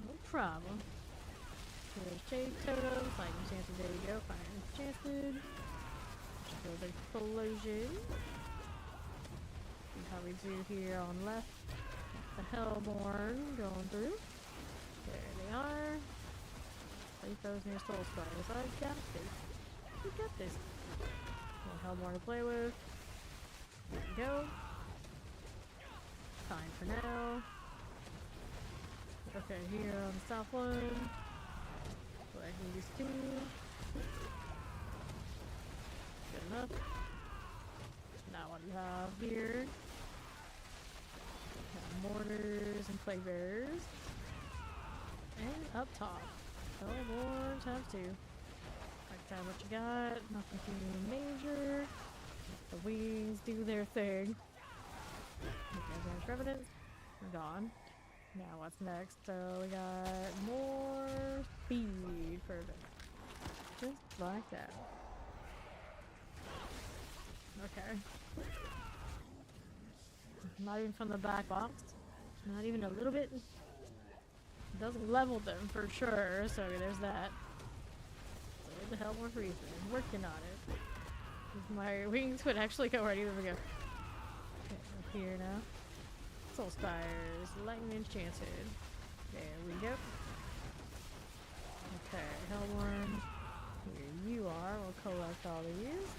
No problem. Here's Shade Totem. Fire Enchanted. There you go. Fire Enchanted. Build Explosion. See how we do here on left. The Hellborn going through. There they are. Place those near Soul Spires. I got this. We got this. More Hellborn to play with. There we go. Fine for now. Okay, here on the south one. Collecting these two. Good enough. Now what do you have here? Mortars and plague bearers. And up top. Hellborn ×2. Like that, what you got? Nothing too major. The wings do their thing. Okay, Revenant. We're gone. Now what's next? So we got more speed. Perfect. Just like that. Okay. Not even from the back box. Not even a little bit. It doesn't level them for sure, so there's that. So where the hell more freezing? Working on it. My wings would actually go right. There we go. Okay, up here now. Soul Spires, Lightning Enchanted. There we go. Okay, Hellborn. Here you are. We'll collect all these.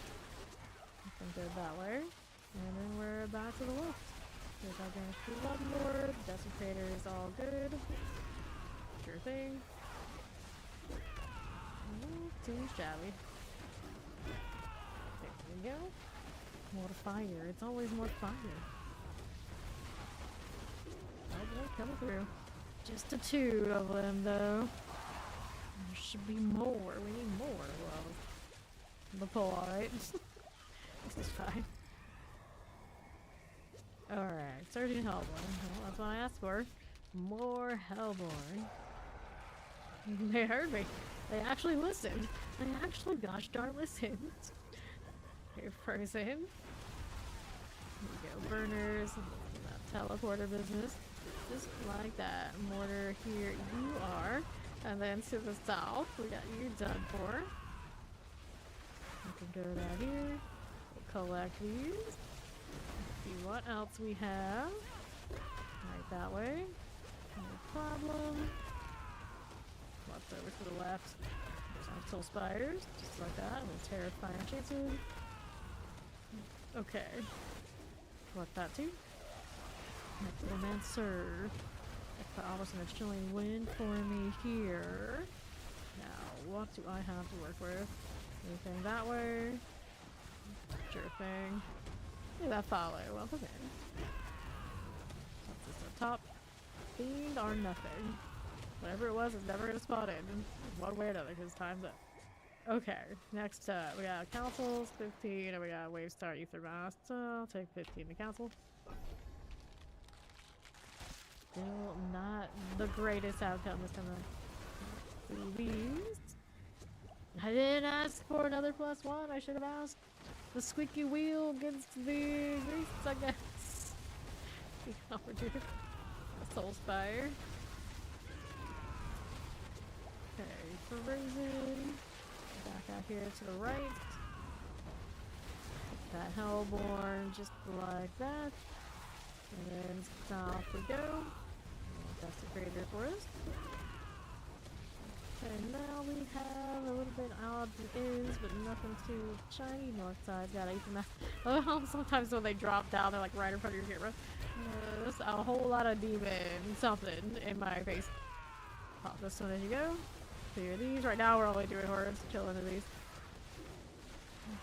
I think they're that way. And then we're back to the left. Here's our Banished Bloodlord. Desecrator is all good. Sure thing. Too shabby. There we go. More fire. It's always more fire. Oh boy, coming through. Just a 2 of them though. There should be more. We need more. Well, the pull, alright. This is fine. Alright, Surgeon Hellborn. Well, that's what I asked for. More Hellborn. They heard me. They actually listened. They actually gosh darn listened. Here, frozen. Here we go, burners. That teleporter business. Just like that. Mortar, here you are. And then to the south, we got you done for. We can go down here. We'll collect these. See what else we have. Right that way. No problem. What's over to the left? There's our Soul Spires, just like that. We'll terrify Enchanted. Okay. What that too? Necromancer. Put almost in a chilling wind for me here. Now, what do I have to work with? Anything that way? Sure thing. Look at that follow. Welcome in. What's this up top? Fiend or nothing. Whatever it was, it's never gonna spot it. One way or another, because time's up. Okay, next up, we got councils, 15, and we got wave star ether mass. So I'll take 15 to council. Still not the greatest outcome this time around. Please. I didn't ask for another +1. I should have asked. The squeaky wheel against the grease, I guess. Soul Spire. Okay, frozen. Back out here to the right. That Hellborn, just like that. And then south we go. Desecrator for us. Okay, now we have a little bit odds and ends, but nothing too shiny. North side's got Ether Mass. Oh, sometimes when they drop down, they're like right in front of your camera. There's a whole lot of demon something in my face. Pop this one as you go. Clear these. Right now we're only doing horrors, chilling to these.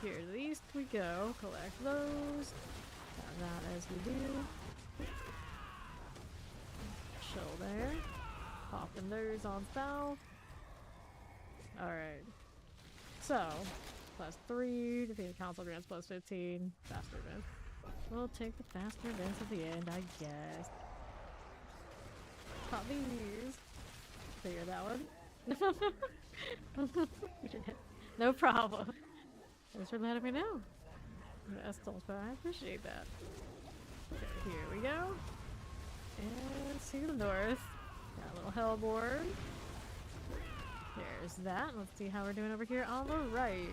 Here to the east we go. Collect those. Got that as we do. Chill there. Popping those on south. Alright. So, +3, defeat the council grants +15, faster events. We'll take the faster events at the end, I guess. Pop these. Figure that one. No problem. Thanks for letting me know. That's told, but I appreciate that. Okay, here we go. And to the north. Got a little Hellborn. There's that. Let's see how we're doing over here on the right.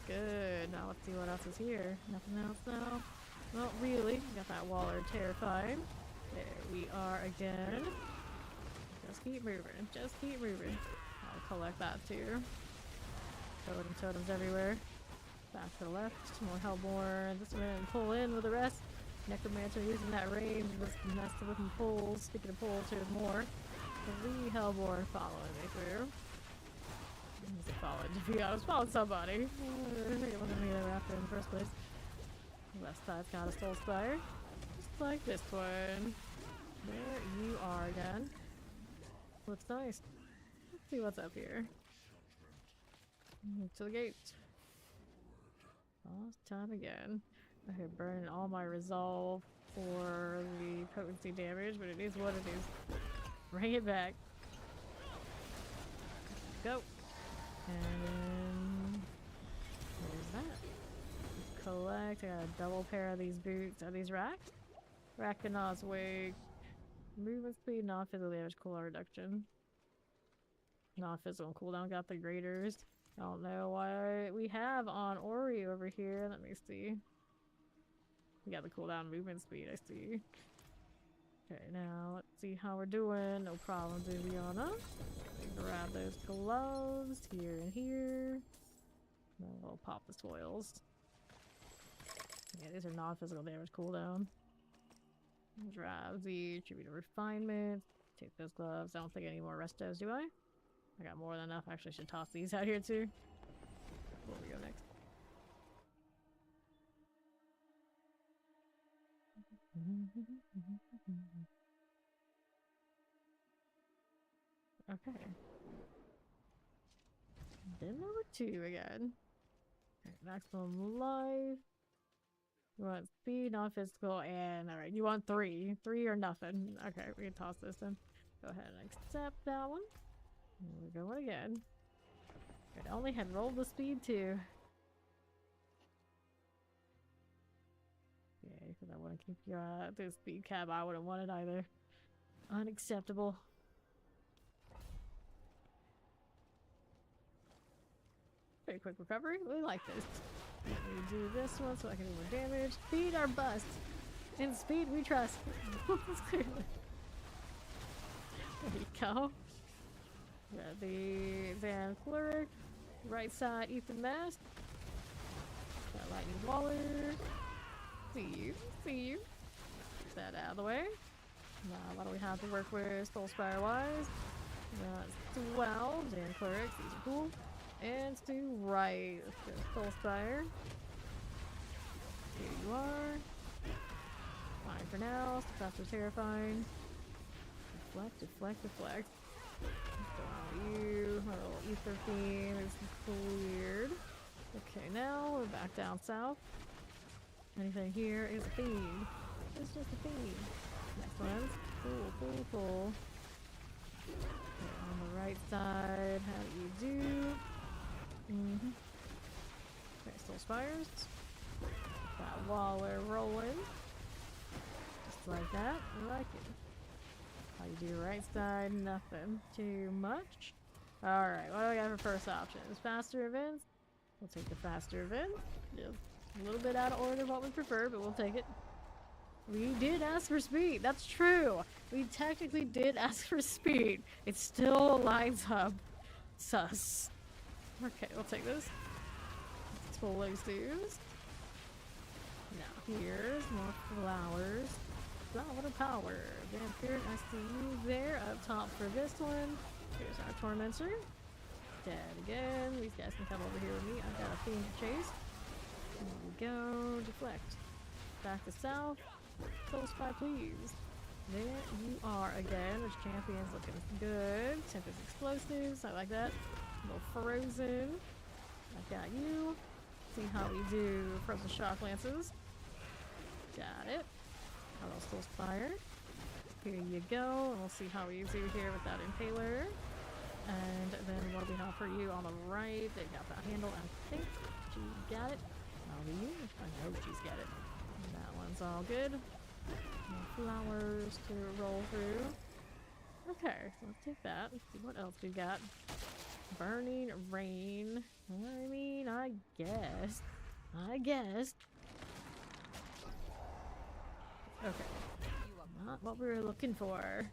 Good. Now let's see what else is here. Nothing else though. Not really. Got that Waller terrified. There we are again. Just keep moving. Just keep moving. I'll collect that too. Totems everywhere. Back to the left. More Hellborn. This one pull in with the rest. Necromancer using that range. Just messing with them pulls. Speaking of pulls, here's more. 3 Hellborn following me through. Following, to be honest, following somebody. I think it wasn't me that were after in the first place. Left side's got a Soul Spire. Just like this one. There you are again. Looks nice. Let's see what's up here. To the gate. Last time again. I could burn all my resolve for the potency damage, but it is what it is. Bring it back. Go. And then there's that. Collect. I got a double pair of these boots. Are these racked? Rackanaw's Wig. Movement speed, non-physical damage, cooldown reduction. Non-physical cooldown. Got the graders. I don't know why we have on Ori over here. Let me see. We got the cooldown movement speed, I see. Okay, now let's see how we're doing. No problem, Viviana. Grab those gloves here and here. Then we'll pop the spoils. Yeah, these are non-physical damage cooldown. Drowsy, tribute to refinement. Take those gloves. I don't think any more restos, do I? I got more than enough. Actually, I should toss these out here too. Where we go next? Okay. Then number 2 again. Okay, maximum life. You want speed, non-physical, and alright, you want 3. 3 or nothing. Okay, we can toss this in. Go ahead and accept that one. And we're going again. I only had rolled the speed too. Yeah, because I want to keep your the speed cap. I wouldn't want it either. Unacceptable. Pretty quick recovery. We like this. Let me do this one so I can do more damage. Speed or bust. In speed we trust. There you go. Got the Van Cleric. Right side Ethan Mask. Got Lightning Waller. See you. See you. Get that out of the way. Now what do we have to work with Soul Spire wise? That's 12 Van Clerics. These are cool. And to right. Let's go Soul Spire. Here you are. Fine for now. Faster terrifying. Deflect, deflect, deflect. You, my little ether theme is cleared. Okay, now we're back down south. Anything here is a theme. It's just a theme. Next one's cool. Okay, on the right side, how do you do? Okay, Soul Spires. Got Waller rolling. Just like that. I like it. How you do right side? Nothing too much. Alright, what do we got for first option? Faster events? We'll take the faster event. Just a little bit out of order what we prefer, but we'll take it. We did ask for speed. That's true. We technically did ask for speed. It still lines up. Sus. Okay, we'll take this. Let's pull those dudes. Now here's more flowers. Flower power. Vampiric, I see you there up top for this one. Here's our Tormentor. Dead again. These guys can come over here with me. I've got a theme to chase. There we go. Deflect. Back to south. Soul Spy, please. There you are again. This champion's looking good. Tempest explosives. I like that. A little frozen. I got you. See how we do frozen shock lances. Got it. A little soul spire. Here you go. And we'll see how we do here with that impaler. And then what do we have for you on the right? They got that handle. I think she got it. How do you? I know she's got it. That one's all good. More flowers to roll through. Okay, so let's take that. Let's see what else we got. Burning rain. I mean, I guess. Okay. Not what we were looking for.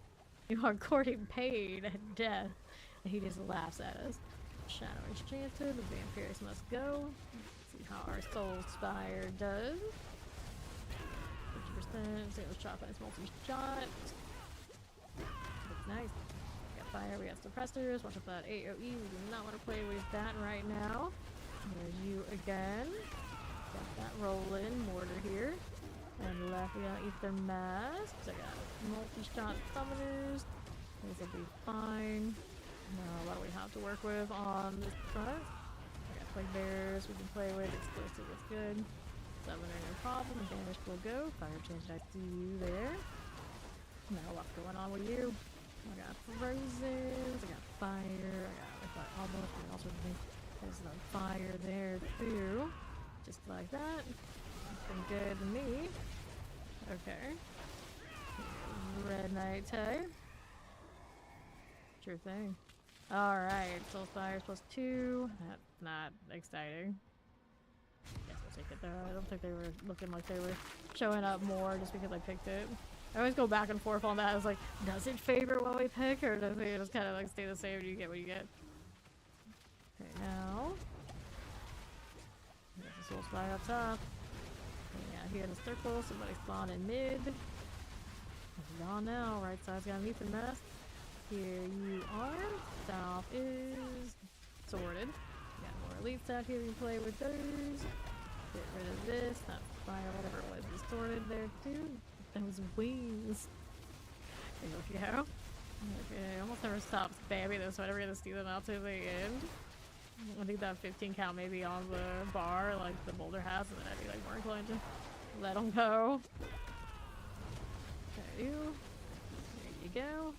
You are courting pain and death. And he just laughs at us. Shadow Enchanted. The vampires must go. Let's see how our soul spire does. 50%. Sales chocolate is multi-shot. Looks nice. We got fire, we got suppressors. Watch out for that AoE. We do not want to play with that right now. There's you again. Got that rolling. Mortar here. And left we got Ether Masks. I got multi-shot summoners. These will be fine. Now what do we have to work with on this front? I got plague bears we can play with. Explosive is good. Summoner no problem. Vanish will go. Fire change, I see you there. Now what's going on with you? I got frozen. I got fire. I got almost and also there's some fire there too. Just like that. Looking good to me. Okay. Red Knight tag. Sure thing. Alright, Soul Spires +2. That's not exciting. Guess we'll take it though. I don't think they were looking like they were showing up more just because I picked it. I always go back and forth on that. I was like, does it favor what we pick or does it just kind of like stay the same and you get what you get? Okay, now. There's a Soul Spire up top. Yeah, here in the circle, somebody spawn in mid. Gone now, right side's got an Ether Mask. Here you are. South is sorted. Got more elites out here, you can play with those. Get rid of this, not fire, whatever it was, distorted there too. Those wings. There you go. Okay, almost never stop spamming this, so I'm never gonna see them out to the end. I think that 15 count maybe on the bar, like the boulder has, and then I'd be like more inclined to let them go. Okay, there you go.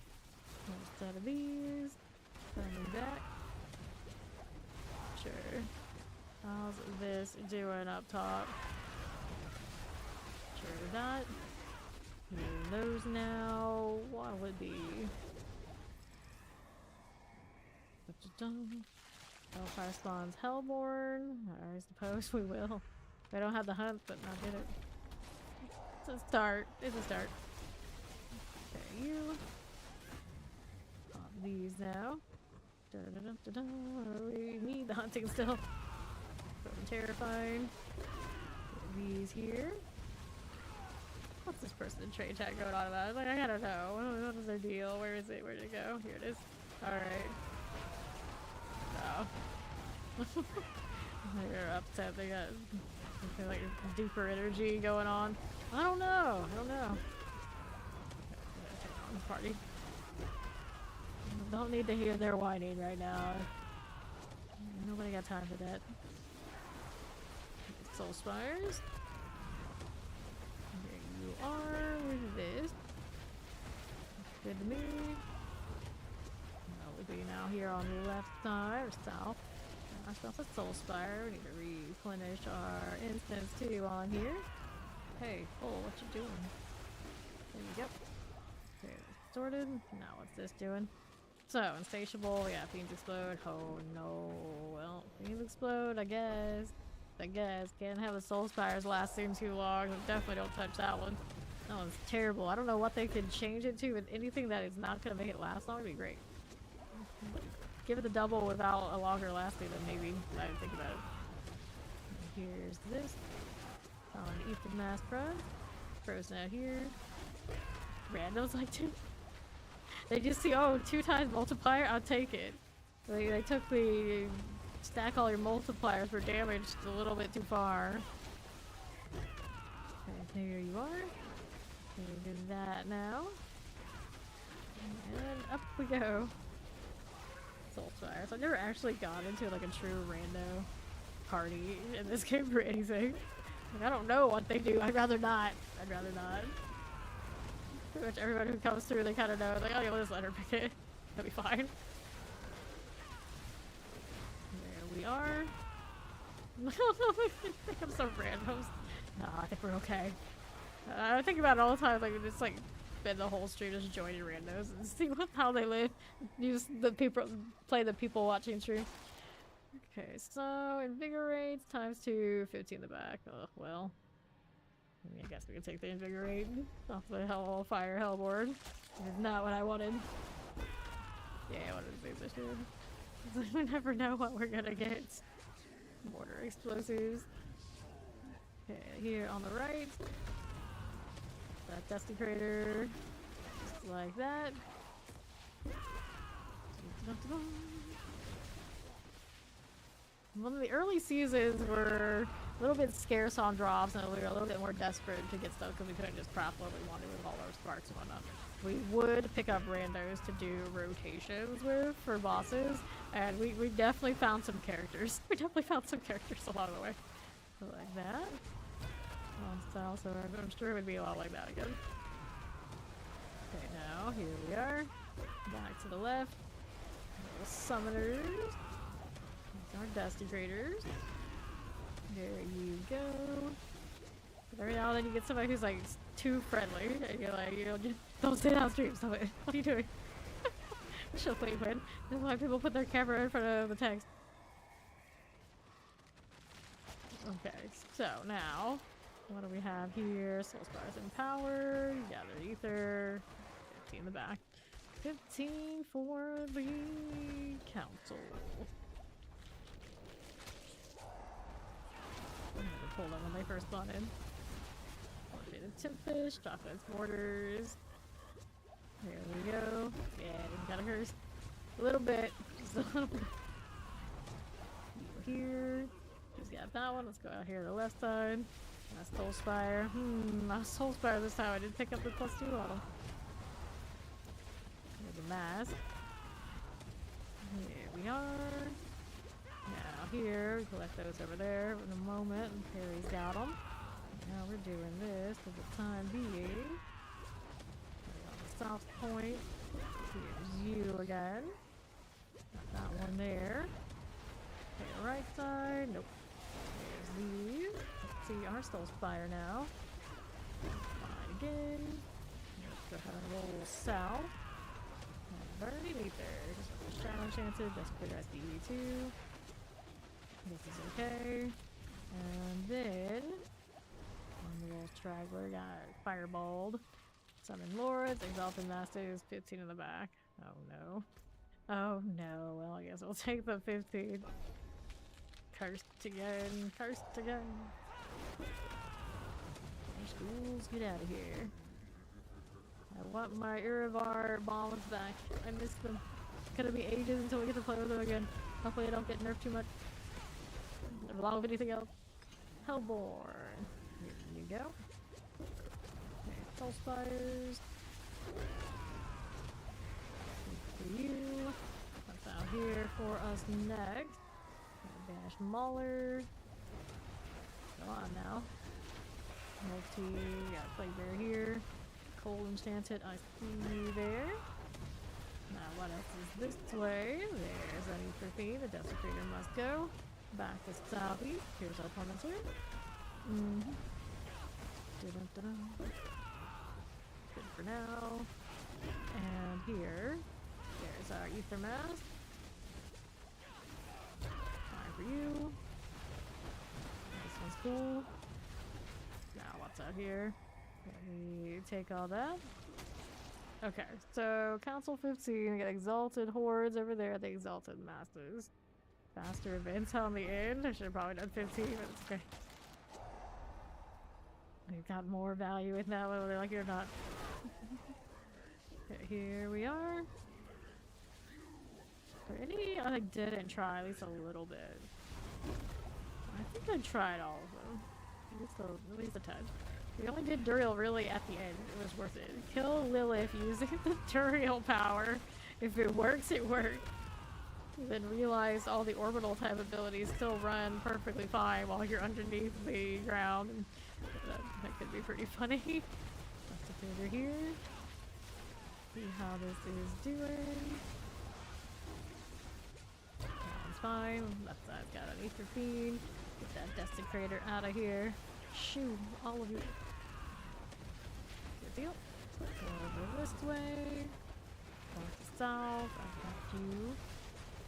Another set of these. Coming back. Sure. How's this doing up top? Sure with that. Use those now. What would be? Hellfire spawns Hellborn. I suppose we will. I don't have the hunt, but not did it. It's a start. It's a start. Okay, you. Pop these now. Da -da -da -da -da. We need the hunting still. Terrifying. Put these here. What's this person in trade chat going on about? Like, I don't know. What is their deal? Where is it? Where'd it go? Here it is. Alright. No. They're upset. They got like duper energy going on. I don't know. Party. Don't need to hear their whining right now. Nobody got time for that. Soul Spires. There you are with this. Good to me. That would be now here on the left side or south. Ourselves a Soul Spire. We need to replenish our instance too on here. Hey, what you doing? There you go. Okay, sorted. Now what's this doing? So, Insatiable, yeah, Fiends Explode. Oh no. Well, Fiends Explode, I guess. Can't have the Soul Spires lasting too long. Definitely don't touch that one. That one's terrible. I don't know what they could change it to, but anything that is not going to make it last long would be great. Give it the double without a longer lasting, then maybe I would think about it. Here's this. Ether Mask front. Frozen out here. Randoms like two. They just see, oh, 2 times multiplier, I'll take it. They took the stack all your multipliers for damage a little bit too far. Okay, there you are. Okay, do that now. And up we go. Soulspire. So I've never actually gone into like a true rando party in this game for anything. Like, I don't know what they do. I'd rather not. I'd rather not. Pretty much everyone who comes through, they kind of know. Like, oh yeah, we'll just let her pick it. It'll be fine. There we are. I think I'm so random. No, I think we're okay. I think about it all the time. Like, just like spend the whole stream just joining randos and see how they live. Use the people, play the people watching stream. Okay, so invigorates times 2, 15 in the back. Oh well. I mean, I guess we can take the invigorate off the Hellfire Hellboard. It's not what I wanted. Yeah, I wanted to save this dude. We never know what we're gonna get. Mortar explosives. Okay, here on the right. That Dusty Crater. Just like that. One of the early seasons were a little bit scarce on drops, and we were a little bit more desperate to get stuff because we couldn't just craft what we wanted with all our sparks and whatnot. We would pick up randos to do rotations with for bosses, and we definitely found some characters. We definitely found some characters along the way. So like that. On style, so I'm sure it would be a lot like that again. Okay, now here we are. Back to the left. Little summoners. Our Dusty Craters. There you go. But every now and then you get somebody who's like too friendly, and you're like, you know, just don't stay downstream. Stop it. What are you doing? She'll play when. That's why people put their camera in front of the text. Okay, so now, what do we have here? Soulspire's empowered. Gather ether. 15 in the back. 15 for the council. Pull them when they first spawn in. Elevated Tempest, Chocolate's Mortars. There we go. Yeah, we got a curse. A little bit. Just a little bit. Here. Just got that one. Let's go out here to the left side. That's Soulspire. Not Soulspire this time. I didn't pick up the +2 on him. There's a mask. Here we are. Now here, we collect those over there in a moment, and Perry's got them. Now we're doing this for the time being. On the south point, here's you again. Got that one there. Okay, right side, nope. There's these. Let's see our Soulspire now. Fine again. Let's go ahead and roll south. Burning ether. Just put the shadow enchanted, just put it at DE2. This is okay. And then on the little straggler got fireballed. Summon Lords, Exalted Masters, 15 in the back. Oh no. Oh no. Well, I guess we'll take the 15. Cursed again. Cursed again. Schools, get out of here. I want my Irivar bombs back. I miss them. It's gonna be ages until we get to play with them again. Hopefully I don't get nerfed too much. Along with anything else. Hellborn. Here you go. Okay, Soulspires. For you. What's out here for us next? Banish Mauler. Go on now. Multi. Got Plague Bear here. Cold Enchanted. I see you there. Now what else is this way? There's an Ether. The Desecrator must go. Back to Salvi. Here's our opponents here. Good for now. And here, there's our Ether Mask. Fine for you. This one's cool. Now what's out here? Let me take all that. Okay, so Council 15, we got Exalted Hordes over there, the Exalted Masters. Faster events on the end. I should have probably done 15, but it's okay. We've got more value in that, whether they like it or not. Okay, here we are. Pretty, I didn't try at least a little bit. I think I tried all of them. At least a touch. We only did Duriel really at the end. It was worth it. Kill Lilith using the Duriel power. If it works, it works. Then realize all the orbital type abilities still run perfectly fine while you're underneath the ground. And that could be pretty funny. Let's look over here. See how this is doing. That one's fine. Left side's got an Ether Fiend. Get that Desecrator out of here. Shoo, all of you. Good deal. Let's go over this way. North to south. I've got you.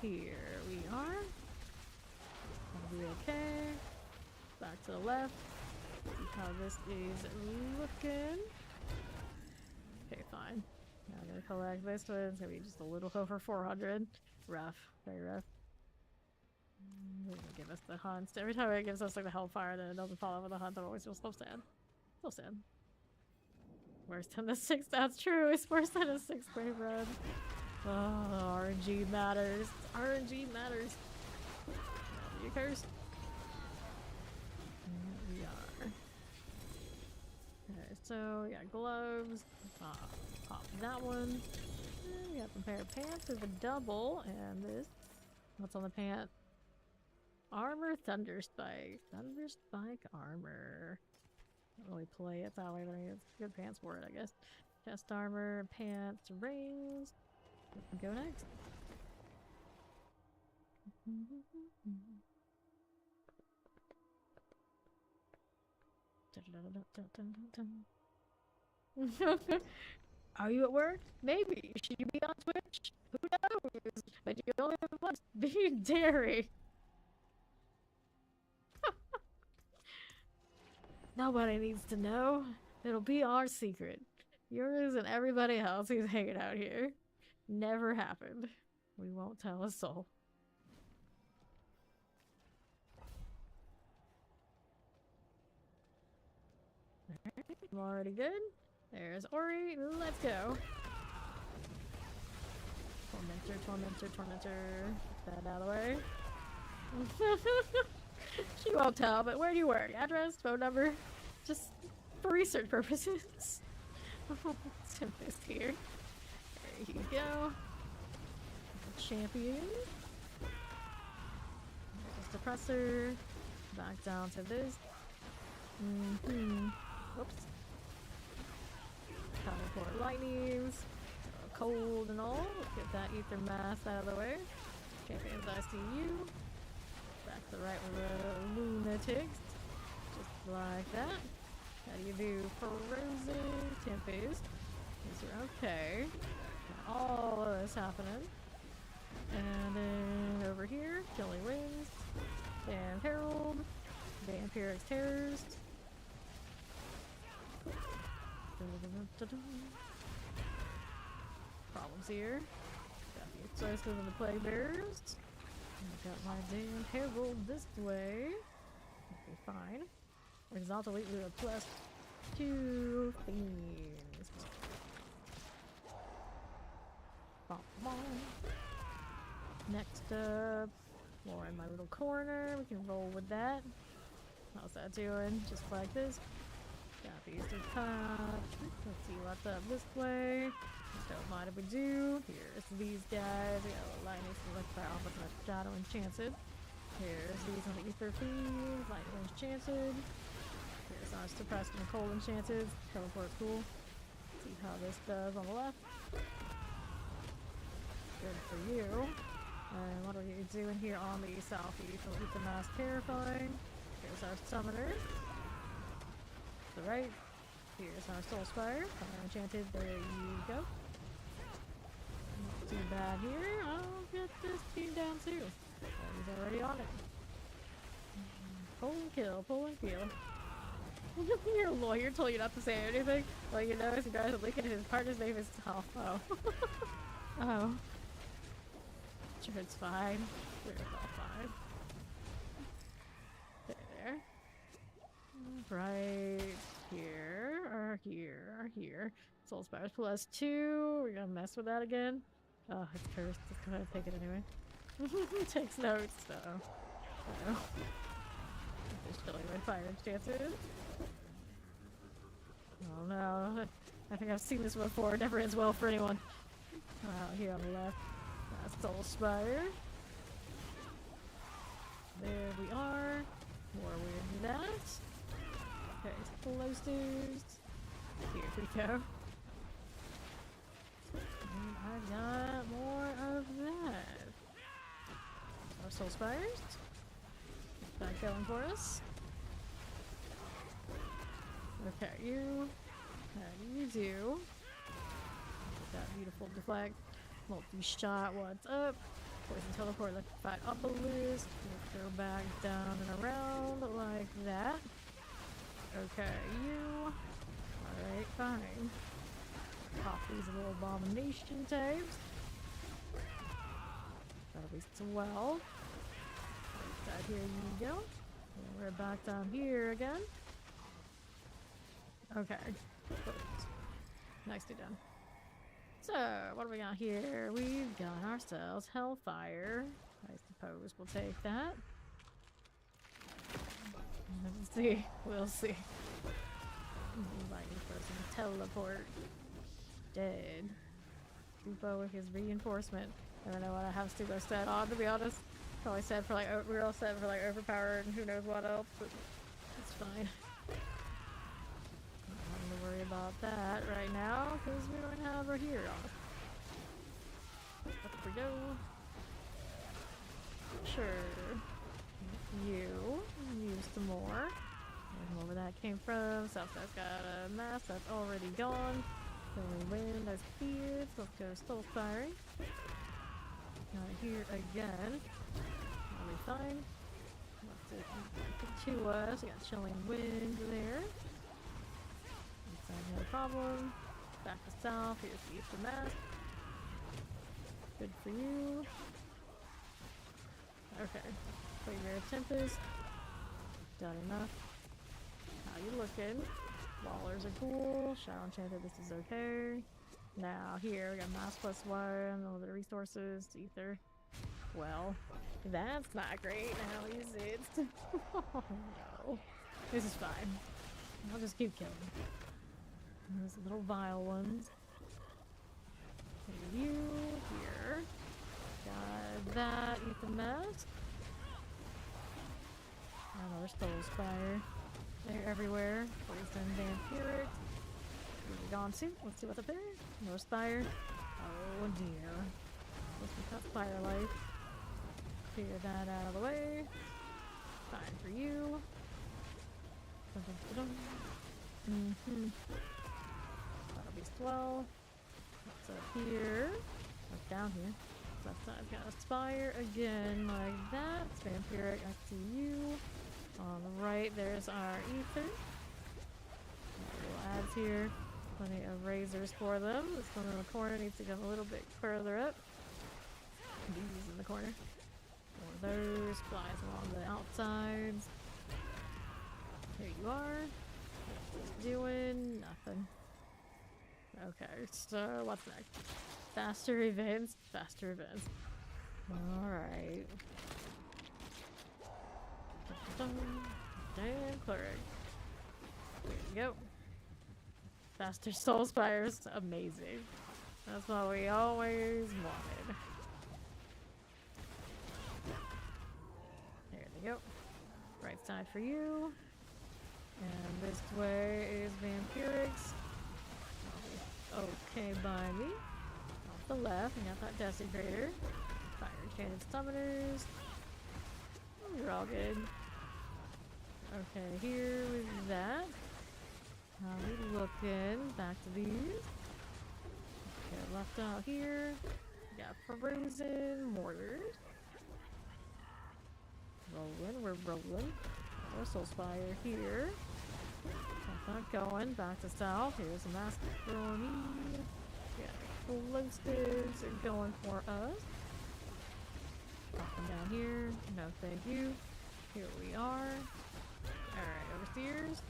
Here we are. That'll be okay. Back to the left. See how this is looking. Okay, fine. Now I'm gonna collect this one. It's gonna be just a little over 400. Rough. Very rough. They're gonna give us the hunts. Every time it gives us like the hellfire, then it doesn't follow with the hunt. I'm always so sad. So sad. Worse than the 6th. That's true. It's worse than a 6th wave run. Oh, RNG matters. RNG matters. You cursed. Here we are. Okay, so we got gloves. Pop that one. And we got some pair of pants with a double, and this. What's on the pant? Armor Thunderspike. Thunderspike armor. Don't really play it that way, but I mean, it's good pants for it, I guess. Chest armor, pants, rings. Go next. Are you at work? Maybe. Should you be on Twitch? Who knows? But you only have once. Be daring. Nobody needs to know. It'll be our secret. Yours and everybody else who's hanging out here. Never happened. We won't tell a soul. Alright, I'm already good. There's Ori. Let's go. Tormentor. Get that out of the way. She won't tell, but where do you work? Address? Phone number? Just for research purposes. Tempest here. There you go. Champion. There's Depressor. Back down to this. Whoops. Teleport lightnings. Cold and all. Let's get that ether mass out of the way. Champions, I see you. Back to the right with the lunatics. Just like that. How do you do? Frozen Tempest. These are okay. Got all of this happening. And then over here, Killing Wings. And Herald. Vampiric Terrors. Problems here. Got the Exorcism of the Plague Bearers. Got my damn Herald this way. Okay, fine. Exalt Elite with a +2 Fiends. Next up, more in my little corner. We can roll with that. How's that doing? Just like this. Got these to touch. Let's see what's up this way. Don't mind if we do. Here's these guys. We got a lightning select off with my shadow enchanted. Here's these on the ether fiends. Lightning enchanted. Here's ours suppressed and cold enchanted. Teleport cool. See how this does on the left. Good for you. And what are we doing here on the southeast? We'll keep the mass terrifying. Here's our summoner. To the right. Here's our soul spire. Enchanted. There you go. Not too bad here. I'll get this team down too. He's already on it. Pull and kill. Pull and kill. Your lawyer told you not to say anything. Well, you know, you guys are looking at his partner's name is oh. Oh. Sure, it's fine. Sure, it's all fine. There. Right here, or here. Soul Spires +2. We're gonna mess with that again. Oh, it's cursed. Let's go ahead and take it anyway. Takes notes, so. Just chilling my fire chances. Oh no. I think I've seen this before. It never ends well for anyone. Out here on the left. That's Soul Spire. There we are. More weird than that. Okay, explosives. Here we go. And I got more of that. Our Soul Spires. That going for us. Okay, you. How do you do? That beautiful deflect. Multi-shot, what's up? Poison teleport, electrified obelisk. Go back down and around like that. Okay, you. Alright, fine. Pop these little abomination types. That'll be swell. Right here you go. And we're back down here again. Okay. Perfect. Nicely done. So, what do we got here? We've got ourselves Hellfire. I suppose we'll take that. Let's see. We'll see. Lighting for some teleport. Dead. Stupo with his reinforcement. I don't know what I have Stupo set on, to be honest. Probably set for like, we're all set for like overpowered and who knows what else, but it's fine. Nothing to worry about that right now, because we don't have her here on us. Up we go. Sure. You. Use some more. I don't know where that came from. Southside's got a mask that's already gone. Filling wind, there's fears. Let's go Soul Firing. Got here again. That'll be fine. What's it to us? We got Chilling Wind there. No problem. Back to south. Here's the Eastern Mask. Good for you. Okay. Flavor Tempest. Done enough. How you looking? Wallers are cool. Shadow Enchanted, this is okay. Now here we got Mask plus 1, a little bit of resources, ether. Well, that's not great. Now is it? Oh no. This is fine. I'll just keep killing. Those little vile ones. You here. Got that. Eat the mask. Another Soul Spire. They're everywhere. Poison Vampiric. Where we gone to? Let's see what's up there. More Spire. Oh dear. Let's cut Spire Life. Clear that out of the way. Fine for you. That'll be swell. What's up here? What's down here? Left side's got a Spire again, like that. It's Vampiric, I see you. On the right, there's our Ether. Little ads here. Plenty of razors for them. This one in the corner needs to go a little bit further up. These in the corner. One of those flies along the outsides. Here you are. What's doing? Nothing. Okay, so what's next? Faster events. Faster events. Alright. Damn cleric. There you go. Faster Soul Spires. Amazing. That's what we always wanted. There they go. Right side for you. And this way is Vampirics. Okay by me. Off the left, we got that Desecrator. Fire Enchanted Summoners. Oh, you're all good. Okay, here with that. How we looking? Back to these. Okay, left out here. We got Frozen Mortars. Rolling, we're rolling. More Soul Spire here. That's not going. Back to south. Here's a Mask for me. Yeah, explosives are going for us. Popping down here. No, thank you. Here we are. Alright, overseers.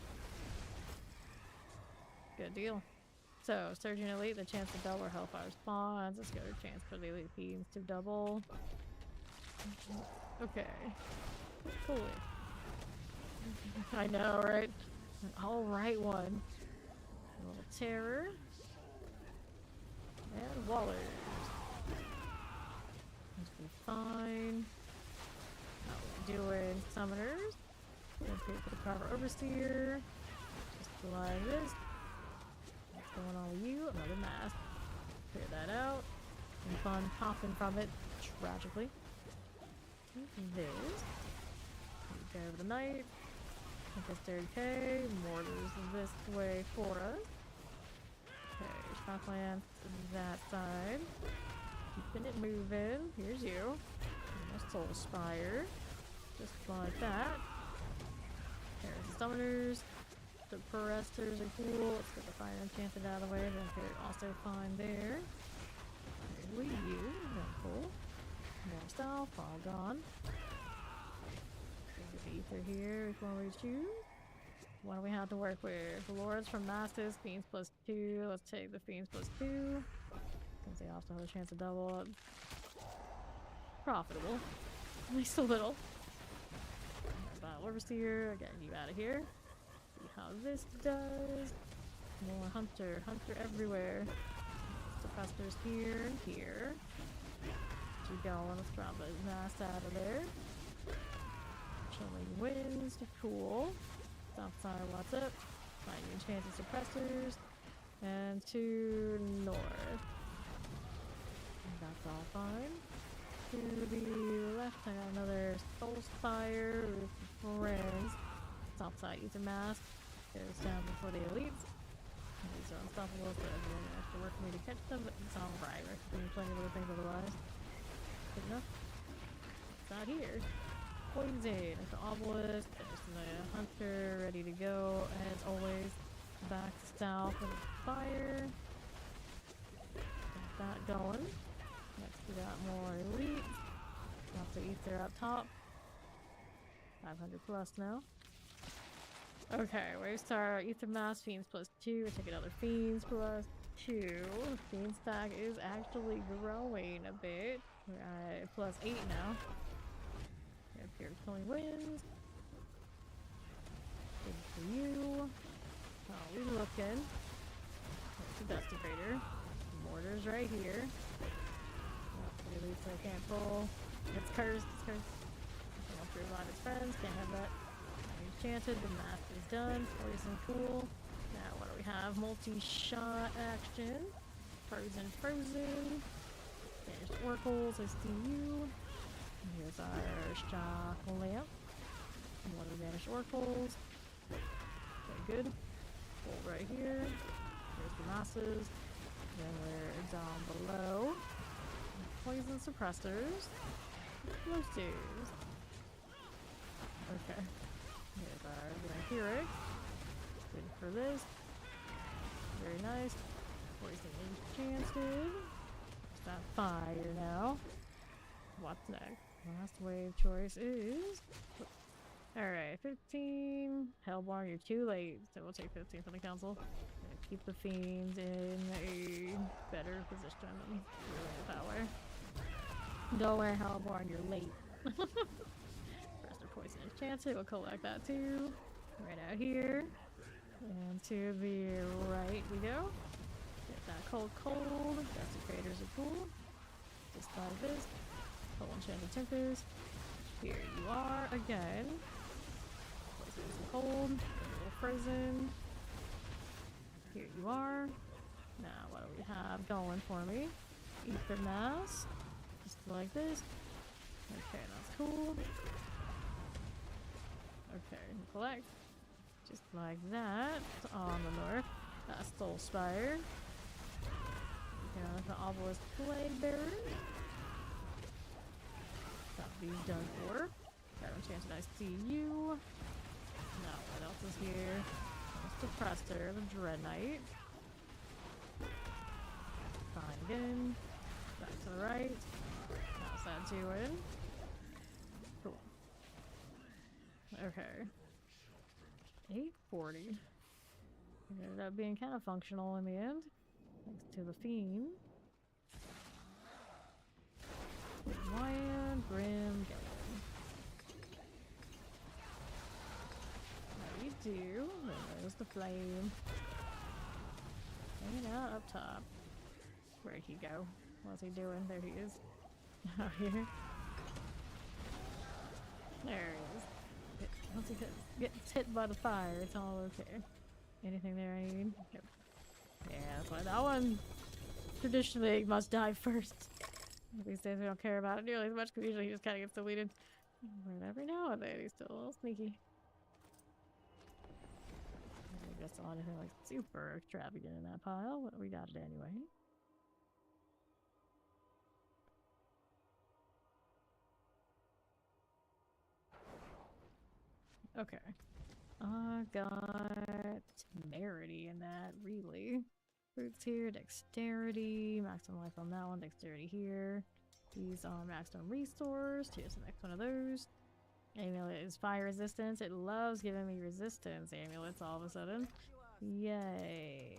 Good deal. So, Surgeon Elite, the chance to double or Hellfire spawns. Let's go to chance for the Elite Fiends to double. Okay. Cool. I know, right? An alright one. A little terror. And Wallers. Must be fine. How we doing? Summoners. Gonna pay for the Carver Overseer. Just like this. What's going on with you? Another mask. Clear that out. Some fun popping from it, tragically. This. Okay, over the night. Tempest 30k. Mortars this way for us. Okay, Shockland that side. Keeping it moving. Here's you. And a Soul Spire. Just like that. There's the Summoners. The Foresters are cool. Let's get the Fire Enchanted out of the way. Then they're also fine there. There's you. Very cool. More stuff. All gone. There's the Ether here. Which one we choose? What do we have to work with? Lords from Masses. Fiends +2. Let's take the Fiends +2. Since they also have a chance to double up. Profitable. At least a little. Battle Overseer. Getting you out of here. See how this does. More Hunter. Hunter everywhere. Suppressors here and here. Keep going. Let's drop the mass out of there. Chilling Winds. Cool. Southside, what's up? Finding enchanted suppressors. And to north. That's all fine. To the left, I got another Soul Spire with friends. Southside Ether Mask. Goes down before the elites. These are unstoppable, so everyone has to work for me to catch them, but it's alright. We're doing plenty of other things otherwise. Good enough. It's out here. Poison. There's the Obelisk. There's the Hunter ready to go. As always, back south with the fire. Got that going. Next we got more elite. Got the Ether up top. 500 plus now. Okay, we start Ether Mass, Fiends +2. We take another Fiends +2. Fiend stack is actually growing a bit. We're at +8 now. Up here, Killing Winds. Good for you. Oh, we looking. There's the Desecrator. Mortars right here. The elites I can't pull. It's cursed. It's cursed. I want to revive its friends. Can't have that. Enchanted. The mask is done. Poison cool. Now what do we have? Multi-shot action. Frozen. Banished Oracles. I see you. Here's our shock lamp. One of the Banished Oracles. Very good. Pull right here. Here's the masses. Then we're down below. Poison suppressors. Explosives. Okay. Here's our Vampiric. Good for this. Very nice. Poison enchanted. There's that fire now. What's next? Last wave choice is... Alright, 15. Hellborn, you're too late. So we'll take 15 for the council. Keep the fiends in a better position than the power. Don't worry, Hellborn, you're late. Rest of Poison Enchanted, we'll collect that too. Right out here. And to the right we go. Get that cold. Desecrators are cool. Just like this. Full Enchanted Tempest. Here you are again. Poison some cold. A little frozen. Here you are. Now what do we have going for me? Ether Mass. Just like this. Okay, that's cool. Okay, collect. Just like that. On the north. That's Soul Spire. Got the Obelisk Plague Bearer. Got these done for. Got Enchanted I see you. Now what else is here? Suppressor, the Dread Knight. Fine again. Back to the right. How's that doing? Cool. Okay. 840. It ended up being kind of functional in the end. Thanks to the Fiend. Lion, Grim, Gillen. do. There's the flame. Hanging out up top. Where'd he go? What's he doing? There he is. Out here. There he is. Once he gets hit by the fire, it's all okay. Anything there I need? Yep. Yeah, that's why that one traditionally must die first. These days we don't care about it nearly as much because usually he just kind of gets deleted. But every now and then he's still a little sneaky. I guess saw anything like super extravagant in that pile, but we got it anyway. Okay. I got temerity in that, really. Fruits here, dexterity, maximum life on that one, dexterity here. These are maximum restores. Here's the next one of those. Amulet is fire resistance. It loves giving me resistance amulets all of a sudden. Yay.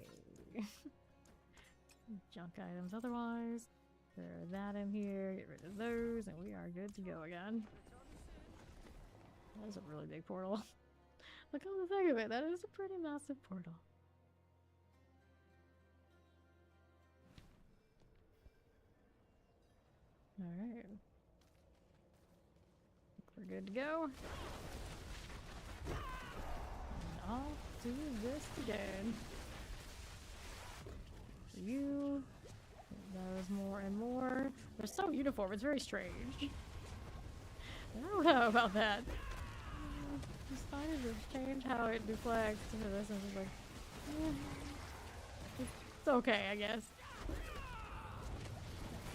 Junk items otherwise. Throw that in here, get rid of those, and we are good to go again. That is a really big portal. Look on the thing of it, that is a pretty massive portal. Alright. We're good to go. And I'll do this again. For you. Those more and more. They're so uniform, it's very strange. I don't know about that. Decided to change how it deflects into this and just like, it's okay, I guess.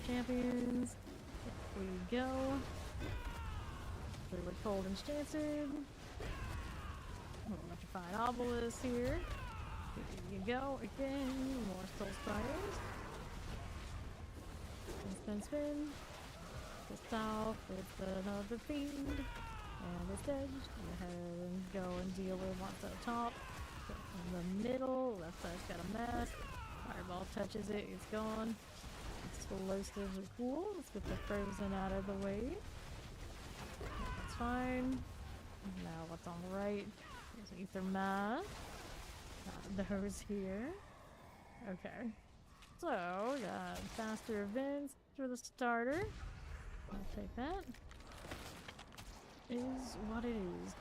Champions. Here we go. We're cold enchanted. Electrified obelisk here. Here you go again. More soul spires. Spin, spin. Go south with another fiend. And it's dead. Go ahead and go and deal with what's up top. Go in the middle. Left side's got a mess. Fireball touches it, it's gone. Explosives are cool. Let's get the frozen out of the way. That's fine. Now what's on the right? There's an ether mass. Those here. Okay. So, we got faster events for the starter. I'll take that. Is what it is.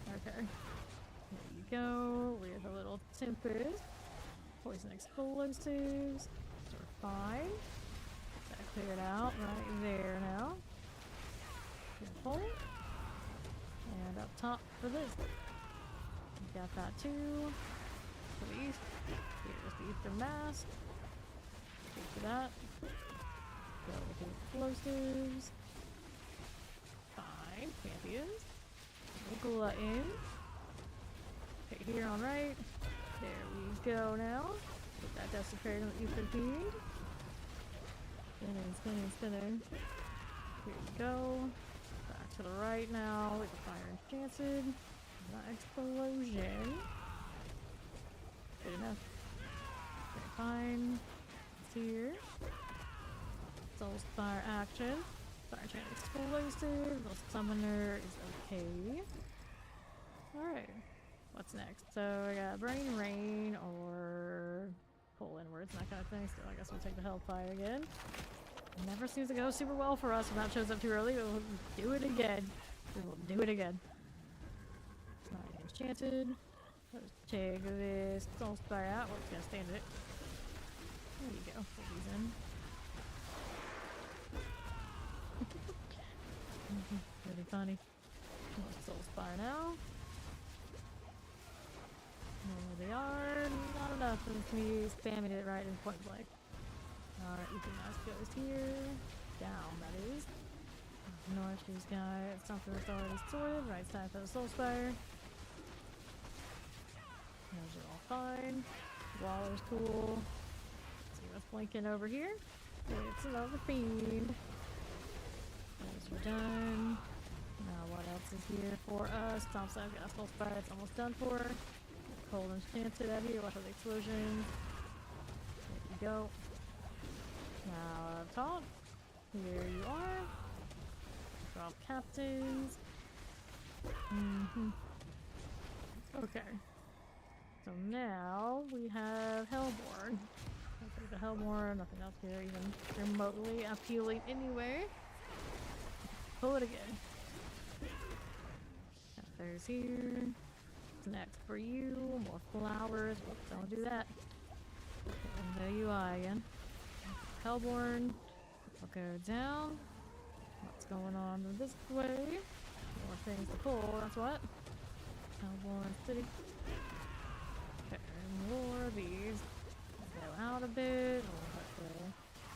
Okay. There you go. We have a little tempest. Poison explosives. So we're fine. That cleared out right there now. Careful. And up top for this. We got that too. Please. Here's the ether mask. Go for that. Go with the explosives. Fine. Champions. Glutton. Okay, here on right. There we go now. Put that desecrator on the ether fiend. Spinning, spinning, spinning. Here we go. Back to the right now with the fire enchanted. Not explosion. Good enough. Okay, fine. It's here. Soulspire action. Fire chain explosive. The summoner is okay. Alright. What's next? So I got Brain Rain or pull inwards, that kind of thing. So I guess we'll take the Hellfire again. Never seems to go super well for us when that shows up too early. We'll do it again. We will do it again. Not enchanted. Let's take this Soulspire out. We're just gonna stand it. There you go. Put these in. Really funny. Soulspire now. There they are. Not enough for me spamming it right in point blank. Alright, Ether Mask goes here. Down, that is. North, she's got something that's already sorted. Right side for the Soulspire. Those are all fine. Waller's cool. Let's see what's blinking over here. It's another fiend. Those are done. Now what else is here for us? Thompson got a Soulspire, it's almost done for. Cold enchanted out here, watch out the explosion. There you go. Now up top. Here you are. Drop captains. Okay. So now we have Hellborn. Okay, the Hellborn, nothing else here even remotely appealing anyway. Pull it again. There's here. What's next for you? More flowers. Whoops, don't do that. Okay, and there you are again. Hellborn. I'll go down. What's going on this way? More things to pull, that's what. Hellborn City. Okay, more of these. Go out a bit.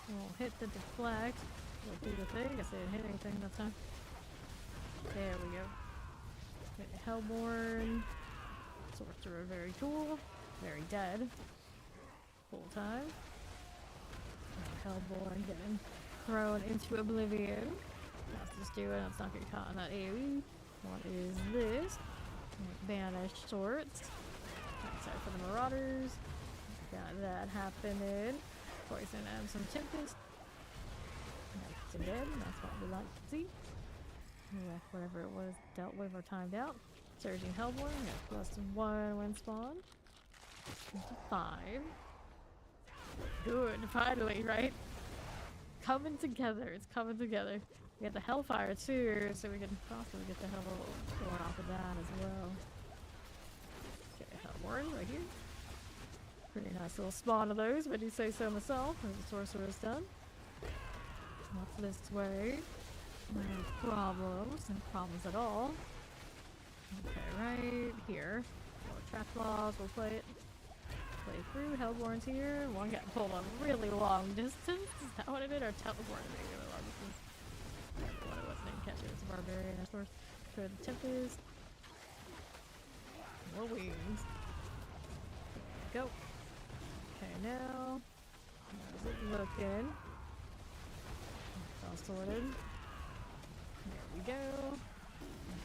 We'll hit the deflect. We'll do the thing. I guess I didn't hit anything that time. There we go. Okay, Hellborn. Sorcerer, very cool. Very dead. Full time. Hellborn getting thrown into oblivion. Let's just do it. Let's not get caught in that AoE. What is this? Banished sorts. Sorry for the Marauders. Got that happening. Poison and some Tempest. That's dead. That's what we like to see. Yeah, whatever it was dealt with or timed out. Surging Hellborn. Got +1 when spawned. 5. Good, finally, right? Coming together. It's coming together. We got the Hellfire too, so we can possibly get the Hellborn off of that as well. Okay, Hellborn right here. Pretty nice little spawn of those, but I do say so myself, as the sorcerer's done. What's this way? No problems. No problems at all. Okay, right here. More trap laws, we'll play it. Play through. Hellborn's here. One got pulled a really long distance. Is that what it did? Or teleported a really long distance? I don't know what it was. Didn't catch it. It's a barbarian, of course. Throw the Tempest. More wings. Go. Okay, now. How's it looking? It's all sorted. There we go.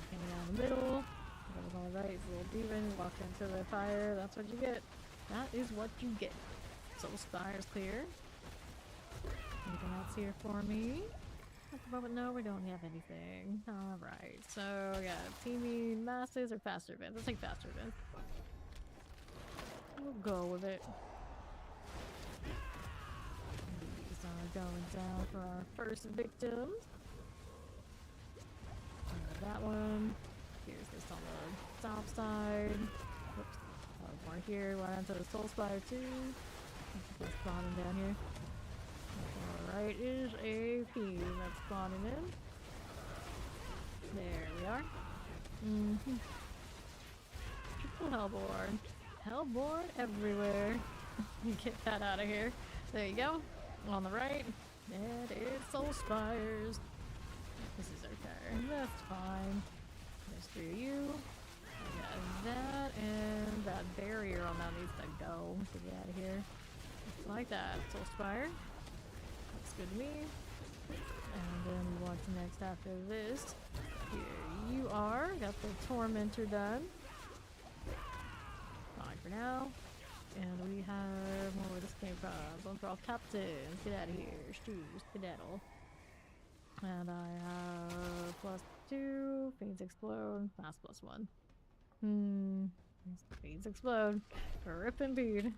Coming down the middle. Goes on the right. It's a little demon. Walk into the fire. That's what you get. That is what you get. Soul Spire's clear. Anything else here for me? At the moment, no, we don't have anything. Alright, so we got teaming masses or faster events. Let's take faster events. We'll go with it. These are going down for our first victims. That one. Here's this on the south side. Whoops. More here. Went into the Soul Spire too. That's spawning down here. Alright, is a fiend that's spawning in. There we are. Triple Hellborn. Hellborn everywhere. Get that out of here. There you go. On the right. That is Soul Spires. This is okay. That's fine. There's 3 of you. Got that, and that barrier on that needs to go to get out of here. Just like that. Soul Spire. Looks good to me. And then what's next after this? Here you are. Got the Tormentor done. Fine for now. And we have where this came from. One for all captains. Get out of here. Stews. Skedaddle. And I have +2. Fiends explode. Mass +1. Fiends explode. Rip and bead.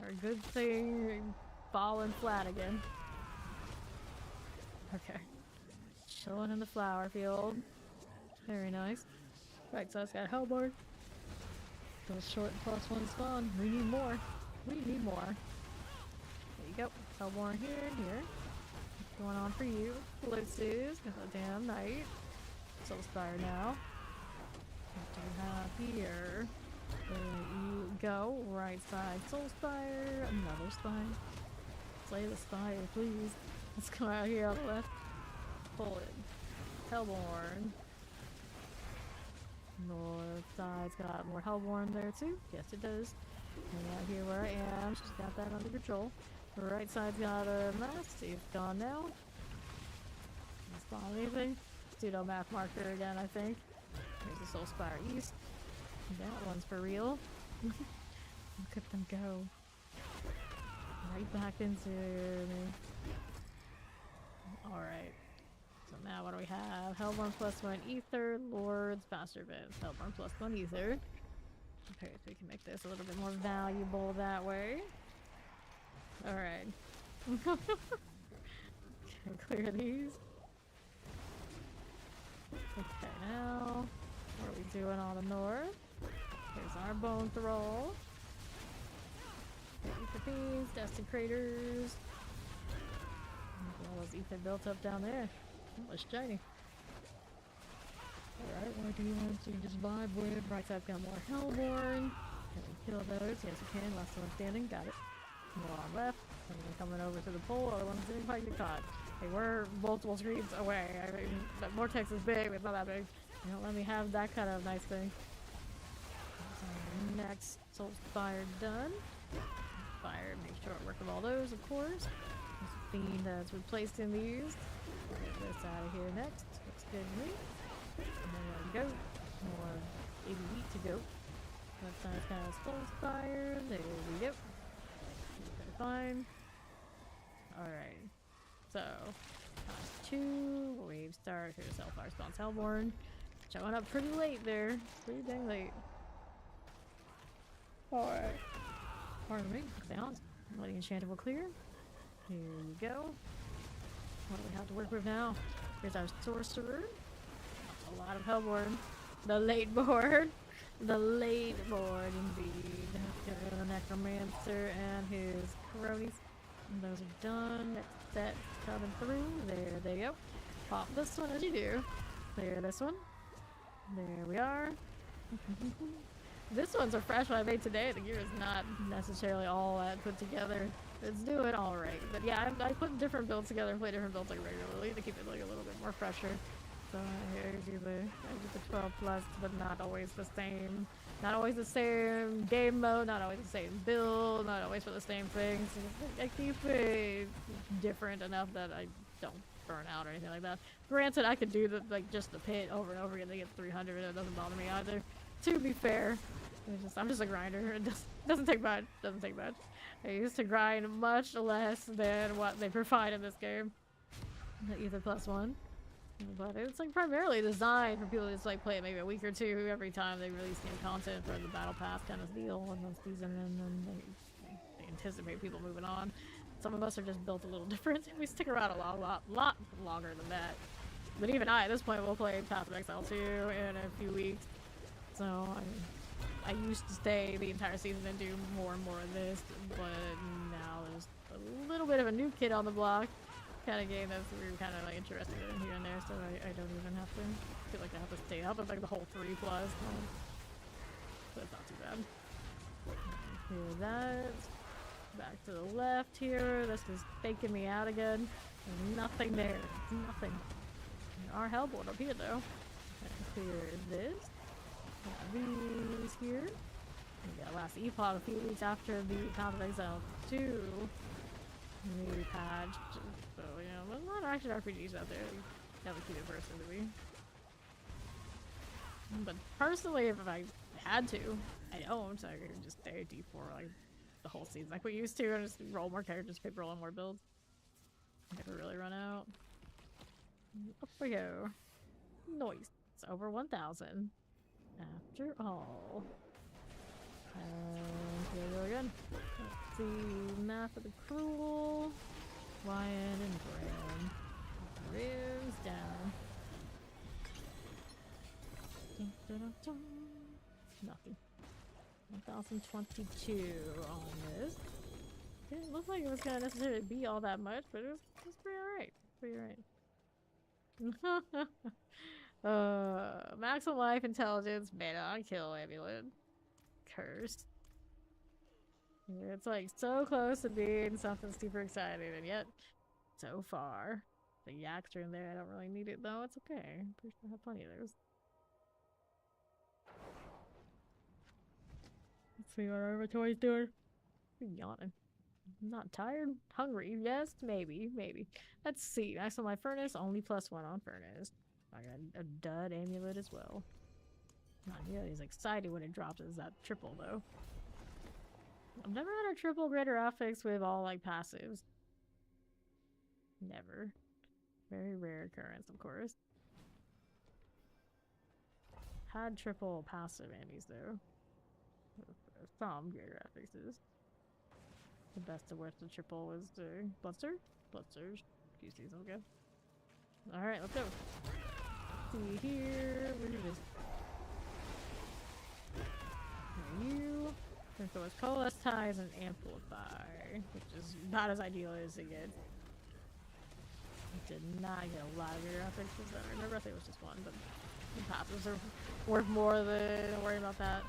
Our good thing falling flat again. Okay. Chilling in the flower field. Very nice. Right, so it's got Hellborn. Those short +1 spawn. We need more. We need more. There you go. Hellborn here, here. What's going on for you? Blitzes. Got a damn knight. Soul Spire now. What do we have here? There you go. Right side Soul Spire. Another spire. Slay the spire, please. Let's go out here on the left. Pull it. Hellborn. North side's got more Hellborn there too. Yes, it does. And out here where I am, she's got that under control. The right side's got a mask. See, it's gone now. Doesn't spawn anything. Pseudo map marker again, I think. Here's the Soul Spire East. That one's for real. Look at them go. Right back into me. Alright. So now what do we have? Hellborn +1 Ether, Lords, Bastard Bits. Hellborn +1 Ether. Okay, so we can make this a little bit more valuable that way. Alright. Okay, clear these. Okay, now what are we doing on the north? Here's our bone throw. Ether beans, dusty craters. All those ether built up down there. That was shiny. Alright, what do you want to just vibe with? Right side got more Hellborn. Can we kill those? Yes, we can. Last one standing. Got it. More on left. And then coming over to the pole. Other ones didn't quite get caught. They were multiple screens away. I mean, that vortex is big, but it's not that big. You don't let me have that kind of nice thing. Next, Soul Fire done. Fire, make sure I work with all those, of course. There's a fiend that's replaced in these. Get this out of here next. Looks good to me. And then there we go. More 80 wheat to go. Left side has Soul Fire. There we go. Okay, fine. Alright. So, two wave start. Here's Hellfire spawns Hellborn. Showing up pretty late there. Pretty dang late. Alright. Pardon me. Sounds. Letting Enchantable clear. Here you go. What do we have to work with now? Here's our Sorcerer. A lot of Hellborn. The late board. The late board indeed. The Necromancer and his cronies. And those are done. Next set coming through. There they go. Pop this one as you do. Clear this one. There we are. This one's a fresh one I made today. The gear is not necessarily all that put together. It's doing alright. But yeah, I put different builds together and play different builds like regularly to keep it like a little bit more fresher. So here's the 12 plus, but not always the same. Not always the same game mode, not always the same build, not always for the same things. I keep it different enough that I don't burn out or anything like that. Granted, I could do the just the pit over and over again to get 300 and it doesn't bother me either. To be fair, I'm just a grinder. It doesn't take much. Doesn't take much. I used to grind much less than what they provide in this game. The Ether +1. But it's like primarily designed for people to just like play it maybe a week or two every time they release new content for the battle pass kind of deal in the season, and then they anticipate people moving on. Some of us are just built a little different. We stick around a lot longer than that. But even I, at this point, will play Path of Exile 2 in a few weeks. So I used to stay the entire season and do more and more of this, but now there's a little bit of a new kid on the block. Kind of game that's we're kind of like interested in here and there, so I don't even have to feel like I have to stay up with like the whole 3+. So it's not too bad. Here's that. Back to the left here. This is faking me out again. There's nothing there. Nothing. Our Hellboard up here though. And clear this. Got these here. And got last epoch a few weeks after the Path of Exile 2. New patch. So, you know, there's a lot of action RPGs out there. That would keep it personal to me. But personally, if I had to, I don't. I could just stay at D4 like the whole season like we used to and just roll more characters, keep rolling more builds. Never really run out. Up we go. Noise. It's over 1,000. After all. And here we go again. Let's see. Math of the Cruel. Lion and Bran. Rims down. Dun, dun, dun, dun. Nothing. 1022 on this. Didn't look like it was gonna necessarily be all that much, but it was pretty alright. Pretty alright. Maximum life intelligence, mana on kill amulet. Cursed. It's like so close to being something super exciting, and yet so far. The Yakster in there, I don't really need it though. It's okay. I'm pretty sure I have plenty of those. Let's see what our inventory's doing. I'm yawning. I'm not tired. Hungry, yes, maybe. Let's see. Maximum life furnace, only +1 on furnace. I got a dud amulet as well. Not nearly as excited when it drops as that triple though. I've never had a triple greater affix with all like passives. Never. Very rare occurrence, of course. Had triple passive ammies though. some good graphics is. The best of which the triple is the Bloodster? Bloodsters. QC's okay. Alright, let's go. See here. Where is this? You. Gonna go with coalesce ties and amplify, which is not as ideal as it gets. Did not get a lot of your graphics because I remember I think it was just one, but the passives are worth more than worry about that.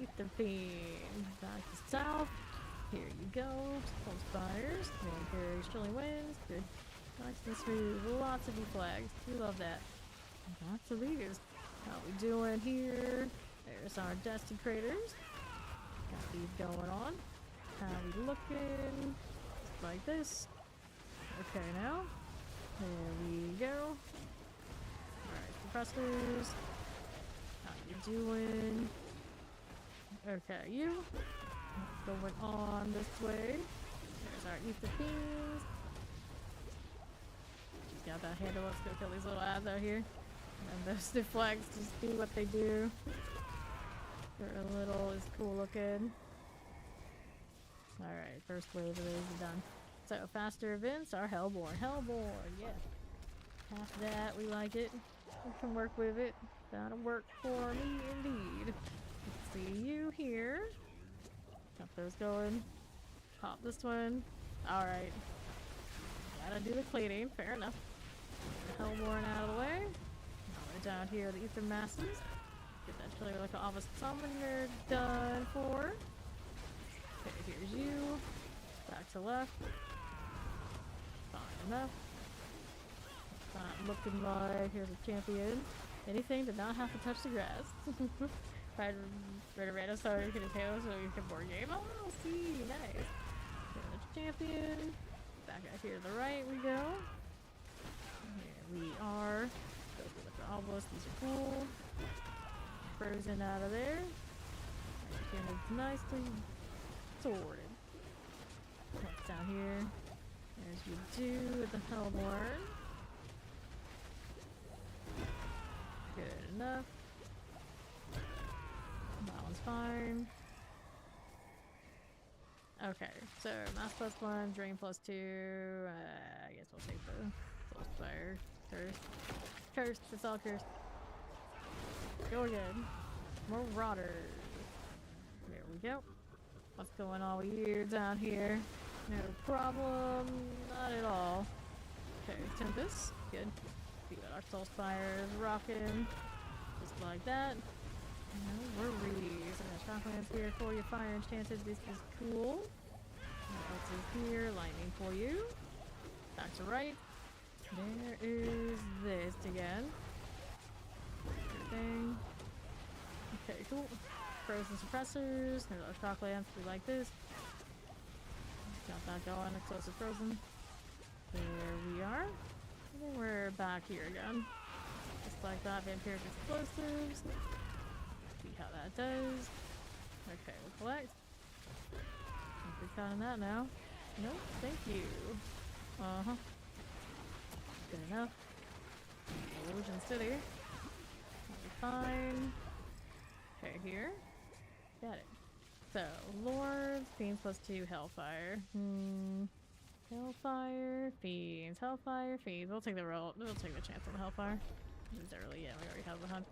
Eat the fiend. Back to south. Here you go. Close fires. Carries Chillin winds. Good. Nice and smooth. Lots of flags. We love that. Lots of these. How we doing here? There's our dusty craters. Got these going on. How we looking? Just like this. Okay, now. There we go. Alright, compressors. How you doing? Okay, you. Going on this way. There's our Eat the Fiends. She's got that handle. Let's go kill these little ads out here. And those stiff flags just do what they do. They're a little is cool looking. Alright, first wave of those is done. So, faster events are Hellborn. Hellborn, yeah. Half that, we like it. We can work with it. That'll work for me indeed. Let's see you here. Got those going. Pop this one. Alright. Gotta do the cleaning, fair enough. Hellborn out of the way. Now we're down here to Ether Masses. Get that chiller like an Office Summoner done for. Okay, here's you. Back to left. Fine enough. Not looking like here's a champion. Anything to not have to touch the grass. Right around so you can just handle so you can board game. Oh, see, nice. There's a champion. Back out here to the right we go. Here we are. Go through the obelisk. These are cool. Frozen out of there. Everything is nicely sorted. What's down here? There's you do with the Hellborn. Good enough. That one's fine. Okay, so mass +1, drain +2. I guess we'll take the Soul Fire. Cursed. Cursed, it's all cursed. Go again. More Rotters. There we go. What's going on with you down here? No problem. Not at all. Okay, Tempest. Good. We got our Soul Spires rocking. Just like that. No worries. I got Shocklands here for you. Fire Enchanted. This is cool. What else is here? Lightning for you. Back to right. There is this again. Thing. Okay, cool. Frozen suppressors. There's our Shocklands. We like this. Got that going. Explosive frozen. There we are. And then we're back here again. Just like that. Vampiric explosives. See how that does. Okay, we'll collect. I'll be counting that now. Nope, thank you. Uh-huh. Good enough. Illusion City. That'll be fine. Okay, here. Got it. So, Lords, Fiends +2, Hellfire. Hellfire, Fiends, Hellfire, Fiends. We'll take the roll. We'll take the chance on the Hellfire. It's early, yeah, we already have the hunt.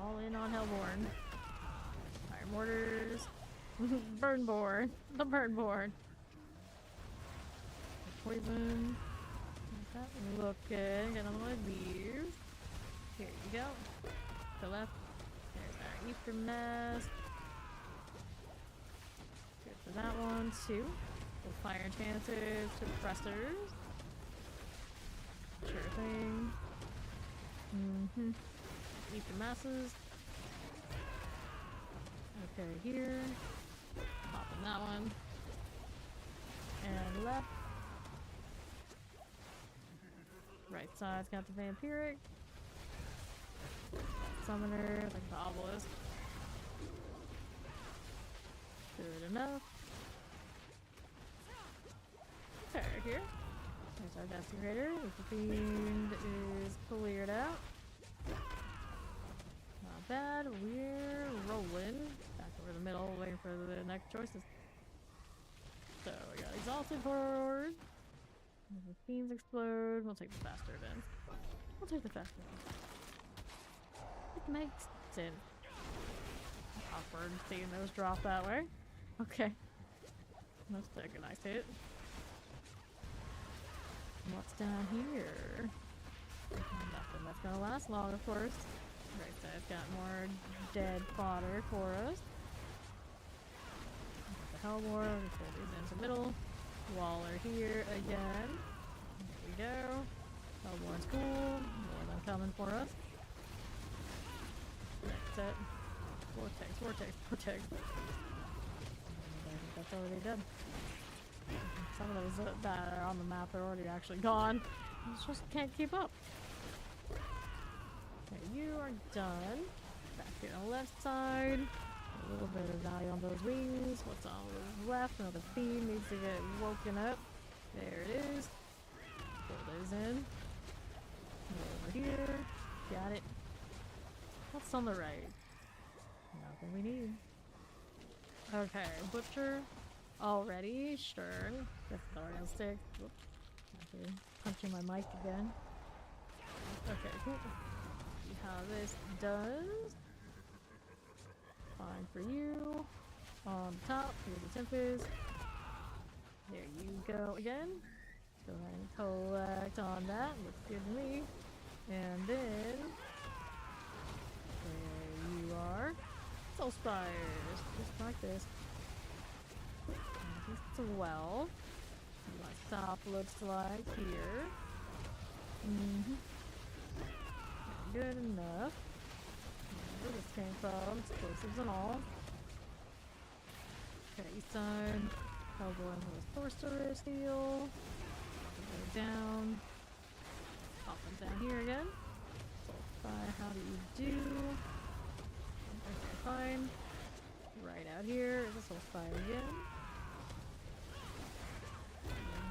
All in on Hellborn. Fire Mortars. Burnborn. The Burnborn. Poison. That look good. Get another one of these. Here you go. To the left. There's our Ether Mask. Good for that one, too. We'll Fire Enchanted to Pressers. Sure thing. Ether Masses. Okay, here. Popping that one. And left. Right side's got the Vampiric. Summoner, like the Obelisk. Good enough. Okay, here. There's our Desecrator. The Fiend is cleared out. Not bad. We're rolling. Back over the middle. waiting for the next choices. So we got Exalted Horde. The Fiends explode. We'll take the faster events. We'll take the faster events. It makes sense. Awkward seeing those drop that way. Okay. Let's take a nice hit. What's down here? Nothing that's gonna last long, of course. Right side's got more dead fodder for us. Got the Hellboar, we pull these into the middle. Waller here again. There we go. Hellboar's cool. More of them coming for us. Next set. Vortex, Vortex, Vortex. I think that's already done. Some of those that are on the map are already actually gone. I just can't keep up. Okay, you are done. Back here on the left side. A little bit of value on those wings. What's on the left? Another fiend needs to get woken up. There it is. Pull those in. Over here. Got it. What's on the right? Nothing we need. Okay, Butcher. Already, sure. That's already on stick. Whoops. Okay, punching my mic again. Okay, cool. See how this does. Fine for you. On top, here the temp is. There you go again. Go ahead and collect on that. Looks good to me. And then there you are. Soul Spires. Just like this. As well. My top looks like here. Good enough. Where this came from, explosives and all. Okay, east side. Hellboy with Sorcerer Steel. Go down. Pop them down here again. Soulfire, how do you do? Okay, fine. Right out here is a Soulfire again.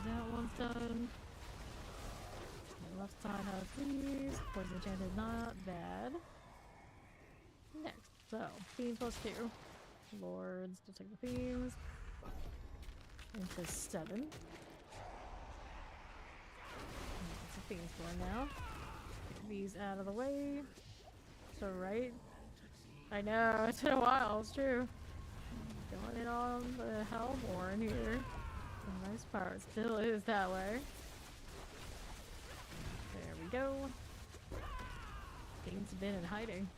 That one's done. The left side has these. Poison enchanted, not bad. Next, so Fiend plus 2. Lords, just take the Fiends. Into 7. It's a Fiends for now. Get these out of the way. So right. I know, it's been a while, it's true. Going in on the Hellborn here. The nice part still is that way. There we go. Fiend's been in hiding.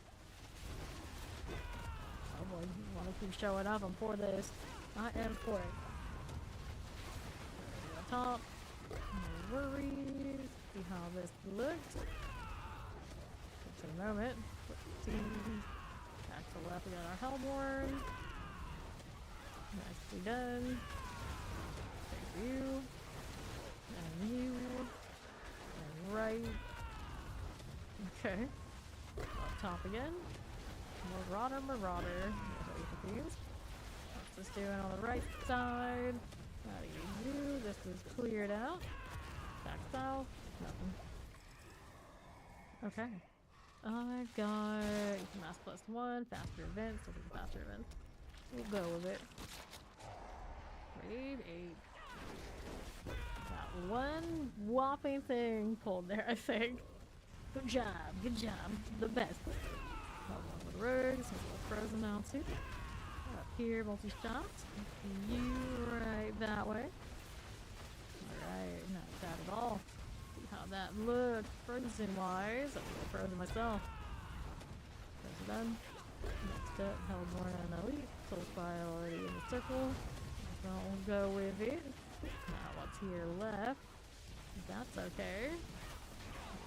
Oh boy, you want to keep showing up? I'm for this. I am for it. On top. No worries. See how this looks. Takes a moment. Let's see. Back to the left, we got our Hellborn. Nicely done. Thank you. And you. And right. Okay. Up top again. Marauder, Marauder. What's this doing on the right side? How do you do? This is cleared out. Back south. Nothing. Okay. I've got mass plus 1, faster events. I'll take the faster events. We'll go with it. Grade 8. Got one whopping thing pulled there, I think. Good job, good job. The best. Got one with rogues, a little frozen now too. Up here, multi-shots. You right that way. Alright, not bad at all. See how that looks frozen-wise. I'm a little frozen myself. Frozen done. Next up, Hellborn and Elite. Soulfire already in the circle. So we'll go with it. Now what's here left? That's okay.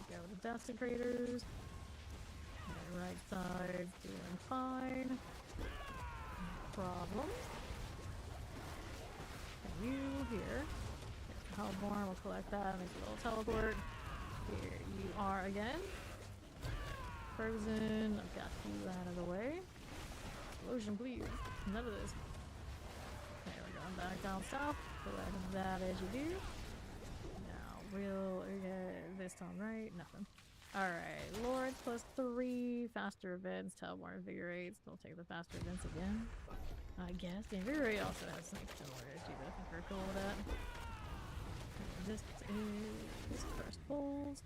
Go to Desecrators. And right side doing fine. No problems. And you here. Hellborn, we'll collect that. Make a little teleport. Here you are again. Frozen. I've got you out of the way. Explosion, please. None of this. Okay, we're going back down south. Collect that as you do. We'll get this on right. Nothing. Alright. Lords plus 3. Faster events. Hellborn invigorates. They'll take the faster events again. I I guess. The inferiorate also has snake similar too, but I think we're cool with that. This is first pulls.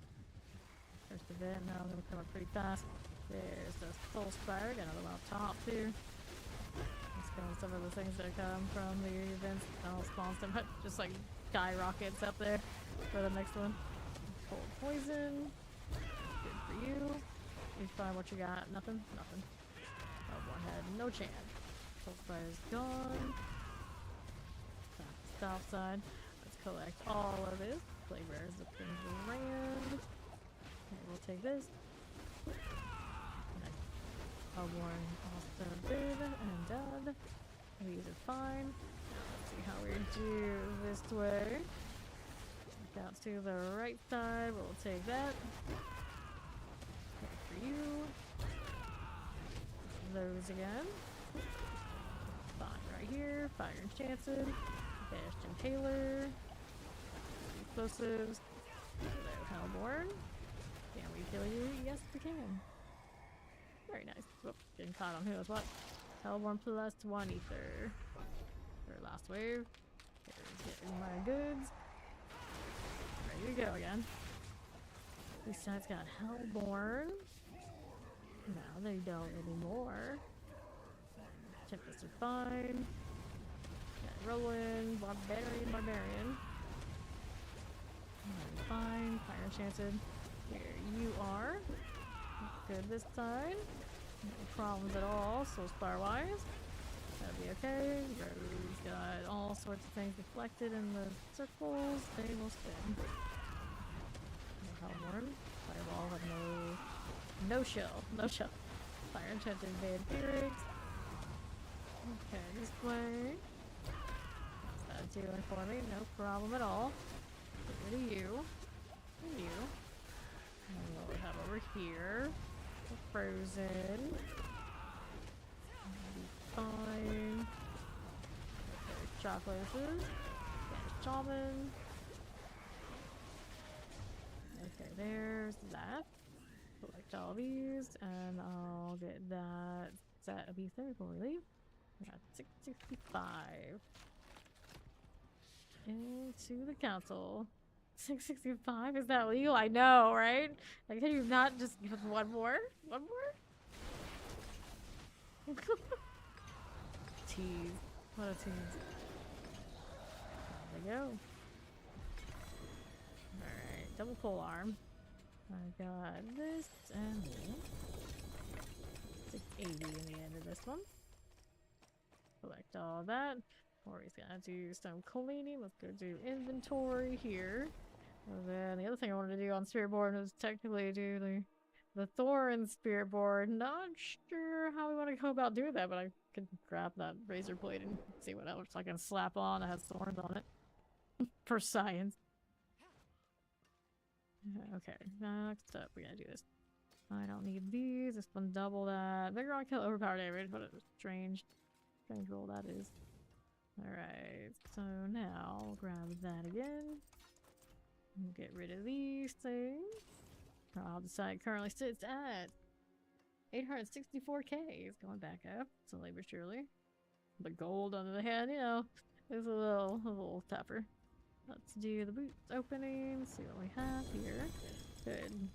First event, now I'm gonna come up pretty fast. There's the Soul Spire, got another one up top too. Let's go with some of the things that come from the events. I'll spawn some just like skyrockets up there for the next one. Cold poison. Good for you. You find what you got. Nothing? Nothing. Oh, one head. No chance. Soul Spire's gone. South side. Let's collect all of this. Flavors up in the land. Okay, we'll take this. Hellborn also good and done. These are fine. Let's see how we do this way. Out to the right side, we'll take that. Okay, for you. Those again. Fine, right here. Fire Enchanted. Bastion Taylor. Explosives. Hello, Hellborn. Can we kill you? Yes, we can. Very nice. Whoop, getting caught on who knows what. Hellborn plus 1 ether. For last wave. Here's getting my goods. Ready to go again. These sides got Hellborn. Now they don't anymore. Tempests are fine. Got Roland, Barbarian. Fine. Fire Enchanted. Here you are. Good this time. No problems at all, Soul Spire wise. That'll be okay. Rose got all sorts of things reflected in the circles. They will spin. No Hellborn. Fireball have no shell. No shell. Fire Enchanted Vampirics. Okay, this way. What's that doing for me? No problem at all. Get rid of you. And you. And what we have over here. Frozen. Fine. There's chocolates. There's shaman. Okay, there's that. Collect all these, and I'll get that set of ether before we leave. We got 665. Into the council. 665? Is that legal? I know, right? Like, can you not just give us one more? One more? Tease. What a tease. There we go. Alright, double pole arm. I got this and this. 680 in the end of this one. Collect all that. Or he's gonna do some cleaning. Let's go do inventory here. And then the other thing I wanted to do on Spiritborn was technically do the Thorn Spiritborn. Not sure how we want to go about doing that, but I could grab that razor blade and see what else I can slap on that has thorns on it. For science. Okay, next up we gotta do this. I don't need these. This one double that. They're gonna kill overpower damage. What a strange roll that is. Alright, so now I'll grab that again. Get rid of these things. I'll decide currently sits at 864k. It's going back up slowly but surely. The gold under the head, you know, is a little tougher. Let's do the boots opening, see what we have here. Could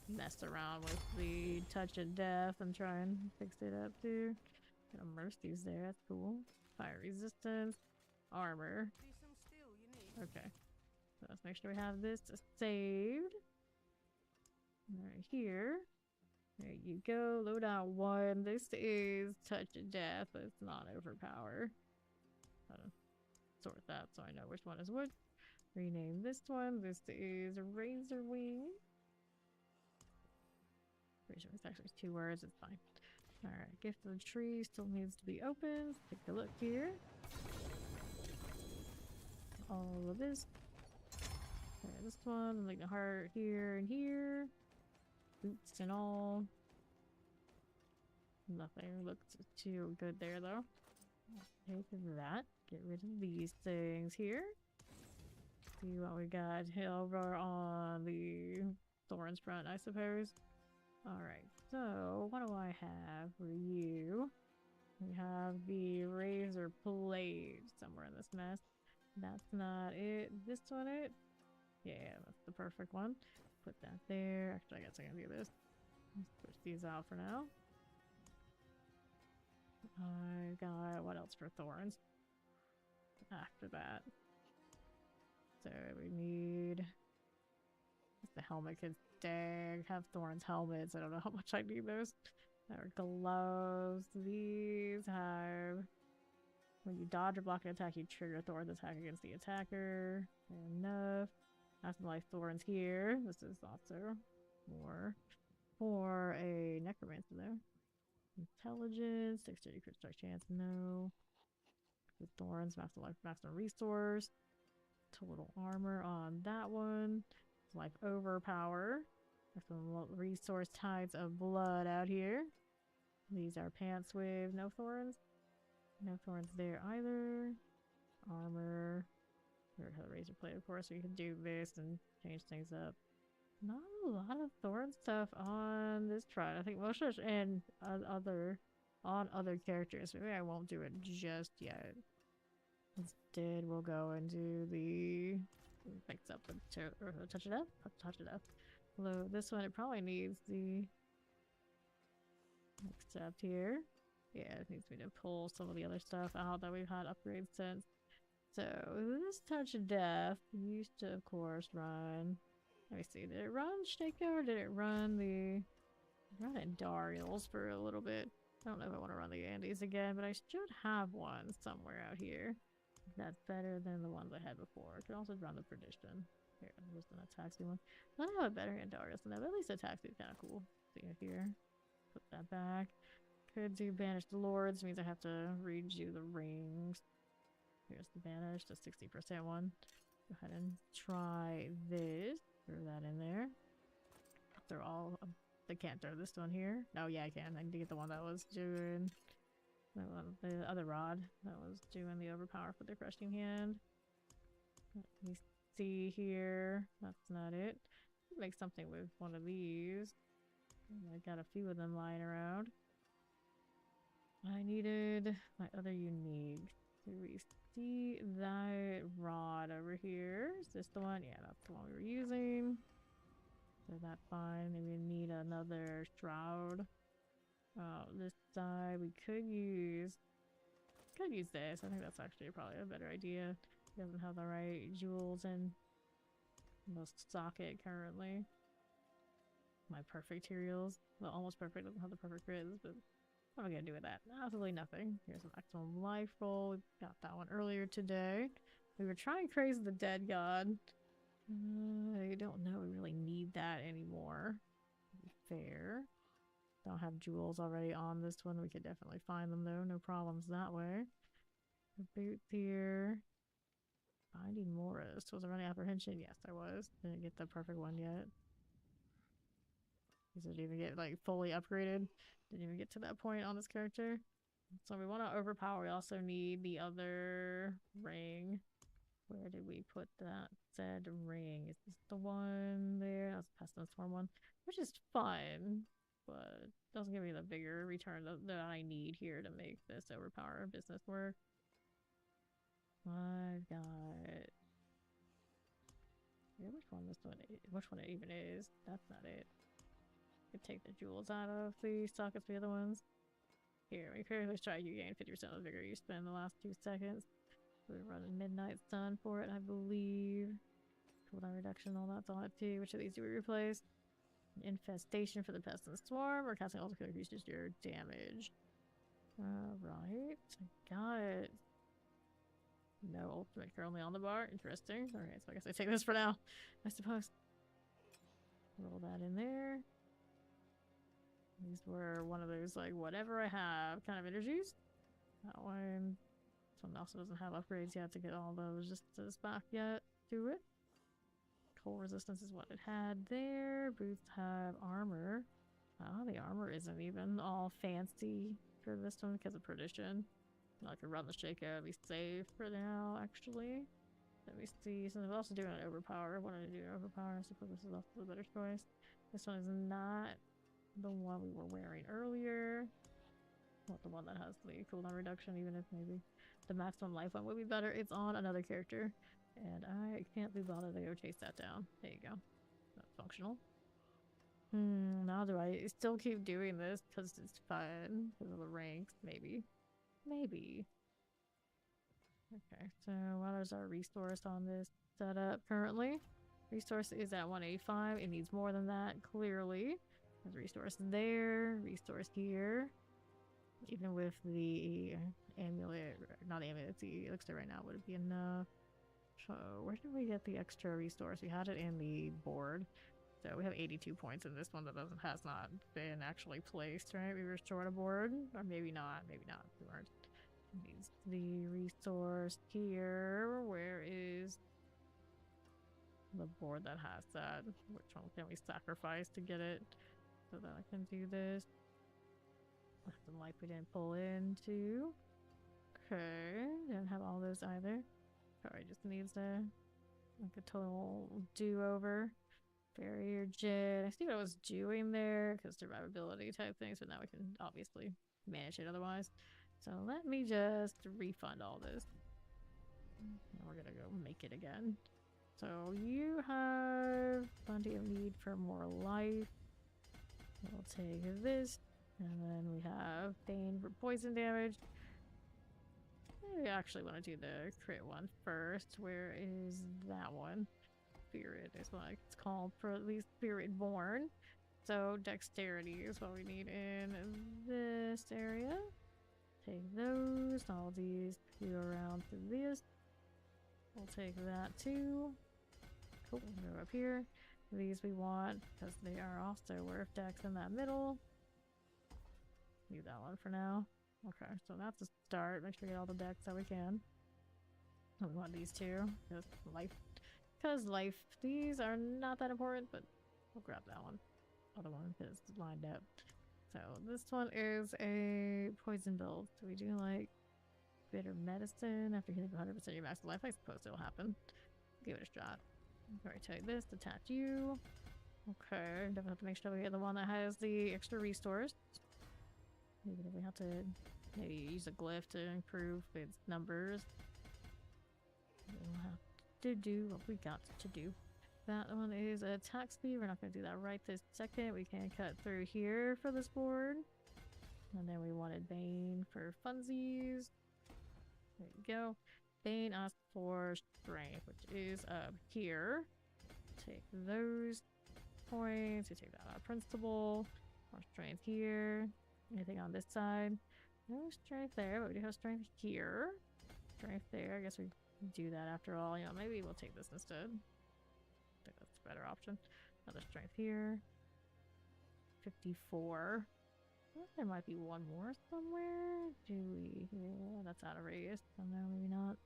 mess around with the touch of death and try and fix it up too. Got a mercies there, that's cool. Fire resistance, armor. Okay. So let's make sure we have this saved. Right here. There you go. Loadout 1. This is touch of death, but it's not overpower. Sort that so I know which one is what. Rename this one. This is Razor Wing. Pretty sure it's actually 2 words. It's fine. Alright, Gift of the Tree still needs to be opened. Take a look here. All of this. Okay, this one, like the heart here and here. Boots and all. Nothing looks too good there though. Take that. Get rid of these things here. See what we got over on the Thorns front, I suppose. Alright, so what do I have for you? We have the this mess. That's not it. This one it? Yeah, that's the perfect one. Put that there. Actually, I guess I can do this. Let's switch these out for now. I got what else for thorns? After that. So we need the helmet could have thorns helmets. I don't know how much I need those. Our gloves. These have when you dodge or block an attack, you trigger thorns attack against the attacker. Fair enough. Afterlife thorns here. This is also more for a necromancer though. Intelligence, dexterity, crit strike chance, no. The thorns, maximum resource. Total armor on that one. Life overpower. Maximum resource tides of blood out here. These are pants with no thorns. No thorns there either. Armor. Razor blade, of course, so you can do this and change things up. Not a lot of thorn stuff on this try. I think most of it and other characters. Maybe I won't do it just yet. Instead, we'll go and do the mix up with touch it up. Touch it up. Although this one, it probably needs the next up here. Yeah, it needs me to pull some of the other stuff out that we've had upgrades since. So this touch of death used to, of course, run. Let me see. Did it run Shaco or did it run the? Run Endarials for a little bit. I don't know if I want to run the Andes again, but I should have one somewhere out here. That's better than the ones I had before. I could also run the Perdition. Here, there's an Ataxi one. I don't have a better Endarials than that, but at least Ataxi is kind of cool. See it here. Put that back. Could do Banish the Lords, means I have to redo the rings. Here's the Banish, the 60% one. Go ahead and try this. Throw that in there. They're all. I can't throw this one here. No, yeah, I can. I need to get the one that was doing. The other rod that was doing the overpower for the crushing hand. Let me see here. That's not it. Make something with one of these. I got a few of them lying around. I needed my other unique. Do we see that rod over here? Is this the one? Yeah, that's the one we were using. So that's fine. Maybe we need another shroud. This side we could use this. I think that's actually probably a better idea. It doesn't have the right jewels in the socket currently. My perfect materials. Well, almost perfect. Doesn't have the perfect grids, but what am I gonna do with that? Absolutely nothing. Here's a maximum life roll. We got that one earlier today. We were trying Craze the Dead God. I don't know. We really need that anymore. To be fair. Don't have jewels already on this one. We could definitely find them though. No problems that way. The boots here. Finding Morris. Was I running apprehension? Yes, I was. Didn't get the perfect one yet. Didn't even get like fully upgraded. Didn't even get to that point on this character. So we want to overpower. We also need the other ring. Where did we put that said ring? Is this the one there? That's the Pestilence Swarm one. Which is fun. But doesn't give me the bigger return that I need here to make this overpower business work. I've got. Yeah, which one it even is? That's not it. Could take the jewels out of the sockets for the other ones. Here, we currently strike. You gain 50% of the vigor you spend the last 2 seconds. We're running Midnight Sun for it, I believe. Cooldown reduction, all that's on it too. Which of these do we replace? Infestation for the Pestilence Swarm, or casting all the increases your damage. Right. I got it. No ultimate currently on the bar. Interesting. Alright, so I guess I take this for now, I suppose. Roll that in there. These were one of those, like, whatever I have kind of energies. That one. This one also doesn't have upgrades yet to get all those just back yet to it. Cold resistance is what it had there. Boots have armor. The armor isn't even all fancy for this one because of Perdition. I could run the Shaco, be safe for now, actually. Let me see. Since I'm also doing an overpower, what did I do? Overpower, I suppose this is also the better choice. This one is not the one we were wearing earlier. Not the one that has the cooldown reduction, even if maybe the maximum life one would be better. It's on another character. And I can't be bothered to go chase that down. There you go. That's functional. Now do I still keep doing this because it's fun? Because of the ranks? Maybe. Maybe. Okay, so what is our resource on this setup currently? Resource is at 185. It needs more than that, clearly. There's resource there, resource here. Even with the amulet, not amulet, the elixir right now, would it be enough? So where did we get the extra resource? We had it in the board. So we have 82 points in this one that has not been actually placed, right? We were short a board, or maybe not, maybe not. We weren't. Needs the resource here. Where is the board that has that? Which one can we sacrifice to get it so that I can do this? Nothing like we didn't pull into. Okay, didn't have all those either. Probably just needs a like a total do-over. Barrier jet. I see what I was doing there because survivability type things, but now we can obviously manage it otherwise. So let me just refund all this. And we're gonna go make it again. So you have plenty of need for more life. We'll take this. And then we have Bane for poison damage. I actually want to do the crit one first. Where is that one? Spirit is what it's called, for at least Spiritborn. So dexterity is what we need in this area. Take those. All these go around to this. We'll take that too. Cool. We'll go up here. These we want because they are also worth dex in that middle. Leave that one for now. Okay, so that's a start. Make sure we get all the decks that we can. And we want these two. Because life. These are not that important, but we'll grab that one. Other one is lined up. So this one is a poison build. So we do like bitter medicine after hitting 100% of your max life. I suppose it'll happen. Give it a shot. Alright, take this, attach you. Okay, definitely have to make sure we get the one that has the extra restores. Maybe we have to maybe use a glyph to improve its numbers. We'll have to do what we got to do. That one is attack speed. We're not going to do that right this second. We can cut through here for this board. And then we wanted Bane for funsies. There you go. Bane asks for strength, which is up here. Take those points. We take that out of principal. More strength here. Anything on this side? No strength there, but we do have strength here. Strength there. I guess we do that after all. You know, maybe we'll take this instead. I think that's a better option. Another strength here. 54. Well, there might be one more somewhere. Do we? Yeah, that's out of radius. So no, maybe not.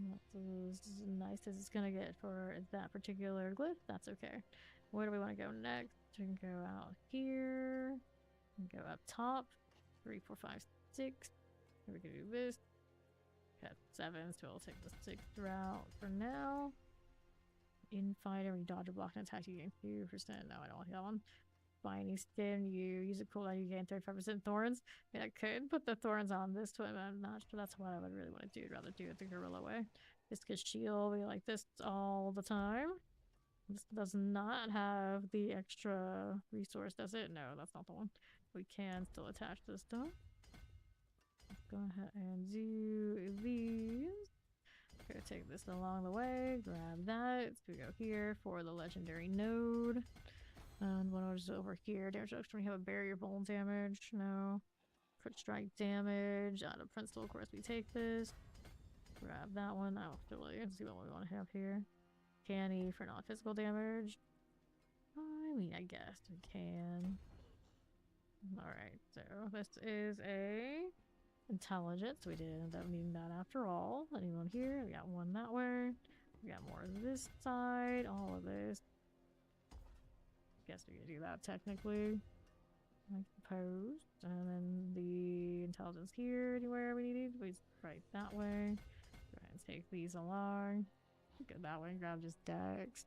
That's as nice as it's gonna get for that particular glyph. That's okay. Where do we want to go next? We can go out here. And go up top. 3, 4, 5, 6. We can do this. Got 7, so we'll take the 6th route for now. In fighter, when you dodge or block an attack, you gain 2%. No, I don't want that one. Spiny skin, you use a cooldown, you gain 35% thorns. I mean, I could put the thorns on this one, but I'm not sure that's what I would really want to do. I'd rather do it the gorilla way. This could shield me like this all the time. This does not have the extra resource, does it? No, that's not the one. We can still attach this though. Let's go ahead and do these. Gonna take this along the way, grab that. So we go here for the legendary node. And one is over here. Damage reduction, we have a barrier bone damage. No. Crit strike damage. Out of principal, of course, we take this. Grab that one. Oh, really. Let's see what we want to have here. Canny for non-physical damage. I mean, I guess we can. Alright, so this is a intelligence. We did end up needing that after all. Anyone here? We got one that way. We got more this side. All of this. Guess we could do that technically. I suppose. And then the intelligence here, anywhere we needed. We right that way. Go ahead and take these along. Go that way and grab just dex.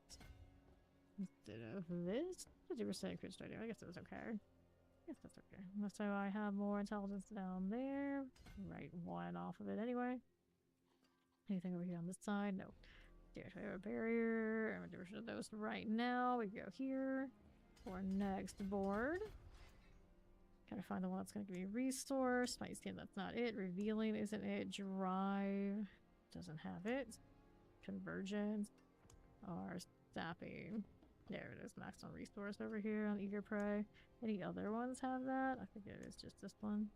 Instead of this. 50% crit strike. I guess it was okay. Yes, that's okay. So I have more intelligence down there. Write 1 off of it anyway. Anything over here on this side? No. There's a barrier. I'm gonna do those right now. We go here for next board. Gotta find the one that's gonna give me resource. Might skin, that's not it. Revealing isn't it. Drive doesn't have it. Convergence or zapping. There it is. Max on resource over here on Eager Prey. Any other ones have that? I think it is just this one.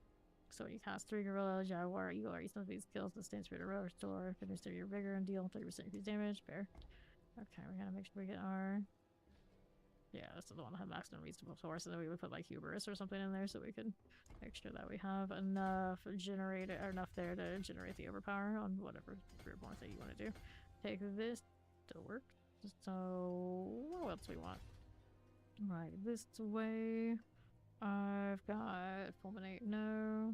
So when you cast 3 Gorilla, Jaguar, Eagle, or each of these skills, the stance rate of row restore, finish through your vigor and deal 30% increased damage. Fair. Okay, we gotta make sure we get our. Yeah, this is the one that had maximum reasonable force, and then we would put like hubris or something in there so we could make sure that we have enough generated or enough there to generate the overpower on whatever Spiritborn that you want to do. Take this to work. So what else we want? Right, this way. I've got fulminate, no.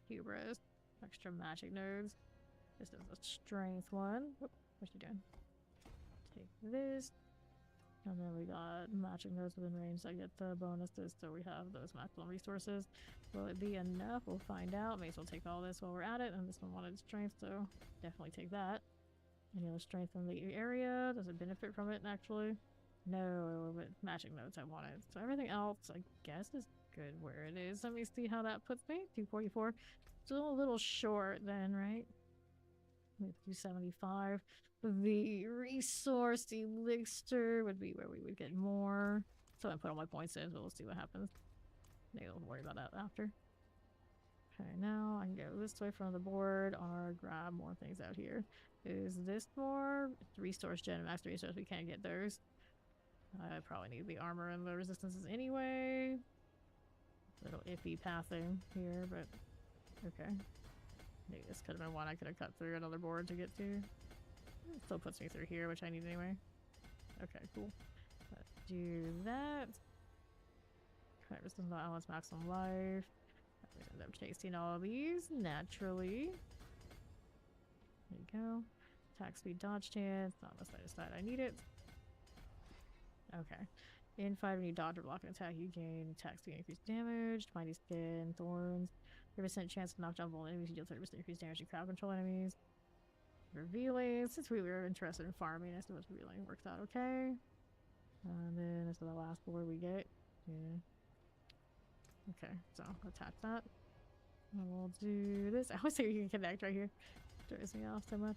Hubris, extra magic nodes. This is a strength one. Whoop, what's she doing? Take this. And then we got magic nodes within range. So I get the bonuses, so we have those maximum resources. Will it be enough? We'll find out. May as well take all this while we're at it. And this one wanted strength, so definitely take that. Any other strength in the area? Does it benefit from it actually? No, but magic nodes I wanted. So everything else, I guess, is good where it is. Let me see how that puts me. 244. Still a little short then, right? 275. The resource elixir would be where we would get more. So I put all my points in, but we'll see what happens. Maybe we'll worry about that after. Okay, now I can go this way from the board or grab more things out here. Is this more? Resource gen, max resource, we can't get those. I probably need the armor and the resistances anyway. Little iffy pathing here, but okay. Maybe this could have been one I could have cut through another board to get to. It still puts me through here, which I need anyway. Okay, cool. Let's do that. Okay, resistance to elements, maximum life. We end up chasing all of these naturally. There you go. Attack speed, dodge chance. Not unless I decide I need it. Okay. In fight, when you dodge or block an attack, you gain attack speed, increased damage, mighty skin, thorns, 30% chance to knock down vulnerable enemies, you deal 30% increased damage to crowd control enemies. Revealing, since we were interested in farming, I suppose revealing works out okay. And then this is the last board we get. Yeah. Okay, so attach that. And we'll do this. I always say you can connect right here. Throws me off so much.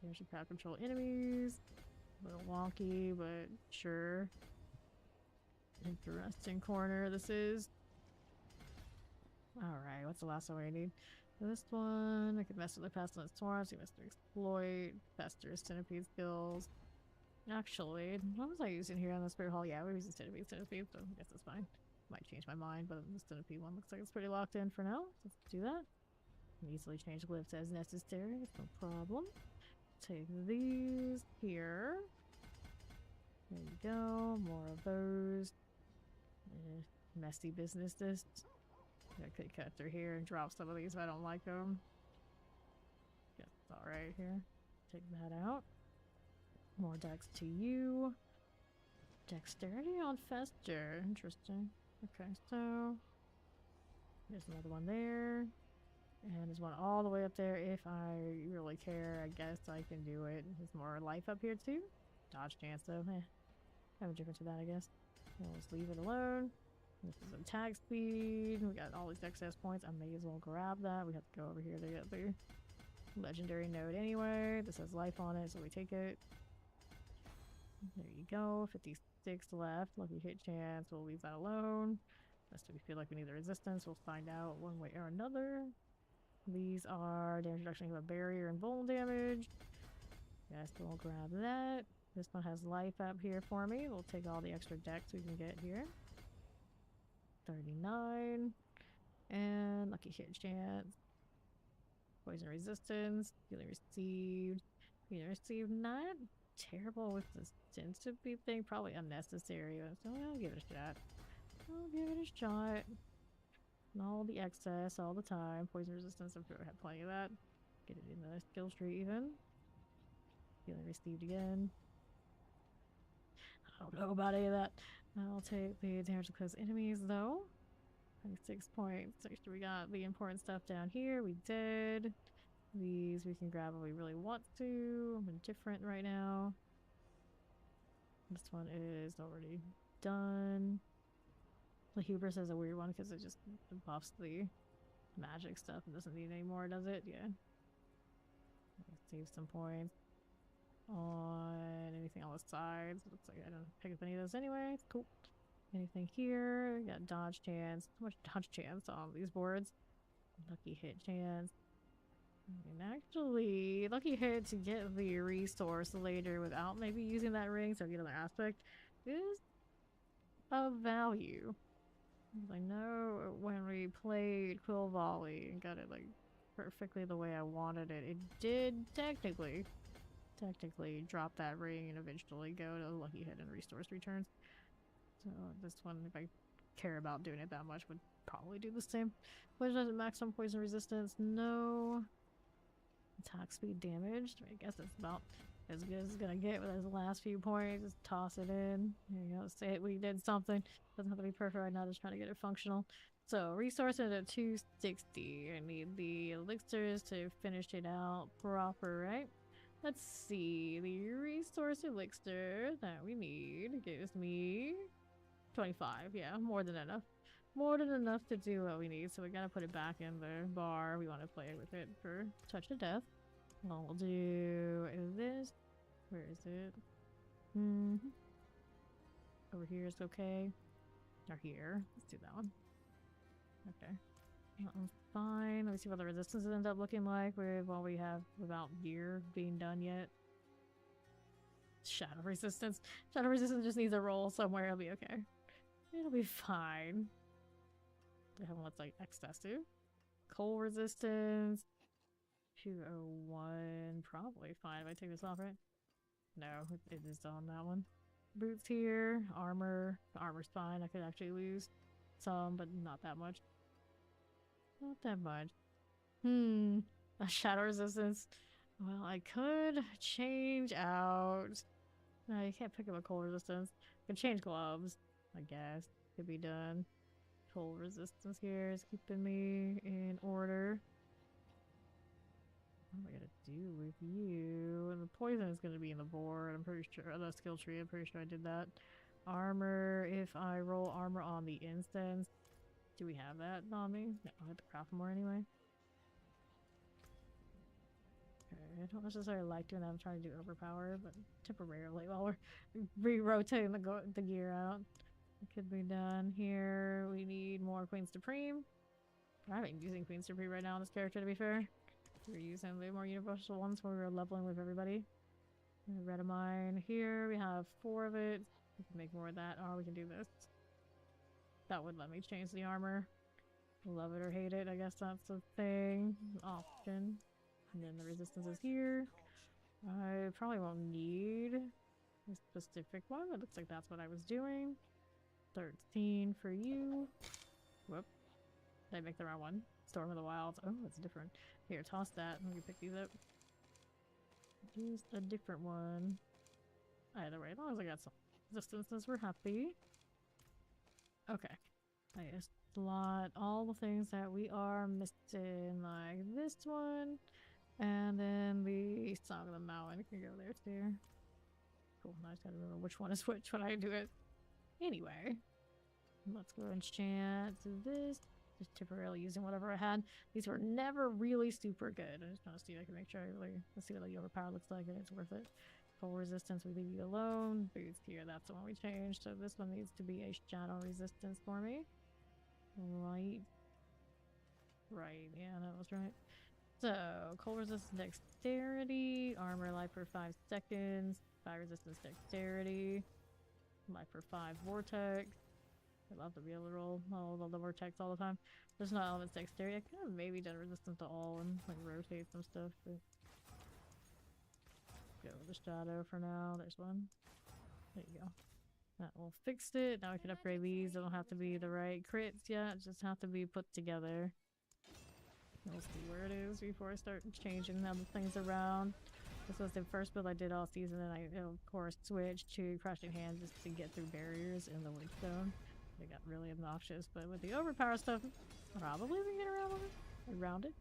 There's your crowd control enemies. A little wonky, but sure. Interesting corner this is. Alright, what's the last one we need? This one, I could mess with the pestilence torrents, you mess with exploit, fester, centipede skills. Actually, what was I using here on the spirit hall? Yeah, we're using centipede, so I guess that's fine. Might change my mind, but the centipede one looks like it's pretty locked in for now. So let's do that. Easily change glyphs as necessary, it's no problem. Take these here. There you go. More of those. Messy business. This. I could cut through here and drop some of these if I don't like them. Yeah, it's alright here. Take that out. More dex to you. Dexterity on Fester. Interesting. Okay, so there's another one there. And there's one all the way up there. If I really care, I guess I can do it. There's more life up here too. Dodge chance though. Have a difference to that, I guess. We'll just leave it alone. This is attack speed. We got all these excess points. I may as well grab that. We have to go over here to get the legendary node anyway. This has life on it, so we take it. There you go. 56 left. Lucky hit chance. We'll leave that alone. Unless we feel like we need the resistance. We'll find out one way or another. These are damage reduction of a barrier and vuln damage. Yes, we'll grab that. This one has life up here for me. We'll take all the extra dex we can get here. 39. And lucky hit chance. Poison resistance. Healing received. Healing received. Not terrible with the centipede thing. Probably unnecessary. So I'll give it a shot. I'll give it a shot. And all the excess all the time. Poison resistance, I'm sure I have plenty of that. Get it in the skill tree even. Healing received again. I don't know about any of that. I'll take the damage to close enemies though. 26 points. Make sure we got the important stuff down here. We did. These we can grab if we really want to. I'm indifferent right now. This one is already done. The hubris is a weird one because it just buffs the magic stuff and doesn't need any more, does it? Yeah. Save some points on anything on the sides. Looks like I don't pick up any of those anyway. Cool. Anything here? Got dodge chance. How much dodge chance on these boards? Lucky hit chance. And actually, lucky hit to get the resource later without maybe using that ring, so get another aspect, is of value. I know when we played Quill Volley and got it like perfectly the way I wanted it, it did technically drop that ring and eventually go to lucky hit and resource returns. So this one, if I care about doing it that much, would probably do the same. Which doesn't max on poison resistance. No. Attack speed damage. I guess that's about as good as it's gonna get with those last few points. Just toss it in. There you go. Say it. We did something. Doesn't have to be perfect right now. Just trying to get it functional. So resources at 260. I need the elixirs to finish it out proper, right? Let's see. The resource elixir that we need gives me 25. Yeah, more than enough. More than enough to do what we need. So we gotta put it back in the bar. We want to play with it for Touch of Death. We'll do this. Where is it? Over here is okay. Or here. Let's do that one. Okay. That one's fine. Let me see what the resistances end up looking like with what we have without gear being done yet. Shadow resistance. Shadow resistance just needs a roll somewhere. It'll be okay. It'll be fine. We have what's like excessive. Cold resistance. 201. Probably fine if I take this off, right? No, it is on that one. Boots here. Armor. The armor's fine. I could actually lose some, but not that much. Not that much. A shadow resistance. Well, I could change out. No, you can't pick up a cold resistance. I could change gloves, I guess. Could be done. Cold resistance here is keeping me in order. What am I gonna do with you? And the poison is gonna be in the board. I'm pretty sure. The skill tree. I'm pretty sure I did that. Armor. If I roll armor on the instance, do we have that on me? No, I have to craft more anyway. Okay, I don't necessarily like doing that. I'm trying to do overpower, but temporarily while we're re-rotating the gear out. It could be done here. We need more Queen Supreme. I ain't using Queen Supreme right now on this character, to be fair. We're using the more universal ones when we were leveling with everybody. Red of mine here. We have 4 of it. We can make more of that, or we can do this. That would let me change the armor. Love it or hate it, I guess that's the thing. Option. And then the resistance is here. I probably won't need a specific one. It looks like that's what I was doing. 13 for you. Whoop. Did I make the wrong one? Storm of the Wilds. Oh, it's different. Here, toss that. Let me pick these up. Use a different one. Either way, as long as I got some resistances, we're happy. Okay. I just slot all the things that we are missing, like this one. And then the Song of the Mountain can go there too. Cool, now I just gotta remember which one is which when I do it. Anyway, let's go and chant this. Just temporarily using whatever I had. These were never really super good. I just want to see if I can make sure I really, let's see what the overpower looks like and it's worth it. Full resistance, we leave you alone. Boots here, that's the one we changed. So this one needs to be a shadow resistance for me. Right. Right, yeah, that was right. So, cold resistance dexterity, armor life for 5 seconds, fire resistance dexterity, life for 5 vortex. I love to be able to roll all the vortex all the time. There's not elements dexterity. I could have maybe done resistance to all and like rotate some stuff, but go with the shadow for now. There's one. There you go. That will fix it. Now we can upgrade these. They don't have to be the right crits yet. Just have to be put together. We'll see where it is before I start changing other things around. This was the first build I did all season, and I, of course, switched to Crushing Hand just to get through barriers in the Witchstone. They got really obnoxious, but with the overpower stuff, probably we can get around it.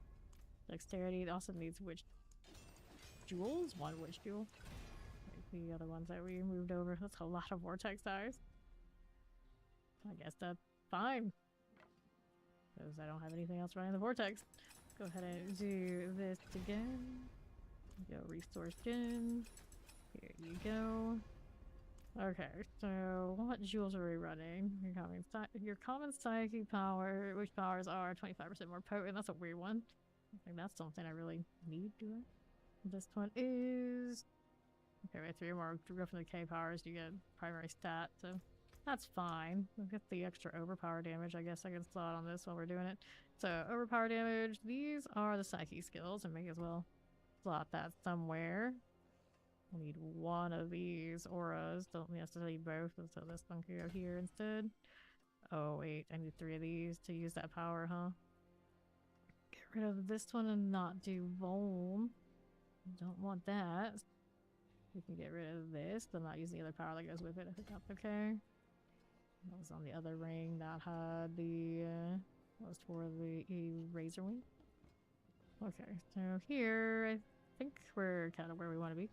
Dexterity, it also needs witch jewels, one witch jewel. Like the other ones that we moved over, that's a lot of vortex size. I guess that's fine. Because I don't have anything else running the vortex. Go ahead and do this again. Go resource gen. Here you go. Okay, so what jewels are we running? Your common psychic power, which powers are 25% more potent. That's a weird one. I think that's something I really need, do I? This one is... Okay, wait, 3 more go from the K powers, you get primary stat, so that's fine. We'll get the extra overpower damage, I guess I can slot on this while we're doing it. So, overpower damage, these are the psyche skills, and may as well slot that somewhere. I need one of these auras, don't necessarily both, so this one can go here instead. Oh wait, I need 3 of these to use that power, huh? Get rid of this one and not do Vuln. Don't want that. We can get rid of this, but not use the other power that goes with it. I think that's okay. That was on the other ring that had the that was for the razor wing. Okay, so here I think we're kind of where we want to be.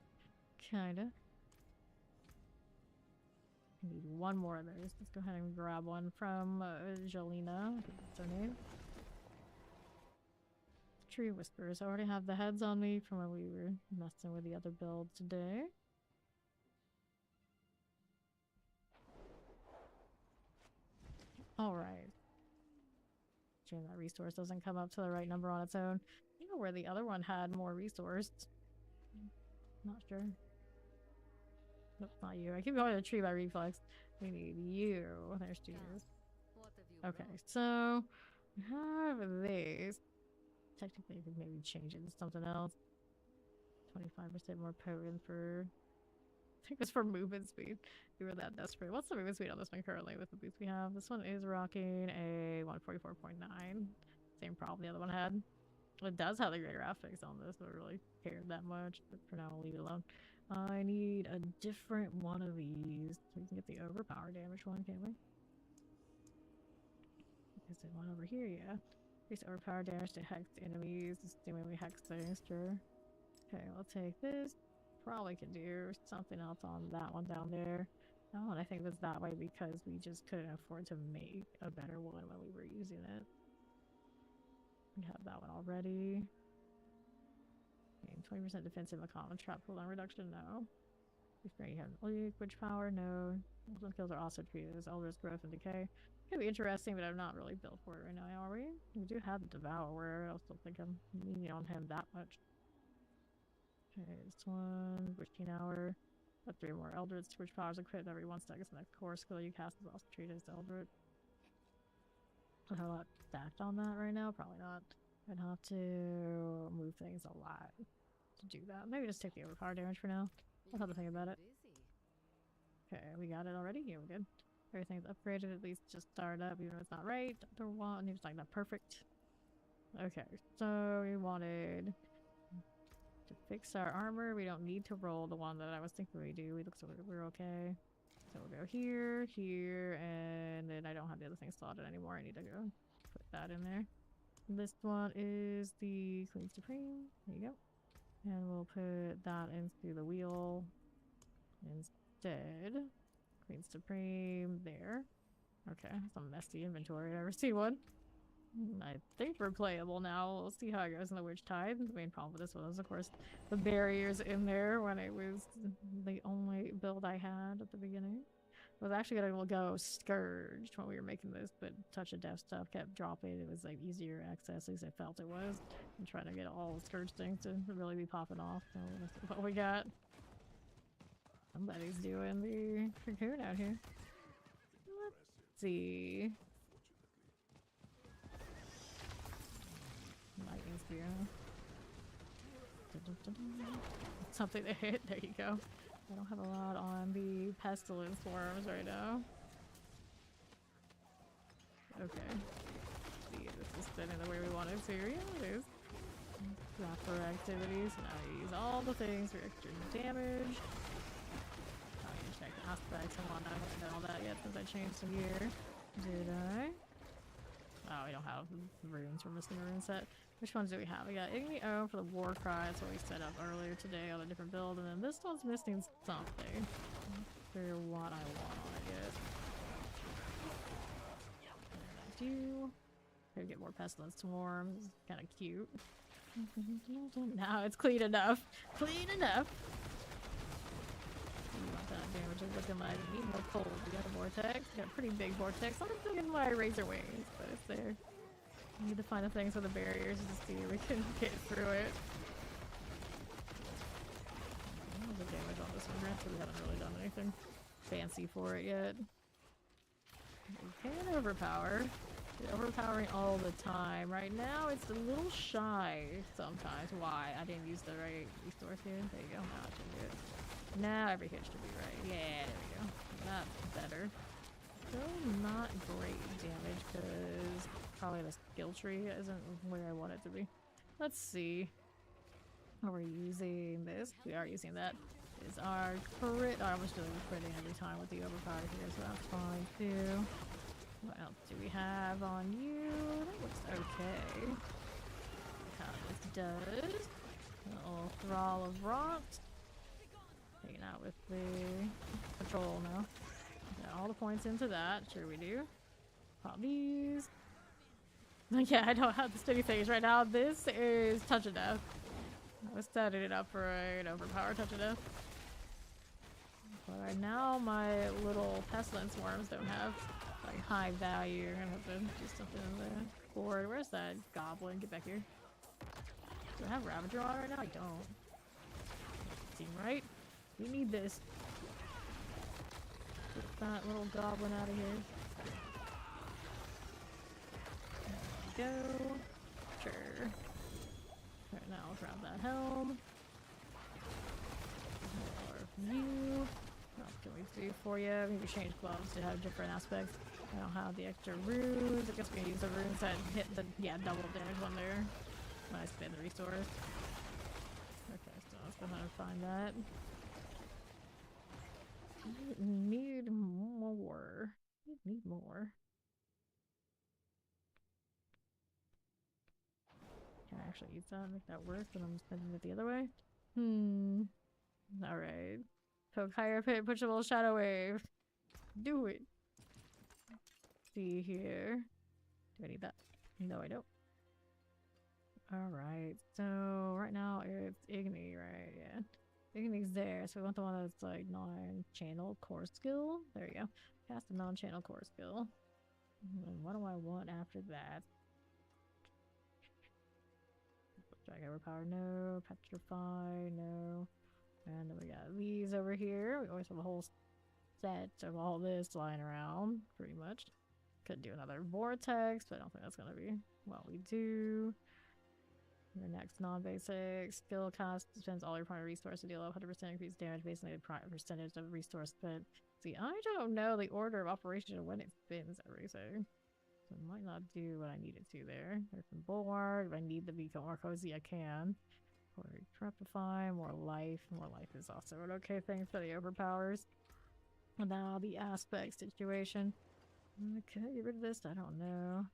Kinda. I need one more of those. Let's go ahead and grab one from Jolina. I think that's her name. Tree Whispers. I already have the heads on me from when we were messing with the other build today. Alright. Shame that resource doesn't come up to the right number on its own. You know where the other one had more resource. Not sure. Nope, not you. I keep going to the tree by reflex. We need you. There's 2 years. Okay, so we have these. Technically, I could maybe change it to something else. 25% more potent for... I think it's for movement speed. We were that desperate. What's the movement speed on this one currently with the boots we have? This one is rocking a 144.9. Same problem the other one had. It does have the greater graphics on this, so I really cared that much. But for now, I'll leave it alone. I need a different one of these. We can get the overpower damage one, can't we? Is there one over here? Yeah. Increase overpower damage to hex enemies, assuming we hex things, sure. Okay, we'll take this. Probably could do something else on that one down there. Oh, and I think that's that way because we just couldn't afford to make a better one when we were using it. We have that one already. 20% defensive, a common trap cooldown reduction, no. You have liquid power, no. Some skills are also treated as Eldritch Growth and Decay. Could be interesting, but I'm not really built for it right now, are we? We do have the Devour, I also don't think I'm leaning on him that much. Okay, this one, 15 hour. Got 3 more Eldritch, which powers equipped every 1 second. The next core skill you cast is also treated as Eldritch. I have a lot stacked on that right now, probably not. I'd have to move things a lot to do that. Maybe just take the overpower damage for now. I'll have to think about it. Okay, we got it already? Yeah, we're good. Everything's upgraded, at least just start up, even if it's not right. Don't want, it's like not perfect. Okay, so we wanted to fix our armor. We don't need to roll the one that I was thinking we do. We look so we're okay. So we'll go here, here, and then I don't have the other thing slotted anymore. I need to go put that in there. This one is the Queen Supreme. There you go. And we'll put that into the wheel instead. Queen Supreme there. Okay, some messy inventory. I never see one. I think we're playable now. We'll see how it goes in the Witch Tide. The main problem with this one is, of course, the barriers in there when it was the only build I had at the beginning. I was actually gonna go Scourged when we were making this, but Touch of Death stuff kept dropping. It was like easier access, at least I felt it was. I'm trying to get all the Scourge things to really be popping off. So let's see what we got. Somebody's doing the cocoon out here. Let's see. Lightning spear. Something to hit. There you go. I don't have a lot on the pestilence worms right now. Okay. See, this is spinning the way we want it to. Yeah, it is. Rapper activities. Now you use all the things for extra damage. Oh, you check aspects and whatnot. I haven't done all that yet since I changed some gear. Did I? Oh, we don't have runes. We're missing a rune set. Which ones do we have? We got Igni O for the war cry. That's what we set up earlier today on a different build. And then this one's missing something. I'm not sure what I want on it yet. And I do. Maybe get more pestilence swarms. Kind of cute. Now it's clean enough. Clean enough. What that damage is looking like. We need more cold. We got a vortex. We got a pretty big vortex. I'm not in my razor wings, but it's there. We need to find the things with the barriers to see if we can get through it. The damage on this one, granted, we haven't really done anything fancy for it yet. We can overpower. We're overpowering all the time. Right now, it's a little shy sometimes. Why? I didn't use the right resource here. There you go. Now I should do it. Now every hit should be right. Yeah, there we go. That's better. Still not great damage because probably the skill tree isn't where I want it to be. Let's see. Are we using this? We are using that. Is our crit? Oh, I was doing critting every time with the overpower here, so that's fine too. What else do we have on you? That looks okay. How this does. A little thrall of rocks. Hanging out with the patrol now. Got all the points into that. Sure we do. Pop these. Yeah, I don't have the steady phase right now. This is touch of death. I was setting it up for an overpower touch of death. But right now my little pestilence worms don't have like high value. You're gonna have to do something in the board. Where's that goblin? Get back here. Do I have Ravager on right now? I don't. Seem right? We need this. Get that little goblin out of here. There we go. Sure. Right now, I'll grab that helm. More of you. What else can we do for you? Maybe change gloves to have different aspects. I don't have the extra runes. I guess we can use the runes that hit the double damage one there. When I spend the resource. Okay, so let's go ahead and find that. Need more. Need more. Can I actually use that? Make that work? But I'm spending it the other way. Alright. Poke higher pit, pushable shadow wave. Do it. See here. Do I need that? No, I don't. Alright. So right now it's Igni, right? Yeah. Igni's there, so we want the one that's like non-channel core skill. There you go. Cast a non-channel core skill. And what do I want after that? Drag overpower, no. Petrify, no. And then we got these over here. We always have a whole set of all this lying around, pretty much. Could do another vortex, but I don't think that's gonna be what we do. The next non-basic skill cost spends all your primary resource to deal 100% increased damage based on the percentage of resource spent. See, I don't know the order of operation of when it spends everything. So it might not do what I need it to there. There's some bulwark. If I need to be more cozy, I can. Or Trepify, more life. More life is also an okay thing for the overpowers. And now the aspect situation. Okay, get rid of this. I don't know.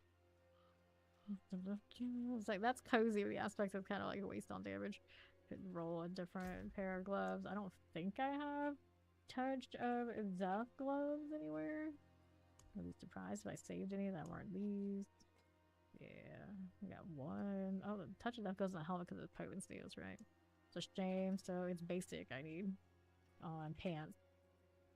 It's like that's cozy. The aspect is kind of like a waste on damage. Could roll a different pair of gloves. I don't think I have touch of the gloves anywhere. I'd be surprised if I saved any that weren't these. Yeah, we got one. Oh, the touch of that goes in the helmet because it's potency, that's right. It's a shame. So it's basic. I need on pants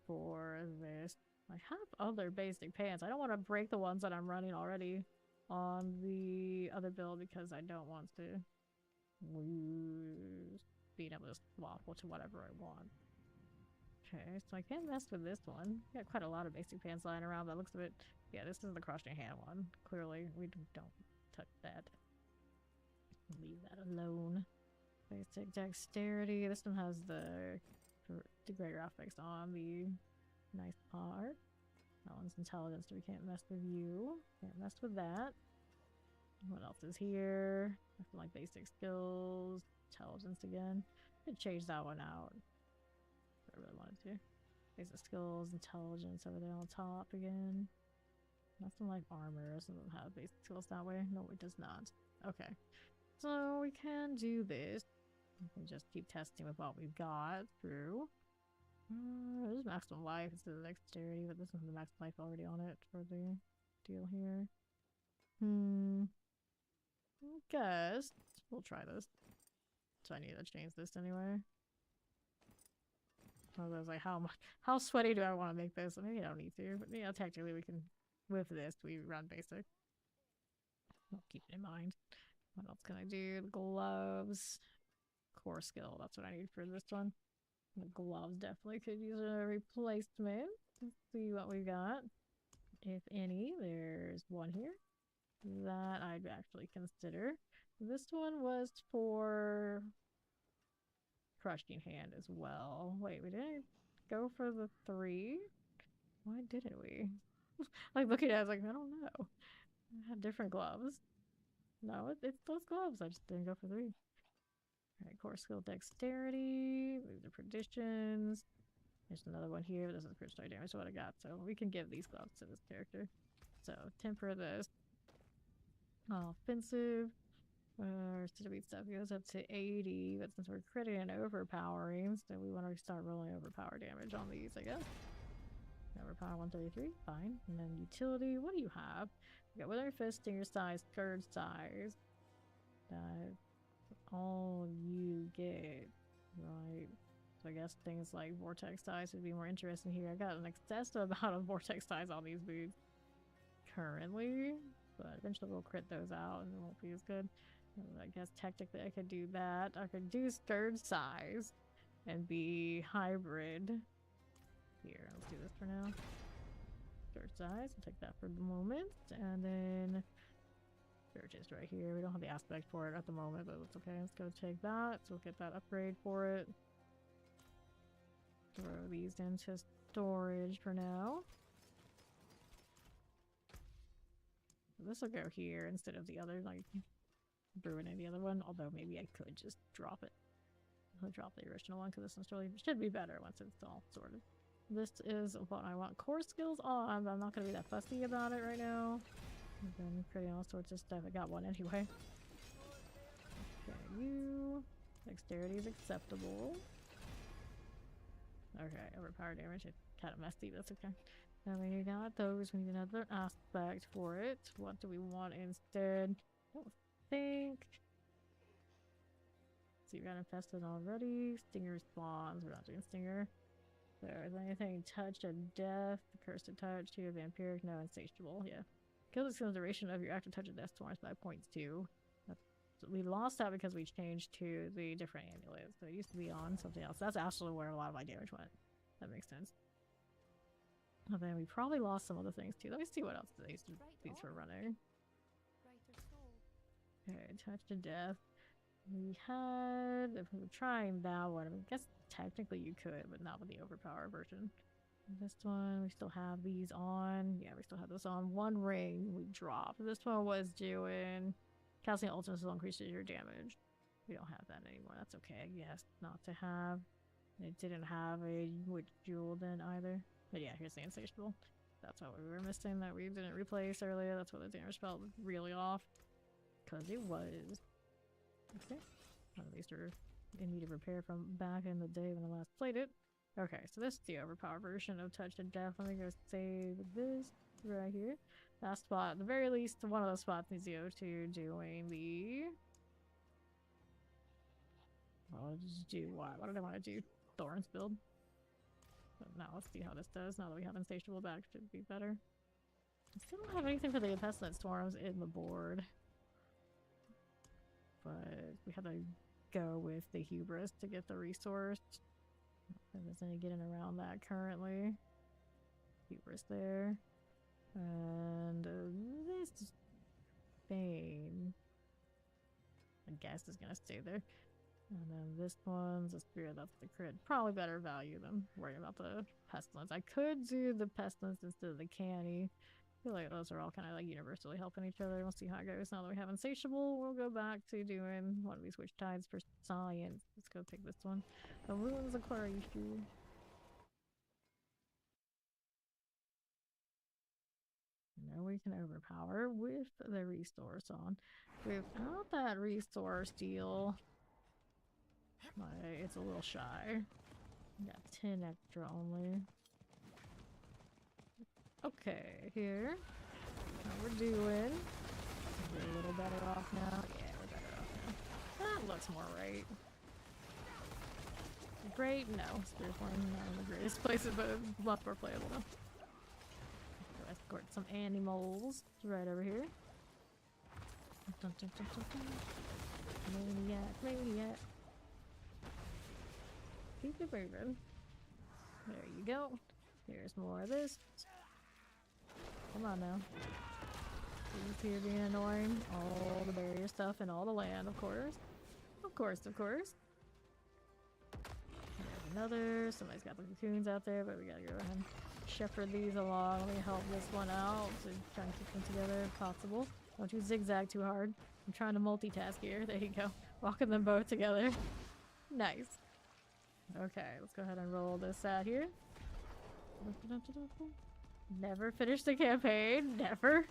for this. I have other basic pants. I don't want to break the ones that I'm running already on the other build because I don't want to lose being able to swap to whatever I want. Okay, so I can't mess with this one. Got quite a lot of basic pants lying around, but looks a bit. Yeah, this is the cross your hand one. Clearly, we don't touch that. Leave that alone. Basic dexterity. This one has the greater affix on the nice part. That one's intelligence, so we can't mess with you. Can't mess with that. What else is here? I feel like basic skills, intelligence again. Could change that one out if I really wanted to. Basic skills, intelligence over there on top again. Nothing like armor. Doesn't have basic skills that way. No, it does not. Okay. So we can do this. We can just keep testing with what we've got through. There's maximum life instead of dexterity, but this is the max life already on it for the deal here. I guess we'll try this. So I need to change this anyway. I was like, how sweaty do I want to make this? Maybe I don't need to, but yeah, technically we can. With this, we run basic. I'll keep it in mind. What else can I do? The gloves. Core skill. That's what I need for this one. The gloves definitely could use a replacement. Let's see what we got. If any, there's one here that I'd actually consider. This one was for crushing hand as well. Wait, we didn't go for the 3? Why didn't we? Like looking at it, I was like, I don't know. I had different gloves. No, it's those gloves. I just didn't go for 3. Alright, core skill dexterity. Move the predictions. There's another one here. This is crit damage, so what I got. So we can give these gloves to this character. So temper this. Offensive. Instead of beat stuff goes up to 80, but since we're critting and overpowering, so we want to start rolling overpower damage on these, I guess. Overpower 133, fine. And then utility, what do you have? You got Withering Fist, Stinger Size, Scourge Size. That's all you get, right? So I guess things like Vortex Size would be more interesting here. I got an excessive amount of Vortex Size on these boots currently, but eventually we'll crit those out and it won't be as good. I guess technically I could do that. I could do Scourge Size and be hybrid. Here, let's do this for now. Scourge Size, I'll take that for the moment. And then Scourge is right here. We don't have the aspect for it at the moment, but it's okay. Let's go take that. So we'll get that upgrade for it. Throw these into storage for now. This will go here instead of the other, like, ruining the other one. Although maybe I could just drop it. I'll drop the original one because this one's really should be better once it's all sorted. This is what I want core skills on, but I'm not going to be that fussy about it right now. I've been creating all sorts of stuff. I got one anyway. Okay, you. Dexterity is acceptable. Okay, overpower damage. It's kind of messy. That's okay. Now we got those. We need another aspect for it. What do we want instead? I don't think. See, we got infested already. Stinger spawns. We're not doing Stinger. So is anything touch and death? Cursed touch, to vampiric, no, insatiable. Yeah. Kill the duration of your active touch and death storms by 0.2. So we lost that because we changed to the different amulets. So it used to be on something else. That's actually where a lot of my damage went. That makes sense. And then we probably lost some other things too. Let me see what else these were running. Okay, touch to death. We had, if we were trying that one, I mean, I guess technically you could, but not with the overpower version. This one, we still have these on. Yeah, we still have this on. One ring we dropped. This one was doing casting ultimate still increases your damage. We don't have that anymore. That's okay, I guess, not to have. It didn't have a witch jewel then either. But yeah, here's the insatiable. That's what we were missing that we didn't replace earlier. That's what the damage felt really off. Because it was. Okay. At least we're in need of repair from back in the day when I last played it. Okay, so this is the overpower version of Touch to Death. Let me go save this right here. That spot, at the very least, one of those spots needs to go to doing the... I'll just do what? What did I want to do? Thorns build. But now let's see how this does. Now that we have Insatiable back, should be better. I still don't have anything for the Pestilent Storms in the board. But we have to go with the Hubris to get the resource. I don't think there's any getting around that currently. Hubris there. And this Bane, I guess, is gonna stay there. And then this one's a Spirit, that's the crit. Probably better value than worrying about the Pestilence. I could do the Pestilence instead of the Canny, feel like those are all kind of like universally helping each other. We'll see how it goes. Now that we have Insatiable, we'll go back to doing one of these Witch Tides for science. Let's go take this one. The Ruins Aquarium. Now we can overpower with the resource on. Without that resource deal, it's a little shy. Got 10 extra only. Okay, here. How we're doing. We're a little better off now. Yeah, we're better off now. That looks more right. Great? No. Spiritborn, not in the greatest places, but much more playable now. Escort some animals right over here. Dun, dun, dun, dun, dun. Maniac, maniac. Keep it moving. There you go. Here's more of this. Come on now. He's here being annoying. All the barrier stuff and all the land, of course. Of course, of course. There's another. Somebody's got the cocoons out there, but we gotta go ahead and shepherd these along. Let me help this one out to try and keep them together if possible. Don't you zigzag too hard. I'm trying to multitask here. There you go. Walking them both together. Nice. Okay, let's go ahead and roll this out here. Never finish the campaign. Never.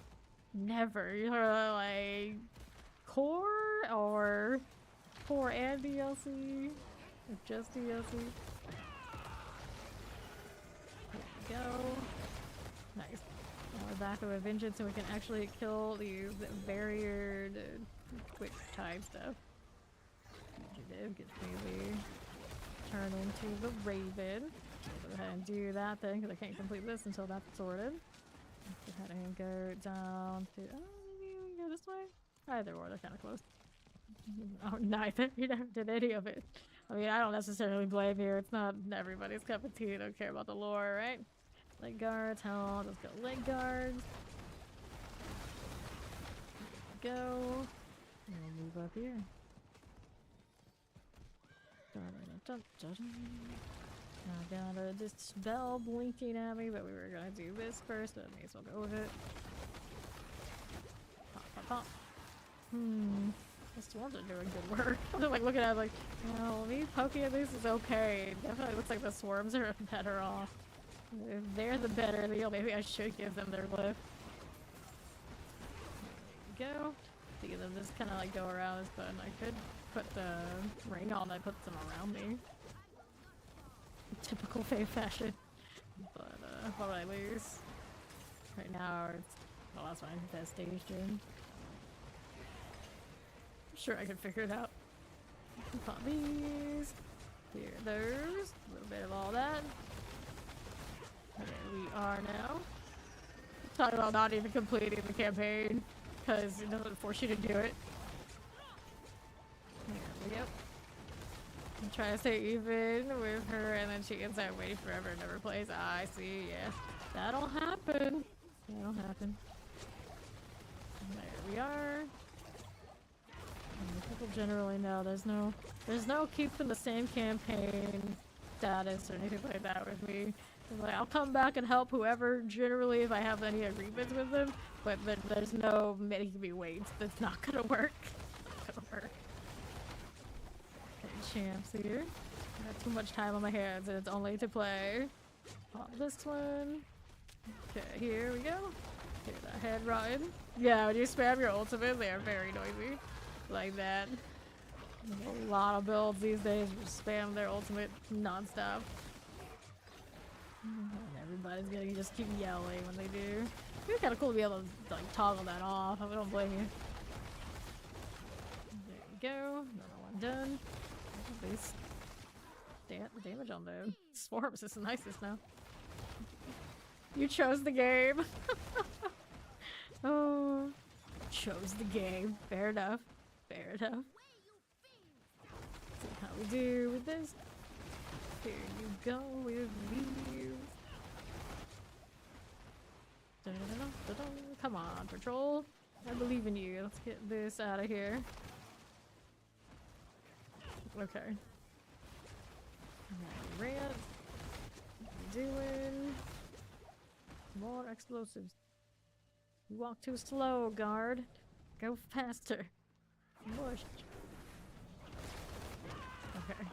Never. You're like core or core and DLC? Or just DLC? There we go. Nice. Now we're back with a vengeance and we can actually kill these barrier quick time stuff. Get maybe turn into the Raven. Go ahead and do that thing because I can't complete this until that's sorted. Go ahead and go down to. Oh, maybe we can go this way? Either or, they're kind of close. Oh, neither. You never did any of it. I mean, I don't necessarily blame you. It's not everybody's cup of tea. They don't care about the lore, right? Leg guards, hell, let's go leg guards. There we go. And we'll move up here. I got this bell blinking at me, but we were gonna do this first, but I may as well go with it. Pop, pop, pop. The swarms are doing good work. I'm like looking at it like, no, me poking at this is okay. It definitely looks like the swarms are better off. If they're the better deal, maybe I should give them their lift. There we go. To get them just kind of like go around this button. I could put the ring on that puts them around me. Typical Fae fashion. But, what would I lose? Right now, it's. Well, that's fine. Infestation. I'm sure I can figure it out. Pop these. Here, those. A little bit of all that. There we are now. Talking about not even completing the campaign because it doesn't force you to do it. There we go. I'm trying to stay even with her and then she ends up waiting forever and never plays. Ah, I see, yeah. That'll happen. That'll happen. There we are. And people generally know there's no keeping the same campaign status or anything like that with me. Like, I'll come back and help whoever, generally, if I have any agreements with them, but there's no making me wait. That's not gonna work. Not gonna work. Okay, champs here. I got too much time on my hands and it's only to play. Pop this one. Okay, here we go. Hear that head rotting. Yeah, when you spam your ultimate, they are very noisy. Like that. There's a lot of builds these days just spam their ultimate non-stop. And everybody's gonna just keep yelling when they do. It's kind of cool to be able to like toggle that off. I don't blame you. There we go. Another one done. At least the damage on the swarms is the nicest now. You chose the game. Oh, chose the game. Fair enough. Fair enough. See how we do with this. Here you go with these. Come on, patrol. I believe in you. Let's get this out of here. Okay. Rant. What are you doing? More explosives. You walk too slow, guard. Go faster. Push. Okay.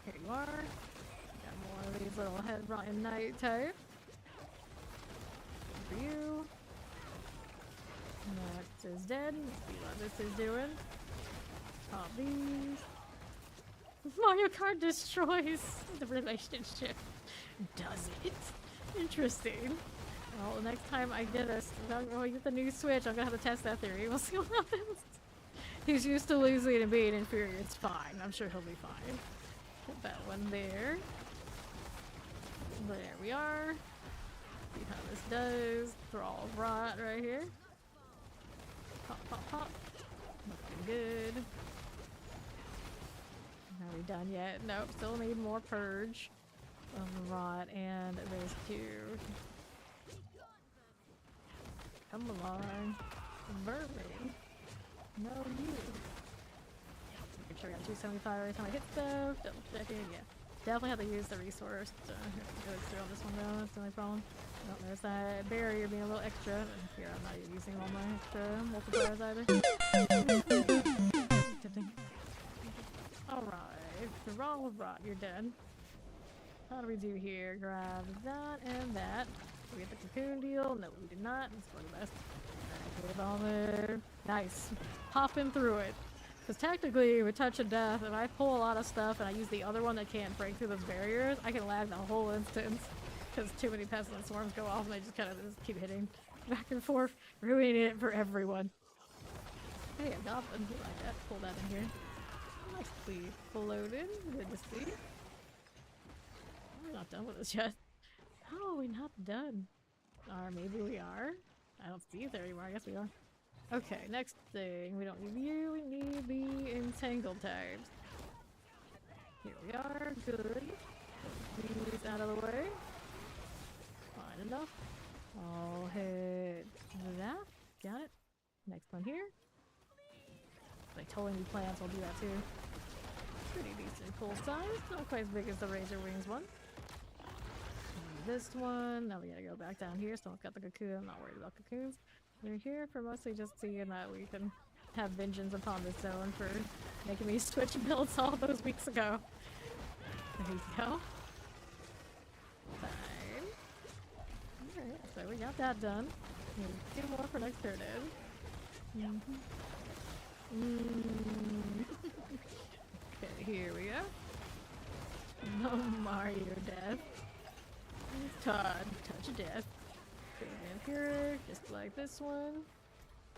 Here you are. Got more of these little head rotten night type. For you. Next is dead. Let's see what this is doing. Pop these. Mario Kart destroys the relationship. Does it? Interesting. Well, the next time I get the new Switch, I'm gonna have to test that theory. We'll see what happens. He's used to losing and being inferior. It's fine. I'm sure he'll be fine. Put that one there. There we are. See how this does. Thrall of Rot right here. Pop, pop, pop. Looking good. Are we done yet? Nope. Still need more purge of the Rot, and there's two. Come along. Vermin. No, you. Make sure we got 275 every time I hit stuff. Double checking. Yeah. Definitely have to use the resource to go through on this one though. That's the only problem. Oh, there's that barrier being a little extra. Here, I'm not using all my extra multipliers either. Alright. The Thrall of Rot, you're dead. How do we do here? Grab that and that. Did we get the cocoon deal? No, we did not. That's for the best. Put it on there. Nice. Popping through it. Because technically, with Touch of Death, if I pull a lot of stuff and I use the other one that can't break through those barriers, I can lag the whole instance. Because too many pestilent swarms go off and they just kind of keep hitting back and forth, ruining it for everyone. Hey, a goblin. I like that. Pull that in here. Nicely floated. Good to see. We're not done with this yet. How are we not done? Or maybe we are? I don't see it there anymore. I guess we are. Okay, next thing. We don't need you. We need the entangled types. Here we are. Good. These out of the way. Fine enough. I'll hit that. Got it. Next one here. Like totally new plants, I'll do that too. Pretty decent, cool size. Not quite as big as the Razor Wings one. And this one. Now we gotta go back down here. Still got the cocoon. I'm not worried about cocoons. We're here for mostly just seeing that we can have vengeance upon this zone for making me switch builds all those weeks ago. There you go. Fine. Alright, so we got that done. Maybe 2 more for next turn in. Okay, here we go. No Mario death. Todd, Touch of Death. Vampiric, just like this one.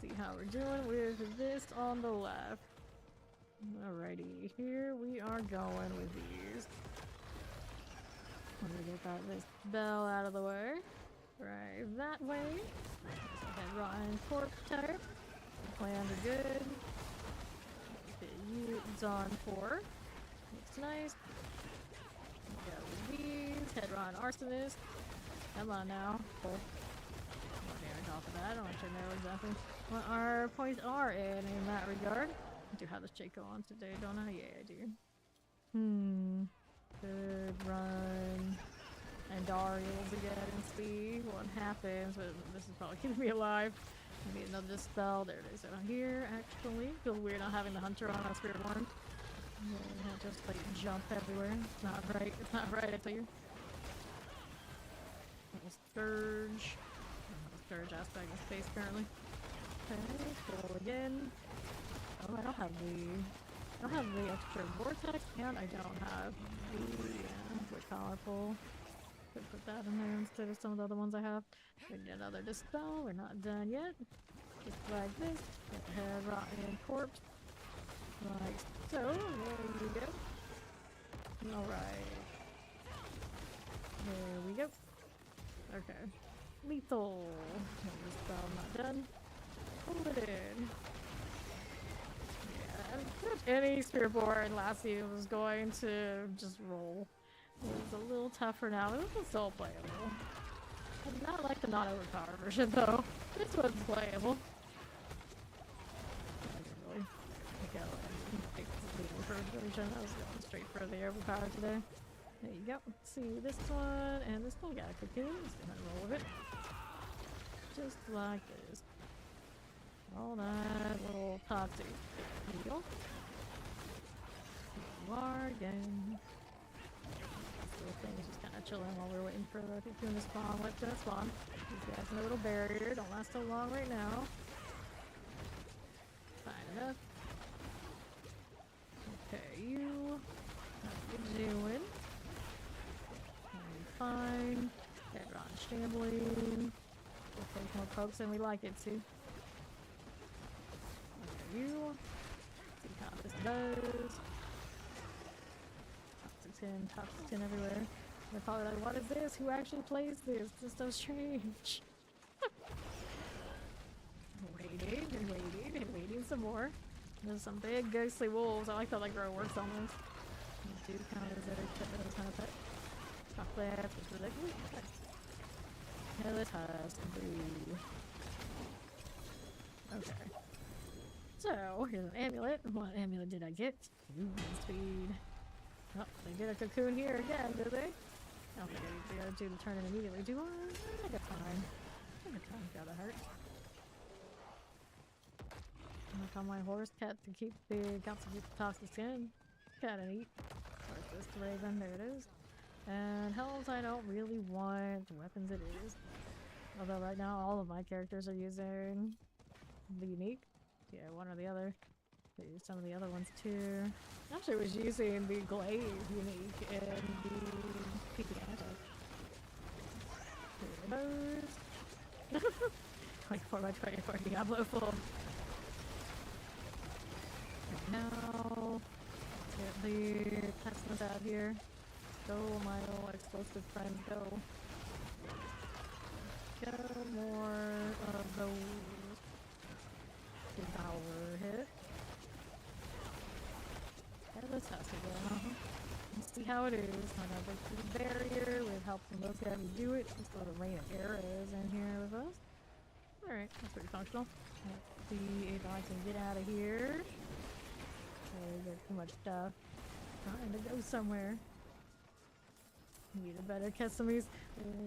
See how we're doing with this on the left. Alrighty, here we are going with these. Let me get this bell out of the way. Right that way. So head rotten corpse type. The plans are good. It's on 4. Looks nice. Go with these. Head rotten arsonist. Come on now. Pull. More damage off of that. I don't actually know exactly what our points are in that regard. I do have this check go on today, don't I? Yeah, I do. Good run. And Dariel's again and see what happens, but this is probably keeping me alive. Maybe another dispel. There it is out here, actually. Feels weird not having the hunter on Spiritborn. Yeah, just like jump everywhere. It's not right. It's not right, I tell you. Little Scourge. Scourge aspect of space currently. Okay, pull again. Oh, I don't have the extra vortex, and I don't have the collar pull. Could put that in there instead of some of the other ones I have. We need another dispel. We're not done yet. Just like this. Get the head rotten corpse. Like so. There you go. Alright. There we go. Okay. Lethal. Dispel not done. Pull it in. Yeah, any Spiritborn last season was going to just roll. It's a little tougher now. This is still playable. Not like the non-overpowered version though. This one's playable. I can really go and take the overpowered version. I was going straight for the overpowered today. There you go. Let's see this one and this one got a cocoon. Just gonna roll with it. Just like this. All that little toxic heal. You are again. This little thing is just kind of chilling while we're waiting for the cocoon to spawn. What's gonna spawn? These guys in a little barrier. Don't last so long right now. Fine enough. Okay, you. How you doing? Fine. Headron shambling. We'll take more pokes than we like it to. Okay, you. See how this does. Toxic 10 everywhere. They're probably like, what is this? Who actually plays this? This is so strange. Waiting and waiting and waiting some more. There's some big ghostly wolves. I like how that grow works on those. They do count as a kind of pet. Chocolate, which is like, ooh, nice. Has blue. Okay. So, here's an amulet. What amulet did I get? Movement speed. Oh, they did a cocoon here again, did they? I don't think they gotta do the turn it immediately, do I? I got time. I got time, gotta hurt. I'm gonna call my horse cat to keep the toxic skin. Cat and eat. Where's this raven? There it is. And helms I don't really want. Weapons it is. Although right now all of my characters are using the unique. Yeah, one or the other. They use some of the other ones too. Actually was using the glaive unique and the PP anti. 24 by 24 Diablo full. Right now, let's get the pessimists out here. Go, my little explosive friend, go. Get more of those. Devour hit. Yeah, this has to go. Let's see how it is. I'm gonna break through the barrier with help from those guys who do it. Let's go to rain of arrows in here with us. Alright, that's pretty functional. Let's see if I can get out of here. There's too much stuff. Trying to go somewhere. Need a better catch some of these.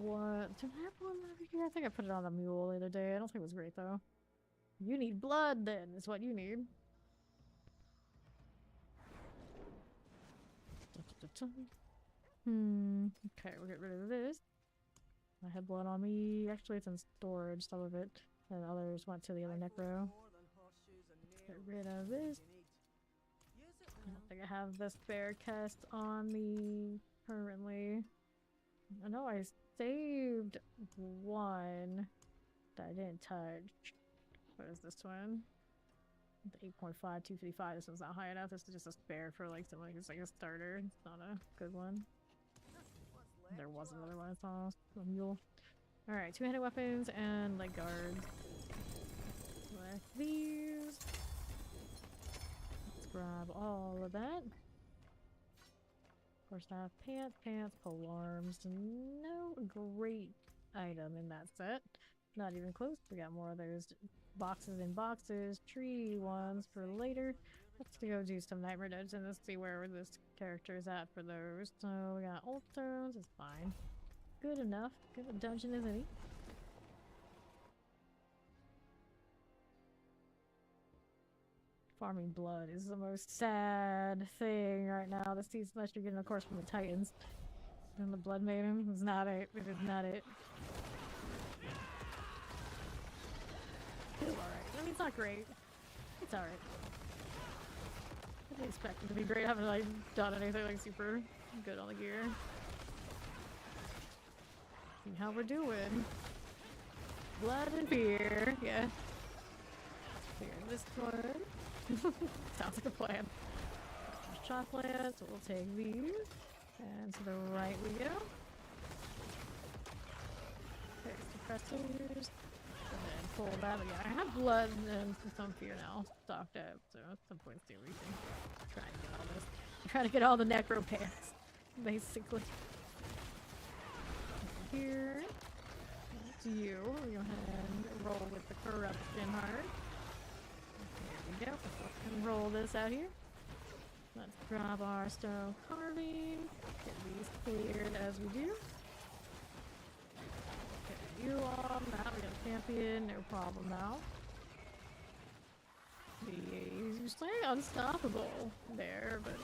What? Do I have one over here? I think I put it on the mule the other day. I don't think it was great though. You need blood then, is what you need. Okay, we'll get rid of this. I had blood on me. Actually, it's in storage, some of it. And others went to the other necro. Get rid of this. I don't think I have the spare cast on me currently. I know I saved one that I didn't touch. What is this one? The 8.5, 255. This one's not high enough. This is just a spare for like something who's like a starter. It's not a good one. There was another one I saw. A mule. Alright, two-handed weapons and leg guards. Select these. Let's grab all of that. Of course, I have pants, pole arms. No great item in that set. Not even close. We got more of those boxes and boxes, tree ones for later. Let's go do some nightmare dungeons and let's see where this character is at for those. So we got old stones, it's fine. Good enough. Good a dungeon as any. Farming blood is the most sad thing right now this season, unless you're getting, of course, from the Titans. And the Blood Maiden is not it. It is not it. It's alright. I mean, it's not great. It's alright. I didn't expect it to be great. I haven't like done anything like super good on the gear. See how we're doing. Blood and fear. Yeah. Fear this one. Sounds like a plan. There's chocolate, so we'll take these. And to the right we go. Okay, suppressors. And then pull that. But yeah, I have blood and some fear now stocked up, so at some point do everything. Trying to get all this. I'm trying to get all the necro pants, basically. Here. That's you. We'll go ahead and roll with the corruption heart. There we go. And roll this out here. Let's grab our stone carving. Get these cleared as we do. Get you on. Now we're gonna champion, no problem now. He's playing unstoppable there, but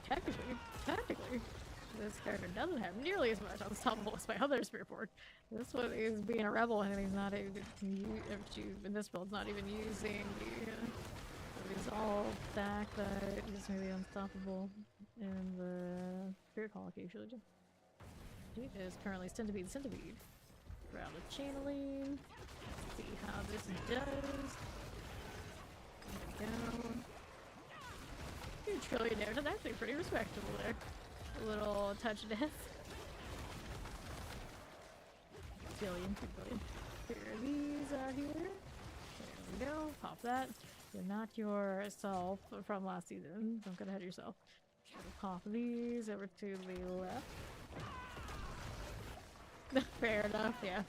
technically, this character doesn't have nearly as much unstoppable as my other Spiritborn. This one is being a rebel, and he's not even in this build's not even using the resolve stack that is maybe unstoppable in the Spirit Hawk usually do. He is currently centipede. Grab the channeling. Let's see how this does. There we go. 2 trillion there. That's actually pretty respectable there. A little touch death. Billion. Here, these are here. There we go. Pop that. You're not yourself from last season. Don't get ahead of yourself. Pop these over to the left. Fair enough, yeah.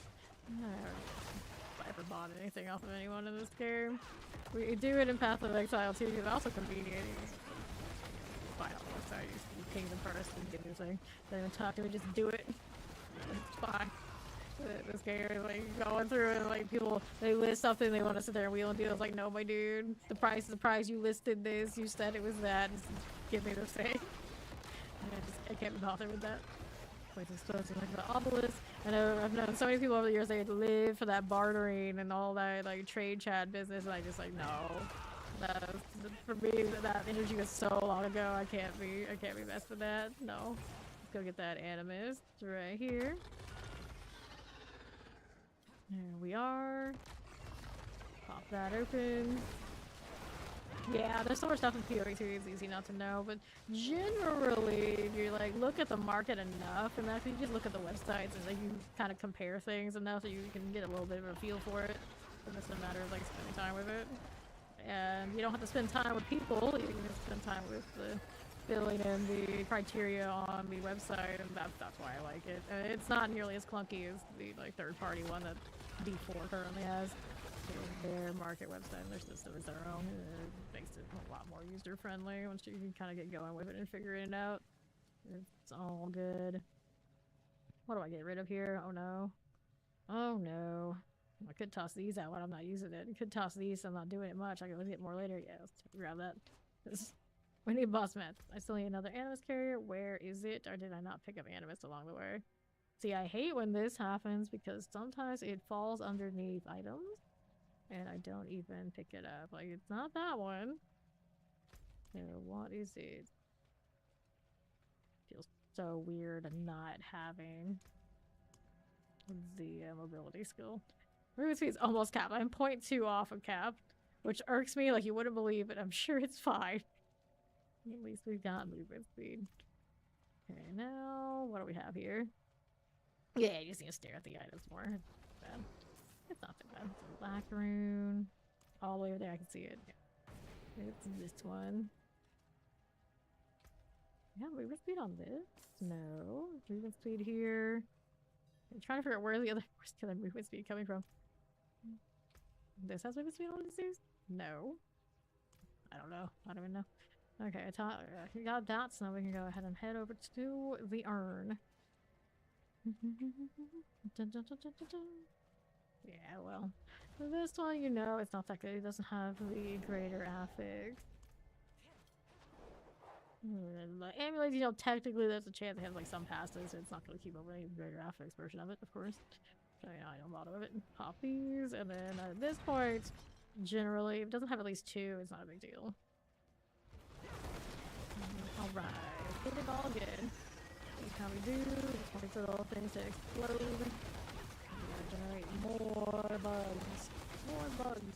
If I ever bought anything off of anyone in this game. We do it in Path of Exile too, because it's also convenient. Fine, I'll you just ping them first and get your thing. Don't even talk to me, just do it. It's fine. This game is like going through and like people, they list something, they want to sit there and wheel and deal. It's like, no, my dude, the price is the price. You listed this, you said it was that. Just give me the thing. I can't be bothered with that. Like exposing like the obelisk. I know I've known so many people over the years they live for that bartering and all that like trade chat business, and I just like no. That for me that energy was so long ago. I can't be messed with that. No. Let's go get that animus right here. There we are. Pop that open. Yeah, there's so much stuff in PoE too, it's easy not to know, but generally, if you like look at the market enough, and actually you just look at the websites and like you kind of compare things enough that you can get a little bit of a feel for it. And it's a matter of like spending time with it. And you don't have to spend time with people, you can just spend time with the filling in the criteria on the website, and that's why I like it. And it's not nearly as clunky as the like third-party one that D4 currently has. Their market website and their system is their own. It makes it a lot more user-friendly once you can kind of get going with it and figure it out. It's all good. What do I get rid of here? Oh no. Oh no. I could toss these out when I'm not using it. I could toss these, I'm not doing it much. I can get more later. Yeah, let's grab that. We need boss mats. I still need another animus carrier. Where is it? Or did I not pick up animus along the way? See, I hate when this happens because sometimes it falls underneath items. And I don't even pick it up. Like, it's not that one. What is it? Feels so weird not having the mobility skill. Movement speed is almost capped. I'm 0.2 off of cap, which irks me like you wouldn't believe, but I'm sure it's fine. At least we've got movement speed. Okay, now what do we have here? Yeah, you just need to stare at the items more. Bad. It's not too bad. Black rune. All the way over there, I can see it. Yeah. It's this one. Yeah, movement speed on this? No. Movement speed here. I'm trying to figure out where's the other movement speed coming from. This has movement speed on these? No. I don't know. I don't even know. Okay, I got that, so now we can go ahead and head over to the urn. Yeah, well, this one, you know, it's not that good. It doesn't have the greater affix. The amulets, you know, technically there's a chance it has like some passes, so it's not going to keep over any greater affix version of it, of course. So, you know, I don't bother with it. Pop these, and then at this point, generally, if it doesn't have at least 2, it's not a big deal. Alright, get it all good. See how we do. Just want these little things to explode. Generate more bugs. More bugs.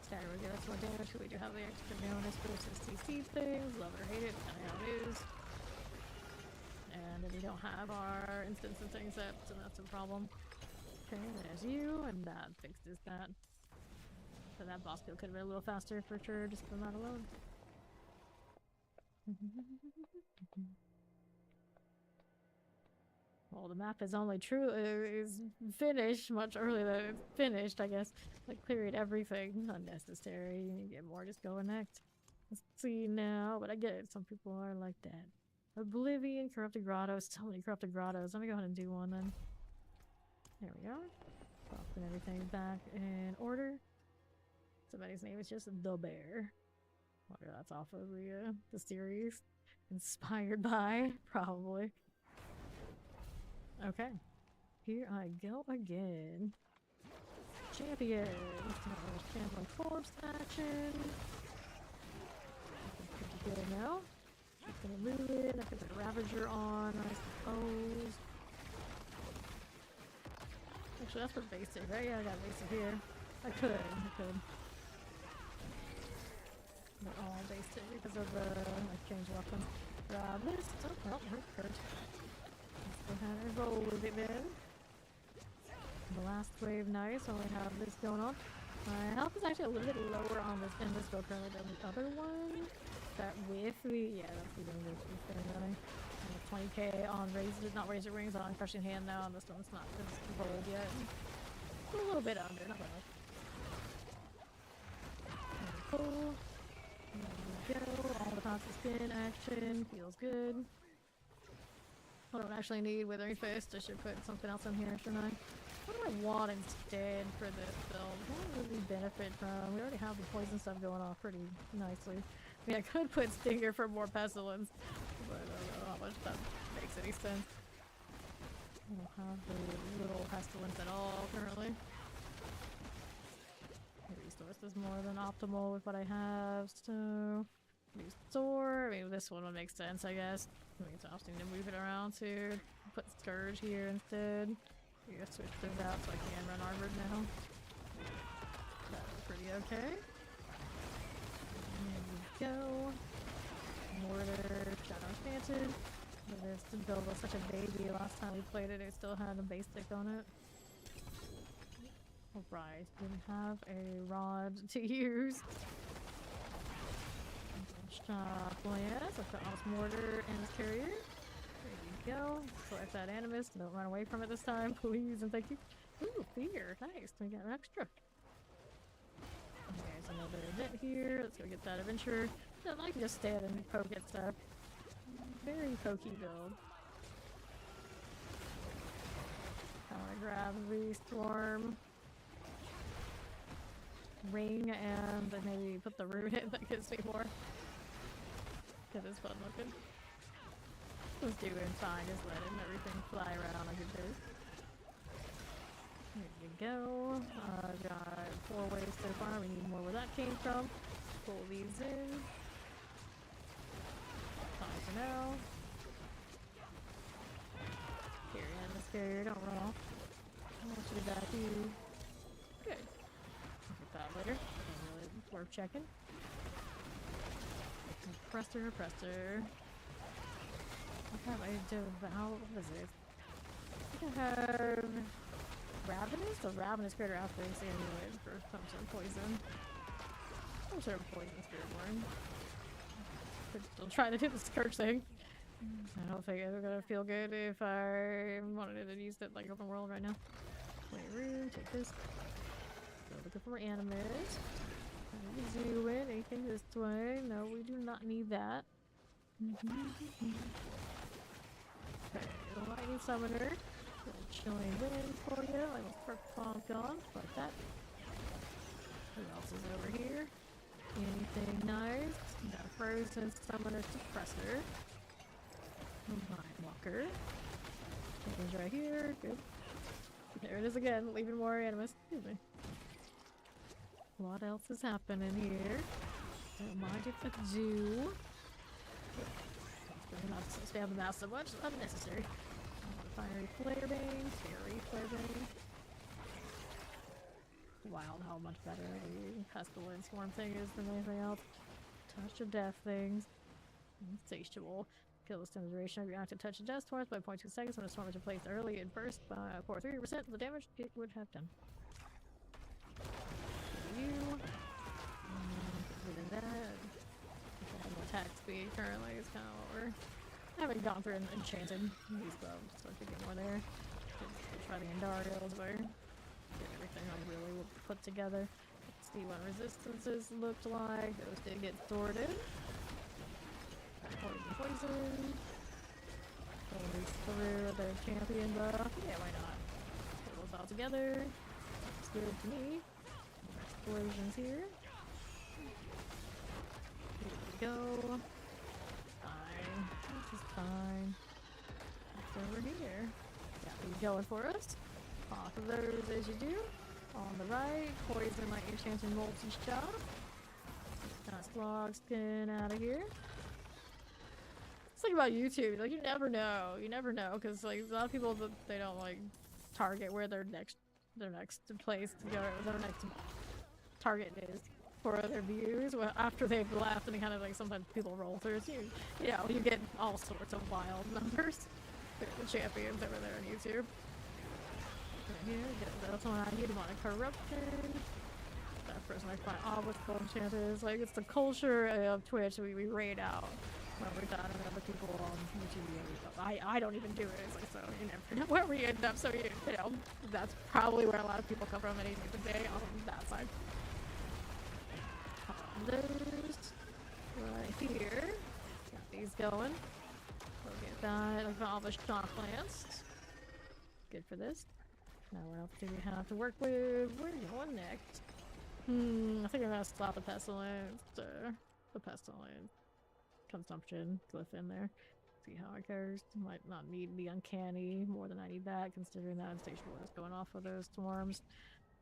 Standard will give us more damage, so we do have the extra bonus versus CC things. Love it or hate it, kind of how it is. And if we don't have our instance and things set, so that's a problem. Okay, there's you, and that fixes that. So that boss kill could have been a little faster for sure, just from that alone. Well, the map is only is finished much earlier than it's finished, I guess. Like, clearing everything. Unnecessary. You get more, just go next. Let's see now, but I get it. Some people are like that. Oblivion, Corrupted Grottos. So many Corrupted Grottos. Let me go ahead and do one then. There we are. Popping everything back in order. Somebody's name is just The Bear. Wonder that's off of the series. Inspired by, probably. Okay. Here I go again. Champion! Champion Forbes action. Pretty good now. Just gonna move it. I put the Ravager on, I suppose. Actually, that's for basic, right? Yeah, I got basic here. I could. They're all basic because of the exchange weapon. Grab this. Oh, well, hurt. Let's go ahead and roll with it then. The last wave, nice. Only have this going on. My health is actually a little bit lower on this in this build currently than the other one. That with the that's even with the running. 20k on razor rings on crushing hand now, and this one's not rolled yet. A little bit under, not bad. Cool. There we go. All the constant spin action feels good. I don't actually need Withering Fist. I should put something else in here, shouldn't I? What do I want instead for this build? What would we benefit from? We already have the poison stuff going off pretty nicely. I mean, I could put Stinger for more pestilence, but I don't know how much that makes any sense. I don't have the little pestilence at all currently. Resource is more than optimal with what I have, so restore. I mean, this one would make sense, I guess. I mean, it's opting to move it around to put Scourge here instead. You gotta switch those out so I can run armored now. That's pretty okay. There we go. Mortar, Shadow Enchanted. This build was such a baby last time we played it. It still had a basic on it. Alright, didn't have a rod to use. Shop Lance, I've got Almost Mortar and his carrier. There you go. Select that Animus, don't run away from it this time, please and thank you. Ooh, Fear, nice, we got an extra. Okay, there's another event here, let's go get that adventure. I can just stand and poke at stuff. Very pokey build. I want to grab the Storm Ring and then maybe put the rune in that gives me more. Because it's fun looking. Let's do it fine, just letting everything fly around like it does. There you go. Got 4 waves so far, we need more where that came from. Pull these in. Fine for now. Carry on this carrier, don't run off. I want you to back you. Good. That later. Really worth checking. Presser. What have I do about what is it? I think I have Ravenous? The Ravenous critter after anyway for some sort of poison. Some sort of poison Spiritborn. But still trying to do the Scourge thing. I don't think it's gonna feel good if I wanted to use it like open world right now. Wait, room, take this. Looking for more Animus. Do it. Anything this way? No, we do not need that. Okay, the Lightning Summoner. Chilling wind for you. I will perk bomb gone. Like that. Who else is over here? Anything nice? Got a Frozen Summoner Suppressor. Mind Walker. Things right here. Good. There it is again. Leaving more Animus. Excuse me. What else is happening here? Don't mind if I do. Not to spam the mouse so much, it's unnecessary. Fiery Flare Bane, Fairy Flare Bane. Wild how much better the Pestilence Swarm thing is than anything else. Touch of Death things. Insatiable. Kill this duration of your active touch of death twice by 0.2 seconds when a swarm is replaced early and burst for 3% of the damage it would have done. That. Attack speed currently is kind of lower. I haven't gone through and enchanted these bows, so I could get more there. Just try the Andariels where get everything I really put together. Let's see what resistances looked like. Those did get sorted. Poison. Goes through the champion buff. Yeah, why not? It was together. Looks good to me. Explosions here. Here we go. Fine. This is fine. What's over here? Got these going for us. Off of those as you do. On the right, poison like your chanting multi-shot. Got slog skin out of here. It's like about YouTube, like you never know, because like a lot of people they don't like target where their next place to go, their next target is for their views. Well, after they've left, and kind of like sometimes people roll through. So you get all sorts of wild numbers. The champions over there on YouTube. Right here, get this one out here. Demonic corruption. That person I find obstacle enchanters. Like it's the culture of Twitch. We raid out. When we're done and other people on YouTube. I don't even do it, it's like, so you never know where we end up, so you know, that's probably where a lot of people come from at any given day on that side. Those right here. Got these going. We'll get that. Look at all the shot plants. Good for this. Now what else do we have to work with? Where are you going next? I think I'm gonna slap the pestilence. The pestilence. Consumption glyph in there. See how it goes. Might not need the uncanny more than I need that, considering that station board is going off of those storms.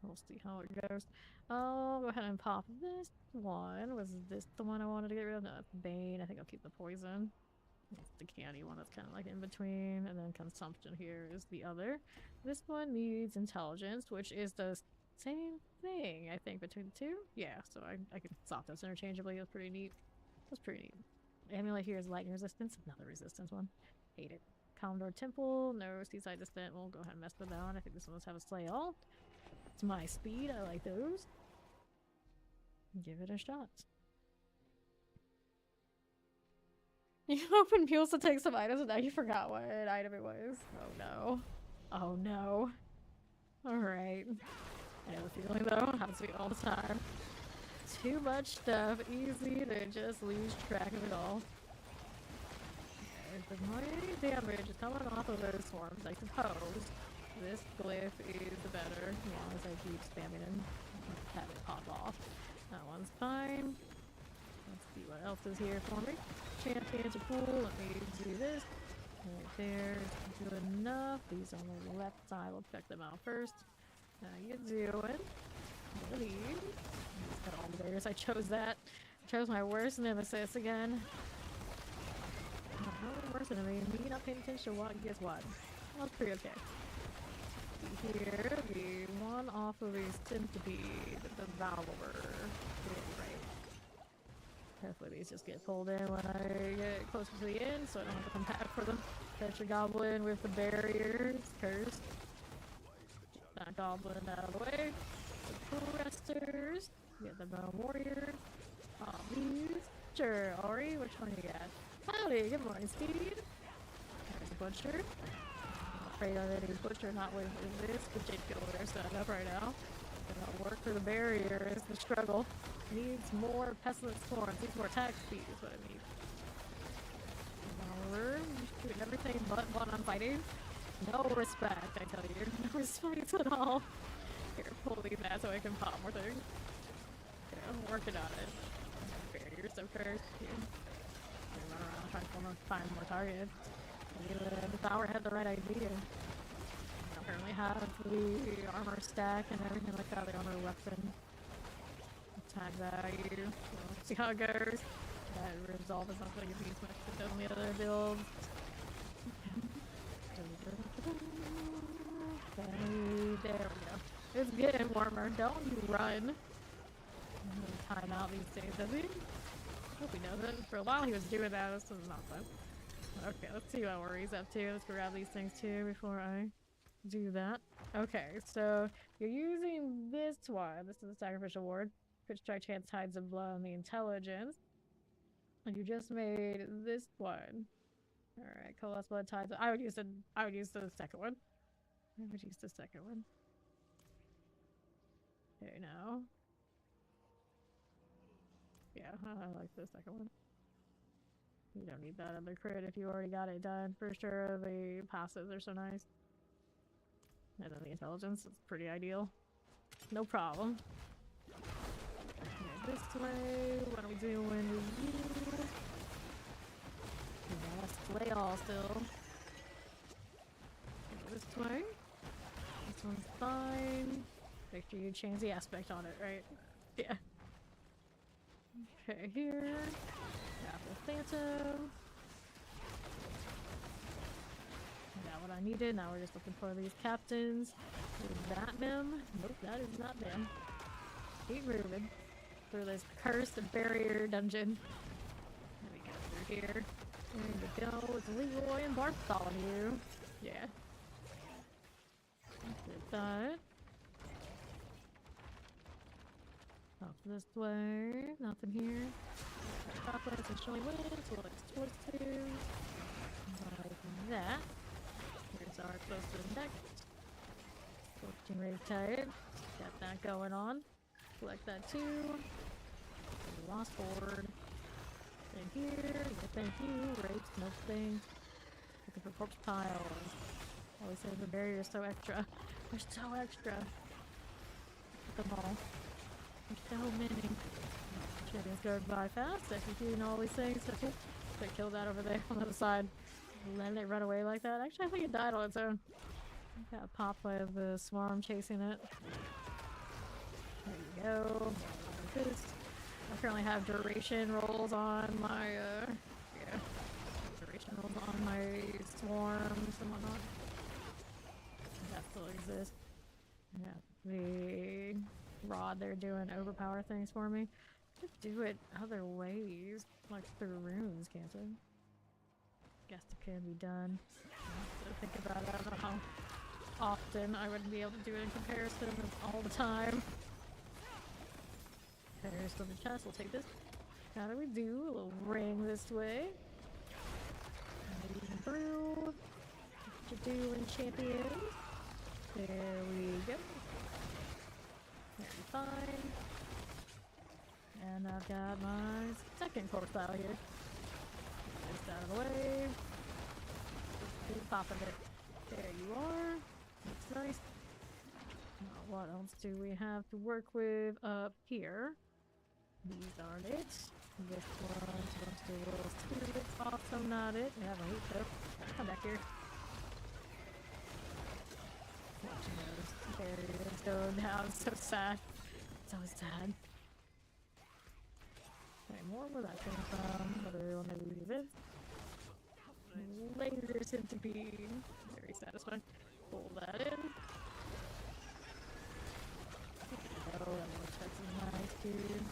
We'll see how it goes. I'll go ahead and pop this one. Was this the one I wanted to get rid of? No, that's Bane. I think I'll keep the poison. That's the candy one that's kind of like in between. And then consumption here is the other. This one needs intelligence, which is the same thing, I think, between the two. Yeah, so I can swap those interchangeably. That's pretty neat. That's pretty neat. Amulet here is lightning resistance, another resistance one. Hate it. Commodore Temple, no seaside distant. We'll go ahead and mess with that one. I think this one must have a slay all. It's my speed, I like those. Give it a shot. You opened Mules to take some items and now you forgot what item it was. Oh no. Oh no. Alright. I know the feeling though. How to be all the time. Too much stuff, easy to just lose track of it all. Okay, the more damage is coming off of those swarms, I suppose. This glyph is the better, as long as I keep spamming and have it pop off. That one's fine. Let's see what else is here for me. Champions are cool, let me do this. Right there, good enough. These on the left side, we'll check them out first. How you doing? Leave. Got all the bears. I chose that. I chose my worst nemesis again. Not worse than me. Me not paying attention to what gets what. That's pretty okay. Here, the one off of these tends to be the Devourer. Right. Hopefully these just get pulled in when I get closer to the end, so I don't have to come back for them. Catch a goblin with the barriers. Cursed. Get that goblin out of the way. Presters, get the bone warrior. These. Sure, Ori, which one you got? Howdy, good morning, Speed. There's a butcher. I'm afraid of any butcher not waiting for this. Good shape over there set up right now. Gonna work for the barrier is the struggle. Needs more pestilent storms, needs more attack speed is what I need. We're shooting everything but what I'm fighting. No respect, I tell you. No respect at all. Here, pull these out so I can pop more things. Yeah, I'm working on it. Barriers of curse. Run around trying to find more targets. The Devourer had the right idea. I apparently have the armor stack and everything like that, the armor weapon. Attack value. So, see how it goes. That resolve is not going to be as much as it does in the other builds. Okay, there we go. It's getting warmer. Don't you run. Time out these days, does he? Hope he doesn't. For a while he was doing that. This is not fun. Okay, let's see what Worry's up to. Let's grab these things too before I do that. Okay, so you're using this one. This is a sacrificial ward. Crit strike chance tides of blood on the intelligence. And you just made this one. Alright, Coalesce blood tides. I would use the second one. I would use the second one. Okay, now. Yeah, I like the second one. You don't need that other crit if you already got it done. For sure, the passives are so nice. And then the intelligence is pretty ideal. No problem. Okay, this way. What are we doing with you? Yeah, let's play all still. Okay, this way. This one's fine. Make sure you change the aspect on it, right? Yeah. Okay, here. Apple Phantom. Got what I needed. Now we're just looking for these captains. Is that them? Nope, that is not them. Keep moving through this cursed barrier dungeon. Let me go through here. There we go. It's Leroy and Bartholomew. Yeah. Get that. Up this way. Nothing here. Chocolates and chili wings. What it's supposed to. Like that. Here's our close to the neck. 14 rate type. Got that going on. Select that too. Lost board. Thank you. Thank you. Rapes. No thing. Looking for corpse piles. Always say the barrier is so extra. They're so extra. Look at them all. There's so many. Shit is going by fast. Executing all these things. I killed that over there on the other side. Letting it run away like that. Actually, I think it died on its own. Got popped by the swarm chasing it. There you go. Like this. I currently have duration rolls on my, duration rolls on my swarms and whatnot. That still exists. Yeah, the rod they're doing overpower things for me. Could do it other ways, like through runes, can't it? Guess it can be done. I have to think about it. I don't know how often I would be able to do it in comparison all the time. There's the chest. We'll take this. How do we do? A little ring this way. Moving through. What you doing, champion? There we go. Very fine. And I've got my second corpse out here. Get this out of the way. Just keep popping it. There you are. Looks nice. Now, what else do we have to work with up here? These aren't it. This one's supposed to be rolls too. It's also not it. We have a loop though. Come back here. Watching those barriers go down. So sad. So sad. Okay, more where that came from. Whether we want to leave it. Laser seem to be very satisfying. Pull that in. Oh, that looks nice, dude.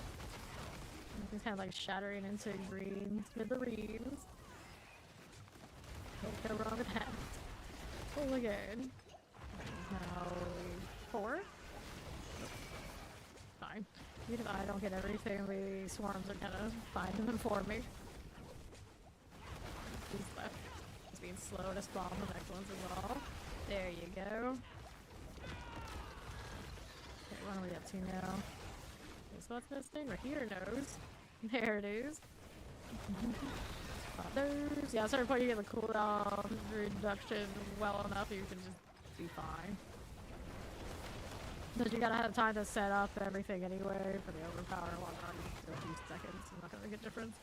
It's kind of like shattering into green smithereens. Can't go wrong with that. Oh my god. Now 4. Fine. Even if I don't get everything, the swarms are gonna find them for me. Who's left? It's being slow to spawn the next ones as well. There you go. Okay, what are we up to now? This what's missing? Right here, nose. There it is. Others. Yeah, at a certain point you get the cooldown reduction well enough, you can just be fine. But you gotta have time to set up everything anyway for the overpower and whatnot. You a few seconds, it's not gonna make a difference.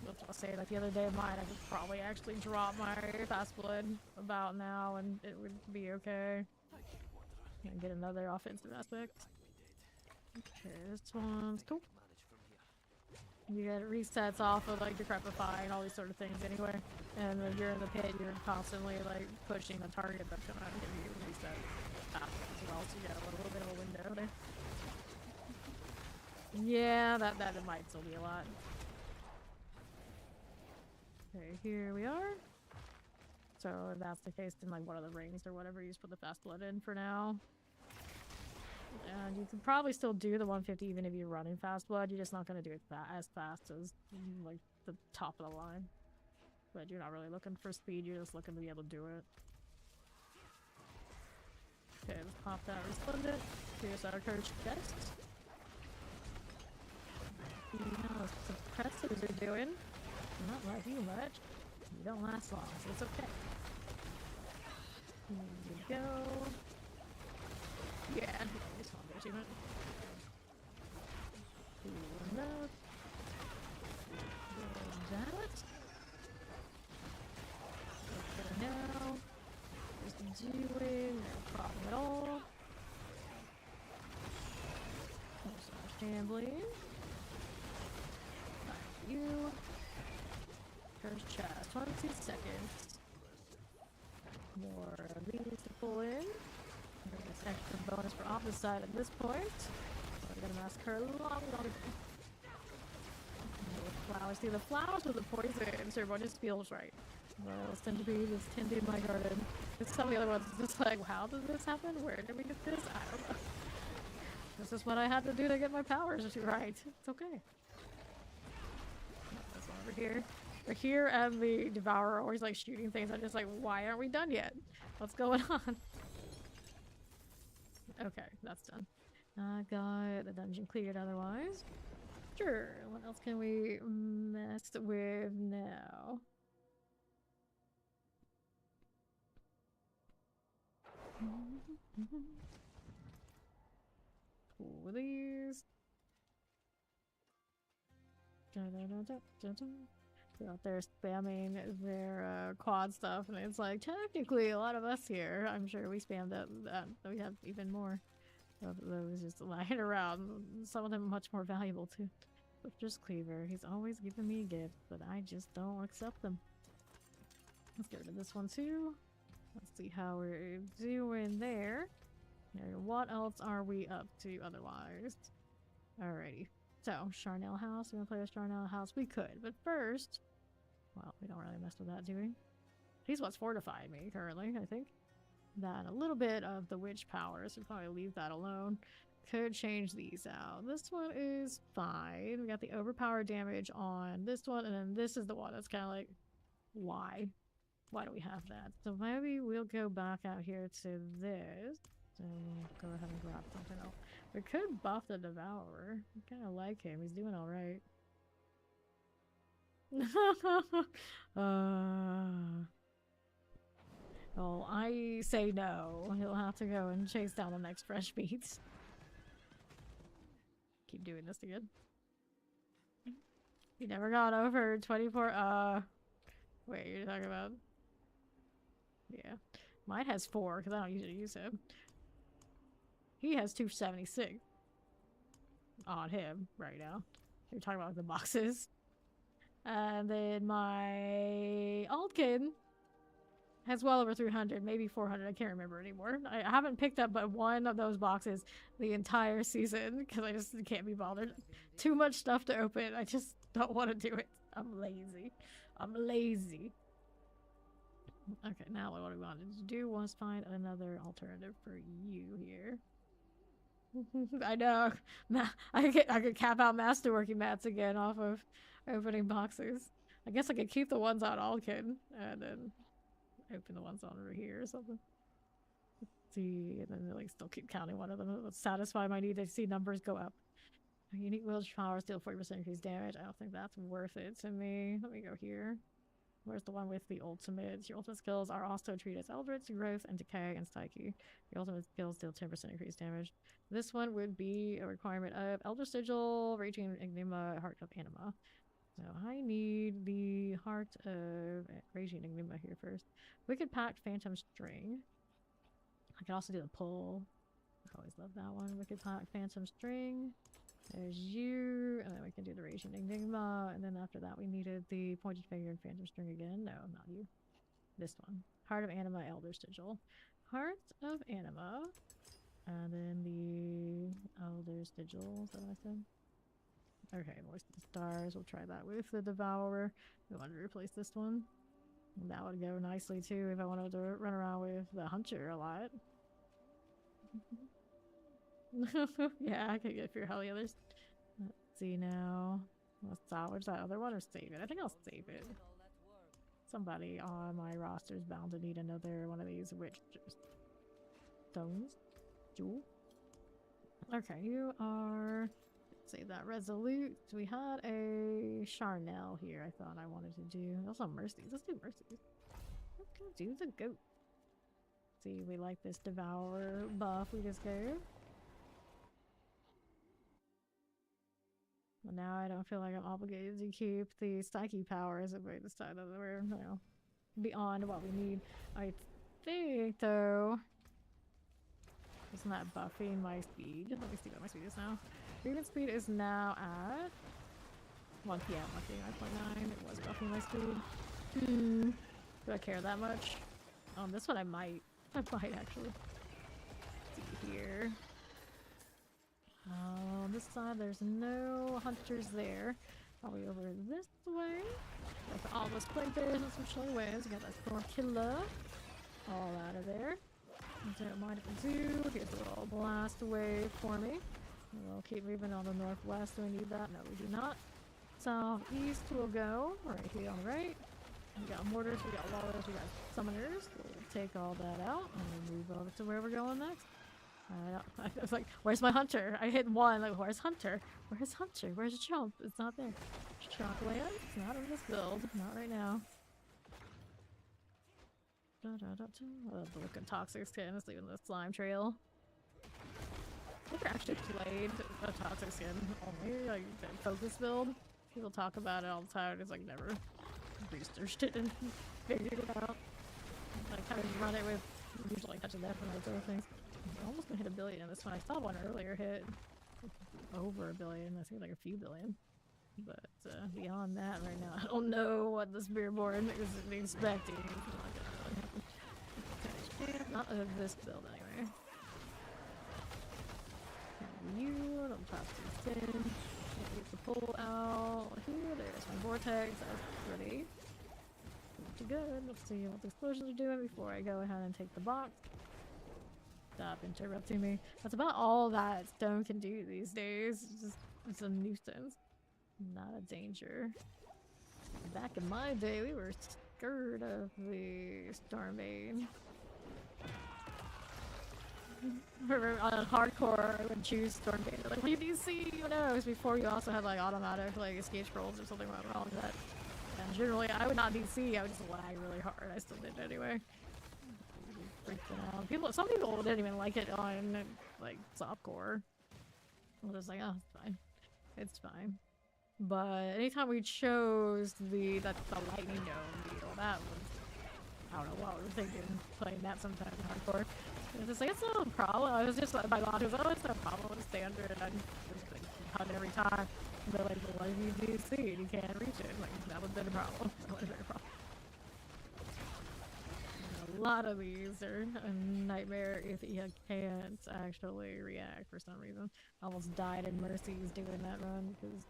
That's what I'll say, like the other day of mine, I could probably actually drop my fast blood about now and it would be okay. And get another offensive aspect. Okay, this one's cool. You get resets off of like decrepify and all these sort of things anyway. And when you're in the pit, you're constantly like pushing the target that's gonna give you reset as well, so you get a little bit of a window there. Yeah, that might still be a lot. Okay, here we are. So if that's the case, then like one of the rings or whatever, you just put the fast blood in for now. And you can probably still do the 150 even if you're running fast blood. You're just not going to do it as fast as like the top of the line. But you're not really looking for speed, you're just looking to be able to do it. Okay, let's pop that resplendent. Here's our coach chest. You know what suppressors are doing. Not like you much. You don't last long, so it's okay. Here we go. Yeah, this one goes even. Enough. There's that. Okay, now. Just doing no problem at all. Shambling. Back to you. First chat, 20 seconds. More of these to pull in. This extra bonus for opposite side at this point. We're gonna massacre long. Flowers. See, the flowers with the poison, so everyone just feels right. Well, it's tend to be just tending my garden. Some of the other ones is just like, how did this happen? Where did we get this? I don't know. This is what I had to do to get my powers right. It's okay. This one over here. We're here and the Devourer always like shooting things. I'm just like, why aren't we done yet? What's going on? Okay, that's done. I got the dungeon cleared otherwise. Sure, what else can we mess with now? Cool these. They're out there spamming their quad stuff, and it's like, technically, a lot of us here, I'm sure we spammed that. We have even more of those just lying around. Some of them much more valuable, too. Butcher's Cleaver. He's always giving me gifts, but I just don't accept them. Let's get rid of this one, too. Let's see how we're doing there. What else are we up to otherwise? Alrighty. So, Charnel House. We want to play with Charnel House? We could, but first... Well, we don't really mess with that, do we? He's what's fortified me currently, I think. That, a little bit of the witch power, so we'll probably leave that alone. Could change these out. This one is fine. We got the overpowered damage on this one, and then this is the one that's kind of like, why? Why do we have that? So maybe we'll go back out here to this. So go ahead and grab something else. We could buff the Devourer. I kind of like him. He's doing all right. Oh, I say no. He'll have to go and chase down the next fresh meat. Keep doing this again. You never got over 24. Wait, you're talking about? Yeah. Mine has 4 because I don't usually use him. He has 276 on him right now. You're talking about the boxes. And then my Altkin has well over 300, maybe 400. I can't remember anymore. I haven't picked up but one of those boxes the entire season because I just can't be bothered. Too much stuff to open. I just don't want to do it. I'm lazy. I'm lazy. Okay, now what I wanted to do was find another alternative for you here. I know. I could cap out masterworking mats again off of opening boxes. I guess I could keep the ones on Alkin and then open the ones on over here or something. Let's see, and then like still keep counting one of them. Let's satisfy my need to see numbers go up. Unique wheelage power, still 40% increased damage. I don't think that's worth it to me. Let me go here. Where's the one with the ultimates? Your ultimate skills are also treated as Eldritch, Growth, and Decay, and Psyche. Your ultimate skills deal 10% increased damage. This one would be a requirement of Elder Sigil, Raging Enigma, Heart of Anima. So I need the Heart of Raging Enigma here first. Wicked Pact, Phantom String. I can also do the pull. I always love that one. Wicked Pact, Phantom String. There's you, and then we can do the Raging Enigma, and then after that we needed the Pointed Finger and Phantom String again. No, not you. This one. Heart of Anima, Elder Sigil. Heart of Anima, and then the Elder Sigil, is that what I said? Okay, Voice of the Stars, we'll try that with the Devourer. We want to replace this one. And that would go nicely too if I wanted to run around with the Hunter a lot. Yeah, I could get through all the others. Let's see now. Let's salvage that other one or save it. I think I'll save it. Somebody on my roster is bound to need another one of these witch stones. Jewel. Okay, you are... Save that Resolute. We had a Charnel here I thought I wanted to do. Also Mercies. Let's do Mercies. Let's go do the goat. see, we like this Devour buff we just gave. But now I don't feel like I'm obligated to keep the Psyche powers if we decide that we're, you know, beyond what we need. I think, though, isn't that buffing my speed? Let me see what my speed is now. Movement speed is now at 1 p.m. Okay, 9.9. It was buffing my speed. Do I care that much? On this one, I might. I might actually. Let's see here. On this side, there's no hunters there. Probably over this way. Got all those plague bears and some chilling waves. We got that storm killer. All out of there. Don't mind if I do. Here's a little blast wave for me. We'll keep moving on the northwest. Do we need that? No, we do not. Southeast we'll go. Right here on the right. We got mortars, we got wallers, we got summoners. We'll take all that out and then move over to where we're going next. I was like, where's my hunter? I hit one, like, where's Hunter? Where's Hunter? Where's Chomp? It's not there. Chomp land? It's not in this build. Not right now. I love the look of Toxic Skin. It's leaving the slime trail. I never actually played a Toxic Skin only, like, focus build. People talk about it all the time. It's like never researched it and figured it out. I kind of run it with usually like touching death and those other things. I'm almost gonna hit 1 billion in this one. I saw one earlier hit over 1 billion. I think like a few billion. But beyond that, right now, I don't know what the Spiritborn is expecting. Not of this build anyway. You don't talk to 10. Get the pull out here. There's my vortex. That's pretty good. Let's see what the explosions are doing before I go ahead and take the box. Stop interrupting me. That's about all that stone can do these days. It's a nuisance. Not a danger. Back in my day, we were scared of the Stormbane. On hardcore, I would choose Stormbane. Like, what do you see? Who knows? Before you also had like automatic like escape scrolls or something went wrong with that. And generally, I would not DC. I would just lag really hard. I still did anyway. Freaking out. Some people didn't even like it on like softcore. I was just like, oh, it's fine. It's fine. But anytime we chose the lightning dome deal, that was, I don't know what we were thinking playing that sometimes in hardcore. It was like, it's not a problem. I was just, my logic was, oh, it's no problem, it's standard, and I just like, hunt every time. And they're like, well, what if you DC and you can't reach it? Like, that would have been a problem. That would have been a problem. And a lot of these are a nightmare if you can't actually react for some reason. I almost died in Mercies doing that run because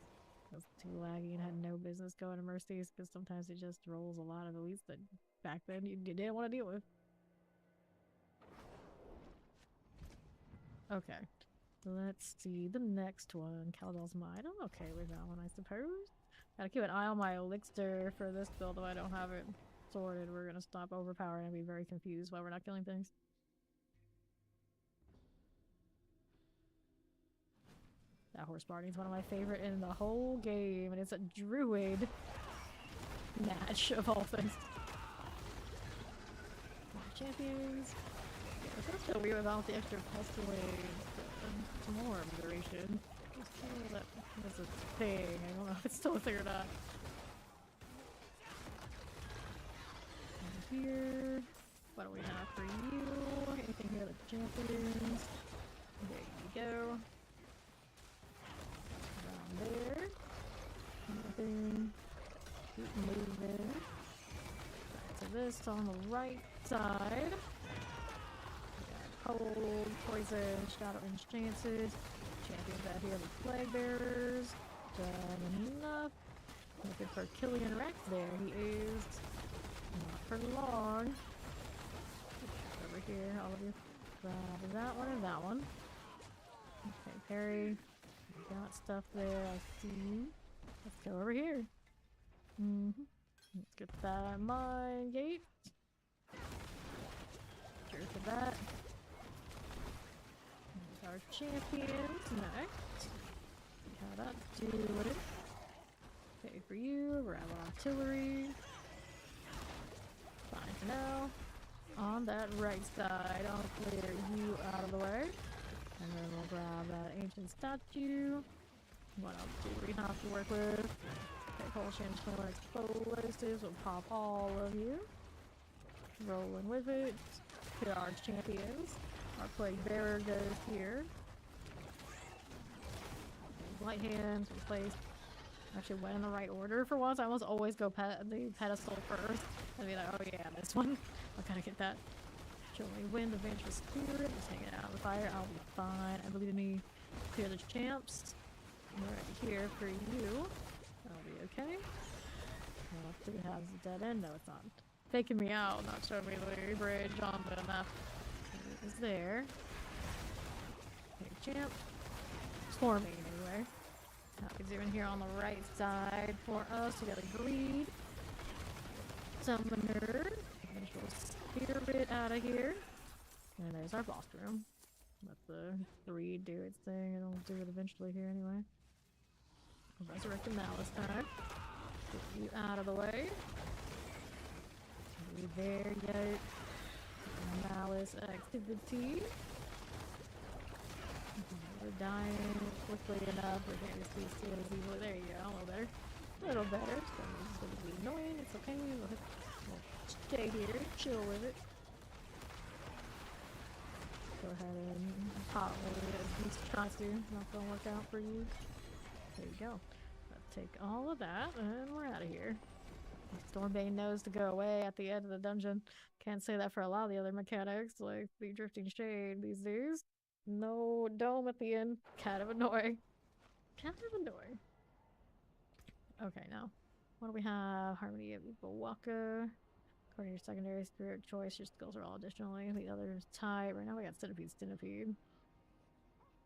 it was too laggy and had no business going to Mercies because sometimes it just rolls a lot of elites that back then you didn't want to deal with. Okay, let's see the next one. Caldell's Mine. I'm okay with that one, I suppose. Gotta keep an eye on my elixir for this build, though I don't have it sorted. We're gonna stop overpowering and be very confused while we're not killing things. That horse party is one of my favorite in the whole game, and it's a druid match of all things. Champions. Yeah, that's so weird about the extra pestilence more duration. That was a thing. I don't know if it's still a thing or not. And here, what do we have for you? Anything here with champions? There you go. Around there. Nothing. Keep moving. Back to this on the right side. Cold, poison, shadow enchanted. Champions out here with flag bearers. Done enough. Looking for Killian Rex there. He is not for long. Over here, all of you. Grab that one and that one. Okay, parry. Got stuff there, I see. Let's go over here. Let's get that mine gate. Sure for that. Our champions next. See how that's doing. Okay, for you, grab artillery. Fine for now. on that right side. I'll clear you out of the way. And then we'll grab that ancient statue. What else do we have to work with? Okay, Potion 21 explosives will pop all of you. Rolling with it. Here are our champions. Our plague bearer goes here. Light hands replaced. Actually went in the right order for once. I almost always go the pedestal first and be like, oh yeah, this one. I gotta get that. Chilling wind, adventurous spirit. Just hanging out in the fire. I'll be fine. I believe in me. Clear the champs. Right here for you. That'll be okay. Well, it has a dead end. No, it's not. Faking me out, not showing me the bridge on the map. It is there. Okay, champ. Storming anyway. Happy's even here on the right side for us. We got a greed. Summoner. Vengeful spirit out of here. And there's our boss room. Let the greed do its thing, and it'll do it eventually here anyway. Resurrect the malice time. Get you out of the way. There yet. Malice activity. We're dying quickly enough. We're going to see still as evil. There you go. A little better. A little better. It's going to be annoying. It's okay. We'll stay here. Chill with it. Go ahead and pop with it as he's trying to. Not going to work out for you. There you go. Let's take all of that and we're out of here. Stormbane knows to go away at the end of the dungeon. Can't say that for a lot of the other mechanics, like the Drifting Shade these days. No dome at the end. Kind of annoying. Kind of annoying. Okay, now. What do we have? Harmony of Waka. According to your secondary spirit choice, your skills are all additionally. The other is tight. Right now we got Centipede.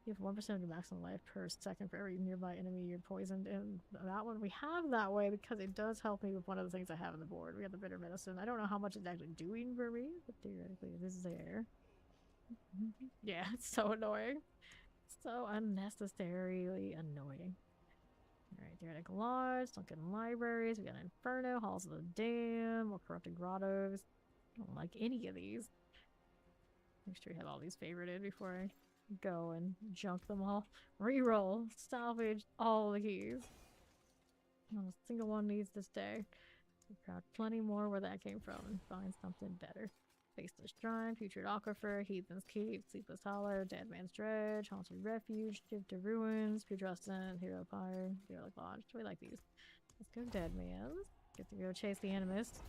You have 1% of your maximum life per second for every nearby enemy you're poisoned. And that one we have that way because it does help me with one of the things I have on the board. We got the bitter medicine. I don't know how much it's actually doing for me, but theoretically it is there. Yeah, it's so annoying. So unnecessarily annoying. Alright, Theoretic Lodge, Sunken Libraries, we got Inferno, Halls of the Dam, or Corrupted Grottos. I don't like any of these. Make sure you have all these favorited before I go and junk them all. Reroll, salvage all the keys. Not a single one needs to stay. We've got plenty more where that came from and find something better. Faceless Shrine, Putrid Aquifer, Heathen's Keep, Sleepless Hollow, Dead Man's Dredge, Haunted Refuge, Shift to Ruins, Putrescent, Hero Fire, Derelict Lodge. We like these. Let's go Dead Man's. Get to go chase the Animist.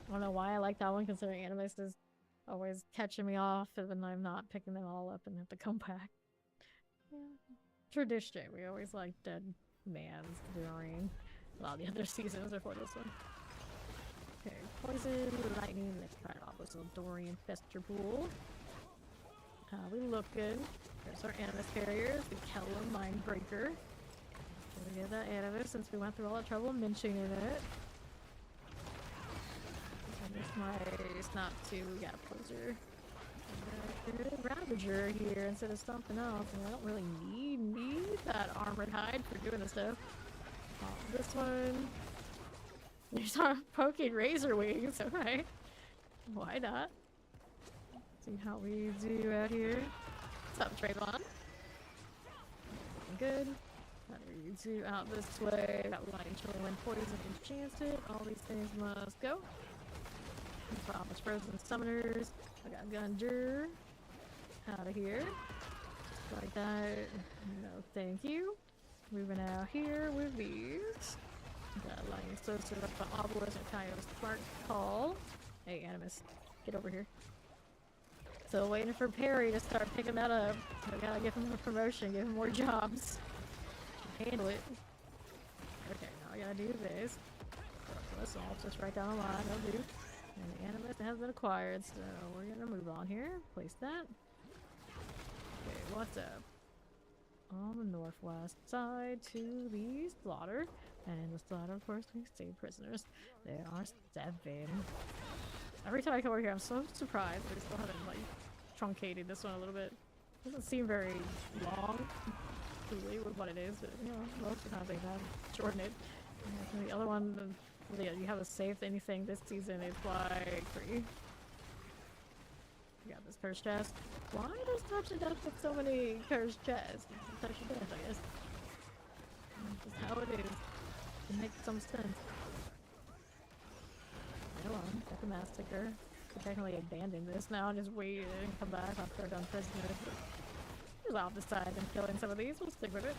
I don't know why I like that one, considering Animist is always catching me off, and then I'm not picking them all up and have to come back. Yeah. Tradition. We always like Dead Man's during a lot of the other seasons before this one. Okay, Poison, Lightning, let's try it off with some Dorian Fester Pool. How we looking? There's our Animus carriers, the Kellum Mindbreaker. We get that Animus since we went through all that trouble mentioning it. It's not too, we got a Poser. Ravager here instead of something else, and I don't really need that armored hide for doing this stuff. This one. There's our poking razor wings, okay. Why not? See how we do out here. What's up, Trayvon? Good. How do we do out this way? Got Light, Chillin, Poison, Enchanted. All these things must go. Promise Frozen Summoners. I got Gunjer. Out of here. Just like that. No, thank you. Moving out here with these. Got Lightning Sorcerer, Obelisk, and Coyote Spark Call. Hey, Animus, get over here. Still waiting for Perry to start picking that up. I gotta give him a promotion, give him more jobs. Handle it. Okay, now I gotta do this. Assault, just right down the line, I'll do. And the Animus has been acquired, so we're gonna move on here. Place that. Okay, what's up? On the northwest side to the slaughter. And in the slaughter, of course, we save prisoners. There are 7. Every time I come over here, I'm so surprised they still haven't, like, truncated this one a little bit. Doesn't seem very long, truly, with what it is, but, you know, most of the time they have shortened it. And the other one, yeah, you have a save anything this season, it's like free. We got this cursed chest. Why does touch of death with so many cursed chests? Touch of death, I guess. That's just how it is. It makes some sense. Go on, got the massacre. Could technically abandon this now and just wait and come back after we're done prisoners. But I'll decide I'm killing some of these. We'll stick with it.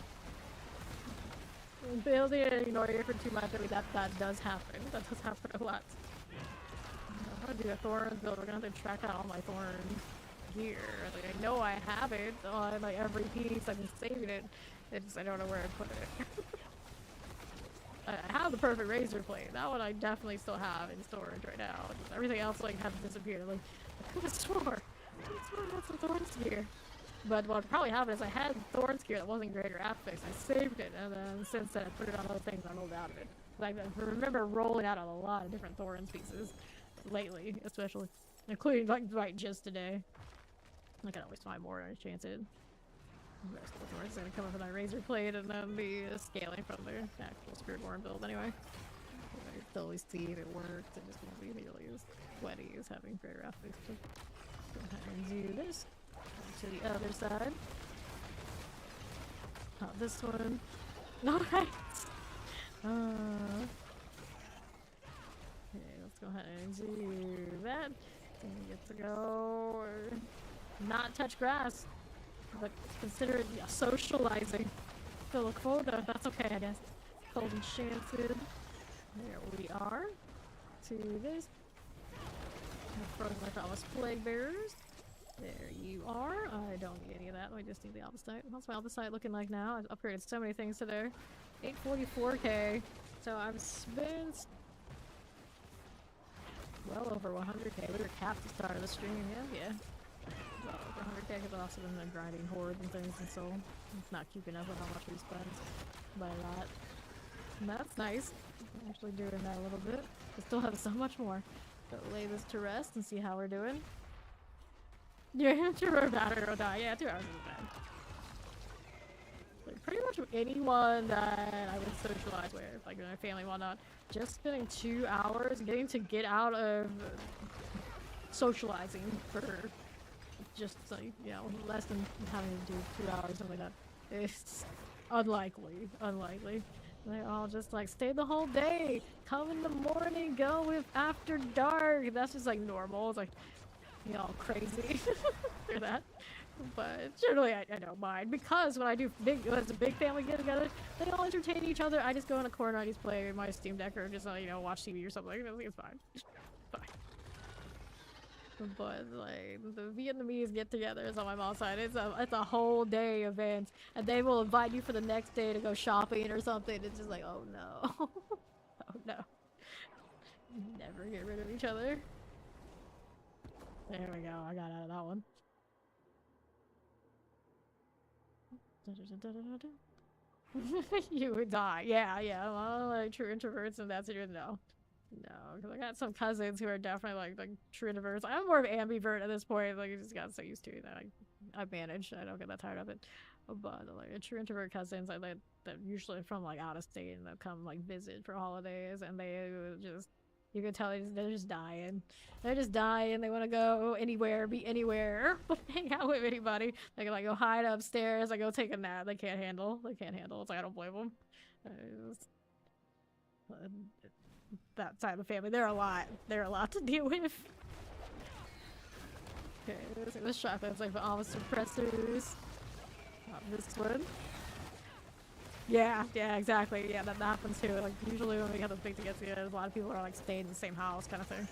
Building and ignore you for 2 months. I mean, that does happen. That does happen a lot. I'm gonna do a thorns build. We're gonna have to track out all my thorns gear. Like, I know I have it on like every piece. I've been saving it. It's just I don't know where I put it. I have the perfect razor blade. That one I definitely still have in storage right now. Just everything else like has disappeared. Like I could have swore I had some thorns gear. But what probably happened is I had thorns gear that wasn't greater affix. I saved it, and then since then I put it on other things and I rolled out of it. Like I remember rolling out a lot of different thorns pieces lately, especially, including like right just today. I can always find more when I chance it. The rest of the thorns are gonna come up with my razor blade, and then the scaling from the actual Spiritborn build anyway. I can always see if it works. It just won't be nearly as sweaty as having greater affix. So go ahead and do this. To the other side. Not this one. Alright. Okay, let's go ahead and do that. Then we get to go not touch grass. But consider it socializing. Fill a quota. That's okay, I guess. Cold enchanted. There we are. To this. Frozen like all those plague bearers. There you are. I don't need any of that. I just need the opposite. What's my opposite looking like now? I've upgraded so many things today. 844k. So I've spent well over 100k. We were capped at the start of the stream, yeah. Well over 100k because I've also been grinding hordes and things, and so it's not keeping up with how much we spend by a lot. And that's nice. I'm actually doing that a little bit. We still have so much more. So lay this to rest and see how we're doing. Yeah, 2 hours battery will die. Yeah, 2 hours is bad. Like, pretty much anyone that I would socialize with, like my family and whatnot, just spending 2 hours getting to get out of socializing for just like, you know, less than having to do 2 hours, something like that. It's unlikely. They all just like stay the whole day, come in the morning, go with after dark. That's just like normal. It's like, you know, crazy for that, but generally I don't mind because when I do when it's a big family get together, they all entertain each other. I just go in a corner, I just play my Steam Deck or just you know, watch TV or something. It's fine. But like the Vietnamese get-togethers on my mom's side, it's a whole day event, and they will invite you for the next day to go shopping or something. It's just like, oh no, oh no, never get rid of each other. There we go, I got out of that one. You would die. Yeah. Well, like true introverts and that's it. No, because I got some cousins who are definitely like true introverts. I'm more of an ambivert at this point. Like I just got so used to it that I manage. I don't get that tired of it. But like true introvert cousins, I like that usually from like out of state and they'll come like visit for holidays, and they just. You can tell they're just dying. They're just dying. They want to go anywhere, be anywhere, but hang out with anybody. They can like go hide upstairs. Like go take a nap. They can't handle. It's like I don't blame them. That side of the family, they're a lot. They're a lot to deal with. Okay, this shotgun's like all the suppressors. Not this one. Yeah, exactly. Yeah, that happens too. Like usually when we have the big to get together, a lot of people are like staying in the same house kind of thing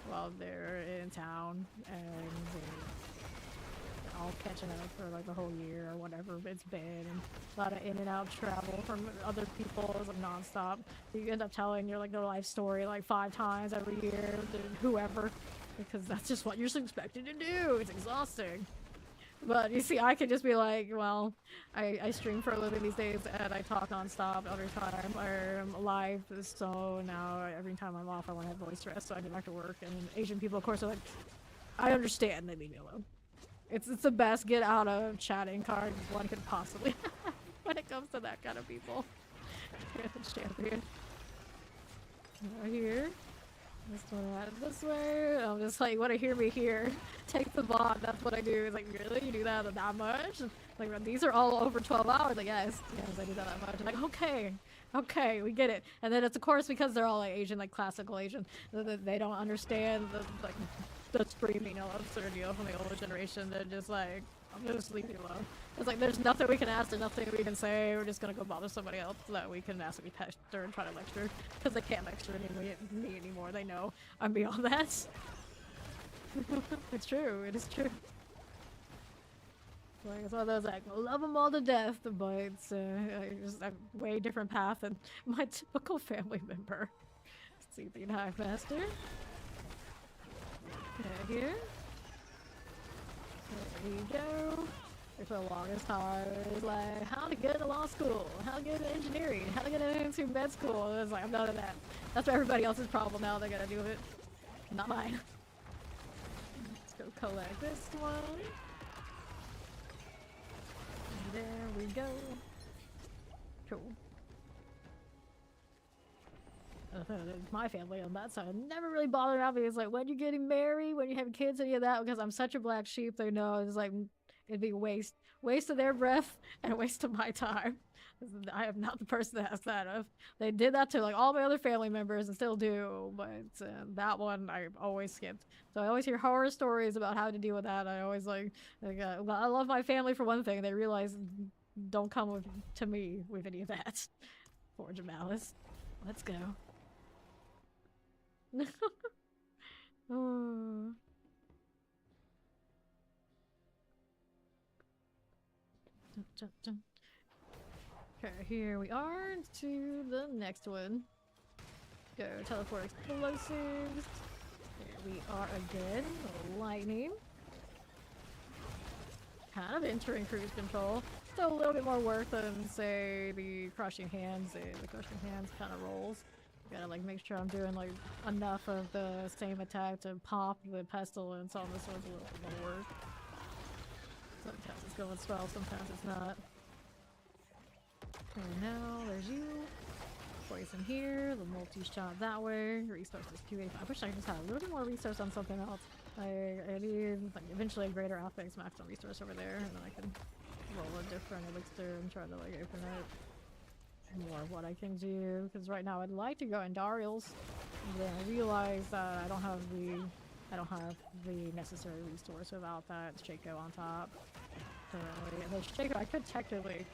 while they're in town, and they're all catching up for like the whole year or whatever it's been, and a lot of in and out travel from other people is like nonstop. You end up telling your like their life story like 5 times every year to whoever, because that's just what you're expected to do. It's exhausting. But you see, I could just be like, well, I stream for a living these days and I talk nonstop every time I'm live, so now every time I'm off I want to have voice rest, so I get back to work. And Asian people, of course, are like, I understand, they leave me alone. It's the best get out of chatting card one could possibly have when it comes to that kind of people. Champion. Right here. This one, this way. I'm just like, want to hear me here. Take the bond. That's what I do. It's like, really? You do that much? Like, these are all over 12 hours. Like, yes, I do that much. I'm like, okay, we get it. And then it's of course because they're all like Asian, like classical Asian, they don't understand the screaming absurdity from the older generation. They're just like, I'm just leave you alone. It's like there's nothing we can ask, there's nothing we can say. We're just gonna go bother somebody else that we can ask to be pester and try to lecture, because they can't lecture me anymore. They know I'm beyond that. It's true. It is true. Like it's one of those like love them all to death, but it's just a way different path than my typical family member. Sleeping Hive Master. Okay, here. There we go. For the longest time, it was like how to get into law school, how to get into engineering, how to get into med school. It was like I'm none of that. That's everybody else's problem now. They gotta deal with it, not mine. Let's go collect this one. And there we go. Cool. My family on that side never really bothered about me. It's like when you're getting married, when you have kids, any of that. Because I'm such a black sheep, they know it's like it'd be waste of their breath and a waste of my time. I am not the person to ask that of. They did that to like all my other family members and still do, but that one I always skipped. So I always hear horror stories about how to deal with that. I always well, I love my family for one thing. They realize don't come to me with any of that. Forge of Malice. Let's go. Oh. Okay, here we are to the next one. Go teleport explosives. Here we are again. Lightning. Kind of entering cruise control. Still a little bit more work than say the crushing hands. The crushing hands kind of rolls. Gotta like make sure I'm doing like enough of the same attack to pop the pestilence on this one's a little bit more work. Sometimes it's going swell, sometimes it's not. And now there's you. Poison here, the multi-shot that way. Resources 285. I wish I just had a little bit more resource on something else. I need like eventually a greater affix max on resource over there, and then I can roll a different elixir and try to like open up more of what I can do. Because right now I'd like to go in Darial's, and then I realize that I don't have the necessary resource without that Shaco on top. The Shaco I could technically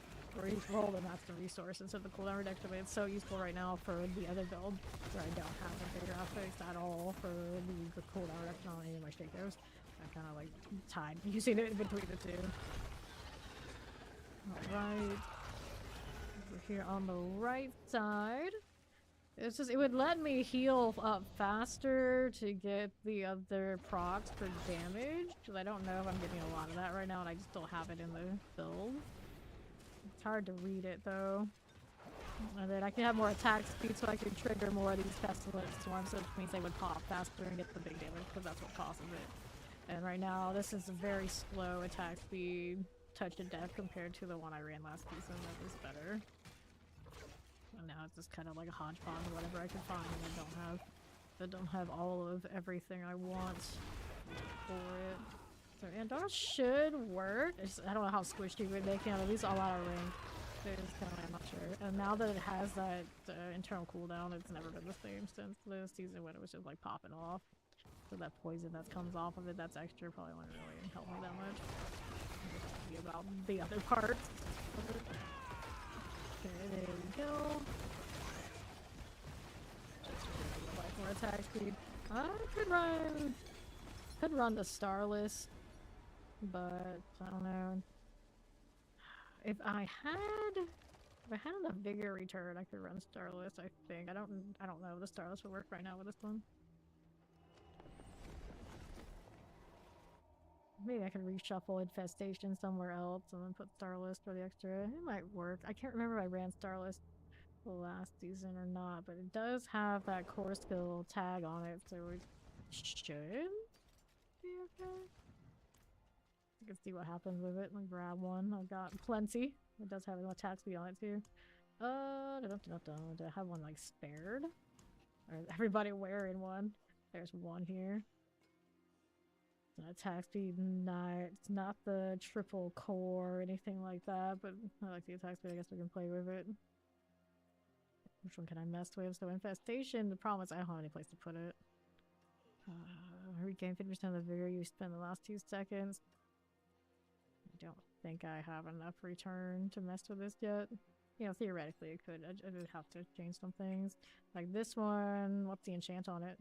roll the master resource instead of the cooldown reduction, but it's so useful right now for the other build where I don't have a bigger affix at all for the cooldown reduction on any of my Shakos. I kind of like tied using it in between the two. Alright. Over here on the right side. It's just, it would let me heal up faster to get the other procs for damage, because I don't know if I'm getting a lot of that right now and I just don't have it in the build. It's hard to read it though. And then I can have more attack speed so I can trigger more of these pestilence ones, which means they would pop faster and get the big damage, because that's what causes it. And right now this is a very slow attack speed, touch of death compared to the one I ran last season that was better. And now it's just kind of like a hodgepodge of whatever I can find I don't have all of everything I want for it. So Andar should work. I don't know how squishy it would make it. At least a lot of range. It's kind of, I'm not sure. And now that it has that internal cooldown, it's never been the same since the season when it was just like popping off. So that poison that comes off of it, that's extra, probably wouldn't really help me that much. Be about the other parts of it. Okay, there we go. Just like more attack speed. I could run the Starless, but I don't know. If I had enough vigor return, I could run Starless. I think I don't know if the Starless would work right now with this one. Maybe I could reshuffle Infestation somewhere else and then put Starless for the extra. It might work. I can't remember if I ran Starless last season or not, but it does have that core skill tag on it, so it should be okay. I can see what happens with it. I'll grab one. I've got plenty. It does have an attack speed on it too. Do I have one like spared? Or is everybody wearing one? There's one here. Attack speed, it's not the triple core or anything like that, but I like the attack speed. I guess we can play with it. Which one can I mess with? So infestation, the problem is I don't have any place to put it. Regain 50% of the vigor you spend the last 2 seconds. I don't think I have enough return to mess with this yet. You know, theoretically it could. I would have to change some things. Like this one, what's the enchant on it?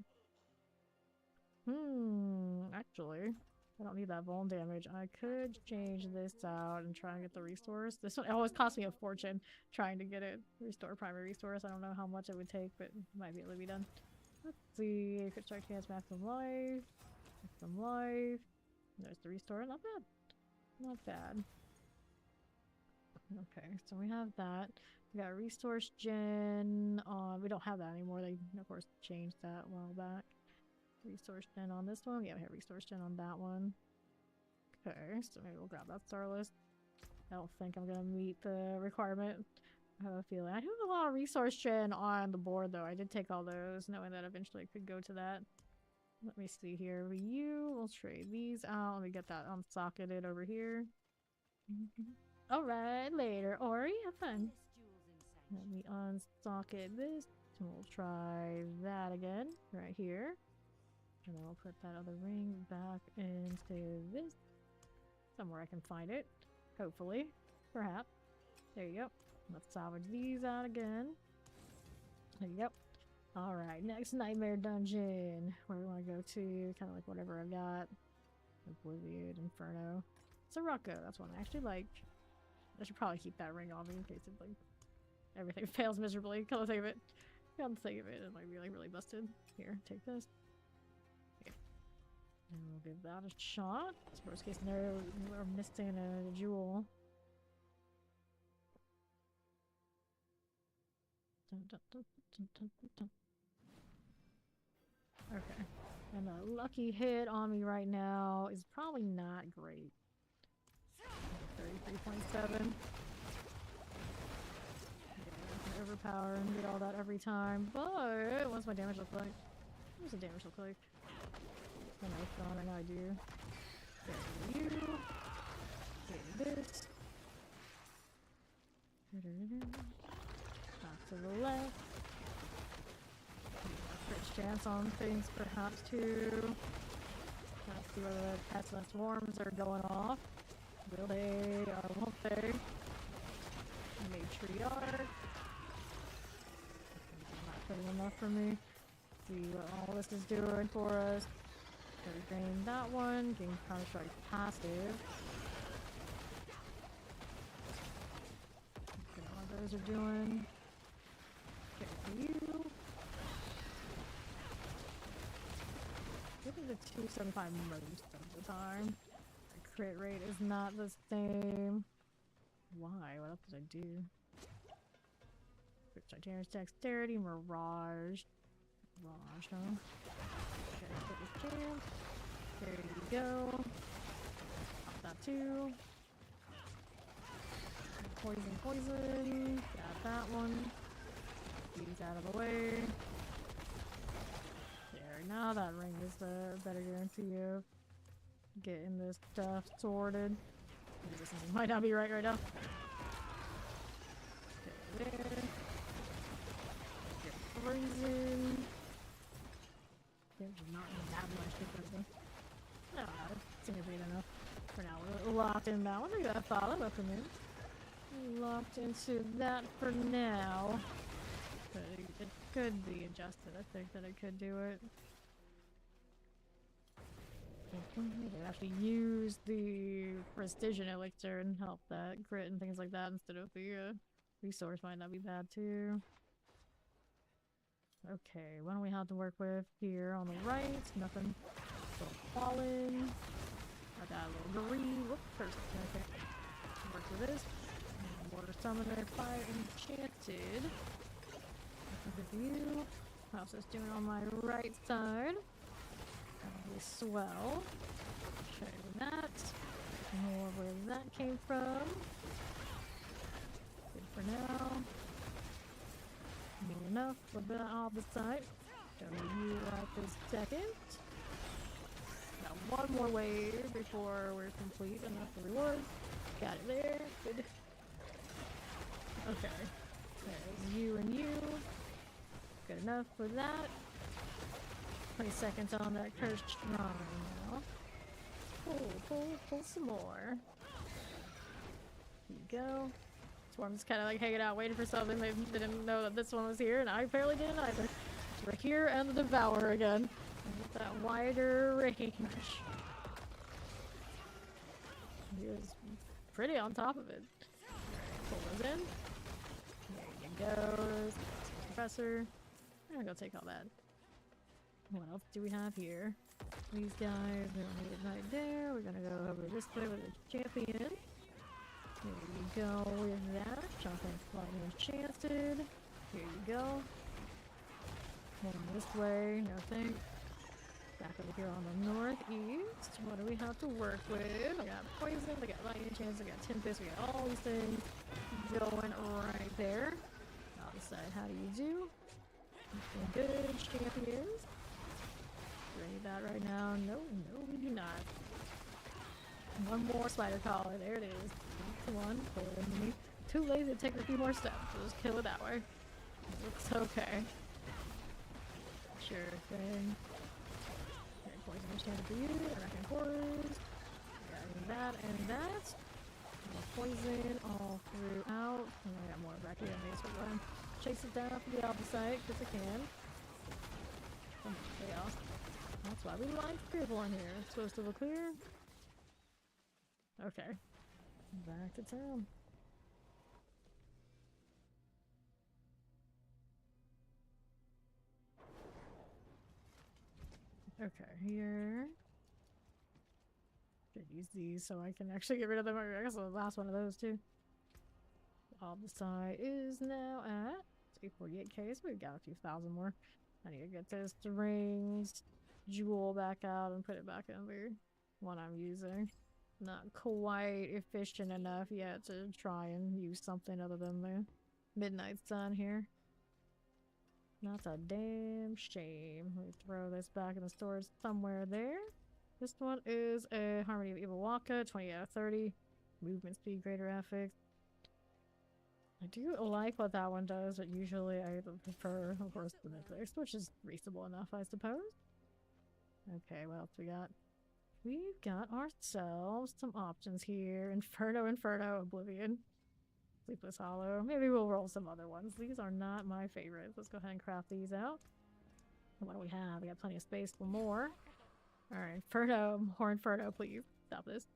Actually, I don't need that vuln damage. I could change this out and try and get the resource. This one always cost me a fortune trying to get it. Restore primary resource. I don't know how much it would take, but it might be able to be done. Let's see. Crit strike chance, maximum life. Maximum life. There's the restore. Not bad. Not bad. Okay, so we have that. We got resource gen on. We don't have that anymore. They, of course, changed that a while back. Resource gen on this one. Yeah, we have resource gen on that one. Okay, so maybe we'll grab that star list. I don't think I'm gonna meet the requirement. I have a feeling. I do have a lot of resource gen on the board though. I did take all those, knowing that eventually I could go to that. Let me see here. We'll trade these out. Let me get that unsocketed over here. Alright, later, Ori. Have fun. Let me unsocket this. And we'll try that again. Right here. And then we'll put that other ring back into this. Somewhere I can find it. Hopefully. Perhaps. There you go. Let's salvage these out again. There you go. Alright, next nightmare dungeon. Where we want to go to. Kind of like whatever I've got. Oblivion, Inferno. Sirocco, that's one I actually like. I should probably keep that ring on me in case it, like, everything fails miserably. Come on, think of it. Come think of it. It might be like really busted. Here, take this. And we'll give that a shot. Worst case scenario, we're missing a jewel. Dun, dun, dun, dun, dun, dun, dun. Okay. And a lucky hit on me right now is probably not great. 33.7. Yeah, overpower and get all that every time. But what's my damage look like? What does the damage look like? I know, right now I do. There's you. Get this. Back to the left. Crit chance on things perhaps too. Let's see whether the pestilent swarms are going off. Will they or won't they? Matriarch. Not putting enough for me. See what all this is doing for us. Gain that one, gain counter-strike passive. Look at what those are doing. Okay, you. Look at the 275 most of the time. The crit rate is not the same. Why? What else did I do? Titanium's dexterity, Mirage. Mirage, huh? Okay, put this chance. There you go. Pop that too. Poison. Got that one. These out of the way. There, now that ring is the better guarantee of getting this stuff sorted. This might not be right now. Okay, there. Get poison. There's not that much difference. No, it's significant enough for now. We're locked in that one. Look at that follow up from in. Locked into that for now. But it could be adjusted. I think that I could do it. I could actually use the precision elixir and help that crit and things like that instead of the resource. Might not be bad too. Okay, what do we have to work with here on the right? Nothing. Little fallen. I got a little green. Whoop, first. Okay. Work with this. Water summoner, fire enchanted. Nothing with you. How's this doing on my right side? Probably swell. Okay, with that. More where that came from. Good for now. More enough for the opposite side. Don't need you right this second. Got one more wave before we're complete. Enough for reward. Got it there. Good. Okay. There's you and you. Good enough for that. 20 seconds on that cursed shrine now. Pull some more. Here you go. Swarm's kind of like hanging out, waiting for something. They didn't know that this one was here, and I apparently didn't either. So we're here and the Devourer again. With that wider range. He was pretty on top of it. Pull those in. There you go. Professor. I'm gonna go take all that. What else do we have here? These guys, we don't need it right there. We're gonna go over this way with the champion. Here you go with that. Chocolate Lightning Enchanted. Here you go. One this way, no thanks. Back over here on the northeast. What do we have to work with? We got poison, we got lightning chance, we got tempest, we got all these things going right there. I'll decide how do you do. Looking good, champions. Do we need that right now? No, we do not. One more spider collar, there it is. One, pull it into me. Too lazy to take a few more steps, so just kill it that way. It's okay. Sure thing. Okay, poison enchanted for you, Arakan Horrors. Got that and that. More poison all throughout. And I got more back here in these. We're going to chase it down from the opposite because I can. So much chaos. That's why we like Spiritborn here. It's supposed to look clear. Okay. Back to town. Okay, here. Should use these so I can actually get rid of them. I guess the last one of those too. Albicide is now at 48k, so we've got a few thousand more. I need to get this rings jewel back out and put it back under what I'm using. Not quite efficient enough yet to try and use something other than the Midnight Sun here. That's a damn shame. Let me throw this back in the storage somewhere there. This one is a Harmony of Evil Waka, 20 out of 30. Movement speed, greater affix. I do like what that one does, but usually I prefer, of course, the Mythics, which is reasonable enough, I suppose. Okay, what else we got? We've got ourselves some options here. Inferno, Oblivion. Sleepless Hollow. Maybe we'll roll some other ones. These are not my favorites. Let's go ahead and craft these out. What do we have? We got plenty of space for more. Alright, Inferno. More Inferno, please. Stop this.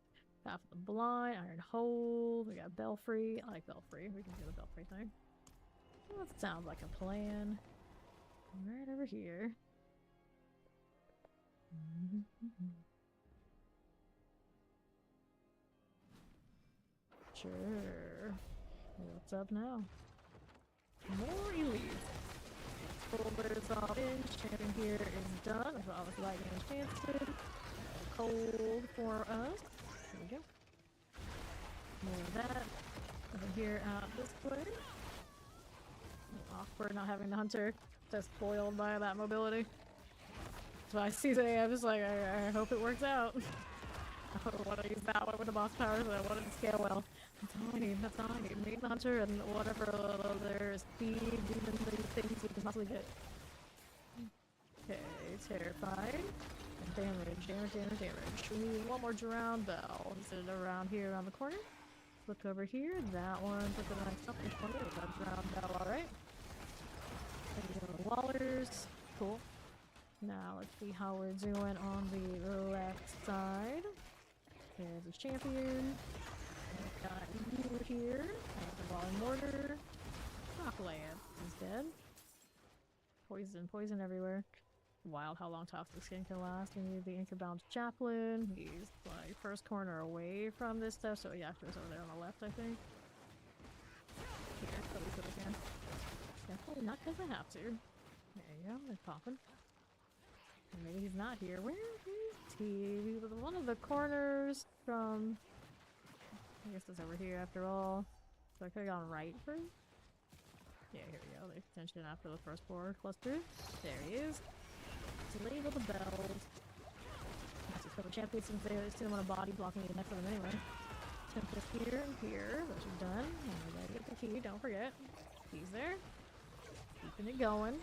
Path of the Blind. Iron Hold. We got Belfry. I like Belfry. We can do the Belfry thing. Well, that sounds like a plan. Right over here. Sure. What's up now? More elites. Folders all in. Champion here is done. As well as lightning enchanted. Cold for us. There we go. More of that. Over here out this way. Awkward not having the hunter. Just spoiled by that mobility. So I see today, I'm just like, I hope it works out. I don't want to use that one with the boss powers, but I want it to scale well. That's all I need, that's all I need. Meet the hunter and whatever other speed, even these things we can possibly get. Okay, terrified. And damage. We need one more drowned bell. Is it around here around the corner? Look over here, that one took a nice up in 20. We got drowned bell, alright. Wallers, cool. Now let's see how we're doing on the left side. There's a champion. We've got you here. And the Wall and Mortar. Rockland is dead. Poison everywhere. Wild how long Toxic Skin can last. We need the Inca-bound Chaplain. He's like first corner away from this stuff, so yeah, he's over there on the left, I think. Here, so we put it again. Definitely not because I have to. There you go, they're popping. Maybe he's not here. Where is he? He was one of the corners from... I guess it's over here after all. So I could've gone right first? Yeah, here we go. They attention after the first floor cluster. There he is. Let's label the bells. Let's just put the champions since they see them on a body blocking the next of them anyway. Tempest here and here. Those are done. And we gotta get the key, don't forget. He's there. Keeping it going.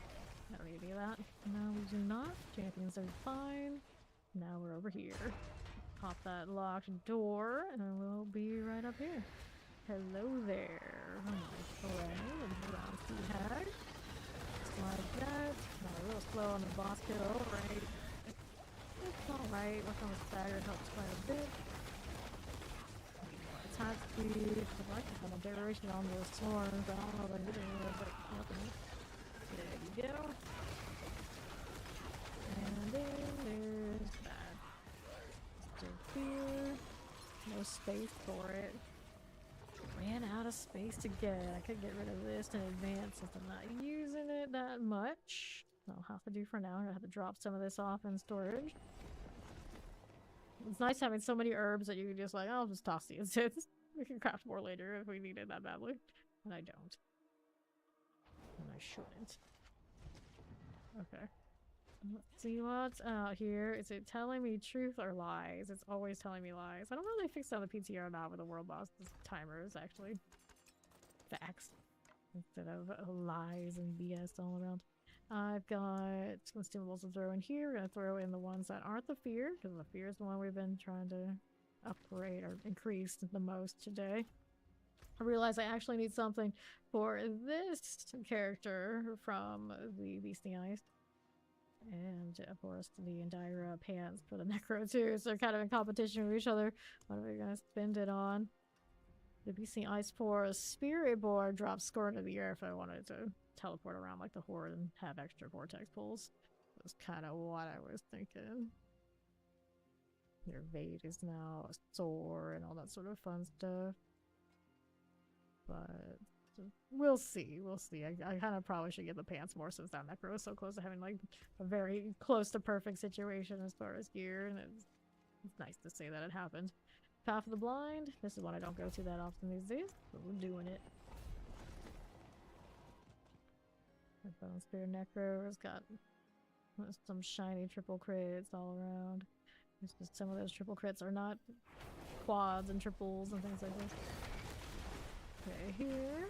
I don't need any of that. No, we do not. Champions are fine. Now we're over here. Pop that locked door, and we'll be right up here. Hello there. My friend. Around speed hag. Just like that. Got a little slow on the boss kill, right? It's alright. Work on the stagger helps quite a bit. Attack speed. I like to have a duration on those swarms. I don't know if I did anything, but nothing. There you go. And then there's that. Still here. No space for it. Ran out of space again. I could get rid of this in advance since I'm not using it that much. I'll have to do for now. I'm gonna have to drop some of this off in storage. It's nice having so many herbs that you can just like, I'll just toss these. We can craft more later if we need it that badly. And I don't. And I shouldn't. Okay. Let's see what's out here. Is it telling me truth or lies? It's always telling me lies. I don't know if they fixed on the PTR or not with the world boss timers, actually. Facts. Instead of lies and BS all around. I've got consumables to throw in here. We're gonna throw in the ones that aren't the fear, because the fear is the one we've been trying to upgrade or increase the most today. I realize I actually need something for this character from the Beastie Eyes. And of course the Indira pants for the Necro too, so they're kind of in competition with each other. What are we gonna spend it on? The BC Ice for a Spiritborn drops score into the air if I wanted to teleport around like the Horde and have extra vortex pulls. That's kind of what I was thinking. Your Vade is now a soar and all that sort of fun stuff. But we'll see. We'll see. I kind of probably should get the pants more since that Necro is so close to having like a very close to perfect situation as far as gear, and it's nice to say that it happened. Path of the Blind. This is one I don't go to that often these days, but we're doing it. The Bone Spear Necro has got some shiny triple crits all around. It's just some of those triple crits are not quads and triples and things like this. Okay, here.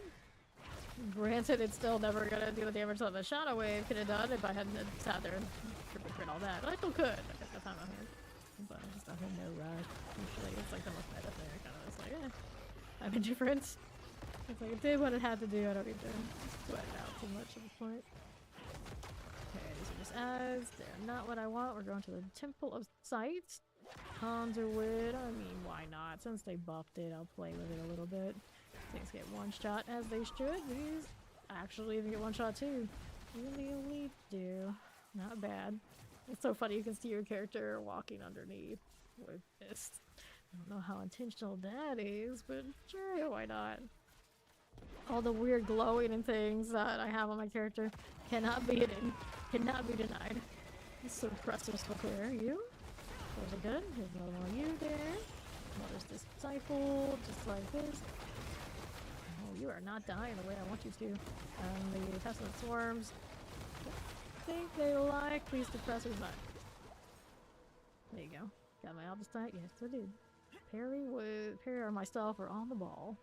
Granted, it's still never gonna do the damage that the Shadow Wave could have done if I hadn't sat there and triple crit all that. But I still could. I guess that's not my hand. But I'm just not in no rush. Usually it's like the most meta thing. I kind of was like, I'm indifferent. It's like, it did what it had to do. I don't need to sweat it out too much at this point. Okay, these are just ads. They're not what I want. We're going to the Temple of Sight. Conduit. I mean, why not? Since they buffed it, I'll play with it a little bit. Things get one shot as they should. These actually even get one shot too. Even the elite do. Not bad. It's so funny you can see your character walking underneath with this. I don't know how intentional that is, but sure, why not? All the weird glowing and things that I have on my character cannot be hidden, cannot be denied. Suppressors look there. You? Those are good. There's another one of you there. There's this disciple, just like this. Oh, you are not dying the way I want you to. The pestilent swarms. I think they like these suppressors, but there you go. Got my Albustite? Yes, I did. Perry or myself are on the ball.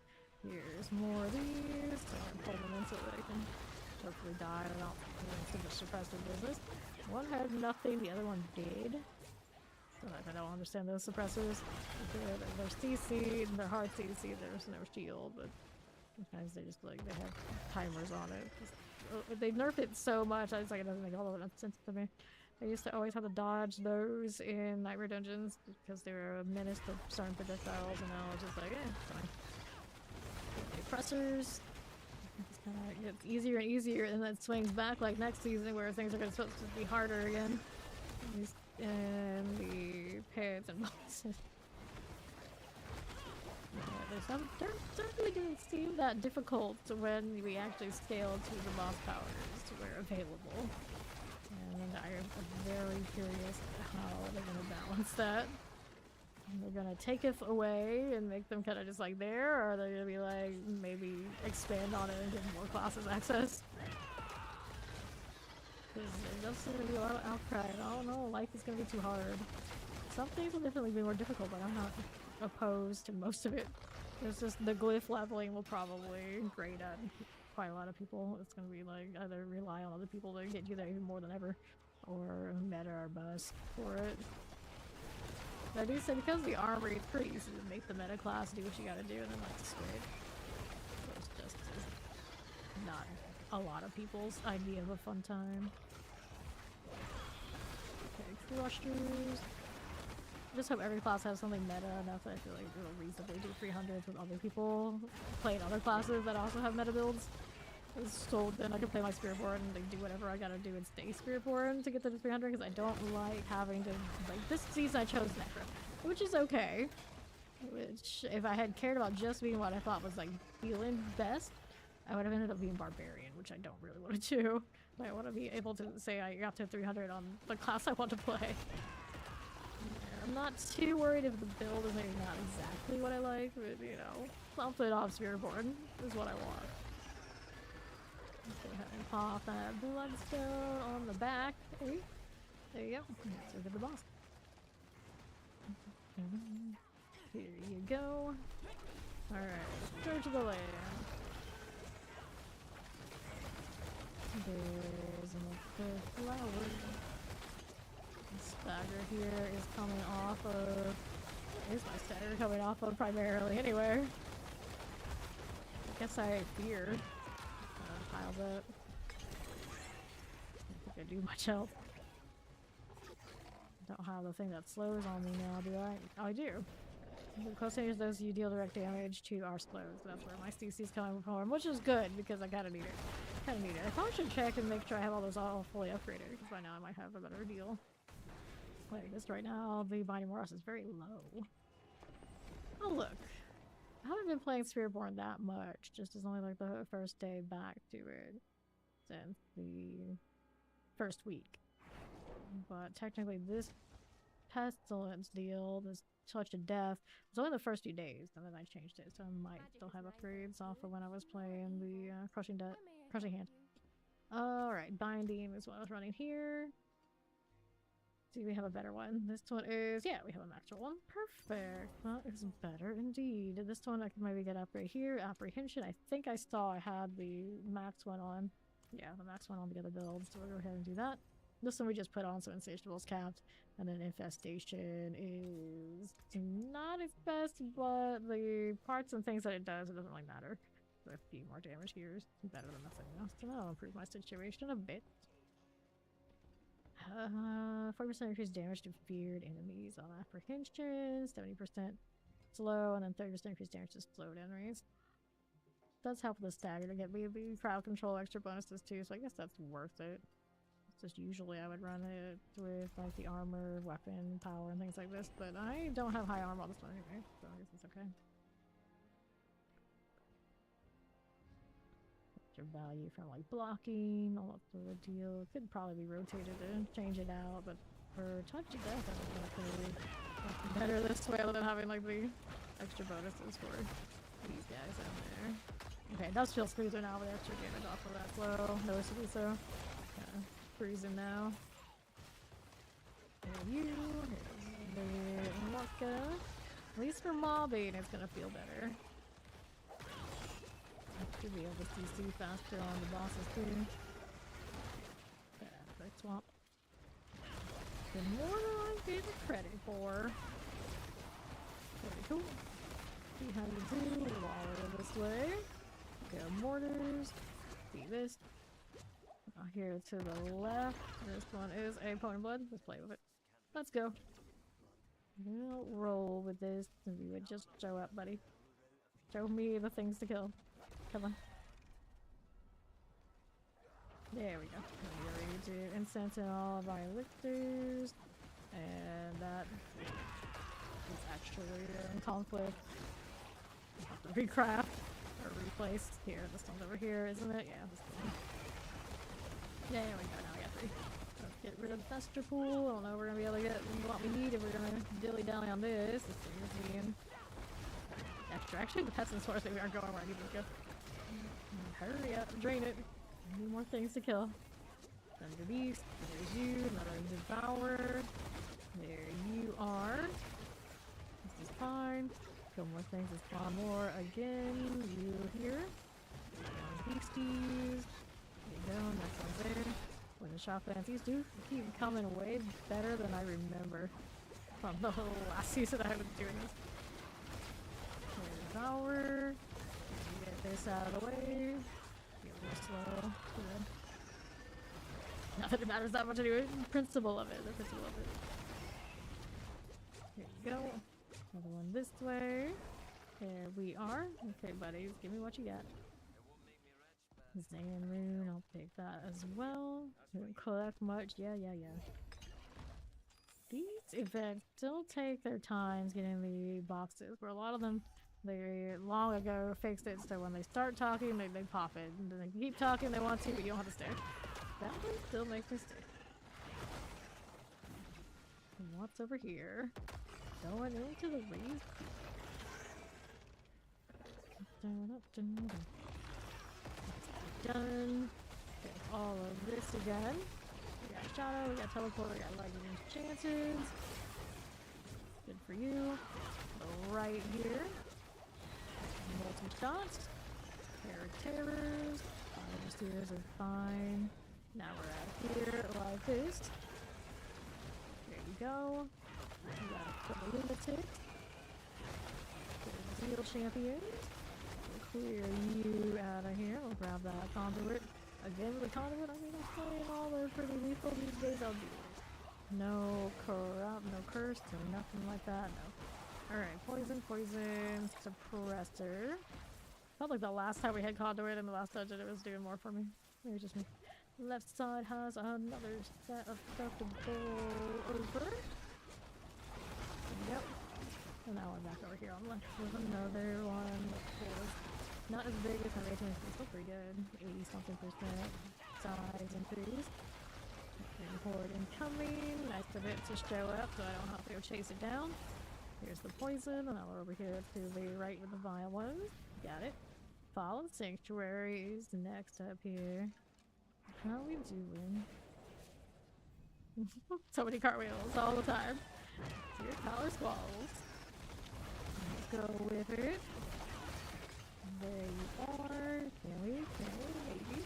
Here's more of these. So I'm pull them in so that I can hopefully die without doing too much suppressor business. One had nothing, the other one did. So I don't understand those suppressors. They're CC, they're hard CC, there's no shield, but sometimes they just like, they have timers on it. They nerf it so much, I was like, it doesn't make all of that sense to me. I used to always have to dodge those in Nightmare Dungeons because they were a menace to certain projectiles, and now it's just like, fine. Pressers. It's kind of gets easier and easier, and then it swings back like next season where things are supposed to be harder again. And the pants and bosses. They certainly didn't seem that difficult when we actually scaled to the boss powers were available. And I am very curious how they're going to balance that. They're gonna take it away and make them kind of just like there, or are they gonna be like maybe expand on it and give more classes access? Because there does seem to be a lot of outcry. I don't know, life is gonna be too hard. Some things will definitely be more difficult, but I'm not opposed to most of it. It's just the glyph leveling will probably grate at quite a lot of people. It's gonna be like either rely on other people to get you there even more than ever, or meta or bust for it. But I do say because the armory is pretty easy to make the meta class do what you gotta do and then like switch. So it's just not a lot of people's idea of a fun time. Okay, crushers. I just hope every class has something meta enough that I feel like it'll reasonably do 300s with other people playing other classes that also have meta builds. So then I can play my Spiritborn and like, do whatever I gotta do and stay Spiritborn to get to the 300 because I don't like having to, like, this season I chose Necro, which is okay. Which, if I had cared about just being what I thought was like feeling best, I would have ended up being Barbarian, which I don't really want to do. I want to be able to say I got to 300 on the class I want to play. I'm not too worried if the build is maybe not exactly what I like, but you know, something off Spiritborn is what I want. Go ahead and pop that bloodstone on the back. Hey, there you go. Let's look at the boss. Here you go. Alright, Church of the Land. There's a flower. The stagger here is coming off of... Here's my stagger coming off of primarily anyway. I guess I fear. Piles up. I think I do much help. Don't have the thing that slows on me now, do I? Oh, I do. The closer to those you deal direct damage to are slows. That's where my CC's coming from, which is good because I kinda need it. I probably should check and make sure I have all those all fully upgraded because by now I might have a better deal. Like this right now, the Binding Morass is very low. Oh look. I haven't been playing Spiritborn that much, just as only like the first day back to it since the first week. But technically this pestilence deal, this touch of death, was only the first few days, and then I changed it, so I might still have upgrades off of when I was playing the crushing hand. Alright, binding is what I was running here. Do we have a better one? This one is, yeah, we have a max one. Perfect. That is better indeed. This one I can maybe get up right here. Apprehension. I think I saw I had the max one on. Yeah, the max one on the other build. So we'll go ahead and do that. This one we just put on so Insatiable's capped. And then Infestation is not its best, but the parts and things that it does, it doesn't really matter. So a few more damage here is better than nothing else. So that'll improve my situation a bit. 40% increased damage to feared enemies on apprehension, 70% slow, and then 30% increased damage to slowed enemies. Does help with the stagger to get the crowd control extra bonuses too, so I guess that's worth it. It's just usually I would run it with like the armor, weapon, power, and things like this, but I don't have high armor on this one anyway, so I guess it's okay. Value from like blocking, all that sort of deal. It could probably be rotated to change it out, but for touch of death, I think that's really better this way than having like the extra bonuses for these guys out there. Okay, it does feel smoother now with extra damage off of that slow, noticeably so. Freezing now. And you, here's the Morka. At least for mobbing, it's gonna feel better. Should be able to CC faster on the bosses too. Perfect swamp. The more than I get credit for. Very cool. See how you do. Waller this way. Go mortars. See this. Here to the left. This one is a Pony Blood. Let's play with it. Let's go. We'll roll with this. And you would just show up, buddy. Show me the things to kill. Come on. There we go. We're ready to incense in all of our lictors. And that is actually in conflict. We'll have to recraft or replace. Here, this one's over here, isn't it? Yeah, this one. There we go. Now we got 3. Get rid of the Fester Pool. I don't know if we're gonna be able to get what we need if we're gonna dilly-dally on this. This thing is being extra. Actually, the Pest and Source we aren't going where I need to go. Hurry up, drain it. I need more things to kill. Thunder Beast, there's you, another Devourer. There you are. This is fine. Couple more things to spawn more again. You here. Beasties. There you go, next one's there. When the shop fancies do keep coming away better than I remember from the whole last season I was doing this. Devour. Get this out of the way. Get a little slow. Good. Not that it matters that much anyway. The principle of it. The principle of it. Here you go. Another one this way. There we are. Okay, buddies. Give me what you got. Zan Rune. I'll take that as well. Don't collect much. Yeah. These events still take their times getting the boxes. Where a lot of them, they long ago fixed it so when they start talking, they pop it. And then they keep talking, they want to, but you don't have to stay. That one still makes me stay. And what's over here? Going into the reef. Done. Get all of this again. We got Shadow, we got Teleport, we got Lightning Chances. Good for you. Right here. Multi-shots. Pair of Terrors. Overseers are fine. Now we're out here like this. There you go. We got a couple Lunatic. Zeal Champion. We'll clear you out of here. We'll grab that Conduit. Again with the Conduit, I mean, I'm playing all the pretty lethal these days. I'll do it. No corrupt, no curse, no nothing like that, no. Alright, poison, suppressor. Felt like the last time we had Conduit in the last dungeon, it was doing more for me. Maybe just me. Left side has another set of stuff to go over. Yep. And now I'm back over here on left with another one. Not as big as my rating, but still pretty good. 80-something% size increase. Horde incoming. Nice of it to show up so I don't have to go chase it down. Here's the poison, and now we're over here to the right with the vile ones. Got it. Fallen Sanctuaries next up here. How are we doing? So many cartwheels all the time. Your collar squalls. Let's go with it. There you are. Can we? Maybe.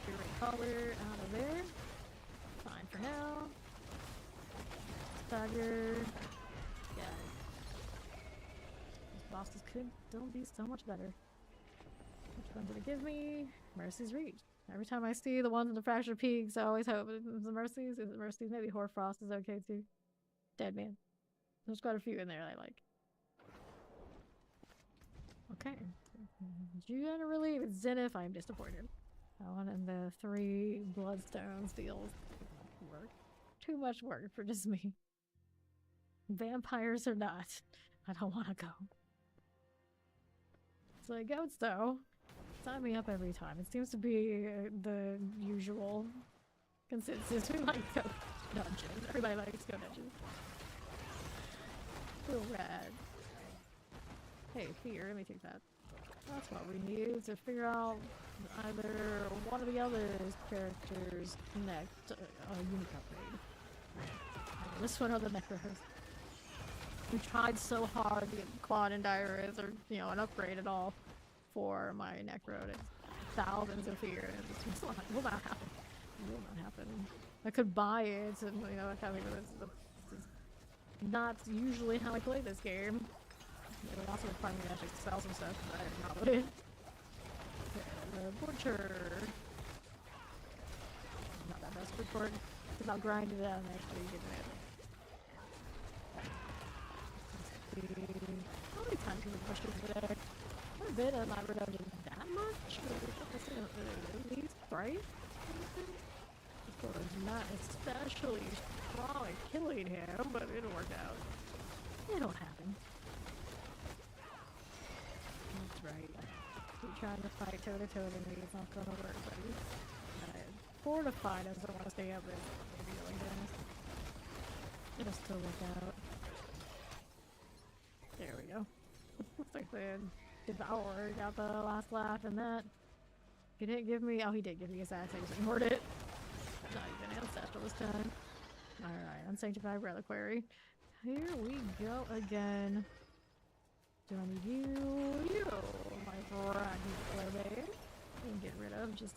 Spirit collar out of there. Fine for now. Stagger. Got it. These bosses could still be so much better. Which one did it give me? Mercy's Reach. Every time I see the ones in the Fractured Peaks, I always hope it's the Mercies. Is it Mercies? Maybe Hoarfrost is okay too. Dead Man. There's quite a few in there I like. Okay. Generally, with Zenith, I'm disappointed. That one and the 3 Bloodstones feels work. Too much work for just me. Vampires or not, I don't want to go. So like goats though, sign me up every time. It seems to be the usual consensus. We like go dungeons. Everybody likes go dungeons. Real rad. Hey, here, let me take that. That's what we need to figure out either one of the other characters' next unique upgrade. This one or the Necros. We tried so hard to get Quad and Dirus or, you know, an upgrade at all for my Necro. It's thousands of here, and it's just like, will not happen. It will not happen. I could buy it, and, you know, this is not usually how I play this game. It would also require me to actually sell some stuff, but I did not load it. The Butcher. Not that best report. It's about grinding it out and actually getting it. How many times have we pushed over there? I've been in my dungeon that much? At least, right? Of course, not especially strong at killing him, but it'll work out. It'll happen. That's right. Keep trying to fight toe to toe to me. It's not gonna work, buddy. Fortified doesn't want to stay up there. Maybe like that. Just to look out. There we go. Looks like the Devourer got the last laugh in that. He didn't give me. Oh, he did give me his axe. I just ignored it. Not even ancestral this time. Alright, Unsanctified Reliquary. Here we go again. Do I need you? You, my fragile babe. You can get rid of just